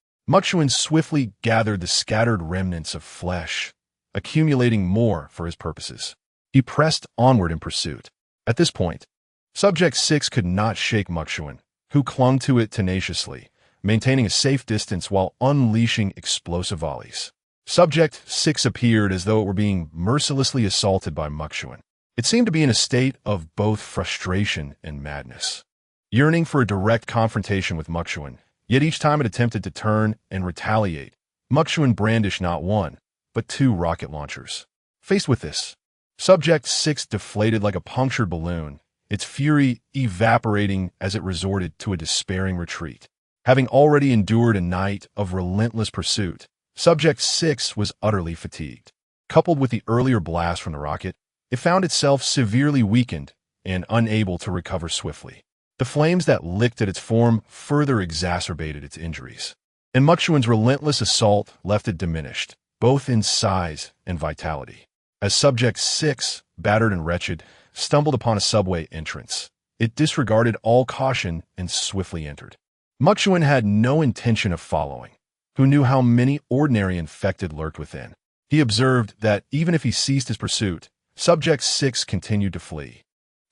Chuan swiftly gathered the scattered remnants of flesh, accumulating more for his purposes. He pressed onward in pursuit. At this point, Subject 6 could not shake Chuan, who clung to it tenaciously, maintaining a safe distance while unleashing explosive volleys. Subject 6 appeared as though it were being mercilessly assaulted by Chuan. It seemed to be in a state of both frustration and madness, yearning for a direct confrontation with Chuan, yet each time it attempted to turn and retaliate, Chuan brandished not one, but 2 rocket launchers. Faced with this, Subject 6 deflated like a punctured balloon, its fury evaporating as it resorted to a despairing retreat. Having already endured a night of relentless pursuit, Subject 6 was utterly fatigued. Coupled with the earlier blast from the rocket, it found itself severely weakened and unable to recover swiftly. The flames that licked at its form further exacerbated its injuries, and Chuan's relentless assault left it diminished, both in size and vitality. As Subject 6, battered and wretched, stumbled upon a subway entrance, it disregarded all caution and swiftly entered. Chuan had no intention of following, who knew how many ordinary infected lurked within. He observed that even if he ceased his pursuit, Subject 6 continued to flee,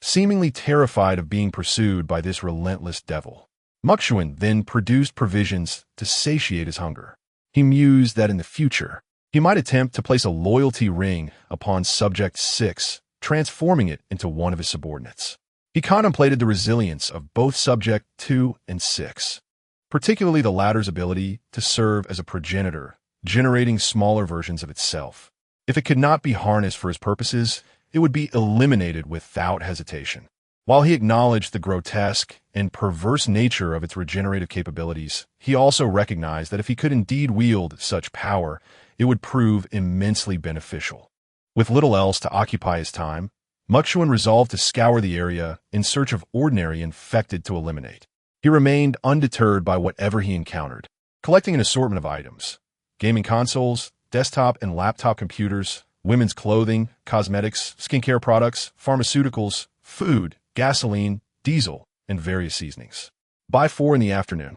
seemingly terrified of being pursued by this relentless devil. Chuan then produced provisions to satiate his hunger. He mused that in the future, he might attempt to place a loyalty ring upon Subject 6, transforming it into one of his subordinates. He contemplated the resilience of both Subject 2 and 6, particularly the latter's ability to serve as a progenitor, generating smaller versions of itself. If it could not be harnessed for his purposes, it would be eliminated without hesitation. While he acknowledged the grotesque and perverse nature of its regenerative capabilities, he also recognized that if he could indeed wield such power, it would prove immensely beneficial. With little else to occupy his time, Chuan resolved to scour the area in search of ordinary infected to eliminate. He remained undeterred by whatever he encountered, collecting an assortment of items: gaming consoles, desktop and laptop computers, women's clothing, cosmetics, skincare products, pharmaceuticals, food, gasoline, diesel, and various seasonings. By 4 in the afternoon,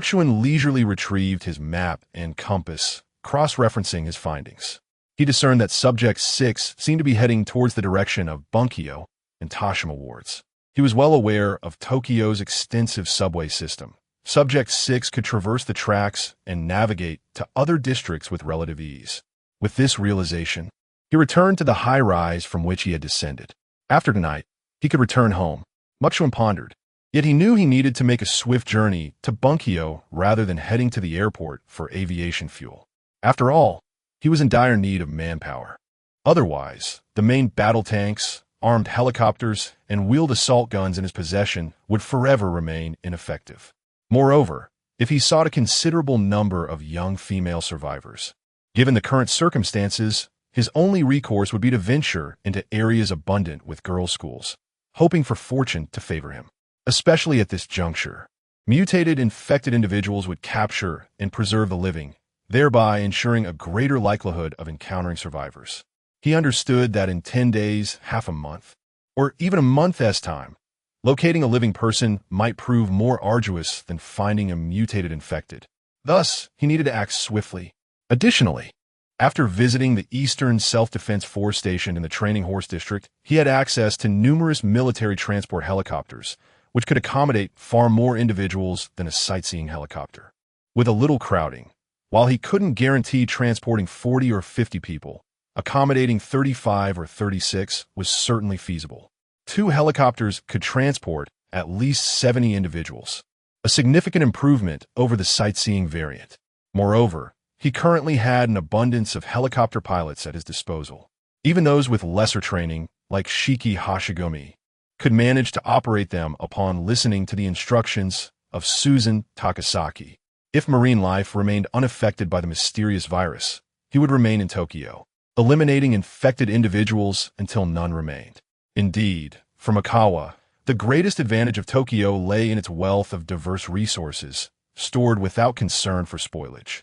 Chuan leisurely retrieved his map and compass, cross-referencing his findings. He discerned that Subject 6 seemed to be heading towards the direction of Bunkyo and Toshima wards. He was well aware of Tokyo's extensive subway system. Subject 6 could traverse the tracks and navigate to other districts with relative ease. With this realization, he returned to the high-rise from which he had descended. After tonight, he could return home. Chuan pondered, yet he knew he needed to make a swift journey to Bunkyo rather than heading to the airport for aviation fuel. After all, he was in dire need of manpower. Otherwise, the main battle tanks, armed helicopters, and wheeled assault guns in his possession would forever remain ineffective. Moreover, if he sought a considerable number of young female survivors, Given the current circumstances, his only recourse would be to venture into areas abundant with girls' schools, hoping for fortune to favor him. Especially at this juncture, mutated infected individuals would capture and preserve the living, thereby ensuring a greater likelihood of encountering survivors. He understood that in 10 days, half a month, or even a month's time, locating a living person might prove more arduous than finding a mutated infected. Thus, he needed to act swiftly. Additionally, after visiting the Eastern Self-Defense Force Station in the Training Horse District, he had access to numerous military transport helicopters, which could accommodate far more individuals than a sightseeing helicopter. With a little crowding, while he couldn't guarantee transporting 40 or 50 people, accommodating 35 or 36 was certainly feasible. 2 helicopters could transport at least 70 individuals, a significant improvement over the sightseeing variant. Moreover, he currently had an abundance of helicopter pilots at his disposal. Even those with lesser training, like Shiki Hashigumi, could manage to operate them upon listening to the instructions of Susan Takasaki. If marine life remained unaffected by the mysterious virus, he would remain in Tokyo, eliminating infected individuals until none remained. Indeed, for Mikawa, the greatest advantage of Tokyo lay in its wealth of diverse resources, stored without concern for spoilage,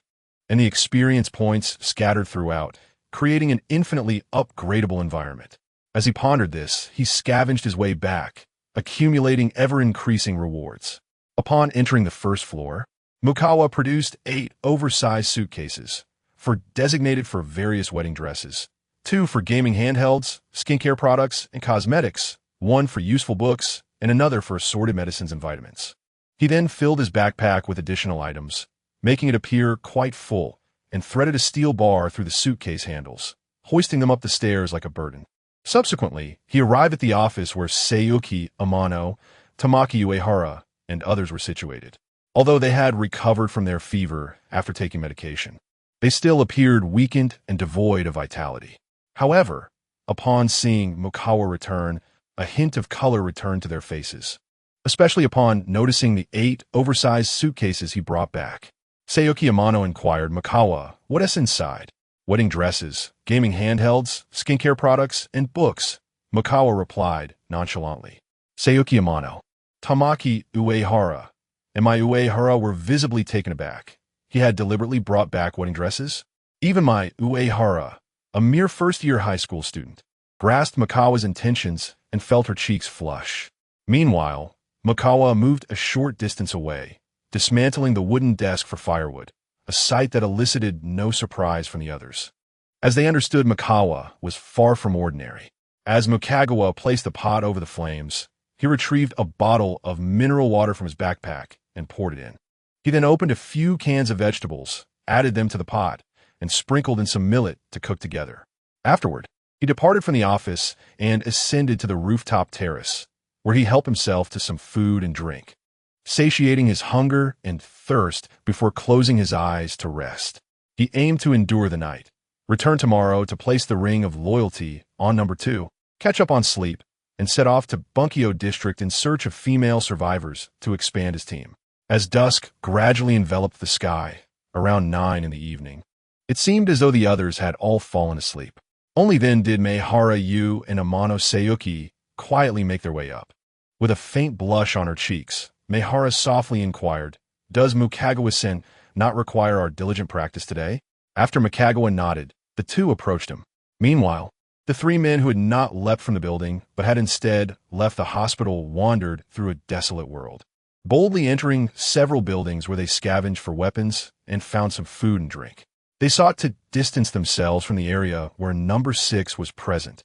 and the experience points scattered throughout, creating an infinitely upgradable environment. As he pondered this, he scavenged his way back, accumulating ever-increasing rewards. Upon entering the first floor, Mikawa produced 8 oversized suitcases, designated for various wedding dresses, 2 for gaming handhelds, skincare products, and cosmetics, 1 for useful books, and another for assorted medicines and vitamins. He then filled his backpack with additional items, making it appear quite full, and threaded a steel bar through the suitcase handles, hoisting them up the stairs like a burden. Subsequently, he arrived at the office where Seiyuki Amano, Tamaki Uehara, and others were situated. Although they had recovered from their fever after taking medication, they still appeared weakened and devoid of vitality. However, upon seeing Mikawa return, a hint of color returned to their faces, especially upon noticing the 8 oversized suitcases he brought back. Seiyuki Amano inquired Mikawa, "What is inside?" "Wedding dresses, gaming handhelds, skincare products, and books," Mikawa replied nonchalantly. Seiyuki Amano, Tamaki Uehara, and my Uehara were visibly taken aback. He had deliberately brought back wedding dresses? Even my Uehara, a mere first-year high school student, grasped Mikawa's intentions and felt her cheeks flush. Meanwhile, Mikawa moved a short distance away, dismantling the wooden desk for firewood, a sight that elicited no surprise from the others, as they understood Mikawa was far from ordinary. As Mukagawa placed the pot over the flames, he retrieved a bottle of mineral water from his backpack and poured it in. He then opened a few cans of vegetables, added them to the pot, and sprinkled in some millet to cook together. Afterward, he departed from the office and ascended to the rooftop terrace, where he helped himself to some food and drink, satiating his hunger and thirst before closing his eyes to rest. He aimed to endure the night, return tomorrow to place the ring of loyalty on number 2, catch up on sleep, and set off to Bunkyo District in search of female survivors to expand his team. As dusk gradually enveloped the sky, around 9 in the evening, it seemed as though the others had all fallen asleep. Only then did Meihara Yu and Amano Seiyuki quietly make their way up. With a faint blush on her cheeks, Meihara softly inquired, "Does Mukagawa-sen not require our diligent practice today?" After Mukagawa nodded, the 2 approached him. Meanwhile, the 3 men who had not leapt from the building, but had instead left the hospital, wandered through a desolate world, boldly entering several buildings where they scavenged for weapons and found some food and drink. They sought to distance themselves from the area where number 6 was present,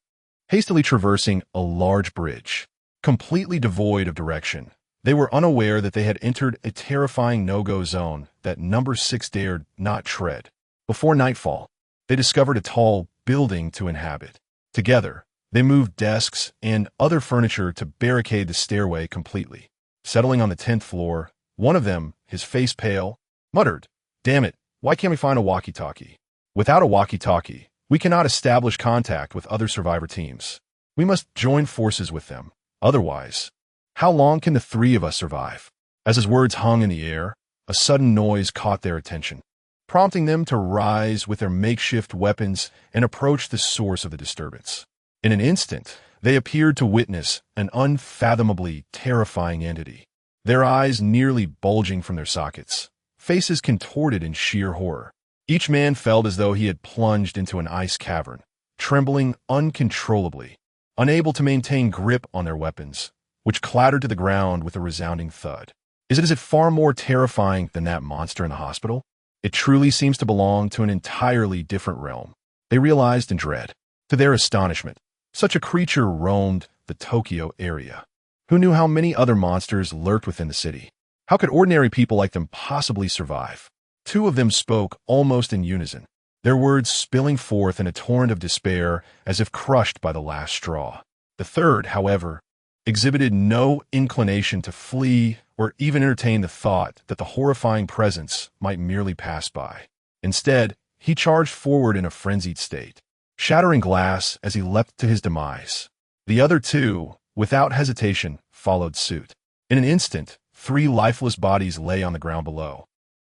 hastily traversing a large bridge. Completely devoid of direction, they were unaware that they had entered a terrifying no-go zone that number 6 dared not tread. Before nightfall, they discovered a tall building to inhabit. Together, they moved desks and other furniture to barricade the stairway completely. Settling on the 10th floor, one of them, his face pale, muttered, "Damn it, why can't we find a walkie-talkie? Without a walkie-talkie, we cannot establish contact with other survivor teams. We must join forces with them. Otherwise, how long can the 3 of us survive?" As his words hung in the air, a sudden noise caught their attention. prompting them to rise with their makeshift weapons and approach the source of the disturbance. In an instant, they appeared to witness an unfathomably terrifying entity, their eyes nearly bulging from their sockets, faces contorted in sheer horror. Each man felt as though he had plunged into an ice cavern, trembling uncontrollably, unable to maintain grip on their weapons, which clattered to the ground with a resounding thud. Is it far more terrifying than that monster in the hospital? It truly seems to belong to an entirely different realm, they realized in dread. To their astonishment, such a creature roamed the Tokyo area. Who knew how many other monsters lurked within the city? How could ordinary people like them possibly survive? Two of them spoke almost in unison, their words spilling forth in a torrent of despair as if crushed by the last straw. The third, however, exhibited no inclination to flee or even entertain the thought that the horrifying presence might merely pass by. Instead, he charged forward in a frenzied state, shattering glass as he leapt to his demise. The other two, without hesitation, followed suit. In an instant, 3 lifeless bodies lay on the ground below.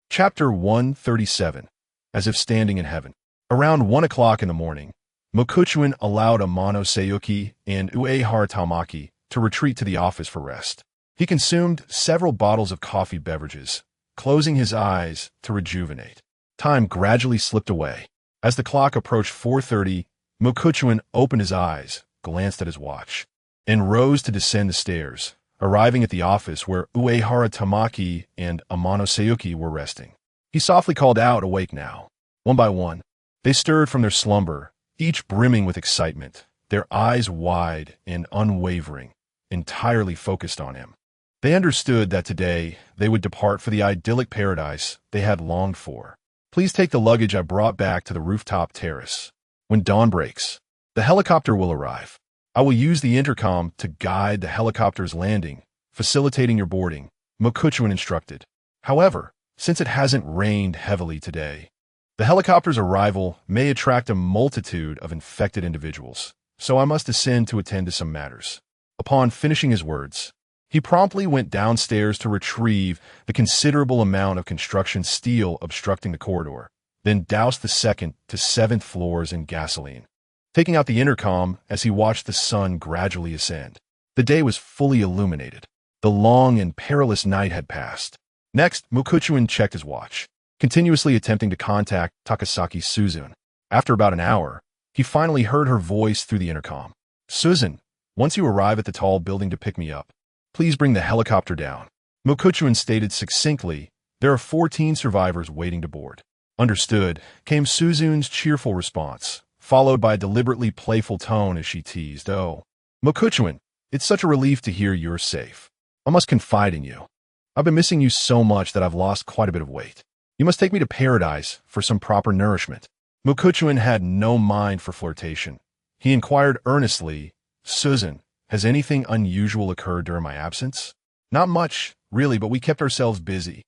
Chapter 137. As if standing in heaven. Around 1 o'clock in the morning, Mokuchuin allowed Amano Seiyuki and Uehara Tamaki to retreat to the office for rest. He consumed several bottles of coffee beverages, closing his eyes to rejuvenate. Time gradually slipped away. As the clock approached 4:30, Mokuchuin opened his eyes, glanced at his watch, and rose to descend the stairs, arriving at the office where Uehara Tamaki and Amano Seiyuki were resting. He softly called out, awake now. One by one, they stirred from their slumber, each brimming with excitement, their eyes wide and unwavering, entirely focused on him. They understood that today they would depart for the idyllic paradise they had longed for. Please take the luggage I brought back to the rooftop terrace. When dawn breaks, the helicopter will arrive. I will use the intercom to guide the helicopter's landing, facilitating your boarding, Mokuchuin instructed. However, since it hasn't rained heavily today, the helicopter's arrival may attract a multitude of infected individuals, so I must descend to attend to some matters. Upon finishing his words, he promptly went downstairs to retrieve the considerable amount of construction steel obstructing the corridor, then doused the 2nd to 7th floors in gasoline, taking out the intercom as he watched the sun gradually ascend. The day was fully illuminated. The long and perilous night had passed. Next, Mokuchuin checked his watch, continuously attempting to contact Takasaki Suzun. After about an hour, he finally heard her voice through the intercom. Suzun, once you arrive at the tall building to pick me up, please bring the helicopter down. Mokuchuin stated succinctly, there are 14 survivors waiting to board. Understood, came Suzun's cheerful response, followed by a deliberately playful tone as she teased, oh, Mokuchuin, it's such a relief to hear you're safe. I must confide in you. I've been missing you so much that I've lost quite a bit of weight. You must take me to paradise for some proper nourishment. Mokuchuin had no mind for flirtation. He inquired earnestly, Suzun, has anything unusual occurred during my absence? Not much, really, but we kept ourselves busy.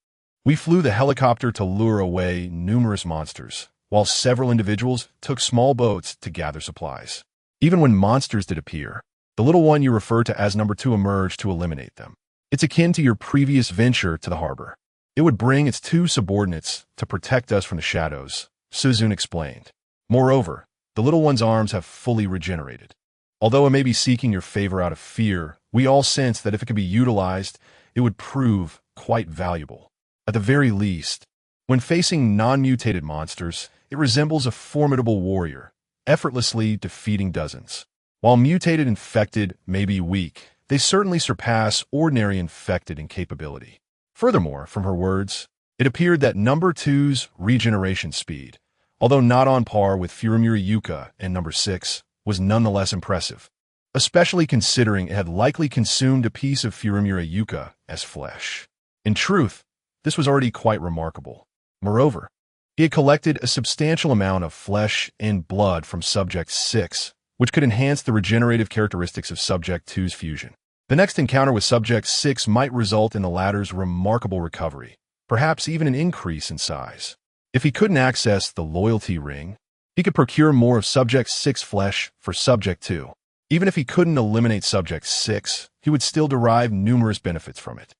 We flew the helicopter to lure away numerous monsters, while several individuals took small boats to gather supplies. Even when monsters did appear, the little one you refer to as number 2 emerged to eliminate them. It's akin to your previous venture to the harbor. It would bring its 2 subordinates to protect us from the shadows, Suzun explained. Moreover, the little one's arms have fully regenerated. Although it may be seeking your favor out of fear, we all sense that if it could be utilized, it would prove quite valuable. At the very least, when facing non-mutated monsters, it resembles a formidable warrior, effortlessly defeating dozens. While mutated infected may be weak, they certainly surpass ordinary infected in capability. Furthermore, from her words, it appeared that number 2's regeneration speed, although not on par with Furumura Yuka and number 6, was nonetheless impressive, especially considering it had likely consumed a piece of Furumura Yuka as flesh. In truth, this was already quite remarkable. Moreover, he had collected a substantial amount of flesh and blood from Subject 6, which could enhance the regenerative characteristics of Subject 2's fusion. The next encounter with Subject 6 might result in the latter's remarkable recovery, perhaps even an increase in size. If he couldn't access the loyalty ring, he could procure more of Subject 6 flesh for Subject 2. Even if he couldn't eliminate Subject 6, he would still derive numerous benefits from it.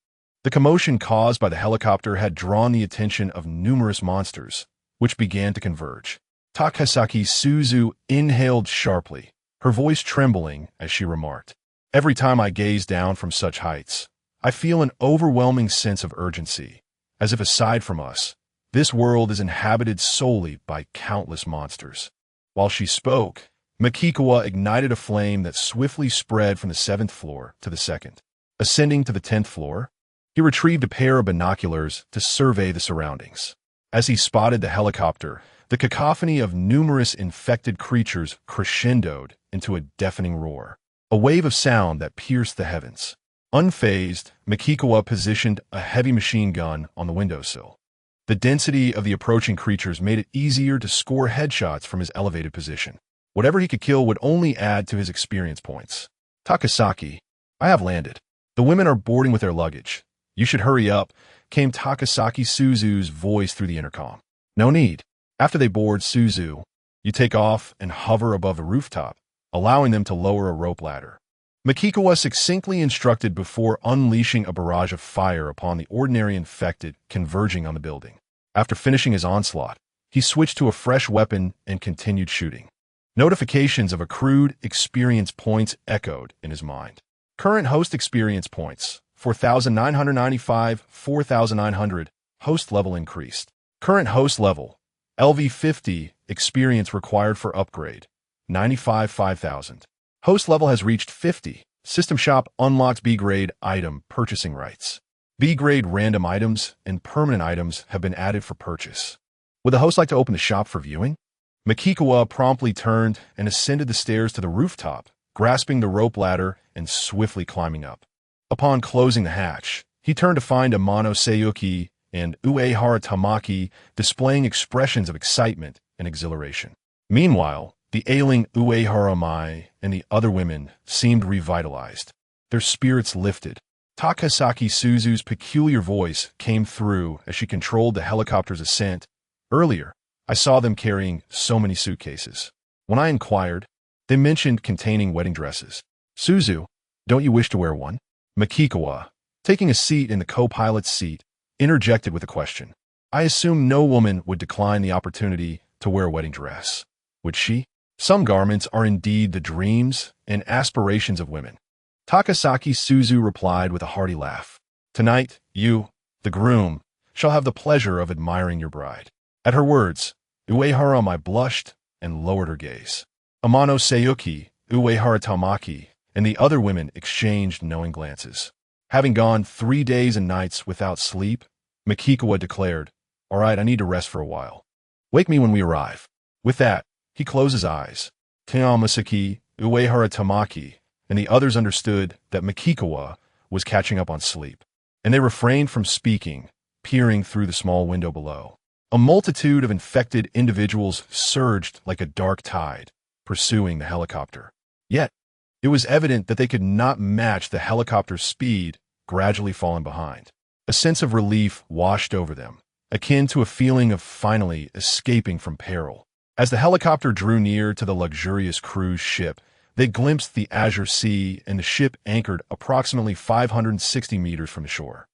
The commotion caused by the helicopter had drawn the attention of numerous monsters, which began to converge. Takasaki Suzu inhaled sharply, her voice trembling as she remarked, "Every time I gaze down from such heights, I feel an overwhelming sense of urgency, as if aside from us, this world is inhabited solely by countless monsters." While she spoke, Makikawa ignited a flame that swiftly spread from the 7th floor to the 2nd. Ascending to the 10th floor, he retrieved a pair of binoculars to survey the surroundings. As he spotted the helicopter, the cacophony of numerous infected creatures crescendoed into a deafening roar, a wave of sound that pierced the heavens. Unfazed, Makikawa positioned a heavy machine gun on the windowsill. The density of the approaching creatures made it easier to score headshots from his elevated position. Whatever he could kill would only add to his experience points. "Takasaki, I have landed. The women are boarding with their luggage. You should hurry up," came Takasaki Suzu's voice through the intercom. "No need. After they board, Suzu, you take off and hover above the rooftop, allowing them to lower a rope ladder." Makikawa succinctly instructed before unleashing a barrage of fire upon the ordinary infected converging on the building. After finishing his onslaught, he switched to a fresh weapon and continued shooting. Notifications of accrued experience points echoed in his mind. Current host experience points, 4,995, 4,900, host level increased. Current host level, LV50, experience required for upgrade, 95, 5,000. Host level has reached 50. System shop unlocks B-grade item purchasing rights. B-grade random items and permanent items have been added for purchase. Would the host like to open the shop for viewing? Makikawa promptly turned and ascended the stairs to the rooftop, grasping the rope ladder and swiftly climbing up. Upon closing the hatch, he turned to find Amano Seiyuki and Uehara Tamaki displaying expressions of excitement and exhilaration. Meanwhile, the ailing Uehara Mai and the other women seemed revitalized. Their spirits lifted. Takasaki Suzu's peculiar voice came through as she controlled the helicopter's ascent. "Earlier, I saw them carrying so many suitcases. When I inquired, they mentioned containing wedding dresses. Suzu, don't you wish to wear one?" Makikawa, taking a seat in the co-pilot's seat, interjected with a question. "I assume no woman would decline the opportunity to wear a wedding dress, would she? Some garments are indeed the dreams and aspirations of women." Takasaki Suzu replied with a hearty laugh. "Tonight, you, the groom, shall have the pleasure of admiring your bride." At her words, Uehara Mai blushed and lowered her gaze. Amano Seiyuki, Uehara Tamaki, and the other women exchanged knowing glances. Having gone 3 days and nights without sleep, Makikawa declared, "All right, I need to rest for a while. Wake me when we arrive." With that, he closed his eyes. Teyamasaki, Uehara Tamaki, and the others understood that Makikawa was catching up on sleep, and they refrained from speaking, peering through the small window below. A multitude of infected individuals surged like a dark tide, pursuing the helicopter. Yet, it was evident that they could not match the helicopter's speed, gradually falling behind. A sense of relief washed over them, akin to a feeling of finally escaping from peril. As the helicopter drew near to the luxurious cruise ship, they glimpsed the azure sea and the ship anchored approximately 560 meters from the shore.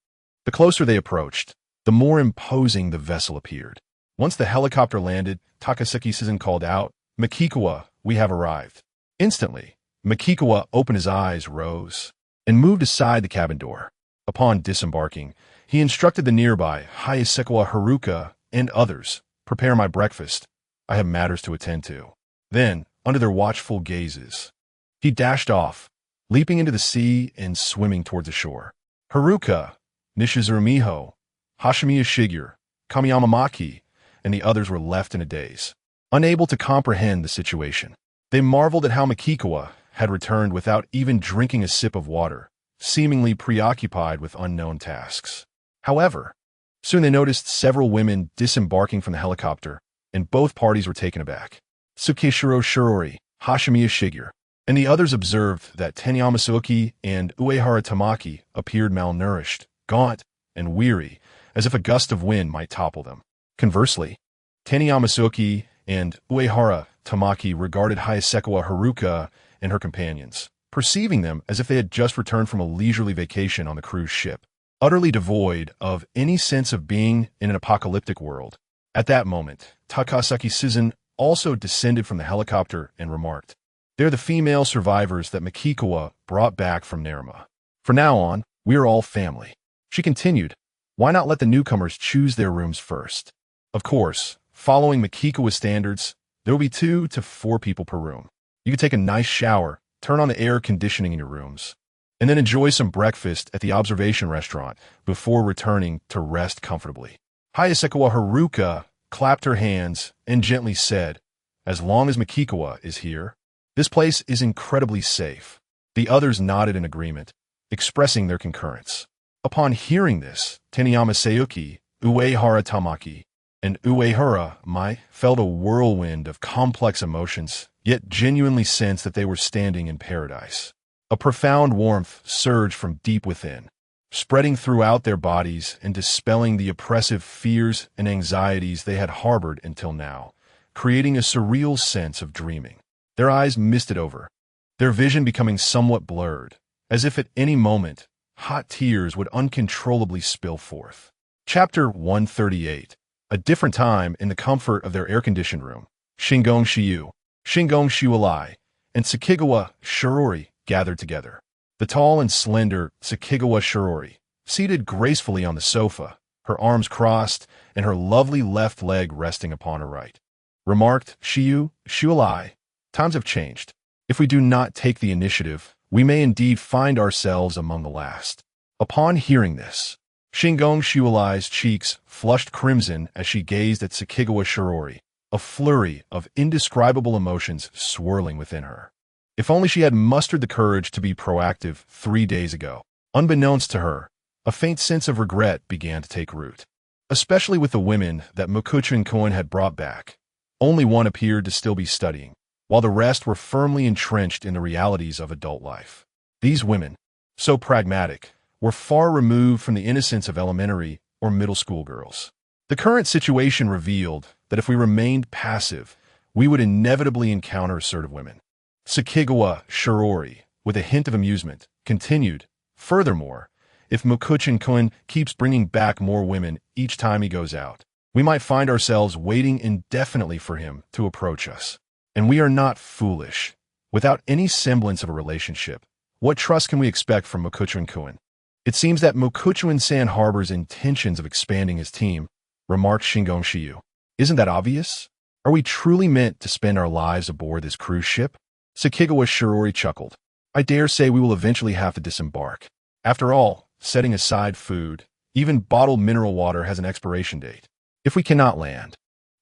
The closer they approached, the more imposing the vessel appeared. Once the helicopter landed, Takasaki Suzu called out, "Makikawa, we have arrived." Instantly, Makikawa opened his eyes, rose, and moved aside the cabin door. Upon disembarking, he instructed the nearby Hayasekawa Haruka and others, "Prepare my breakfast. I have matters to attend to." Then, under their watchful gazes, he dashed off, leaping into the sea and swimming towards the shore. Haruka, Nishizuru Miho, Hashimiya Shigeru, Kamiyama Maki, and the others were left in a daze, unable to comprehend the situation. They marveled at how Makikawa had returned without even drinking a sip of water, seemingly preoccupied with unknown tasks. However, soon they noticed several women disembarking from the helicopter, and both parties were taken aback. Tsukishiro Shirori, Hashimiya Shigeru, and the others observed that Tenyamasuki and Uehara Tamaki appeared malnourished, gaunt, and weary, as if a gust of wind might topple them. Conversely, Tenyamasuki and Uehara Tamaki regarded Hayasekawa Haruka and her companions, perceiving them as if they had just returned from a leisurely vacation on the cruise ship. Utterly devoid of any sense of being in an apocalyptic world, At that moment, Takasaki Susan also descended from the helicopter and remarked, "They're the female survivors that Makikawa brought back from Nerima. From now on, we are all family." She continued, "Why not let the newcomers choose their rooms first? Of course, following Makikawa standards, there will be 2 to 4 people per room. You can take a nice shower, turn on the air conditioning in your rooms, and then enjoy some breakfast at the observation restaurant before returning to rest comfortably." Hayasekawa Haruka clapped her hands and gently said, "As long as Makikawa is here, this place is incredibly safe." The others nodded in agreement, expressing their concurrence. Upon hearing this, Taniyama Sayuki, Uehara Tamaki, and Uehara Mai felt a whirlwind of complex emotions, yet genuinely sensed that they were standing in paradise. A profound warmth surged from deep within, spreading throughout their bodies and dispelling the oppressive fears and anxieties they had harbored until now, creating a surreal sense of dreaming. Their eyes misted over, their vision becoming somewhat blurred, as if at any moment, hot tears would uncontrollably spill forth. Chapter 138. A different time in the comfort of their air-conditioned room. Shingon Shiyu, Shingon Shiualai, and Tsukigawa Shirori gathered together. The tall and slender Tsukigawa Shirori, seated gracefully on the sofa, her arms crossed and her lovely left leg resting upon her right, remarked, "Shiyu, Shiualai, times have changed. If we do not take the initiative, we may indeed find ourselves among the last." Upon hearing this, Shingon Shiualai's cheeks flushed crimson as she gazed at Tsukigawa Shirori, a flurry of indescribable emotions swirling within her. If only she had mustered the courage to be proactive 3 days ago. Unbeknownst to her, a faint sense of regret began to take root, especially with the women that Mokuchin Koen had brought back. Only one appeared to still be studying, while the rest were firmly entrenched in the realities of adult life. These women, so pragmatic, were far removed from the innocence of elementary or middle school girls. The current situation revealed that if we remained passive, we would inevitably encounter assertive women. Tsukigawa Shirori, with a hint of amusement, continued, "Furthermore, if Mokuchin Koen keeps bringing back more women each time he goes out, we might find ourselves waiting indefinitely for him to approach us. And we are not foolish. Without any semblance of a relationship, what trust can we expect from Mokuchin Koen? It seems that Mokuchuin-san harbors intentions of expanding his team," remarked Shingon Shiyu. "Isn't that obvious? Are we truly meant to spend our lives aboard this cruise ship?" Tsukigawa Shirori chuckled. "I dare say we will eventually have to disembark. After all, setting aside food, even bottled mineral water has an expiration date. If we cannot land,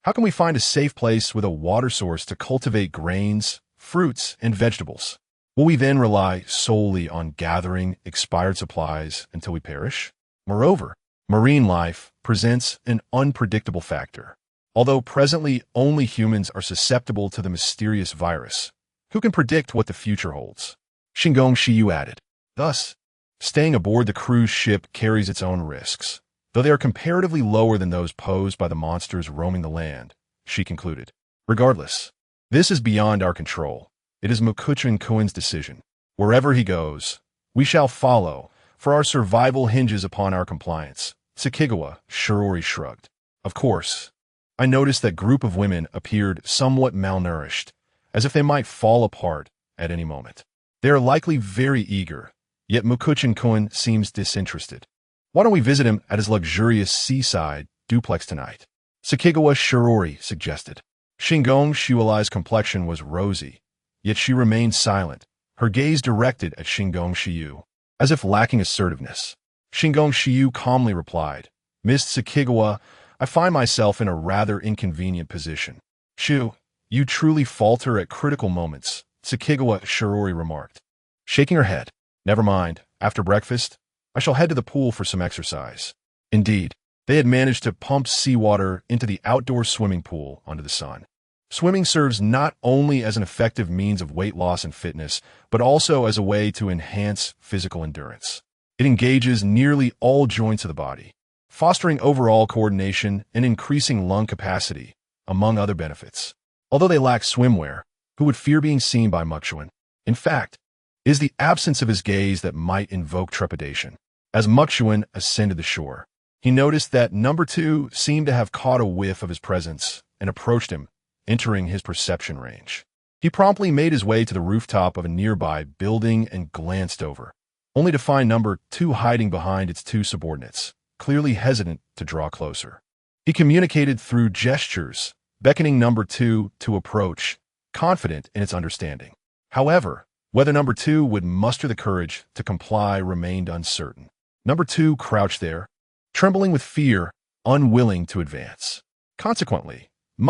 how can we find a safe place with a water source to cultivate grains, fruits, and vegetables? Will we then rely solely on gathering expired supplies until we perish? Moreover, marine life presents an unpredictable factor. Although presently only humans are susceptible to the mysterious virus, who can predict what the future holds?" Shingon Shiyu added. "Thus, staying aboard the cruise ship carries its own risks, though they are comparatively lower than those posed by the monsters roaming the land," she concluded. "Regardless, this is beyond our control. It is Mokuchin Koen's decision. Wherever he goes, we shall follow, for our survival hinges upon our compliance." Tsukigawa Shirori shrugged. "Of course, I noticed that group of women appeared somewhat malnourished, as if they might fall apart at any moment. They are likely very eager, yet Mokuchin Koen seems disinterested. Why don't we visit him at his luxurious seaside duplex tonight?" Tsukigawa Shirori suggested. Shingon Shiualai's complexion was rosy, yet she remained silent, her gaze directed at Shingon Shiyu, as if lacking assertiveness. Shingon Shiyu calmly replied, "Miss Tsukigawa, I find myself in a rather inconvenient position." "Shu, you truly falter at critical moments," Tsukigawa Shirori remarked, shaking her head. "Never mind, after breakfast, I shall head to the pool for some exercise." Indeed, they had managed to pump seawater into the outdoor swimming pool under the sun. Swimming serves not only as an effective means of weight loss and fitness, but also as a way to enhance physical endurance. It engages nearly all joints of the body, fostering overall coordination and increasing lung capacity, among other benefits. Although they lack swimwear, who would fear being seen by Mokuchuin? In fact, it is the absence of his gaze that might invoke trepidation. As Mokuchuin ascended the shore, He noticed that number 2 seemed to have caught a whiff of his presence and approached him, entering his perception range. He promptly made his way to the rooftop of a nearby building and glanced over, only to find number 2 hiding behind its 2 subordinates, clearly hesitant to draw closer. He communicated through gestures, beckoning number 2 to approach, confident in its understanding. However, whether number 2 would muster the courage to comply remained uncertain. Number 2 crouched there, trembling with fear, unwilling to advance. Consequently,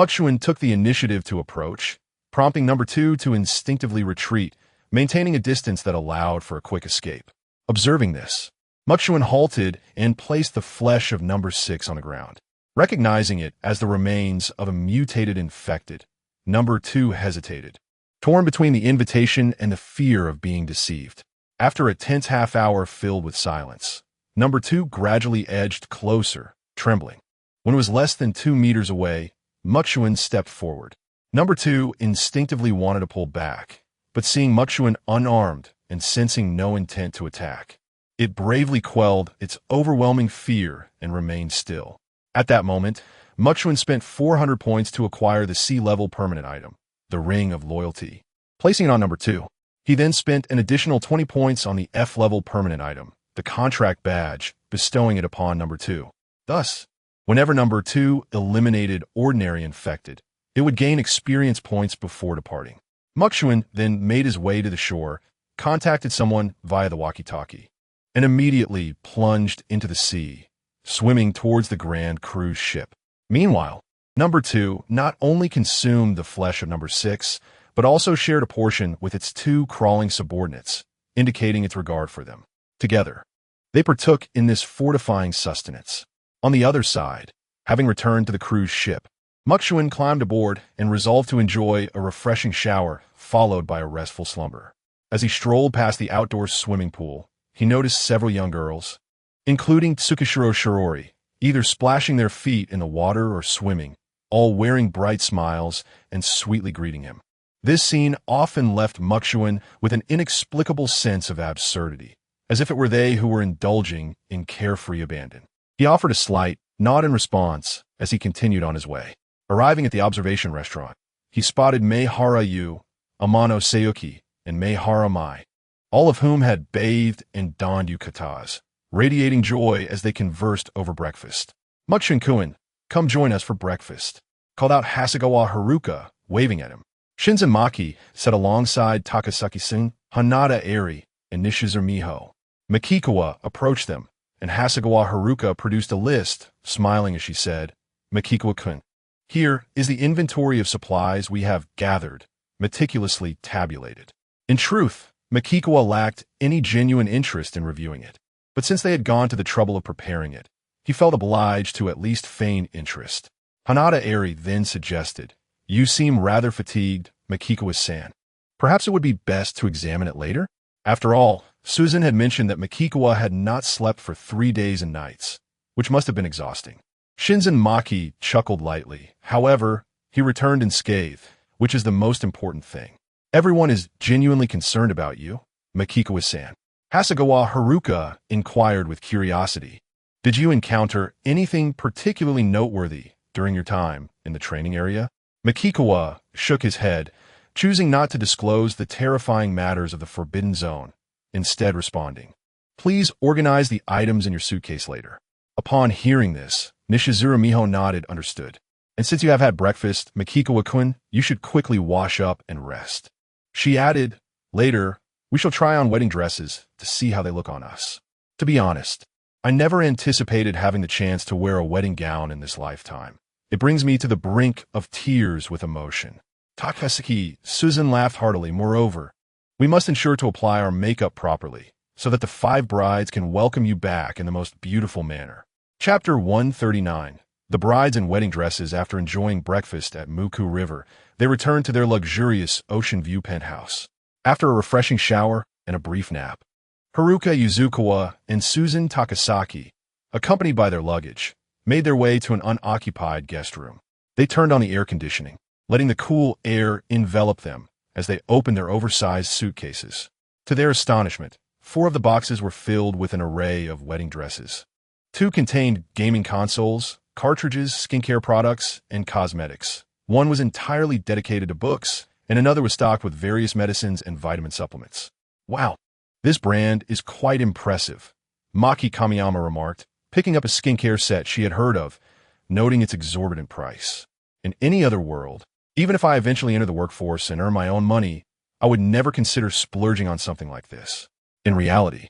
Chuan took the initiative to approach, prompting number 2 to instinctively retreat, maintaining a distance that allowed for a quick escape. Observing this, Chuan halted and placed the flesh of number 6 on the ground. Recognizing it as the remains of a mutated infected, number 2 hesitated, torn between the invitation and the fear of being deceived. After a tense half-hour filled with silence, number 2 gradually edged closer, trembling. When it was less than 2 meters away, Chuan stepped forward. Number 2 instinctively wanted to pull back, but seeing Chuan unarmed and sensing no intent to attack, it bravely quelled its overwhelming fear and remained still. At that moment, Chuan spent 400 points to acquire the C-level permanent item, the Ring of Loyalty, placing it on number 2. He then spent an additional 20 points on the F-level permanent item, the Contract Badge, bestowing it upon number 2. Thus, whenever number 2 eliminated ordinary infected, it would gain experience points before departing. Chuan then made his way to the shore, contacted someone via the walkie-talkie, and immediately plunged into the sea, swimming towards the grand cruise ship. Meanwhile, number 2 not only consumed the flesh of number 6, but also shared a portion with its 2 crawling subordinates, indicating its regard for them. Together, they partook in this fortifying sustenance. On the other side, having returned to the cruise ship, Chuan climbed aboard and resolved to enjoy a refreshing shower, followed by a restful slumber. As he strolled past the outdoor swimming pool, he noticed several young girls, including Tsukishiro Shirori, either splashing their feet in the water or swimming, all wearing bright smiles and sweetly greeting him. This scene often left Chuan with an inexplicable sense of absurdity, as if it were they who were indulging in carefree abandon. He offered a slight nod in response as he continued on his way. Arriving at the observation restaurant, he spotted Meihara Yu, Amano Seyuki, and Meihara Mai, all of whom had bathed and donned yukatas, radiating joy as they conversed over breakfast. Chuan, come join us for breakfast, called out Hasegawa Haruka, waving at him. Shinzen Maki sat alongside Takasaki-san, Hanada Eri, and Nishizuru Miho. Makikawa approached them, and Hasegawa Haruka produced a list, smiling as she said, Makikawa-kun, here is the inventory of supplies we have gathered, meticulously tabulated. In truth, Makikawa lacked any genuine interest in reviewing it, but since they had gone to the trouble of preparing it, he felt obliged to at least feign interest. Hanada Eri then suggested, you seem rather fatigued, Makikawa-san. Perhaps it would be best to examine it later? After all, Susan had mentioned that Makikawa had not slept for 3 days and nights, which must have been exhausting. Shinzen Maki chuckled lightly. However, he returned in scathe, which is the most important thing. Everyone is genuinely concerned about you, Makikawa-san. Hasegawa Haruka inquired with curiosity. Did you encounter anything particularly noteworthy during your time in the training area? Makikawa shook his head, choosing not to disclose the terrifying matters of the Forbidden Zone, instead responding, please organize the items in your suitcase later. Upon hearing this, Nishizuru Miho nodded understood. And since you have had breakfast, Makikawa-kun, you should quickly wash up and rest. She added, later, we shall try on wedding dresses to see how they look on us. To be honest, I never anticipated having the chance to wear a wedding gown in this lifetime. It brings me to the brink of tears with emotion. Takasaki, Susan laughed heartily. Moreover, we must ensure to apply our makeup properly, so that the 5 brides can welcome you back in the most beautiful manner. Chapter 139. The brides in wedding dresses. After enjoying breakfast at Muku River, they returned to their luxurious ocean view penthouse. After a refreshing shower and a brief nap, Haruka Yuzukawa and Susan Takasaki, accompanied by their luggage, made their way to an unoccupied guest room. They turned on the air conditioning, letting the cool air envelop them as they opened their oversized suitcases. To their astonishment, 4 of the boxes were filled with an array of wedding dresses. Two contained gaming consoles, cartridges, skincare products, and cosmetics. One was entirely dedicated to books, and another was stocked with various medicines and vitamin supplements. Wow, this brand is quite impressive, Maki Kamiyama remarked, picking up a skincare set she had heard of, noting its exorbitant price. In any other world, even if I eventually enter the workforce and earn my own money, I would never consider splurging on something like this. In reality,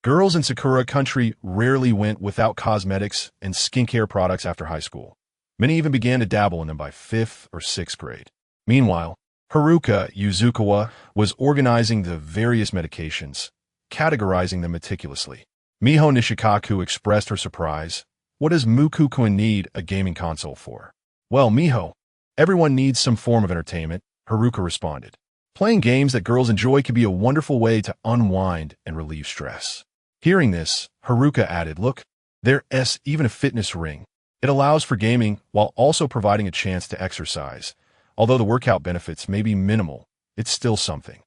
girls in Sakura country rarely went without cosmetics and skincare products after high school. Many even began to dabble in them by 5th or 6th grade. Meanwhile, Haruka Yuzukawa was organizing the various medications, categorizing them meticulously. Miho Nishikaku expressed her surprise. What does Muku-kun need a gaming console for? Well, Miho, everyone needs some form of entertainment, Haruka responded. Playing games that girls enjoy can be a wonderful way to unwind and relieve stress. Hearing this, Haruka added, look, there's even a fitness ring. It allows for gaming while also providing a chance to exercise. Although the workout benefits may be minimal, it's still something.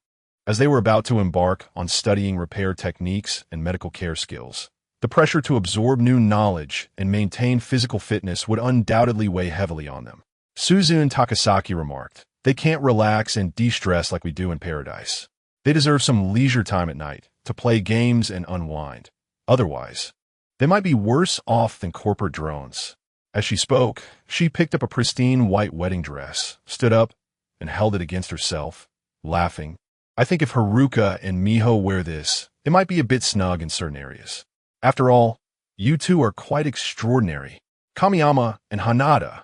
As they were about to embark on studying repair techniques and medical care skills, the pressure to absorb new knowledge and maintain physical fitness would undoubtedly weigh heavily on them. Suzune Takasaki remarked, they can't relax and de-stress like we do in paradise. They deserve some leisure time at night to play games and unwind. Otherwise, they might be worse off than corporate drones. As she spoke, she picked up a pristine white wedding dress, stood up, and held it against herself, laughing. I think if Haruka and Miho wear this, it might be a bit snug in certain areas. After all, you two are quite extraordinary. Kamiyama and Hanada,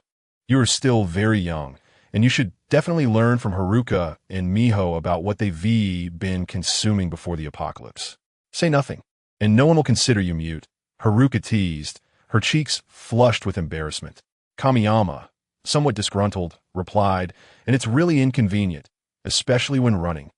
you are still very young, and you should definitely learn from Haruka and Miho about what they've been consuming before the apocalypse. Say nothing, and no one will consider you mute, Haruka teased, her cheeks flushed with embarrassment. Kamiyama, somewhat disgruntled, replied, and it's really inconvenient, especially when running.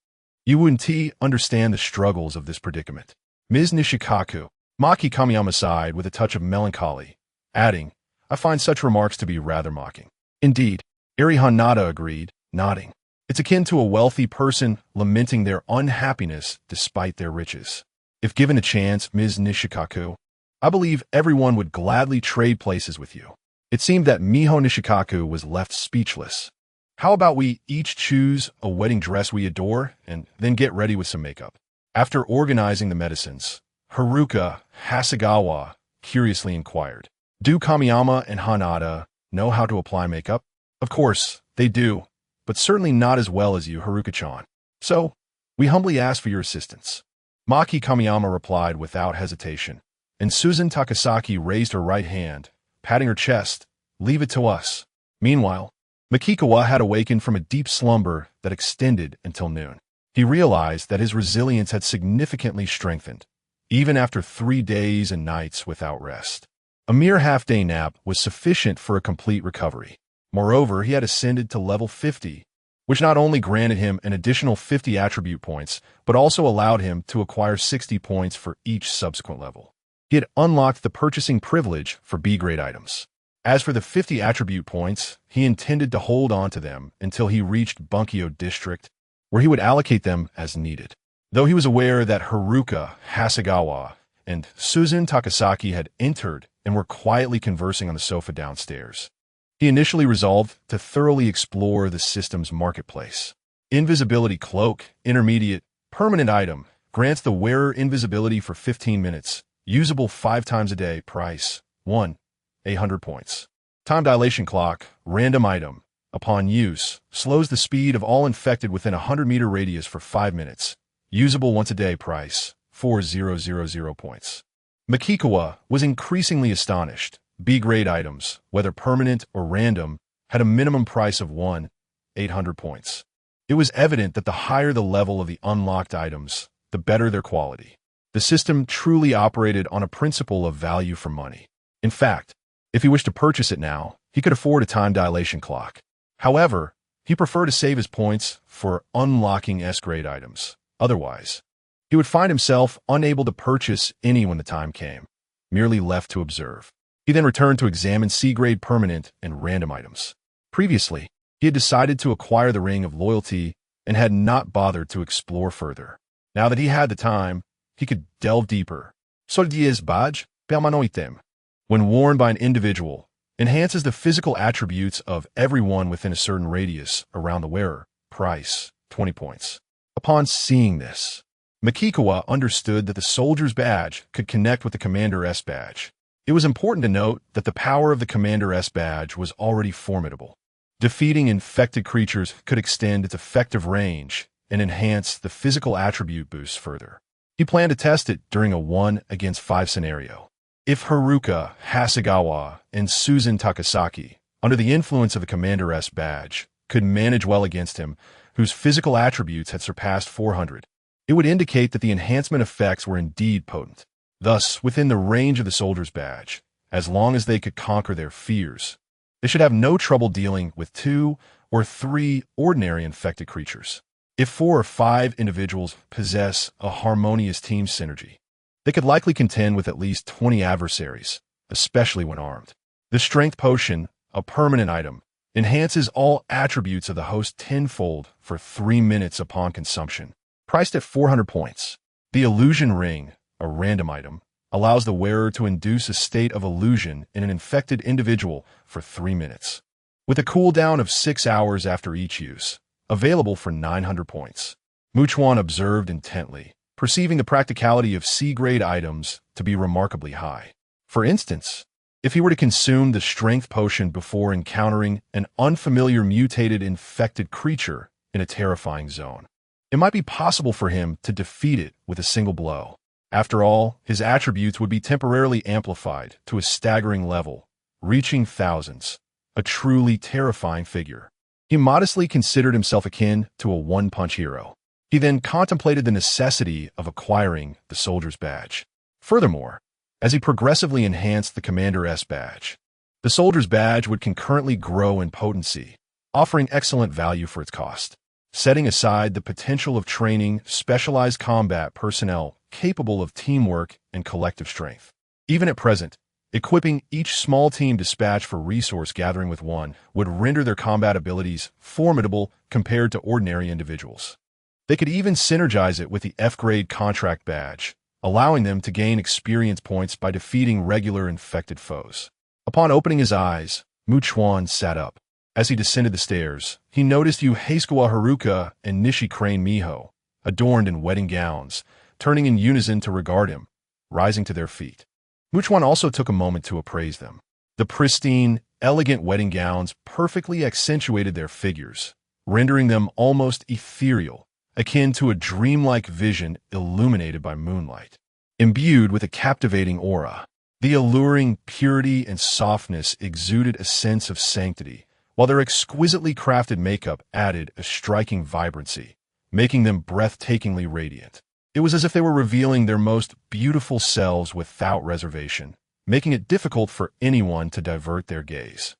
You wouldn't understand the struggles of this predicament. Ms. Nishikaku, Maki Kamiyama sighed with a touch of melancholy, adding, I find such remarks to be rather mocking. Indeed, Eri Hanada agreed, nodding. It's akin to a wealthy person lamenting their unhappiness despite their riches. If given a chance, Ms. Nishikaku, I believe everyone would gladly trade places with you. It seemed that Miho Nishikaku was left speechless. How about we each choose a wedding dress we adore and then get ready with some makeup? After organizing the medicines, Haruka Hasegawa curiously inquired, do Kamiyama and Hanada know how to apply makeup? Of course, they do, but certainly not as well as you, Haruka-chan. So, we humbly ask for your assistance. Maki Kamiyama replied without hesitation, and Suzune Takasaki raised her right hand, patting her chest, leave it to us. Meanwhile, Makikawa had awakened from a deep slumber that extended until noon. He realized that his resilience had significantly strengthened, even after 3 days and nights without rest. A mere half-day nap was sufficient for a complete recovery. Moreover, he had ascended to level 50, which not only granted him an additional 50 attribute points, but also allowed him to acquire 60 points for each subsequent level. He had unlocked the purchasing privilege for B-grade items. As for the 50 attribute points, he intended to hold on to them until he reached Bunkyo District, where he would allocate them as needed. Though he was aware that Haruka Hasegawa and Suzune Takasaki had entered and were quietly conversing on the sofa downstairs, he initially resolved to thoroughly explore the system's marketplace. Invisibility Cloak, Intermediate, Permanent Item, grants the wearer invisibility for 15 minutes, usable 5 times a day, price, 1,800 points. Time Dilation Clock, Random Item, upon use, slows the speed of all infected within a 100-meter radius for 5 minutes, usable once a day, price, 4,000 points. Makikawa was increasingly astonished. B-grade items, whether permanent or random, had a minimum price of 1,800 points. It was evident that the higher the level of the unlocked items, the better their quality. The system truly operated on a principle of value for money. In fact, if he wished to purchase it now, he could afford a time dilation clock. However, he preferred to save his points for unlocking S-grade items. Otherwise, he would find himself unable to purchase any when the time came, merely left to observe. He then returned to examine C-grade permanent and random items. Previously, he had decided to acquire the Ring of Loyalty and had not bothered to explore further. Now that he had the time, he could delve deeper. So diez baj, permanoitem. when worn by an individual, enhances the physical attributes of everyone within a certain radius around the wearer. Price, 20 points. Upon seeing this, Makikawa understood that the soldier's badge could connect with the Commander S badge. It was important to note that the power of the Commander S badge was already formidable. Defeating infected creatures could extend its effective range and enhance the physical attribute boosts further. He planned to test it during a 1 against 5 scenario. If Haruka, Hasegawa, and Susan Takasaki, under the influence of the Commander S badge, could manage well against him, whose physical attributes had surpassed 400, it would indicate that the enhancement effects were indeed potent. Thus, within the range of the soldier's badge, as long as they could conquer their fears, they should have no trouble dealing with 2 or 3 ordinary infected creatures. If 4 or 5 individuals possess a harmonious team synergy, they could likely contend with at least 20 adversaries, especially when armed. The Strength Potion, a permanent item, enhances all attributes of the host tenfold for 3 minutes upon consumption. Priced at 400 points. The Illusion Ring, a random item, allows the wearer to induce a state of illusion in an infected individual for 3 minutes, with a cooldown of 6 hours after each use, available for 900 points. Chuan observed intently, perceiving the practicality of C-grade items to be remarkably high. For instance, if he were to consume the Strength Potion before encountering an unfamiliar mutated infected creature in a terrifying zone, it might be possible for him to defeat it with a single blow. After all, his attributes would be temporarily amplified to a staggering level, reaching thousands, a truly terrifying figure. He modestly considered himself akin to a one-punch hero. He then contemplated the necessity of acquiring the soldier's badge. Furthermore, as he progressively enhanced the Commander S badge, the soldier's badge would concurrently grow in potency, offering excellent value for its cost. Setting aside the potential of training specialized combat personnel capable of teamwork and collective strength. Even at present, equipping each small team dispatched for resource gathering with one would render their combat abilities formidable compared to ordinary individuals. They could even synergize it with the F-grade contract badge, allowing them to gain experience points by defeating regular infected foes. Upon opening his eyes, Chuan sat up. As he descended the stairs, he noticed Hasegawa Haruka and Nishi Crane Miho, adorned in wedding gowns, turning in unison to regard him, rising to their feet. Chuan also took a moment to appraise them. The pristine, elegant wedding gowns perfectly accentuated their figures, rendering them almost ethereal, akin to a dreamlike vision illuminated by moonlight. Imbued with a captivating aura, the alluring purity and softness exuded a sense of sanctity, while their exquisitely crafted makeup added a striking vibrancy, making them breathtakingly radiant. It was as if they were revealing their most beautiful selves without reservation, making it difficult for anyone to divert their gaze.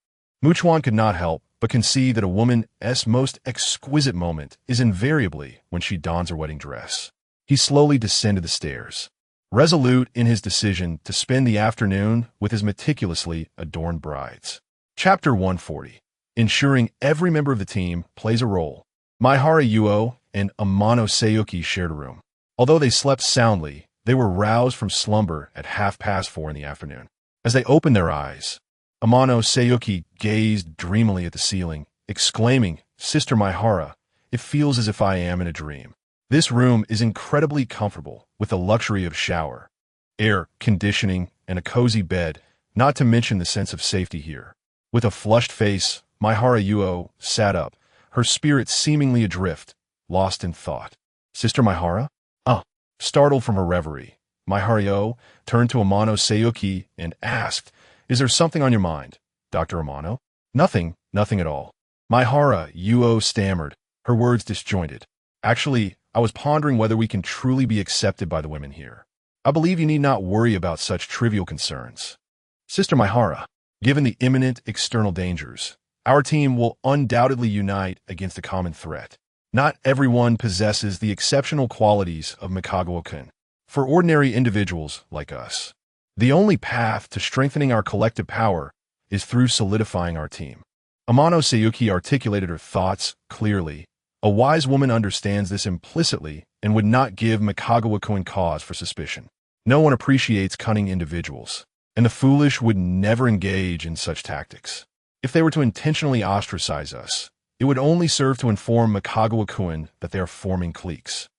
Chuan could not help but concede that a woman's most exquisite moment is invariably when she dons her wedding dress. He slowly descended the stairs, resolute in his decision to spend the afternoon with his meticulously adorned brides. Chapter 140. Ensuring every member of the team plays a role. Maihara Yuo and Amano Sayuki shared a room. Although they slept soundly, they were roused from slumber at 4:30 in the afternoon. As they opened their eyes, Amano Sayuki gazed dreamily at the ceiling, exclaiming, "Sister Maihara, it feels as if I am in a dream. This room is incredibly comfortable, with the luxury of shower, air conditioning, and a cozy bed, not to mention the sense of safety here." With a flushed face, Maihara Yuo sat up, her spirit seemingly adrift, lost in thought. "Sister Maihara?" Startled from her reverie, Maihara Yuo turned to Amano Sayuki and asked, "Is there something on your mind, Dr. Amano?" Nothing at all." Maihara Yuo stammered, her words disjointed. "Actually, I was pondering whether we can truly be accepted by the women here. I believe you need not worry about such trivial concerns. Sister Maihara, given the imminent external dangers, our team will undoubtedly unite against a common threat. Not everyone possesses the exceptional qualities of Mikagawa-kun. For ordinary individuals like us, the only path to strengthening our collective power is through solidifying our team." Amano Sayuki articulated her thoughts clearly. A wise woman understands this implicitly and would not give Mikagawa-kun cause for suspicion. No one appreciates cunning individuals. and the foolish would never engage in such tactics. If they were to intentionally ostracize us, it would only serve to inform Mikagawa-kun that they are forming cliques.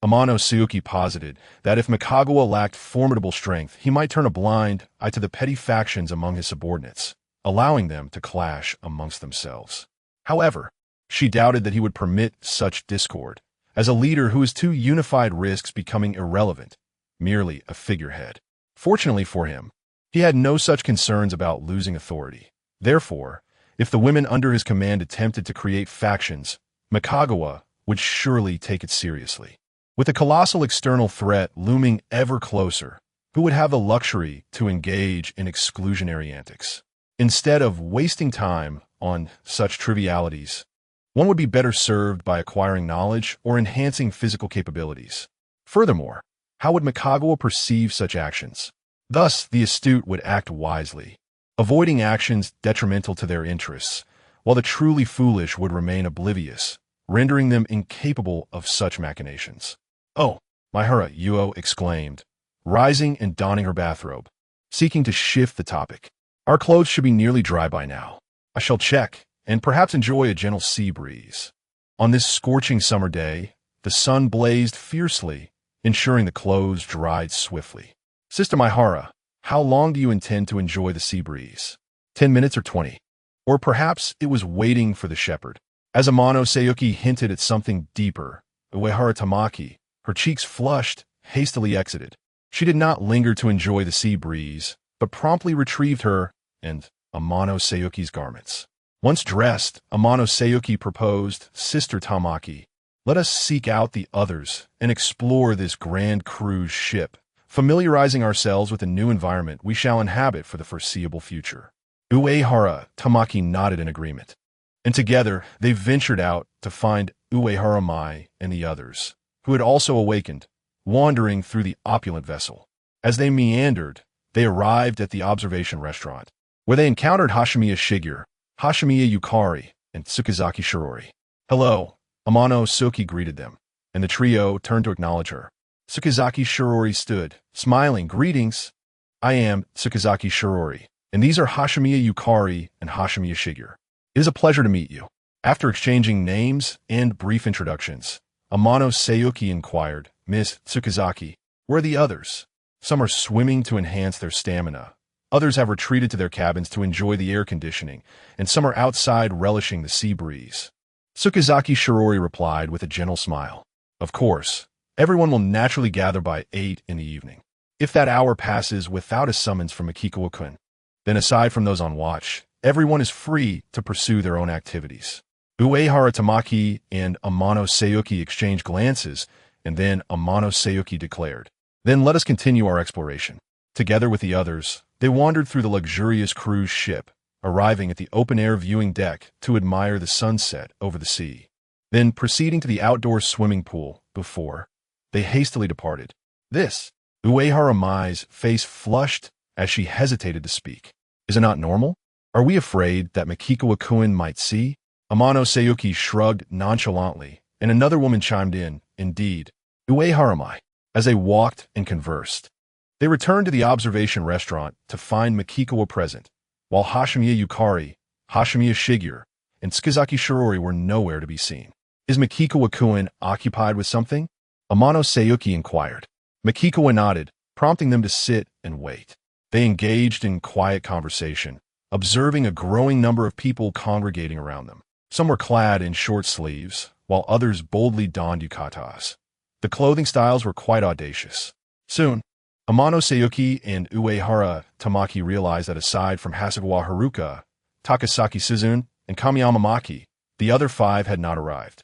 Amano Sayuki posited that if Mikagawa lacked formidable strength, he might turn a blind eye to the petty factions among his subordinates, allowing them to clash amongst themselves. However, she doubted that he would permit such discord. As a leader who is too unified risks becoming irrelevant, merely a figurehead. Fortunately for him, he had no such concerns about losing authority. Therefore, if the women under his command attempted to create factions, Mikagawa would surely take it seriously. With a colossal external threat looming ever closer, who would have the luxury to engage in exclusionary antics? Instead of wasting time on such trivialities, one would be better served by acquiring knowledge or enhancing physical capabilities. Furthermore, how would Mikagawa perceive such actions? Thus, the astute would act wisely, avoiding actions detrimental to their interests, while the truly foolish would remain oblivious, rendering them incapable of such machinations. "Oh, Maihara," Yuo exclaimed, rising and donning her bathrobe, seeking to shift the topic. "Our clothes should be nearly dry by now. I shall check, and perhaps enjoy a gentle sea breeze." On this scorching summer day, the sun blazed fiercely, ensuring the clothes dried swiftly. "Sister Maihara, how long do you intend to enjoy the sea breeze? 10 minutes or 20? Or perhaps it was waiting for the shepherd." As Amano Sayuki hinted at something deeper, Uehara Tamaki, her cheeks flushed, hastily exited. She did not linger to enjoy the sea breeze, but promptly retrieved her and Amano Sayuki's garments. Once dressed, Amano Sayuki proposed, "Sister Tamaki, let us seek out the others and explore this grand cruise ship, familiarizing ourselves with the new environment we shall inhabit for the foreseeable future." Uehara Tamaki nodded in agreement, and together they ventured out to find Uehara Mai and the others, who had also awakened, wandering through the opulent vessel. As they meandered, they arrived at the observation restaurant, where they encountered Hashimiya Shigeru, Hashimiya Yukari, and Tsukizaki Shirori. "Hello," Amano Sayuki greeted them, and the trio turned to acknowledge her. Tsukizaki Shirori stood, smiling. "Greetings. I am Tsukizaki Shirori, and these are Hashimiya Yukari and Hashimiya Shigeru. It is a pleasure to meet you." After exchanging names and brief introductions, Amano Sayuki inquired, "Miss Tsukizaki, where are the others? Some are swimming to enhance their stamina. Others have retreated to their cabins to enjoy the air conditioning, and some are outside relishing the sea breeze." Tsukizaki Shirori replied with a gentle smile. "Of course, everyone will naturally gather by 8 in the evening. If that hour passes without a summons from Mikikawa-kun, then aside from those on watch, everyone is free to pursue their own activities." Uehara Tamaki and Amano Sayuki exchanged glances, and then Amano Sayuki declared, "Then let us continue our exploration." Together with the others, they wandered through the luxurious cruise ship, arriving at the open-air viewing deck to admire the sunset over the sea. Then proceeding to the outdoor swimming pool before they hastily departed. "This," Uehara Mai's face flushed as she hesitated to speak. "Is it not normal? Are we afraid that Mikikawa-kun might see?" Amano Sayuki shrugged nonchalantly, and another woman chimed in, "Indeed, Uehara Mai." As they walked and conversed, they returned to the observation restaurant to find Mikikawa present, while Hashimiya Yukari, Hashimiya Shigeru, and Tsukizaki Shirori were nowhere to be seen. "Is Mikikawa-kun occupied with something?" Amano Sayuki inquired. Mikikawa nodded, prompting them to sit and wait. They engaged in quiet conversation, observing a growing number of people congregating around them. Some were clad in short sleeves, while others boldly donned yukatas. The clothing styles were quite audacious. Soon, Amano Sayuki and Uehara Tamaki realized that aside from Hasegawa Haruka, Takasaki Suzune, and Kamiyama Maki, the other 5 had not arrived.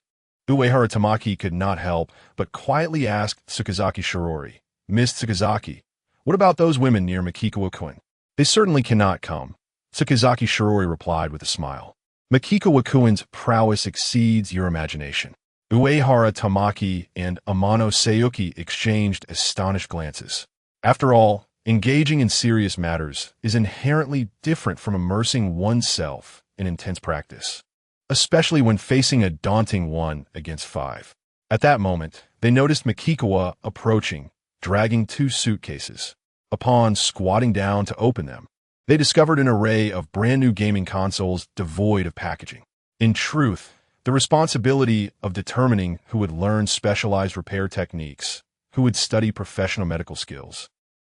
Uehara Tamaki could not help but quietly ask Tsukizaki Shirori, "Miss Tsukizaki, what about those women near Mikikawa-kun?" "They certainly cannot come," Tsukizaki Shirori replied with a smile. "Mikikawa-kun's prowess exceeds your imagination." Uehara Tamaki and Amano Sayuki exchanged astonished glances. After all, engaging in serious matters is inherently different from immersing oneself in intense practice, especially when facing a daunting 1 against 5. At that moment, they noticed Mikikawa approaching, dragging 2 suitcases. Upon squatting down to open them, they discovered an array of brand new gaming consoles devoid of packaging. In truth, the responsibility of determining who would learn specialized repair techniques, who would study professional medical skills,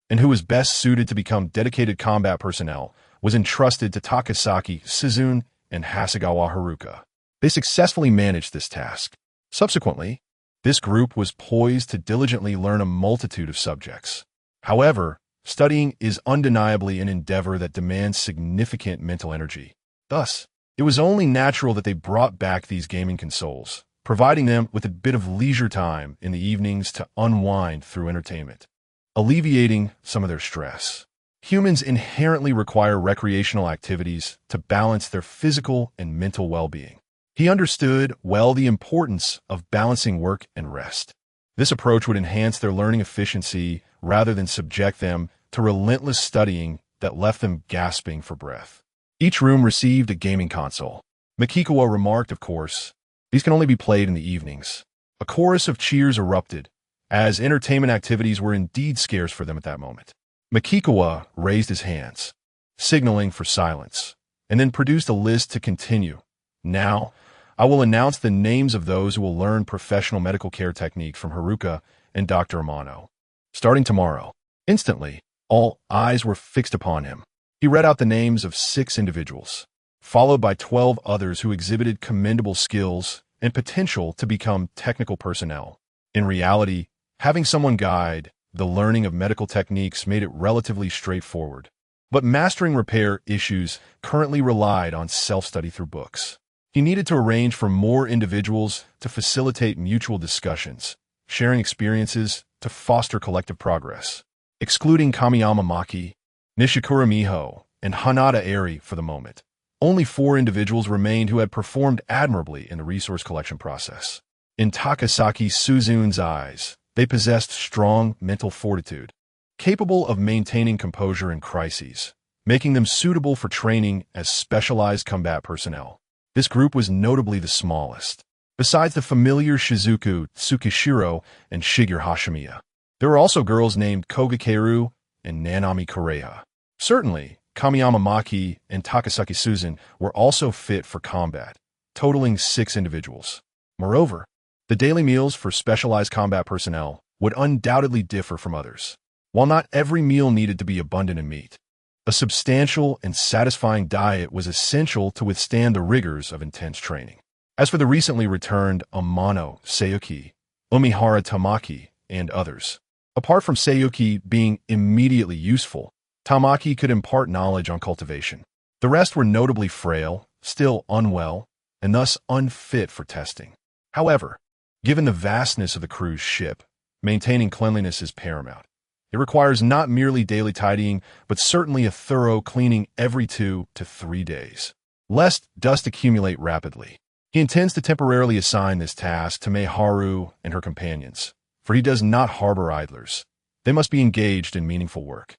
and who was best suited to become dedicated combat personnel was entrusted to Takasaki Suzune and Hasegawa Haruka. They successfully managed this task. Subsequently, this group was poised to diligently learn a multitude of subjects. However, studying is undeniably an endeavor that demands significant mental energy. Thus, it was only natural that they brought back these gaming consoles, providing them with a bit of leisure time in the evenings to unwind through entertainment, alleviating some of their stress. Humans inherently require recreational activities to balance their physical and mental well-being. He understood well the importance of balancing work and rest. This approach would enhance their learning efficiency rather than subject them to relentless studying that left them gasping for breath. Each room received a gaming console. Makikawa remarked, of course, these can only be played in the evenings. A chorus of cheers erupted, as entertainment activities were indeed scarce for them at that moment. Makikawa raised his hands, signaling for silence, and then produced a list to continue. Now, I will announce the names of those who will learn professional medical care techniques from Haruka and Dr. Amano. Starting tomorrow. Instantly, all eyes were fixed upon him. He read out the names of 6 individuals, followed by 12 others who exhibited commendable skills and potential to become technical personnel. In reality, having someone guide the learning of medical techniques made it relatively straightforward. But mastering repair issues currently relied on self-study through books. He needed to arrange for more individuals to facilitate mutual discussions, sharing experiences to foster collective progress. Excluding Kamiyama Maki, Nishikura Miho, and Hanada Eri for the moment, only 4 individuals remained who had performed admirably in the resource collection process. In Takasaki Suzune's eyes, they possessed strong mental fortitude, capable of maintaining composure in crises, making them suitable for training as specialized combat personnel. This group was notably the smallest. Besides the familiar Shizuku Tsukishiro and Shigeru Hashimiya, there were also girls named Kogakeru and Nanami Koreha. Certainly, Kamiyama Maki and Takasaki Suzune were also fit for combat, totaling 6 individuals. Moreover, the daily meals for specialized combat personnel would undoubtedly differ from others. While not every meal needed to be abundant in meat, a substantial and satisfying diet was essential to withstand the rigors of intense training. As for the recently returned Amano, Seiyuki, Umihara Tamaki, and others, apart from Seiyuki being immediately useful, Tamaki could impart knowledge on cultivation. The rest were notably frail, still unwell, and thus unfit for testing. However, given the vastness of the cruise ship, maintaining cleanliness is paramount. It requires not merely daily tidying, but certainly a thorough cleaning every 2 to 3 days, lest dust accumulate rapidly. He intends to temporarily assign this task to Meiharu and her companions, for he does not harbor idlers. They must be engaged in meaningful work.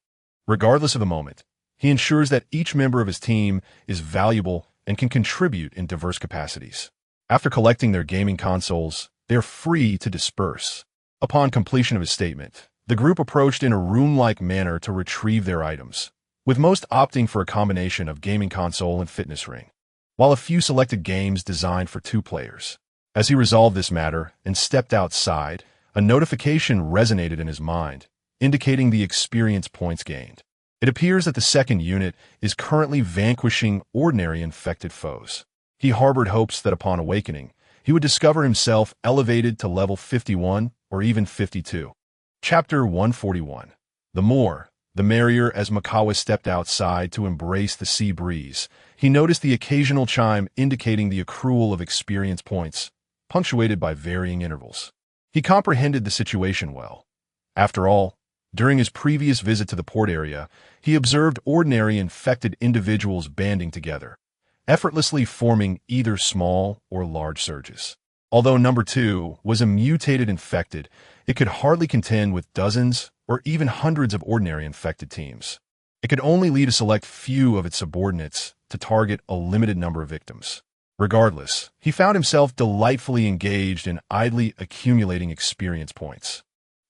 Regardless of the moment, he ensures that each member of his team is valuable and can contribute in diverse capacities. After collecting their gaming consoles, they are free to disperse. Upon completion of his statement, the group approached in a room-like manner to retrieve their items, with most opting for a combination of gaming console and fitness ring, while a few selected games designed for 2 players. As he resolved this matter and stepped outside, a notification resonated in his mind, indicating the experience points gained. It appears that the second unit is currently vanquishing ordinary infected foes. He harbored hopes that upon awakening, he would discover himself elevated to level 51 or even 52. Chapter 141. The more, the merrier. As Makawa stepped outside to embrace the sea breeze, he noticed the occasional chime indicating the accrual of experience points, punctuated by varying intervals. He comprehended the situation well. After all, during his previous visit to the port area, he observed ordinary infected individuals banding together, effortlessly forming either small or large surges. Although number 2 was a mutated infected, it could hardly contend with dozens or even hundreds of ordinary infected teams. It could only lead a select few of its subordinates to target a limited number of victims. Regardless, he found himself delightfully engaged in idly accumulating experience points.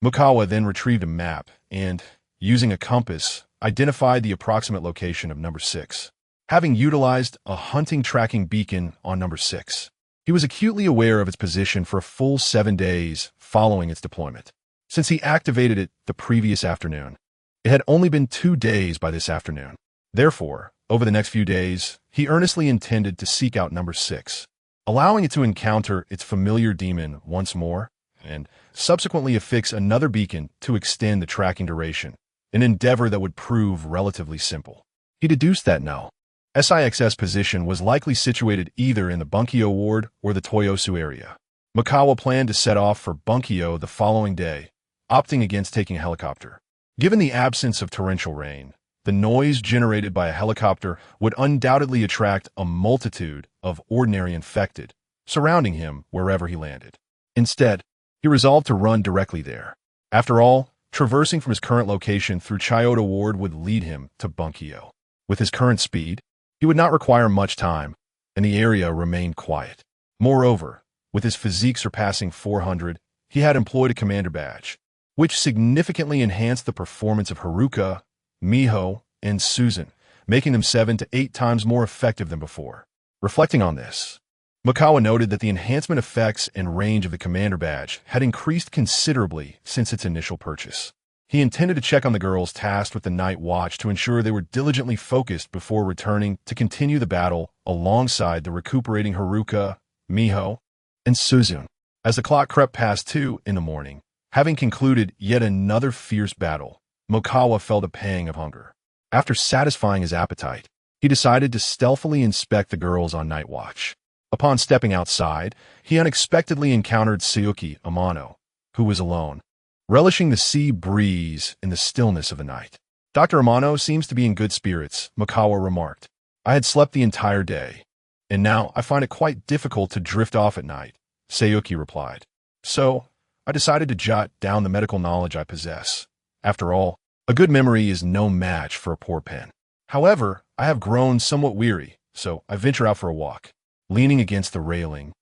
Mukawa then retrieved a map and, using a compass, identified the approximate location of number 6. Having utilized a hunting tracking beacon on number 6, he was acutely aware of its position for a full 7 days following its deployment. Since he activated it the previous afternoon, it had only been 2 days by this afternoon. Therefore, over the next few days, he earnestly intended to seek out number 6, allowing it to encounter its familiar demon once more, and subsequently affix another beacon to extend the tracking duration, an endeavor that would prove relatively simple. He deduced that no. SIX's position was likely situated either in the Bunkyo ward or the Toyosu area. Mikawa planned to set off for Bunkyo the following day, opting against taking a helicopter. Given the absence of torrential rain, the noise generated by a helicopter would undoubtedly attract a multitude of ordinary infected surrounding him wherever he landed. Instead, he resolved to run directly there. After all, traversing from his current location through Chiyoda Ward would lead him to Bunkyo. With his current speed, he would not require much time, and the area remained quiet. Moreover, with his physique surpassing 400, he had employed a commander badge, which significantly enhanced the performance of Haruka, Miho, and Susan, making them 7 to 8 times more effective than before. Reflecting on this, Mikawa noted that the enhancement effects and range of the commander badge had increased considerably since its initial purchase. He intended to check on the girls tasked with the night watch to ensure they were diligently focused before returning to continue the battle alongside the recuperating Haruka, Miho, and Susan. As the clock crept past 2 in the morning, having concluded yet another fierce battle, Mikawa felt a pang of hunger. After satisfying his appetite, he decided to stealthily inspect the girls on night watch. Upon stepping outside, he unexpectedly encountered Sayuki Amano, who was alone, relishing the sea breeze in the stillness of the night. Dr. Amano seems to be in good spirits, Mikawa remarked. I had slept the entire day, and now I find it quite difficult to drift off at night, Sayuki replied. So, I decided to jot down the medical knowledge I possess. After all, a good memory is no match for a poor pen. However, I have grown somewhat weary, so I venture out for a walk. Leaning against the railing,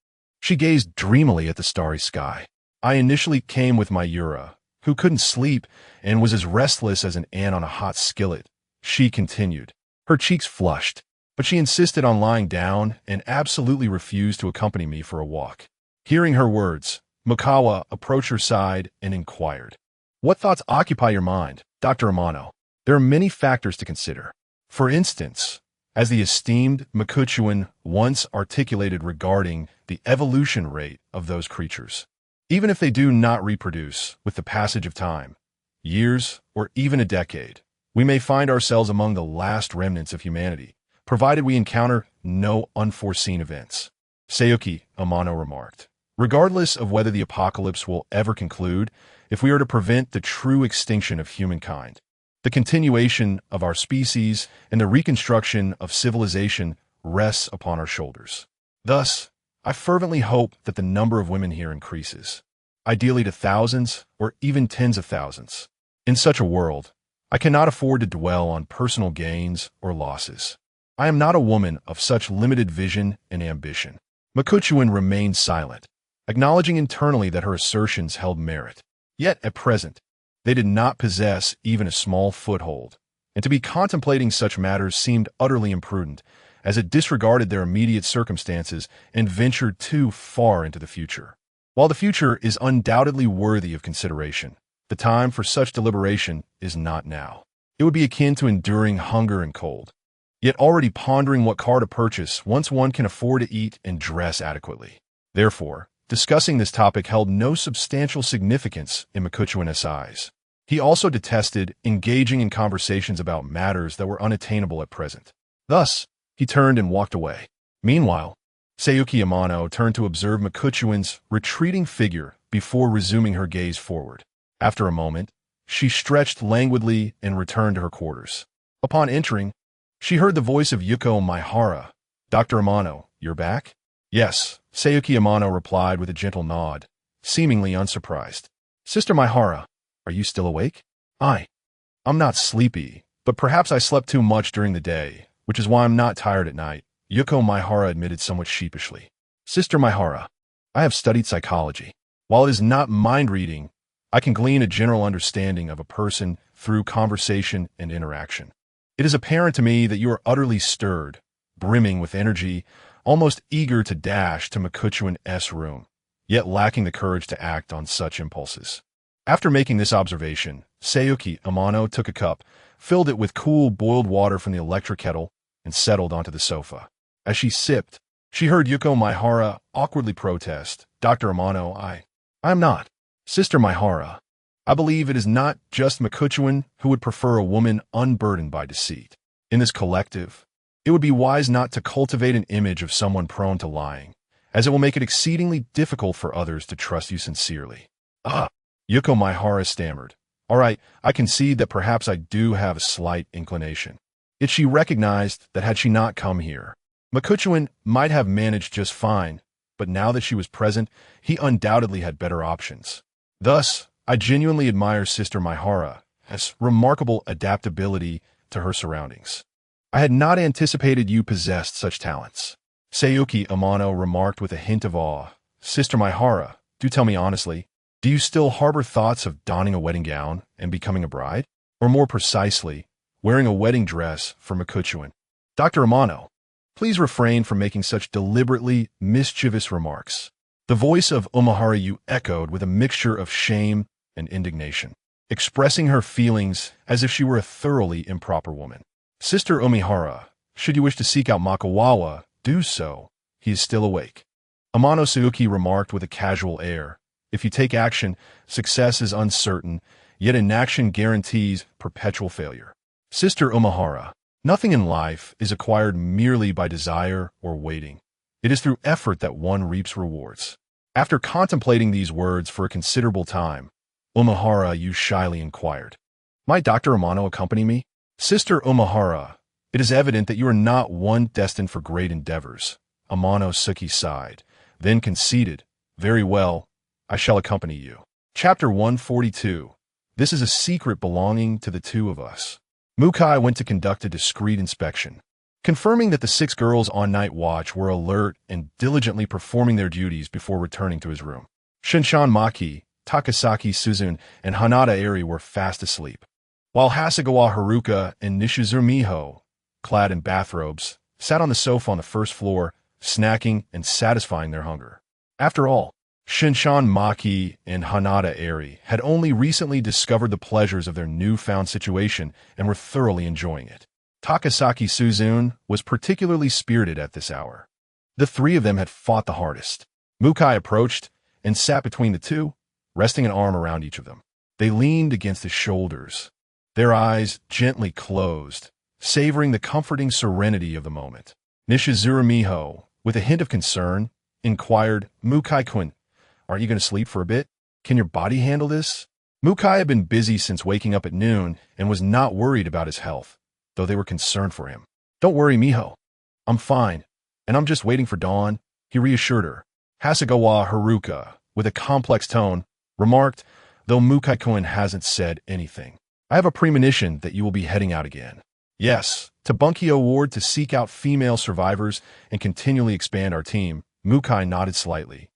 she gazed dreamily at the starry sky. I initially came with my Yura, who couldn't sleep and was as restless as an ant on a hot skillet. She continued. Her cheeks flushed, but she insisted on lying down and absolutely refused to accompany me for a walk. Hearing her words, Mikawa approached her side and inquired, "What thoughts occupy your mind, Dr. Amano?" There are many factors to consider. For instance, as the esteemed Mikuchuan once articulated regarding the evolution rate of those creatures, even if they do not reproduce with the passage of time, years, or even a decade, we may find ourselves among the last remnants of humanity, provided we encounter no unforeseen events, Sayuki Amano remarked. Regardless of whether the apocalypse will ever conclude, if we are to prevent the true extinction of humankind, the continuation of our species and the reconstruction of civilization rests upon our shoulders. Thus, I fervently hope that the number of women here increases, ideally to thousands or even tens of thousands. In such a world, I cannot afford to dwell on personal gains or losses. I am not a woman of such limited vision and ambition. Mikuchuan remained silent, acknowledging internally that her assertions held merit. Yet, at present, they did not possess even a small foothold, and to be contemplating such matters seemed utterly imprudent, as it disregarded their immediate circumstances and ventured too far into the future. While the future is undoubtedly worthy of consideration, the time for such deliberation is not now. It would be akin to enduring hunger and cold, yet already pondering what car to purchase once one can afford to eat and dress adequately. Therefore, discussing this topic held no substantial significance in Mikuchuan's eyes. He also detested engaging in conversations about matters that were unattainable at present. Thus, he turned and walked away. Meanwhile, Sayuki Amano turned to observe Mikuchuan's retreating figure before resuming her gaze forward. After a moment, she stretched languidly and returned to her quarters. Upon entering, she heard the voice of Yuko Maihara. "Dr. Amano, you're back?" "Yes," Sayuki Amano replied with a gentle nod, seemingly unsurprised. "Sister Maihara, are you still awake?" I'm not sleepy, but perhaps I slept too much during the day, which is why I'm not tired at night," Yuko Maihara admitted somewhat sheepishly. "Sister Maihara, I have studied psychology. While it is not mind-reading, I can glean a general understanding of a person through conversation and interaction. It is apparent to me that you are utterly stirred, brimming with energy, almost eager to dash to Mikuchuan-'s room, yet lacking the courage to act on such impulses. After making this observation, Sayuki Amano took a cup, filled it with cool boiled water from the electric kettle, and settled onto the sofa. As she sipped, she heard Yuko Maihara awkwardly protest, "Dr. Amano, I am not. Sister Maihara, I believe it is not just Mikuchuan who would prefer a woman unburdened by deceit. In this collective, it would be wise not to cultivate an image of someone prone to lying, as it will make it exceedingly difficult for others to trust you sincerely." Yuko Maihara stammered. "All right, I concede that perhaps I do have a slight inclination." Yet she recognized that had she not come here, Mikuchuan might have managed just fine, but now that she was present, he undoubtedly had better options. Thus, I genuinely admire Sister Maihara's remarkable adaptability to her surroundings. I had not anticipated you possessed such talents. Sayuki Amano remarked with a hint of awe. "Sister Maihara, do tell me honestly, do you still harbor thoughts of donning a wedding gown and becoming a bride? Or more precisely, wearing a wedding dress for Mikuchuan?" "Dr. Amano, please refrain from making such deliberately mischievous remarks." The voice of Umaharu echoed with a mixture of shame and indignation, expressing her feelings as if she were a thoroughly improper woman. "Sister Umihara, should you wish to seek out Makawawa, do so. He is still awake." Amano Sayuki remarked with a casual air. "If you take action, success is uncertain, yet inaction guarantees perpetual failure. Sister Umihara, nothing in life is acquired merely by desire or waiting. It is through effort that one reaps rewards." After contemplating these words for a considerable time, Umihara shyly inquired, "Might Dr. Amano accompany me?" "Sister Umihara, it is evident that you are not one destined for great endeavors." Amano Suki sighed, then conceded, "Very well, I shall accompany you." Chapter 142. This is a secret belonging to the two of us. Mukai went to conduct a discreet inspection, confirming that the 6 girls on night watch were alert and diligently performing their duties before returning to his room. Shinshan Maki, Takasaki Suzune, and Hanada Eri were fast asleep, while Hasegawa Haruka and Nishizuru Miho, clad in bathrobes, sat on the sofa on the first floor, snacking and satisfying their hunger. After all, Shinshan Maki and Hanada Eri had only recently discovered the pleasures of their newfound situation and were thoroughly enjoying it. Takasaki Suzune was particularly spirited at this hour. The 3 of them had fought the hardest. Mukai approached and sat between the two, resting an arm around each of them. They leaned against his shoulders, their eyes gently closed, savoring the comforting serenity of the moment. Nishizuru Miho, with a hint of concern, inquired, "Mukai-kun, aren't you going to sleep for a bit? Can your body handle this?" Mukai had been busy since waking up at noon and was not worried about his health, though they were concerned for him. "Don't worry, Miho. I'm fine, and I'm just waiting for dawn," he reassured her. Hasegawa Haruka, with a complex tone, remarked, though Mukai-kun hasn't said anything, "I have a premonition that you will be heading out again." "Yes, to Bunkyo Ward to seek out female survivors and continually expand our team," Mukai nodded slightly,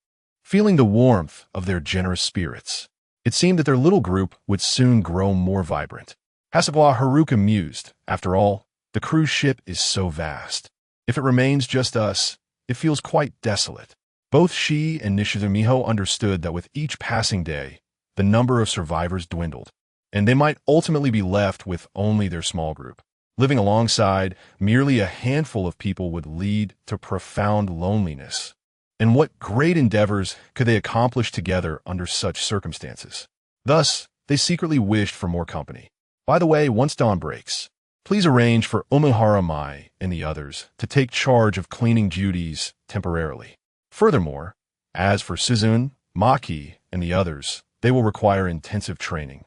feeling the warmth of their generous spirits. It seemed that their little group would soon grow more vibrant. Hasegawa Haruka mused, "After all, the cruise ship is so vast. If it remains just us, it feels quite desolate." Both she and Nishizuru Miho understood that with each passing day, the number of survivors dwindled, and they might ultimately be left with only their small group. Living alongside merely a handful of people would lead to profound loneliness. And what great endeavors could they accomplish together under such circumstances? Thus, they secretly wished for more company. "By the way, once dawn breaks, please arrange for Umihara Mai and the others to take charge of cleaning duties temporarily. Furthermore, as for Suzune, Maki, and the others, they will require intensive training,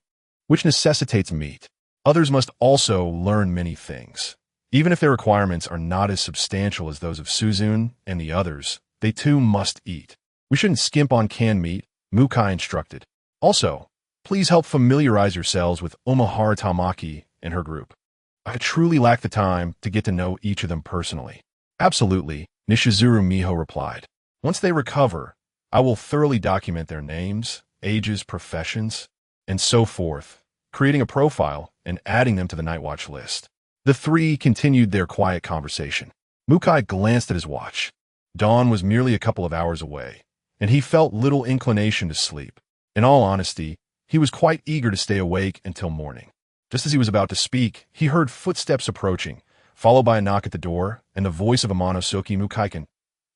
which necessitates meat. Others must also learn many things. Even if their requirements are not as substantial as those of Suzune and the others, they too must eat. We shouldn't skimp on canned meat," Mukai instructed. "Also, please help familiarize yourselves with Umihara Tamaki and her group. I truly lack the time to get to know each of them personally." "Absolutely," Nishizuru Miho replied. "Once they recover, I will thoroughly document their names, ages, professions, and so forth, creating a profile and adding them to the night watch list. The three continued their quiet conversation. Mukai glanced at his watch. Dawn was merely a couple of hours away, and he felt little inclination to sleep. In all honesty, he was quite eager to stay awake until morning. Just as he was about to speak, he heard footsteps approaching, followed by a knock at the door and the voice of Amanosuke Mukaiken.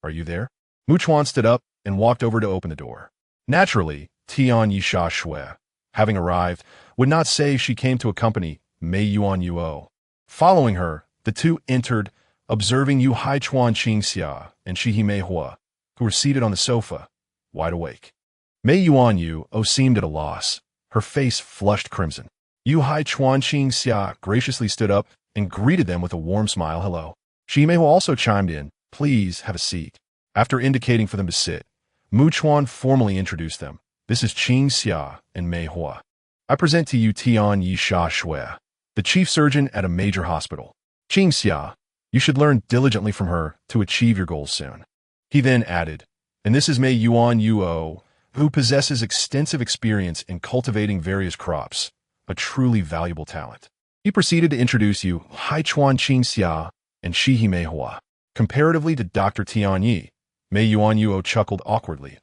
"Are you there?" Chuan stood up and walked over to open the door. Naturally, Tian Yisha Shui, having arrived, would not say she came to accompany Mei Yuan Yuo. Following her, the two entered, observing Yu Haichuan Qingxia and Shihime Hua, who were seated on the sofa, wide awake. Mei Yuan Yuo seemed at a loss, her face flushed crimson. Yu Haichuan Qingxia graciously stood up and greeted them with a warm smile. "Hello." Shihime Hua also chimed in, "Please have a seat." After indicating for them to sit, Chuan formally introduced them. "This is Qingxia and Mei Hua. I present to you Tian Yisha Shui, the chief surgeon at a major hospital. Qingxia, you should learn diligently from her to achieve your goals soon." He then added, "And this is Mei Yuan Yuo, who possesses extensive experience in cultivating various crops, a truly valuable talent." He proceeded to introduce Yu Haichuan Qingxia and Shihime Hua. Comparatively to Dr. Tian Yi, Mei Yuan Yuo chuckled awkwardly.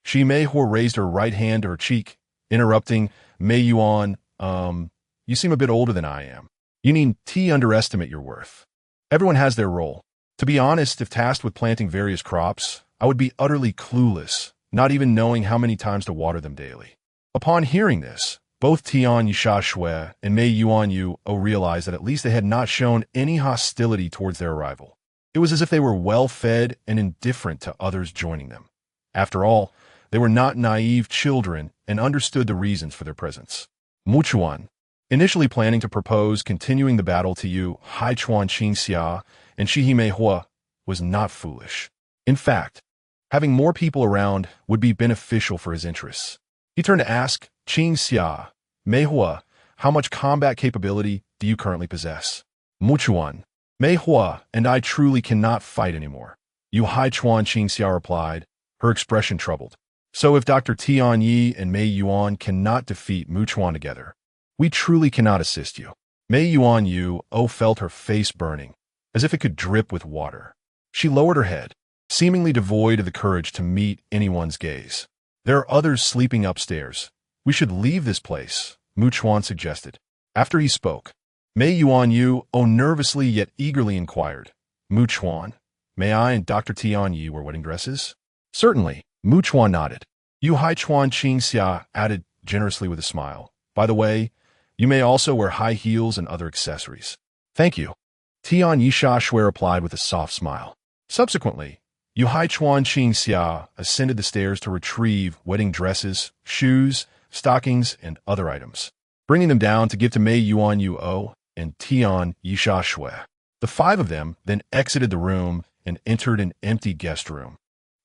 Shihime Hua raised her right hand to her cheek, interrupting Mei Yuan, "You seem a bit older than I am. You need to underestimate your worth. Everyone has their role. To be honest, if tasked with planting various crops, I would be utterly clueless, not even knowing how many times to water them daily." Upon hearing this, both Tian Yisha Shui and Mei Yuan Yuo realized that at least they had not shown any hostility towards their arrival. It was as if they were well-fed and indifferent to others joining them. After all, they were not naive children and understood the reasons for their presence. Chuan, initially planning to propose continuing the battle to Yu Haichuan Qingxia and Shihime Hua, was not foolish. In fact, having more people around would be beneficial for his interests. He turned to ask, "Qingxia, Mei Hua, how much combat capability do you currently possess?" Chuan, "Mei Hua and I truly cannot fight anymore." Yu Haichuan Qingxia replied, her expression troubled. "So if Dr. Tian Yi and Mei Yuan cannot defeat Chuan together, we truly cannot assist you." Mei Yuan Yuo felt her face burning, as if it could drip with water. She lowered her head, seemingly devoid of the courage to meet anyone's gaze. "There are others sleeping upstairs. We should leave this place," Chuan suggested. After he spoke, Mei Yuan Yuo nervously yet eagerly inquired, "Chuan, may I and Dr. Tian Yi wear wedding dresses?" "Certainly," Chuan nodded. Yu Haichuan Qingxia added generously with a smile, "By the way, you may also wear high heels and other accessories." "Thank you," Tian Yisha Shui replied with a soft smile. Subsequently, Yu Haichuan Qingxia ascended the stairs to retrieve wedding dresses, shoes, stockings, and other items, bringing them down to give to Mei Yuan Yuo and Tian Yisha Shui. The five of them then exited the room and entered an empty guest room,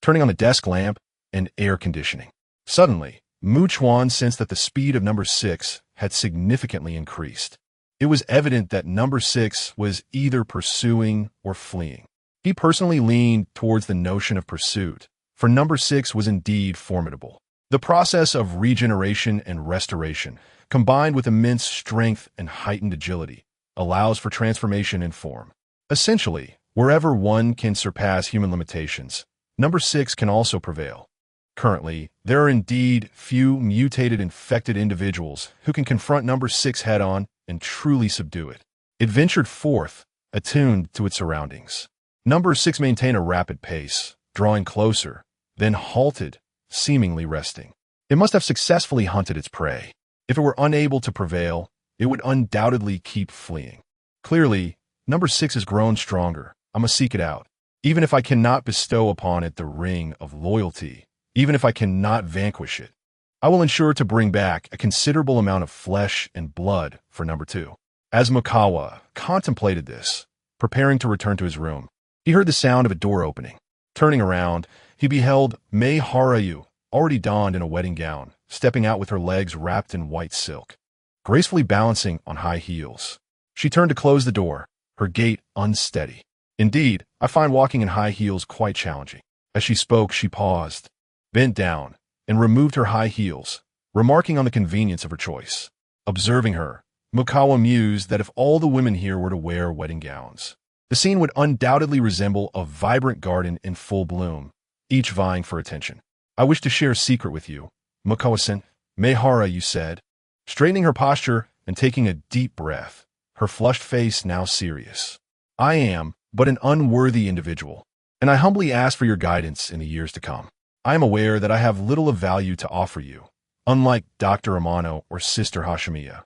turning on the desk lamp and air conditioning. Suddenly, Chuan sensed that the speed of number 6 had significantly increased. It was evident that number 6 was either pursuing or fleeing. He personally leaned towards the notion of pursuit, for number 6 was indeed formidable. The process of regeneration and restoration, combined with immense strength and heightened agility, allows for transformation in form. Essentially, wherever one can surpass human limitations, number 6 can also prevail. Currently, there are indeed few mutated infected individuals who can confront number 6 head-on and truly subdue it. It ventured forth, attuned to its surroundings. Number 6 maintained a rapid pace, drawing closer, then halted, seemingly resting. It must have successfully hunted its prey. If it were unable to prevail, it would undoubtedly keep fleeing. Clearly, number 6 has grown stronger. I must seek it out. Even if I cannot bestow upon it the ring of loyalty, even if I cannot vanquish it, I will ensure to bring back a considerable amount of flesh and blood for number 2. As Mukawa contemplated this, preparing to return to his room, he heard the sound of a door opening. Turning around, he beheld Mei Harayu, already donned in a wedding gown, stepping out with her legs wrapped in white silk, gracefully balancing on high heels. She turned to close the door, her gait unsteady. "Indeed, I find walking in high heels quite challenging." As she spoke, she paused, bent down, and removed her high heels, remarking on the convenience of her choice. Observing her, Mukawa mused that if all the women here were to wear wedding gowns, the scene would undoubtedly resemble a vibrant garden in full bloom, each vying for attention. I wish to share a secret with you, Mukawa-sen. Meihara, you said, straightening her posture and taking a deep breath, her flushed face now serious. I am but an unworthy individual, and I humbly ask for your guidance in the years to come. I am aware that I have little of value to offer you, unlike Dr. Amano or Sister Hashimiya,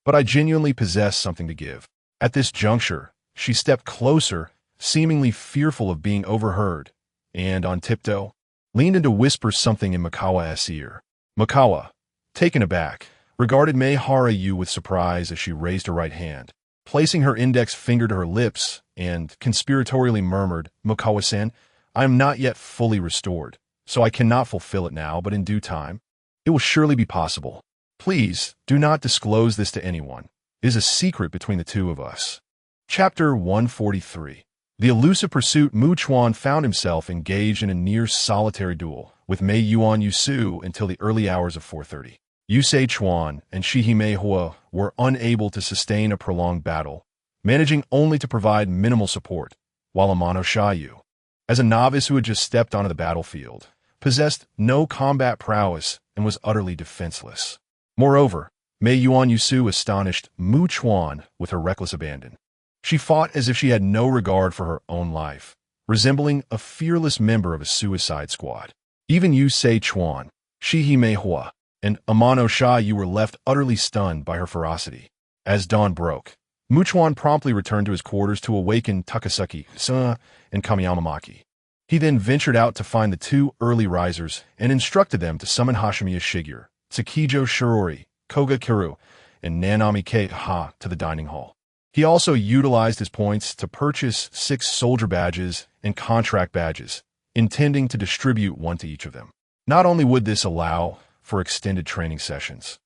but I genuinely possess something to give. At this juncture, she stepped closer, seemingly fearful of being overheard, and, on tiptoe, leaned in to whisper something in Mukawa's ear. Mukawa, taken aback, regarded Meihara with surprise as she raised her right hand, placing her index finger to her lips, and conspiratorially murmured, Mukawa-san, I am not yet fully restored, so I cannot fulfill it now, but in due time, it will surely be possible. Please, do not disclose this to anyone. It is a secret between the two of us. Chapter 143. The elusive pursuit. Chuan found himself engaged in a near-solitary duel with Mei Yuan Yusu until the early hours of 4:30. Yusei Chuan and Shihime Hua were unable to sustain a prolonged battle, managing only to provide minimal support, while Amano Shayu, as a novice who had just stepped onto the battlefield, possessed no combat prowess and was utterly defenseless. Moreover, Mei Yuan Yusu astonished Chuan with her reckless abandon. She fought as if she had no regard for her own life, resembling a fearless member of a suicide squad. Even Yusei Chuan, Shihime Hua, and Amano Shayu were left utterly stunned by her ferocity. As dawn broke, Chuan promptly returned to his quarters to awaken Takasaki, Suna, and Kamiyama Maki. He then ventured out to find the two early risers and instructed them to summon Hashimiya Shigeru, Tsukijo Shirori, Koga Kiru, and Nanami Keiha to the dining hall. He also utilized his points to purchase 6 soldier badges and contract badges, intending to distribute one to each of them. Not only would this allow for extended training sessions,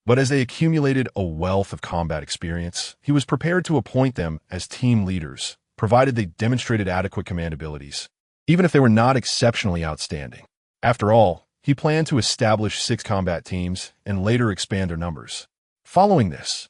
but as they accumulated a wealth of combat experience, he was prepared to appoint them as team leaders, provided they demonstrated adequate command abilities, even if they were not exceptionally outstanding. After all, he planned to establish 6 combat teams and later expand their numbers. Following this,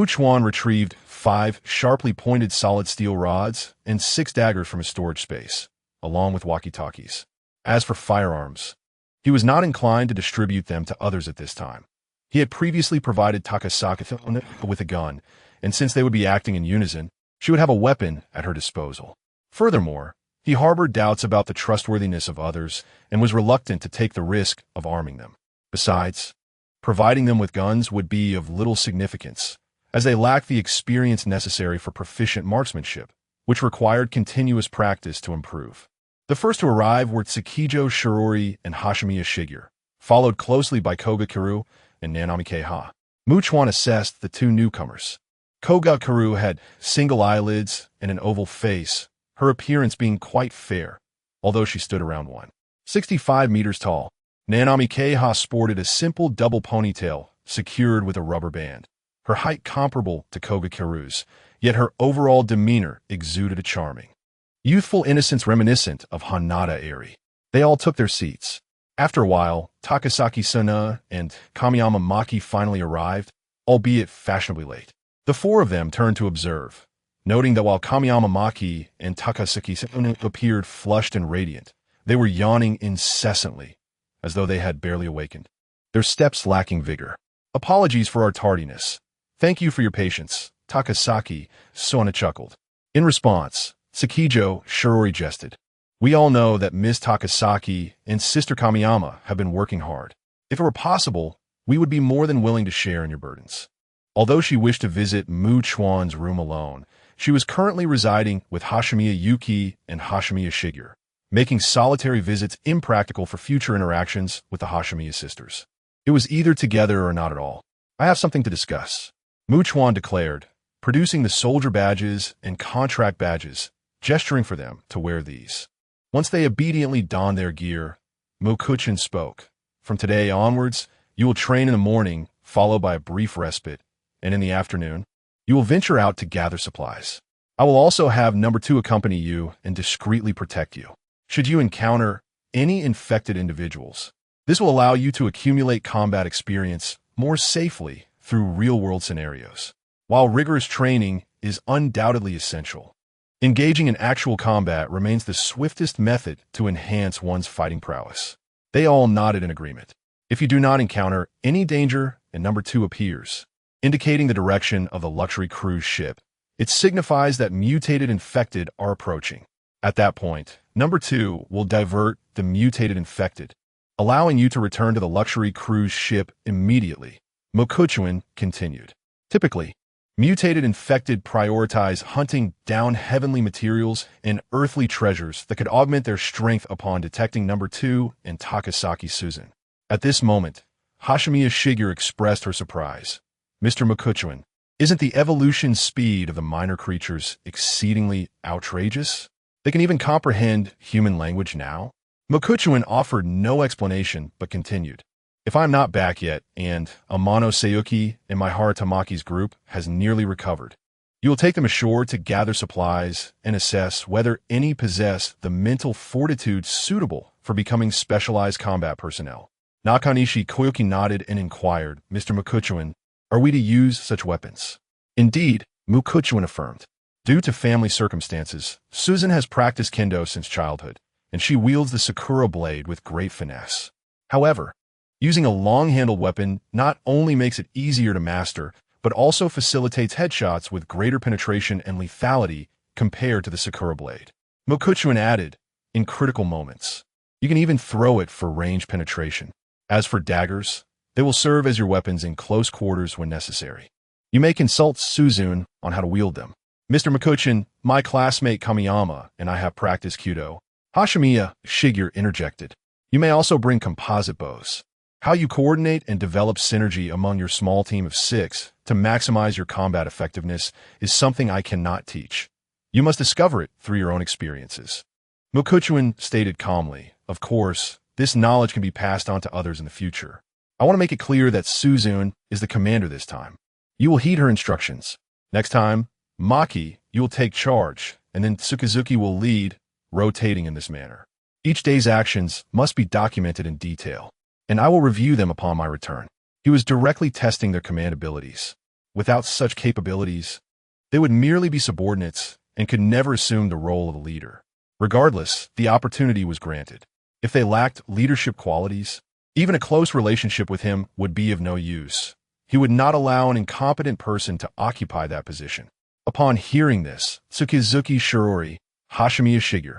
Chuan retrieved 5 sharply pointed solid steel rods and 6 daggers from his storage space, along with walkie-talkies. As for firearms, he was not inclined to distribute them to others at this time. He had previously provided Takasaki with a gun, and since they would be acting in unison, she would have a weapon at her disposal. Furthermore, he harbored doubts about the trustworthiness of others and was reluctant to take the risk of arming them. Besides, providing them with guns would be of little significance, as they lacked the experience necessary for proficient marksmanship, which required continuous practice to improve. The first to arrive were Tsukijo Shirori and Hashimiya Shigeru, followed closely by Koga Kiru and Nanami Keiha. Chuan assessed the 2 newcomers. Koga Kiru had single eyelids and an oval face, her appearance being quite fair, although she stood around 165 meters tall. Nanami Keiha sported a simple double ponytail secured with a rubber band, her height comparable to Koga Kiru's, yet her overall demeanor exuded a charming, youthful innocence reminiscent of Hanada Eri. They all took their seats. After a while, Takasaki Suna and Kamiyama Maki finally arrived, albeit fashionably late. The 4 of them turned to observe, noting that while Kamiyama Maki and Takasaki Suna appeared flushed and radiant, they were yawning incessantly, as though they had barely awakened, their steps lacking vigor. Apologies for our tardiness. Thank you for your patience, Takasaki Suna chuckled. In response, Tsukijo Shirori jested. We all know that Ms. Takasaki and Sister Kamiyama have been working hard. If it were possible, we would be more than willing to share in your burdens. Although she wished to visit Chuan's room alone, she was currently residing with Hashimiya Yuki and Hashimiya Shigeru, making solitary visits impractical for future interactions with the Hashimiya sisters. It was either together or not at all. I have something to discuss, Chuan declared, producing the soldier badges and contract badges, gesturing for them to wear these. Once they obediently donned their gear, Mokuchin spoke. From today onwards, you will train in the morning, followed by a brief respite, and in the afternoon, you will venture out to gather supplies. I will also have number 2 accompany you and discreetly protect you, should you encounter any infected individuals. This will allow you to accumulate combat experience more safely through real-world scenarios. While rigorous training is undoubtedly essential, engaging in actual combat remains the swiftest method to enhance one's fighting prowess. They all nodded in agreement. If you do not encounter any danger and number 2 appears, indicating the direction of the luxury cruise ship, it signifies that mutated infected are approaching. At that point, number 2 will divert the mutated infected, allowing you to return to the luxury cruise ship immediately. Chuan continued. Typically, mutated infected prioritize hunting down heavenly materials and earthly treasures that could augment their strength upon detecting number 2 and Takasaki Susan. At this moment, Hashimiya Shigeru expressed her surprise. Mr. Chuan, isn't the evolution speed of the minor creatures exceedingly outrageous? They can even comprehend human language now? Chuan offered no explanation but continued. If I'm not back yet, and Amano Sayuki in my Haratamaki's group has nearly recovered, you will take them ashore to gather supplies and assess whether any possess the mental fortitude suitable for becoming specialized combat personnel. Nakanishi Koyuki nodded and inquired, Mr. Chuan, are we to use such weapons? Indeed, Chuan affirmed. Due to family circumstances, Susan has practiced kendo since childhood, and she wields the Sakura blade with great finesse. However, using a long-handled weapon not only makes it easier to master, but also facilitates headshots with greater penetration and lethality compared to the Sakura blade. Chuan added, in critical moments, you can even throw it for range penetration. As for daggers, they will serve as your weapons in close quarters when necessary. You may consult Suzune on how to wield them. Mr. Chuan, my classmate Kamiyama and I have practiced Kyudo. Hashimiya Shigeru interjected. You may also bring composite bows. How you coordinate and develop synergy among your small team of 6 to maximize your combat effectiveness is something I cannot teach. You must discover it through your own experiences. Chuan stated calmly, of course, this knowledge can be passed on to others in the future. I want to make it clear that Suzune is the commander this time. You will heed her instructions. Next time, Maki, you will take charge, and then Tsukazuki will lead, rotating in this manner. Each day's actions must be documented in detail, and I will review them upon my return. He was directly testing their command abilities. Without such capabilities, they would merely be subordinates and could never assume the role of a leader. Regardless, the opportunity was granted. If they lacked leadership qualities, even a close relationship with him would be of no use. He would not allow an incompetent person to occupy that position. Upon hearing this, Tsukizuki Shirori, Hashimiya Shigeru,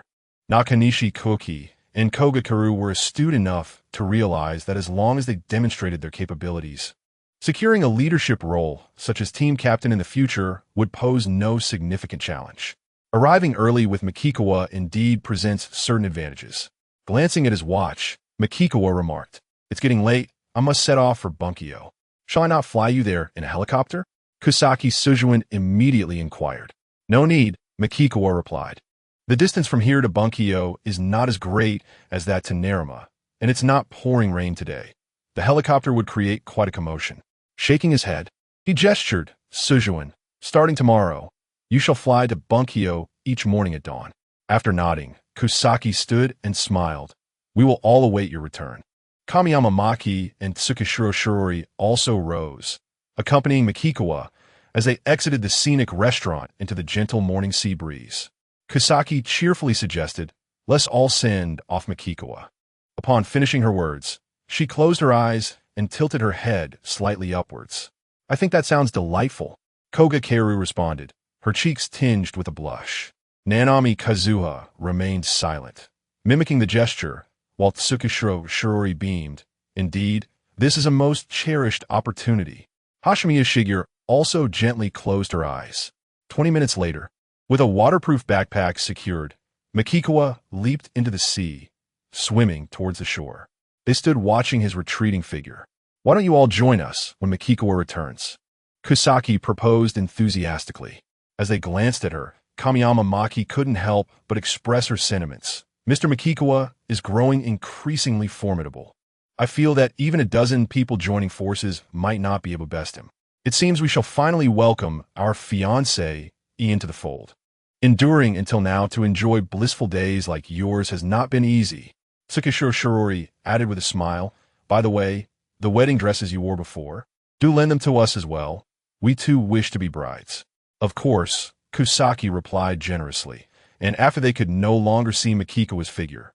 Nakanishi Koki, and Kogakaru were astute enough to realize that as long as they demonstrated their capabilities, securing a leadership role, such as team captain in the future, would pose no significant challenge. Arriving early with Makikawa indeed presents certain advantages. Glancing at his watch, Makikawa remarked, "It's getting late. I must set off for Bunkyo. Shall I not fly you there in a helicopter?" Kusaki Sujuin immediately inquired. "No need," Makikawa replied. "The distance from here to Bunkyo is not as great as that to Naruma, and it's not pouring rain today. The helicopter would create quite a commotion." Shaking his head, he gestured, "Sujuin, starting tomorrow, you shall fly to Bunkyo each morning at dawn." After nodding, Kusaki stood and smiled. "We will all await your return." Kamiyama Maki and Tsukishiro Shirori also rose, accompanying Makikawa as they exited the scenic restaurant into the gentle morning sea breeze. Kusaki cheerfully suggested, "Let's all send off Makikawa." Upon finishing her words, she closed her eyes and tilted her head slightly upwards. "I think that sounds delightful," Kogakaru responded, her cheeks tinged with a blush. Nanami Kazuha remained silent, mimicking the gesture, while Tsukishiro Shirori beamed. "Indeed, this is a most cherished opportunity." Hashimiya Shigeru also gently closed her eyes. 20 minutes later, with a waterproof backpack secured, Makikawa leaped into the sea, swimming towards the shore. They stood watching his retreating figure. "Why don't you all join us when Makikawa returns?" Kusaki proposed enthusiastically. As they glanced at her, Kamiyama Maki couldn't help but express her sentiments. "Mr. Makikawa is growing increasingly formidable. I feel that even a dozen people joining forces might not be able to best him. It seems we shall finally welcome our fiancé into the fold. Enduring until now to enjoy blissful days like yours has not been easy." Tsukishiro Shirori added with a smile, "By the way, the wedding dresses you wore before?" Do lend them to us as well. We too wish to be brides. Of course, Kusaki replied generously, and after they could no longer see Makikawa's figure,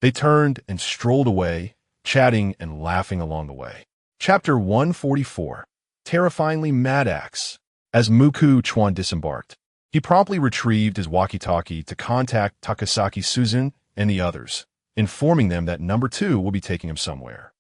they turned and strolled away, chatting and laughing along the way. Chapter 144. Terrifyingly Mad Axe. As Muku Chuan disembarked, he promptly retrieved his walkie-talkie to contact Takasaki Suzun and the others, informing them that number 2 will be taking him somewhere.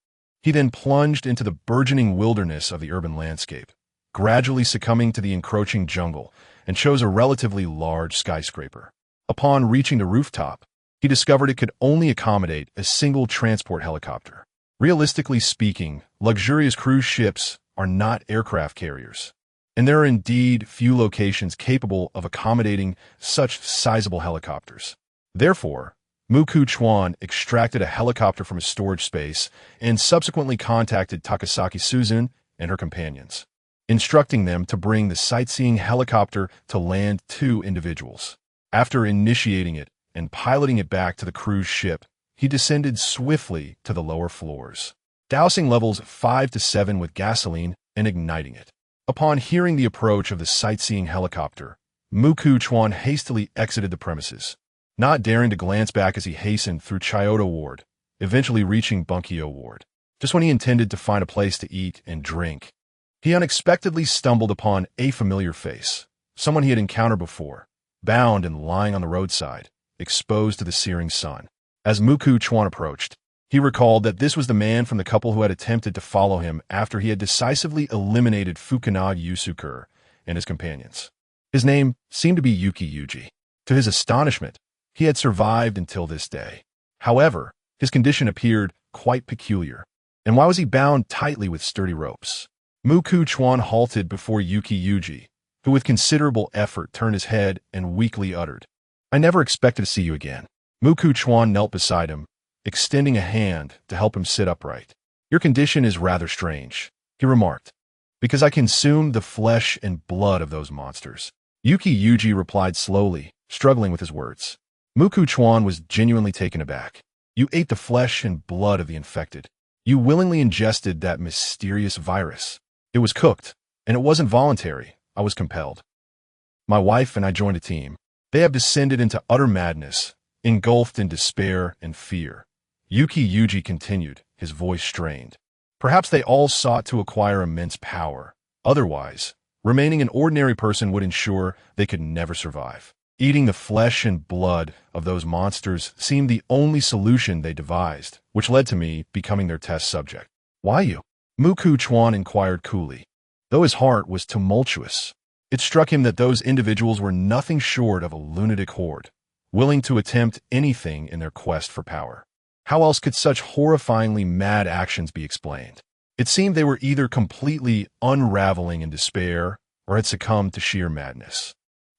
He then plunged into the burgeoning wilderness of the urban landscape, gradually succumbing to the encroaching jungle, and chose a relatively large skyscraper. Upon reaching the rooftop, he discovered it could only accommodate a single transport helicopter. Realistically speaking, luxurious cruise ships are not aircraft carriers, and there are indeed few locations capable of accommodating such sizable helicopters. Therefore, Muku Chuan extracted a helicopter from his storage space and subsequently contacted Takasaki Suzun and her companions, instructing them to bring the sightseeing helicopter to land 2 individuals. After initiating it and piloting it back to the cruise ship, he descended swiftly to the lower floors, dousing levels 5 to 7 with gasoline and igniting it. Upon hearing the approach of the sightseeing helicopter, Muku Chuan hastily exited the premises, not daring to glance back as he hastened through Chyoto Ward, eventually reaching Bunkyo Ward. Just when he intended to find a place to eat and drink, he unexpectedly stumbled upon a familiar face, someone he had encountered before, bound and lying on the roadside, exposed to the searing sun. As Muku Chuan approached, he recalled that this was the man from the couple who had attempted to follow him after he had decisively eliminated Fukunaga Yusuke and his companions. His name seemed to be Yuki Yuji. To his astonishment, he had survived until this day. However, his condition appeared quite peculiar, and why was he bound tightly with sturdy ropes? Muku Chuan halted before Yuki Yuji, who with considerable effort turned his head and weakly uttered, "I never expected to see you again." Muku Chuan knelt beside him, extending a hand to help him sit upright. "Your condition is rather strange," he remarked, "because I consumed the flesh and blood of those monsters." Yuki Yuji replied slowly, struggling with his words. Muku Chuan was genuinely taken aback. "You ate the flesh and blood of the infected. You willingly ingested that mysterious virus. It was cooked, and it wasn't voluntary. I was compelled. My wife and I joined a team. They have descended into utter madness, engulfed in despair and fear." Yuki Yuji continued, his voice strained. "Perhaps they all sought to acquire immense power. Otherwise, remaining an ordinary person would ensure they could never survive. Eating the flesh and blood of those monsters seemed the only solution they devised, which led to me becoming their test subject." "Why you?" Muku Chuan inquired coolly. Though his heart was tumultuous, it struck him that those individuals were nothing short of a lunatic horde, willing to attempt anything in their quest for power. How else could such horrifyingly mad actions be explained? It seemed they were either completely unraveling in despair or had succumbed to sheer madness.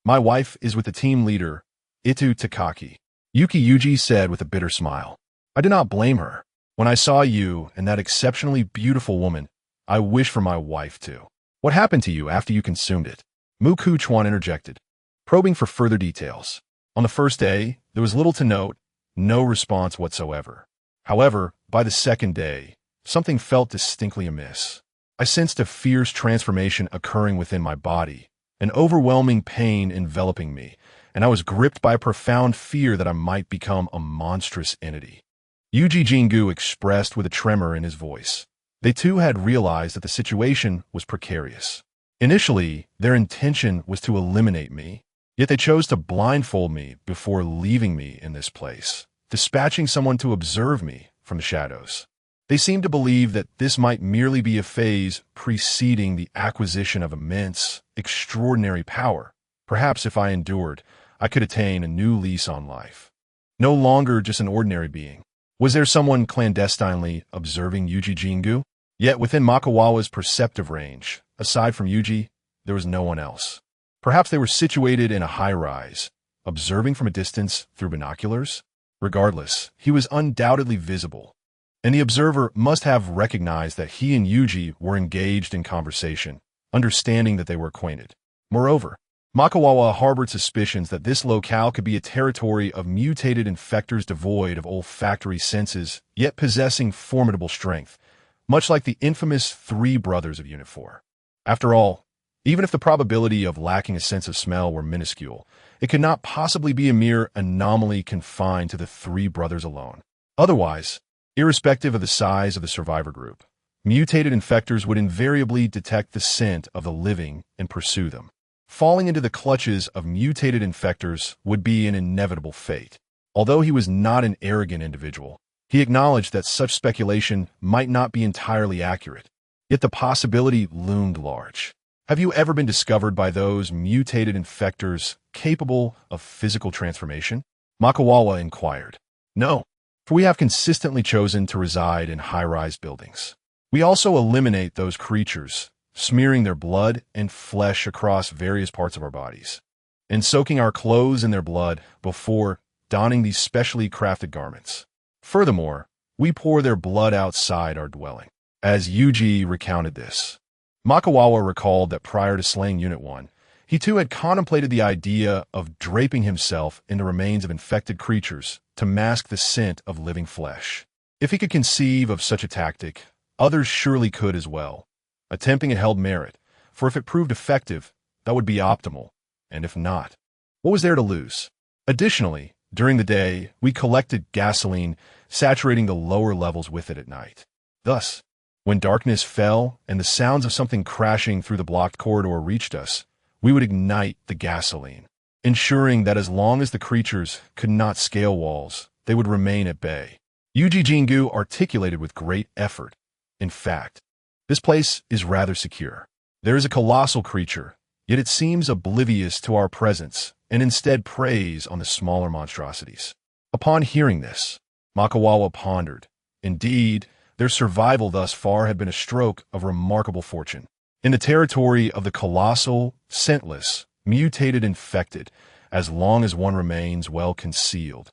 "My wife is with the team leader, Itu Takaki," Yuki Yuji said with a bitter smile. "I did not blame her. When I saw you and that exceptionally beautiful woman, I wished for my wife too." "What happened to you after you consumed it?" Muku Chuan interjected, probing for further details. On the first day, there was little to note, no response whatsoever. However, by the second day, something felt distinctly amiss. I sensed a fierce transformation occurring within my body, an overwhelming pain enveloping me, and I was gripped by a profound fear that I might become a monstrous entity. Yuji Jingu expressed with a tremor in his voice. They too had realized that the situation was precarious. Initially, their intention was to eliminate me, yet they chose to blindfold me before leaving me in this place, dispatching someone to observe me from the shadows. They seemed to believe that this might merely be a phase preceding the acquisition of immense, extraordinary power. Perhaps if I endured, I could attain a new lease on life. No longer just an ordinary being. Was there someone clandestinely observing Yuji Jingu? Yet within Makawawa's perceptive range, aside from Yuji, there was no one else. Perhaps they were situated in a high-rise, observing from a distance through binoculars? Regardless, he was undoubtedly visible, and the observer must have recognized that he and Yuji were engaged in conversation, understanding that they were acquainted. Moreover, Makawawa harbored suspicions that this locale could be a territory of mutated infectors devoid of olfactory senses, yet possessing formidable strength, much like the infamous three brothers of Unit 4. After all, even if the probability of lacking a sense of smell were minuscule, it could not possibly be a mere anomaly confined to the three brothers alone. Otherwise, irrespective of the size of the survivor group, mutated infectors would invariably detect the scent of the living and pursue them. Falling into the clutches of mutated infectors would be an inevitable fate. Although he was not an arrogant individual, he acknowledged that such speculation might not be entirely accurate. Yet the possibility loomed large. Have you ever been discovered by those mutated infectors capable of physical transformation? Makawawa inquired. No, for we have consistently chosen to reside in high-rise buildings. We also eliminate those creatures, smearing their blood and flesh across various parts of our bodies, and soaking our clothes in their blood before donning these specially crafted garments. Furthermore, we pour their blood outside our dwelling. As Yuji recounted this, Makawawa recalled that prior to slaying Unit 1, he too had contemplated the idea of draping himself in the remains of infected creatures to mask the scent of living flesh. If he could conceive of such a tactic, others surely could as well. Attempting it held merit, for if it proved effective, that would be optimal, and if not, what was there to lose? Additionally, during the day, we collected gasoline, saturating the lower levels with it at night. Thus, when darkness fell and the sounds of something crashing through the blocked corridor reached us, we would ignite the gasoline, ensuring that as long as the creatures could not scale walls, they would remain at bay. Yuji Jingu articulated with great effort. In fact, this place is rather secure. There is a colossal creature, yet it seems oblivious to our presence and instead preys on the smaller monstrosities. Upon hearing this, Makawawa pondered. Indeed, their survival thus far had been a stroke of remarkable fortune. In the territory of the colossal, scentless, mutated infected, as long as one remains well concealed,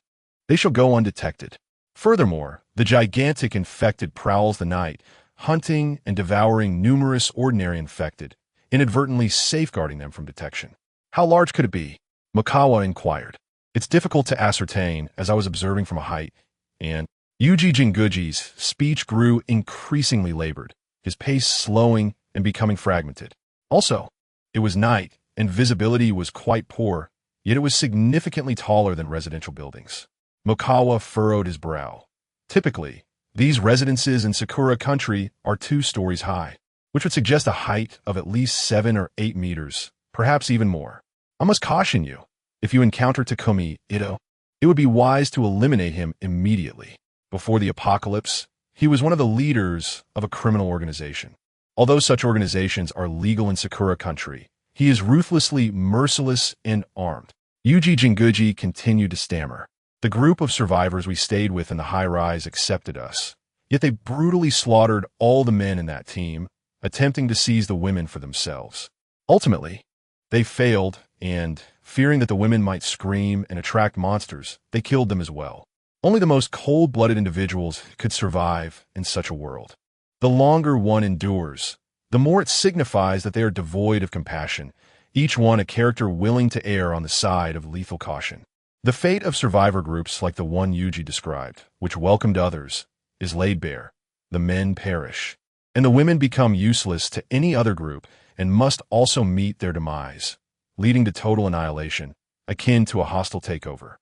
they shall go undetected. Furthermore, the gigantic infected prowls the night, hunting and devouring numerous ordinary infected, inadvertently safeguarding them from detection. How large could it be? Makawa inquired. It's difficult to ascertain, as I was observing from a height, and Yuji Jinguji's speech grew increasingly labored, his pace slowing and becoming fragmented. Also, it was night, and visibility was quite poor, yet it was significantly taller than residential buildings. Makawa furrowed his brow. Typically, these residences in Sakura country are 2 stories high, which would suggest a height of at least 7 or 8 meters, perhaps even more. I must caution you, if you encounter Takumi Ito, it would be wise to eliminate him immediately. Before the apocalypse, he was one of the leaders of a criminal organization. Although such organizations are legal in Sakura country, he is ruthlessly merciless and armed. Yuji Jinguji continued to stammer. The group of survivors we stayed with in the high-rise accepted us, yet they brutally slaughtered all the men in that team, attempting to seize the women for themselves. Ultimately, they failed, and, fearing that the women might scream and attract monsters, they killed them as well. Only the most cold-blooded individuals could survive in such a world. The longer one endures, the more it signifies that they are devoid of compassion, each one a character willing to err on the side of lethal caution. The fate of survivor groups like the one Yuji described, which welcomed others, is laid bare. The men perish, and the women become useless to any other group and must also meet their demise, leading to total annihilation, akin to a hostile takeover.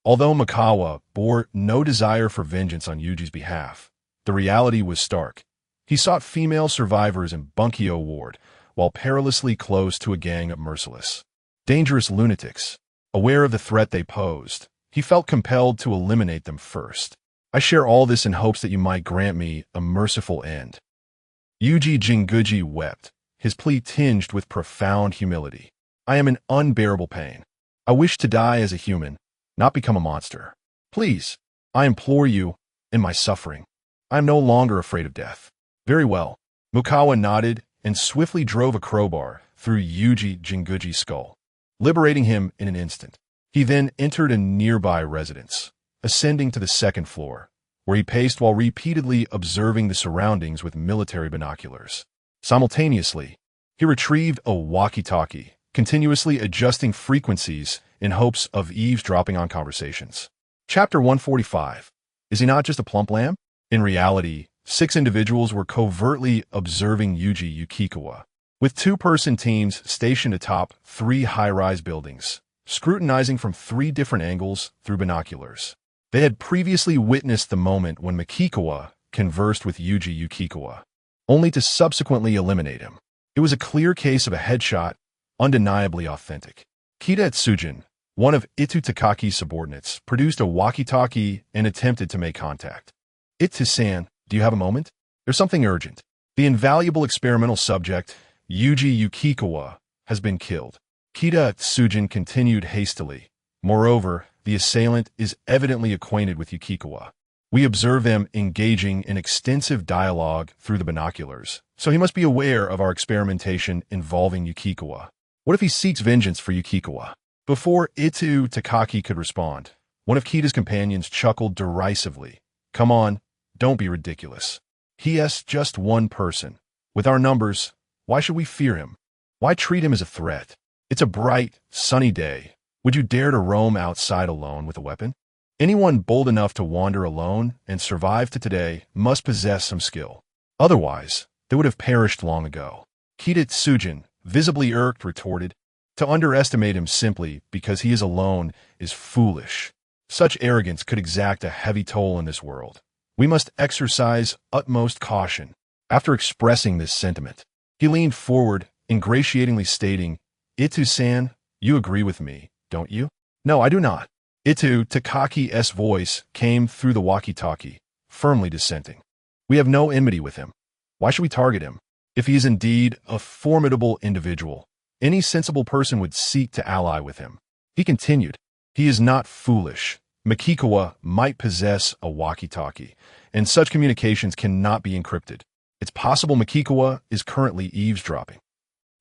Although Makawa bore no desire for vengeance on Yuji's behalf, the reality was stark. He sought female survivors in Bunkyo Ward, while perilously close to a gang of merciless, dangerous lunatics. Aware of the threat they posed, he felt compelled to eliminate them first. I share all this in hopes that you might grant me a merciful end. Yuji Jinguji wept, his plea tinged with profound humility. I am in unbearable pain. I wish to die as a human, not become a monster. Please, I implore you, in my suffering. I am no longer afraid of death. Very well. Makawa nodded and swiftly drove a crowbar through Yuji Jinguji's skull, liberating him in an instant. He then entered a nearby residence, ascending to the 2nd floor, where he paced while repeatedly observing the surroundings with military binoculars. Simultaneously, he retrieved a walkie-talkie, continuously adjusting frequencies in hopes of eavesdropping on conversations. Chapter 145. Is he not just a plump lamb? In reality, 6 individuals were covertly observing Yuji Yukikawa, with 2-person teams stationed atop 3 high-rise buildings, scrutinizing from 3 different angles through binoculars. They had previously witnessed the moment when Mikikawa conversed with Yuji Yukikawa, only to subsequently eliminate him. It was a clear case of a headshot, undeniably authentic. Kita Tsujin, one of Itu Takaki's subordinates, produced a walkie-talkie and attempted to make contact. Itu-san, do you have a moment? There's something urgent. The invaluable experimental subject, Yuji Yukikawa, has been killed. Kita Tsujin continued hastily. Moreover, the assailant is evidently acquainted with Yukikawa. We observe them engaging in extensive dialogue through the binoculars, so he must be aware of our experimentation involving Yukikawa. What if he seeks vengeance for Yukikawa? Before Itu Takaki could respond, one of Kita's companions chuckled derisively. Come on, don't be ridiculous. He is just one person. With our numbers, why should we fear him? Why treat him as a threat? It's a bright, sunny day. Would you dare to roam outside alone with a weapon? Anyone bold enough to wander alone and survive to today must possess some skill. Otherwise, they would have perished long ago. Kita Tsujin, visibly irked, retorted, to underestimate him simply because he is alone is foolish. Such arrogance could exact a heavy toll in this world. We must exercise utmost caution. After expressing this sentiment, he leaned forward, ingratiatingly stating, Itu-san, you agree with me, don't you? No, I do not. Itu Takaki's voice came through the walkie-talkie, firmly dissenting. We have no enmity with him. Why should we target him? If he is indeed a formidable individual, any sensible person would seek to ally with him. He continued, he is not foolish. Mikikawa might possess a walkie-talkie, and such communications cannot be encrypted. It's possible Mikikawa is currently eavesdropping.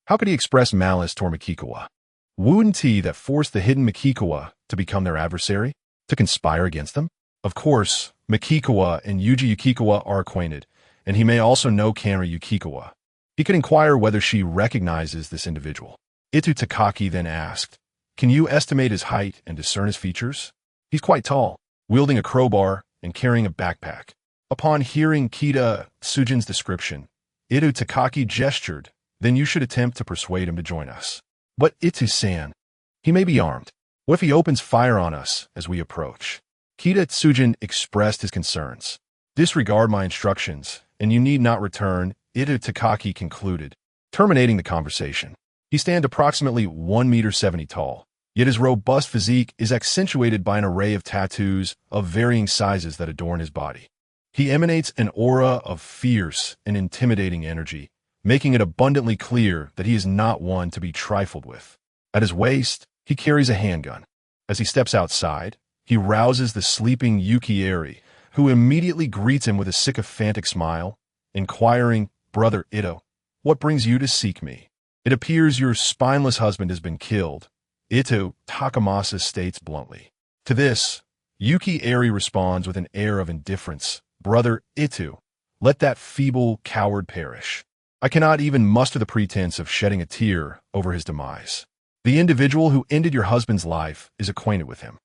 How could he express malice toward Mikikawa? Wouldn't he that forced the hidden Mikikawa to become their adversary, to conspire against them? Of course, Mikikawa and Yuji Yukikawa are acquainted, and he may also know Kanri Yukikawa. He could inquire whether she recognizes this individual. Itu Takaki then asked, can you estimate his height and discern his features? He's quite tall, wielding a crowbar and carrying a backpack. Upon hearing Kita Tsujin's description, Itu Takaki gestured, then you should attempt to persuade him to join us. But Itu-san, he may be armed. What if he opens fire on us as we approach? Kita Tsujin expressed his concerns. Disregard my instructions, and you need not return, Itu Takaki concluded, terminating the conversation. He stands approximately 1.70 meters tall, yet his robust physique is accentuated by an array of tattoos of varying sizes that adorn his body. He emanates an aura of fierce and intimidating energy, making it abundantly clear that he is not one to be trifled with. At his waist, he carries a handgun. As he steps outside, he rouses the sleeping Yuki, who immediately greets him with a sycophantic smile, inquiring, Brother Ito, what brings you to seek me? It appears your spineless husband has been killed, Ito Takamasa states bluntly. To this, Yuki responds with an air of indifference, Brother Ito, let that feeble coward perish. I cannot even muster the pretense of shedding a tear over his demise. The individual who ended your husband's life is acquainted with him.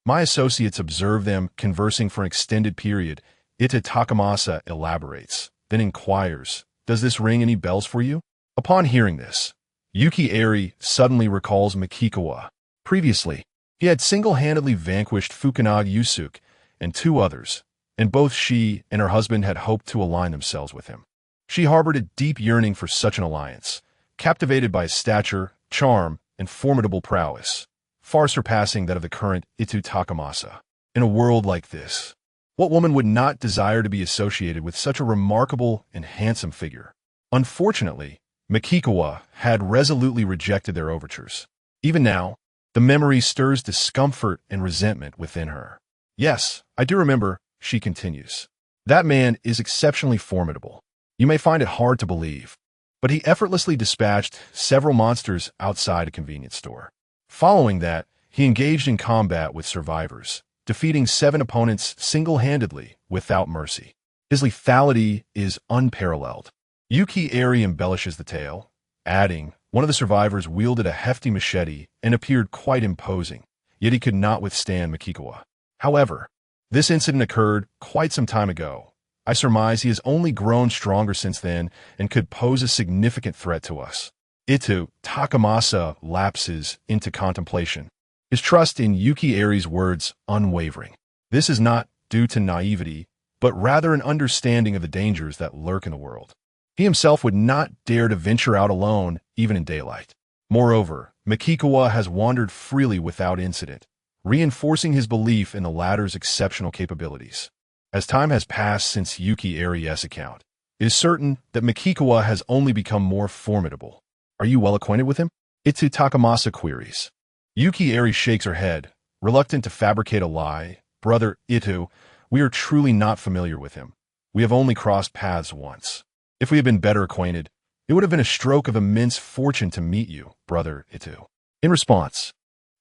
My associates observe them conversing for an extended period. Ita Takamasa elaborates, then inquires, does this ring any bells for you? Upon hearing this, Yuki suddenly recalls Mikikawa. Previously, he had single-handedly vanquished Fukunaga Yusuke and 2 others, and both she and her husband had hoped to align themselves with him. She harbored a deep yearning for such an alliance, captivated by his stature, charm, and formidable prowess, far surpassing that of the current Itu Takamasa. In a world like this, what woman would not desire to be associated with such a remarkable and handsome figure? Unfortunately, Mikikawa had resolutely rejected their overtures. Even now, the memory stirs discomfort and resentment within her. Yes, I do remember, she continues. That man is exceptionally formidable. You may find it hard to believe, but he effortlessly dispatched several monsters outside a convenience store. Following that, he engaged in combat with survivors, defeating 7 opponents single-handedly without mercy. His lethality is unparalleled. Yuki embellishes the tale, adding, one of the survivors wielded a hefty machete and appeared quite imposing, yet he could not withstand Mikikawa. However, this incident occurred quite some time ago, I surmise he has only grown stronger since then and could pose a significant threat to us. Itu Takamasa lapses into contemplation, his trust in Yuki Ari's words unwavering. This is not due to naivety, but rather an understanding of the dangers that lurk in the world. He himself would not dare to venture out alone, even in daylight. Moreover, Mikikawa has wandered freely without incident, reinforcing his belief in the latter's exceptional capabilities. As time has passed since Yuki Ari's account, it is certain that Mikikawa has only become more formidable. Are you well acquainted with him? Itu Takamasa queries. Yuki Ari shakes her head, reluctant to fabricate a lie. Brother Itu, we are truly not familiar with him. We have only crossed paths once. If we had been better acquainted, it would have been a stroke of immense fortune to meet you, Brother Itu. In response,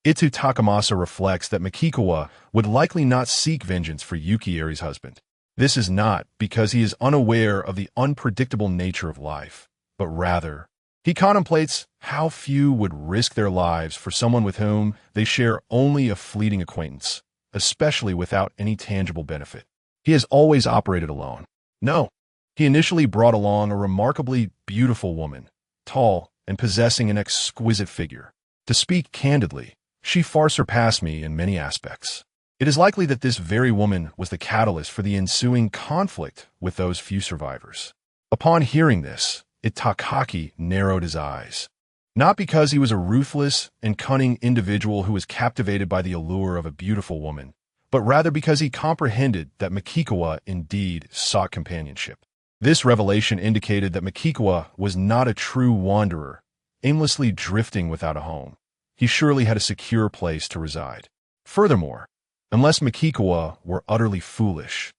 Itu Takamasa reflects that Mikikawa would likely not seek vengeance for Yuki Ari's husband. This is not because he is unaware of the unpredictable nature of life, but rather, he contemplates how few would risk their lives for someone with whom they share only a fleeting acquaintance, especially without any tangible benefit. He has always operated alone. No, he initially brought along a remarkably beautiful woman, tall and possessing an exquisite figure. To speak candidly, she far surpassed me in many aspects. It is likely that this very woman was the catalyst for the ensuing conflict with those few survivors. Upon hearing this, Itakaki narrowed his eyes. Not because he was a ruthless and cunning individual who was captivated by the allure of a beautiful woman, but rather because he comprehended that Mikikawa indeed sought companionship. This revelation indicated that Mikikawa was not a true wanderer, aimlessly drifting without a home. He surely had a secure place to reside. Furthermore, unless Mikikawa were utterly foolish,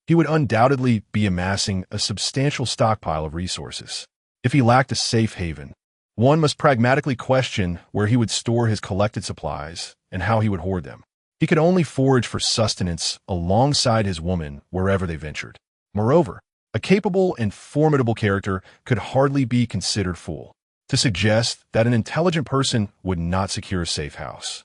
he would undoubtedly be amassing a substantial stockpile of resources. If he lacked a safe haven, one must pragmatically question where he would store his collected supplies and how he would hoard them. He could only forage for sustenance alongside his woman wherever they ventured. Moreover, a capable and formidable character could hardly be considered fool to suggest that an intelligent person would not secure a safe house,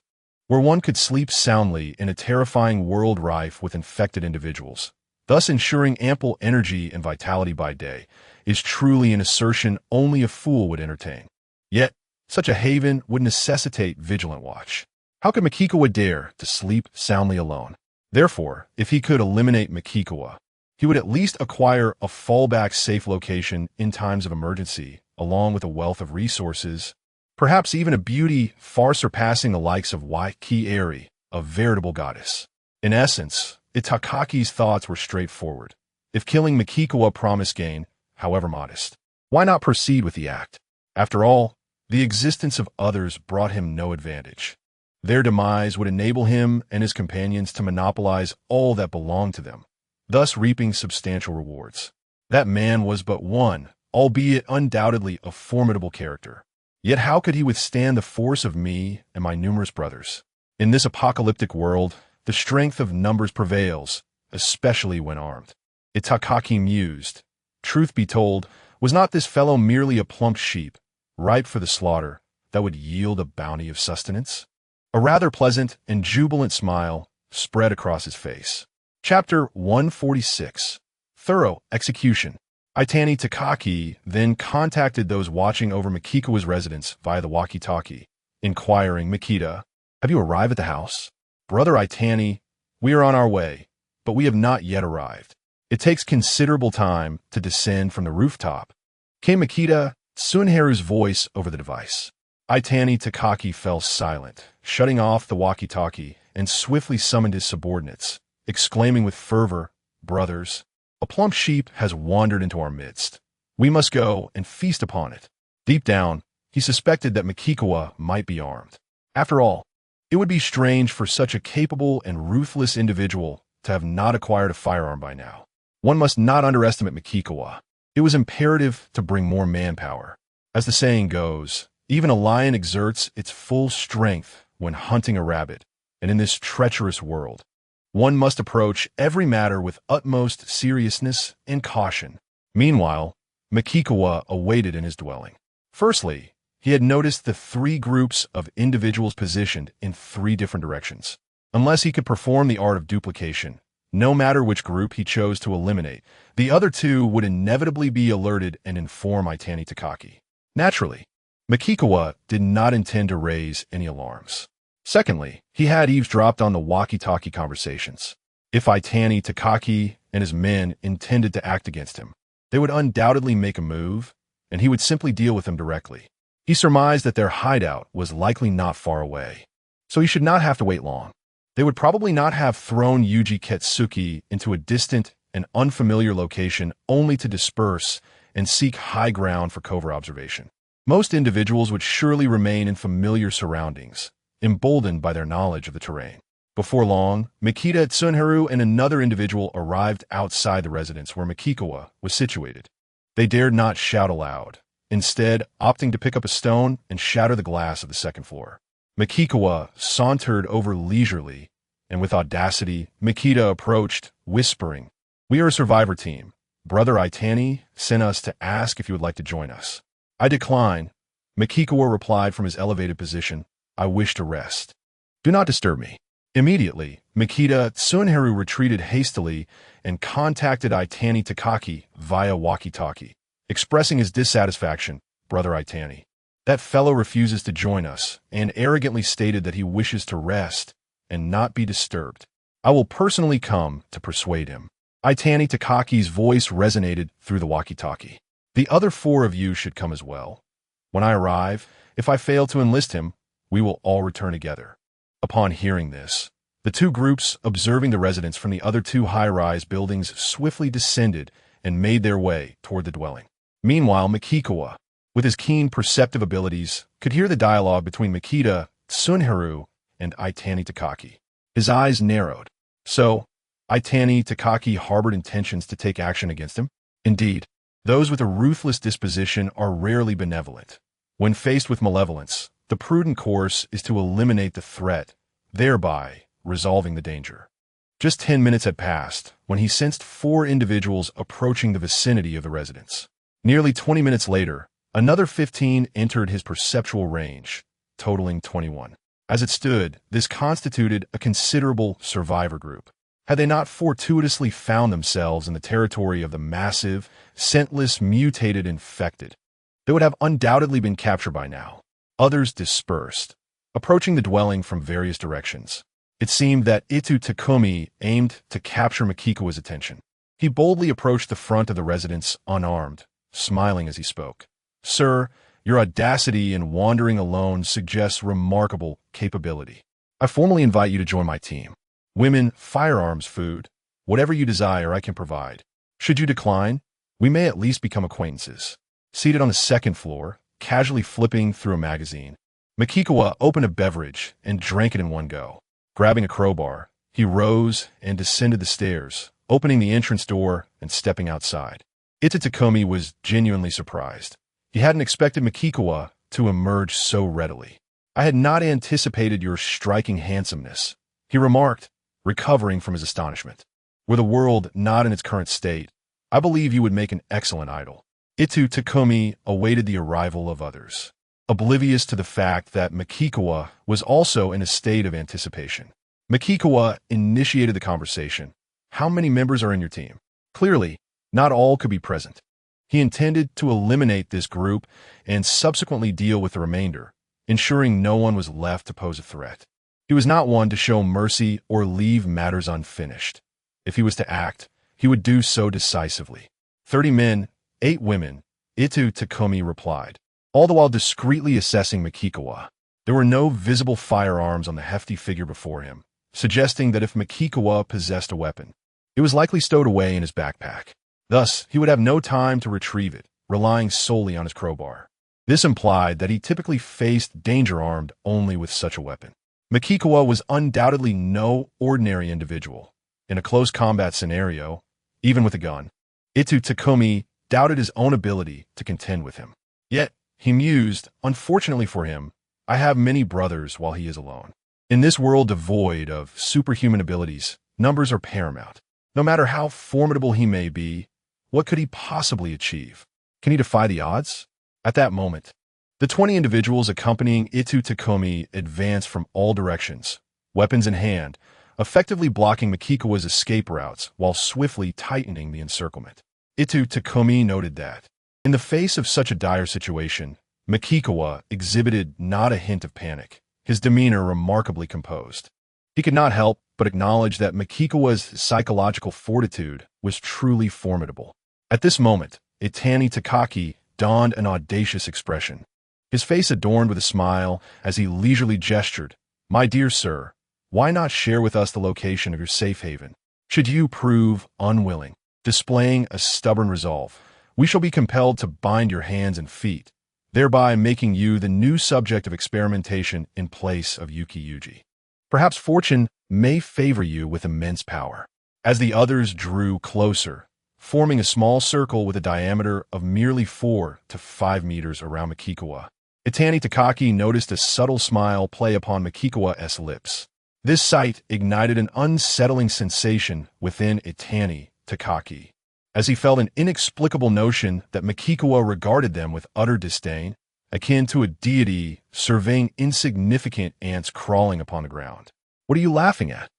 where one could sleep soundly in a terrifying world rife with infected individuals, thus ensuring ample energy and vitality by day, is truly an assertion only a fool would entertain. Yet, such a haven would necessitate vigilant watch. How could Mikikawa dare to sleep soundly alone? Therefore, if he could eliminate Mikikawa, he would at least acquire a fallback safe location in times of emergency, along with a wealth of resources, perhaps even a beauty far surpassing the likes of Yuki Ari, a veritable goddess. In essence, Itakaki's thoughts were straightforward. If killing Mikikawa promised gain, however modest, why not proceed with the act? After all, the existence of others brought him no advantage. Their demise would enable him and his companions to monopolize all that belonged to them, thus reaping substantial rewards. That man was but one, albeit undoubtedly a formidable character. Yet how could he withstand the force of me and my numerous brothers? In this apocalyptic world, the strength of numbers prevails, especially when armed. Itakaki mused. Truth be told, was not this fellow merely a plump sheep, ripe for the slaughter, that would yield a bounty of sustenance? A rather pleasant and jubilant smile spread across his face. Chapter 146. Thorough Execution. Itani Takaki then contacted those watching over Mikikawa's residence via the walkie-talkie, inquiring, Mikita, have you arrived at the house? Brother Itani, we are on our way, but we have not yet arrived. It takes considerable time to descend from the rooftop. Came Mikita, Tsunharu's voice over the device. Itani Takaki fell silent, shutting off the walkie-talkie, and swiftly summoned his subordinates, exclaiming with fervor, Brothers, a plump sheep has wandered into our midst. We must go and feast upon it. Deep down, he suspected that Mikikawa might be armed. After all, it would be strange for such a capable and ruthless individual to have not acquired a firearm by now. One must not underestimate Mikikawa. It was imperative to bring more manpower. As the saying goes, even a lion exerts its full strength when hunting a rabbit, and in this treacherous world, one must approach every matter with utmost seriousness and caution. Meanwhile, Mikikawa awaited in his dwelling. Firstly, he had noticed the 3 groups of individuals positioned in 3 different directions. Unless he could perform the art of duplication, No matter which group he chose to eliminate, the other two would inevitably be alerted and inform Itani Takaki. Naturally, Makikawa did not intend to raise any alarms. Secondly, he had eavesdropped on the walkie-talkie conversations. If Itani Takaki and his men intended to act against him, they would undoubtedly make a move, and he would simply deal with them directly. He surmised that their hideout was likely not far away, so he should not have to wait long. They would probably not have thrown Yuji Ketsuki into a distant and unfamiliar location only to disperse and seek high ground for covert observation. Most individuals would surely remain in familiar surroundings, emboldened by their knowledge of the terrain. Before long, Mikita Tsunharu and another individual arrived outside the residence where Makikawa was situated. They dared not shout aloud, instead opting to pick up a stone and shatter the glass of the second floor. Makikawa sauntered over leisurely, and with audacity, Mikita approached, whispering, "We are a survivor team. Brother Itani sent us to ask if you would like to join us." "I decline," Makikawa replied from his elevated position. "I wish to rest. Do not disturb me." Immediately, Mikita Tsunharu retreated hastily and contacted Itani Takaki via walkie-talkie, expressing his dissatisfaction. "Brother Itani, that fellow refuses to join us and arrogantly stated that he wishes to rest and not be disturbed. I will personally come to persuade him." Itani Takaki's voice resonated through the walkie-talkie. "The other four of you should come as well. When I arrive, if I fail to enlist him, we will all return together." Upon hearing this, the two groups observing the residents from the other two high-rise buildings swiftly descended and made their way toward the dwelling. Meanwhile, Makikawa, with his keen perceptive abilities, could hear the dialogue between Mikita Tsunharu and Itani Takaki. His eyes narrowed. So, Itani Takaki harbored intentions to take action against him? Indeed, those with a ruthless disposition are rarely benevolent. When faced with malevolence, the prudent course is to eliminate the threat, thereby resolving the danger. Just 10 minutes had passed when he sensed 4 individuals approaching the vicinity of the residence. Nearly 20 minutes later, another 15 entered his perceptual range, totaling 21. As it stood, this constituted a considerable survivor group. Had they not fortuitously found themselves in the territory of the massive, scentless, mutated infected, they would have undoubtedly been captured by now. Others dispersed, approaching the dwelling from various directions. It seemed that Itu Takumi aimed to capture Makikawa's attention. He boldly approached the front of the residence unarmed, smiling as he spoke. "Sir, your audacity in wandering alone suggests remarkable capability. I formally invite you to join my team. Women, firearms, food, whatever you desire I can provide. Should you decline, we may at least become acquaintances." Seated on the second floor, casually flipping through a magazine, Makikawa opened a beverage and drank it in one go. Grabbing a crowbar, he rose and descended the stairs, opening the entrance door and stepping outside. Itu Takumi was genuinely surprised. He hadn't expected Makikawa to emerge so readily. "I had not anticipated your striking handsomeness," he remarked, recovering from his astonishment. "Were the world not in its current state, I believe you would make an excellent idol." Itu Takumi awaited the arrival of others, oblivious to the fact that Makikawa was also in a state of anticipation. Makikawa initiated the conversation. "How many members are in your team?" Clearly, not all could be present. He intended to eliminate this group and subsequently deal with the remainder, ensuring no one was left to pose a threat. He was not one to show mercy or leave matters unfinished. If he was to act, he would do so decisively. 30 men, 8 women, Itu Takumi replied, all the while discreetly assessing Makikawa. There were no visible firearms on the hefty figure before him, suggesting that if Makikawa possessed a weapon, it was likely stowed away in his backpack. Thus, he would have no time to retrieve it, relying solely on his crowbar. This implied that he typically faced danger armed only with such a weapon. Makikawa was undoubtedly no ordinary individual. In a close combat scenario, even with a gun, Itu Takumi doubted his own ability to contend with him. Yet, he mused, unfortunately for him, I have many brothers while he is alone. In this world devoid of superhuman abilities, numbers are paramount. No matter how formidable he may be, what could he possibly achieve? Can he defy the odds? At that moment, the 20 individuals accompanying Itu Takumi advanced from all directions, weapons in hand, effectively blocking Makikawa's escape routes while swiftly tightening the encirclement. Itu Takumi noted that, in the face of such a dire situation, Makikawa exhibited not a hint of panic, his demeanor remarkably composed. He could not help but acknowledge that Makikawa's psychological fortitude was truly formidable. At this moment, Itani Takaki donned an audacious expression, his face adorned with a smile as he leisurely gestured, "My dear sir, why not share with us the location of your safe haven? Should you prove unwilling, displaying a stubborn resolve, we shall be compelled to bind your hands and feet, thereby making you the new subject of experimentation in place of Yuki Yuji. Perhaps fortune may favor you with immense power." As the others drew closer, forming a small circle with a diameter of merely 4 to 5 meters around Makikawa, Itani Takaki noticed a subtle smile play upon Makikawa's lips. This sight ignited an unsettling sensation within Itani Takaki, as he felt an inexplicable notion that Makikawa regarded them with utter disdain, akin to a deity surveying insignificant ants crawling upon the ground. "What are you laughing at,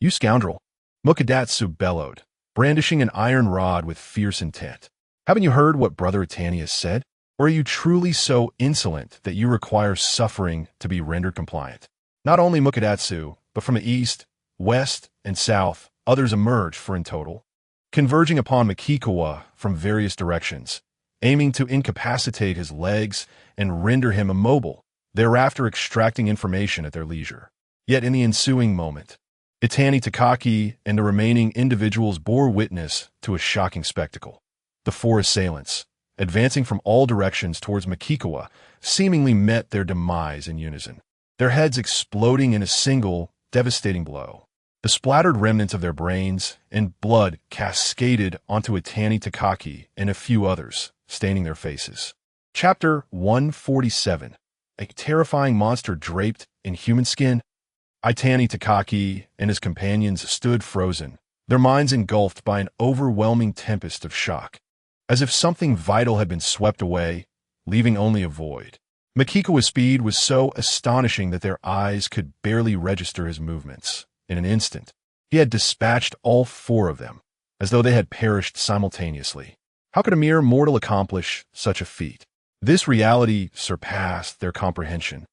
you scoundrel?" Mokadatsu bellowed, brandishing an iron rod with fierce intent. "Haven't you heard what Brother Itani has said? Or are you truly so insolent that you require suffering to be rendered compliant?" Not only Mokadatsu, but from the east, west, and south, others emerged for in total, converging upon Makikawa from various directions, aiming to incapacitate his legs and render him immobile, thereafter extracting information at their leisure. Yet in the ensuing moment, Itani Takaki and the remaining individuals bore witness to a shocking spectacle. The four assailants, advancing from all directions towards Makikawa, seemingly met their demise in unison, their heads exploding in a single, devastating blow. The splattered remnants of their brains and blood cascaded onto Itani Takaki and a few others, staining their faces. Chapter 147. A terrifying monster draped in human skin. Itani Takaki and his companions stood frozen, their minds engulfed by an overwhelming tempest of shock, as if something vital had been swept away, leaving only a void. Makikawa's speed was so astonishing that their eyes could barely register his movements. In an instant, he had dispatched all four of them, as though they had perished simultaneously. How could a mere mortal accomplish such a feat? This reality surpassed their comprehension,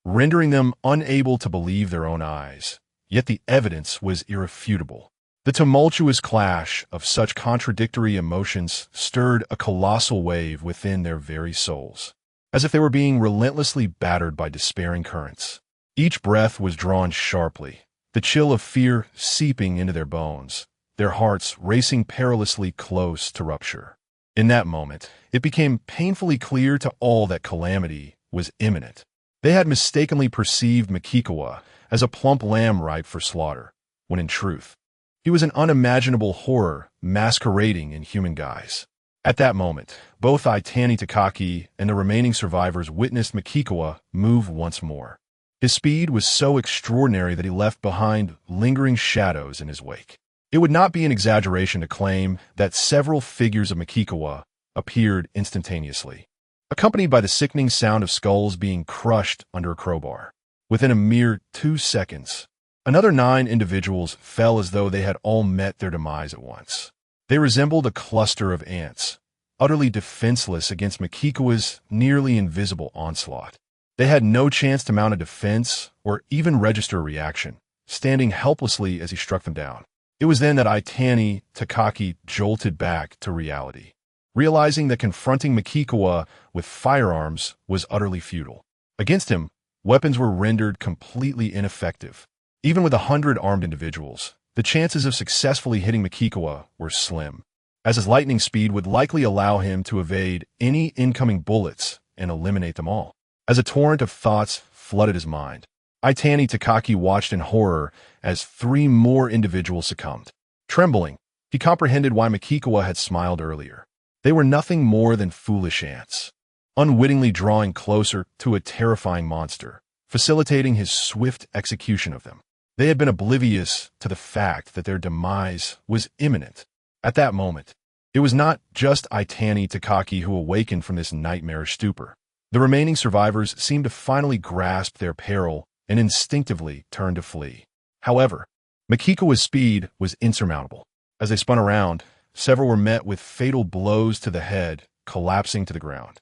rendering them unable to believe their own eyes. Yet the evidence was irrefutable. The tumultuous clash of such contradictory emotions stirred a colossal wave within their very souls, as if they were being relentlessly battered by despairing currents. Each breath was drawn sharply, the chill of fear seeping into their bones, their hearts racing perilously close to rupture. In that moment, it became painfully clear to all that calamity was imminent. They had mistakenly perceived Makikawa as a plump lamb ripe for slaughter, when in truth, he was an unimaginable horror masquerading in human guise. At that moment, both Itani Takaki and the remaining survivors witnessed Makikawa move once more. His speed was so extraordinary that he left behind lingering shadows in his wake. It would not be an exaggeration to claim that several figures of Makikawa appeared instantaneously, accompanied by the sickening sound of skulls being crushed under a crowbar. Within a mere 2 seconds, another 9 individuals fell as though they had all met their demise at once. They resembled a cluster of ants, utterly defenseless against Makikawa's nearly invisible onslaught. They had no chance to mount a defense or even register a reaction, standing helplessly as he struck them down. It was then that Itani Takaki jolted back to reality, realizing that confronting Makikawa with firearms was utterly futile. Against him, weapons were rendered completely ineffective. Even with 100 armed individuals, the chances of successfully hitting Makikawa were slim, as his lightning speed would likely allow him to evade any incoming bullets and eliminate them all. As a torrent of thoughts flooded his mind, Itani Takaki watched in horror as 3 more individuals succumbed. Trembling, he comprehended why Makikawa had smiled earlier. They were nothing more than foolish ants, unwittingly drawing closer to a terrifying monster, facilitating his swift execution of them. They had been oblivious to the fact that their demise was imminent. At that moment, it was not just Itani Takaki who awakened from this nightmarish stupor. The remaining survivors seemed to finally grasp their peril and instinctively turned to flee. However, Makikawa's speed was insurmountable. As they spun around, several were met with fatal blows to the head, collapsing to the ground.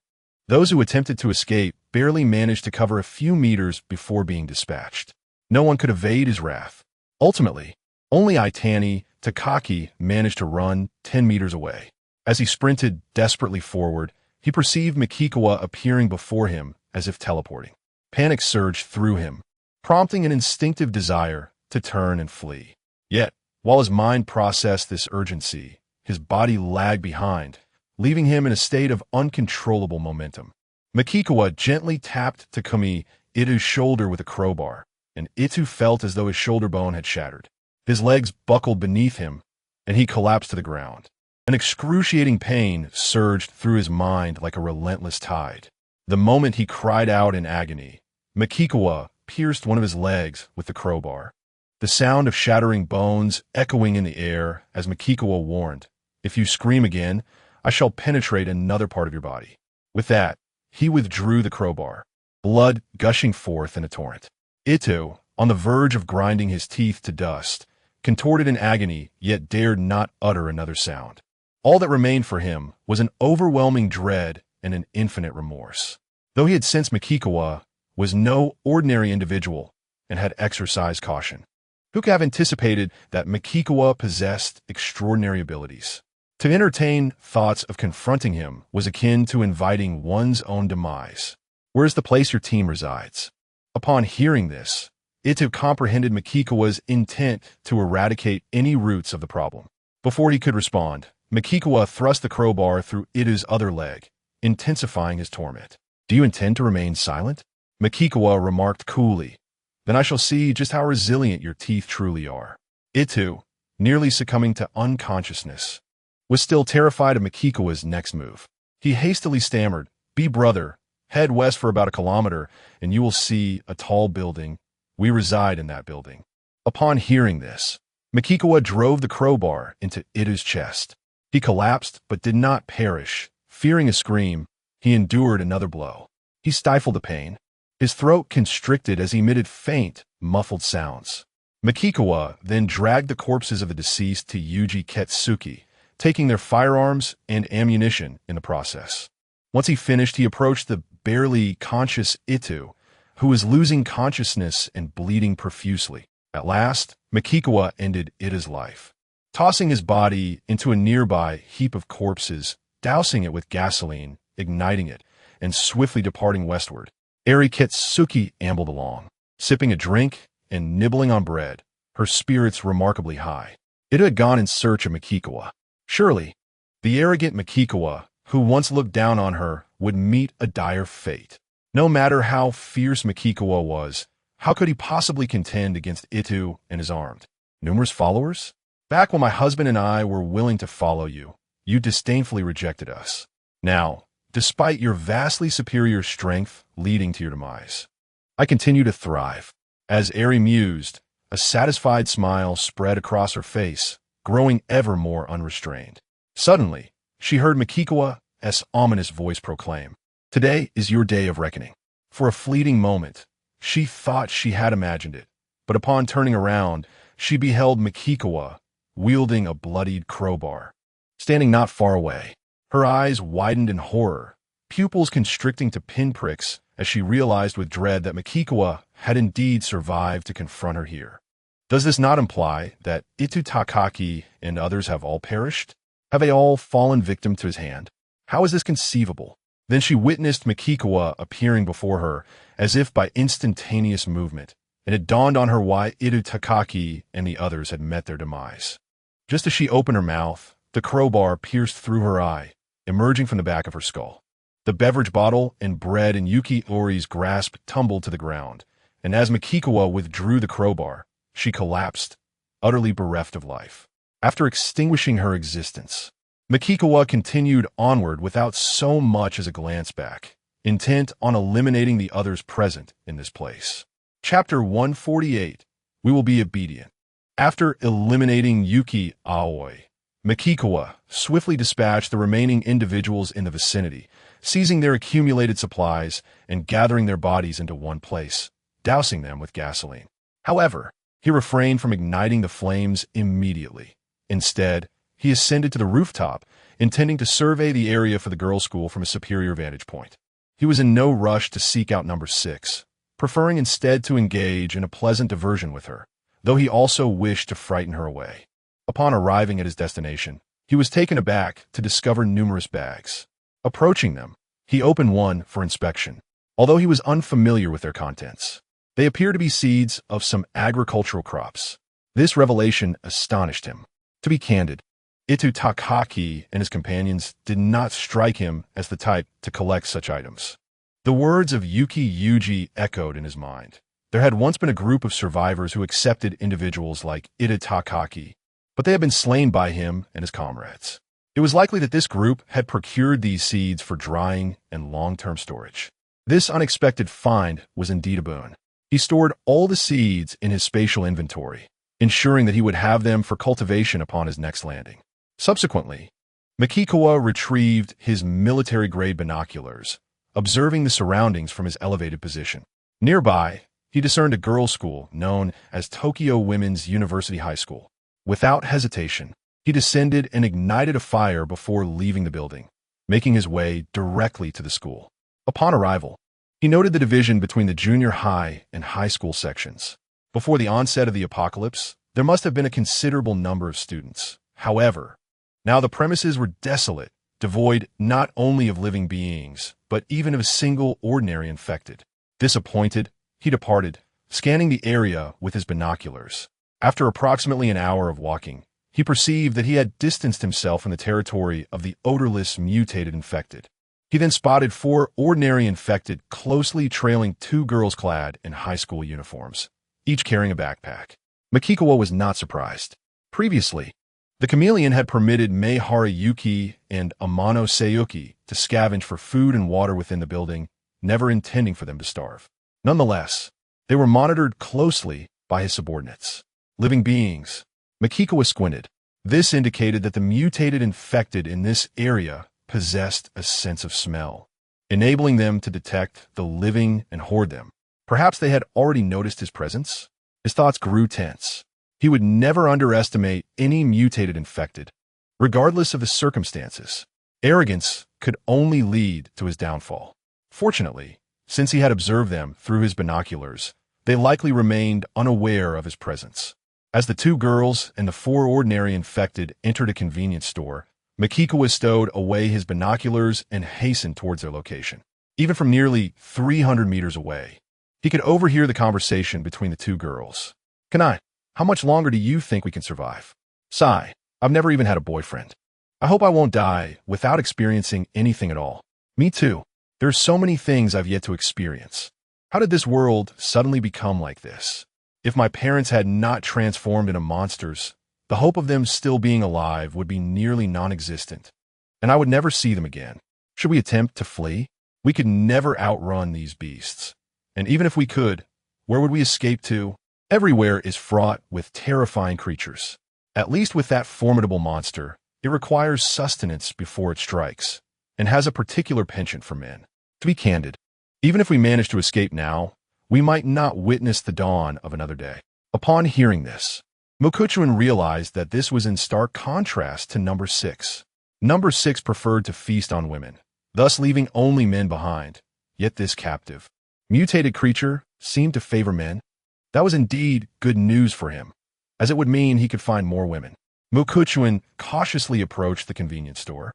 Those who attempted to escape barely managed to cover a few meters before being dispatched. No one could evade his wrath. Ultimately, only Itani Takaki managed to run 10 meters away. As he sprinted desperately forward, he perceived Makikawa appearing before him as if teleporting. Panic surged through him, prompting an instinctive desire to turn and flee. Yet, while his mind processed this urgency, his body lagged behind, leaving him in a state of uncontrollable momentum. Makikawa gently tapped Takumi Itu's shoulder with a crowbar, and Itu felt as though his shoulder bone had shattered. His legs buckled beneath him, and he collapsed to the ground. An excruciating pain surged through his mind like a relentless tide. The moment he cried out in agony, Makikawa pierced one of his legs with the crowbar. The sound of shattering bones echoing in the air as Makikawa warned, "If you scream again, I shall penetrate another part of your body." With that, he withdrew the crowbar, blood gushing forth in a torrent. Itu, on the verge of grinding his teeth to dust, contorted in agony, yet dared not utter another sound. All that remained for him was an overwhelming dread and an infinite remorse. Though he had sensed Makikawa was no ordinary individual and had exercised caution, who could have anticipated that Makikawa possessed extraordinary abilities? To entertain thoughts of confronting him was akin to inviting one's own demise. Where is the place your team resides? Upon hearing this, Itu comprehended Makikawa's intent to eradicate any roots of the problem. Before he could respond, Makikawa thrust the crowbar through Itu's other leg, intensifying his torment. "Do you intend to remain silent?" Makikawa remarked coolly. "Then I shall see just how resilient your teeth truly are." Itu, nearly succumbing to unconsciousness, was still terrified of Makikawa's next move. He hastily stammered, "Be brother, head west for about 1 kilometer, and you will see a tall building. We reside in that building." Upon hearing this, Makikawa drove the crowbar into Itu's chest. He collapsed but did not perish. Fearing a scream, he endured another blow. He stifled the pain. His throat constricted as he emitted faint, muffled sounds. Makikawa then dragged the corpses of the deceased to Yuji Ketsuki, taking their firearms and ammunition in the process. Once he finished, he approached the barely conscious Itu, who was losing consciousness and bleeding profusely. At last, Makikawa ended Itu's life, tossing his body into a nearby heap of corpses, dousing it with gasoline, igniting it, and swiftly departing westward. Eri Ketsuki ambled along, sipping a drink and nibbling on bread, her spirits remarkably high. Itu had gone in search of Makikawa. Surely, the arrogant Makikawa, who once looked down on her, would meet a dire fate. No matter how fierce Makikawa was, how could he possibly contend against Itu and his armed, numerous followers? "Back when my husband and I were willing to follow you, you disdainfully rejected us. Now, despite your vastly superior strength leading to your demise, I continue to thrive." As Eri mused, a satisfied smile spread across her face, growing ever more unrestrained. Suddenly, she heard Makikawa's ominous voice proclaim, "Today is your day of reckoning." For a fleeting moment, she thought she had imagined it, but upon turning around, she beheld Makikawa wielding a bloodied crowbar, standing not far away. Her eyes widened in horror, pupils constricting to pinpricks as she realized with dread that Makikawa had indeed survived to confront her here. Does this not imply that Itu Takaki and others have all perished? Have they all fallen victim to his hand? How is this conceivable? Then she witnessed Makikawa appearing before her as if by instantaneous movement, and it dawned on her why Itu Takaki and the others had met their demise. Just as she opened her mouth, the crowbar pierced through her eye, emerging from the back of her skull. The beverage bottle and bread in Yuki Ori's grasp tumbled to the ground, and as Makikawa withdrew the crowbar, she collapsed, utterly bereft of life. After extinguishing her existence, Makikawa continued onward without so much as a glance back, intent on eliminating the others present in this place. Chapter 148, We Will Be Obedient. After eliminating Yuki Aoi, Makikawa swiftly dispatched the remaining individuals in the vicinity, seizing their accumulated supplies and gathering their bodies into one place, dousing them with gasoline. However, He refrained from igniting the flames immediately. Instead, he ascended to the rooftop, intending to survey the area for the girls' school from a superior vantage point. He was in no rush to seek out number 6, preferring instead to engage in a pleasant diversion with her, though he also wished to frighten her away. Upon arriving at his destination, he was taken aback to discover numerous bags. Approaching them, he opened one for inspection, although he was unfamiliar with their contents. They appeared to be seeds of some agricultural crops. This revelation astonished him. To be candid, Itu Takaki and his companions did not strike him as the type to collect such items. The words of Yuki Yuji echoed in his mind. There had once been a group of survivors who accepted individuals like Ita Takaki, but they had been slain by him and his comrades. It was likely that this group had procured these seeds for drying and long-term storage. This unexpected find was indeed a boon. He stored all the seeds in his spatial inventory, ensuring that he would have them for cultivation upon his next landing. Subsequently, Makikawa retrieved his military-grade binoculars, observing the surroundings from his elevated position. Nearby, he discerned a girls' school known as Tokyo Women's University High School. Without hesitation, he descended and ignited a fire before leaving the building, making his way directly to the school. Upon arrival, he noted the division between the junior high and high school sections. Before the onset of the apocalypse, there must have been a considerable number of students. However, now the premises were desolate, devoid not only of living beings, but even of a single ordinary infected. Disappointed, he departed, scanning the area with his binoculars. After approximately an hour of walking, he perceived that he had distanced himself from the territory of the odorless mutated infected. He then spotted 4 ordinary infected closely trailing 2 girls clad in high school uniforms, each carrying a backpack. Makikawa was not surprised. Previously, the chameleon had permitted Mei Haruyuki and Amano Seiyuki to scavenge for food and water within the building, never intending for them to starve. Nonetheless, they were monitored closely by his subordinates. Living beings. Makikawa squinted. This indicated that the mutated infected in this area possessed a sense of smell, enabling them to detect the living and hoard them. Perhaps they had already noticed his presence? His thoughts grew tense. He would never underestimate any mutated infected. Regardless of the circumstances, arrogance could only lead to his downfall. Fortunately, since he had observed them through his binoculars, they likely remained unaware of his presence. As the 2 girls and the 4 ordinary infected entered a convenience store, Makikawa stowed away his binoculars and hastened towards their location. Even from nearly 300 meters away, he could overhear the conversation between the 2 girls. "Kanai, how much longer do you think we can survive?" "Sai, I've never even had a boyfriend. I hope I won't die without experiencing anything at all." "Me too. There are so many things I've yet to experience. How did this world suddenly become like this? If my parents had not transformed into monsters, the hope of them still being alive would be nearly non-existent, and I would never see them again. Should we attempt to flee? We could never outrun these beasts. And even if we could, where would we escape to? Everywhere is fraught with terrifying creatures. At least with that formidable monster, it requires sustenance before it strikes, and has a particular penchant for men. To be candid, even if we manage to escape now, we might not witness the dawn of another day." Upon hearing this, Mokuchuan realized that this was in stark contrast to number 6. Number 6 preferred to feast on women, thus leaving only men behind. Yet this captive, mutated creature seemed to favor men. That was indeed good news for him, as it would mean he could find more women. Mokuchuan cautiously approached the convenience store,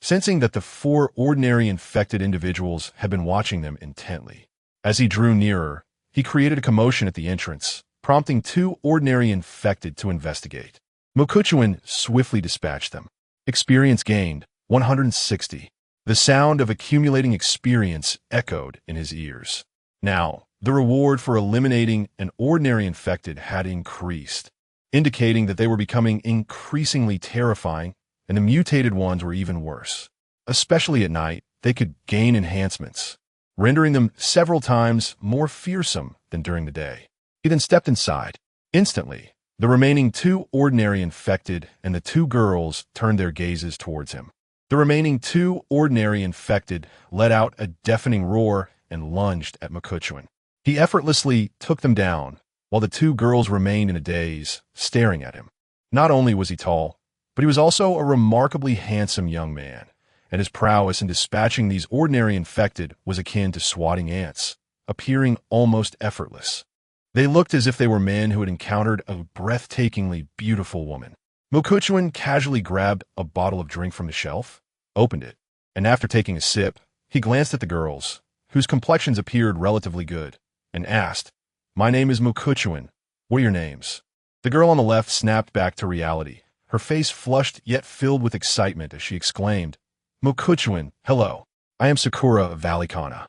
sensing that the 4 ordinary infected individuals had been watching them intently. As he drew nearer, he created a commotion at the entrance, prompting 2 ordinary infected to investigate. Mokuchuan swiftly dispatched them. Experience gained, 160. The sound of accumulating experience echoed in his ears. Now, the reward for eliminating an ordinary infected had increased, indicating that they were becoming increasingly terrifying, and the mutated ones were even worse. Especially at night, they could gain enhancements, rendering them several times more fearsome than during the day. He then stepped inside. Instantly, the remaining 2 ordinary infected and the 2 girls turned their gazes towards him. The remaining 2 ordinary infected let out a deafening roar and lunged at Mokuchuan. He effortlessly took them down, while the two girls remained in a daze, staring at him. Not only was he tall, but he was also a remarkably handsome young man, and his prowess in dispatching these ordinary infected was akin to swatting ants, appearing almost effortless. They looked as if they were men who had encountered a breathtakingly beautiful woman. Mokuchuan casually grabbed a bottle of drink from the shelf, opened it, and after taking a sip, he glanced at the girls, whose complexions appeared relatively good, and asked, "My name is Mokuchuan. What are your names?" The girl on the left snapped back to reality, her face flushed yet filled with excitement as she exclaimed, "Mokuchuan, hello. I am Sakura of Valley Kana."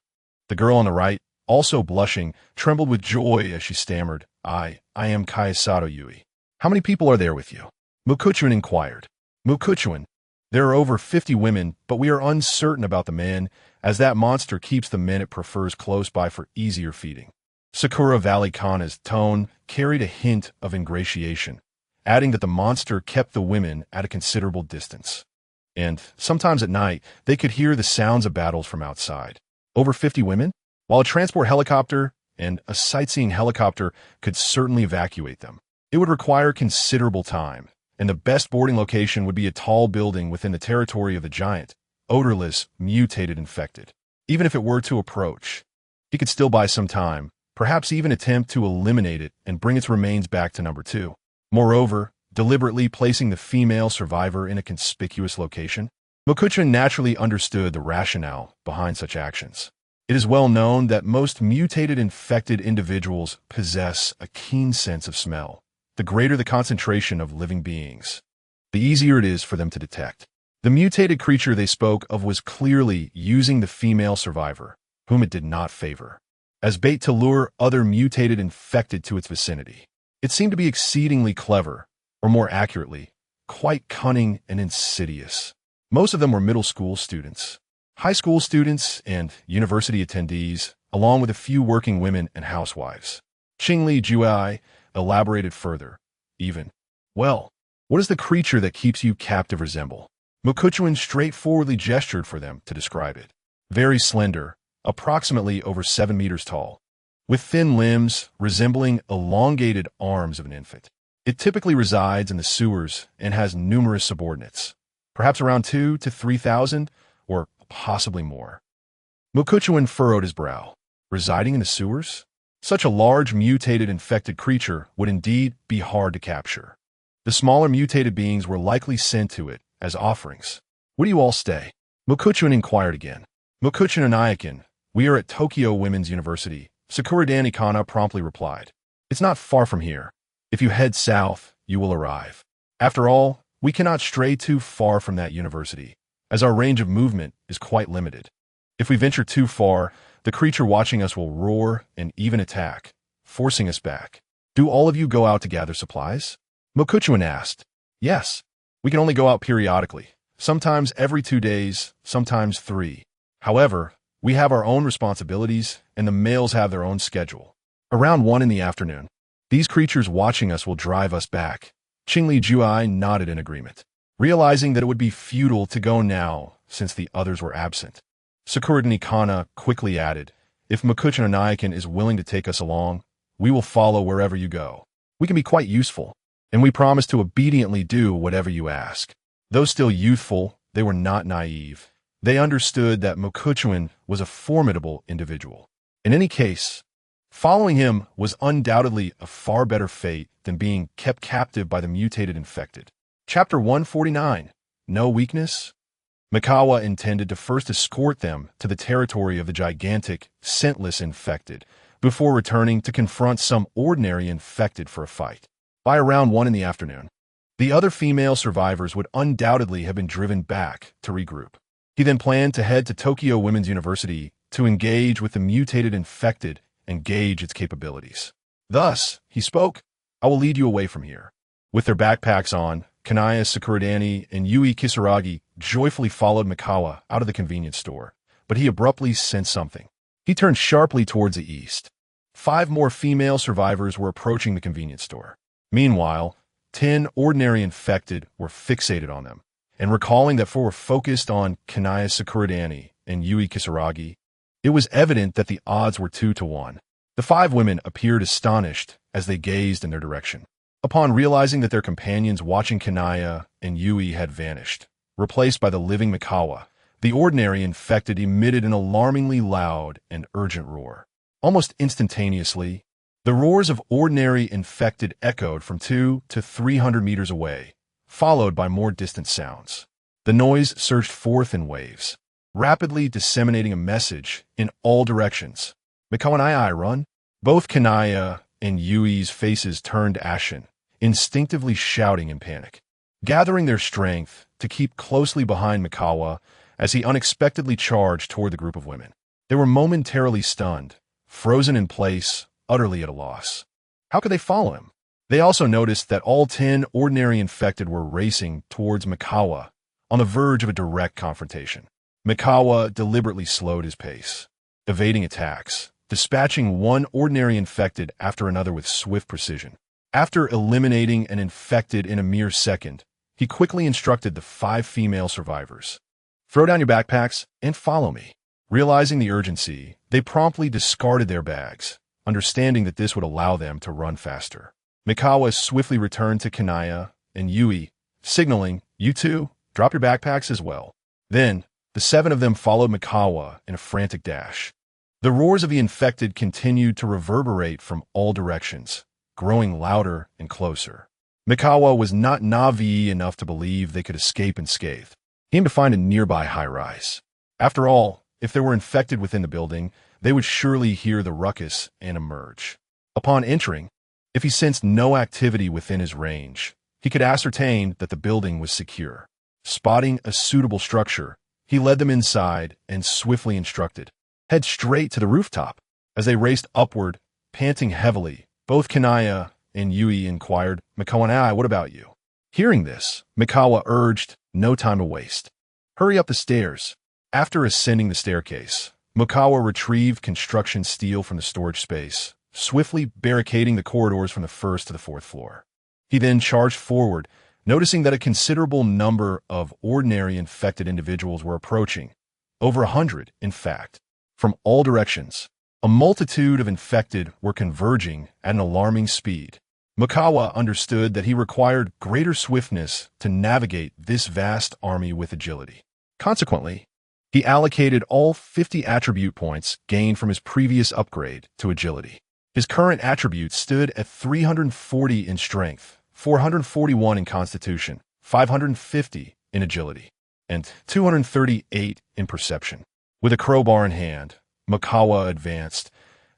The girl on the right, also blushing, trembled with joy as she stammered, I am Kaisato Yui. How many people are there with you?" Mokuchuan inquired. "Mokuchuan, there are over 50 women, but we are uncertain about the men, as that monster keeps the men it prefers close by for easier feeding." Sakura Valley Kana's tone carried a hint of ingratiation, adding that the monster kept the women at a considerable distance. And sometimes at night, they could hear the sounds of battles from outside. Over 50 women? While a transport helicopter and a sightseeing helicopter could certainly evacuate them, it would require considerable time, and the best boarding location would be a tall building within the territory of the giant, odorless, mutated infected. Even if it were to approach, he could still buy some time, perhaps even attempt to eliminate it and bring its remains back to number 2. Moreover, deliberately placing the female survivor in a conspicuous location, Mokuchuan naturally understood the rationale behind such actions. It is well known that most mutated infected individuals possess a keen sense of smell. The greater the concentration of living beings, the easier it is for them to detect. The mutated creature they spoke of was clearly using the female survivor, whom it did not favor, as bait to lure other mutated infected to its vicinity. It seemed to be exceedingly clever, or more accurately, quite cunning and insidious. Most of them were middle school students, high school students, and university attendees, along with a few working women and housewives. Qingli Juai elaborated further, even, "Well, what does the creature that keeps you captive resemble?" Mokuchuan straightforwardly gestured for them to describe it. Very slender, approximately over 7 meters tall, with thin limbs resembling elongated arms of an infant. It typically resides in the sewers and has numerous subordinates, perhaps around 2,000 to 3,000, or possibly more. Mokuchuan furrowed his brow. Residing in the sewers? Such a large mutated infected creature would indeed be hard to capture. The smaller mutated beings were likely sent to it as offerings. "Where do you all stay?" Mokuchuan inquired again. "Mokuchuan and Ayakin, we are at Tokyo Women's University," Sakura Kana promptly replied. "It's not far from here. If you head south, you will arrive. After all, we cannot stray too far from that university, as our range of movement is quite limited. If we venture too far, the creature watching us will roar and even attack, forcing us back." "Do all of you go out to gather supplies?" Mokuchuan asked. "Yes. We can only go out periodically, sometimes every 2 days, sometimes 3. However, we have our own responsibilities, and the males have their own schedule. Around 1 in the afternoon, these creatures watching us will drive us back." Qingli Juai nodded in agreement, realizing that it would be futile to go now since the others were absent. Sakura Kana quickly added, "If Mokuchuan and Ayakin is willing to take us along, we will follow wherever you go. We can be quite useful, and we promise to obediently do whatever you ask." Though still youthful, they were not naive. They understood that Mokuchuan was a formidable individual. In any case, following him was undoubtedly a far better fate than being kept captive by the mutated infected. Chapter 149. No Weakness? Mikawa intended to first escort them to the territory of the gigantic, scentless infected, before returning to confront some ordinary infected for a fight. By around 1 in the afternoon, the other female survivors would undoubtedly have been driven back to regroup. He then planned to head to Tokyo Women's University to engage with the mutated infected and gauge its capabilities. Thus, he spoke, "I will lead you away from here." With their backpacks on, Kanaya Sakuradani and Yui Kisaragi joyfully followed Mikawa out of the convenience store, but he abruptly sensed something. He turned sharply towards the east. 5 more female survivors were approaching the convenience store. Meanwhile, 10 ordinary infected were fixated on them, and recalling that 4 were focused on Kanaya Sakuradani and Yui Kisaragi, it was evident that the odds were 2 to 1. The 5 women appeared astonished as they gazed in their direction. Upon realizing that their companions watching Kanaya and Yui had vanished, replaced by the living Mikawa, the ordinary infected emitted an alarmingly loud and urgent roar. Almost instantaneously, the roars of ordinary infected echoed from 200 to 300 meters away, followed by more distant sounds. The noise surged forth in waves, rapidly disseminating a message in all directions. Mikawa and I run. Both Kanaya and Yui's faces turned ashen, instinctively shouting in panic, gathering their strength to keep closely behind Mikawa as he unexpectedly charged toward the group of women. They were momentarily stunned, frozen in place, utterly at a loss. How could they follow him? They also noticed that all 10 ordinary infected were racing towards Mikawa, on the verge of a direct confrontation. Mikawa deliberately slowed his pace, evading attacks, dispatching one ordinary infected after another with swift precision. After eliminating an infected in a mere second, he quickly instructed the 5 female survivors, "Throw down your backpacks and follow me." Realizing the urgency, they promptly discarded their bags, understanding that this would allow them to run faster. Mikawa swiftly returned to Kanaya and Yui, signaling, "You two, drop your backpacks as well." Then, the 7 of them followed Mikawa in a frantic dash. The roars of the infected continued to reverberate from all directions, growing louder and closer. Mikawa was not naive enough to believe they could escape unscathed. He aimed to find a nearby high-rise. After all, if they were infected within the building, they would surely hear the ruckus and emerge. Upon entering, if he sensed no activity within his range, he could ascertain that the building was secure. Spotting a suitable structure, he led them inside and swiftly instructed, "Head straight to the rooftop." As they raced upward, panting heavily, both Kanaya and Yui inquired, "Mikawa and I, what about you?" Hearing this, Mikawa urged, "No time to waste. Hurry up the stairs." After ascending the staircase, Mikawa retrieved construction steel from the storage space, swiftly barricading the corridors from the 1st to the 4th floor. He then charged forward, noticing that a considerable number of ordinary infected individuals were approaching, over 100, in fact, from all directions. A multitude of infected were converging at an alarming speed. Mikawa understood that he required greater swiftness to navigate this vast army with agility. Consequently, he allocated all 50 attribute points gained from his previous upgrade to agility. His current attributes stood at 340 in strength, 441 in constitution, 550 in agility, and 238 in perception. With a crowbar in hand, Mikawa advanced,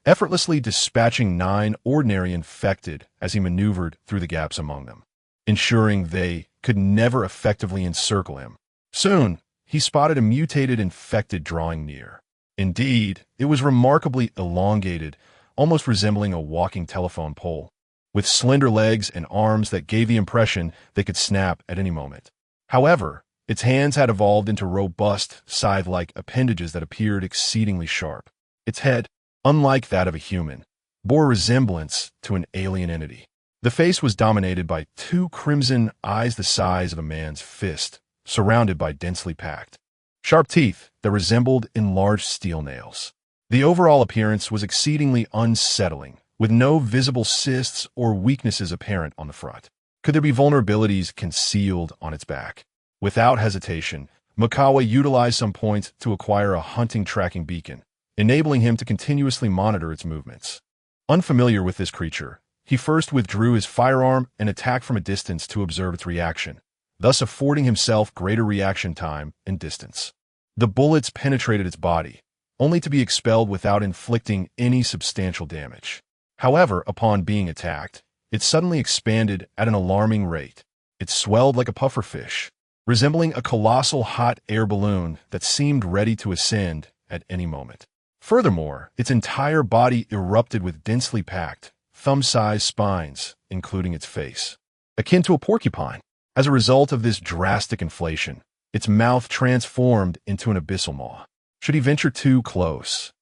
effortlessly dispatching 9 ordinary infected as he maneuvered through the gaps among them, ensuring they could never effectively encircle him. Soon, he spotted a mutated infected drawing near. Indeed, it was remarkably elongated, almost resembling a walking telephone pole, with slender legs and arms that gave the impression they could snap at any moment. However, its hands had evolved into robust, scythe-like appendages that appeared exceedingly sharp. Its head, unlike that of a human, bore resemblance to an alien entity. The face was dominated by 2 crimson eyes the size of a man's fist, surrounded by densely packed, sharp teeth that resembled enlarged steel nails. The overall appearance was exceedingly unsettling, with no visible cysts or weaknesses apparent on the front. Could there be vulnerabilities concealed on its back? Without hesitation, Mikawa utilized some points to acquire a hunting tracking beacon, enabling him to continuously monitor its movements. Unfamiliar with this creature, he first withdrew his firearm and attacked from a distance to observe its reaction, thus affording himself greater reaction time and distance. The bullets penetrated its body, only to be expelled without inflicting any substantial damage. However, upon being attacked, it suddenly expanded at an alarming rate. It swelled like a pufferfish, resembling a colossal hot air balloon that seemed ready to ascend at any moment. Furthermore, its entire body erupted with densely packed, thumb-sized spines, including its face, akin to a porcupine. As a result of this drastic inflation, its mouth transformed into an abyssal maw. Should he venture too close,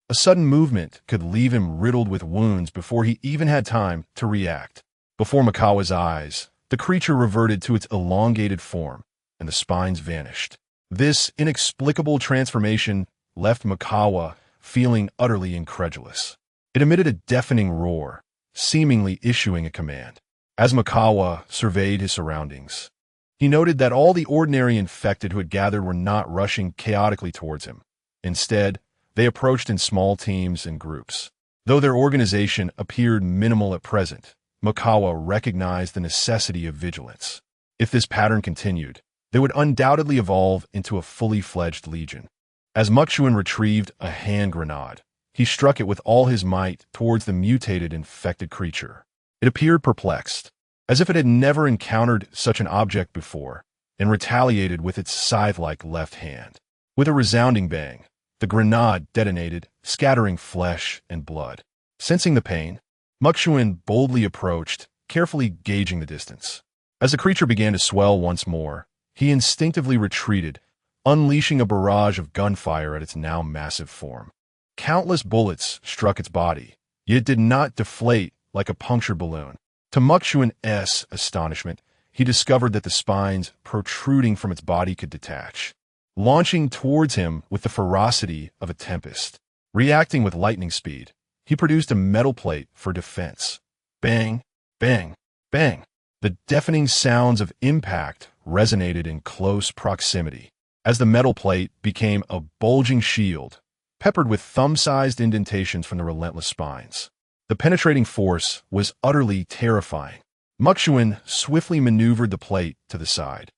a sudden movement could leave him riddled with wounds before he even had time to react. Before Mikawa's eyes, the creature reverted to its elongated form, and the spines vanished. This inexplicable transformation left Mikawa feeling utterly incredulous. It emitted a deafening roar, seemingly issuing a command. As Makawa surveyed his surroundings, he noted that all the ordinary infected who had gathered were not rushing chaotically towards him. Instead, they approached in small teams and groups. Though their organization appeared minimal at present, Makawa recognized the necessity of vigilance. If this pattern continued, they would undoubtedly evolve into a fully fledged legion. As Chuan retrieved a hand grenade, he struck it with all his might towards the mutated infected creature. It appeared perplexed, as if it had never encountered such an object before, and retaliated with its scythe-like left hand. With a resounding bang, the grenade detonated, scattering flesh and blood. Sensing the pain, Chuan boldly approached, carefully gauging the distance. As the creature began to swell once more, he instinctively retreated, unleashing a barrage of gunfire at its now massive form. Countless bullets struck its body, yet it did not deflate like a punctured balloon. To Chuan's astonishment, he discovered that the spines protruding from its body could detach, launching towards him with the ferocity of a tempest. Reacting with lightning speed, he produced a metal plate for defense. Bang, bang, bang. The deafening sounds of impact resonated in close proximity, as the metal plate became a bulging shield, peppered with thumb-sized indentations from the relentless spines. The penetrating force was utterly terrifying. Chuan swiftly maneuvered the plate to the side,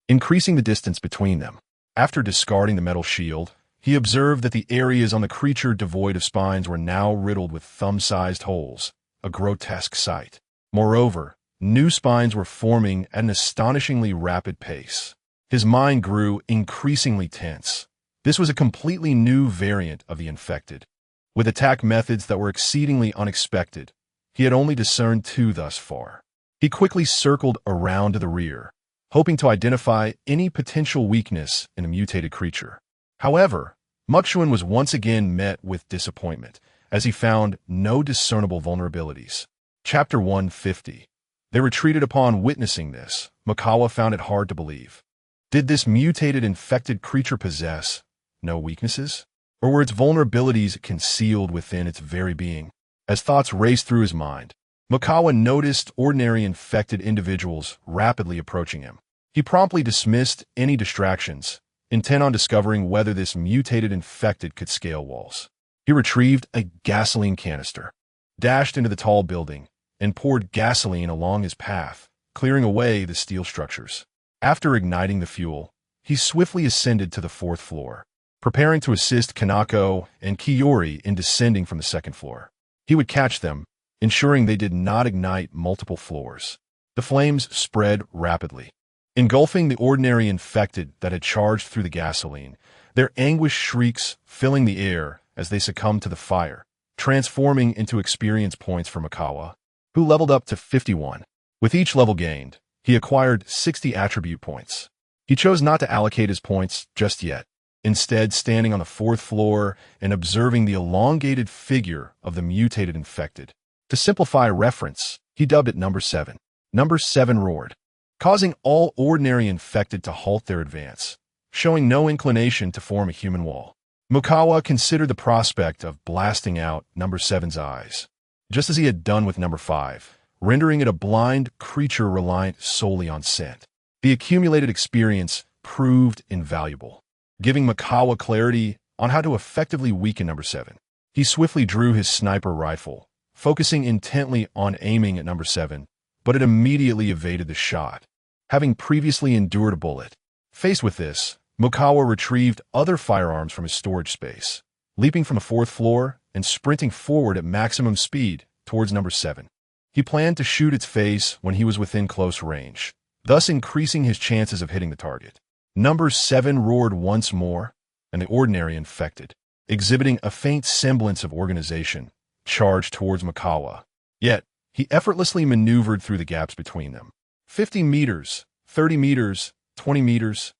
increasing the distance between them. After discarding the metal shield, he observed that the areas on the creature devoid of spines were now riddled with thumb-sized holes, a grotesque sight. Moreover, new spines were forming at an astonishingly rapid pace. His mind grew increasingly tense. This was a completely new variant of the infected, with attack methods that were exceedingly unexpected. He had only discerned two thus far. He quickly circled around to the rear, hoping to identify any potential weakness in the mutated creature. However, Chuan was once again met with disappointment, as he found no discernible vulnerabilities. Chapter 150. They retreated upon witnessing this. Makawa found it hard to believe. Did this mutated infected creature possess no weaknesses? Or were its vulnerabilities concealed within its very being? As thoughts raced through his mind, Makawa noticed ordinary infected individuals rapidly approaching him. He promptly dismissed any distractions, intent on discovering whether this mutated infected could scale walls. He retrieved a gasoline canister, dashed into the tall building, and poured gasoline along his path, clearing away the steel structures. After igniting the fuel, he swiftly ascended to the 4th floor, preparing to assist Kanako and Kiyori in descending from the 2nd floor. He would catch them, ensuring they did not ignite multiple floors. The flames spread rapidly, engulfing the ordinary infected that had charged through the gasoline, their anguished shrieks filling the air as they succumbed to the fire, transforming into experience points for Makawa, who leveled up to 51. With each level gained, he acquired 60 attribute points. He chose not to allocate his points just yet, instead standing on the 4th floor and observing the elongated figure of the mutated infected. To simplify reference, he dubbed it Number 7. Number 7 roared, causing all ordinary infected to halt their advance, showing no inclination to form a human wall. Makawa considered the prospect of blasting out Number 7's eyes, just as he had done with Number 5, rendering it a blind creature reliant solely on scent. The accumulated experience proved invaluable, giving Makawa clarity on how to effectively weaken Number 7. He swiftly drew his sniper rifle, focusing intently on aiming at Number 7, but it immediately evaded the shot, having previously endured a bullet. Faced with this, Makawa retrieved other firearms from his storage space, leaping from the 4th floor and sprinting forward at maximum speed towards Number 7. He planned to shoot its face when he was within close range, thus increasing his chances of hitting the target. Number 7 roared once more, and the ordinary infected, exhibiting a faint semblance of organization, charged towards Makawa. Yet, he effortlessly maneuvered through the gaps between them. 50 meters, 30 meters, 20 meters.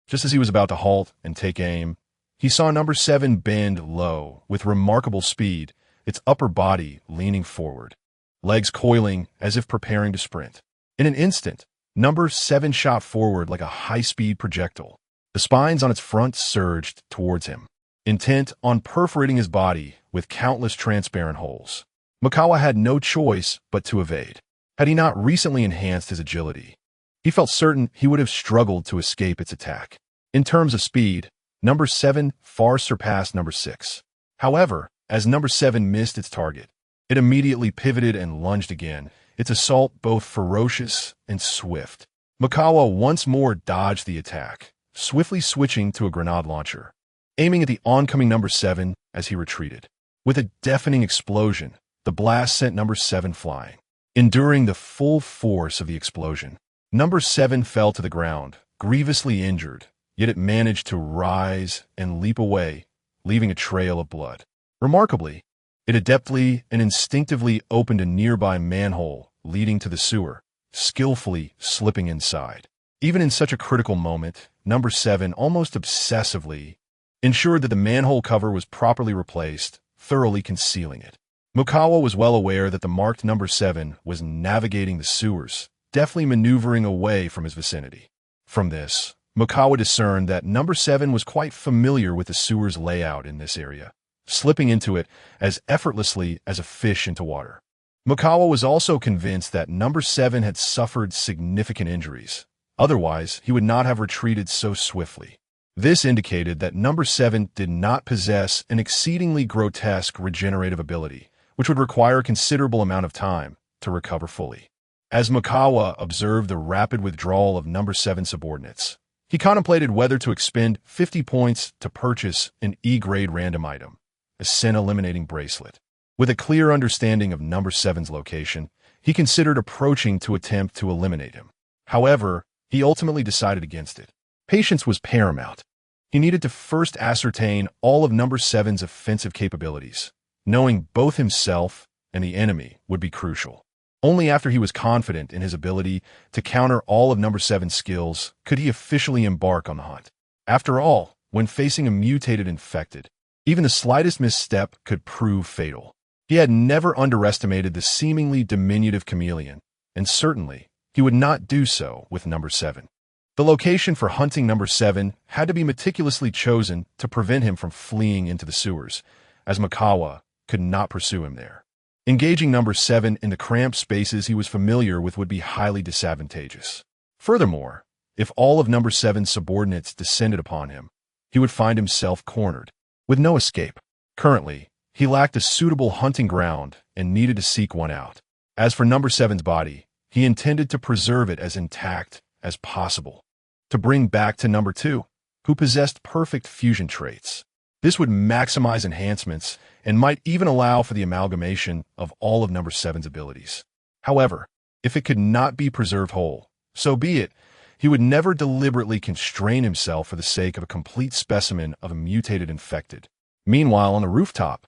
Just as he was about to halt and take aim, he saw Number 7 bend low with remarkable speed, its upper body leaning forward, legs coiling as if preparing to sprint. In an instant, Number 7 shot forward like a high-speed projectile. The spines on its front surged towards him, intent on perforating his body with countless transparent holes. Mikawa had no choice but to evade. Had he not recently enhanced his agility, he felt certain he would have struggled to escape its attack. In terms of speed, number 7 far surpassed number 6. However, as number 7 missed its target, it immediately pivoted and lunged again, its assault both ferocious and swift. Mikawa once more dodged the attack, swiftly switching to a grenade launcher, aiming at the oncoming number 7 as he retreated. With a deafening explosion, the blast sent number 7 flying. Enduring the full force of the explosion, number 7 fell to the ground, grievously injured, yet it managed to rise and leap away, leaving a trail of blood. Remarkably, it adeptly and instinctively opened a nearby manhole leading to the sewer, skillfully slipping inside. Even in such a critical moment, number 7 almost obsessively ensured that the manhole cover was properly replaced, thoroughly concealing it. Mikawa was well aware that the marked number 7 was navigating the sewers, deftly maneuvering away from his vicinity. From this, Mikawa discerned that number 7 was quite familiar with the sewer's layout in this area, slipping into it as effortlessly as a fish into water. Mikawa was also convinced that number 7 had suffered significant injuries. Otherwise, he would not have retreated so swiftly. This indicated that number 7 did not possess an exceedingly grotesque regenerative ability, which would require a considerable amount of time to recover fully. As Mikawa observed the rapid withdrawal of number 7 subordinates, he contemplated whether to expend 50 points to purchase an E-grade random item, a sin-eliminating bracelet. With a clear understanding of number 7's location, he considered approaching to attempt to eliminate him. However, he ultimately decided against it. Patience was paramount. He needed to first ascertain all of number 7's offensive capabilities. Knowing both himself and the enemy would be crucial. Only after he was confident in his ability to counter all of number 7's skills could he officially embark on the hunt. After all, when facing a mutated infected, even the slightest misstep could prove fatal. He had never underestimated the seemingly diminutive chameleon, and certainly he would not do so with number 7. The location for hunting number 7 had to be meticulously chosen to prevent him from fleeing into the sewers, as Mikawa could not pursue him there. Engaging number 7 in the cramped spaces he was familiar with would be highly disadvantageous. Furthermore, if all of number 7's subordinates descended upon him, he would find himself cornered, with no escape. Currently, he lacked a suitable hunting ground and needed to seek one out. As for number 7's body, he intended to preserve it as intact as possible, to bring back to number 2, who possessed perfect fusion traits. This would maximize enhancements and might even allow for the amalgamation of all of number 7's abilities. However, if it could not be preserved whole, so be it. He would never deliberately constrain himself for the sake of a complete specimen of a mutated infected. Meanwhile, on the rooftop,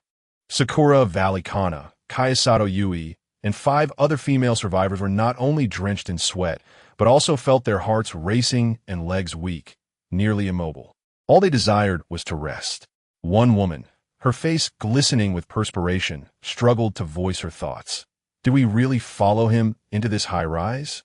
Sakura Valley Kana, Kayasato Yui, and 5 other female survivors were not only drenched in sweat, but also felt their hearts racing and legs weak, nearly immobile. All they desired was to rest. One woman, her face glistening with perspiration, struggled to voice her thoughts. Do we really follow him into this high-rise?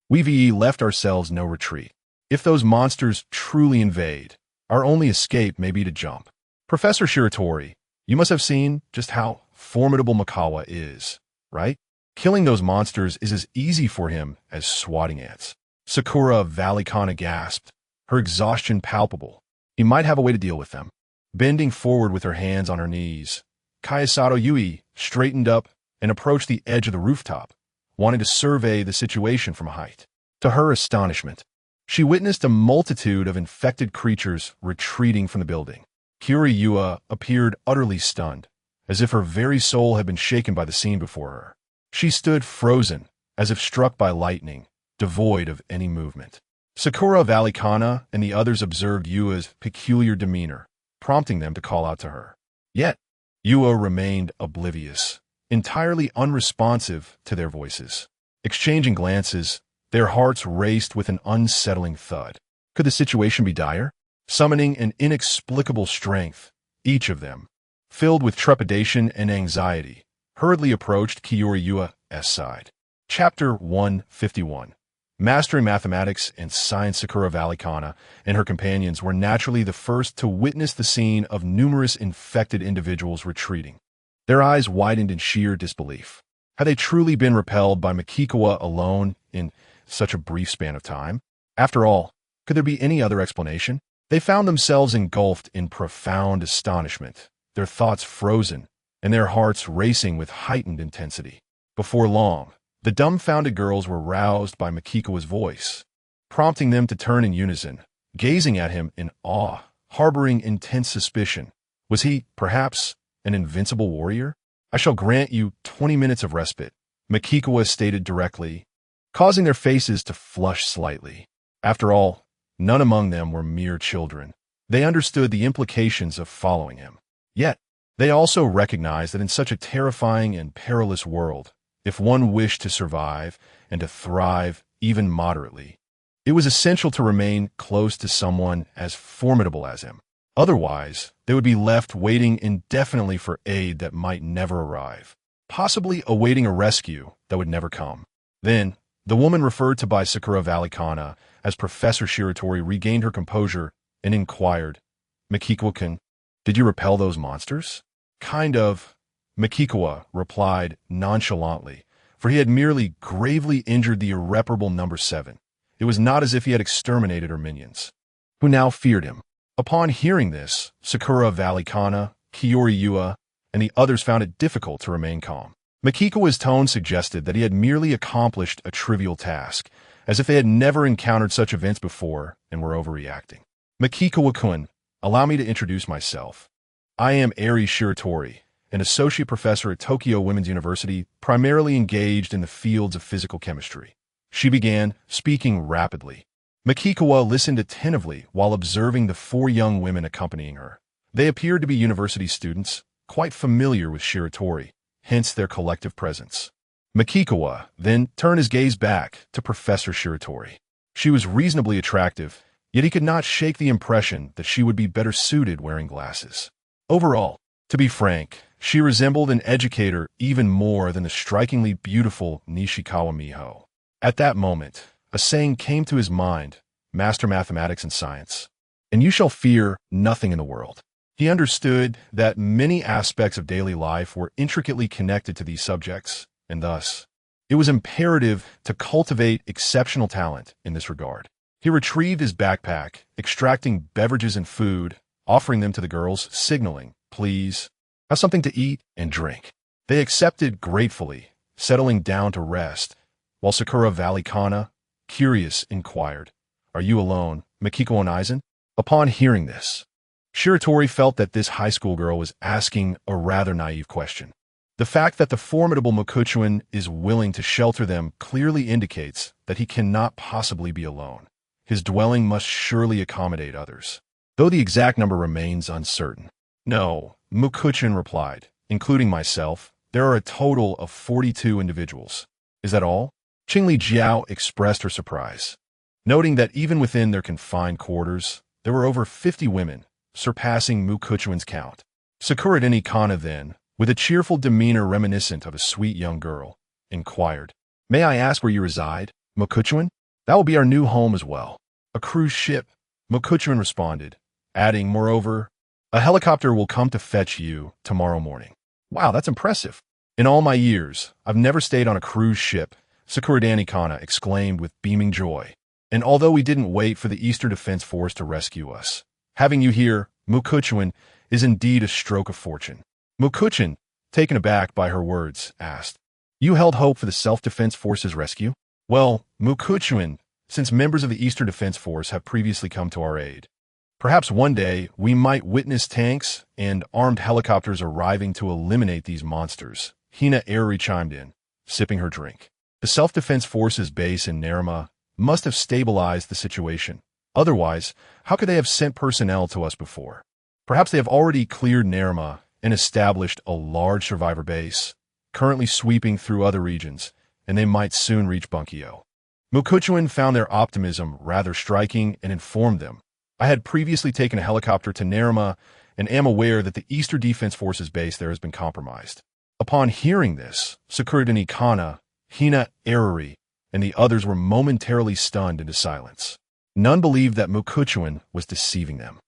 We left ourselves no retreat. If those monsters truly invade, our only escape may be to jump. Professor Shiratori, you must have seen just how formidable Mikawa is, right? Killing those monsters is as easy for him as swatting ants. Sakura Valley Kana gasped, her exhaustion palpable. He might have a way to deal with them. Bending forward with her hands on her knees, Kayasato Yui straightened up and approached the edge of the rooftop, wanting to survey the situation from a height. To her astonishment, she witnessed a multitude of infected creatures retreating from the building. Kiryua appeared utterly stunned, as if her very soul had been shaken by the scene before her. She stood frozen, as if struck by lightning, devoid of any movement. Sakura Valley Kana and the others observed Yua's peculiar demeanor, prompting them to call out to her. Yet, Yua remained oblivious, entirely unresponsive to their voices. Exchanging glances, their hearts raced with an unsettling thud. Could the situation be dire? Summoning an inexplicable strength, each of them, filled with trepidation and anxiety, hurriedly approached Kiryua's side. Chapter 151. Mastering mathematics and science, Sakura Valikana and her companions were naturally the first to witness the scene of numerous infected individuals retreating. Their eyes widened in sheer disbelief. Had they truly been repelled by Makikawa alone in such a brief span of time? After all, could there be any other explanation? They found themselves engulfed in profound astonishment, their thoughts frozen, and their hearts racing with heightened intensity. Before long, the dumbfounded girls were roused by Makikawa's voice, prompting them to turn in unison, gazing at him in awe, harboring intense suspicion. Was he, perhaps, an invincible warrior? I shall grant you 20 minutes of respite, Makikawa stated directly, causing their faces to flush slightly. After all, none among them were mere children. They understood the implications of following him. Yet, they also recognized that in such a terrifying and perilous world, if one wished to survive and to thrive even moderately, it was essential to remain close to someone as formidable as him. Otherwise, they would be left waiting indefinitely for aid that might never arrive, possibly awaiting a rescue that would never come. Then, the woman referred to by Sakura Valikana as Professor Shiratori regained her composure and inquired, "Makikawa-kun, did you repel those monsters?" "Kind of," Makikawa replied nonchalantly, for he had merely gravely injured the irreparable number 7. It was not as if he had exterminated her minions, who now feared him. Upon hearing this, Sakura Valikana, Kiori Yua, and the others found it difficult to remain calm. Makikawa's tone suggested that he had merely accomplished a trivial task, as if they had never encountered such events before and were overreacting. "Makikawa-kun, allow me to introduce myself. I am Eri Shiratori, an associate professor at Tokyo Women's University, primarily engaged in the fields of physical chemistry." She began, speaking rapidly. Makikawa listened attentively while observing the 4 young women accompanying her. They appeared to be university students, quite familiar with Shiratori, hence their collective presence. Makikawa then turned his gaze back to Professor Shiratori. She was reasonably attractive, yet he could not shake the impression that she would be better suited wearing glasses. Overall, to be frank, she resembled an educator even more than the strikingly beautiful Nishikawa Miho. At that moment, a saying came to his mind, "Master mathematics and science, and you shall fear nothing in the world." He understood that many aspects of daily life were intricately connected to these subjects, and thus, it was imperative to cultivate exceptional talent in this regard. He retrieved his backpack, extracting beverages and food, offering them to the girls, signaling, "Please, have something to eat and drink." They accepted gratefully, settling down to rest, while Sakura Valikana, curious, inquired, "Are you alone, Makikawa and Aizen?" Upon hearing this, Shiratori felt that this high school girl was asking a rather naive question. The fact that the formidable Mokuchuan is willing to shelter them clearly indicates that he cannot possibly be alone. His dwelling must surely accommodate others, though the exact number remains uncertain. "No," Mokuchuan replied, "including myself, there are a total of 42 individuals." "Is that all?" Qingli Jiao expressed her surprise, noting that even within their confined quarters, there were over 50 women, surpassing Mokuchuan's count. Sakura Kana then, with a cheerful demeanor reminiscent of a sweet young girl, inquired, "May I ask where you reside, Mokuchuan?" "That will be our new home as well." "A cruise ship," Mokuchuan responded, adding, "Moreover, a helicopter will come to fetch you tomorrow morning." "Wow, that's impressive. In all my years, I've never stayed on a cruise ship," Sakura Kana exclaimed with beaming joy. "And although we didn't wait for the Eastern Defense Force to rescue us, having you here, Mokuchuan, is indeed a stroke of fortune." Mokuchuan, taken aback by her words, asked, "You held hope for the Self-Defense Force's rescue?" "Well, Mokuchuan, since members of the Eastern Defense Force have previously come to our aid, perhaps one day we might witness tanks and armed helicopters arriving to eliminate these monsters," Hina Eri chimed in, sipping her drink. "The Self-Defense Force's base in Narima must have stabilized the situation. Otherwise, how could they have sent personnel to us before? Perhaps they have already cleared Narima and established a large survivor base, currently sweeping through other regions, and they might soon reach Bunkyo." Mokuchuan found their optimism rather striking and informed them, "I had previously taken a helicopter to Narima and am aware that the Eastern Defense Force's base there has been compromised." Upon hearing this, Sakura Kana, Hina Eri, and the others were momentarily stunned into silence. None believed that Mukuchuan was deceiving them.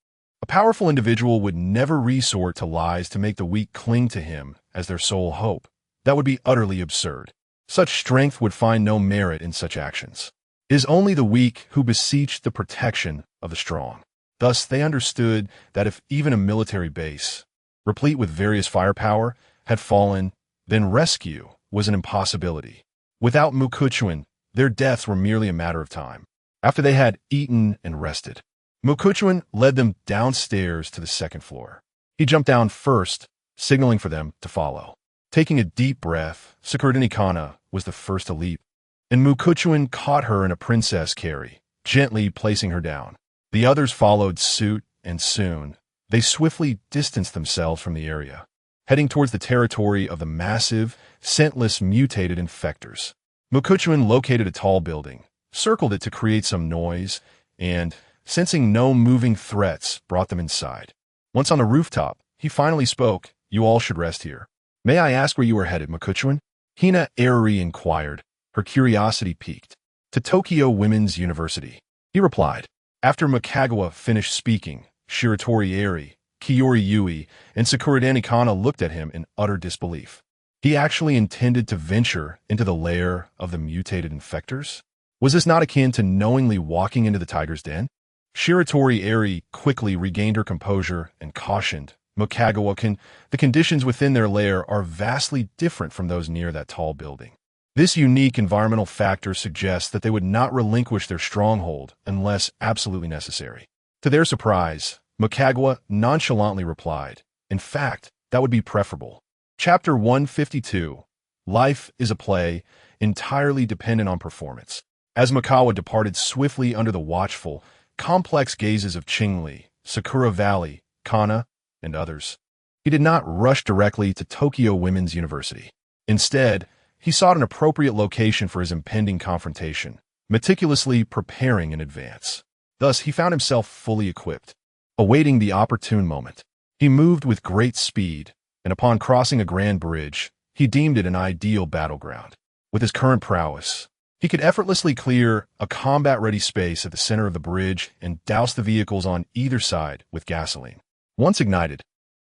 A powerful individual would never resort to lies to make the weak cling to him as their sole hope. That would be utterly absurd. Such strength would find no merit in such actions. It is only the weak who beseech the protection of the strong. Thus, they understood that if even a military base, replete with various firepower, had fallen, then rescue was an impossibility. Without Mukuchuan, their deaths were merely a matter of time. After they had eaten and rested, Mukuchuan led them downstairs to the second floor. He jumped down first, signaling for them to follow. Taking a deep breath, Sakuranikana was the first to leap, and Mukuchuan caught her in a princess carry, gently placing her down. The others followed suit, and soon, they swiftly distanced themselves from the area, heading towards the territory of the massive, scentless mutated infectors. Mukuchuan located a tall building, circled it to create some noise, and, sensing no moving threats, brought them inside. Once on the rooftop, he finally spoke. "You all should rest here. May I ask where you are headed, Mukuchuan?" Hina Arari inquired, her curiosity piqued. "To Tokyo Women's University," he replied. After Mikagawa finished speaking, Shiratori Eri, Kiyori Yui, and Sakura Danikana looked at him in utter disbelief. He actually intended to venture into the lair of the mutated infectors? Was this not akin to knowingly walking into the tiger's den? Shiratori Eri quickly regained her composure and cautioned, "Mikagawa, the conditions within their lair are vastly different from those near that tall building. This unique environmental factor suggests that they would not relinquish their stronghold unless absolutely necessary." To their surprise, Mikagawa nonchalantly replied, "In fact, that would be preferable." Chapter 152. Life is a play, entirely dependent on performance. As Mikagawa departed swiftly under the watchful, complex gazes of Qingli, Sakura Valley, Kana, and others, he did not rush directly to Tokyo Women's University. Instead, he sought an appropriate location for his impending confrontation, meticulously preparing in advance. Thus, he found himself fully equipped, awaiting the opportune moment. He moved with great speed, and upon crossing a grand bridge, he deemed it an ideal battleground. With his current prowess, he could effortlessly clear a combat-ready space at the center of the bridge and douse the vehicles on either side with gasoline. Once ignited,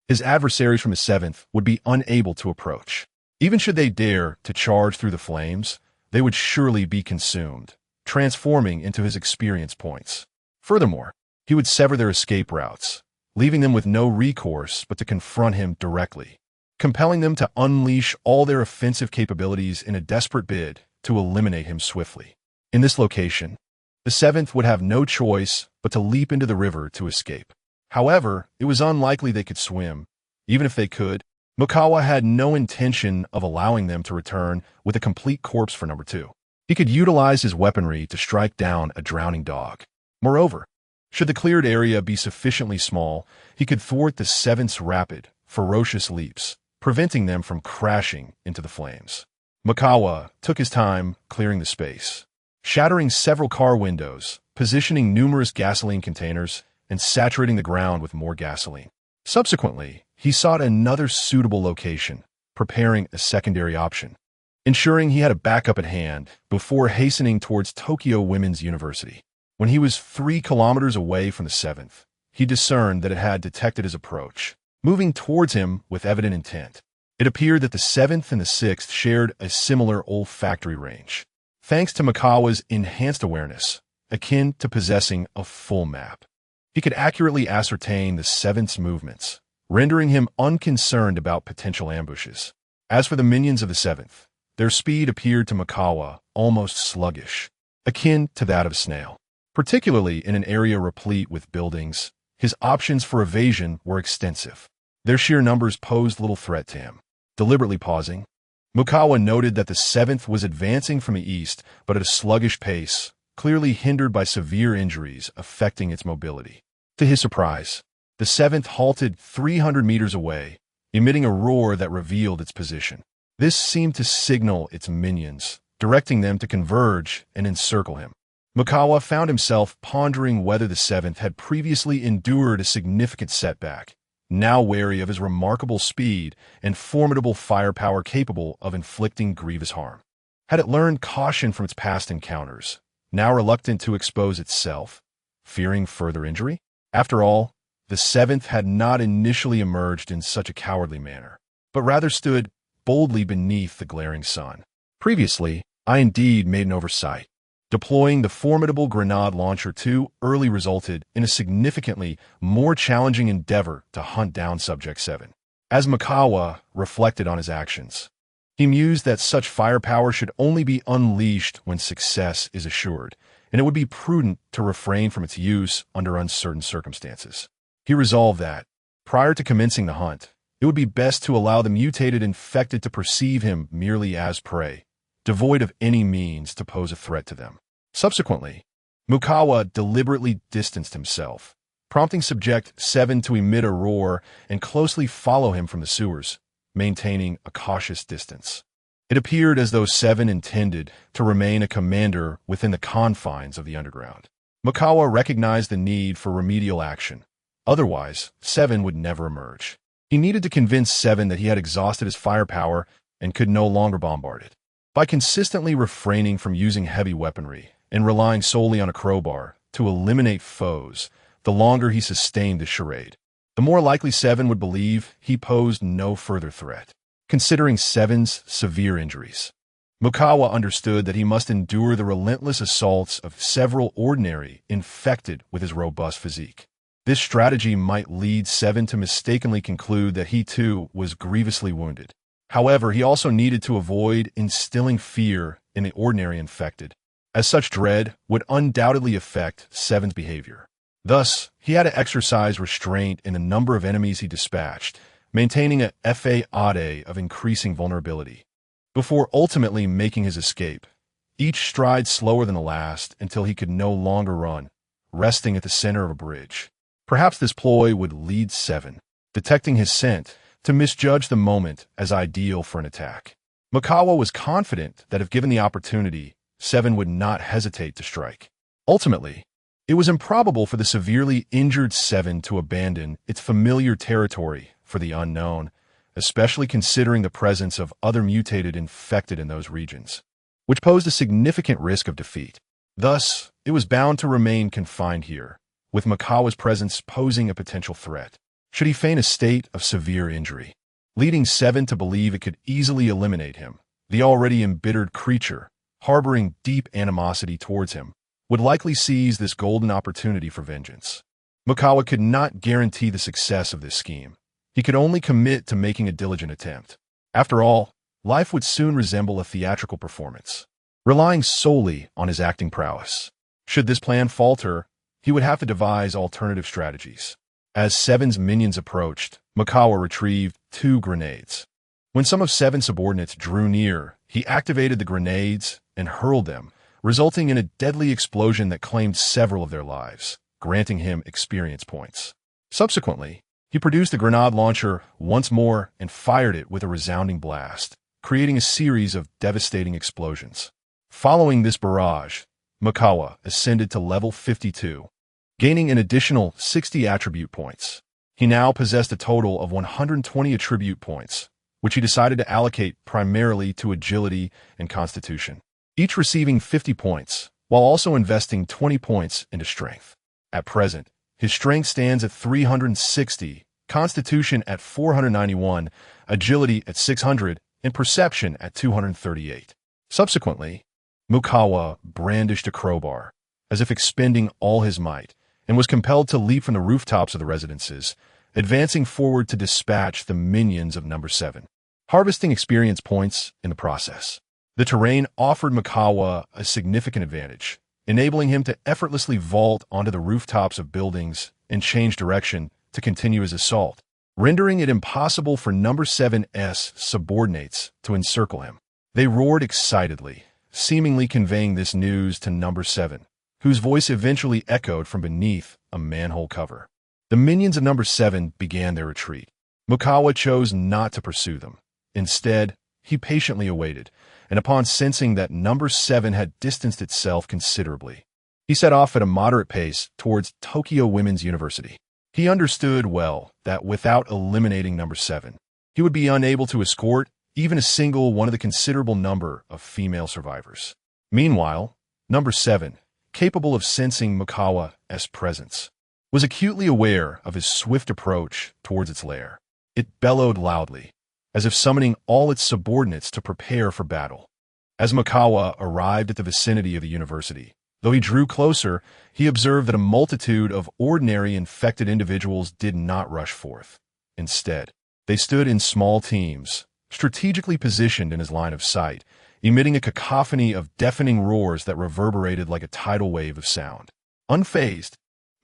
his adversaries from the 7th would be unable to approach. Even should they dare to charge through the flames, they would surely be consumed, transforming into his experience points. Furthermore, he would sever their escape routes, leaving them with no recourse but to confront him directly, compelling them to unleash all their offensive capabilities in a desperate bid to eliminate him swiftly. In this location, the 7th would have no choice but to leap into the river to escape. However, it was unlikely they could swim. Even if they could, Mikagawa had no intention of allowing them to return with a complete corpse for number 2. He could utilize his weaponry to strike down a drowning dog. Moreover, should the cleared area be sufficiently small, he could thwart the 7th's rapid, ferocious leaps, preventing them from crashing into the flames. Mikagawa took his time clearing the space, shattering several car windows, positioning numerous gasoline containers, and saturating the ground with more gasoline. Subsequently, he sought another suitable location, preparing a secondary option, ensuring he had a backup at hand before hastening towards Tokyo Women's University. When he was 3 kilometers away from the 7th, he discerned that it had detected his approach, moving towards him with evident intent. It appeared that the 7th and the 6th shared a similar olfactory range, thanks to Mikagawa's enhanced awareness, akin to possessing a full map. He could accurately ascertain the 7th's movements, rendering him unconcerned about potential ambushes. As for the minions of the 7th, their speed appeared to Mikagawa almost sluggish, akin to that of a snail. Particularly in an area replete with buildings, his options for evasion were extensive. Their sheer numbers posed little threat to him. Deliberately pausing, Mikagawa noted that the 7th was advancing from the east, but at a sluggish pace, clearly hindered by severe injuries affecting its mobility. To his surprise, the 7th halted 300 meters away, emitting a roar that revealed its position. This seemed to signal its minions, directing them to converge and encircle him. Mikagawa found himself pondering whether the 7th had previously endured a significant setback, now wary of his remarkable speed and formidable firepower capable of inflicting grievous harm. Had it learned caution from its past encounters, now reluctant to expose itself, fearing further injury? After all, the seventh had not initially emerged in such a cowardly manner, but rather stood boldly beneath the glaring sun. Previously, I indeed made an oversight. Deploying the formidable grenade launcher too early resulted in a significantly more challenging endeavor to hunt down Subject 7. As Mikawa reflected on his actions, he mused that such firepower should only be unleashed when success is assured, and it would be prudent to refrain from its use under uncertain circumstances. He resolved that, prior to commencing the hunt, it would be best to allow the mutated infected to perceive him merely as prey, devoid of any means to pose a threat to them. Subsequently, Mukawa deliberately distanced himself, prompting Subject 7 to emit a roar and closely follow him from the sewers, maintaining a cautious distance. It appeared as though 7 intended to remain a commander within the confines of the underground. Mukawa recognized the need for remedial action. Otherwise, 7 would never emerge. He needed to convince 7 that he had exhausted his firepower and could no longer bombard it. By consistently refraining from using heavy weaponry and relying solely on a crowbar to eliminate foes, the longer he sustained the charade, the more likely 7 would believe he posed no further threat. Considering 7's severe injuries, Mukawa understood that he must endure the relentless assaults of several ordinary infected with his robust physique. This strategy might lead 7 to mistakenly conclude that he too was grievously wounded. However, he also needed to avoid instilling fear in the ordinary infected, as such dread would undoubtedly affect 7's behavior. Thus, he had to exercise restraint in the number of enemies he dispatched, maintaining a fade of increasing vulnerability, before ultimately making his escape, each stride slower than the last until he could no longer run, resting at the center of a bridge. Perhaps this ploy would lead 7, detecting his scent, to misjudge the moment as ideal for an attack. Mukawa was confident that if given the opportunity, 7 would not hesitate to strike. Ultimately, it was improbable for the severely injured 7 to abandon its familiar territory for the unknown, especially considering the presence of other mutated infected in those regions, which posed a significant risk of defeat. Thus, it was bound to remain confined here, with Mukawa's presence posing a potential threat, should he feign a state of severe injury, leading 7 to believe it could easily eliminate him. The already embittered creature, harboring deep animosity towards him, would likely seize this golden opportunity for vengeance. Mukawa could not guarantee the success of this scheme. He could only commit to making a diligent attempt. After all, life would soon resemble a theatrical performance, relying solely on his acting prowess. Should this plan falter, he would have to devise alternative strategies. As 7's minions approached, Mukawa retrieved 2 grenades. When some of 7's subordinates drew near, he activated the grenades and hurled them, resulting in a deadly explosion that claimed several of their lives, granting him experience points. Subsequently, he produced the grenade launcher once more and fired it with a resounding blast, creating a series of devastating explosions. Following this barrage, Mukawa ascended to level 52, gaining an additional 60 attribute points. He now possessed a total of 120 attribute points, which he decided to allocate primarily to agility and constitution, each receiving 50 points, while also investing 20 points into strength. At present, his strength stands at 360, constitution at 491, agility at 600, and perception at 238. Subsequently, Mukawa brandished a crowbar, as if expending all his might, and was compelled to leap from the rooftops of the residences, advancing forward to dispatch the minions of number 7, harvesting experience points in the process. The terrain offered Mukawa a significant advantage, enabling him to effortlessly vault onto the rooftops of buildings and change direction to continue his assault, rendering it impossible for number 7's subordinates to encircle him. They roared excitedly, seemingly conveying this news to number 7, whose voice eventually echoed from beneath a manhole cover. The minions of number 7 began their retreat. Mukawa chose not to pursue them. Instead, he patiently awaited, and upon sensing that number 7 had distanced itself considerably, he set off at a moderate pace towards Tokyo Women's University. He understood well that without eliminating number 7, he would be unable to escort even a single one of the considerable number of female survivors. Meanwhile, number 7, capable of sensing Mikawa's presence, was acutely aware of his swift approach towards its lair. It bellowed loudly, as if summoning all its subordinates to prepare for battle. As Mikawa arrived at the vicinity of the university, though he drew closer, he observed that a multitude of ordinary infected individuals did not rush forth. Instead, they stood in small teams, strategically positioned in his line of sight, emitting a cacophony of deafening roars that reverberated like a tidal wave of sound. Unfazed,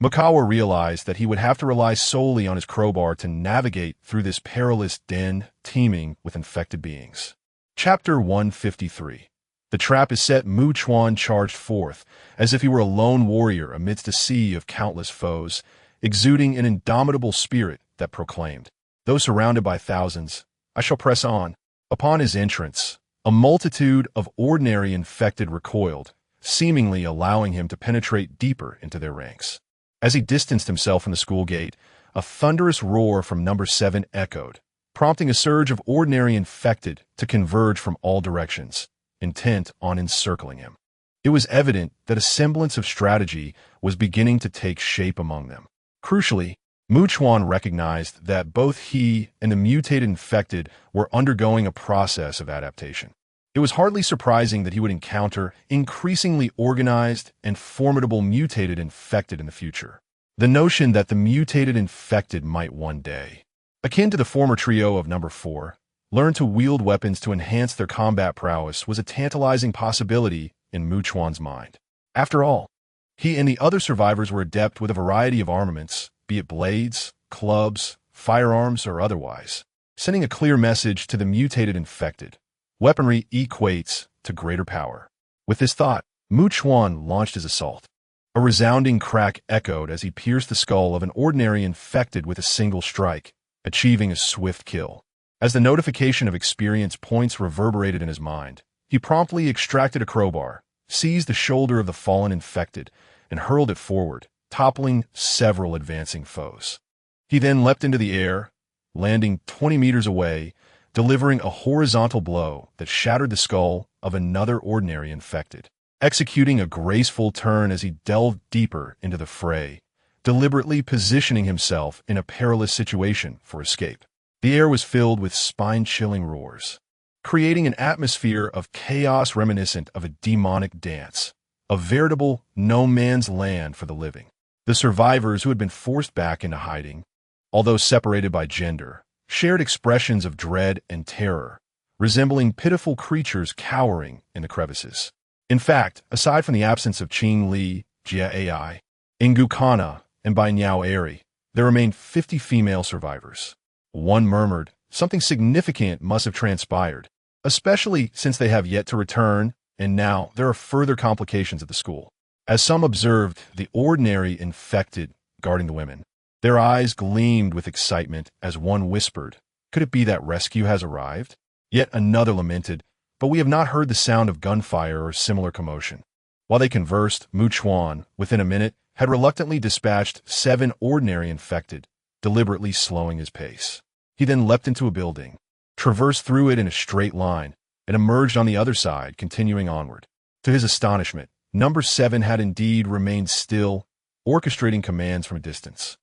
Mikawa realized that he would have to rely solely on his crowbar to navigate through this perilous den teeming with infected beings. Chapter 153. The trap is set. Chuan charged forth, as if he were a lone warrior amidst a sea of countless foes, exuding an indomitable spirit that proclaimed, "Though surrounded by thousands, I shall press on." Upon his entrance, a multitude of ordinary infected recoiled, seemingly allowing him to penetrate deeper into their ranks. As he distanced himself from the school gate, a thunderous roar from number 7 echoed, prompting a surge of ordinary infected to converge from all directions, intent on encircling him. It was evident that a semblance of strategy was beginning to take shape among them. Crucially, Chuan recognized that both he and the mutated infected were undergoing a process of adaptation. It was hardly surprising that he would encounter increasingly organized and formidable mutated infected in the future. The notion that the mutated infected might one day, akin to the former trio of number 4, learn to wield weapons to enhance their combat prowess was a tantalizing possibility in Chuan's mind. After all, he and the other survivors were adept with a variety of armaments, be it blades, clubs, firearms, or otherwise, sending a clear message to the mutated infected. Weaponry equates to greater power. With this thought, Chuan launched his assault. A resounding crack echoed as he pierced the skull of an ordinary infected with a single strike, achieving a swift kill. As the notification of experience points reverberated in his mind, he promptly extracted a crowbar, seized the shoulder of the fallen infected, and hurled it forward, toppling several advancing foes. He then leapt into the air, landing 20 meters away, delivering a horizontal blow that shattered the skull of another ordinary infected. Executing a graceful turn as he delved deeper into the fray, deliberately positioning himself in a perilous situation for escape. The air was filled with spine-chilling roars, creating an atmosphere of chaos reminiscent of a demonic dance, a veritable no-man's land for the living. The survivors who had been forced back into hiding, although separated by gender, shared expressions of dread and terror, resembling pitiful creatures cowering in the crevices. In fact, aside from the absence of Qing Li, Jia Ai, Ingukana, and Bai Niao Eri, there remained 50 female survivors. One murmured, "Something significant must have transpired, especially since they have yet to return, and now there are further complications at the school." As some observed the ordinary infected guarding the women, their eyes gleamed with excitement as one whispered, "Could it be that rescue has arrived?" Yet another lamented, "But we have not heard the sound of gunfire or similar commotion." While they conversed, Chuan, within a minute, had reluctantly dispatched 7 ordinary infected, deliberately slowing his pace. He then leapt into a building, traversed through it in a straight line, and emerged on the other side, continuing onward. To his astonishment, number 7 had indeed remained still, orchestrating commands from a distance,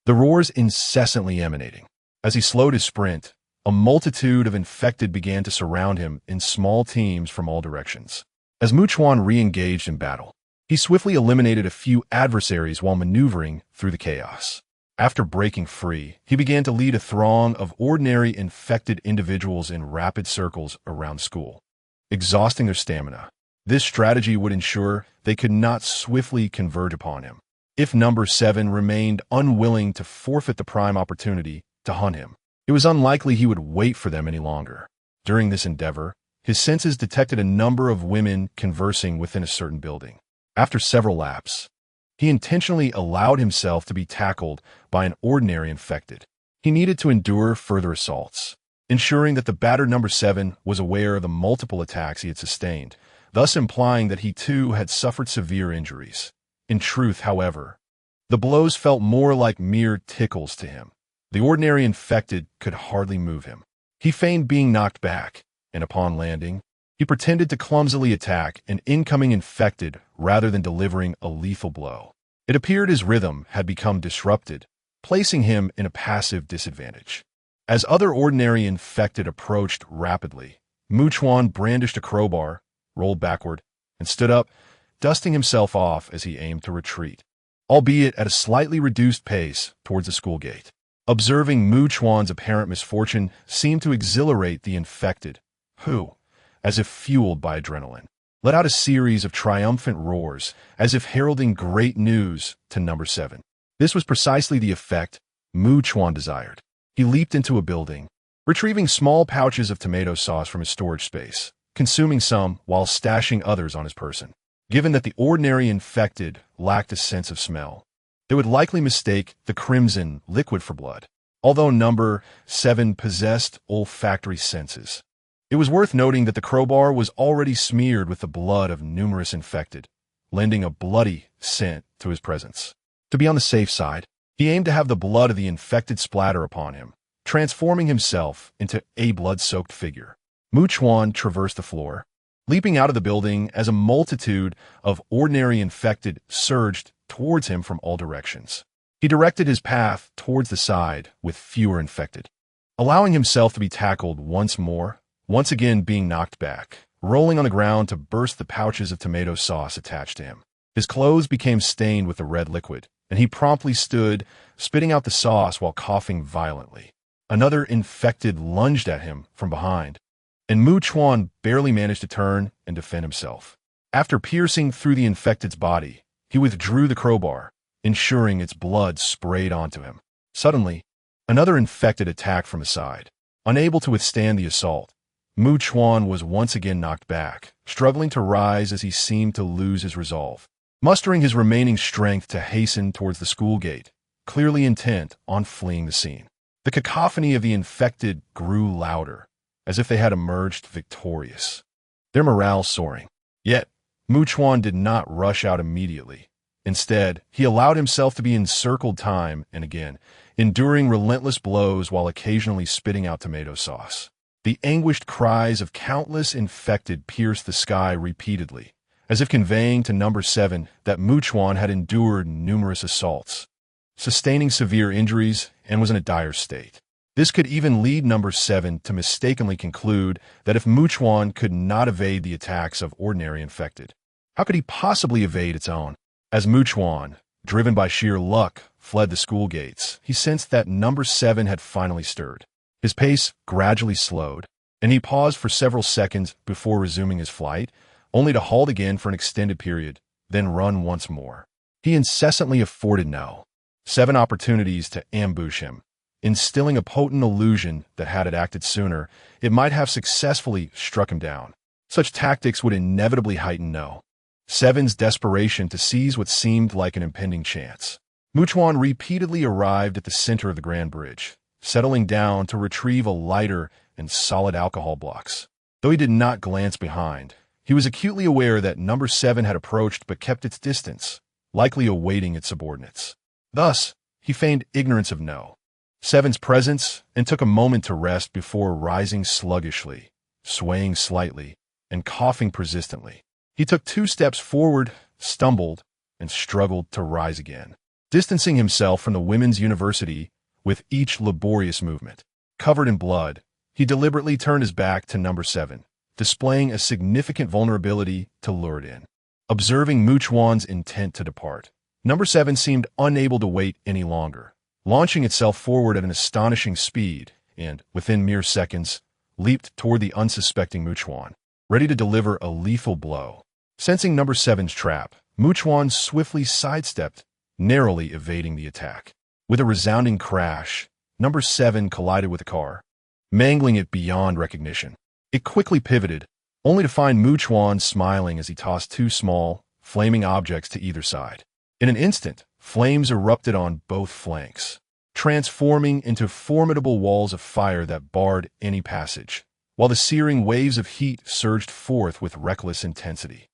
the roars incessantly emanating. As he slowed his sprint, a multitude of infected began to surround him in small teams from all directions. As Chuan re-engaged in battle, he swiftly eliminated a few adversaries while maneuvering through the chaos. After breaking free, he began to lead a throng of ordinary infected individuals in rapid circles around school, exhausting their stamina. This strategy would ensure they could not swiftly converge upon him. If number 7 remained unwilling to forfeit the prime opportunity to hunt him, it was unlikely he would wait for them any longer. During this endeavor, his senses detected a number of women conversing within a certain building. After several laps, he intentionally allowed himself to be tackled by an ordinary infected. He needed to endure further assaults, ensuring that the battered number 7 was aware of the multiple attacks he had sustained, thus implying that he too had suffered severe injuries. In truth, however, the blows felt more like mere tickles to him. The ordinary infected could hardly move him. He feigned being knocked back, and upon landing, he pretended to clumsily attack an incoming infected rather than delivering a lethal blow. It appeared his rhythm had become disrupted, placing him in a passive disadvantage. As other ordinary infected approached rapidly, Chuan brandished a crowbar, rolled backward, and stood up, dusting himself off as he aimed to retreat, albeit at a slightly reduced pace towards the school gate. Observing Chuan's apparent misfortune seemed to exhilarate the infected, who, as if fueled by adrenaline, let out a series of triumphant roars as if heralding great news to number 7. This was precisely the effect Chuan desired. He leaped into a building, retrieving small pouches of tomato sauce from his storage space, consuming some while stashing others on his person. Given that the ordinary infected lacked a sense of smell, they would likely mistake the crimson liquid for blood, although number 7 possessed olfactory senses. It was worth noting that the crowbar was already smeared with the blood of numerous infected, lending a bloody scent to his presence. To be on the safe side, he aimed to have the blood of the infected splatter upon him, transforming himself into a blood-soaked figure. Chuan traversed the floor, leaping out of the building as a multitude of ordinary infected surged towards him from all directions. He directed his path towards the side with fewer infected, allowing himself to be tackled once again being knocked back, rolling on the ground to burst the pouches of tomato sauce attached to him. His clothes became stained with the red liquid, and he promptly stood, spitting out the sauce while coughing violently. Another infected lunged at him from behind, and Chuan barely managed to turn and defend himself. After piercing through the infected's body, he withdrew the crowbar, ensuring its blood sprayed onto him. Suddenly, another infected attacked from his side. Unable to withstand the assault, Chuan was once again knocked back, struggling to rise as he seemed to lose his resolve. Mustering his remaining strength to hasten towards the school gate, clearly intent on fleeing the scene. The cacophony of the infected grew louder, as if they had emerged victorious, their morale soaring. Yet, Chuan did not rush out immediately. Instead, he allowed himself to be encircled time and again, enduring relentless blows while occasionally spitting out tomato sauce. The anguished cries of countless infected pierced the sky repeatedly, as if conveying to number 7 that Chuan had endured numerous assaults, sustaining severe injuries, and was in a dire state. This could even lead number 7 to mistakenly conclude that if Chuan could not evade the attacks of ordinary infected, how could he possibly evade its own? As Chuan, driven by sheer luck, fled the school gates, he sensed that number 7 had finally stirred. His pace gradually slowed, and he paused for several seconds before resuming his flight, only to halt again for an extended period, then run once more. He incessantly afforded 7 opportunities to ambush him, instilling a potent illusion that had it acted sooner, it might have successfully struck him down. Such tactics would inevitably heighten 7's desperation to seize what seemed like an impending chance. Chuan repeatedly arrived at the center of the Grand Bridge, settling down to retrieve a lighter and solid alcohol blocks. Though he did not glance behind, he was acutely aware that number 7 had approached but kept its distance, likely awaiting its subordinates. Thus, he feigned ignorance of 7's presence and took a moment to rest before rising sluggishly, swaying slightly, and coughing persistently. He took 2 steps forward, stumbled, and struggled to rise again, distancing himself from the women's university with each laborious movement. Covered in blood, he deliberately turned his back to number 7, displaying a significant vulnerability to lure it in. Observing Chuan's intent to depart, number 7 seemed unable to wait any longer, launching itself forward at an astonishing speed and, within mere seconds, leaped toward the unsuspecting Chuan, ready to deliver a lethal blow. Sensing number 7's trap, Chuan swiftly sidestepped, narrowly evading the attack. With a resounding crash, number 7 collided with the car, mangling it beyond recognition. It quickly pivoted, only to find Chuan smiling as he tossed 2 small, flaming objects to either side. In an instant, flames erupted on both flanks, transforming into formidable walls of fire that barred any passage, while the searing waves of heat surged forth with reckless intensity.